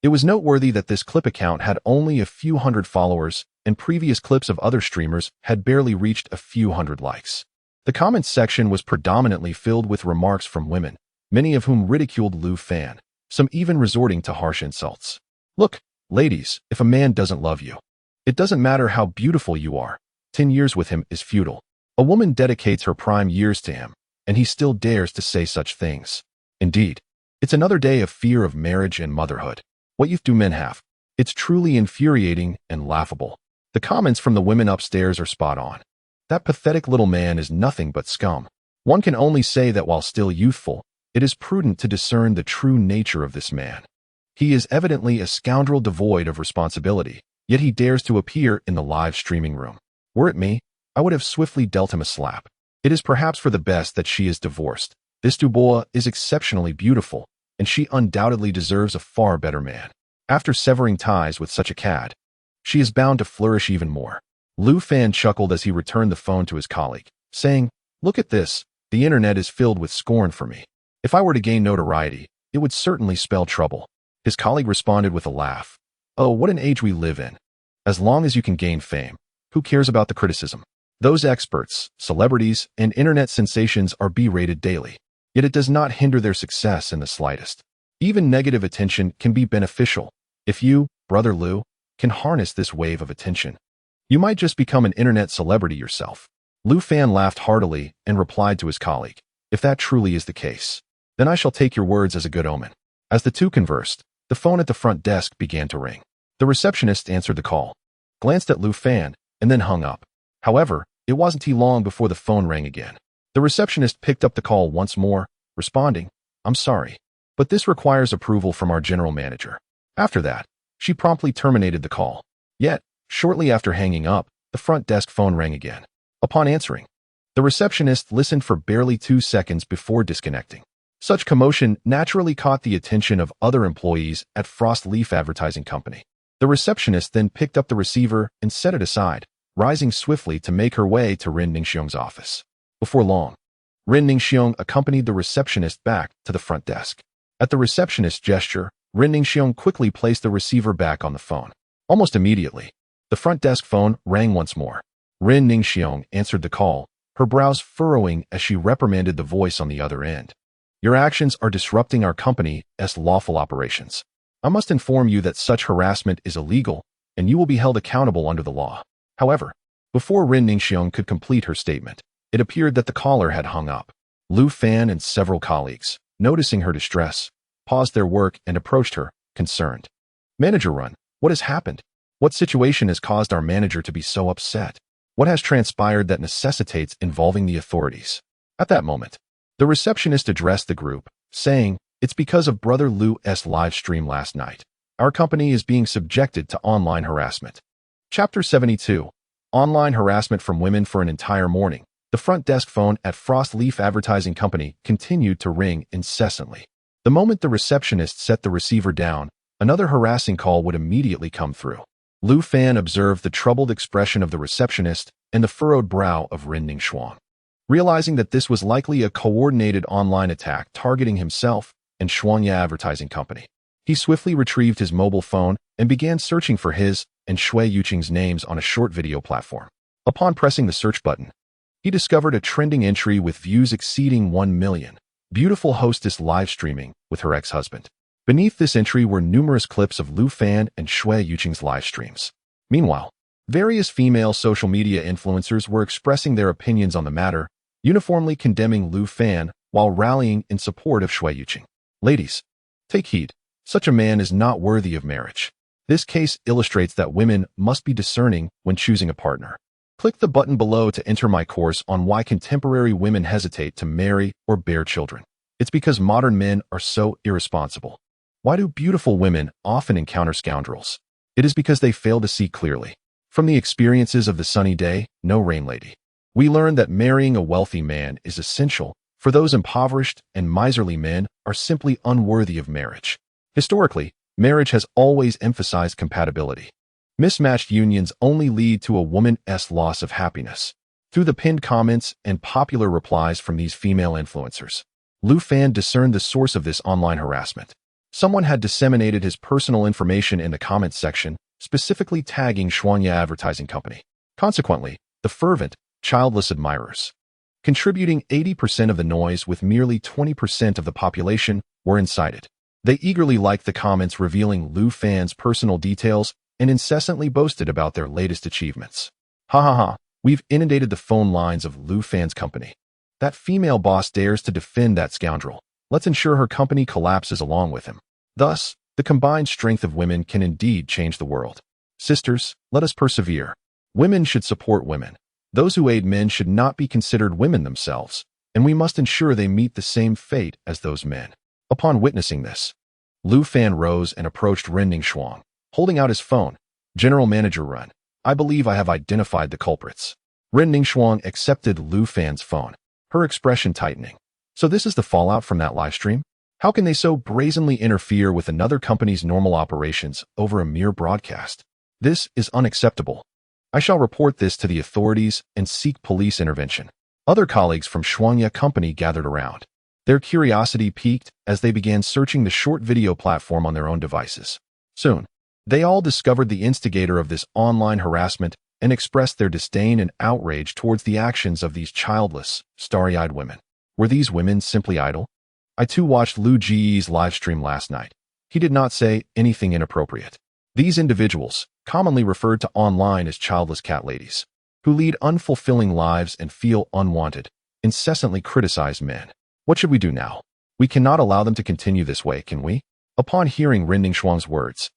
It was noteworthy that this clip account had only a few hundred followers, and previous clips of other streamers had barely reached a few hundred likes. The comments section was predominantly filled with remarks from women, many of whom ridiculed Lu Fan, some even resorting to harsh insults. Look, ladies, if a man doesn't love you, it doesn't matter how beautiful you are. 10 years with him is futile. A woman dedicates her prime years to him, and he still dares to say such things. Indeed, it's another day of fear of marriage and motherhood. What youth do men have? It's truly infuriating and laughable. The comments from the women upstairs are spot on. That pathetic little man is nothing but scum. One can only say that while still youthful, it is prudent to discern the true nature of this man. He is evidently a scoundrel devoid of responsibility, yet he dares to appear in the live streaming room. Were it me, I would have swiftly dealt him a slap. It is perhaps for the best that she is divorced. This Dubois is exceptionally beautiful, and she undoubtedly deserves a far better man. After severing ties with such a cad, she is bound to flourish even more. Lu Fan chuckled as he returned the phone to his colleague, saying, "Look at this. The internet is filled with scorn for me. If I were to gain notoriety, it would certainly spell trouble." His colleague responded with a laugh. "Oh, what an age we live in. As long as you can gain fame, who cares about the criticism? Those experts, celebrities, and internet sensations are berated daily, yet it does not hinder their success in the slightest. Even negative attention can be beneficial. If you, Brother Lu, can harness this wave of attention, you might just become an internet celebrity yourself." Lu Fan laughed heartily and replied to his colleague, "If that truly is the case, then I shall take your words as a good omen." As the two conversed, the phone at the front desk began to ring. The receptionist answered the call, glanced at Lu Fan, and then hung up. However, it wasn't too long before the phone rang again. The receptionist picked up the call once more, responding, "I'm sorry, but this requires approval from our general manager." After that, she promptly terminated the call. Yet, shortly after hanging up, the front desk phone rang again. Upon answering, the receptionist listened for barely 2 seconds before disconnecting. Such commotion naturally caught the attention of other employees at Frost Leaf Advertising Company. The receptionist then picked up the receiver and set it aside, rising swiftly to make her way to Ren Ningxiong's office. Before long, Ren Ningxiong accompanied the receptionist back to the front desk. At the receptionist's gesture, Ren Ningxiong quickly placed the receiver back on the phone. Almost immediately, the front desk phone rang once more. Ren Ningxiong answered the call, her brows furrowing as she reprimanded the voice on the other end. "Your actions are disrupting our company's lawful operations. I must inform you that such harassment is illegal, and you will be held accountable under the law." However, before Ren Ningxiong could complete her statement, it appeared that the caller had hung up. Lu Fan and several colleagues, noticing her distress, paused their work and approached her, concerned. "Manager Run, what has happened? What situation has caused our manager to be so upset? What has transpired that necessitates involving the authorities?" At that moment, the receptionist addressed the group, saying, "It's because of Brother Lu's live stream last night. Our company is being subjected to online harassment." Chapter 72. Online harassment from women. For an entire morning, the front desk phone at Frost Leaf Advertising Company continued to ring incessantly. The moment the receptionist set the receiver down, another harassing call would immediately come through. Lu Fan observed the troubled expression of the receptionist and the furrowed brow of Ren Ningxiong. Realizing that this was likely a coordinated online attack targeting himself and Shuangya Advertising Company, he swiftly retrieved his mobile phone and began searching for his and Shui Yuqing's names on a short video platform. Upon pressing the search button, he discovered a trending entry with views exceeding 1 million. Beautiful hostess live streaming with her ex-husband. Beneath this entry were numerous clips of Lu Fan and Shui Yuqing's live streams. Meanwhile, various female social media influencers were expressing their opinions on the matter, uniformly condemning Lu Fan while rallying in support of Shui Yuqing. Ladies, take heed. Such a man is not worthy of marriage. This case illustrates that women must be discerning when choosing a partner. Click the button below to enter my course on why contemporary women hesitate to marry or bear children. It's because modern men are so irresponsible. Why do beautiful women often encounter scoundrels? It is because they fail to see clearly. From the experiences of the sunny day, no rain lady, we learn that marrying a wealthy man is essential for for those impoverished and miserly men are simply unworthy of marriage. Historically, marriage has always emphasized compatibility. Mismatched unions only lead to a woman's loss of happiness. Through the pinned comments and popular replies from these female influencers, Lu Fan discerned the source of this online harassment. Someone had disseminated his personal information in the comments section, specifically tagging Xuanya Advertising Company. Consequently, the fervent, childless admirers, contributing 80% of the noise with merely 20% of the population, were incited. They eagerly liked the comments revealing Lu Fan's personal details and incessantly boasted about their latest achievements. Ha ha ha, we've inundated the phone lines of Lu Fan's company. That female boss dares to defend that scoundrel. Let's ensure her company collapses along with him. Thus, the combined strength of women can indeed change the world. Sisters, let us persevere. Women should support women. Those who aid men should not be considered women themselves, and we must ensure they meet the same fate as those men. Upon witnessing this, Lu Fan rose and approached Ren Ningxuang, holding out his phone. General Manager Ren, I believe I have identified the culprits. Ren Ningxuang accepted Lu Fan's phone, her expression tightening. So this is the fallout from that live stream? How can they so brazenly interfere with another company's normal operations over a mere broadcast? This is unacceptable. I shall report this to the authorities and seek police intervention. Other colleagues from Xuanya Company gathered around. Their curiosity piqued as they began searching the short video platform on their own devices. Soon, they all discovered the instigator of this online harassment and expressed their disdain and outrage towards the actions of these childless, starry-eyed women. Were these women simply idle? I too watched Lu Ji's live stream last night. He did not say anything inappropriate. These individuals, commonly referred to online as childless cat ladies, who lead unfulfilling lives and feel unwanted, incessantly criticize men. What should we do now? We cannot allow them to continue this way, can we? Upon hearing Ren Ningxuang's words,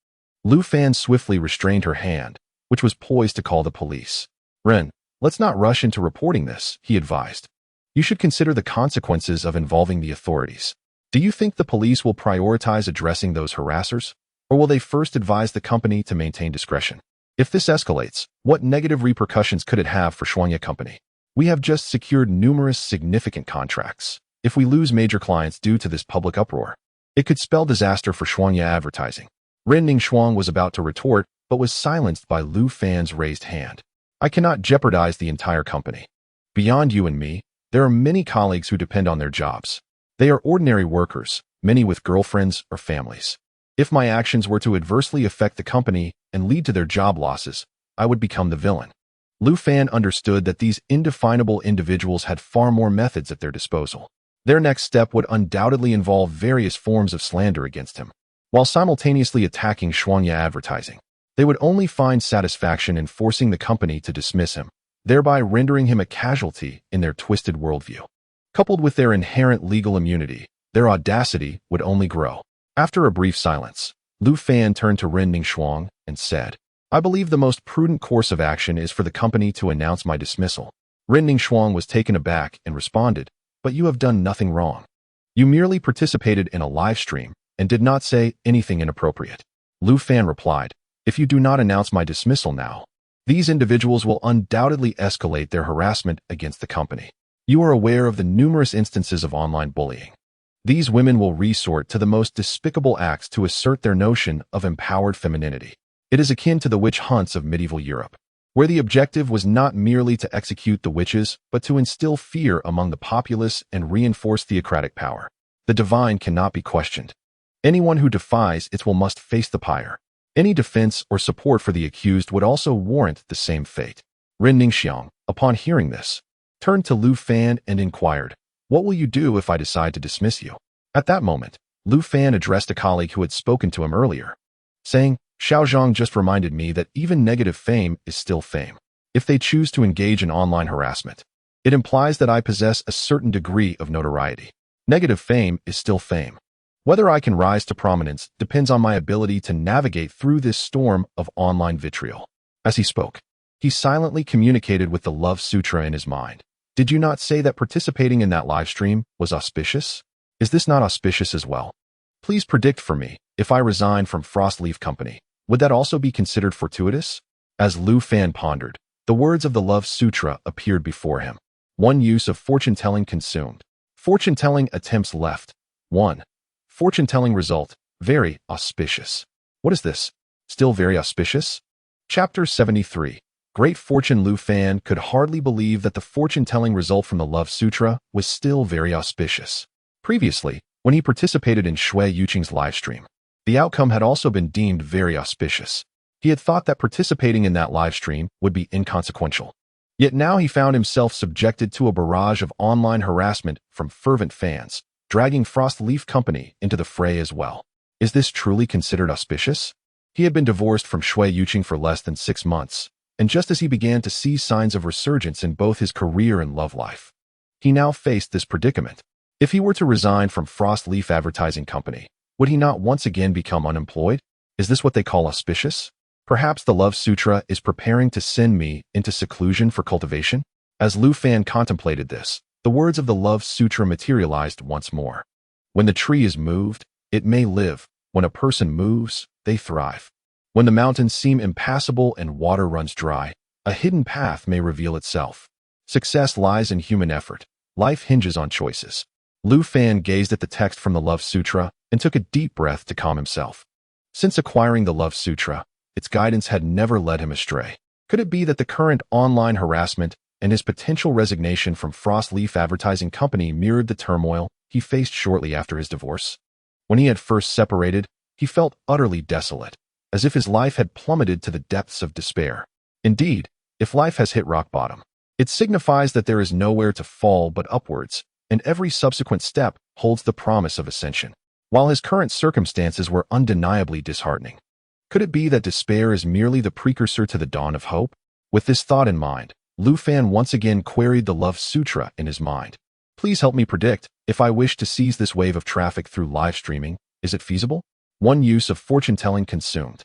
Lu Fan swiftly restrained her hand, which was poised to call the police. Ren, let's not rush into reporting this, he advised. You should consider the consequences of involving the authorities. Do you think the police will prioritize addressing those harassers, or will they first advise the company to maintain discretion? If this escalates, what negative repercussions could it have for Xuanya Company? We have just secured numerous significant contracts. If we lose major clients due to this public uproar, it could spell disaster for Xuanya Advertising. Ren Ningxuang was about to retort, but was silenced by Lu Fan's raised hand. I cannot jeopardize the entire company. Beyond you and me, there are many colleagues who depend on their jobs. They are ordinary workers, many with girlfriends or families. If my actions were to adversely affect the company and lead to their job losses, I would become the villain. Lu Fan understood that these indefinable individuals had far more methods at their disposal. Their next step would undoubtedly involve various forms of slander against him, while simultaneously attacking Xuanya Advertising. They would only find satisfaction in forcing the company to dismiss him, thereby rendering him a casualty in their twisted worldview. Coupled with their inherent legal immunity, their audacity would only grow. After a brief silence, Lu Fan turned to Ren Ningxuang and said, I believe the most prudent course of action is for the company to announce my dismissal. Ren Ningxuang was taken aback and responded, but you have done nothing wrong. You merely participated in a live stream and did not say anything inappropriate. Lu Fan replied, if you do not announce my dismissal now, these individuals will undoubtedly escalate their harassment against the company. You are aware of the numerous instances of online bullying. These women will resort to the most despicable acts to assert their notion of empowered femininity. It is akin to the witch hunts of medieval Europe, where the objective was not merely to execute the witches, but to instill fear among the populace and reinforce theocratic power. The divine cannot be questioned. Anyone who defies its will must face the pyre. Any defense or support for the accused would also warrant the same fate. Ren Ningxiang, upon hearing this, turned to Lu Fan and inquired, what will you do if I decide to dismiss you? At that moment, Lu Fan addressed a colleague who had spoken to him earlier, saying, Xiao Zhang just reminded me that even negative fame is still fame. If they choose to engage in online harassment, it implies that I possess a certain degree of notoriety. Negative fame is still fame. Whether I can rise to prominence depends on my ability to navigate through this storm of online vitriol. As he spoke, he silently communicated with the Love Sutra in his mind. Did you not say that participating in that live stream was auspicious? Is this not auspicious as well? Please predict for me, if I resign from Frostleaf Company, would that also be considered fortuitous? As Lu Fan pondered, the words of the Love Sutra appeared before him. One use of fortune-telling consumed. Fortune-telling attempts left. 1. Fortune-telling result. Very auspicious. What is this? Still very auspicious? Chapter 73. Great fortune. Lu Fan could hardly believe that the fortune-telling result from the Love Sutra was still very auspicious. Previously, when he participated in Shui Yuqing's livestream, the outcome had also been deemed very auspicious. He had thought that participating in that livestream would be inconsequential. Yet now he found himself subjected to a barrage of online harassment from fervent fans, dragging Frost Leaf Company into the fray as well. Is this truly considered auspicious? He had been divorced from Shui Yuqing for less than 6 months, and just as he began to see signs of resurgence in both his career and love life, he now faced this predicament. If he were to resign from Frost Leaf Advertising Company, would he not once again become unemployed? Is this what they call auspicious? Perhaps the Love Sutra is preparing to send me into seclusion for cultivation? As Lu Fan contemplated this, the words of the Love Sutra materialized once more. When the tree is moved, it may live. When a person moves, they thrive. When the mountains seem impassable and water runs dry, a hidden path may reveal itself. Success lies in human effort. Life hinges on choices. Lu Fan gazed at the text from the Love Sutra and took a deep breath to calm himself. Since acquiring the Love Sutra, its guidance had never led him astray. Could it be that the current online harassment and his potential resignation from Frost Leaf Advertising Company mirrored the turmoil he faced shortly after his divorce? When he had first separated, he felt utterly desolate, as if his life had plummeted to the depths of despair. Indeed, if life has hit rock bottom, it signifies that there is nowhere to fall but upwards, and every subsequent step holds the promise of ascension. While his current circumstances were undeniably disheartening, could it be that despair is merely the precursor to the dawn of hope? With this thought in mind, Lu Fan once again queried the Love Sutra in his mind. Please help me predict, if I wish to seize this wave of traffic through live streaming, is it feasible? 1 use of fortune-telling consumed.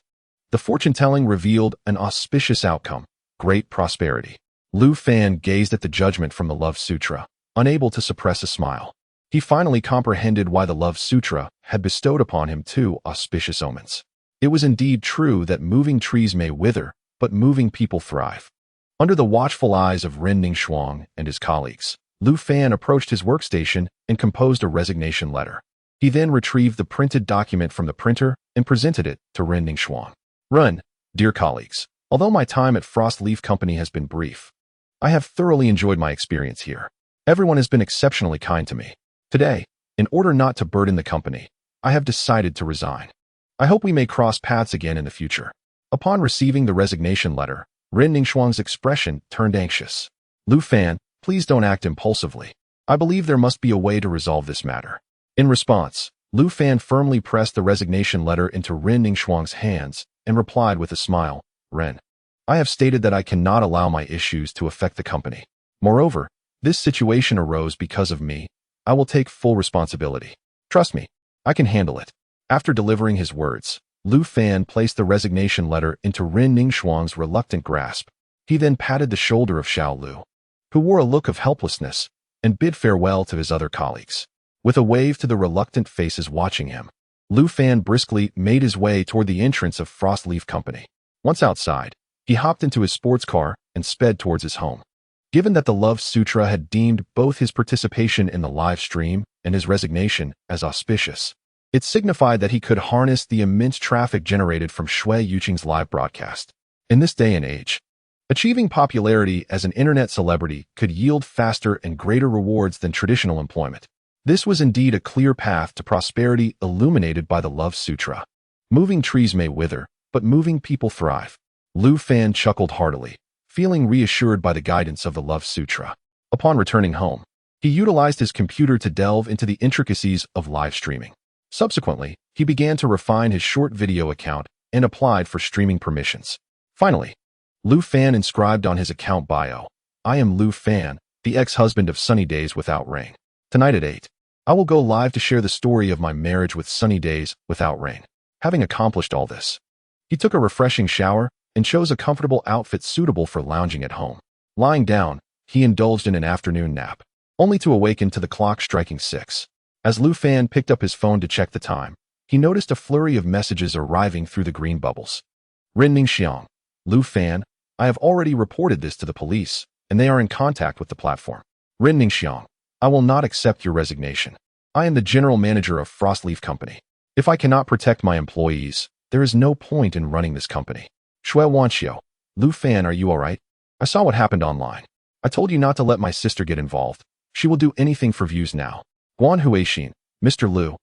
The fortune-telling revealed an auspicious outcome, great prosperity. Lu Fan gazed at the judgment from the Love Sutra, unable to suppress a smile. He finally comprehended why the Love Sutra had bestowed upon him 2 auspicious omens. It was indeed true that moving trees may wither, but moving people thrive. Under the watchful eyes of Ren Ningxuang and his colleagues, Lu Fan approached his workstation and composed a resignation letter. He then retrieved the printed document from the printer and presented it to Ren Ningxuang. Ren, dear colleagues, although my time at Frost Leaf Company has been brief, I have thoroughly enjoyed my experience here. Everyone has been exceptionally kind to me. Today, in order not to burden the company, I have decided to resign. I hope we may cross paths again in the future. Upon receiving the resignation letter, Ren Ningxuang's expression turned anxious. Lu Fan, please don't act impulsively. I believe there must be a way to resolve this matter. In response, Lu Fan firmly pressed the resignation letter into Ren Ningxuang's hands and replied with a smile, Ren, I have stated that I cannot allow my issues to affect the company. Moreover, this situation arose because of me. I will take full responsibility. Trust me, I can handle it. After delivering his words, Lu Fan placed the resignation letter into Ren Ningxuang's reluctant grasp. He then patted the shoulder of Xiao Lu, who wore a look of helplessness, and bid farewell to his other colleagues. With a wave to the reluctant faces watching him, Lu Fan briskly made his way toward the entrance of Frost Leaf Company. Once outside, he hopped into his sports car and sped towards his home. Given that the Love Sutra had deemed both his participation in the live stream and his resignation as auspicious, it signified that he could harness the immense traffic generated from Shui Yuqing's live broadcast. In this day and age, achieving popularity as an internet celebrity could yield faster and greater rewards than traditional employment. This was indeed a clear path to prosperity illuminated by the Love Sutra. Moving trees may wither, but moving people thrive. Lu Fan chuckled heartily, feeling reassured by the guidance of the Love Sutra. Upon returning home, he utilized his computer to delve into the intricacies of live streaming. Subsequently, he began to refine his short video account and applied for streaming permissions. Finally, Lu Fan inscribed on his account bio, I am Lu Fan, the ex-husband of Sunny Days Without Rain. Tonight at 8, I will go live to share the story of my marriage with Sunny Days Without Rain. Having accomplished all this, he took a refreshing shower and chose a comfortable outfit suitable for lounging at home. Lying down, he indulged in an afternoon nap, only to awaken to the clock striking 6. As Lu Fan picked up his phone to check the time, he noticed a flurry of messages arriving through the green bubbles. Ren Ningxiang, Lu Fan, I have already reported this to the police, and they are in contact with the platform. Ren Ningxiang, I will not accept your resignation. I am the general manager of Frostleaf Company. If I cannot protect my employees, there is no point in running this company. Shui Wanxiu, Lu Fan, are you alright? I saw what happened online. I told you not to let my sister get involved. She will do anything for views now. Guan Huixin, Mr. Lu,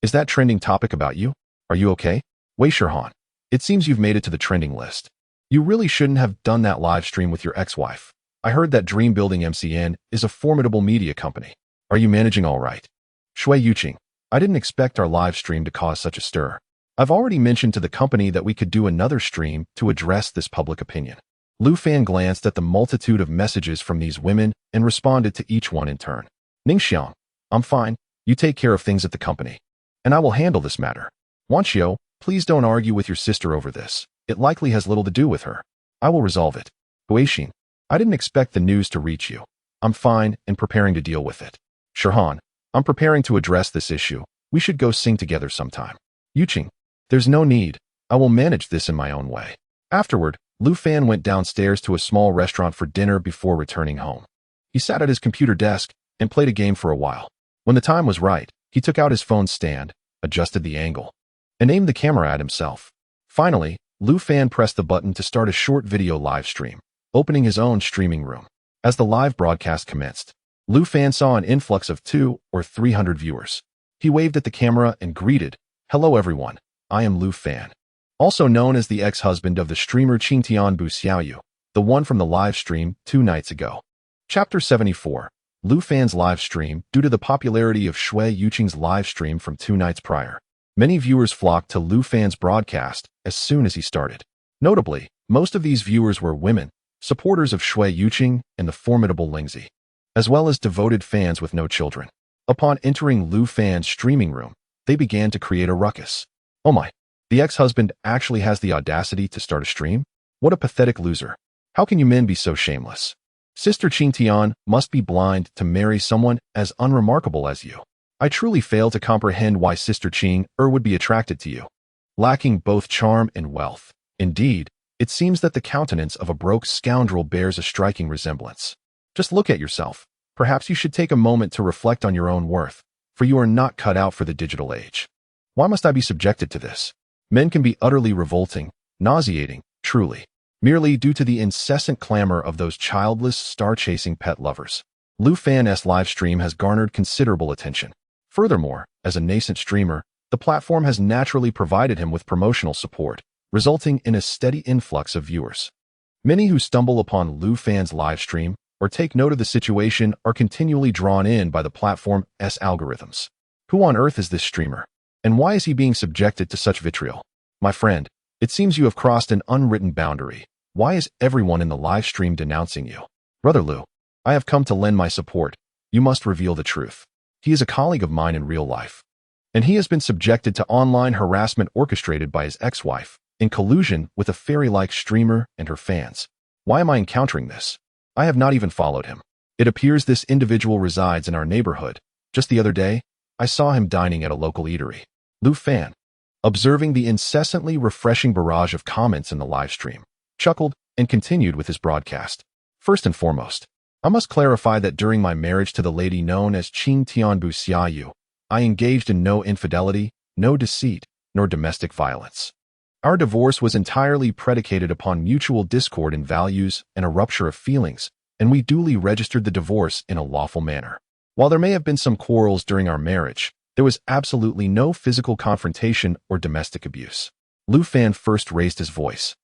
is that trending topic about you? Are you okay? Wei Shihan, it seems you've made it to the trending list. You really shouldn't have done that live stream with your ex-wife. I heard that Dream Building MCN is a formidable media company. Are you managing all right? Shui Yuqing, I didn't expect our live stream to cause such a stir. I've already mentioned to the company that we could do another stream to address this public opinion. Lu Fan glanced at the multitude of messages from these women and responded to each one in turn. Ningxiang, I'm fine. You take care of things at the company. And I will handle this matter. Wanxiu, please don't argue with your sister over this. It likely has little to do with her. I will resolve it. Huixin, I didn't expect the news to reach you. I'm fine and preparing to deal with it. Shihan, I'm preparing to address this issue. We should go sing together sometime. Yuqing, there's no need. I will manage this in my own way. Afterward, Lu Fan went downstairs to a small restaurant for dinner before returning home. He sat at his computer desk and played a game for a while. When the time was right, he took out his phone stand, adjusted the angle, and aimed the camera at himself. Finally, Lu Fan pressed the button to start a short video live stream, opening his own streaming room. As the live broadcast commenced, Lu Fan saw an influx of 200 or 300 viewers. He waved at the camera and greeted, "Hello everyone, I am Lu Fan." Also known as the ex-husband of the streamer Qing Tianbu Xiaoyu, the one from the live stream 2 nights ago. Chapter 74. Lu Fan's live stream. Due to the popularity of Shui Yuqing's live stream from 2 nights prior, many viewers flocked to Lu Fan's broadcast as soon as he started. Notably, most of these viewers were women, supporters of Shui Yuqing and the formidable Lingzi, as well as devoted fans with no children. Upon entering Lu Fan's streaming room, they began to create a ruckus. Oh my, the ex-husband actually has the audacity to start a stream? What a pathetic loser. How can you men be so shameless? Sister Qing Tian must be blind to marry someone as unremarkable as you. I truly fail to comprehend why Sister Qing would be attracted to you. Lacking both charm and wealth. Indeed, it seems that the countenance of a broke scoundrel bears a striking resemblance. Just look at yourself. Perhaps you should take a moment to reflect on your own worth, for you are not cut out for the digital age. Why must I be subjected to this? Men can be utterly revolting, nauseating, truly, merely due to the incessant clamor of those childless, star-chasing pet lovers. Lu Fan's live stream has garnered considerable attention. Furthermore, as a nascent streamer, the platform has naturally provided him with promotional support, resulting in a steady influx of viewers. Many who stumble upon Lu Fan's live stream or take note of the situation are continually drawn in by the platform's algorithms. Who on earth is this streamer? And why is he being subjected to such vitriol? My friend, it seems you have crossed an unwritten boundary. Why is everyone in the live stream denouncing you? Brother Lu, I have come to lend my support. You must reveal the truth. He is a colleague of mine in real life, and he has been subjected to online harassment orchestrated by his ex-wife, in collusion with a fairy-like streamer and her fans. Why am I encountering this? I have not even followed him. It appears this individual resides in our neighborhood. Just the other day, I saw him dining at a local eatery. Lu Fan, observing the incessantly refreshing barrage of comments in the live stream, chuckled and continued with his broadcast. First and foremost, I must clarify that during my marriage to the lady known as Qing Tianbu Xiaoyu, I engaged in no infidelity, no deceit, nor domestic violence. Our divorce was entirely predicated upon mutual discord in values and a rupture of feelings, and we duly registered the divorce in a lawful manner. While there may have been some quarrels during our marriage, there was absolutely no physical confrontation or domestic abuse. Lu Fan first raised his voice,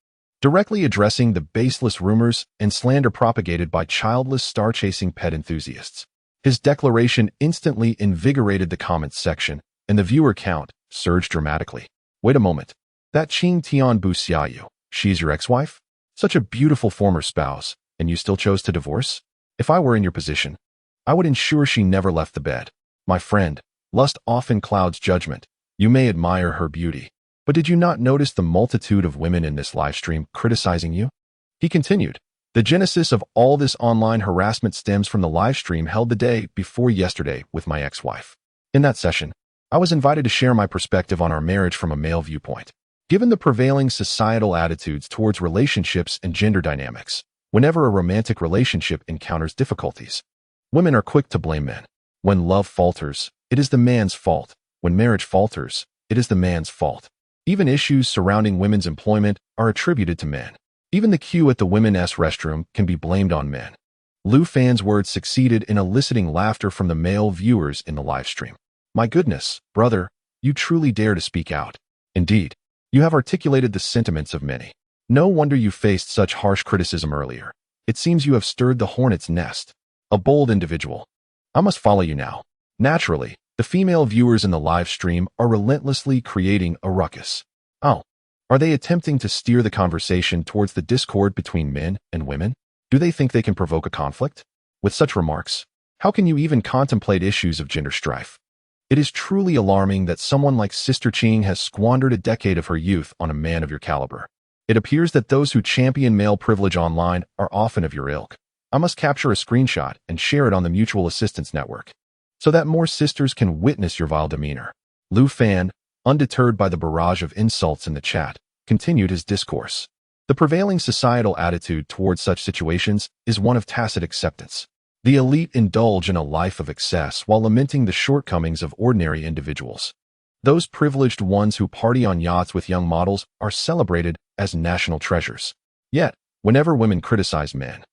directly addressing the baseless rumors and slander propagated by childless star-chasing pet enthusiasts. His declaration instantly invigorated the comments section, and the viewer count surged dramatically. Wait a moment. That Qing Tianbu Xiaoyu, she's your ex-wife? Such a beautiful former spouse, and you still chose to divorce? If I were in your position, I would ensure she never left the bed. My friend, lust often clouds judgment. You may admire her beauty, but did you not notice the multitude of women in this live stream criticizing you? He continued, the genesis of all this online harassment stems from the live stream held the day before yesterday with my ex-wife. In that session, I was invited to share my perspective on our marriage from a male viewpoint. Given the prevailing societal attitudes towards relationships and gender dynamics, whenever a romantic relationship encounters difficulties, women are quick to blame men. When love falters, it is the man's fault. When marriage falters, it is the man's fault. Even issues surrounding women's employment are attributed to men. Even the queue at the women's restroom can be blamed on men. Lu Fan's words succeeded in eliciting laughter from the male viewers in the live stream. My goodness, brother, you truly dare to speak out. Indeed, you have articulated the sentiments of many. No wonder you faced such harsh criticism earlier. It seems you have stirred the hornet's nest. A bold individual. I must follow you now. Naturally, the female viewers in the live stream are relentlessly creating a ruckus. Oh, are they attempting to steer the conversation towards the discord between men and women? Do they think they can provoke a conflict? With such remarks, how can you even contemplate issues of gender strife? It is truly alarming that someone like Sister Ching has squandered a decade of her youth on a man of your caliber. It appears that those who champion male privilege online are often of your ilk. I must capture a screenshot and share it on the Mutual Assistance Network, so that more sisters can witness your vile demeanor. Lu Fan, undeterred by the barrage of insults in the chat, continued his discourse. The prevailing societal attitude towards such situations is one of tacit acceptance. The elite indulge in a life of excess while lamenting the shortcomings of ordinary individuals. Those privileged ones who party on yachts with young models are celebrated as national treasures. Yet, whenever women criticize men,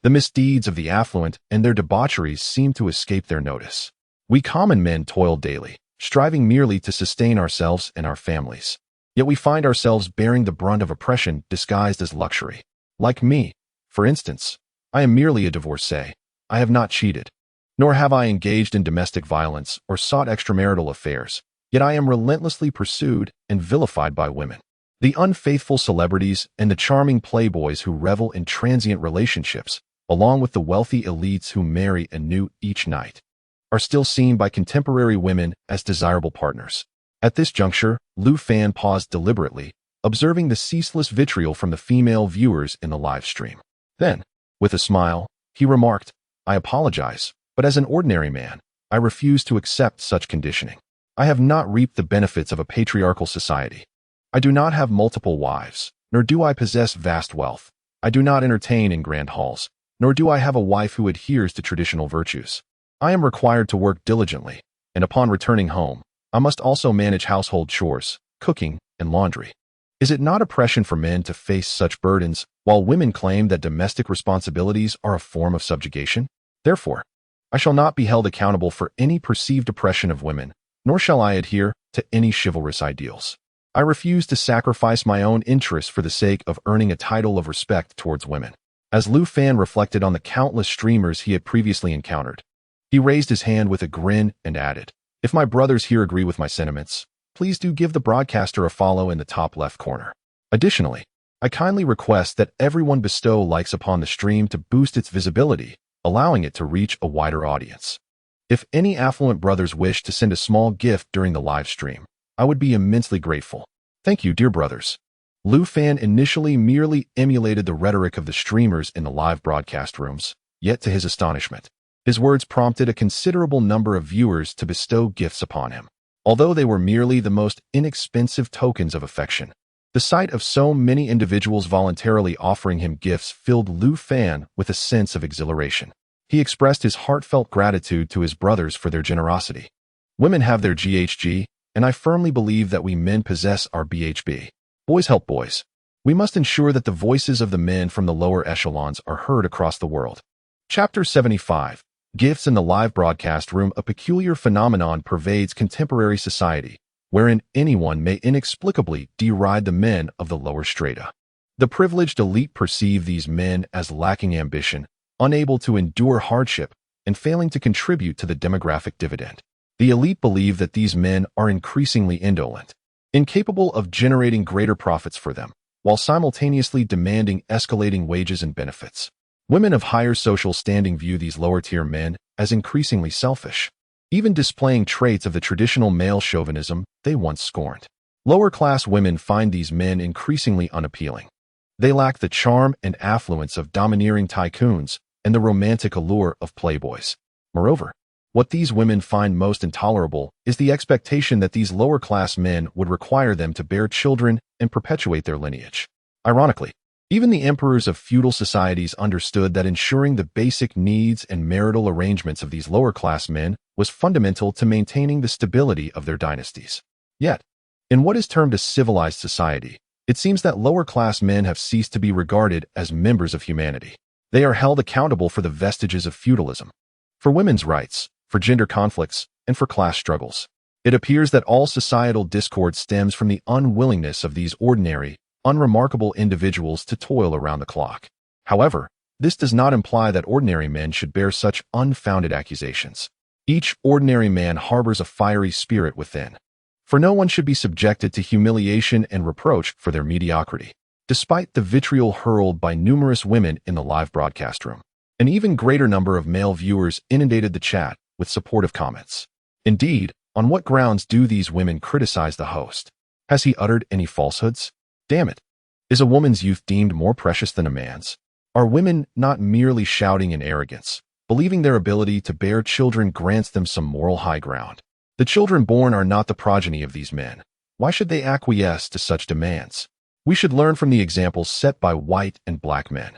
the misdeeds of the affluent and their debaucheries seem to escape their notice. We common men toil daily, striving merely to sustain ourselves and our families. Yet we find ourselves bearing the brunt of oppression disguised as luxury. Like me, for instance, I am merely a divorcee. I have not cheated, nor have I engaged in domestic violence or sought extramarital affairs, yet I am relentlessly pursued and vilified by women. The unfaithful celebrities and the charming playboys who revel in transient relationships, along with the wealthy elites who marry anew each night, are still seen by contemporary women as desirable partners. At this juncture, Lu Fan paused deliberately, observing the ceaseless vitriol from the female viewers in the live stream. Then, with a smile, he remarked, I apologize, but as an ordinary man, I refuse to accept such conditioning. I have not reaped the benefits of a patriarchal society. I do not have multiple wives, nor do I possess vast wealth. I do not entertain in grand halls, nor do I have a wife who adheres to traditional virtues. I am required to work diligently, and upon returning home, I must also manage household chores, cooking, and laundry. Is it not oppression for men to face such burdens, while women claim that domestic responsibilities are a form of subjugation? Therefore, I shall not be held accountable for any perceived oppression of women, nor shall I adhere to any chivalrous ideals. I refuse to sacrifice my own interests for the sake of earning a title of respect towards women. As Lu Fan reflected on the countless streamers he had previously encountered, he raised his hand with a grin and added, If my brothers here agree with my sentiments, please do give the broadcaster a follow in the top left corner. Additionally, I kindly request that everyone bestow likes upon the stream to boost its visibility, allowing it to reach a wider audience. If any affluent brothers wish to send a small gift during the live stream, I would be immensely grateful. Thank you, dear brothers. Lu Fan initially merely emulated the rhetoric of the streamers in the live broadcast rooms, yet to his astonishment, his words prompted a considerable number of viewers to bestow gifts upon him. Although they were merely the most inexpensive tokens of affection, the sight of so many individuals voluntarily offering him gifts filled Lu Fan with a sense of exhilaration. He expressed his heartfelt gratitude to his brothers for their generosity. Women have their GHG, and I firmly believe that we men possess our BHB. Boys help boys. We must ensure that the voices of the men from the lower echelons are heard across the world. Chapter 75. Gifts in the live broadcast room. A peculiar phenomenon pervades contemporary society, wherein anyone may inexplicably deride the men of the lower strata. The privileged elite perceive these men as lacking ambition, unable to endure hardship, and failing to contribute to the demographic dividend. The elite believe that these men are increasingly indolent, incapable of generating greater profits for them, while simultaneously demanding escalating wages and benefits. Women of higher social standing view these lower-tier men as increasingly selfish, even displaying traits of the traditional male chauvinism they once scorned. Lower-class women find these men increasingly unappealing. They lack the charm and affluence of domineering tycoons and the romantic allure of playboys. Moreover, what these women find most intolerable is the expectation that these lower-class men would require them to bear children and perpetuate their lineage. Ironically, Even the emperors of feudal societies understood that ensuring the basic needs and marital arrangements of these lower-class men was fundamental to maintaining the stability of their dynasties. Yet, in what is termed a civilized society, it seems that lower-class men have ceased to be regarded as members of humanity. They are held accountable for the vestiges of feudalism, for women's rights, for gender conflicts, and for class struggles. It appears that all societal discord stems from the unwillingness of these ordinary, unremarkable individuals to toil around the clock. However, this does not imply that ordinary men should bear such unfounded accusations. Each ordinary man harbors a fiery spirit within, for no one should be subjected to humiliation and reproach for their mediocrity. Despite the vitriol hurled by numerous women in the live broadcast room, an even greater number of male viewers inundated the chat with supportive comments. Indeed, on what grounds do these women criticize the host? Has he uttered any falsehoods? Damn it. Is a woman's youth deemed more precious than a man's? Are women not merely shouting in arrogance, believing their ability to bear children grants them some moral high ground? The children born are not the progeny of these men. Why should they acquiesce to such demands? We should learn from the examples set by white and black men.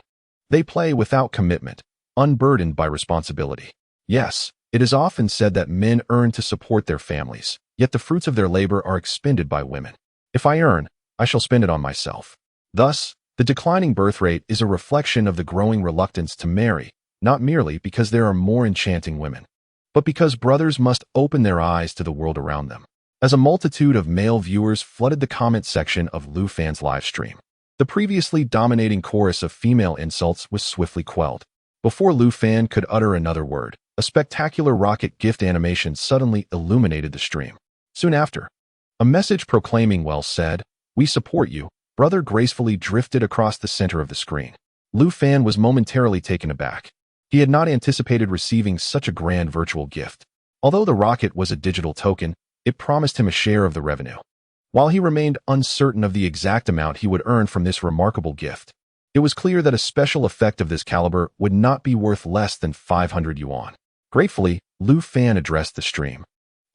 They play without commitment, unburdened by responsibility. Yes, it is often said that men earn to support their families, yet the fruits of their labor are expended by women. If I earn, I shall spend it on myself. Thus, the declining birth rate is a reflection of the growing reluctance to marry, not merely because there are more enchanting women, but because brothers must open their eyes to the world around them. As a multitude of male viewers flooded the comment section of Lu Fan's live stream, the previously dominating chorus of female insults was swiftly quelled. Before Lu Fan could utter another word, a spectacular rocket gift animation suddenly illuminated the stream. Soon after, a message proclaiming "Well said, we support you, brother" gracefully drifted across the center of the screen. Lu Fan was momentarily taken aback. He had not anticipated receiving such a grand virtual gift. Although the rocket was a digital token, it promised him a share of the revenue. While he remained uncertain of the exact amount he would earn from this remarkable gift, it was clear that a special effect of this caliber would not be worth less than 500 yuan. Gratefully, Lu Fan addressed the stream.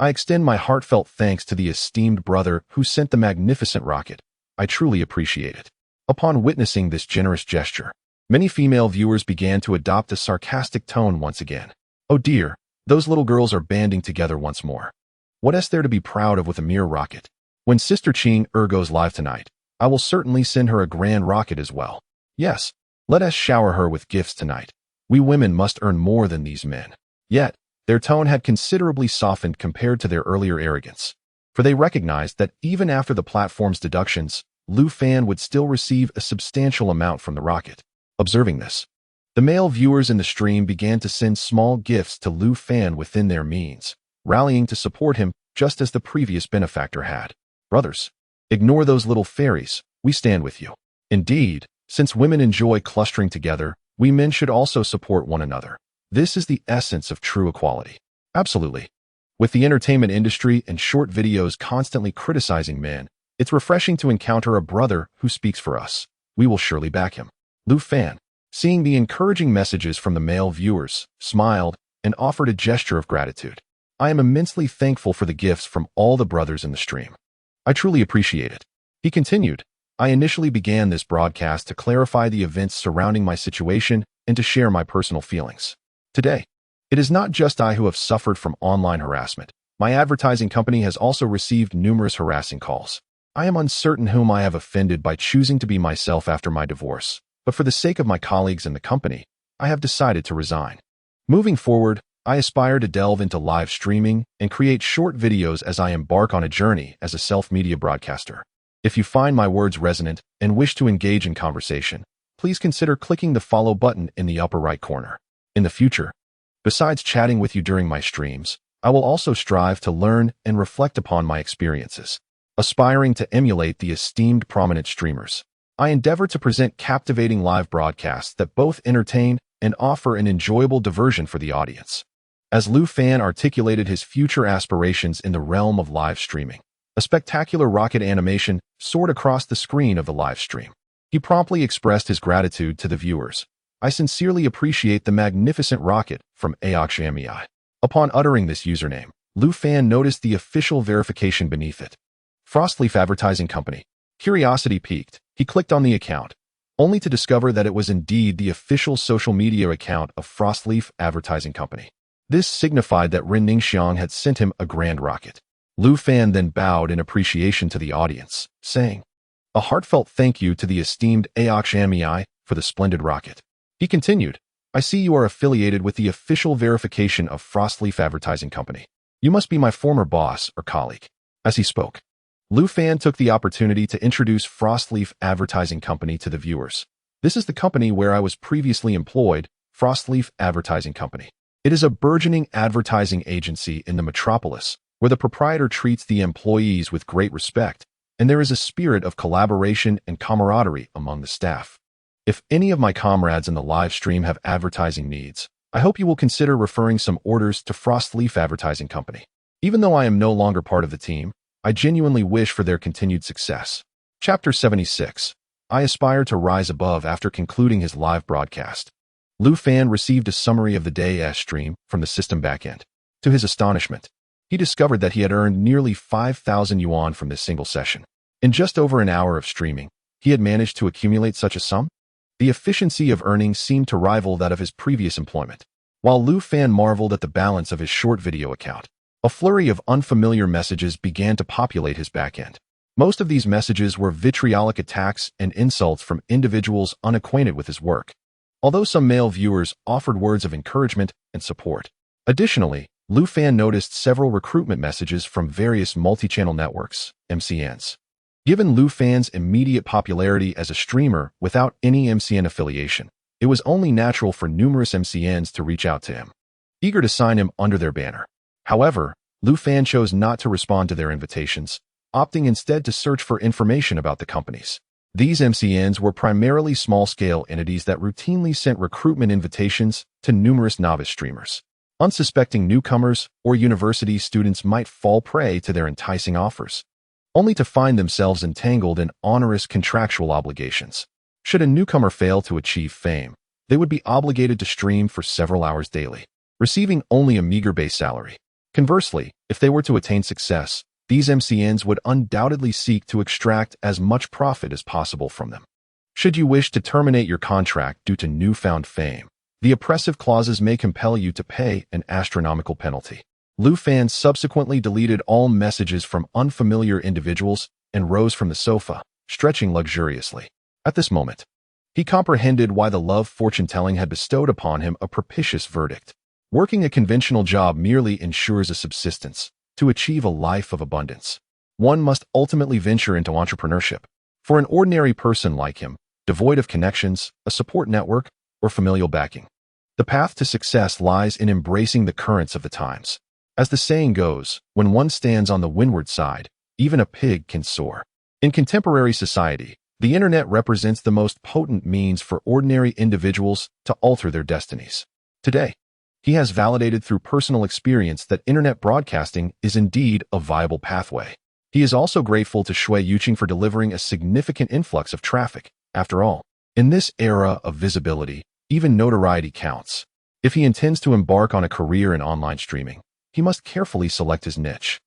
I extend my heartfelt thanks to the esteemed brother who sent the magnificent rocket. I truly appreciate it. Upon witnessing this generous gesture, many female viewers began to adopt a sarcastic tone once again. Oh dear, those little girls are banding together once more. What is there to be proud of with a mere rocket? When Sister Ching goes live tonight, I will certainly send her a grand rocket as well. Yes, let us shower her with gifts tonight. We women must earn more than these men. Yet, their tone had considerably softened compared to their earlier arrogance, for they recognized that even after the platform's deductions, Lu Fan would still receive a substantial amount from the rocket. Observing this, the male viewers in the stream began to send small gifts to Lu Fan within their means, rallying to support him just as the previous benefactor had. Brothers, ignore those little fairies, we stand with you. Indeed, since women enjoy clustering together, we men should also support one another. This is the essence of true equality. Absolutely. With the entertainment industry and short videos constantly criticizing men, it's refreshing to encounter a brother who speaks for us. We will surely back him. Lu Fan, seeing the encouraging messages from the male viewers, smiled and offered a gesture of gratitude. I am immensely thankful for the gifts from all the brothers in the stream. I truly appreciate it. He continued, I initially began this broadcast to clarify the events surrounding my situation and to share my personal feelings. Today, it is not just I who have suffered from online harassment. My advertising company has also received numerous harassing calls. I am uncertain whom I have offended by choosing to be myself after my divorce, but for the sake of my colleagues and the company, I have decided to resign. Moving forward, I aspire to delve into live streaming and create short videos as I embark on a journey as a self-media broadcaster. If you find my words resonant and wish to engage in conversation, please consider clicking the follow button in the upper right corner. In the future, besides chatting with you during my streams, I will also strive to learn and reflect upon my experiences. Aspiring to emulate the esteemed prominent streamers, I endeavor to present captivating live broadcasts that both entertain and offer an enjoyable diversion for the audience. As Lu Fan articulated his future aspirations in the realm of live streaming, a spectacular rocket animation soared across the screen of the live stream. He promptly expressed his gratitude to the viewers. I sincerely appreciate the magnificent rocket from Aokshamiai. Upon uttering this username, Lu Fan noticed the official verification beneath it. Frostleaf Advertising Company. Curiosity piqued. He clicked on the account. only to discover that it was indeed the official social media account of Frostleaf Advertising Company. This signified that Ren Ningxiang had sent him a grand rocket. Lu Fan then bowed in appreciation to the audience, saying, "A heartfelt thank you to the esteemed Aokshan Miai for the splendid rocket." He continued, "I see you are affiliated with the official verification of Frostleaf Advertising Company. You must be my former boss or colleague." As he spoke, Lu Fan took the opportunity to introduce Frostleaf Advertising Company to the viewers. "This is the company where I was previously employed, Frostleaf Advertising Company. It is a burgeoning advertising agency in the metropolis, where the proprietor treats the employees with great respect, and there is a spirit of collaboration and camaraderie among the staff. If any of my comrades in the live stream have advertising needs, I hope you will consider referring some orders to Frostleaf Advertising Company. Even though I am no longer part of the team, I genuinely wish for their continued success." Chapter 76. I aspire to rise above. After concluding his live broadcast, Lu Fan received a summary of the day's stream from the system backend. To his astonishment, he discovered that he had earned nearly 5,000 yuan from this single session. In just over an hour of streaming, he had managed to accumulate such a sum. The efficiency of earnings seemed to rival that of his previous employment. While Lu Fan marveled at the balance of his short video account, a flurry of unfamiliar messages began to populate his backend. Most of these messages were vitriolic attacks and insults from individuals unacquainted with his work, although some male viewers offered words of encouragement and support. Additionally, Lu Fan noticed several recruitment messages from various multi-channel networks, MCNs. Given Lu Fan's immediate popularity as a streamer without any MCN affiliation, it was only natural for numerous MCNs to reach out to him, eager to sign him under their banner. However, Lu Fan chose not to respond to their invitations, opting instead to search for information about the companies. These MCNs were primarily small-scale entities that routinely sent recruitment invitations to numerous novice streamers. Unsuspecting newcomers or university students might fall prey to their enticing offers, only to find themselves entangled in onerous contractual obligations. Should a newcomer fail to achieve fame, they would be obligated to stream for several hours daily, receiving only a meager base salary. Conversely, if they were to attain success, these MCNs would undoubtedly seek to extract as much profit as possible from them. Should you wish to terminate your contract due to newfound fame, the oppressive clauses may compel you to pay an astronomical penalty. Lu Fan subsequently deleted all messages from unfamiliar individuals and rose from the sofa, stretching luxuriously. At this moment, he comprehended why the love fortune-telling had bestowed upon him a propitious verdict. Working a conventional job merely ensures a subsistence. To achieve a life of abundance, one must ultimately venture into entrepreneurship. For an ordinary person like him, devoid of connections, a support network, or familial backing, the path to success lies in embracing the currents of the times. As the saying goes, when one stands on the windward side, even a pig can soar. In contemporary society, the internet represents the most potent means for ordinary individuals to alter their destinies. Today, he has validated through personal experience that internet broadcasting is indeed a viable pathway. He is also grateful to Shui Yuqing for delivering a significant influx of traffic. After all, in this era of visibility, even notoriety counts. If he intends to embark on a career in online streaming, he must carefully select his niche.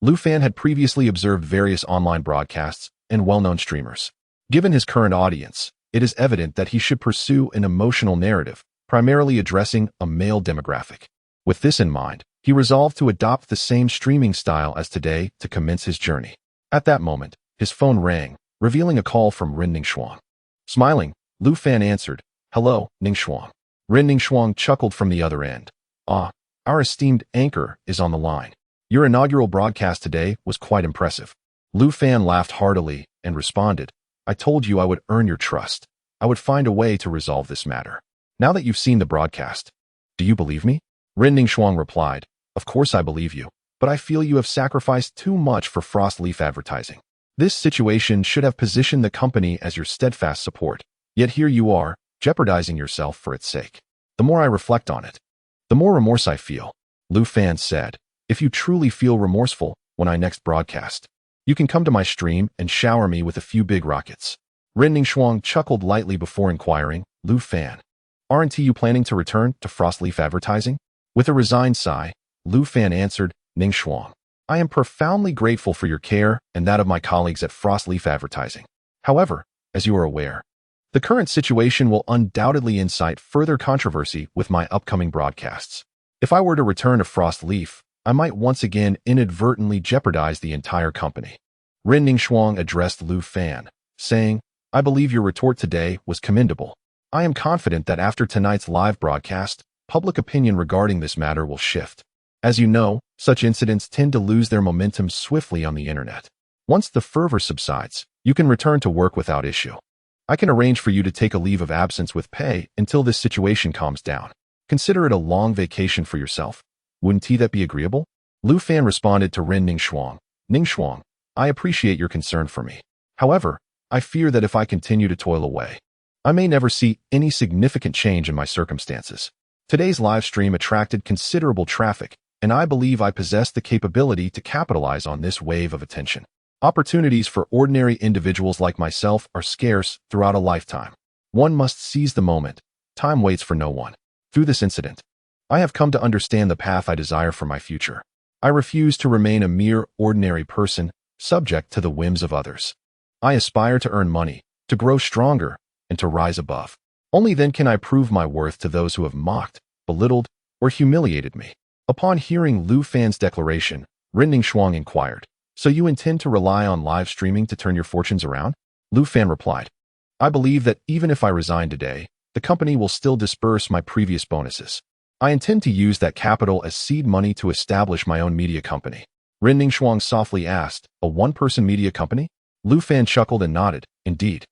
Lu Fan had previously observed various online broadcasts and well-known streamers. Given his current audience, it is evident that he should pursue an emotional narrative, primarily addressing a male demographic. With this in mind, he resolved to adopt the same streaming style as today to commence his journey. At that moment, his phone rang, revealing a call from Ren Ningxuang. Smiling, Lu Fan answered, "Hello, Ningxuang." Ren Ningxuang chuckled from the other end. "Ah, our esteemed anchor is on the line. Your inaugural broadcast today was quite impressive." Lu Fan laughed heartily and responded, "I told you I would earn your trust. I would find a way to resolve this matter. Now that you've seen the broadcast, do you believe me?" Ren Ningxuang replied, "Of course I believe you, but I feel you have sacrificed too much for Frostleaf Advertising. This situation should have positioned the company as your steadfast support, yet here you are, jeopardizing yourself for its sake. The more I reflect on it, the more remorse I feel." Lu Fan said, "If you truly feel remorseful when I next broadcast, you can come to my stream and shower me with a few big rockets." Ren Ningxuang chuckled lightly before inquiring, "Lu Fan, aren't you planning to return to Frostleaf Advertising?" With a resigned sigh, Lu Fan answered, "Ningxuang, I am profoundly grateful for your care and that of my colleagues at Frostleaf Advertising. However, as you are aware, The current situation will undoubtedly incite further controversy with my upcoming broadcasts. If I were to return to Frost Leaf, I might once again inadvertently jeopardize the entire company. Ren Ningxuang addressed Lu Fan, saying, I believe your retort today was commendable. I am confident that after tonight's live broadcast, public opinion regarding this matter will shift. As you know, such incidents tend to lose their momentum swiftly on the internet. Once the fervor subsides, you can return to work without issue. I can arrange for you to take a leave of absence with pay until this situation calms down. Consider it a long vacation for yourself. Wouldn't that be agreeable? Lu Fan responded to Ren Ningxuang. Ningxuang, I appreciate your concern for me. However, I fear that if I continue to toil away, I may never see any significant change in my circumstances. Today's live stream attracted considerable traffic, and I believe I possess the capability to capitalize on this wave of attention. Opportunities for ordinary individuals like myself are scarce throughout a lifetime. One must seize the moment. Time waits for no one. Through this incident, I have come to understand the path I desire for my future. I refuse to remain a mere ordinary person, subject to the whims of others. I aspire to earn money, to grow stronger, and to rise above. Only then can I prove my worth to those who have mocked, belittled, or humiliated me. Upon hearing Lu Fan's declaration, Ren Ningxuang inquired, So you intend to rely on live streaming to turn your fortunes around? Lu Fan replied, I believe that even if I resign today, the company will still disburse my previous bonuses. I intend to use that capital as seed money to establish my own media company. Ren Ningxuang softly asked, A one-person media company? Lu Fan chuckled and nodded, Indeed.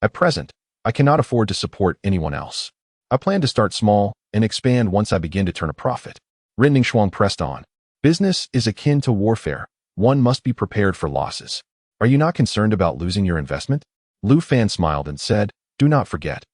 At present, I cannot afford to support anyone else. I plan to start small and expand once I begin to turn a profit. Ren Ningxuang pressed on. Business is akin to warfare. One must be prepared for losses. Are you not concerned about losing your investment? Lu Fan smiled and said, Do not forget.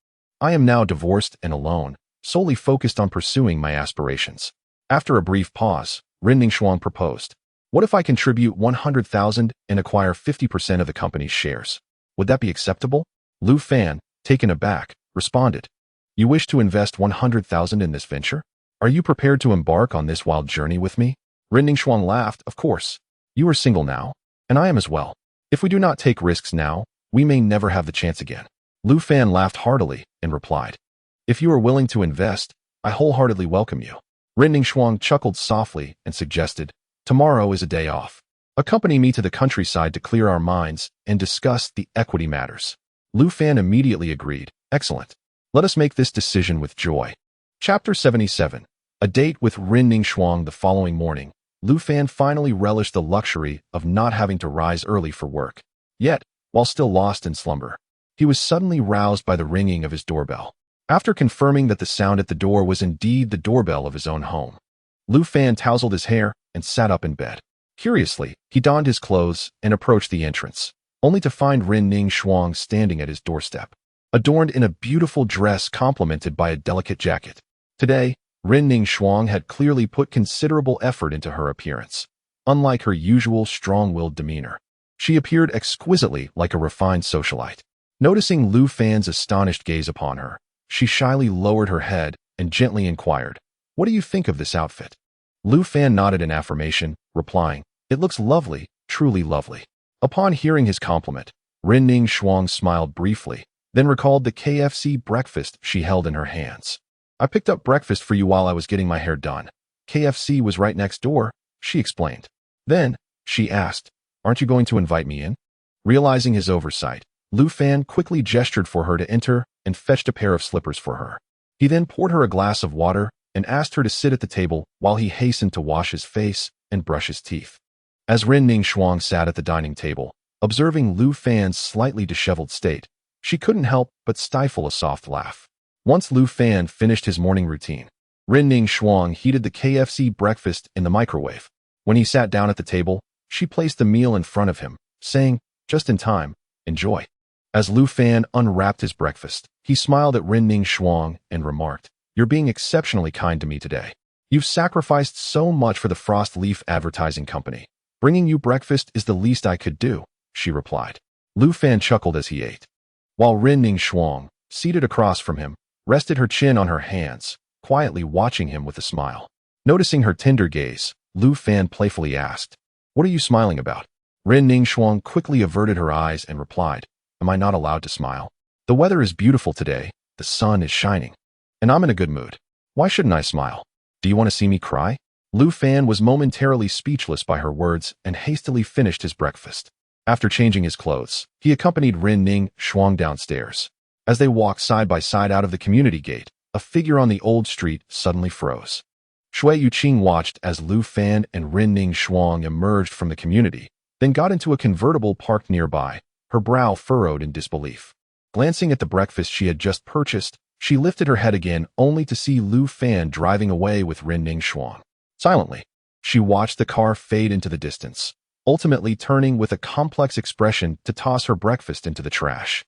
I am now divorced and alone, solely focused on pursuing my aspirations. After a brief pause, Ren Ningxuang proposed, What if I contribute 100,000 and acquire 50% of the company's shares? Would that be acceptable? Lu Fan, taken aback, responded, You wish to invest 100,000 in this venture? Are you prepared to embark on this wild journey with me? Ren Ningxuang laughed, Of course. You are single now, and I am as well. If we do not take risks now, we may never have the chance again. Lu Fan laughed heartily and replied, If you are willing to invest, I wholeheartedly welcome you. Ren Ningxuang chuckled softly and suggested, Tomorrow is a day off. Accompany me to the countryside to clear our minds and discuss the equity matters. Lu Fan immediately agreed, Excellent. Let us make this decision with joy. Chapter 77. A date with Ren Ningxuang. The following morning, Lu Fan finally relished the luxury of not having to rise early for work. Yet, while still lost in slumber, he was suddenly roused by the ringing of his doorbell. After confirming that the sound at the door was indeed the doorbell of his own home, Lu Fan tousled his hair and sat up in bed. Curiously, he donned his clothes and approached the entrance, only to find Ren Ningxuang standing at his doorstep, adorned in a beautiful dress complemented by a delicate jacket. Today, Ren Ningxuang had clearly put considerable effort into her appearance. Unlike her usual strong-willed demeanor, she appeared exquisitely like a refined socialite. Noticing Lu Fan's astonished gaze upon her, she shyly lowered her head and gently inquired, What do you think of this outfit? Lu Fan nodded in affirmation, replying, It looks lovely, truly lovely. Upon hearing his compliment, Ren Ningxuang smiled briefly, then recalled the KFC breakfast she held in her hands. I picked up breakfast for you while I was getting my hair done. KFC was right next door, she explained. Then, she asked, Aren't you going to invite me in? Realizing his oversight, Lu Fan quickly gestured for her to enter and fetched a pair of slippers for her. He then poured her a glass of water and asked her to sit at the table while he hastened to wash his face and brush his teeth. As Ren Ningxuang sat at the dining table, observing Lu Fan's slightly disheveled state, she couldn't help but stifle a soft laugh. Once Lu Fan finished his morning routine, Ren Ningxuang heated the KFC breakfast in the microwave. When he sat down at the table, she placed the meal in front of him, saying, Just in time, enjoy. As Lu Fan unwrapped his breakfast, he smiled at Ren Ningxuang and remarked, You're being exceptionally kind to me today. You've sacrificed so much for the Frost Leaf Advertising Company. Bringing you breakfast is the least I could do, she replied. Lu Fan chuckled as he ate, while Ren Ningxuang, seated across from him, rested her chin on her hands, quietly watching him with a smile. Noticing her tender gaze, Lu Fan playfully asked, What are you smiling about? Ren Ningxuang quickly averted her eyes and replied, Am I not allowed to smile? The weather is beautiful today, the sun is shining, and I'm in a good mood. Why shouldn't I smile? Do you want to see me cry? Lu Fan was momentarily speechless by her words and hastily finished his breakfast. After changing his clothes, he accompanied Ren Ning Shuang downstairs. As they walked side by side out of the community gate, a figure on the old street suddenly froze. Shui Yuqing watched as Lu Fan and Ren Ning Shuang emerged from the community, then got into a convertible parked nearby, her brow furrowed in disbelief. Glancing at the breakfast she had just purchased, she lifted her head again only to see Lu Fan driving away with Ren Ning Shuang. Silently, she watched the car fade into the distance, ultimately turning with a complex expression to toss her breakfast into the trash.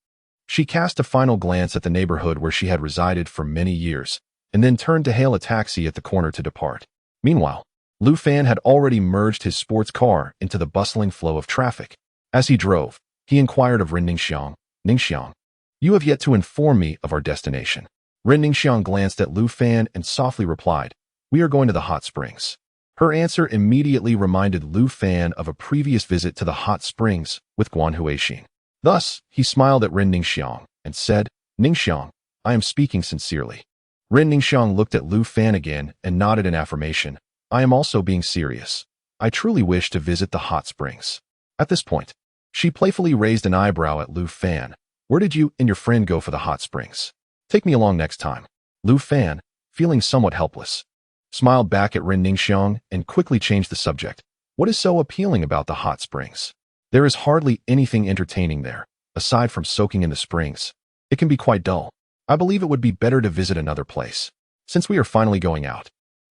She cast a final glance at the neighborhood where she had resided for many years, and then turned to hail a taxi at the corner to depart. Meanwhile, Lu Fan had already merged his sports car into the bustling flow of traffic. As he drove, he inquired of Ren Ningxiang, "Ningxiang, you have yet to inform me of our destination." Ren Ningxiang glanced at Lu Fan and softly replied, "We are going to the hot springs." Her answer immediately reminded Lu Fan of a previous visit to the hot springs with Guan Huixin. Thus, he smiled at Ren Ningxiang and said, "Ningxiang, I am speaking sincerely." Ren Ningxiang looked at Lu Fan again and nodded in affirmation. "I am also being serious. I truly wish to visit the hot springs." At this point, she playfully raised an eyebrow at Lu Fan. "Where did you and your friend go for the hot springs? Take me along next time." Lu Fan, feeling somewhat helpless, smiled back at Ren Ningxiang and quickly changed the subject. "What is so appealing about the hot springs? There is hardly anything entertaining there, aside from soaking in the springs. It can be quite dull. I believe it would be better to visit another place. Since we are finally going out,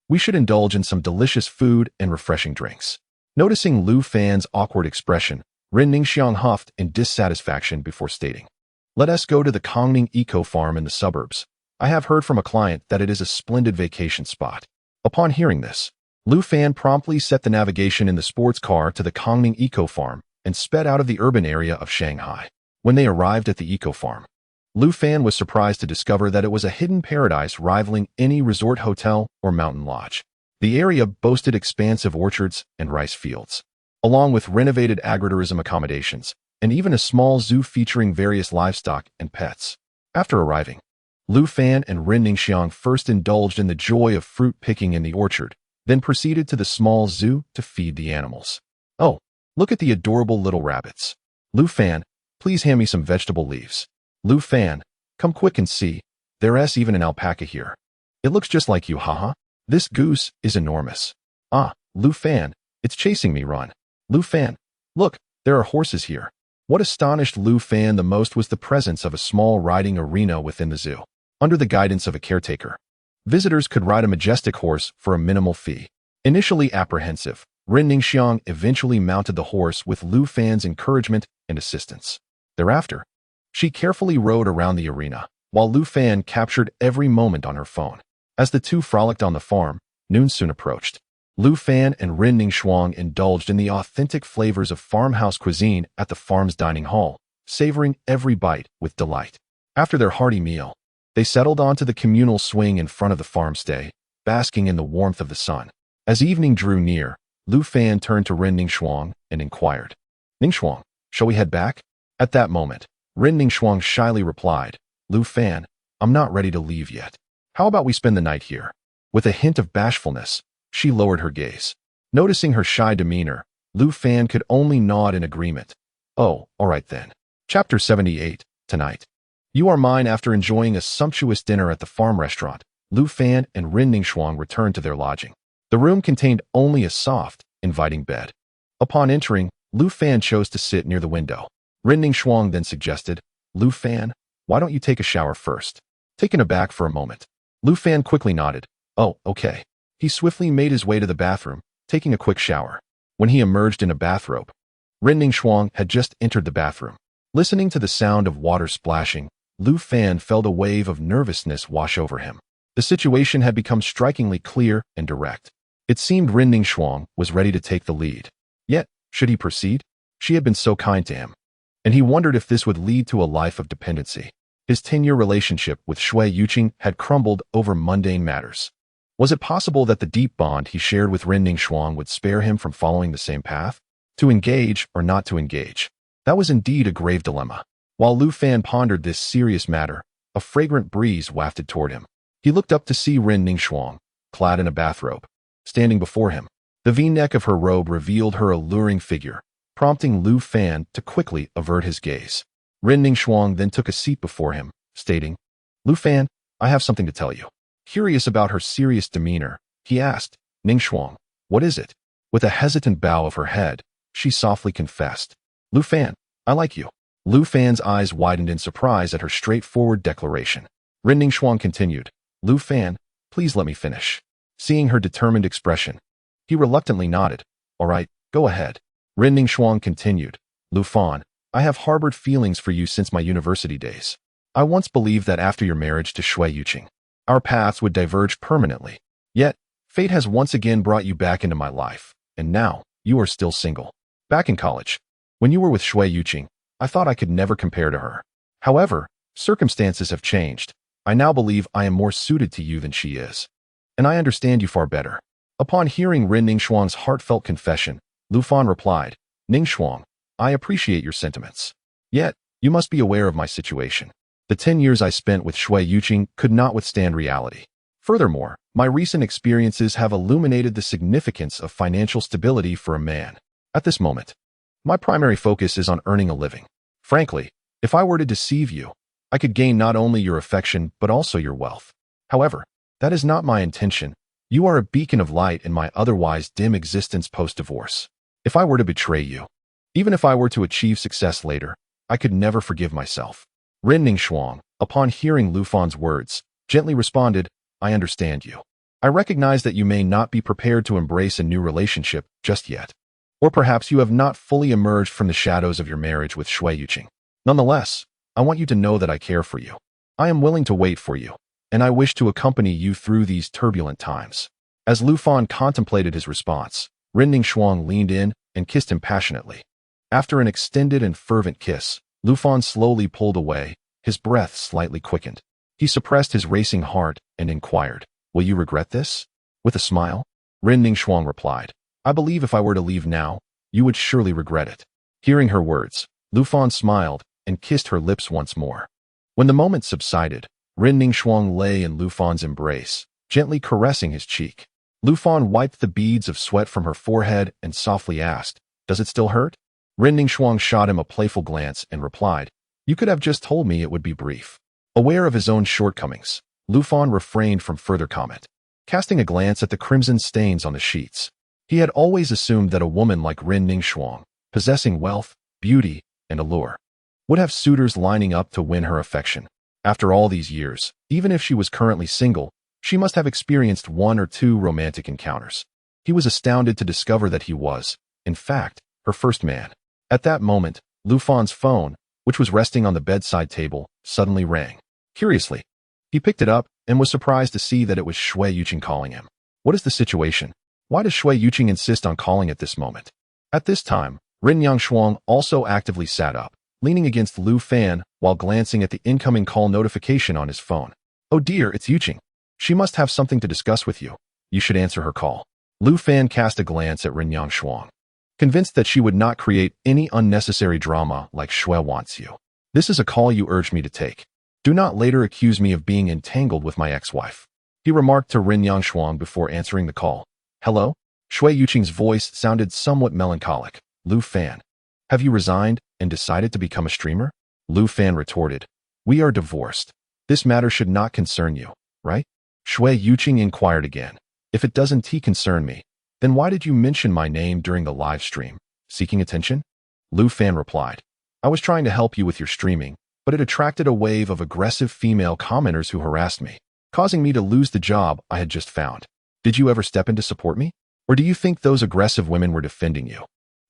we should indulge in some delicious food and refreshing drinks." Noticing Lu Fan's awkward expression, Ren Ningxiang huffed in dissatisfaction before stating, "Let us go to the Kongning Eco Farm in the suburbs. I have heard from a client that it is a splendid vacation spot." Upon hearing this, Lu Fan promptly set the navigation in the sports car to the Kongning Eco Farm and sped out of the urban area of Shanghai. When they arrived at the Eco Farm, Lu Fan was surprised to discover that it was a hidden paradise rivaling any resort hotel or mountain lodge. The area boasted expansive orchards and rice fields, along with renovated agritourism accommodations, and even a small zoo featuring various livestock and pets. After arriving, Lu Fan and Ren Ningxiang first indulged in the joy of fruit picking in the orchard, then proceeded to the small zoo to feed the animals. "Oh, look at the adorable little rabbits. Lu Fan, please hand me some vegetable leaves. Lu Fan, come quick and see. There's even an alpaca here. It looks just like you, haha. This goose is enormous. Ah, Lu Fan, it's chasing me, run. Lu Fan, look, there are horses here." What astonished Lu Fan the most was the presence of a small riding arena within the zoo. Under the guidance of a caretaker, visitors could ride a majestic horse for a minimal fee. Initially apprehensive, Ren Ningxiang eventually mounted the horse with Lu Fan's encouragement and assistance. Thereafter, she carefully rode around the arena, while Lu Fan captured every moment on her phone. As the two frolicked on the farm, noon soon approached. Lu Fan and Ren Ningxiang indulged in the authentic flavors of farmhouse cuisine at the farm's dining hall, savoring every bite with delight. After their hearty meal, they settled onto the communal swing in front of the farmstay, basking in the warmth of the sun. As evening drew near, Lu Fan turned to Ren Ningxiang and inquired, "Ningxiang, shall we head back?" At that moment, Ren Ningxiang shyly replied, "Lu Fan, I'm not ready to leave yet. How about we spend the night here?" With a hint of bashfulness, she lowered her gaze. Noticing her shy demeanor, Lu Fan could only nod in agreement. "Oh, all right then." Chapter 78, Tonight. You are mine. After enjoying a sumptuous dinner at the farm restaurant, Lu Fan and Ren Ningxiang returned to their lodging. The room contained only a soft, inviting bed. Upon entering, Lu Fan chose to sit near the window. Ren Ningxiang then suggested, "Lu Fan, why don't you take a shower first?" Taken aback for a moment, Lu Fan quickly nodded. "Oh, okay." He swiftly made his way to the bathroom, taking a quick shower. When he emerged in a bathrobe, Ren Ningxiang had just entered the bathroom. Listening to the sound of water splashing, Lu Fan felt a wave of nervousness wash over him. The situation had become strikingly clear and direct. It seemed Ren Ningxiang was ready to take the lead. Yet, should he proceed? She had been so kind to him, and he wondered if this would lead to a life of dependency. His 10-year relationship with Shui Yuqing had crumbled over mundane matters. Was it possible that the deep bond he shared with Ren Ningxiang would spare him from following the same path? To engage or not to engage? That was indeed a grave dilemma. While Lu Fan pondered this serious matter, a fragrant breeze wafted toward him. He looked up to see Ren Ningxuang, clad in a bathrobe, standing before him. The V-neck of her robe revealed her alluring figure, prompting Lu Fan to quickly avert his gaze. Ren Ningxuang then took a seat before him, stating, "Lu Fan, I have something to tell you." Curious about her serious demeanor, he asked, "Ningxuang, what is it?" With a hesitant bow of her head, she softly confessed, "Lu Fan, I like you." Lu Fan's eyes widened in surprise at her straightforward declaration. Ren Ningxuang continued, "Lu Fan, please let me finish." Seeing her determined expression, he reluctantly nodded. "All right, go ahead." Ren Ningxuang continued, "Lu Fan, I have harbored feelings for you since my university days. I once believed that after your marriage to Shui Yuqing, our paths would diverge permanently. Yet, fate has once again brought you back into my life, and now, you are still single. Back in college, when you were with Shui Yuqing, I thought I could never compare to her. However, circumstances have changed. I now believe I am more suited to you than she is. And I understand you far better." Upon hearing Ren Ningxuang's heartfelt confession, Lu Fan replied, "Ningxuang, I appreciate your sentiments. Yet, you must be aware of my situation. The 10 years I spent with Shui Yuqing could not withstand reality. Furthermore, my recent experiences have illuminated the significance of financial stability for a man. At this moment, my primary focus is on earning a living. Frankly, if I were to deceive you, I could gain not only your affection but also your wealth. However, that is not my intention. You are a beacon of light in my otherwise dim existence post-divorce. If I were to betray you, even if I were to achieve success later, I could never forgive myself." Ren Ningxuang, upon hearing Lu Fan's words, gently responded, "I understand you. I recognize that you may not be prepared to embrace a new relationship just yet. Or perhaps you have not fully emerged from the shadows of your marriage with Shui Yuqing. Nonetheless, I want you to know that I care for you. I am willing to wait for you, and I wish to accompany you through these turbulent times." As Lu Fan contemplated his response, Ren Ningxuang leaned in and kissed him passionately. After an extended and fervent kiss, Lu Fan slowly pulled away, his breath slightly quickened. He suppressed his racing heart and inquired, "Will you regret this?" With a smile, Ren Ningxuang replied, "I believe if I were to leave now, you would surely regret it." Hearing her words, Lu Fan smiled and kissed her lips once more. When the moment subsided, Ren Ningxuang lay in Lu Fan's embrace, gently caressing his cheek. Lu Fan wiped the beads of sweat from her forehead and softly asked, "Does it still hurt?" Ren Ningxuang shot him a playful glance and replied, "You could have just told me it would be brief." Aware of his own shortcomings, Lu Fan refrained from further comment. Casting a glance at the crimson stains on the sheets, he had always assumed that a woman like Ren Ningxuang, possessing wealth, beauty, and allure, would have suitors lining up to win her affection. After all these years, even if she was currently single, she must have experienced 1 or 2 romantic encounters. He was astounded to discover that he was, in fact, her first man. At that moment, Lu Fan's phone, which was resting on the bedside table, suddenly rang. Curiously, he picked it up and was surprised to see that it was Shui Yuqing calling him. What is the situation? Why does Shui Yuqing insist on calling at this moment? At this time, Ren Ningxuang also actively sat up, leaning against Lu Fan while glancing at the incoming call notification on his phone. "Oh dear, it's Yuqing. She must have something to discuss with you. You should answer her call." Lu Fan cast a glance at Ren Ningxuang, convinced that she would not create any unnecessary drama like Shui wants you. "This is a call you urged me to take. Do not later accuse me of being entangled with my ex-wife," he remarked to Ren Ningxuang before answering the call. "Hello?" Shui Yuqing's voice sounded somewhat melancholic. "Lu Fan, have you resigned and decided to become a streamer?" Lu Fan retorted, "We are divorced. This matter should not concern you, right?" Shui Yuqing inquired again. "If it doesn't concern me, then why did you mention my name during the live stream? Seeking attention?" Lu Fan replied, "I was trying to help you with your streaming, but it attracted a wave of aggressive female commenters who harassed me, causing me to lose the job I had just found. Did you ever step in to support me? Or do you think those aggressive women were defending you?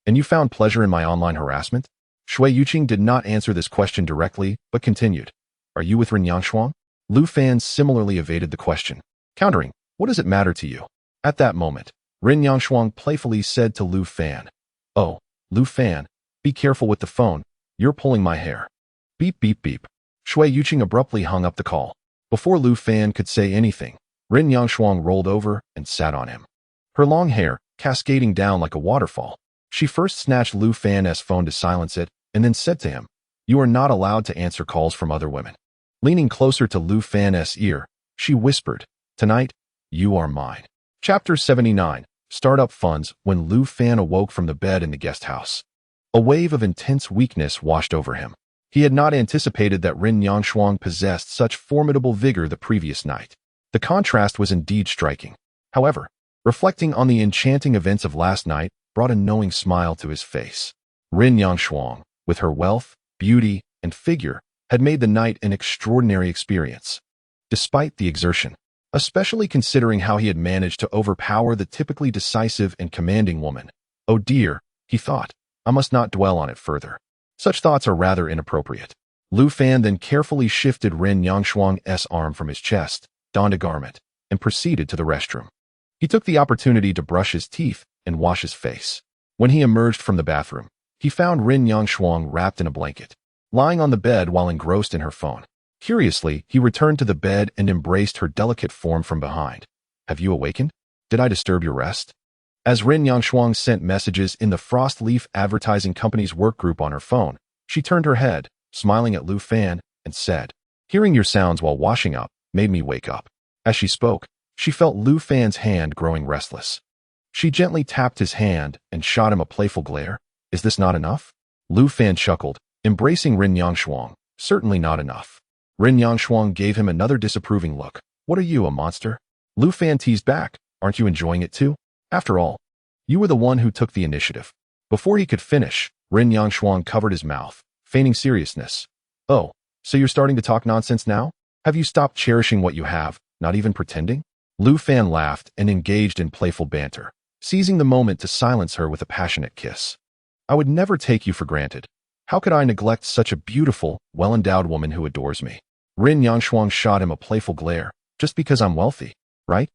And you found pleasure in my online harassment?" Shui Yuqing did not answer this question directly, but continued, "Are you with Ren Ningxuang?" Lu Fan similarly evaded the question, countering, "What does it matter to you?" At that moment, Ren Ningxuang playfully said to Lu Fan, "Oh, Lu Fan, be careful with the phone. You're pulling my hair." Beep beep beep. Shui Yuqing abruptly hung up the call. Before Lu Fan could say anything, Ren Ningxuang rolled over and sat on him. Her long hair, cascading down like a waterfall. She first snatched Lu Fan's phone to silence it, and then said to him, You are not allowed to answer calls from other women. Leaning closer to Lu Fan's ear, she whispered, "Tonight, you are mine." Chapter 79. Startup Funds. When Lu Fan awoke from the bed in the guest house, a wave of intense weakness washed over him. He had not anticipated that Ren Yangshuang possessed such formidable vigor the previous night. The contrast was indeed striking. However, reflecting on the enchanting events of last night brought a knowing smile to his face. Ren Yangshuang, with her wealth, beauty, and figure, had made the night an extraordinary experience. Despite the exertion, especially considering how he had managed to overpower the typically decisive and commanding woman. Oh dear, he thought, I must not dwell on it further. Such thoughts are rather inappropriate. Lu Fan then carefully shifted Ren Yangshuang's arm from his chest, donned a garment, and proceeded to the restroom. He took the opportunity to brush his teeth and wash his face. When he emerged from the bathroom, he found Ren Yangshuang wrapped in a blanket, lying on the bed while engrossed in her phone. Curiously, he returned to the bed and embraced her delicate form from behind. Have you awakened? Did I disturb your rest? As Ren Yangshuang sent messages in the Frost Leaf Advertising Company's work group on her phone, she turned her head, smiling at Lu Fan, and said, "Hearing your sounds while washing up made me wake up." As she spoke, she felt Lu Fan's hand growing restless. She gently tapped his hand and shot him a playful glare. Is this not enough? Lu Fan chuckled, embracing Ren Yangshuang. Certainly not enough. Ren Yangshuang gave him another disapproving look. What are you, a monster? Lu Fan teased back. Aren't you enjoying it too? After all, you were the one who took the initiative. Before he could finish, Ren Yangshuang covered his mouth, feigning seriousness. Oh, so you're starting to talk nonsense now? Have you stopped cherishing what you have, not even pretending? Lu Fan laughed and engaged in playful banter, seizing the moment to silence her with a passionate kiss. I would never take you for granted. How could I neglect such a beautiful, well-endowed woman who adores me? Ren Yangshuang shot him a playful glare. Just because I'm wealthy, right?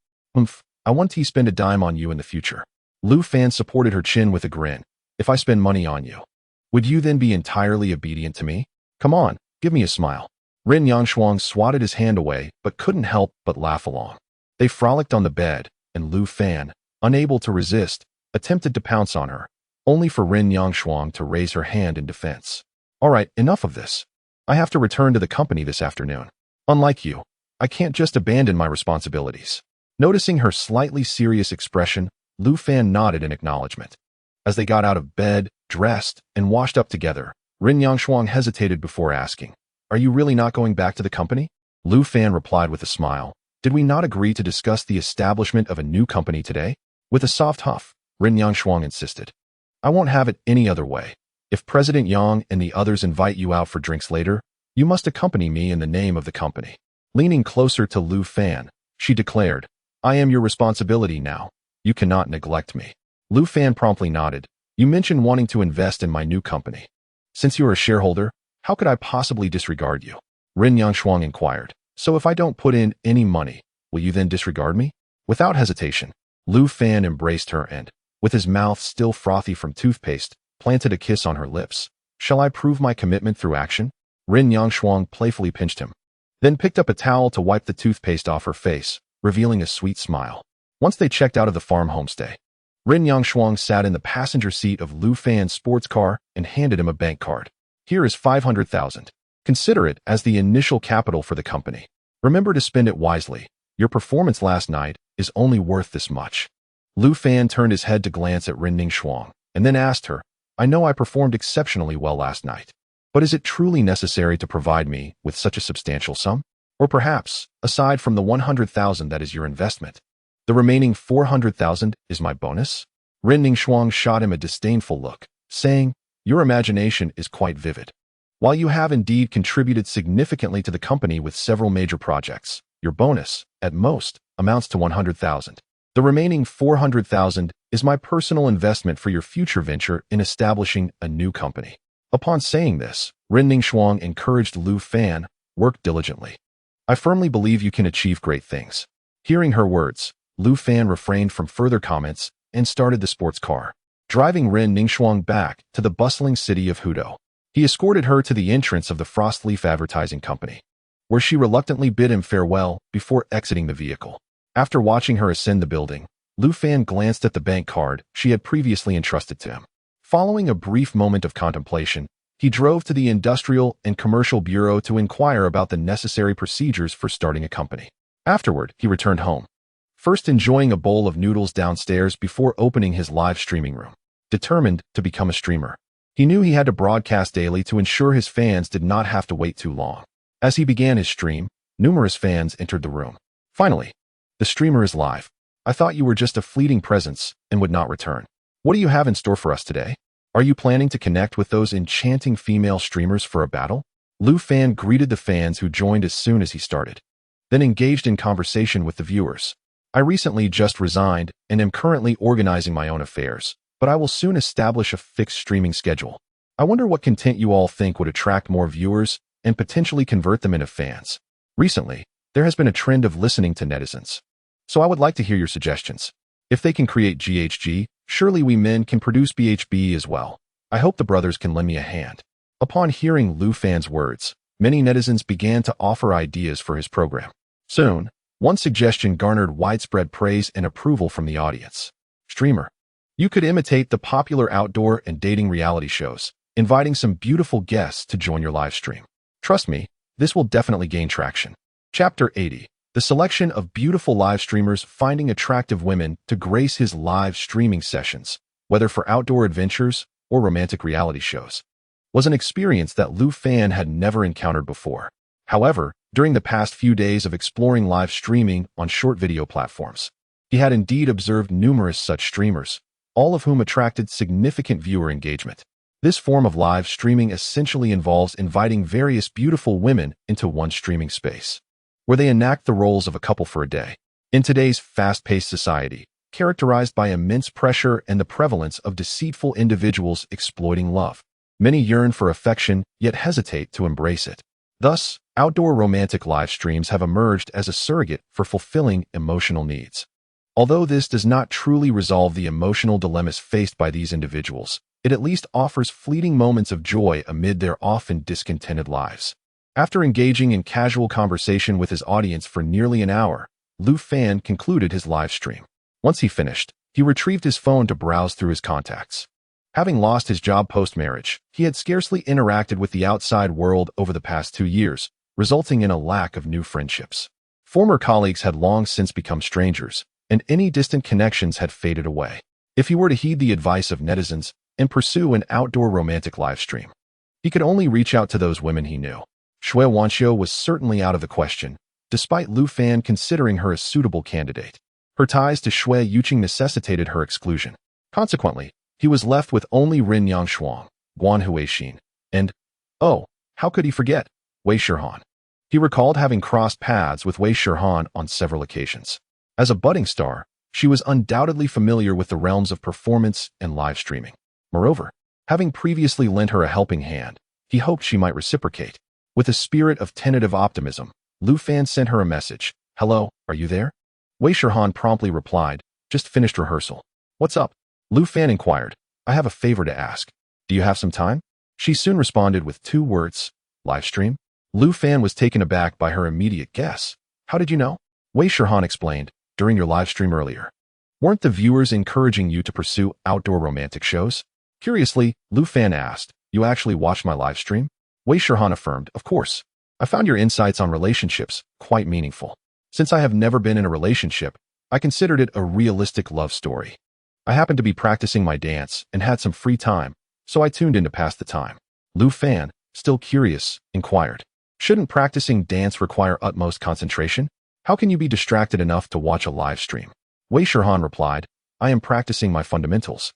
I want to spend a dime on you in the future. Lu Fan supported her chin with a grin. If I spend money on you, would you then be entirely obedient to me? Come on, give me a smile. Ren Yangshuang swatted his hand away, but couldn't help but laugh along. They frolicked on the bed, and Lu Fan, unable to resist, attempted to pounce on her, only for Ren Yangshuang to raise her hand in defense. All right, enough of this. I have to return to the company this afternoon. Unlike you, I can't just abandon my responsibilities. Noticing her slightly serious expression, Lu Fan nodded in acknowledgement. As they got out of bed, dressed, and washed up together, Ren Yangshuang hesitated before asking, "Are you really not going back to the company?" Lu Fan replied with a smile, "Did we not agree to discuss the establishment of a new company today?" With a soft huff, Ren Yangshuang insisted, "I won't have it any other way. If President Yang and the others invite you out for drinks later, you must accompany me in the name of the company." Leaning closer to Lu Fan, she declared, "I am your responsibility now. You cannot neglect me." Lu Fan promptly nodded. "You mentioned wanting to invest in my new company. Since you are a shareholder, how could I possibly disregard you?" Ren Yangshuang inquired. "So if I don't put in any money, will you then disregard me?" Without hesitation, Lu Fan embraced her and, with his mouth still frothy from toothpaste, planted a kiss on her lips. "Shall I prove my commitment through action?" Ren Yangshuang playfully pinched him, then picked up a towel to wipe the toothpaste off her face, revealing a sweet smile. Once they checked out of the farm homestay, Ren Yangshuang sat in the passenger seat of Lu Fan's sports car and handed him a bank card. "Here is 500,000. Consider it as the initial capital for the company. Remember to spend it wisely. Your performance last night is only worth this much." Lu Fan turned his head to glance at Ren Yangshuang, and then asked her, "I know I performed exceptionally well last night, but is it truly necessary to provide me with such a substantial sum? Or perhaps, aside from the 100,000 that is your investment, the remaining 400,000 is my bonus?" Ren Yangshuang shot him a disdainful look, saying, "Your imagination is quite vivid. While you have indeed contributed significantly to the company with several major projects, your bonus, at most, amounts to 100,000. The remaining 400,000 is my personal investment for your future venture in establishing a new company." Upon saying this, Ren Yangshuang encouraged Lu Fan, "Work diligently. I firmly believe you can achieve great things." Hearing her words, Lu Fan refrained from further comments and started the sports car, driving Ren Yangshuang back to the bustling city of Hudou. He escorted her to the entrance of the Frost Leaf Advertising Company, where she reluctantly bid him farewell before exiting the vehicle. After watching her ascend the building, Lu Fan glanced at the bank card she had previously entrusted to him. Following a brief moment of contemplation, He drove to the Industrial and Commercial Bureau to inquire about the necessary procedures for starting a company. Afterward, he returned home, first enjoying a bowl of noodles downstairs before opening his live streaming room. Determined to become a streamer, he knew he had to broadcast daily to ensure his fans did not have to wait too long. As he began his stream, numerous fans entered the room. Finally, the streamer is live. I thought you were just a fleeting presence and would not return. What do you have in store for us today? Are you planning to connect with those enchanting female streamers for a battle? Lu Fan greeted the fans who joined as soon as he started, then engaged in conversation with the viewers. I recently just resigned and am currently organizing my own affairs, but I will soon establish a fixed streaming schedule. I wonder what content you all think would attract more viewers and potentially convert them into fans. Recently, there has been a trend of listening to netizens. So I would like to hear your suggestions. If they can create GHG, surely we men can produce BHB as well. I hope the brothers can lend me a hand. Upon hearing Lu Fan's words, many netizens began to offer ideas for his program. Soon, one suggestion garnered widespread praise and approval from the audience. Streamer, you could imitate the popular outdoor and dating reality shows, inviting some beautiful guests to join your live stream. Trust me, this will definitely gain traction. Chapter 80. The selection of beautiful live streamers finding attractive women to grace his live streaming sessions, whether for outdoor adventures or romantic reality shows, was an experience that Lu Fan had never encountered before. However, during the past few days of exploring live streaming on short video platforms, he had indeed observed numerous such streamers, all of whom attracted significant viewer engagement. This form of live streaming essentially involves inviting various beautiful women into one streaming space, where they enact the roles of a couple for a day. In today's fast-paced society, characterized by immense pressure and the prevalence of deceitful individuals exploiting love, many yearn for affection yet hesitate to embrace it. Thus, outdoor romantic live streams have emerged as a surrogate for fulfilling emotional needs. Although this does not truly resolve the emotional dilemmas faced by these individuals, it at least offers fleeting moments of joy amid their often discontented lives. After engaging in casual conversation with his audience for nearly an hour, Lu Fan concluded his live stream. Once he finished, he retrieved his phone to browse through his contacts. Having lost his job post-marriage, he had scarcely interacted with the outside world over the past 2 years, resulting in a lack of new friendships. Former colleagues had long since become strangers, and any distant connections had faded away. If he were to heed the advice of netizens and pursue an outdoor romantic live stream, he could only reach out to those women he knew. Shui Wanxiu was certainly out of the question, despite Lu Fan considering her a suitable candidate. Her ties to Shui Yuqing necessitated her exclusion. Consequently, he was left with only Rin Yangshuang, Guan Huixin, and, oh, how could he forget, Wei Shihan. He recalled having crossed paths with Wei Shihan on several occasions. As a budding star, she was undoubtedly familiar with the realms of performance and live streaming. Moreover, having previously lent her a helping hand, he hoped she might reciprocate. With a spirit of tentative optimism, Lu Fan sent her a message. Hello, are you there? Wei Shihan promptly replied, just finished rehearsal. What's up? Lu Fan inquired. I have a favor to ask. Do you have some time? She soon responded with 2 words. Live stream? Lu Fan was taken aback by her immediate guess. How did you know? Wei Shihan explained, during your live stream earlier. Weren't the viewers encouraging you to pursue outdoor romantic shows? Curiously, Lu Fan asked, you actually watched my live stream? Wei Shihan affirmed, of course. I found your insights on relationships quite meaningful. Since I have never been in a relationship, I considered it a realistic love story. I happened to be practicing my dance and had some free time, so I tuned in to pass the time. Lu Fan, still curious, inquired, shouldn't practicing dance require utmost concentration? How can you be distracted enough to watch a live stream? Wei Shihan replied, I am practicing my fundamentals,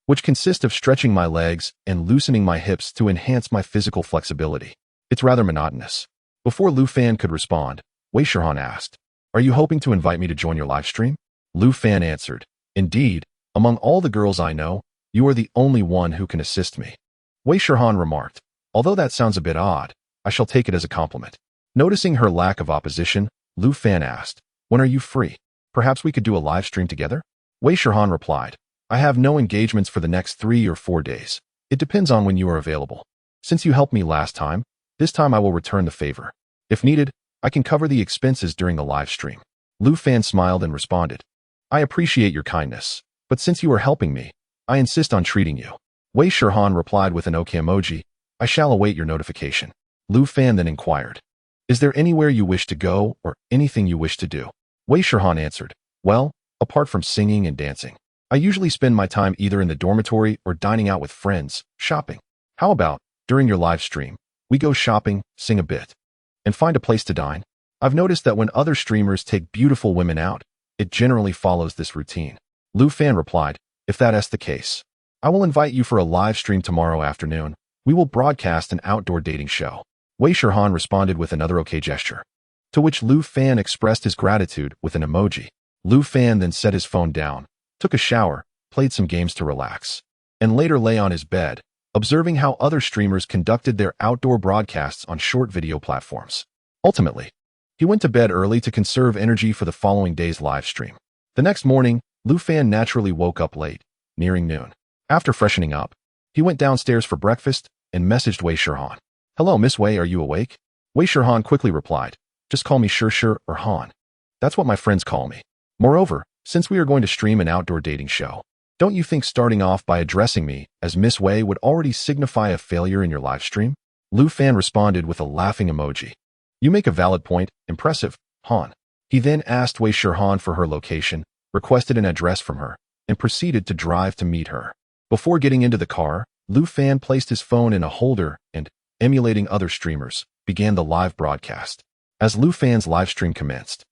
which consist of stretching my legs and loosening my hips to enhance my physical flexibility. It's rather monotonous. Before Lu Fan could respond, Wei Shihan asked, are you hoping to invite me to join your live stream? Lu Fan answered, indeed, among all the girls I know, you are the only one who can assist me. Wei Shihan remarked, although that sounds a bit odd, I shall take it as a compliment. Noticing her lack of opposition, Lu Fan asked, when are you free? Perhaps we could do a live stream together? Wei Shihan replied, I have no engagements for the next 3 or 4 days. It depends on when you are available. Since you helped me last time, this time I will return the favor. If needed, I can cover the expenses during the live stream. Lu Fan smiled and responded, I appreciate your kindness, but since you are helping me, I insist on treating you. Wei Shihan replied with an OK emoji, I shall await your notification. Lu Fan then inquired. Is there anywhere you wish to go or anything you wish to do? Wei Shihan answered. Well, apart from singing and dancing, I usually spend my time either in the dormitory or dining out with friends, shopping. How about, during your live stream, we go shopping, sing a bit, and find a place to dine? I've noticed that when other streamers take beautiful women out, it generally follows this routine. Lu Fan replied, if that is the case, I will invite you for a live stream tomorrow afternoon. We will broadcast an outdoor dating show. Wei Shihan responded with another okay gesture, to which Lu Fan expressed his gratitude with an emoji. Lu Fan then set his phone down, took a shower, played some games to relax, and later lay on his bed, observing how other streamers conducted their outdoor broadcasts on short video platforms. Ultimately, he went to bed early to conserve energy for the following day's live stream. The next morning, Lu Fan naturally woke up late, nearing noon. After freshening up, he went downstairs for breakfast and messaged Wei Shihan. Hello, Miss Wei, are you awake? Wei Shihan quickly replied, just call me Shir or Han. That's what my friends call me. Moreover, since we are going to stream an outdoor dating show, don't you think starting off by addressing me as Miss Wei would already signify a failure in your live stream? Lu Fan responded with a laughing emoji. You make a valid point, impressive, Han. He then asked Wei Shihan for her location, requested an address from her, and proceeded to drive to meet her. Before getting into the car, Lu Fan placed his phone in a holder and, emulating other streamers, began the live broadcast. As Lu Fan's live stream commenced,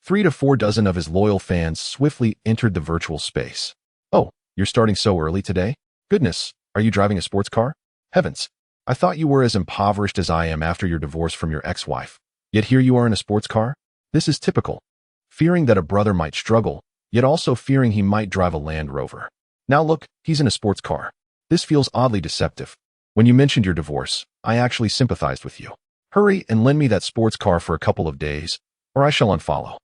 3 to 4 dozen of his loyal fans swiftly entered the virtual space. Oh, you're starting so early today? Goodness, are you driving a sports car? Heavens, I thought you were as impoverished as I am after your divorce from your ex-wife. Yet here you are in a sports car? This is typical. Fearing that a brother might struggle, yet also fearing he might drive a Land Rover. Now look, he's in a sports car. This feels oddly deceptive. When you mentioned your divorce, I actually sympathized with you. Hurry and lend me that sports car for a couple of days, or I shall unfollow.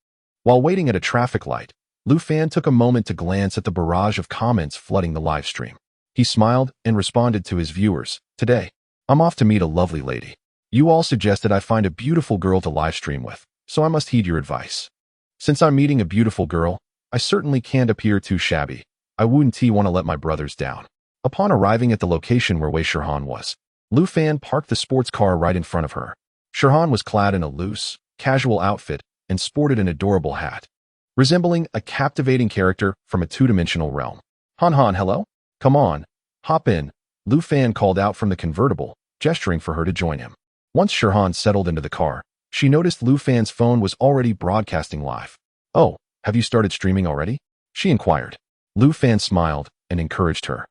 While waiting at a traffic light, Lu Fan took a moment to glance at the barrage of comments flooding the live stream. He smiled and responded to his viewers. Today, I'm off to meet a lovely lady. You all suggested I find a beautiful girl to live stream with, so I must heed your advice. Since I'm meeting a beautiful girl, I certainly can't appear too shabby. I wouldn't want to let my brothers down. Upon arriving at the location where Wei Shihan was, Lu Fan parked the sports car right in front of her. Shihan was clad in a loose, casual outfit and sported an adorable hat, resembling a captivating character from a two-dimensional realm. Han, hello? Come on, hop in, Lu Fan called out from the convertible, gesturing for her to join him. Once Shihan settled into the car, she noticed Lu Fan's phone was already broadcasting live. Oh, have you started streaming already? She inquired. Lu Fan smiled and encouraged her.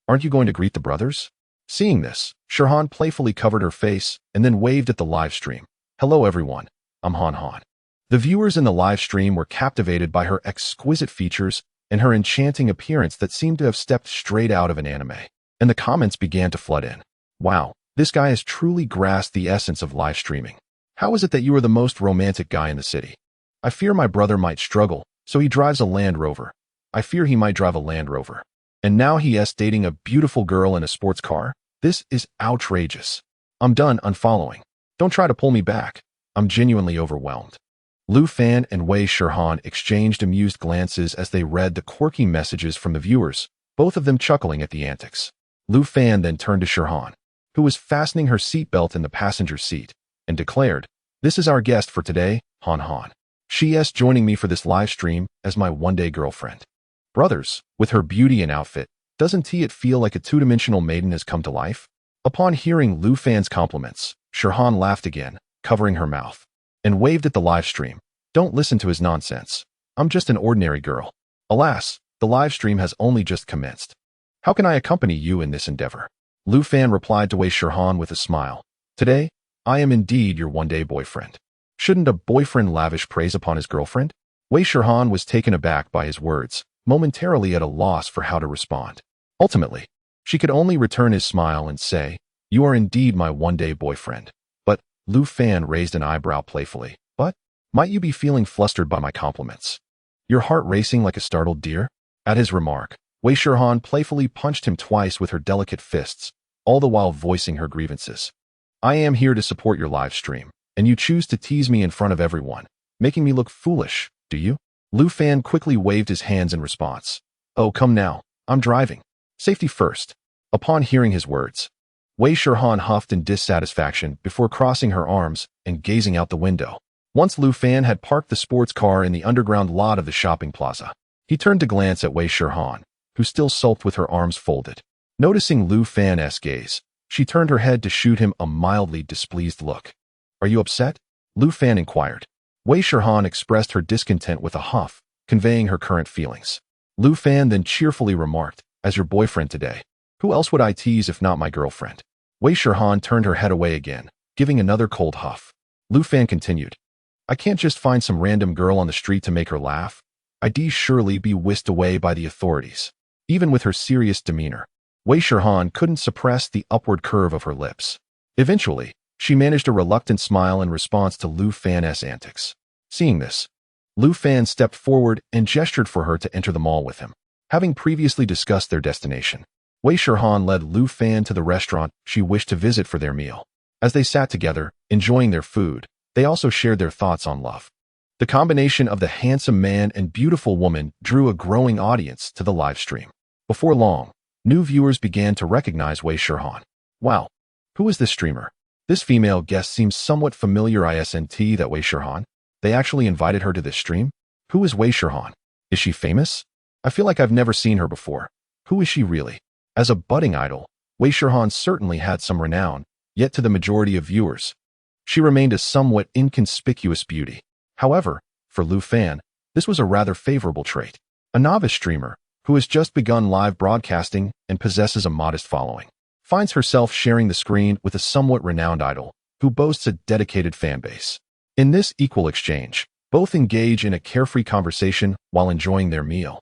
Aren't you going to greet the brothers? Seeing this, Shihan playfully covered her face and then waved at the live stream. Hello everyone, I'm Han. The viewers in the live stream were captivated by her exquisite features and her enchanting appearance that seemed to have stepped straight out of an anime. And the comments began to flood in. Wow, this guy has truly grasped the essence of live streaming. How is it that you are the most romantic guy in the city? I fear my brother might struggle, so he drives a Land Rover. I fear he might drive a Land Rover. And now he is dating a beautiful girl in a sports car? This is outrageous. I'm done unfollowing. Don't try to pull me back. I'm genuinely overwhelmed. Lu Fan and Wei Shihan exchanged amused glances as they read the quirky messages from the viewers, both of them chuckling at the antics. Lu Fan then turned to Shihan, who was fastening her seatbelt in the passenger seat, and declared, This is our guest for today, Han. She is joining me for this live stream as my one-day girlfriend. Brothers, with her beauty and outfit, doesn't it feel like a two-dimensional maiden has come to life? Upon hearing Lu Fan's compliments, Shihan laughed again, covering her mouth, and waved at the live stream. Don't listen to his nonsense. I'm just an ordinary girl. Alas, the live stream has only just commenced. How can I accompany you in this endeavor? Lu Fan replied to Wei Shihan with a smile. Today, I am indeed your one-day boyfriend. Shouldn't a boyfriend lavish praise upon his girlfriend? Wei Shihan was taken aback by his words, momentarily at a loss for how to respond. Ultimately, she could only return his smile and say, You are indeed my one-day boyfriend. But, Lu Fan raised an eyebrow playfully. But, might you be feeling flustered by my compliments? Your heart racing like a startled deer? At his remark, Wei Shihan playfully punched him twice with her delicate fists, all the while voicing her grievances. I am here to support your live stream, and you choose to tease me in front of everyone, making me look foolish, do you? Lu Fan quickly waved his hands in response. Oh, come now, I'm driving. Safety first. Upon hearing his words, Wei Shirhan huffed in dissatisfaction before crossing her arms and gazing out the window. Once Lu Fan had parked the sports car in the underground lot of the shopping plaza. He turned to glance at Wei Shirhan, who still sulked with her arms folded. Noticing Lu Fan's gaze, she turned her head to shoot him a mildly displeased look. "Are you upset?" Lu Fan inquired. Wei Shirhan expressed her discontent with a huff, conveying her current feelings. Lu Fan then cheerfully remarked, "As your boyfriend today. Who else would I tease if not my girlfriend?" Wei Shirhan turned her head away again, giving another cold huff. Lu Fan continued, "I can't just find some random girl on the street to make her laugh. I'd surely be whisked away by the authorities." Even with her serious demeanor, Wei Shirhan couldn't suppress the upward curve of her lips. Eventually, she managed a reluctant smile in response to Lu Fan's antics. Seeing this, Lu Fan stepped forward and gestured for her to enter the mall with him. Having previously discussed their destination, Wei Shirhan led Lu Fan to the restaurant she wished to visit for their meal. As they sat together, enjoying their food, they also shared their thoughts on love. The combination of the handsome man and beautiful woman drew a growing audience to the live stream. Before long, new viewers began to recognize Wei Shirhan. "Wow, who is this streamer? This female guest seems somewhat familiar. Isn't that Wei Shirhan? They actually invited her to this stream? Who is Wei Shirhan? Is she famous? I feel like I've never seen her before. Who is she really?" As a budding idol, Wei Shirhan certainly had some renown, yet to the majority of viewers, she remained a somewhat inconspicuous beauty. However, for Lu Fan, this was a rather favorable trait. A novice streamer, who has just begun live broadcasting and possesses a modest following, finds herself sharing the screen with a somewhat renowned idol, who boasts a dedicated fan base. In this equal exchange, both engage in a carefree conversation while enjoying their meal,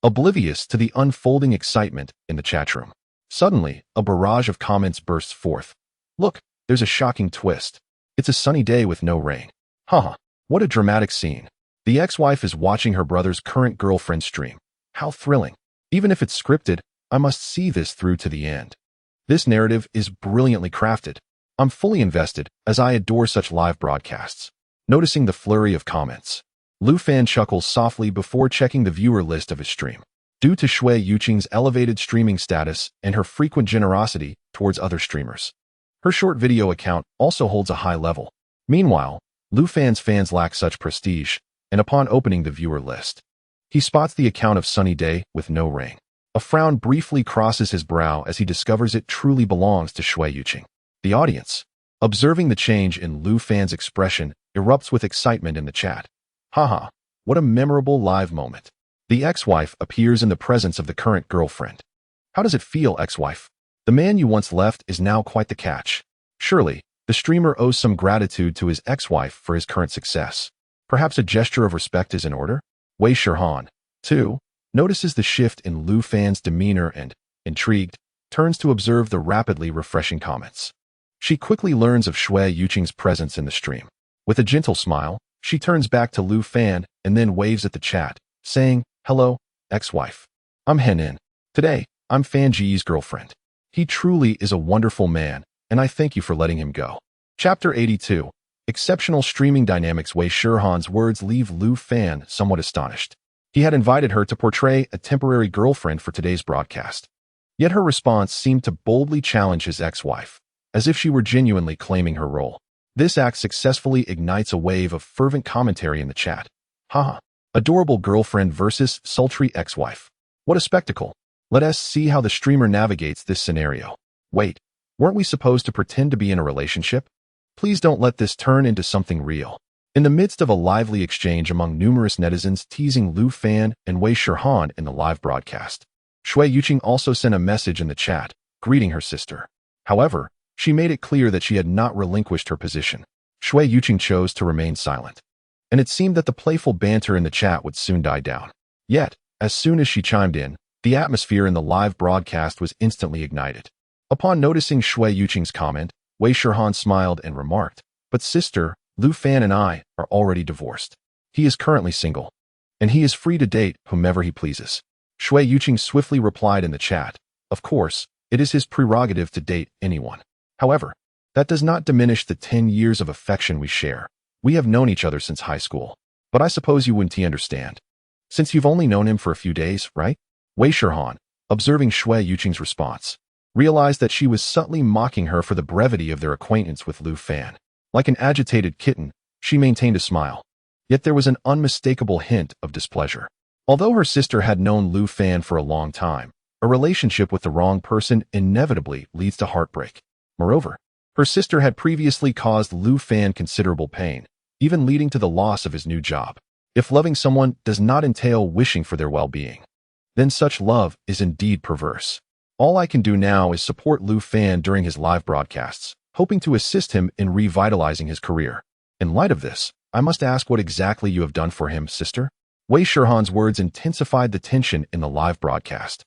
oblivious to the unfolding excitement in the chat room. Suddenly, a barrage of comments bursts forth. "Look, there's a shocking twist. It's a sunny day with no rain. Haha, what a dramatic scene. The ex-wife is watching her brother's current girlfriend stream. How thrilling. Even if it's scripted, I must see this through to the end. This narrative is brilliantly crafted. I'm fully invested, as I adore such live broadcasts." Noticing the flurry of comments, Lu Fan chuckles softly before checking the viewer list of his stream. Due to Shui Yuqing's elevated streaming status and her frequent generosity towards other streamers, her short video account also holds a high level. Meanwhile, Lu Fan's fans lack such prestige, and upon opening the viewer list, he spots the account of Sunny Day with no rain. A frown briefly crosses his brow as he discovers it truly belongs to Shui Yuqing. The audience, observing the change in Lu Fan's expression, erupts with excitement in the chat. "Haha, what a memorable live moment. The ex-wife appears in the presence of the current girlfriend. How does it feel, ex-wife? The man you once left is now quite the catch." Surely, the streamer owes some gratitude to his ex-wife for his current success. Perhaps a gesture of respect is in order? Wei Shirhan, too, notices the shift in Lu Fan's demeanor and, intrigued, turns to observe the rapidly refreshing comments. She quickly learns of Shui Yuqing's presence in the stream. With a gentle smile, she turns back to Lu Fan and then waves at the chat, saying, "Hello, ex-wife. I'm Henin. Today, I'm Fan Ji's girlfriend. He truly is a wonderful man, and I thank you for letting him go." Chapter 82. Exceptional streaming dynamics. Wei Shirhan's words leave Lu Fan somewhat astonished. He had invited her to portray a temporary girlfriend for today's broadcast. Yet her response seemed to boldly challenge his ex-wife, as if she were genuinely claiming her role. This act successfully ignites a wave of fervent commentary in the chat. Haha, adorable girlfriend versus sultry ex-wife. What a spectacle. Let us see how the streamer navigates this scenario. Wait, weren't we supposed to pretend to be in a relationship? Please don't let this turn into something real. In the midst of a lively exchange among numerous netizens teasing Lu Fan and Wei Shirhan in the live broadcast, Shui Yuqing also sent a message in the chat, greeting her sister. However, she made it clear that she had not relinquished her position. Shui Yuqing chose to remain silent, and it seemed that the playful banter in the chat would soon die down. Yet, as soon as she chimed in, the atmosphere in the live broadcast was instantly ignited. Upon noticing Shui Yuqing's comment, Wei Shirhan smiled and remarked, "But sister, Lu Fan and I are already divorced. He is currently single, and he is free to date whomever he pleases." Shui Yuqing swiftly replied in the chat, "Of course, it is his prerogative to date anyone. However, that does not diminish the 10 years of affection we share. We have known each other since high school. But I suppose you wouldn't understand, since you've only known him for a few days, right?" Wei Shirhan, observing Shui Yuqing's response, realized that she was subtly mocking her for the brevity of their acquaintance with Lu Fan. Like an agitated kitten, she maintained a smile. Yet there was an unmistakable hint of displeasure. Although her sister had known Lu Fan for a long time, a relationship with the wrong person inevitably leads to heartbreak. Moreover, her sister had previously caused Lu Fan considerable pain, even leading to the loss of his new job. If loving someone does not entail wishing for their well-being, then such love is indeed perverse. All I can do now is support Lu Fan during his live broadcasts, hoping to assist him in revitalizing his career. In light of this, I must ask what exactly you have done for him, sister? Wei Shihon's words intensified the tension in the live broadcast,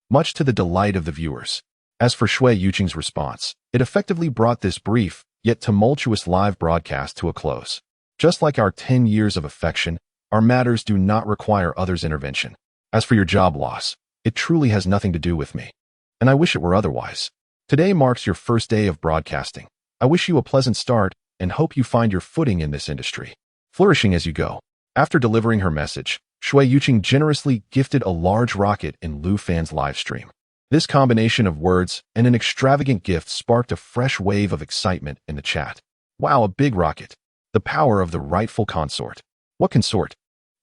much to the delight of the viewers. As for Shui Yuqing's response, it effectively brought this brief, yet tumultuous live broadcast to a close. Just like our 10 years of affection, our matters do not require others' intervention. As for your job loss, it truly has nothing to do with me. And I wish it were otherwise. Today marks your first day of broadcasting. I wish you a pleasant start and hope you find your footing in this industry, flourishing as you go. After delivering her message, Shui Yuqing generously gifted a large rocket in Lu Fan's live stream. This combination of words and an extravagant gift sparked a fresh wave of excitement in the chat. Wow, a big rocket. The power of the rightful consort. What consort?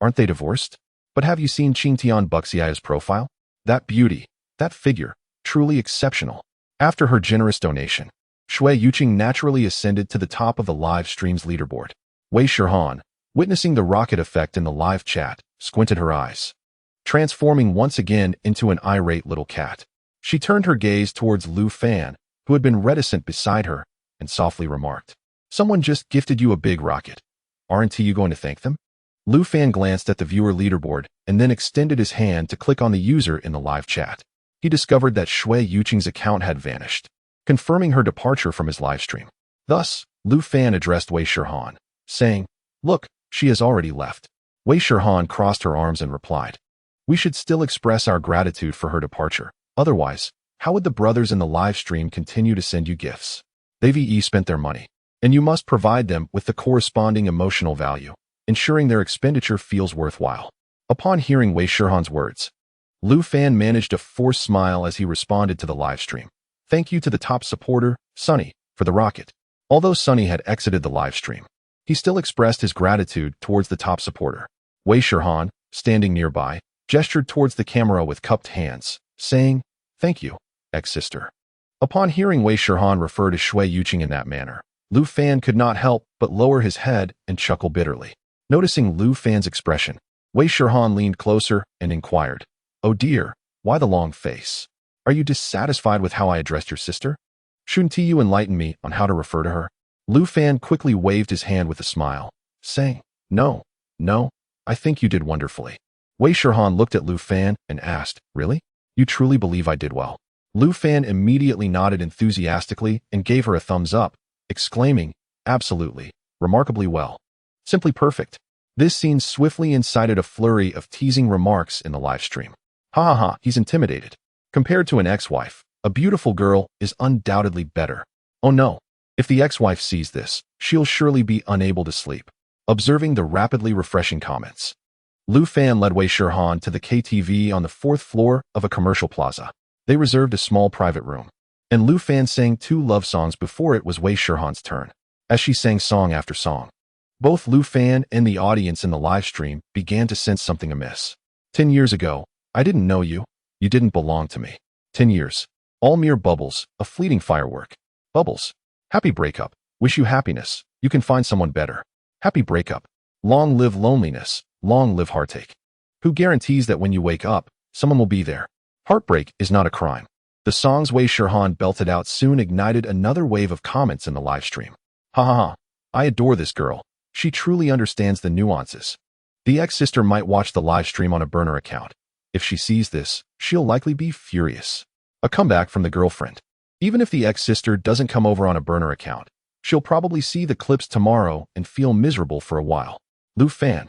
Aren't they divorced? But have you seen Qingtian Buxiaya's profile? That beauty, that figure, truly exceptional. After her generous donation, Shui Yuqing naturally ascended to the top of the live stream's leaderboard. Wei Shihon, witnessing the rocket effect in the live chat, squinted her eyes, transforming once again into an irate little cat. She turned her gaze towards Lu Fan, who had been reticent beside her, and softly remarked, "Someone just gifted you a big rocket. Aren't you going to thank them?" Lu Fan glanced at the viewer leaderboard and then extended his hand to click on the user in the live chat. He discovered that Shui Yuqing's account had vanished, confirming her departure from his livestream. Thus, Lu Fan addressed Wei Shihon, saying, "Look, she has already left." Wei Shihon crossed her arms and replied, "We should still express our gratitude for her departure. Otherwise, how would the brothers in the live stream continue to send you gifts? They've spent their money, and you must provide them with the corresponding emotional value, ensuring their expenditure feels worthwhile." Upon hearing Wei Shihon's words, Lu Fan managed a forced smile as he responded to the live stream. "Thank you to the top supporter, Sunny, for the rocket." Although Sunny had exited the live stream, he still expressed his gratitude towards the top supporter. Wei Shihon, standing nearby, gestured towards the camera with cupped hands, saying, "Thank you, ex-sister." Upon hearing Wei Shihon refer to Shui Yuqing in that manner, Lu Fan could not help but lower his head and chuckle bitterly. Noticing Lu Fan's expression, Wei Shihon leaned closer and inquired, "Oh dear, why the long face? Are you dissatisfied with how I addressed your sister? Shouldn't you enlighten me on how to refer to her?" Lu Fan quickly waved his hand with a smile, saying, No, I think you did wonderfully." Wei Shihon looked at Lu Fan and asked, "Really? You truly believe I did well?" Lu Fan immediately nodded enthusiastically and gave her a thumbs up, exclaiming, "Absolutely, remarkably well. Simply perfect." This scene swiftly incited a flurry of teasing remarks in the live stream. Ha ha ha, he's intimidated. Compared to an ex-wife, a beautiful girl is undoubtedly better. Oh no, if the ex-wife sees this, she'll surely be unable to sleep. Observing the rapidly refreshing comments, Lu Fan led Wei Shihon to the KTV on the 4th floor of a commercial plaza. They reserved a small private room, and Lu Fan sang 2 love songs before it was Wei Shihon's turn. As she sang song after song, both Lu Fan and the audience in the live stream began to sense something amiss. 10 years ago, I didn't know you. You didn't belong to me. 10 years. All mere bubbles, a fleeting firework. Bubbles. Happy breakup. Wish you happiness. You can find someone better. Happy breakup. Long live loneliness. Long live heartache. Who guarantees that when you wake up, someone will be there? Heartbreak is not a crime. The songs Wei Shihon belted out soon ignited another wave of comments in the live stream. Ha ha ha. I adore this girl. She truly understands the nuances. The ex-sister might watch the live stream on a burner account. If she sees this, she'll likely be furious. A comeback from the girlfriend. Even if the ex-sister doesn't come over on a burner account, she'll probably see the clips tomorrow and feel miserable for a while. Lu Fan,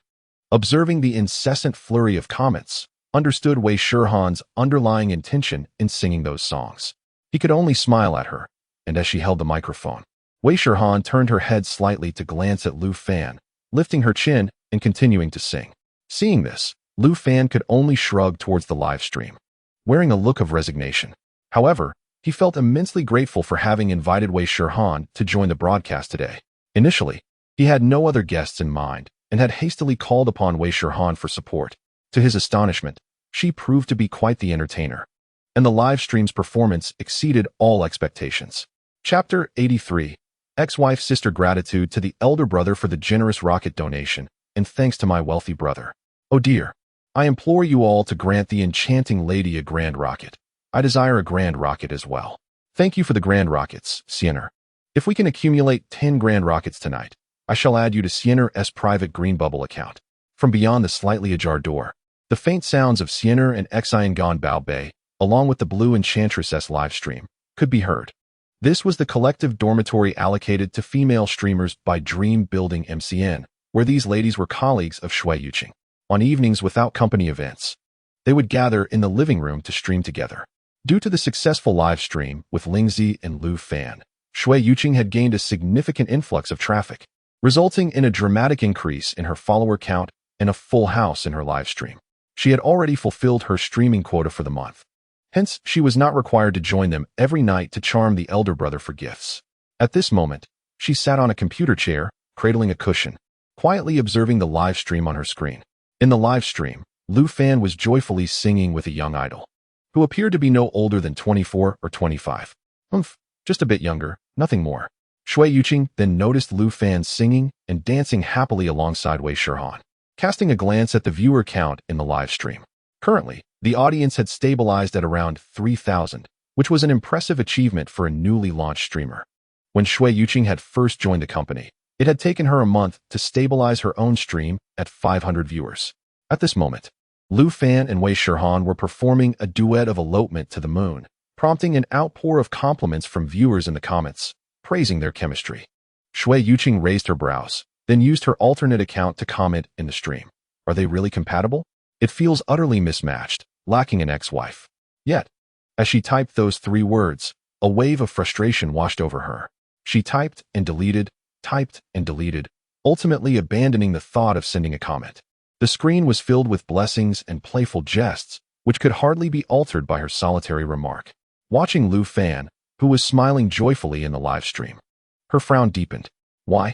observing the incessant flurry of comments, understood Wei Shihon's underlying intention in singing those songs. He could only smile at her, and as she held the microphone, Wei Shihon turned her head slightly to glance at Lu Fan, lifting her chin and continuing to sing. Seeing this, Lu Fan could only shrug towards the live stream, wearing a look of resignation. However, He felt immensely grateful for having invited Wei Shirhan to join the broadcast today. Initially, he had no other guests in mind and had hastily called upon Wei Shirhan for support. To his astonishment, she proved to be quite the entertainer, and the live stream's performance exceeded all expectations. Chapter 83. Ex-wife sister gratitude to the elder brother for the generous rocket donation, and thanks to my wealthy brother. Oh dear, I implore you all to grant the enchanting lady a grand rocket. I desire a grand rocket as well. Thank you for the grand rockets, Siener. If we can accumulate 10 grand rockets tonight, I shall add you to Siener's private green bubble account. From beyond the slightly ajar door, the faint sounds of Siener and Xiangan Bao Bei, along with the Blue Enchantress's live stream, could be heard. This was the collective dormitory allocated to female streamers by Dream Building MCN, where these ladies were colleagues of Shui Yuqing. On evenings without company events, they would gather in the living room to stream together. Due to the successful live stream with Lingzi and Lu Fan, Shui Yuqing had gained a significant influx of traffic, resulting in a dramatic increase in her follower count and a full house in her live stream. She had already fulfilled her streaming quota for the month. Hence, she was not required to join them every night to charm the elder brother for gifts. At this moment, she sat on a computer chair, cradling a cushion, quietly observing the live stream on her screen. In the live stream, Lu Fan was joyfully singing with a young idol, who appeared to be no older than 24 or 25. Just a bit younger, nothing more. Shui Yuqing then noticed Lu Fan singing and dancing happily alongside Wei Shirhan, casting a glance at the viewer count in the live stream. Currently, the audience had stabilized at around 3,000, which was an impressive achievement for a newly launched streamer. When Shui Yuqing had first joined the company, it had taken her a month to stabilize her own stream at 500 viewers. At this moment, Lu Fan and Wei Shirhan were performing a duet of elopement to the moon, prompting an outpour of compliments from viewers in the comments, praising their chemistry. Shui Yuqing raised her brows, then used her alternate account to comment in the stream. Are they really compatible? It feels utterly mismatched, lacking an ex-wife. Yet, as she typed those 3 words, a wave of frustration washed over her. She typed and deleted, ultimately abandoning the thought of sending a comment. The screen was filled with blessings and playful jests, which could hardly be altered by her solitary remark. Watching Lu Fan, who was smiling joyfully in the live stream, her frown deepened. Why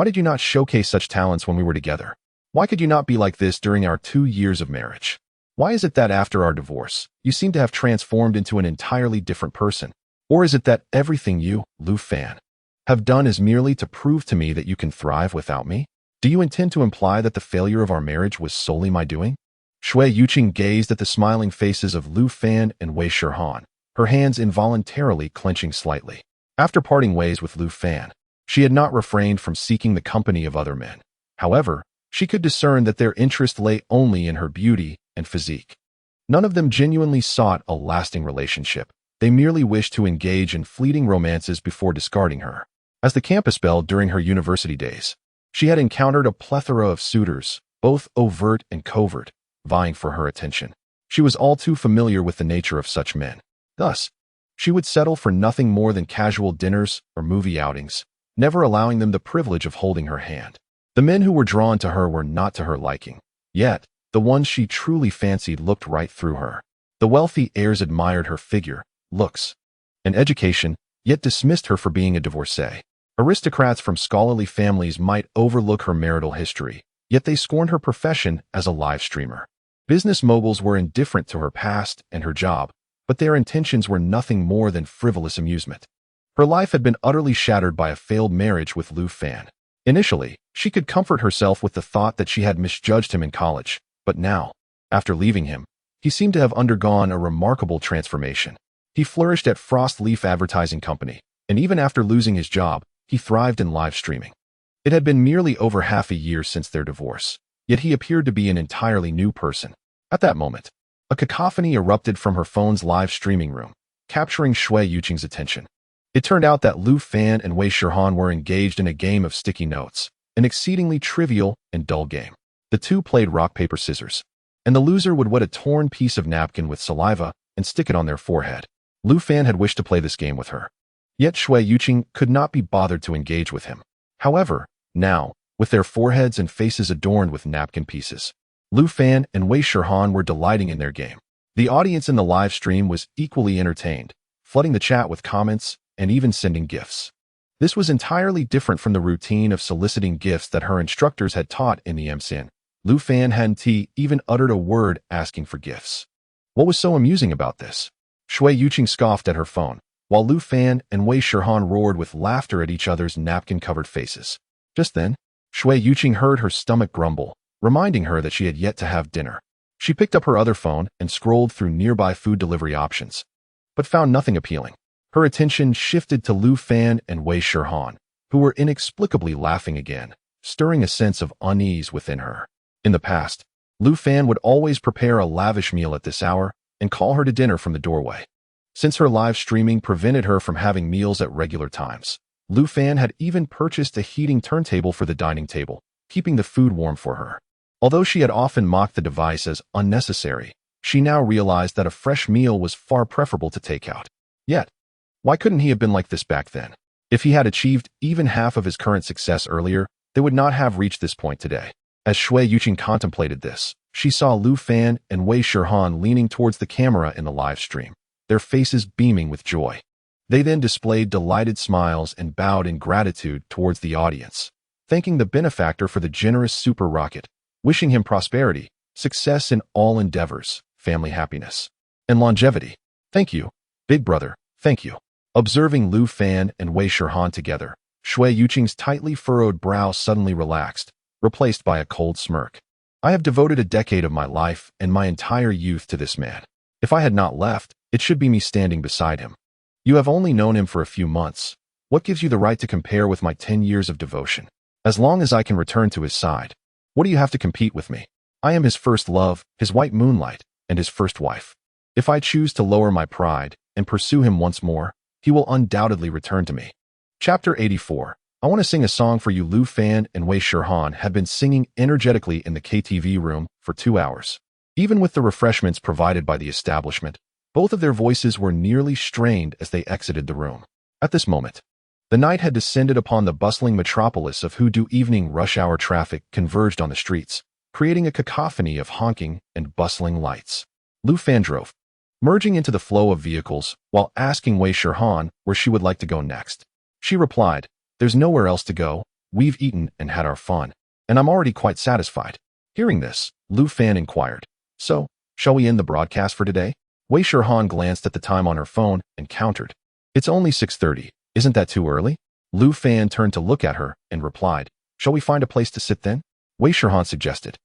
did you not showcase such talents when we were together? Why could you not be like this during our 2 years of marriage? Why is it that after our divorce, you seem to have transformed into an entirely different person? Or is it that everything you, Lu Fan, have done is merely to prove to me that you can thrive without me? Do you intend to imply that the failure of our marriage was solely my doing? Shui Yuqing gazed at the smiling faces of Lu Fan and Wei Shirhan, her hands involuntarily clenching slightly. After parting ways with Lu Fan, she had not refrained from seeking the company of other men. However, she could discern that their interest lay only in her beauty and physique. None of them genuinely sought a lasting relationship. They merely wished to engage in fleeting romances before discarding her. As the campus belle during her university days, she had encountered a plethora of suitors, both overt and covert, vying for her attention. She was all too familiar with the nature of such men. Thus, she would settle for nothing more than casual dinners or movie outings, never allowing them the privilege of holding her hand. The men who were drawn to her were not to her liking. Yet, the ones she truly fancied looked right through her. The wealthy heirs admired her figure, looks, and education, yet dismissed her for being a divorcee. Aristocrats from scholarly families might overlook her marital history, yet they scorned her profession as a live streamer. Business moguls were indifferent to her past and her job, but their intentions were nothing more than frivolous amusement. Her life had been utterly shattered by a failed marriage with Lu Fan. Initially, she could comfort herself with the thought that she had misjudged him in college, but now, after leaving him, he seemed to have undergone a remarkable transformation. He flourished at Frost Leaf Advertising Company, and even after losing his job, he thrived in live streaming. It had been merely over half a year since their divorce, yet he appeared to be an entirely new person. At that moment, a cacophony erupted from her phone's live streaming room, capturing Shui Yuqing's attention. It turned out that Lu Fan and Wei Shirhan were engaged in a game of sticky notes, an exceedingly trivial and dull game. The two played rock, paper, scissors, and the loser would wet a torn piece of napkin with saliva and stick it on their forehead. Lu Fan had wished to play this game with her, yet Shui Yuqing could not be bothered to engage with him. However, now, with their foreheads and faces adorned with napkin pieces, Lu Fan and Wei Shirhan were delighting in their game. The audience in the live stream was equally entertained, flooding the chat with comments and even sending gifts. This was entirely different from the routine of soliciting gifts that her instructors had taught in the MSN. Lu Fan hadn't even uttered a word asking for gifts. What was so amusing about this? Shui Yuqing scoffed at her phone, while Lu Fan and Wei Shihan roared with laughter at each other's napkin-covered faces. Just then, Shui Yuqing heard her stomach grumble, reminding her that she had yet to have dinner. She picked up her other phone and scrolled through nearby food delivery options, but found nothing appealing. Her attention shifted to Lu Fan and Wei Shihan, who were inexplicably laughing again, stirring a sense of unease within her. In the past, Lu Fan would always prepare a lavish meal at this hour and call her to dinner from the doorway. Since her live streaming prevented her from having meals at regular times, Lu Fan had even purchased a heating turntable for the dining table, keeping the food warm for her. Although she had often mocked the device as unnecessary, she now realized that a fresh meal was far preferable to takeout. Yet, why couldn't he have been like this back then? If he had achieved even half of his current success earlier, they would not have reached this point today. As Shui Yuqing contemplated this, she saw Lu Fan and Wei Shihan leaning towards the camera in the live stream, their faces beaming with joy. They then displayed delighted smiles and bowed in gratitude towards the audience, thanking the benefactor for the generous super rocket, wishing him prosperity, success in all endeavors, family happiness, and longevity. Thank you, big brother, thank you. Observing Lu Fan and Wei Shihan together, Shui Yuqing's tightly furrowed brow suddenly relaxed, replaced by a cold smirk. I have devoted a decade of my life and my entire youth to this man. If I had not left, it should be me standing beside him. You have only known him for a few months. What gives you the right to compare with my 10 years of devotion? As long as I can return to his side, what do you have to compete with me? I am his first love, his white moonlight, and his first wife. If I choose to lower my pride and pursue him once more, he will undoubtedly return to me. Chapter 84. I want to sing a song for you. Lu Fan and Wei Shihan had been singing energetically in the KTV room for 2 hours. Even with the refreshments provided by the establishment, both of their voices were nearly strained as they exited the room. At this moment, the night had descended upon the bustling metropolis of Hudu. Evening rush hour traffic converged on the streets, creating a cacophony of honking and bustling lights. Lu Fan drove, merging into the flow of vehicles while asking Wei Shihan where she would like to go next. She replied, "There's nowhere else to go. We've eaten and had our fun, and I'm already quite satisfied." Hearing this, Lu Fan inquired, "So, shall we end the broadcast for today?" Wei Shihan glanced at the time on her phone and countered, "It's only 6:30. Isn't that too early?" Lu Fan turned to look at her and replied, "Shall we find a place to sit then?" Wei Shihan suggested,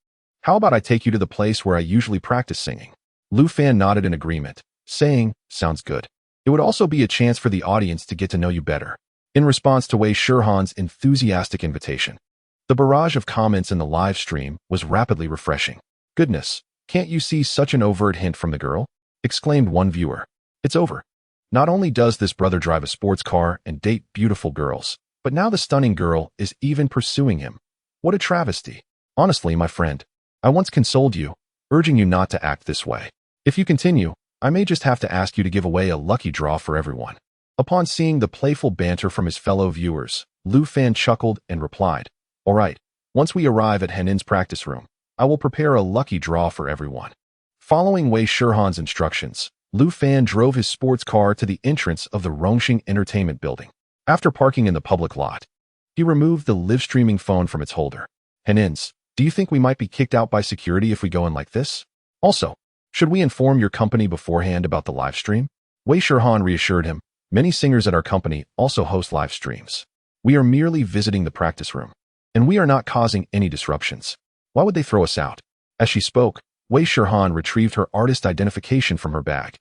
"How about I take you to the place where I usually practice singing?" Lu Fan nodded in agreement, saying, "Sounds good. It would also be a chance for the audience to get to know you better." In response to Wei Shihan's enthusiastic invitation, the barrage of comments in the live stream was rapidly refreshing. "Goodness, can't you see such an overt hint from the girl?" exclaimed one viewer. "It's over. Not only does this brother drive a sports car and date beautiful girls, but now the stunning girl is even pursuing him. What a travesty. Honestly, my friend, I once consoled you, urging you not to act this way. If you continue, I may just have to ask you to give away a lucky draw for everyone." Upon seeing the playful banter from his fellow viewers, Lu Fan chuckled and replied, "All right, once we arrive at Henin's practice room, I will prepare a lucky draw for everyone." Following Wei Shihan's instructions, Lu Fan drove his sports car to the entrance of the Rongxing Entertainment Building. After parking in the public lot, he removed the live-streaming phone from its holder. "Henins, do you think we might be kicked out by security if we go in like this? Also, should we inform your company beforehand about the live stream?" Wei Shihan reassured him, "Many singers at our company also host live streams. We are merely visiting the practice room, and we are not causing any disruptions. Why would they throw us out?" As she spoke, Wei Shihan retrieved her artist identification from her bag.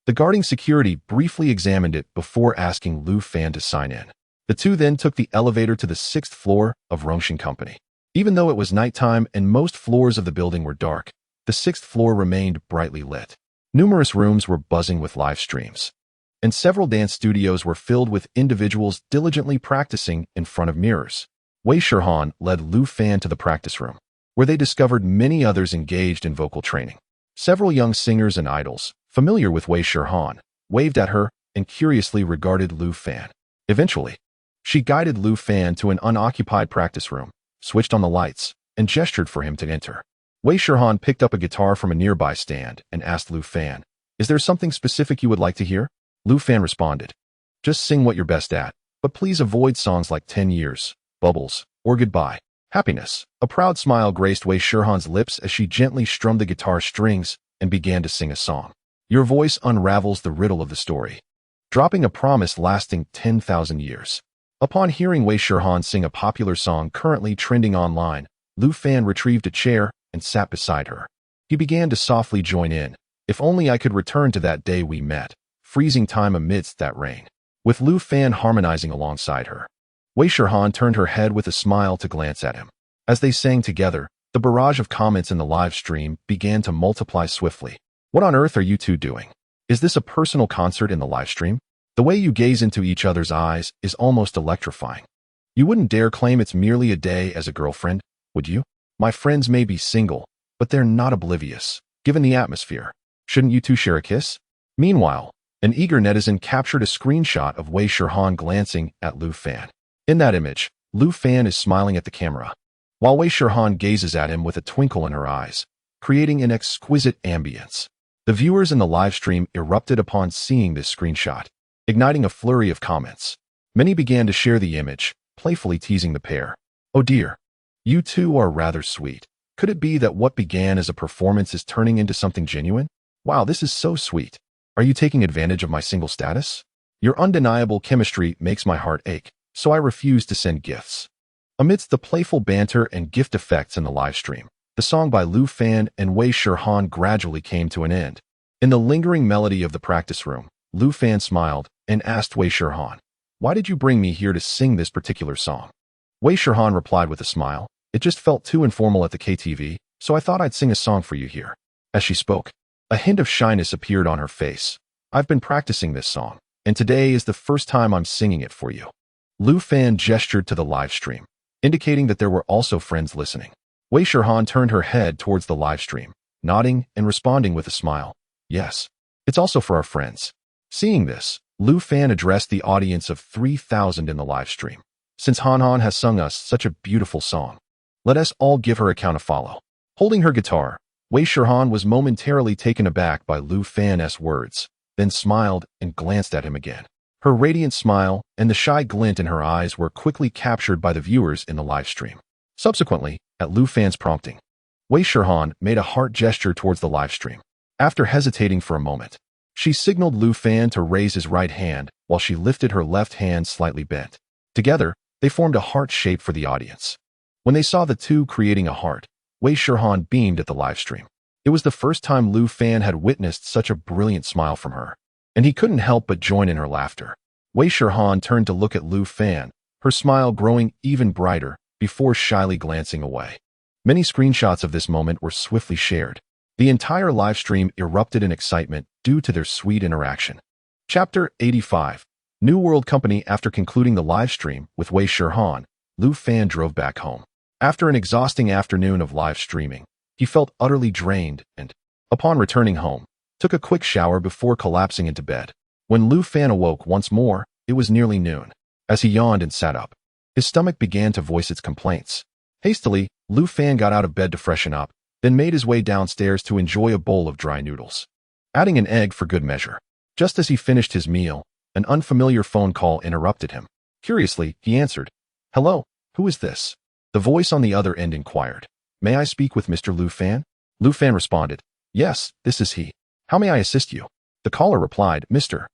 The guarding security briefly examined it before asking Lu Fan to sign in. The two then took the elevator to the 6th floor of Rongxing Company. Even though it was nighttime and most floors of the building were dark, the 6th floor remained brightly lit. Numerous rooms were buzzing with live streams, and several dance studios were filled with individuals diligently practicing in front of mirrors. Wei Shihan led Lu Fan to the practice room, where they discovered many others engaged in vocal training. Several young singers and idols, familiar with Wei Shihan, waved at her and curiously regarded Lu Fan. Eventually, she guided Lu Fan to an unoccupied practice room, switched on the lights, and gestured for him to enter. Wei Shirhan picked up a guitar from a nearby stand and asked Lu Fan, "Is there something specific you would like to hear?" Lu Fan responded, "Just sing what you're best at, but please avoid songs like 10 Years, Bubbles, or Goodbye. Happiness." A proud smile graced Wei Shirhan's lips as she gently strummed the guitar strings and began to sing a song. Your voice unravels the riddle of the story, dropping a promise lasting 10,000 years. Upon hearing Wei Shirhan sing a popular song currently trending online, Lu Fan retrieved a chair and sat beside her. He began to softly join in. "If only I could return to that day we met, freezing time amidst that rain," with Lu Fan harmonizing alongside her. Wei Shirhan turned her head with a smile to glance at him. As they sang together, the barrage of comments in the live stream began to multiply swiftly. "What on earth are you two doing? Is this a personal concert in the live stream? The way you gaze into each other's eyes is almost electrifying. You wouldn't dare claim it's merely a day as a girlfriend, would you? My friends may be single, but they're not oblivious, given the atmosphere. Shouldn't you two share a kiss?" Meanwhile, an eager netizen captured a screenshot of Wei Shirhan glancing at Lu Fan. In that image, Lu Fan is smiling at the camera, while Wei Shirhan gazes at him with a twinkle in her eyes, creating an exquisite ambience. The viewers in the live stream erupted upon seeing this screenshot, igniting a flurry of comments. Many began to share the image, playfully teasing the pair. "Oh dear, you two are rather sweet. Could it be that what began as a performance is turning into something genuine? Wow, this is so sweet. Are you taking advantage of my single status? Your undeniable chemistry makes my heart ache, so I refuse to send gifts." Amidst the playful banter and gift effects in the live stream, the song by Lu Fan and Wei Shirhan gradually came to an end. In the lingering melody of the practice room, Lu Fan smiled and asked Wei Shirhan, "Why did you bring me here to sing this particular song?" Wei Shirhan replied with a smile, "It just felt too informal at the KTV, so I thought I'd sing a song for you here." As she spoke, a hint of shyness appeared on her face. "I've been practicing this song, and today is the first time I'm singing it for you." Lu Fan gestured to the live stream, indicating that there were also friends listening. Wei Shirhan turned her head towards the live stream, nodding and responding with a smile. "Yes, it's also for our friends." Seeing this, Lu Fan addressed the audience of 3,000 in the live stream. "Since Han Han has sung us such a beautiful song, let us all give her a count of follow." Holding her guitar, Wei Shirhan was momentarily taken aback by Lu Fan's words, then smiled and glanced at him again. Her radiant smile and the shy glint in her eyes were quickly captured by the viewers in the live stream. Subsequently, at Lu Fan's prompting, Wei Shirhan made a heart gesture towards the live stream. After hesitating for a moment, she signaled Lu Fan to raise his right hand while she lifted her left hand slightly bent. Together, they formed a heart shape for the audience. When they saw the two creating a heart, Wei Shirhan beamed at the live stream. It was the first time Lu Fan had witnessed such a brilliant smile from her, and he couldn't help but join in her laughter. Wei Shirhan turned to look at Lu Fan, her smile growing even brighter before shyly glancing away. Many screenshots of this moment were swiftly shared. The entire live stream erupted in excitement due to their sweet interaction. Chapter 85. New World Company. After concluding the live stream with Wei Shirhan, Lu Fan drove back home. After an exhausting afternoon of live streaming, he felt utterly drained and, upon returning home, took a quick shower before collapsing into bed. When Lu Fan awoke once more, it was nearly noon. As he yawned and sat up, his stomach began to voice its complaints. Hastily, Lu Fan got out of bed to freshen up, then made his way downstairs to enjoy a bowl of dry noodles, adding an egg for good measure. Just as he finished his meal, an unfamiliar phone call interrupted him. Curiously, he answered. "Hello, who is this?" The voice on the other end inquired. "May I speak with Mr. Lu Fan?" Lu Fan responded, "Yes, this is he. How may I assist you?" The caller replied, "Mr.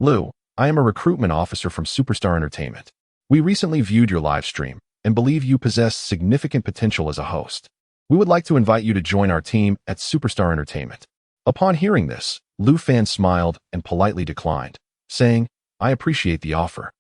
Lu, I am a recruitment officer from Superstar Entertainment. We recently viewed your live stream and believe you possess significant potential as a host. We would like to invite you to join our team at Superstar Entertainment." Upon hearing this, Lu Fan smiled and politely declined, saying, "I appreciate the offer,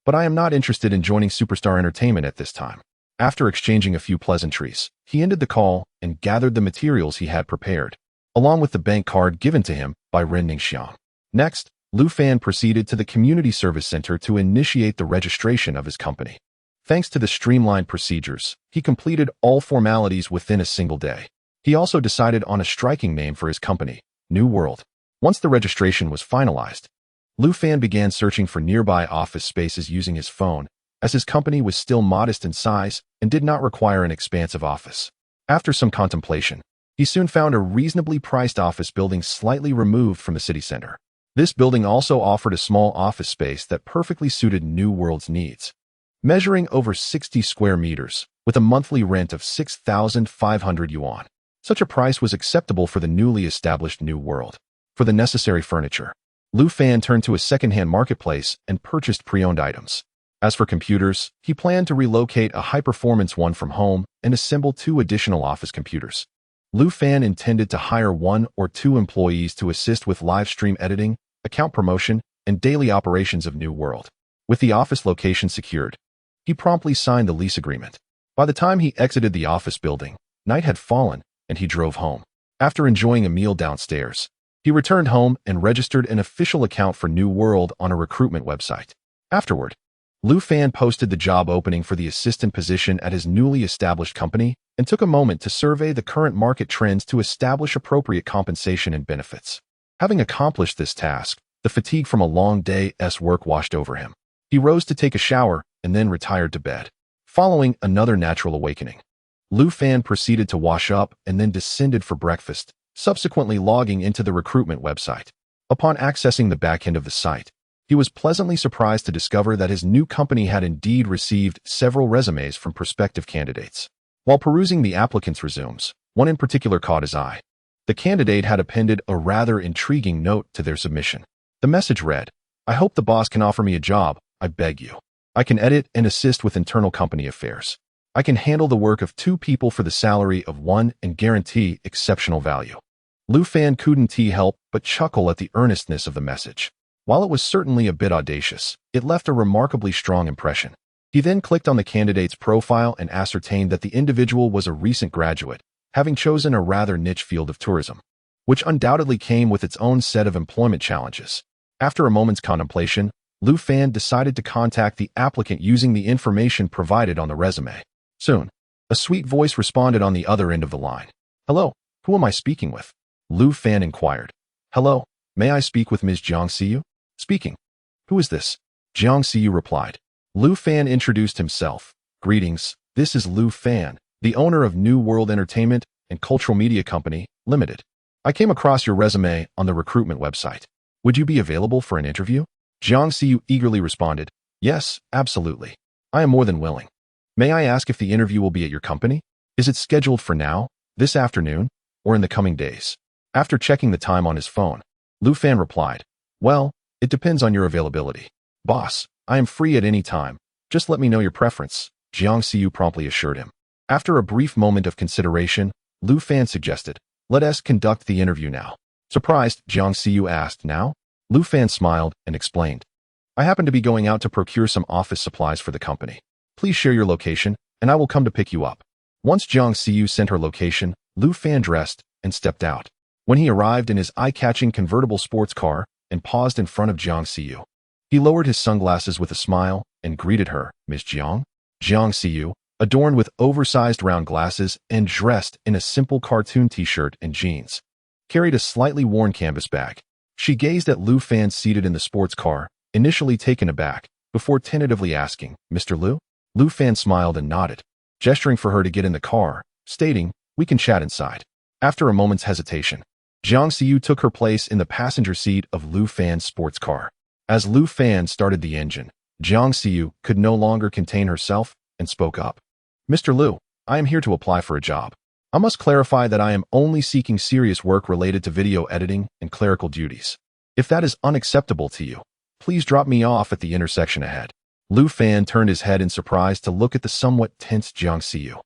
but I am not interested in joining Superstar Entertainment at this time." After exchanging a few pleasantries, he ended the call and gathered the materials he had prepared, along with the bank card given to him by Ren Ningxiang. Next, Lu Fan proceeded to the Community Service Center to initiate the registration of his company. Thanks to the streamlined procedures, he completed all formalities within a single day. He also decided on a striking name for his company, New World. Once the registration was finalized, Lu Fan began searching for nearby office spaces using his phone, as his company was still modest in size and did not require an expansive office. After some contemplation, He soon found a reasonably priced office building slightly removed from the city center. This building also offered a small office space that perfectly suited New World's needs. Measuring over 60 square meters, with a monthly rent of 6,500 yuan. Such a price was acceptable for the newly established New World. For the necessary furniture, Lu Fan turned to a second-hand marketplace and purchased pre-owned items. As for computers, he planned to relocate a high-performance one from home and assemble 2 additional office computers. Lu Fan intended to hire 1 or 2 employees to assist with live stream editing, account promotion, and daily operations of New World. With the office location secured, he promptly signed the lease agreement. By the time he exited the office building, night had fallen, and he drove home. After enjoying a meal downstairs, he returned home and registered an official account for New World on a recruitment website. Afterward, Lu Fan posted the job opening for the assistant position at his newly established company and took a moment to survey the current market trends to establish appropriate compensation and benefits. Having accomplished this task, the fatigue from a long day's work washed over him. He rose to take a shower and then retired to bed. Following another natural awakening, Lu Fan proceeded to wash up and then descended for breakfast, subsequently logging into the recruitment website. Upon accessing the back end of the site, he was pleasantly surprised to discover that his new company had indeed received several resumes from prospective candidates. While perusing the applicants' resumes, one in particular caught his eye. The candidate had appended a rather intriguing note to their submission. The message read, "I hope the boss can offer me a job, I beg you. I can edit and assist with internal company affairs. I can handle the work of 2 people for the salary of 1 and guarantee exceptional value." Lu Fan couldn't help but chuckle at the earnestness of the message. While it was certainly a bit audacious, it left a remarkably strong impression. He then clicked on the candidate's profile and ascertained that the individual was a recent graduate, having chosen a rather niche field of tourism, which undoubtedly came with its own set of employment challenges. After a moment's contemplation, Lu Fan decided to contact the applicant using the information provided on the resume. Soon, a sweet voice responded on the other end of the line. "Hello, who am I speaking with?" Lu Fan inquired. "Hello, may I speak with Ms. Jiang Siyu?" "Speaking." "Who is this?" Jiang Siyu replied. Lu Fan introduced himself. "Greetings, this is Lu Fan, the owner of New World Entertainment and Cultural Media Company, Limited. I came across your resume on the recruitment website. Would you be available for an interview?" Jiang Siyu eagerly responded, "Yes, absolutely. I am more than willing. May I ask if the interview will be at your company? Is it scheduled for now, this afternoon, or in the coming days?" After checking the time on his phone, Lu Fan replied, "Well, it depends on your availability. Boss, I am free at any time. Just let me know your preference," Jiang Siyu promptly assured him. After a brief moment of consideration, Lu Fan suggested, "Let us conduct the interview now." Surprised, Jiang Siyu asked, "Now?" Lu Fan smiled and explained, "I happen to be going out to procure some office supplies for the company. Please share your location, and I will come to pick you up." Once Jiang Siyu sent her location, Lu Fan dressed and stepped out. When he arrived in his eye-catching convertible sports car and paused in front of Jiang Siyu, he lowered his sunglasses with a smile and greeted her, "Miss Jiang?" Jiang Siyu, adorned with oversized round glasses and dressed in a simple cartoon t-shirt and jeans, carried a slightly worn canvas bag. She gazed at Lu Fan seated in the sports car, initially taken aback, before tentatively asking, "Mr. Lu?" Lu Fan smiled and nodded, gesturing for her to get in the car, stating, "We can chat inside." After a moment's hesitation, Jiang Siyu took her place in the passenger seat of Lu Fan's sports car. As Lu Fan started the engine, Jiang Siyu could no longer contain herself and spoke up. "Mr. Lu, I am here to apply for a job. I must clarify that I am only seeking serious work related to video editing and clerical duties. If that is unacceptable to you, please drop me off at the intersection ahead." Lu Fan turned his head in surprise to look at the somewhat tense Jiang Siyu.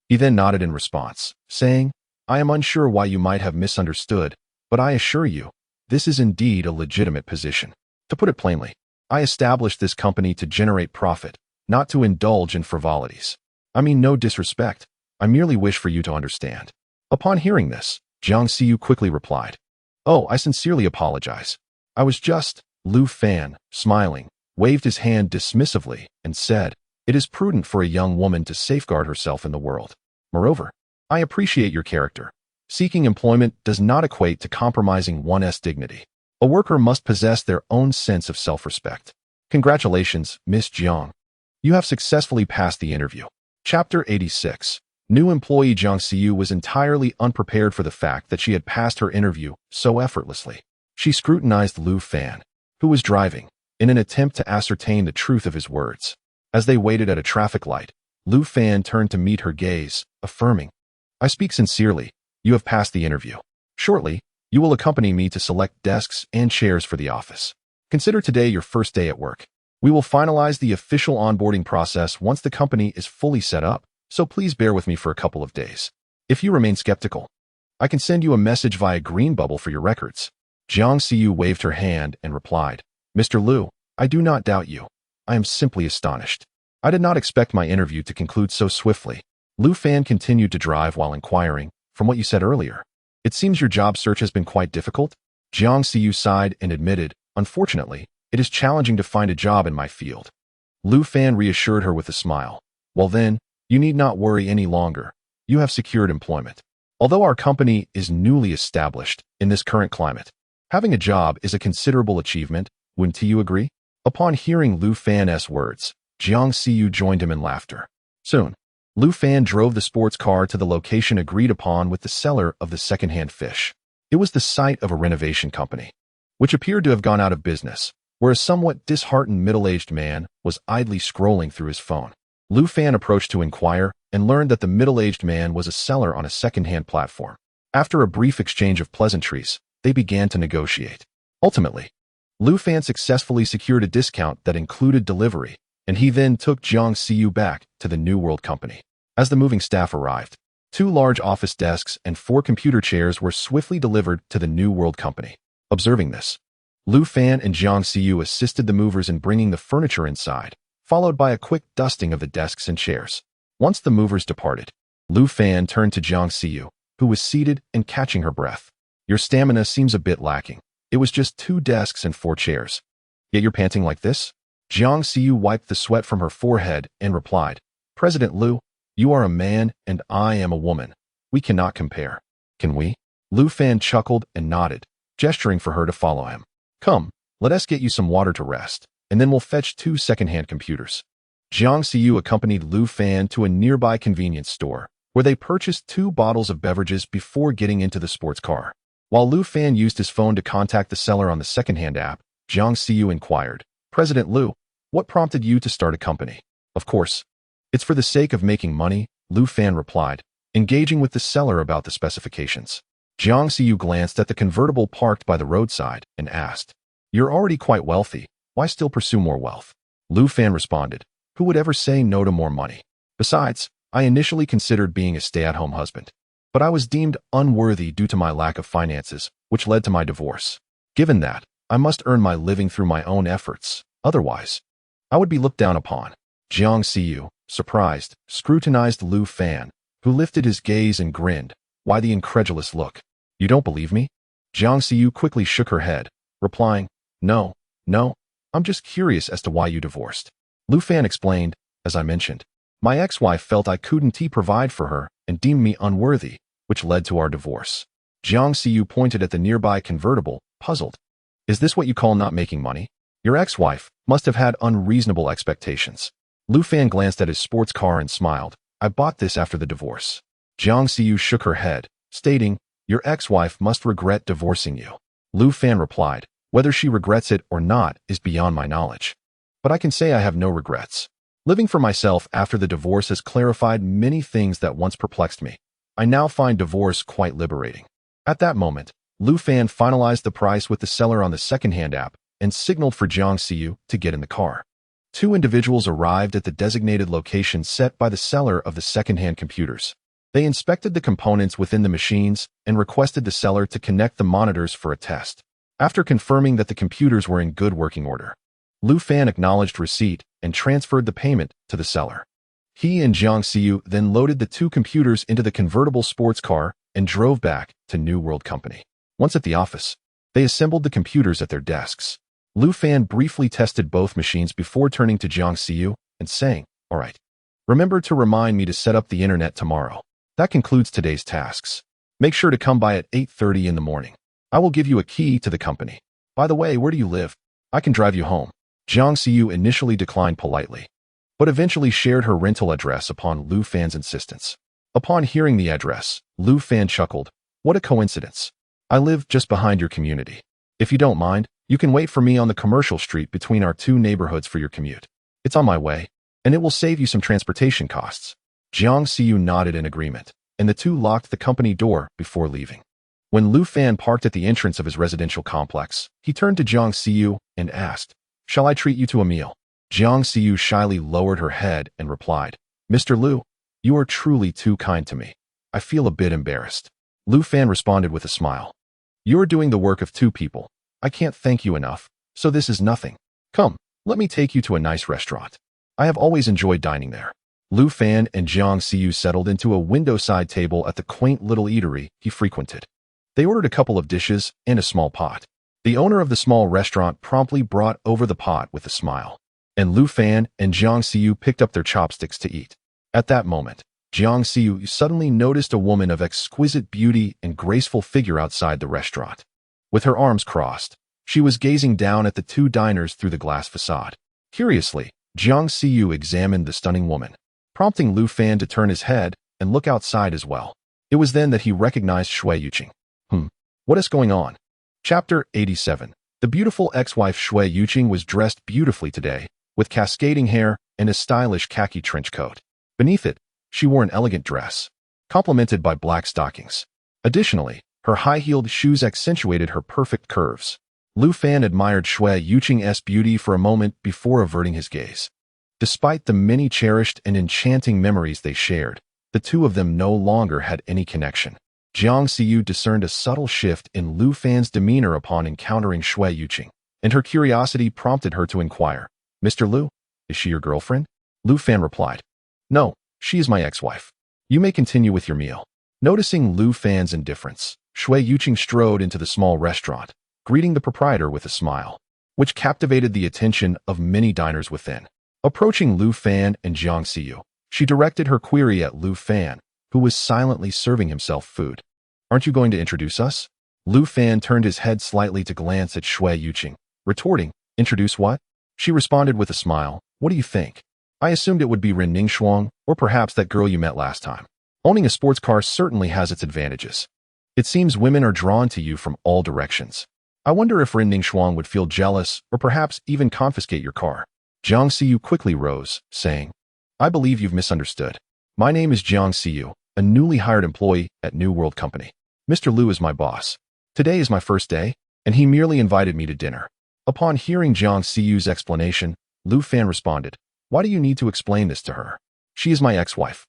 He then nodded in response, saying, "I am unsure why you might have misunderstood, but I assure you, this is indeed a legitimate position. To put it plainly, I established this company to generate profit, not to indulge in frivolities. I mean no disrespect, I merely wish for you to understand." Upon hearing this, Jiang Siyu quickly replied, "Oh, I sincerely apologize. I was just..." Lu Fan, smiling, waved his hand dismissively and said, "It is prudent for a young woman to safeguard herself in the world. Moreover, I appreciate your character. Seeking employment does not equate to compromising one's dignity. A worker must possess their own sense of self-respect. Congratulations, Miss Jiang. You have successfully passed the interview." Chapter 86. New employee Jiang Siyu was entirely unprepared for the fact that she had passed her interview so effortlessly. She scrutinized Lu Fan, who was driving, in an attempt to ascertain the truth of his words. As they waited at a traffic light, Lu Fan turned to meet her gaze, affirming, "I speak sincerely. You have passed the interview. Shortly, you will accompany me to select desks and chairs for the office. Consider today your first day at work. We will finalize the official onboarding process once the company is fully set up, so please bear with me for a couple of days. If you remain skeptical, I can send you a message via Green Bubble for your records." Jiang Siyu waved her hand and replied, "Mr. Lu, I do not doubt you. I am simply astonished. I did not expect my interview to conclude so swiftly." Lu Fan continued to drive while inquiring, "From what you said earlier, it seems your job search has been quite difficult?" Jiang Siyu sighed and admitted, "Unfortunately, it is challenging to find a job in my field." Lu Fan reassured her with a smile. "Well then, you need not worry any longer. You have secured employment. Although our company is newly established in this current climate, having a job is a considerable achievement, wouldn't you agree?" Upon hearing Lu Fan's words, Jiang Siyu joined him in laughter. Soon, Lu Fan drove the sports car to the location agreed upon with the seller of the second-hand fish. It was the site of a renovation company, which appeared to have gone out of business, where a somewhat disheartened middle-aged man was idly scrolling through his phone. Lu Fan approached to inquire and learned that the middle-aged man was a seller on a second-hand platform. After a brief exchange of pleasantries, they began to negotiate. Ultimately, Lu Fan successfully secured a discount that included delivery, and he then took Jiang Siyu back to the New World Company. As the moving staff arrived, 2 large office desks and 4 computer chairs were swiftly delivered to the New World Company. Observing this, Lu Fan and Jiang Siyu assisted the movers in bringing the furniture inside, followed by a quick dusting of the desks and chairs. Once the movers departed, Lu Fan turned to Jiang Siyu, who was seated and catching her breath. "Your stamina seems a bit lacking. It was just 2 desks and 4 chairs. Yet you're panting like this?" Jiang Siyu wiped the sweat from her forehead and replied, "President Lu, you are a man and I am a woman. We cannot compare. Can we?" Lu Fan chuckled and nodded, gesturing for her to follow him. "Come, let us get you some water to rest, and then we'll fetch 2 second-hand computers." Jiang Siyu accompanied Lu Fan to a nearby convenience store, where they purchased 2 bottles of beverages before getting into the sports car. While Lu Fan used his phone to contact the seller on the second-hand app, Jiang Siyu inquired, "President Lu, what prompted you to start a company?" "Of course, it's for the sake of making money," Lu Fan replied, engaging with the seller about the specifications. Jiang Siyu glanced at the convertible parked by the roadside and asked, "You're already quite wealthy. Why still pursue more wealth?" Lu Fan responded, "Who would ever say no to more money? Besides, I initially considered being a stay-at-home husband, but I was deemed unworthy due to my lack of finances, which led to my divorce. Given that, I must earn my living through my own efforts. Otherwise, I would be looked down upon." Jiang Siyu, surprised, scrutinized Lu Fan, who lifted his gaze and grinned. "Why the incredulous look? You don't believe me?" Jiang Siyu quickly shook her head, replying, No, I'm just curious as to why you divorced." Lu Fan explained, "As I mentioned, my ex-wife felt I couldn't provide for her and deemed me unworthy, which led to our divorce." Jiang Siyu pointed at the nearby convertible, puzzled. "Is this what you call not making money? Your ex-wife must have had unreasonable expectations." Lu Fan glanced at his sports car and smiled. "I bought this after the divorce." Jiang Siyu shook her head, stating, "Your ex-wife must regret divorcing you." Lu Fan replied, "Whether she regrets it or not is beyond my knowledge. But I can say I have no regrets. Living for myself after the divorce has clarified many things that once perplexed me. I now find divorce quite liberating." At that moment, Lu Fan finalized the price with the seller on the second-hand app and signaled for Jiang Siyu to get in the car. 2 individuals arrived at the designated location set by the seller of the second-hand computers. They inspected the components within the machines and requested the seller to connect the monitors for a test. After confirming that the computers were in good working order, Lu Fan acknowledged receipt and transferred the payment to the seller. He and Jiang Siyu then loaded the 2 computers into the convertible sports car and drove back to New World Company. Once at the office, they assembled the computers at their desks. Lu Fan briefly tested both machines before turning to Jiang Siyu and saying, "All right, remember to remind me to set up the internet tomorrow. That concludes today's tasks. Make sure to come by at 8:30 in the morning. I will give you a key to the company. By the way, where do you live? I can drive you home." Jiang Siyu initially declined politely, but eventually shared her rental address upon Lu Fan's insistence. Upon hearing the address, Lu Fan chuckled. What a coincidence. I live just behind your community. If you don't mind, you can wait for me on the commercial street between our two neighborhoods for your commute. It's on my way, and it will save you some transportation costs. Jiang Xiyu nodded in agreement, and the two locked the company door before leaving. When Lu Fan parked at the entrance of his residential complex, he turned to Jiang Xiyu and asked, "Shall I treat you to a meal?" Jiang Xiyu shyly lowered her head and replied, "Mr. Lu, you are truly too kind to me. I feel a bit embarrassed." Lu Fan responded with a smile. "You are doing the work of two people. I can't thank you enough, so this is nothing. Come, let me take you to a nice restaurant. I have always enjoyed dining there." Lu Fan and Jiang Xiyu settled into a window-side table at the quaint little eatery he frequented. They ordered a couple of dishes and a small pot. The owner of the small restaurant promptly brought over the pot with a smile, and Lu Fan and Jiang Xiyu picked up their chopsticks to eat. At that moment, Jiang Xiyu suddenly noticed a woman of exquisite beauty and graceful figure outside the restaurant. With her arms crossed, she was gazing down at the two diners through the glass facade. Curiously, Jiang Xiyu examined the stunning woman, prompting Lu Fan to turn his head and look outside as well. It was then that he recognized Shui Yuqing. What is going on? Chapter 87. The beautiful ex-wife Shui Yuqing was dressed beautifully today, with cascading hair and a stylish khaki trench coat. Beneath it, she wore an elegant dress, complemented by black stockings. Additionally, her high-heeled shoes accentuated her perfect curves. Lu Fan admired Shui Yuqing's beauty for a moment before averting his gaze. Despite the many cherished and enchanting memories they shared, the two of them no longer had any connection. Jiang Xiyu discerned a subtle shift in Lu Fan's demeanor upon encountering Shui Yuqing, and her curiosity prompted her to inquire, "Mr. Lu, is she your girlfriend?" Lu Fan replied, "No, she is my ex-wife. You may continue with your meal." Noticing Lu Fan's indifference, Shui Yuqing strode into the small restaurant, greeting the proprietor with a smile, which captivated the attention of many diners within. Approaching Lu Fan and Jiang Xiyu, she directed her query at Lu Fan, who was silently serving himself food. "Aren't you going to introduce us?" Lu Fan turned his head slightly to glance at Shui Yuqing, retorting, "Introduce what?" She responded with a smile, "What do you think? I assumed it would be Ren Ningxuang, or perhaps that girl you met last time. Owning a sports car certainly has its advantages. It seems women are drawn to you from all directions. I wonder if Ren Ningxuang would feel jealous or perhaps even confiscate your car." Jiang Xiyu quickly rose, saying, "I believe you've misunderstood. My name is Jiang Xiyu, a newly hired employee at New World Company. Mr. Lu is my boss. Today is my first day, and he merely invited me to dinner." Upon hearing Jiang Xiyu's explanation, Lu Fan responded, "Why do you need to explain this to her? She is my ex-wife,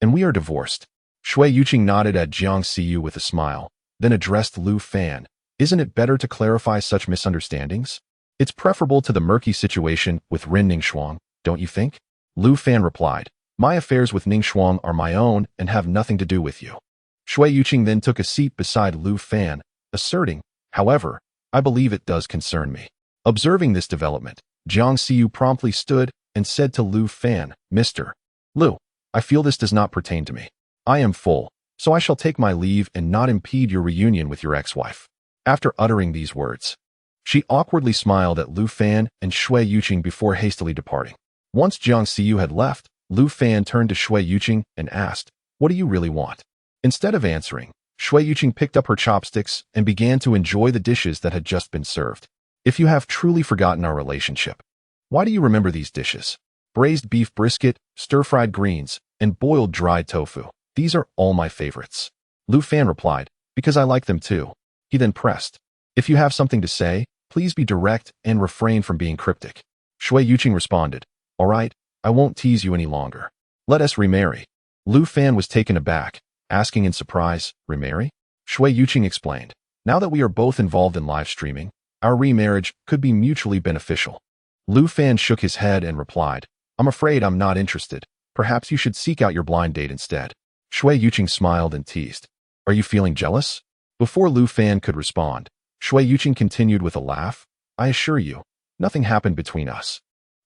and we are divorced." Shui Yuqing nodded at Jiang Xiyu with a smile, then addressed Lu Fan. "Isn't it better to clarify such misunderstandings? It's preferable to the murky situation with Ren Ningxuang, don't you think?" Lu Fan replied, "My affairs with Ningxuang are my own and have nothing to do with you." Shui Yuqing then took a seat beside Lu Fan, asserting, "However, I believe it does concern me." Observing this development, Jiang Xiyu promptly stood and said to Lu Fan, "Mr. Lu, I feel this does not pertain to me. I am full, so I shall take my leave and not impede your reunion with your ex-wife." After uttering these words, she awkwardly smiled at Lu Fan and Shui Yuqing before hastily departing. Once Jiang Xiyu had left, Lu Fan turned to Shui Yuqing and asked, "What do you really want?" Instead of answering, Shui Yuqing picked up her chopsticks and began to enjoy the dishes that had just been served. "If you have truly forgotten our relationship, why do you remember these dishes? Braised beef brisket, stir-fried greens, and boiled dried tofu. These are all my favorites." Lu Fan replied, "Because I like them too." He then pressed, "If you have something to say, please be direct and refrain from being cryptic." Shui Yuqing responded, "All right, I won't tease you any longer. Let us remarry." Lu Fan was taken aback, asking in surprise, "Remarry?" Shui Yuqing explained, "Now that we are both involved in live streaming, our remarriage could be mutually beneficial." Lu Fan shook his head and replied, "I'm afraid I'm not interested. Perhaps you should seek out your blind date instead." Shui Yuqing smiled and teased, "Are you feeling jealous?" Before Lu Fan could respond, Shui Yuqing continued with a laugh, "I assure you, nothing happened between us.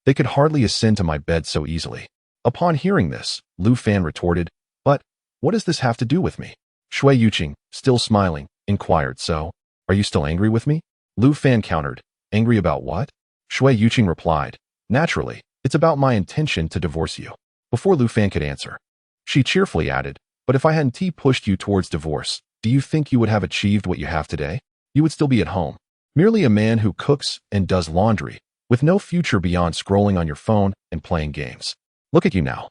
They could hardly ascend to my bed so easily." Upon hearing this, Lu Fan retorted, "But what does this have to do with me?" Shui Yuqing, still smiling, inquired, "So, are you still angry with me?" Lu Fan countered, "Angry about what?" Shui Yuqing replied, "Naturally, it's about my intention to divorce you." Before Lu Fan could answer, she cheerfully added, But if I hadn't pushed you towards divorce, do you think you would have achieved what you have today? You would still be at home, merely a man who cooks and does laundry, with no future beyond scrolling on your phone and playing games. Look at you now.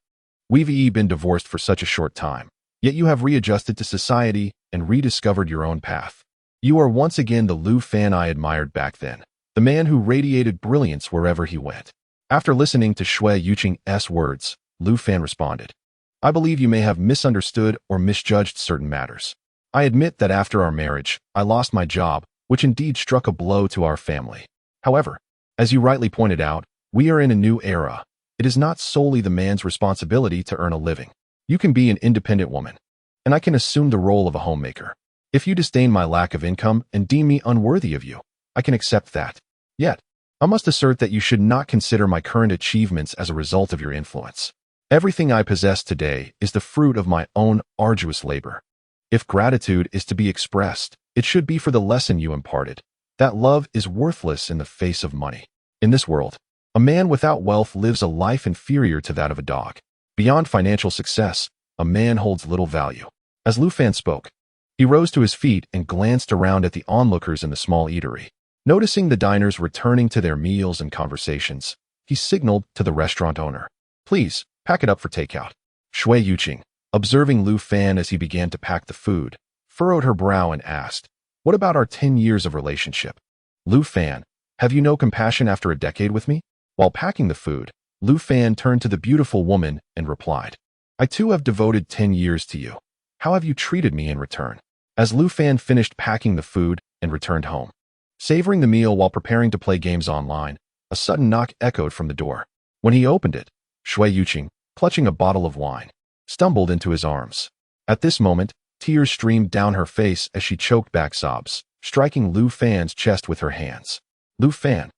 We've been divorced for such a short time, yet you have readjusted to society and rediscovered your own path. You are once again the Lu Fan I admired back then, the man who radiated brilliance wherever he went. After listening to Shui Yuqing's words, Lu Fan responded, I believe you may have misunderstood or misjudged certain matters. I admit that after our marriage, I lost my job, which indeed struck a blow to our family. However, as you rightly pointed out, we are in a new era. It is not solely the man's responsibility to earn a living. You can be an independent woman, and I can assume the role of a homemaker. If you disdain my lack of income and deem me unworthy of you, I can accept that. Yet, I must assert that you should not consider my current achievements as a result of your influence. Everything I possess today is the fruit of my own arduous labor. If gratitude is to be expressed, it should be for the lesson you imparted, that love is worthless in the face of money. In this world, a man without wealth lives a life inferior to that of a dog. Beyond financial success, a man holds little value. As Lu Fan spoke, he rose to his feet and glanced around at the onlookers in the small eatery. Noticing the diners returning to their meals and conversations, he signaled to the restaurant owner, Please, pack it up for takeout. Shui Yuqing, observing Lu Fan as he began to pack the food, furrowed her brow and asked, What about our 10 years of relationship? Lu Fan, have you no compassion after a decade with me? While packing the food, Lu Fan turned to the beautiful woman and replied, I too have devoted 10 years to you. How have you treated me in return? As Lu Fan finished packing the food and returned home, savoring the meal while preparing to play games online, a sudden knock echoed from the door. When he opened it, Shui Yuqing, clutching a bottle of wine, stumbled into his arms. At this moment, tears streamed down her face as she choked back sobs, striking Lu Fan's chest with her hands. Lu Fan,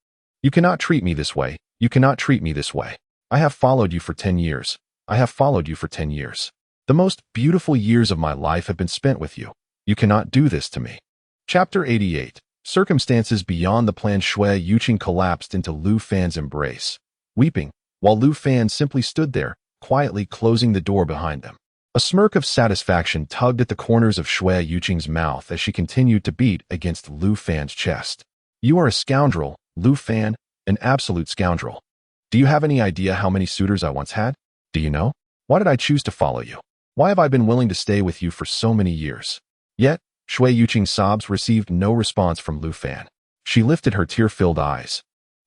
you cannot treat me this way. You cannot treat me this way. I have followed you for 10 years. I have followed you for 10 years. The most beautiful years of my life have been spent with you. You cannot do this to me. Chapter 88. Circumstances beyond the plan. Shui Yuqing collapsed into Lu Fan's embrace, weeping, while Lu Fan simply stood there, quietly closing the door behind them. A smirk of satisfaction tugged at the corners of Shui Yuqing's mouth as she continued to beat against Lu Fan's chest. You are a scoundrel, Lu Fan, an absolute scoundrel. Do you have any idea how many suitors I once had? Do you know? Why did I choose to follow you? Why have I been willing to stay with you for so many years? Yet, Shui Yuqing's sobs received no response from Lu Fan. She lifted her tear-filled eyes,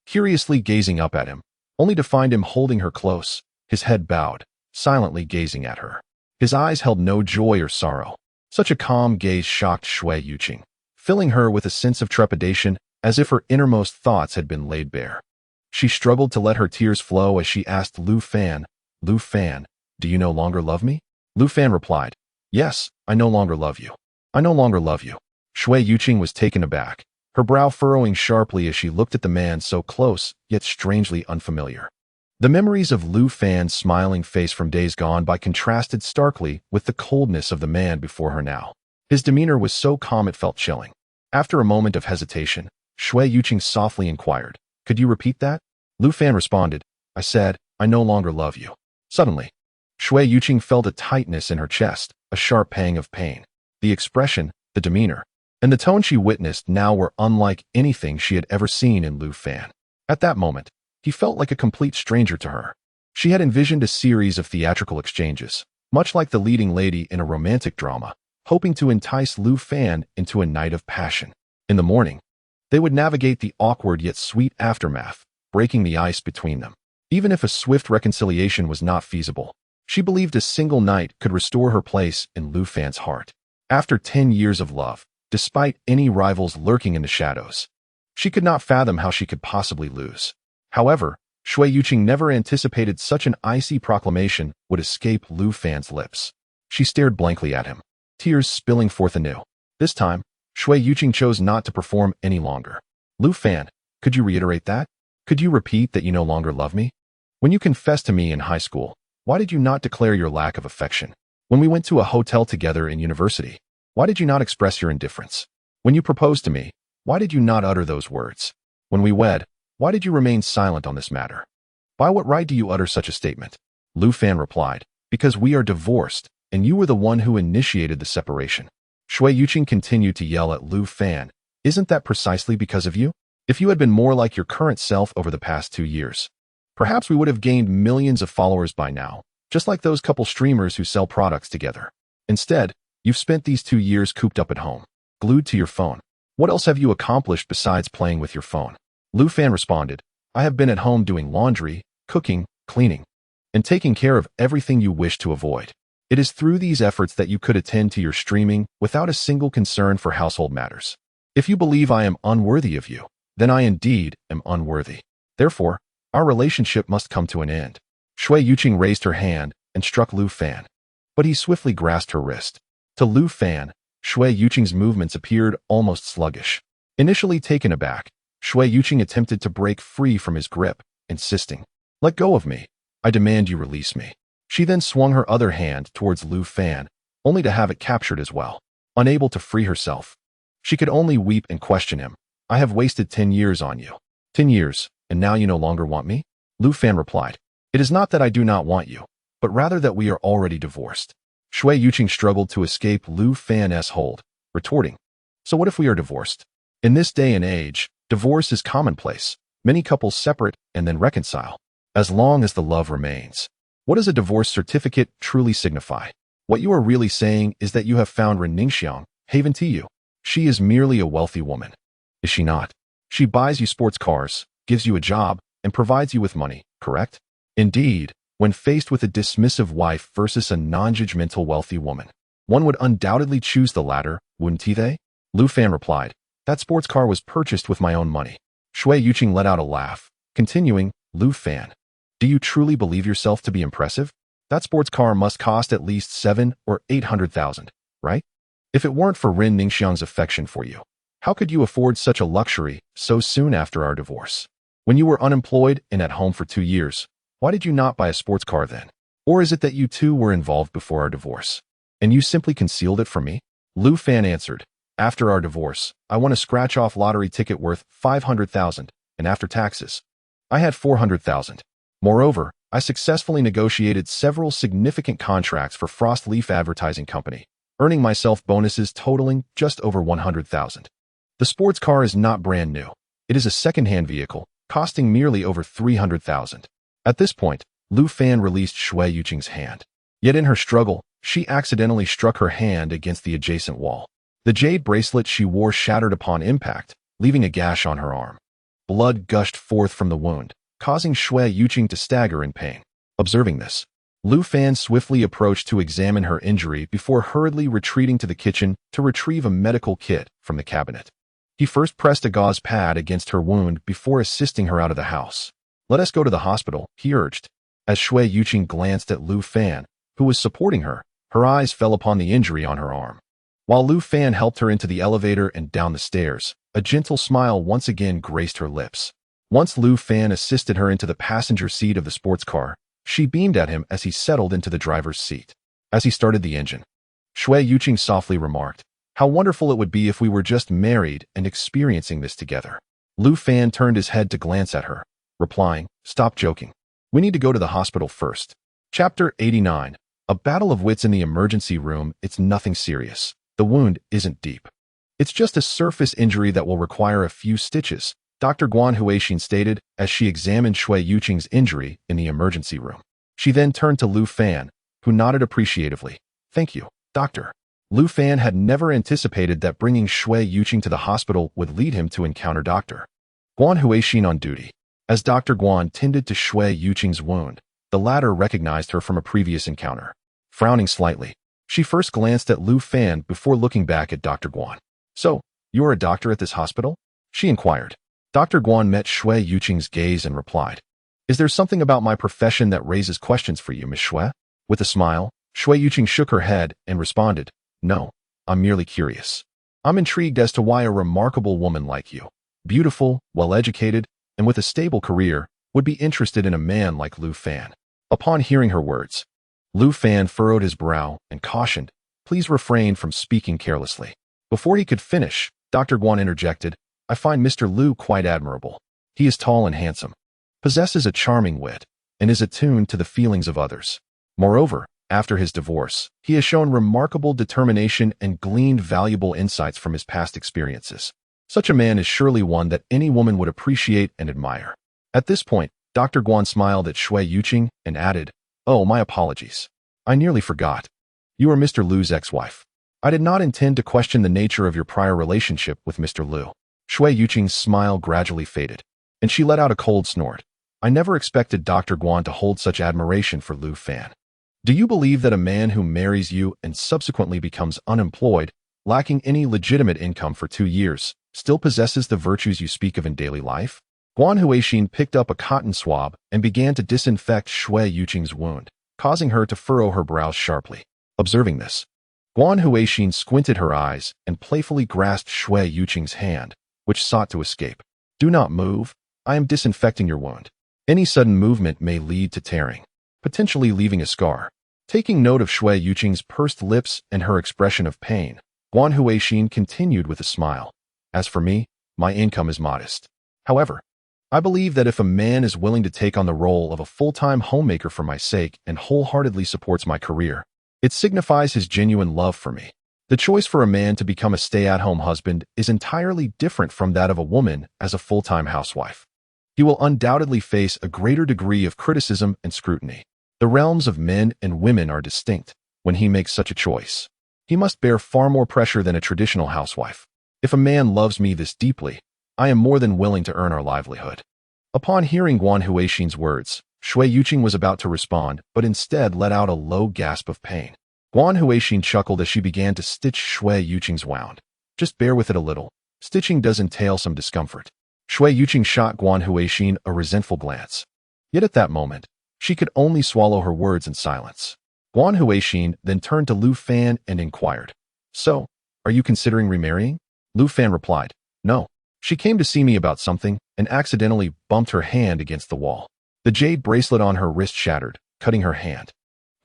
curiously gazing up at him, only to find him holding her close, his head bowed, silently gazing at her. His eyes held no joy or sorrow. Such a calm gaze shocked Shui Yuqing, filling her with a sense of trepidation as if her innermost thoughts had been laid bare. She struggled to let her tears flow as she asked Lu Fan, do you no longer love me? Lu Fan replied, Yes, I no longer love you. I no longer love you. Shui Yuqing was taken aback, her brow furrowing sharply as she looked at the man so close, yet strangely unfamiliar. The memories of Lu Fan's smiling face from days gone by contrasted starkly with the coldness of the man before her now. His demeanor was so calm it felt chilling. After a moment of hesitation, Shui Yuqing softly inquired, Could you repeat that? Lu Fan responded, I said, I no longer love you. Suddenly, Shui Yuqing felt a tightness in her chest, a sharp pang of pain. The expression, the demeanor, and the tone she witnessed now were unlike anything she had ever seen in Lu Fan. At that moment, he felt like a complete stranger to her. She had envisioned a series of theatrical exchanges, much like the leading lady in a romantic drama, hoping to entice Lu Fan into a night of passion. In the morning, they would navigate the awkward yet sweet aftermath, breaking the ice between them. Even if a swift reconciliation was not feasible, she believed a single night could restore her place in Lu Fan's heart. After 10 years of love, despite any rivals lurking in the shadows, she could not fathom how she could possibly lose. However, Shui Yuqing never anticipated such an icy proclamation would escape Lu Fan's lips. She stared blankly at him, tears spilling forth anew. This time, Shui Yuqing chose not to perform any longer. Lu Fan, could you reiterate that? Could you repeat that you no longer love me? When you confessed to me in high school, why did you not declare your lack of affection? When we went to a hotel together in university, why did you not express your indifference? When you proposed to me, why did you not utter those words? When we wed, why did you remain silent on this matter? By what right do you utter such a statement? Lu Fan replied, Because we are divorced, and you were the one who initiated the separation. Shui Yuqing continued to yell at Lu Fan. Isn't that precisely because of you? If you had been more like your current self over the past 2 years, perhaps we would have gained millions of followers by now, just like those couple streamers who sell products together. Instead, you've spent these 2 years cooped up at home, glued to your phone. What else have you accomplished besides playing with your phone? Lu Fan responded, I have been at home doing laundry, cooking, cleaning, and taking care of everything you wish to avoid. It is through these efforts that you could attend to your streaming without a single concern for household matters. If you believe I am unworthy of you, then I indeed am unworthy. Therefore, our relationship must come to an end. Shui Yuqing raised her hand and struck Lu Fan, but he swiftly grasped her wrist. To Lu Fan, Shui Yuqing's movements appeared almost sluggish. Initially taken aback, Shui Yuqing attempted to break free from his grip, insisting, Let go of me. I demand you release me. She then swung her other hand towards Lu Fan, only to have it captured as well. Unable to free herself, she could only weep and question him. I have wasted 10 years on you. 10 years, and now you no longer want me? Lu Fan replied, It is not that I do not want you, but rather that we are already divorced. Shui Yuqing struggled to escape Lu Fan's hold, retorting, So what if we are divorced? In this day and age, divorce is commonplace. Many couples separate and then reconcile, as long as the love remains. What does a divorce certificate truly signify? What you are really saying is that you have found Ren Ningxiang, haven to you. She is merely a wealthy woman. Is she not? She buys you sports cars, gives you a job, and provides you with money, correct? Indeed, when faced with a dismissive wife versus a non-judgmental wealthy woman, one would undoubtedly choose the latter, wouldn't they? Lu Fan replied, That sports car was purchased with my own money. Shui Yuqing let out a laugh, continuing, Lu Fan, do you truly believe yourself to be impressive? That sports car must cost at least 700,000 or 800,000, right? If it weren't for Ren Ningxiang's affection for you, how could you afford such a luxury so soon after our divorce? When you were unemployed and at home for 2 years, why did you not buy a sports car then? Or is it that you two were involved before our divorce, and you simply concealed it from me? Lu Fan answered, After our divorce, I won a scratch-off lottery ticket worth 500,000, and after taxes, I had 400,000. Moreover, I successfully negotiated several significant contracts for Frost Leaf Advertising Company, earning myself bonuses totaling just over 100,000. The sports car is not brand new. It is a second-hand vehicle, costing merely over 300,000. At this point, Lu Fan released Shui Yuqing's hand. Yet in her struggle, she accidentally struck her hand against the adjacent wall. The jade bracelet she wore shattered upon impact, leaving a gash on her arm. Blood gushed forth from the wound, causing Shui Yuqing to stagger in pain. Observing this, Lu Fan swiftly approached to examine her injury before hurriedly retreating to the kitchen to retrieve a medical kit from the cabinet. He first pressed a gauze pad against her wound before assisting her out of the house. Let us go to the hospital, he urged. As Shui Yuqing glanced at Lu Fan, who was supporting her, her eyes fell upon the injury on her arm. While Lu Fan helped her into the elevator and down the stairs, a gentle smile once again graced her lips. Once Lu Fan assisted her into the passenger seat of the sports car, she beamed at him as he settled into the driver's seat. As he started the engine, Shui Yuqing softly remarked, How wonderful it would be if we were just married and experiencing this together. Lu Fan turned his head to glance at her, replying, Stop joking. We need to go to the hospital first. Chapter 89. A battle of wits in the emergency room. It's nothing serious. The wound isn't deep. It's just a surface injury that will require a few stitches, Dr. Guan Huixin stated as she examined Shui Yuqing's injury in the emergency room. She then turned to Lu Fan, who nodded appreciatively. Thank you, doctor. Lu Fan had never anticipated that bringing Shui Yuqing to the hospital would lead him to encounter Dr. Guan Huixin on duty. As Dr. Guan tended to Shui Yuqing's wound, the latter recognized her from a previous encounter. Frowning slightly, she first glanced at Lu Fan before looking back at Dr. Guan. So, you're a doctor at this hospital? She inquired. Dr. Guan met Shui Yuqing's gaze and replied, Is there something about my profession that raises questions for you, Miss Shui? With a smile, Shui Yuqing shook her head and responded, No, I'm merely curious. I'm intrigued as to why a remarkable woman like you, beautiful, well-educated, and with a stable career, would be interested in a man like Lu Fan. Upon hearing her words, Lu Fan furrowed his brow and cautioned, Please refrain from speaking carelessly. Before he could finish, Dr. Guan interjected, I find Mr. Lu quite admirable. He is tall and handsome, possesses a charming wit, and is attuned to the feelings of others. Moreover, After his divorce, he has shown remarkable determination and gleaned valuable insights from his past experiences. Such a man is surely one that any woman would appreciate and admire. At this point, Dr. Guan smiled at Shui Yuqing and added, "Oh, my apologies. I nearly forgot. You are Mr. Lu's ex-wife. I did not intend to question the nature of your prior relationship with Mr. Lu." Shui Yuqing's smile gradually faded, and she let out a cold snort. I never expected Dr. Guan to hold such admiration for Lu Fan. Do you believe that a man who marries you and subsequently becomes unemployed, lacking any legitimate income for 2 years, still possesses the virtues you speak of in daily life? Guan Huixin picked up a cotton swab and began to disinfect Shui Yuqing's wound, causing her to furrow her brows sharply. Observing this, Guan Huixin squinted her eyes and playfully grasped Shui Yuqing's hand, which sought to escape. "Do not move. I am disinfecting your wound. Any sudden movement may lead to tearing, potentially leaving a scar." Taking note of Shui Yuqing's pursed lips and her expression of pain, Guan Huixin continued with a smile. "As for me, my income is modest. However, I believe that if a man is willing to take on the role of a full-time homemaker for my sake and wholeheartedly supports my career, it signifies his genuine love for me. The choice for a man to become a stay-at-home husband is entirely different from that of a woman as a full-time housewife. He will undoubtedly face a greater degree of criticism and scrutiny. The realms of men and women are distinct. When he makes such a choice, he must bear far more pressure than a traditional housewife. If a man loves me this deeply, I am more than willing to earn our livelihood." Upon hearing Guan Huixin's words, Shui Yuqing was about to respond, but instead let out a low gasp of pain. Guan Huixin chuckled as she began to stitch Shui Yuqing's wound. "Just bear with it a little. Stitching does entail some discomfort." Shui Yuqing shot Guan Huixin a resentful glance. Yet at that moment, she could only swallow her words in silence. Guan Huixin then turned to Lu Fan and inquired, "So, are you considering remarrying?" Lu Fan replied, "No. She came to see me about something and accidentally bumped her hand against the wall. The jade bracelet on her wrist shattered, cutting her hand."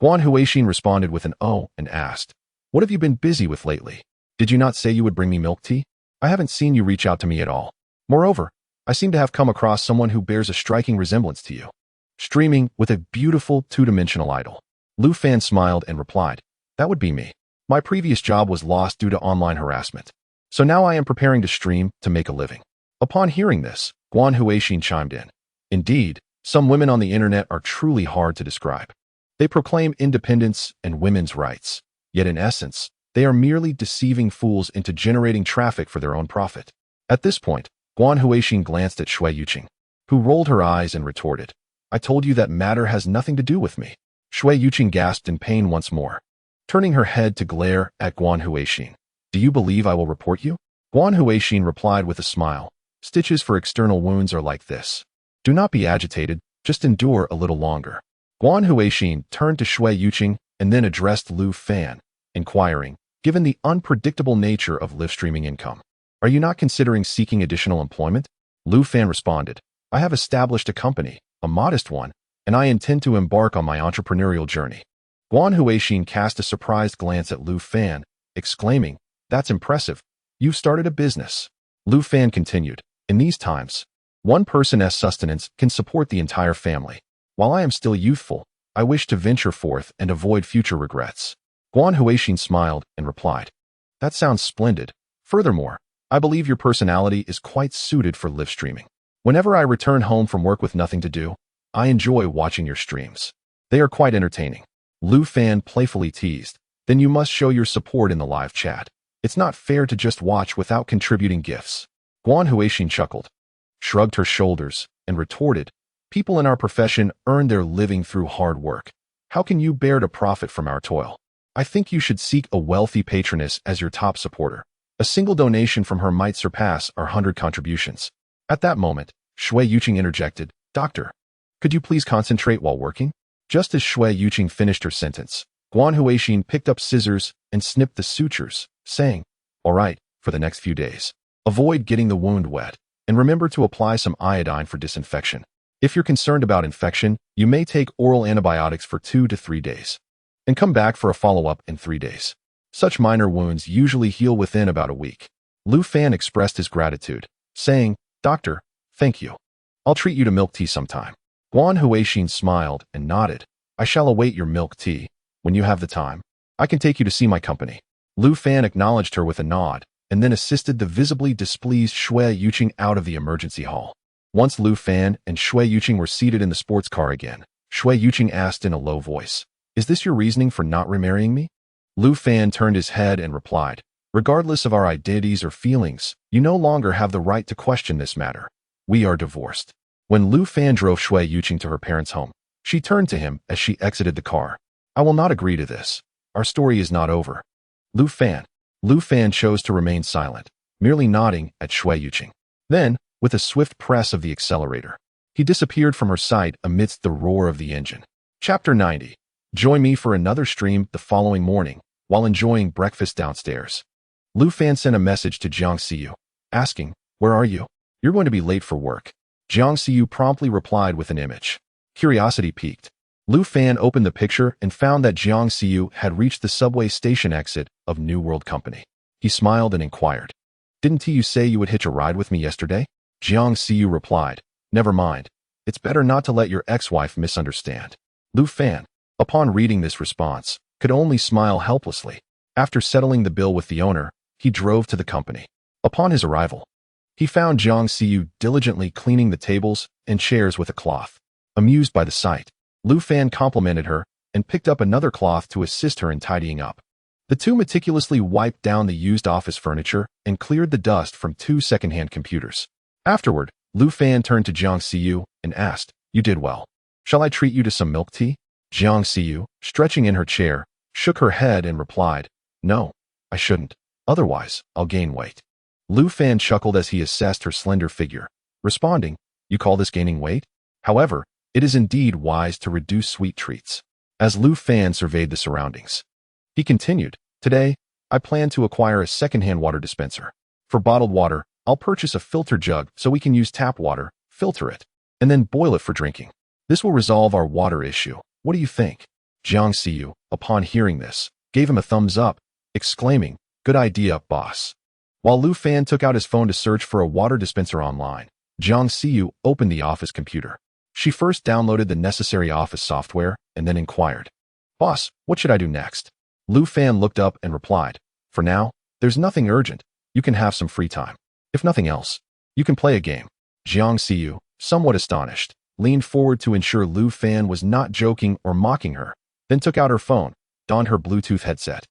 Guan Huixin responded with an "oh" and asked, "What have you been busy with lately? Did you not say you would bring me milk tea? I haven't seen you reach out to me at all. Moreover, I seem to have come across someone who bears a striking resemblance to you, streaming with a beautiful two-dimensional idol." Lu Fan smiled and replied, "That would be me. My previous job was lost due to online harassment. So now I am preparing to stream to make a living." Upon hearing this, Guan Huixin chimed in, "Indeed, some women on the internet are truly hard to describe. They proclaim independence and women's rights, yet in essence, they are merely deceiving fools into generating traffic for their own profit." At this point, Guan Huixin glanced at Shui Yuqing, who rolled her eyes and retorted, "I told you that matter has nothing to do with me." Shui Yuqing gasped in pain once more, turning her head to glare at Guan Huixin. "Do you believe I will report you?" Guan Huixin replied with a smile, "Stitches for external wounds are like this. Do not be agitated, just endure a little longer." Guan Huixin turned to Shui Yuqing and then addressed Lu Fan, inquiring, "Given the unpredictable nature of live streaming income, are you not considering seeking additional employment?" Lu Fan responded, "I have established a company, a modest one, and I intend to embark on my entrepreneurial journey." Guan Huixin cast a surprised glance at Lu Fan, exclaiming, "That's impressive. You've started a business." Lu Fan continued, "In these times, one person's sustenance can support the entire family. While I am still youthful, I wish to venture forth and avoid future regrets." Guan Huixin smiled and replied, "That sounds splendid. Furthermore, I believe your personality is quite suited for live streaming. Whenever I return home from work with nothing to do, I enjoy watching your streams. They are quite entertaining." Lu Fan playfully teased, "Then you must show your support in the live chat. It's not fair to just watch without contributing gifts." Guan Huixin chuckled, shrugged her shoulders, and retorted, "People in our profession earn their living through hard work. How can you bear to profit from our toil? I think you should seek a wealthy patroness as your top supporter. A single donation from her might surpass our 100 contributions." At that moment, Shui Yuqing interjected, "Doctor, could you please concentrate while working?" Just as Shui Yuqing finished her sentence, Guan Huixin picked up scissors and snipped the sutures, saying, "All right, for the next few days, avoid getting the wound wet, and remember to apply some iodine for disinfection. If you're concerned about infection, you may take oral antibiotics for 2 to 3 days, and come back for a follow-up in 3 days. Such minor wounds usually heal within about a week." Lu Fan expressed his gratitude, saying, "Doctor, thank you. I'll treat you to milk tea sometime." Guan Huixin smiled and nodded, "I shall await your milk tea. When when you have the time. I can take you to see my company. Lu Fan acknowledged her with a nod, and then assisted the visibly displeased Shui Yuqing out of the emergency hall. Once Lu Fan and Shui Yuqing were seated in the sports car again, Shui Yuqing asked in a low voice, "Is this your reasoning for not remarrying me?" Lu Fan turned his head and replied, "Regardless of our identities or feelings, you no longer have the right to question this matter. We are divorced." When Lu Fan drove Shui Yuqing to her parents' home, she turned to him as she exited the car. "I will not agree to this. Our story is not over." Lu Fan chose to remain silent, merely nodding at Shui Yuqing. Then, with a swift press of the accelerator, he disappeared from her sight amidst the roar of the engine. Chapter 90. Join me for another stream the following morning, while enjoying breakfast downstairs. Lu Fan sent a message to Jiang Xiyu, asking, "Where are you? You're going to be late for work." Jiang Xiyu promptly replied with an image. Curiosity piqued. Lu Fan opened the picture and found that Jiang Xiyu had reached the subway station exit of New World Company. He smiled and inquired, "Didn't you say you would hitch a ride with me yesterday?" Jiang Xiyu replied, "Never mind. It's better not to let your ex-wife misunderstand." Lu Fan, upon reading this response, could only smile helplessly. After settling the bill with the owner, he drove to the company. Upon his arrival, he found Jiang Xiyu diligently cleaning the tables and chairs with a cloth. Amused by the sight, Lu Fan complimented her and picked up another cloth to assist her in tidying up. The two meticulously wiped down the used office furniture and cleared the dust from two second-hand computers. Afterward, Lu Fan turned to Jiang Xiyu and asked, "You did well. Shall I treat you to some milk tea?" Jiang Xiyu, stretching in her chair, shook her head and replied, "No, I shouldn't. Otherwise, I'll gain weight." Lu Fan chuckled as he assessed her slender figure, responding, "You call this gaining weight? However, it is indeed wise to reduce sweet treats." As Lu Fan surveyed the surroundings, he continued, "Today, I plan to acquire a second-hand water dispenser. For bottled water, I'll purchase a filter jug so we can use tap water, filter it, and then boil it for drinking. This will resolve our water issue. What do you think?" Jiang Xiyu, upon hearing this, gave him a thumbs up, exclaiming, "Good idea, boss." While Lu Fan took out his phone to search for a water dispenser online, Jiang Xiyu opened the office computer. She first downloaded the necessary office software and then inquired, "Boss, what should I do next?" Lu Fan looked up and replied, "For now, there's nothing urgent. You can have some free time. If nothing else, you can play a game." Jiang Xiyu, somewhat astonished, leaned forward to ensure Lu Fan was not joking or mocking her, then took out her phone, donned her Bluetooth headset,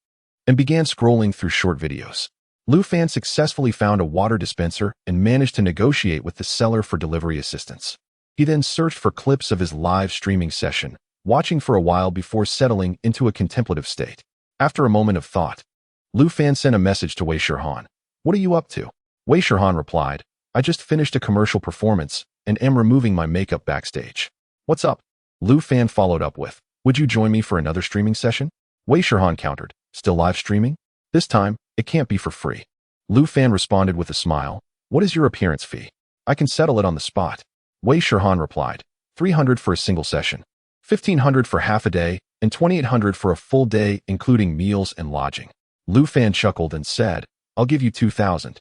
and began scrolling through short videos. Lu Fan successfully found a water dispenser and managed to negotiate with the seller for delivery assistance. He then searched for clips of his live streaming session, watching for a while before settling into a contemplative state. After a moment of thought, Lu Fan sent a message to Wei Shirhan. "What are you up to?" Wei Shirhan replied, "I just finished a commercial performance and am removing my makeup backstage." "What's up?" Lu Fan followed up with, "Would you join me for another streaming session?" Wei Shirhan countered, "Still live streaming? This time, it can't be for free." Lu Fan responded with a smile, "What is your appearance fee? I can settle it on the spot." Wei Shirhan replied, 300 for a single session, 1,500 for half a day, and 2,800 for a full day including meals and lodging. Lu Fan chuckled and said, "I'll give you 2,000.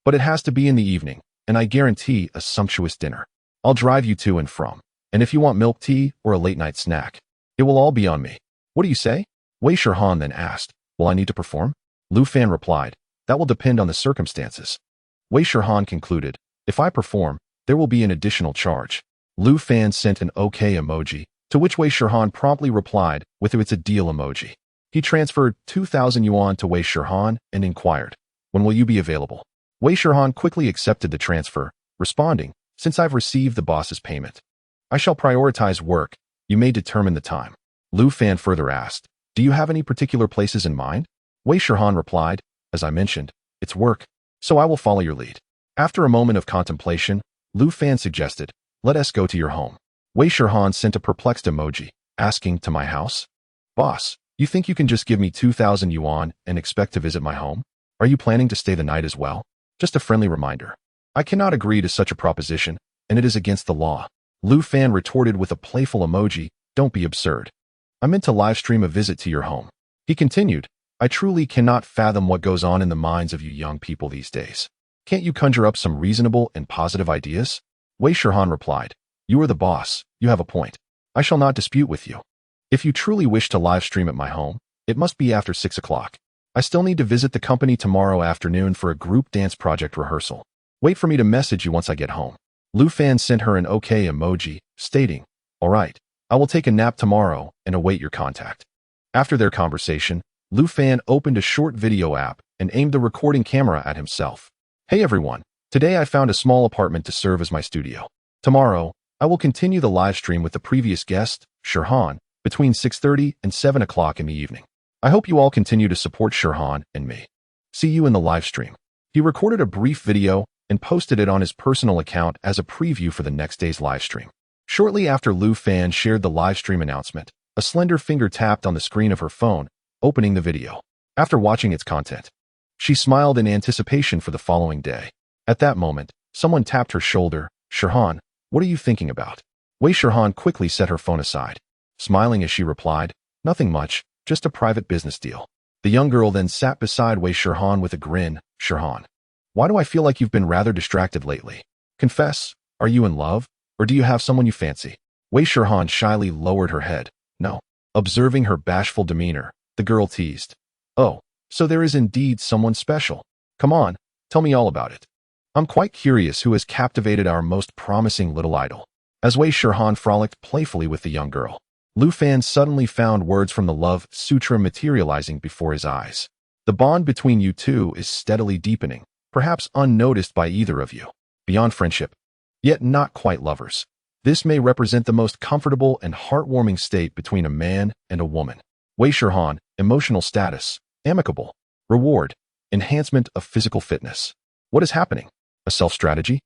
But it has to be in the evening, and I guarantee a sumptuous dinner. I'll drive you to and from, and if you want milk tea or a late-night snack, it will all be on me. What do you say?" Wei Shirhan then asked, "Will I need to perform?" Lu Fan replied, "That will depend on the circumstances." Wei Shirhan concluded, "If I perform, there will be an additional charge." Lu Fan sent an OK emoji, to which Wei Shirhan promptly replied with "It's a deal" emoji. He transferred 2,000 yuan to Wei Shirhan and inquired, "When will you be available?" Wei Shirhan quickly accepted the transfer, responding, "Since I've received the boss's payment, I shall prioritize work. You may determine the time." Lu Fan further asked, "Do you have any particular places in mind?" Wei Shirhan replied, "As I mentioned, it's work, so I will follow your lead." After a moment of contemplation, Lu Fan suggested, "Let us go to your home." Wei Shirhan sent a perplexed emoji, asking, "To my house? Boss, you think you can just give me 2,000 yuan and expect to visit my home? Are you planning to stay the night as well? Just a friendly reminder. I cannot agree to such a proposition, and it is against the law." Lu Fan retorted with a playful emoji, "Don't be absurd. I meant to live stream a visit to your home." He continued, "I truly cannot fathom what goes on in the minds of you young people these days. Can't you conjure up some reasonable and positive ideas?" Wei Shirhan replied, "You are the boss. You have a point. I shall not dispute with you. If you truly wish to live stream at my home, it must be after 6 o'clock. I still need to visit the company tomorrow afternoon for a group dance project rehearsal. Wait for me to message you once I get home. Lu Fan sent her an OK emoji, stating, "All right, I will take a nap tomorrow and await your contact." After their conversation, Lu Fan opened a short video app and aimed the recording camera at himself. "Hey everyone, today I found a small apartment to serve as my studio. Tomorrow, I will continue the live stream with the previous guest, Shirhan, between 6:30 and 7 o'clock in the evening. I hope you all continue to support Shirhan and me. See you in the live stream." He recorded a brief video and posted it on his personal account as a preview for the next day's live stream. Shortly after Lu Fan shared the live stream announcement, a slender finger tapped on the screen of her phone, opening the video. After watching its content, she smiled in anticipation for the following day. At that moment, someone tapped her shoulder. "Shirhan, what are you thinking about?" Wei Shirhan quickly set her phone aside, smiling as she replied, "Nothing much, just a private business deal." The young girl then sat beside Wei Shirhan with a grin. "Shirhan, why do I feel like you've been rather distracted lately? Confess, are you in love, or do you have someone you fancy?" Wei Shirhan shyly lowered her head. "No." Observing her bashful demeanor, the girl teased, "Oh, so there is indeed someone special. Come on, tell me all about it. I'm quite curious who has captivated our most promising little idol." As Wei Shirhan frolicked playfully with the young girl, Lu Fan suddenly found words from the Love Sutra materializing before his eyes. "The bond between you two is steadily deepening, perhaps unnoticed by either of you. Beyond friendship, yet not quite lovers. This may represent the most comfortable and heartwarming state between a man and a woman. Wei Shirhan, emotional status, amicable. Reward, enhancement of physical fitness." What is happening? A self-strategy?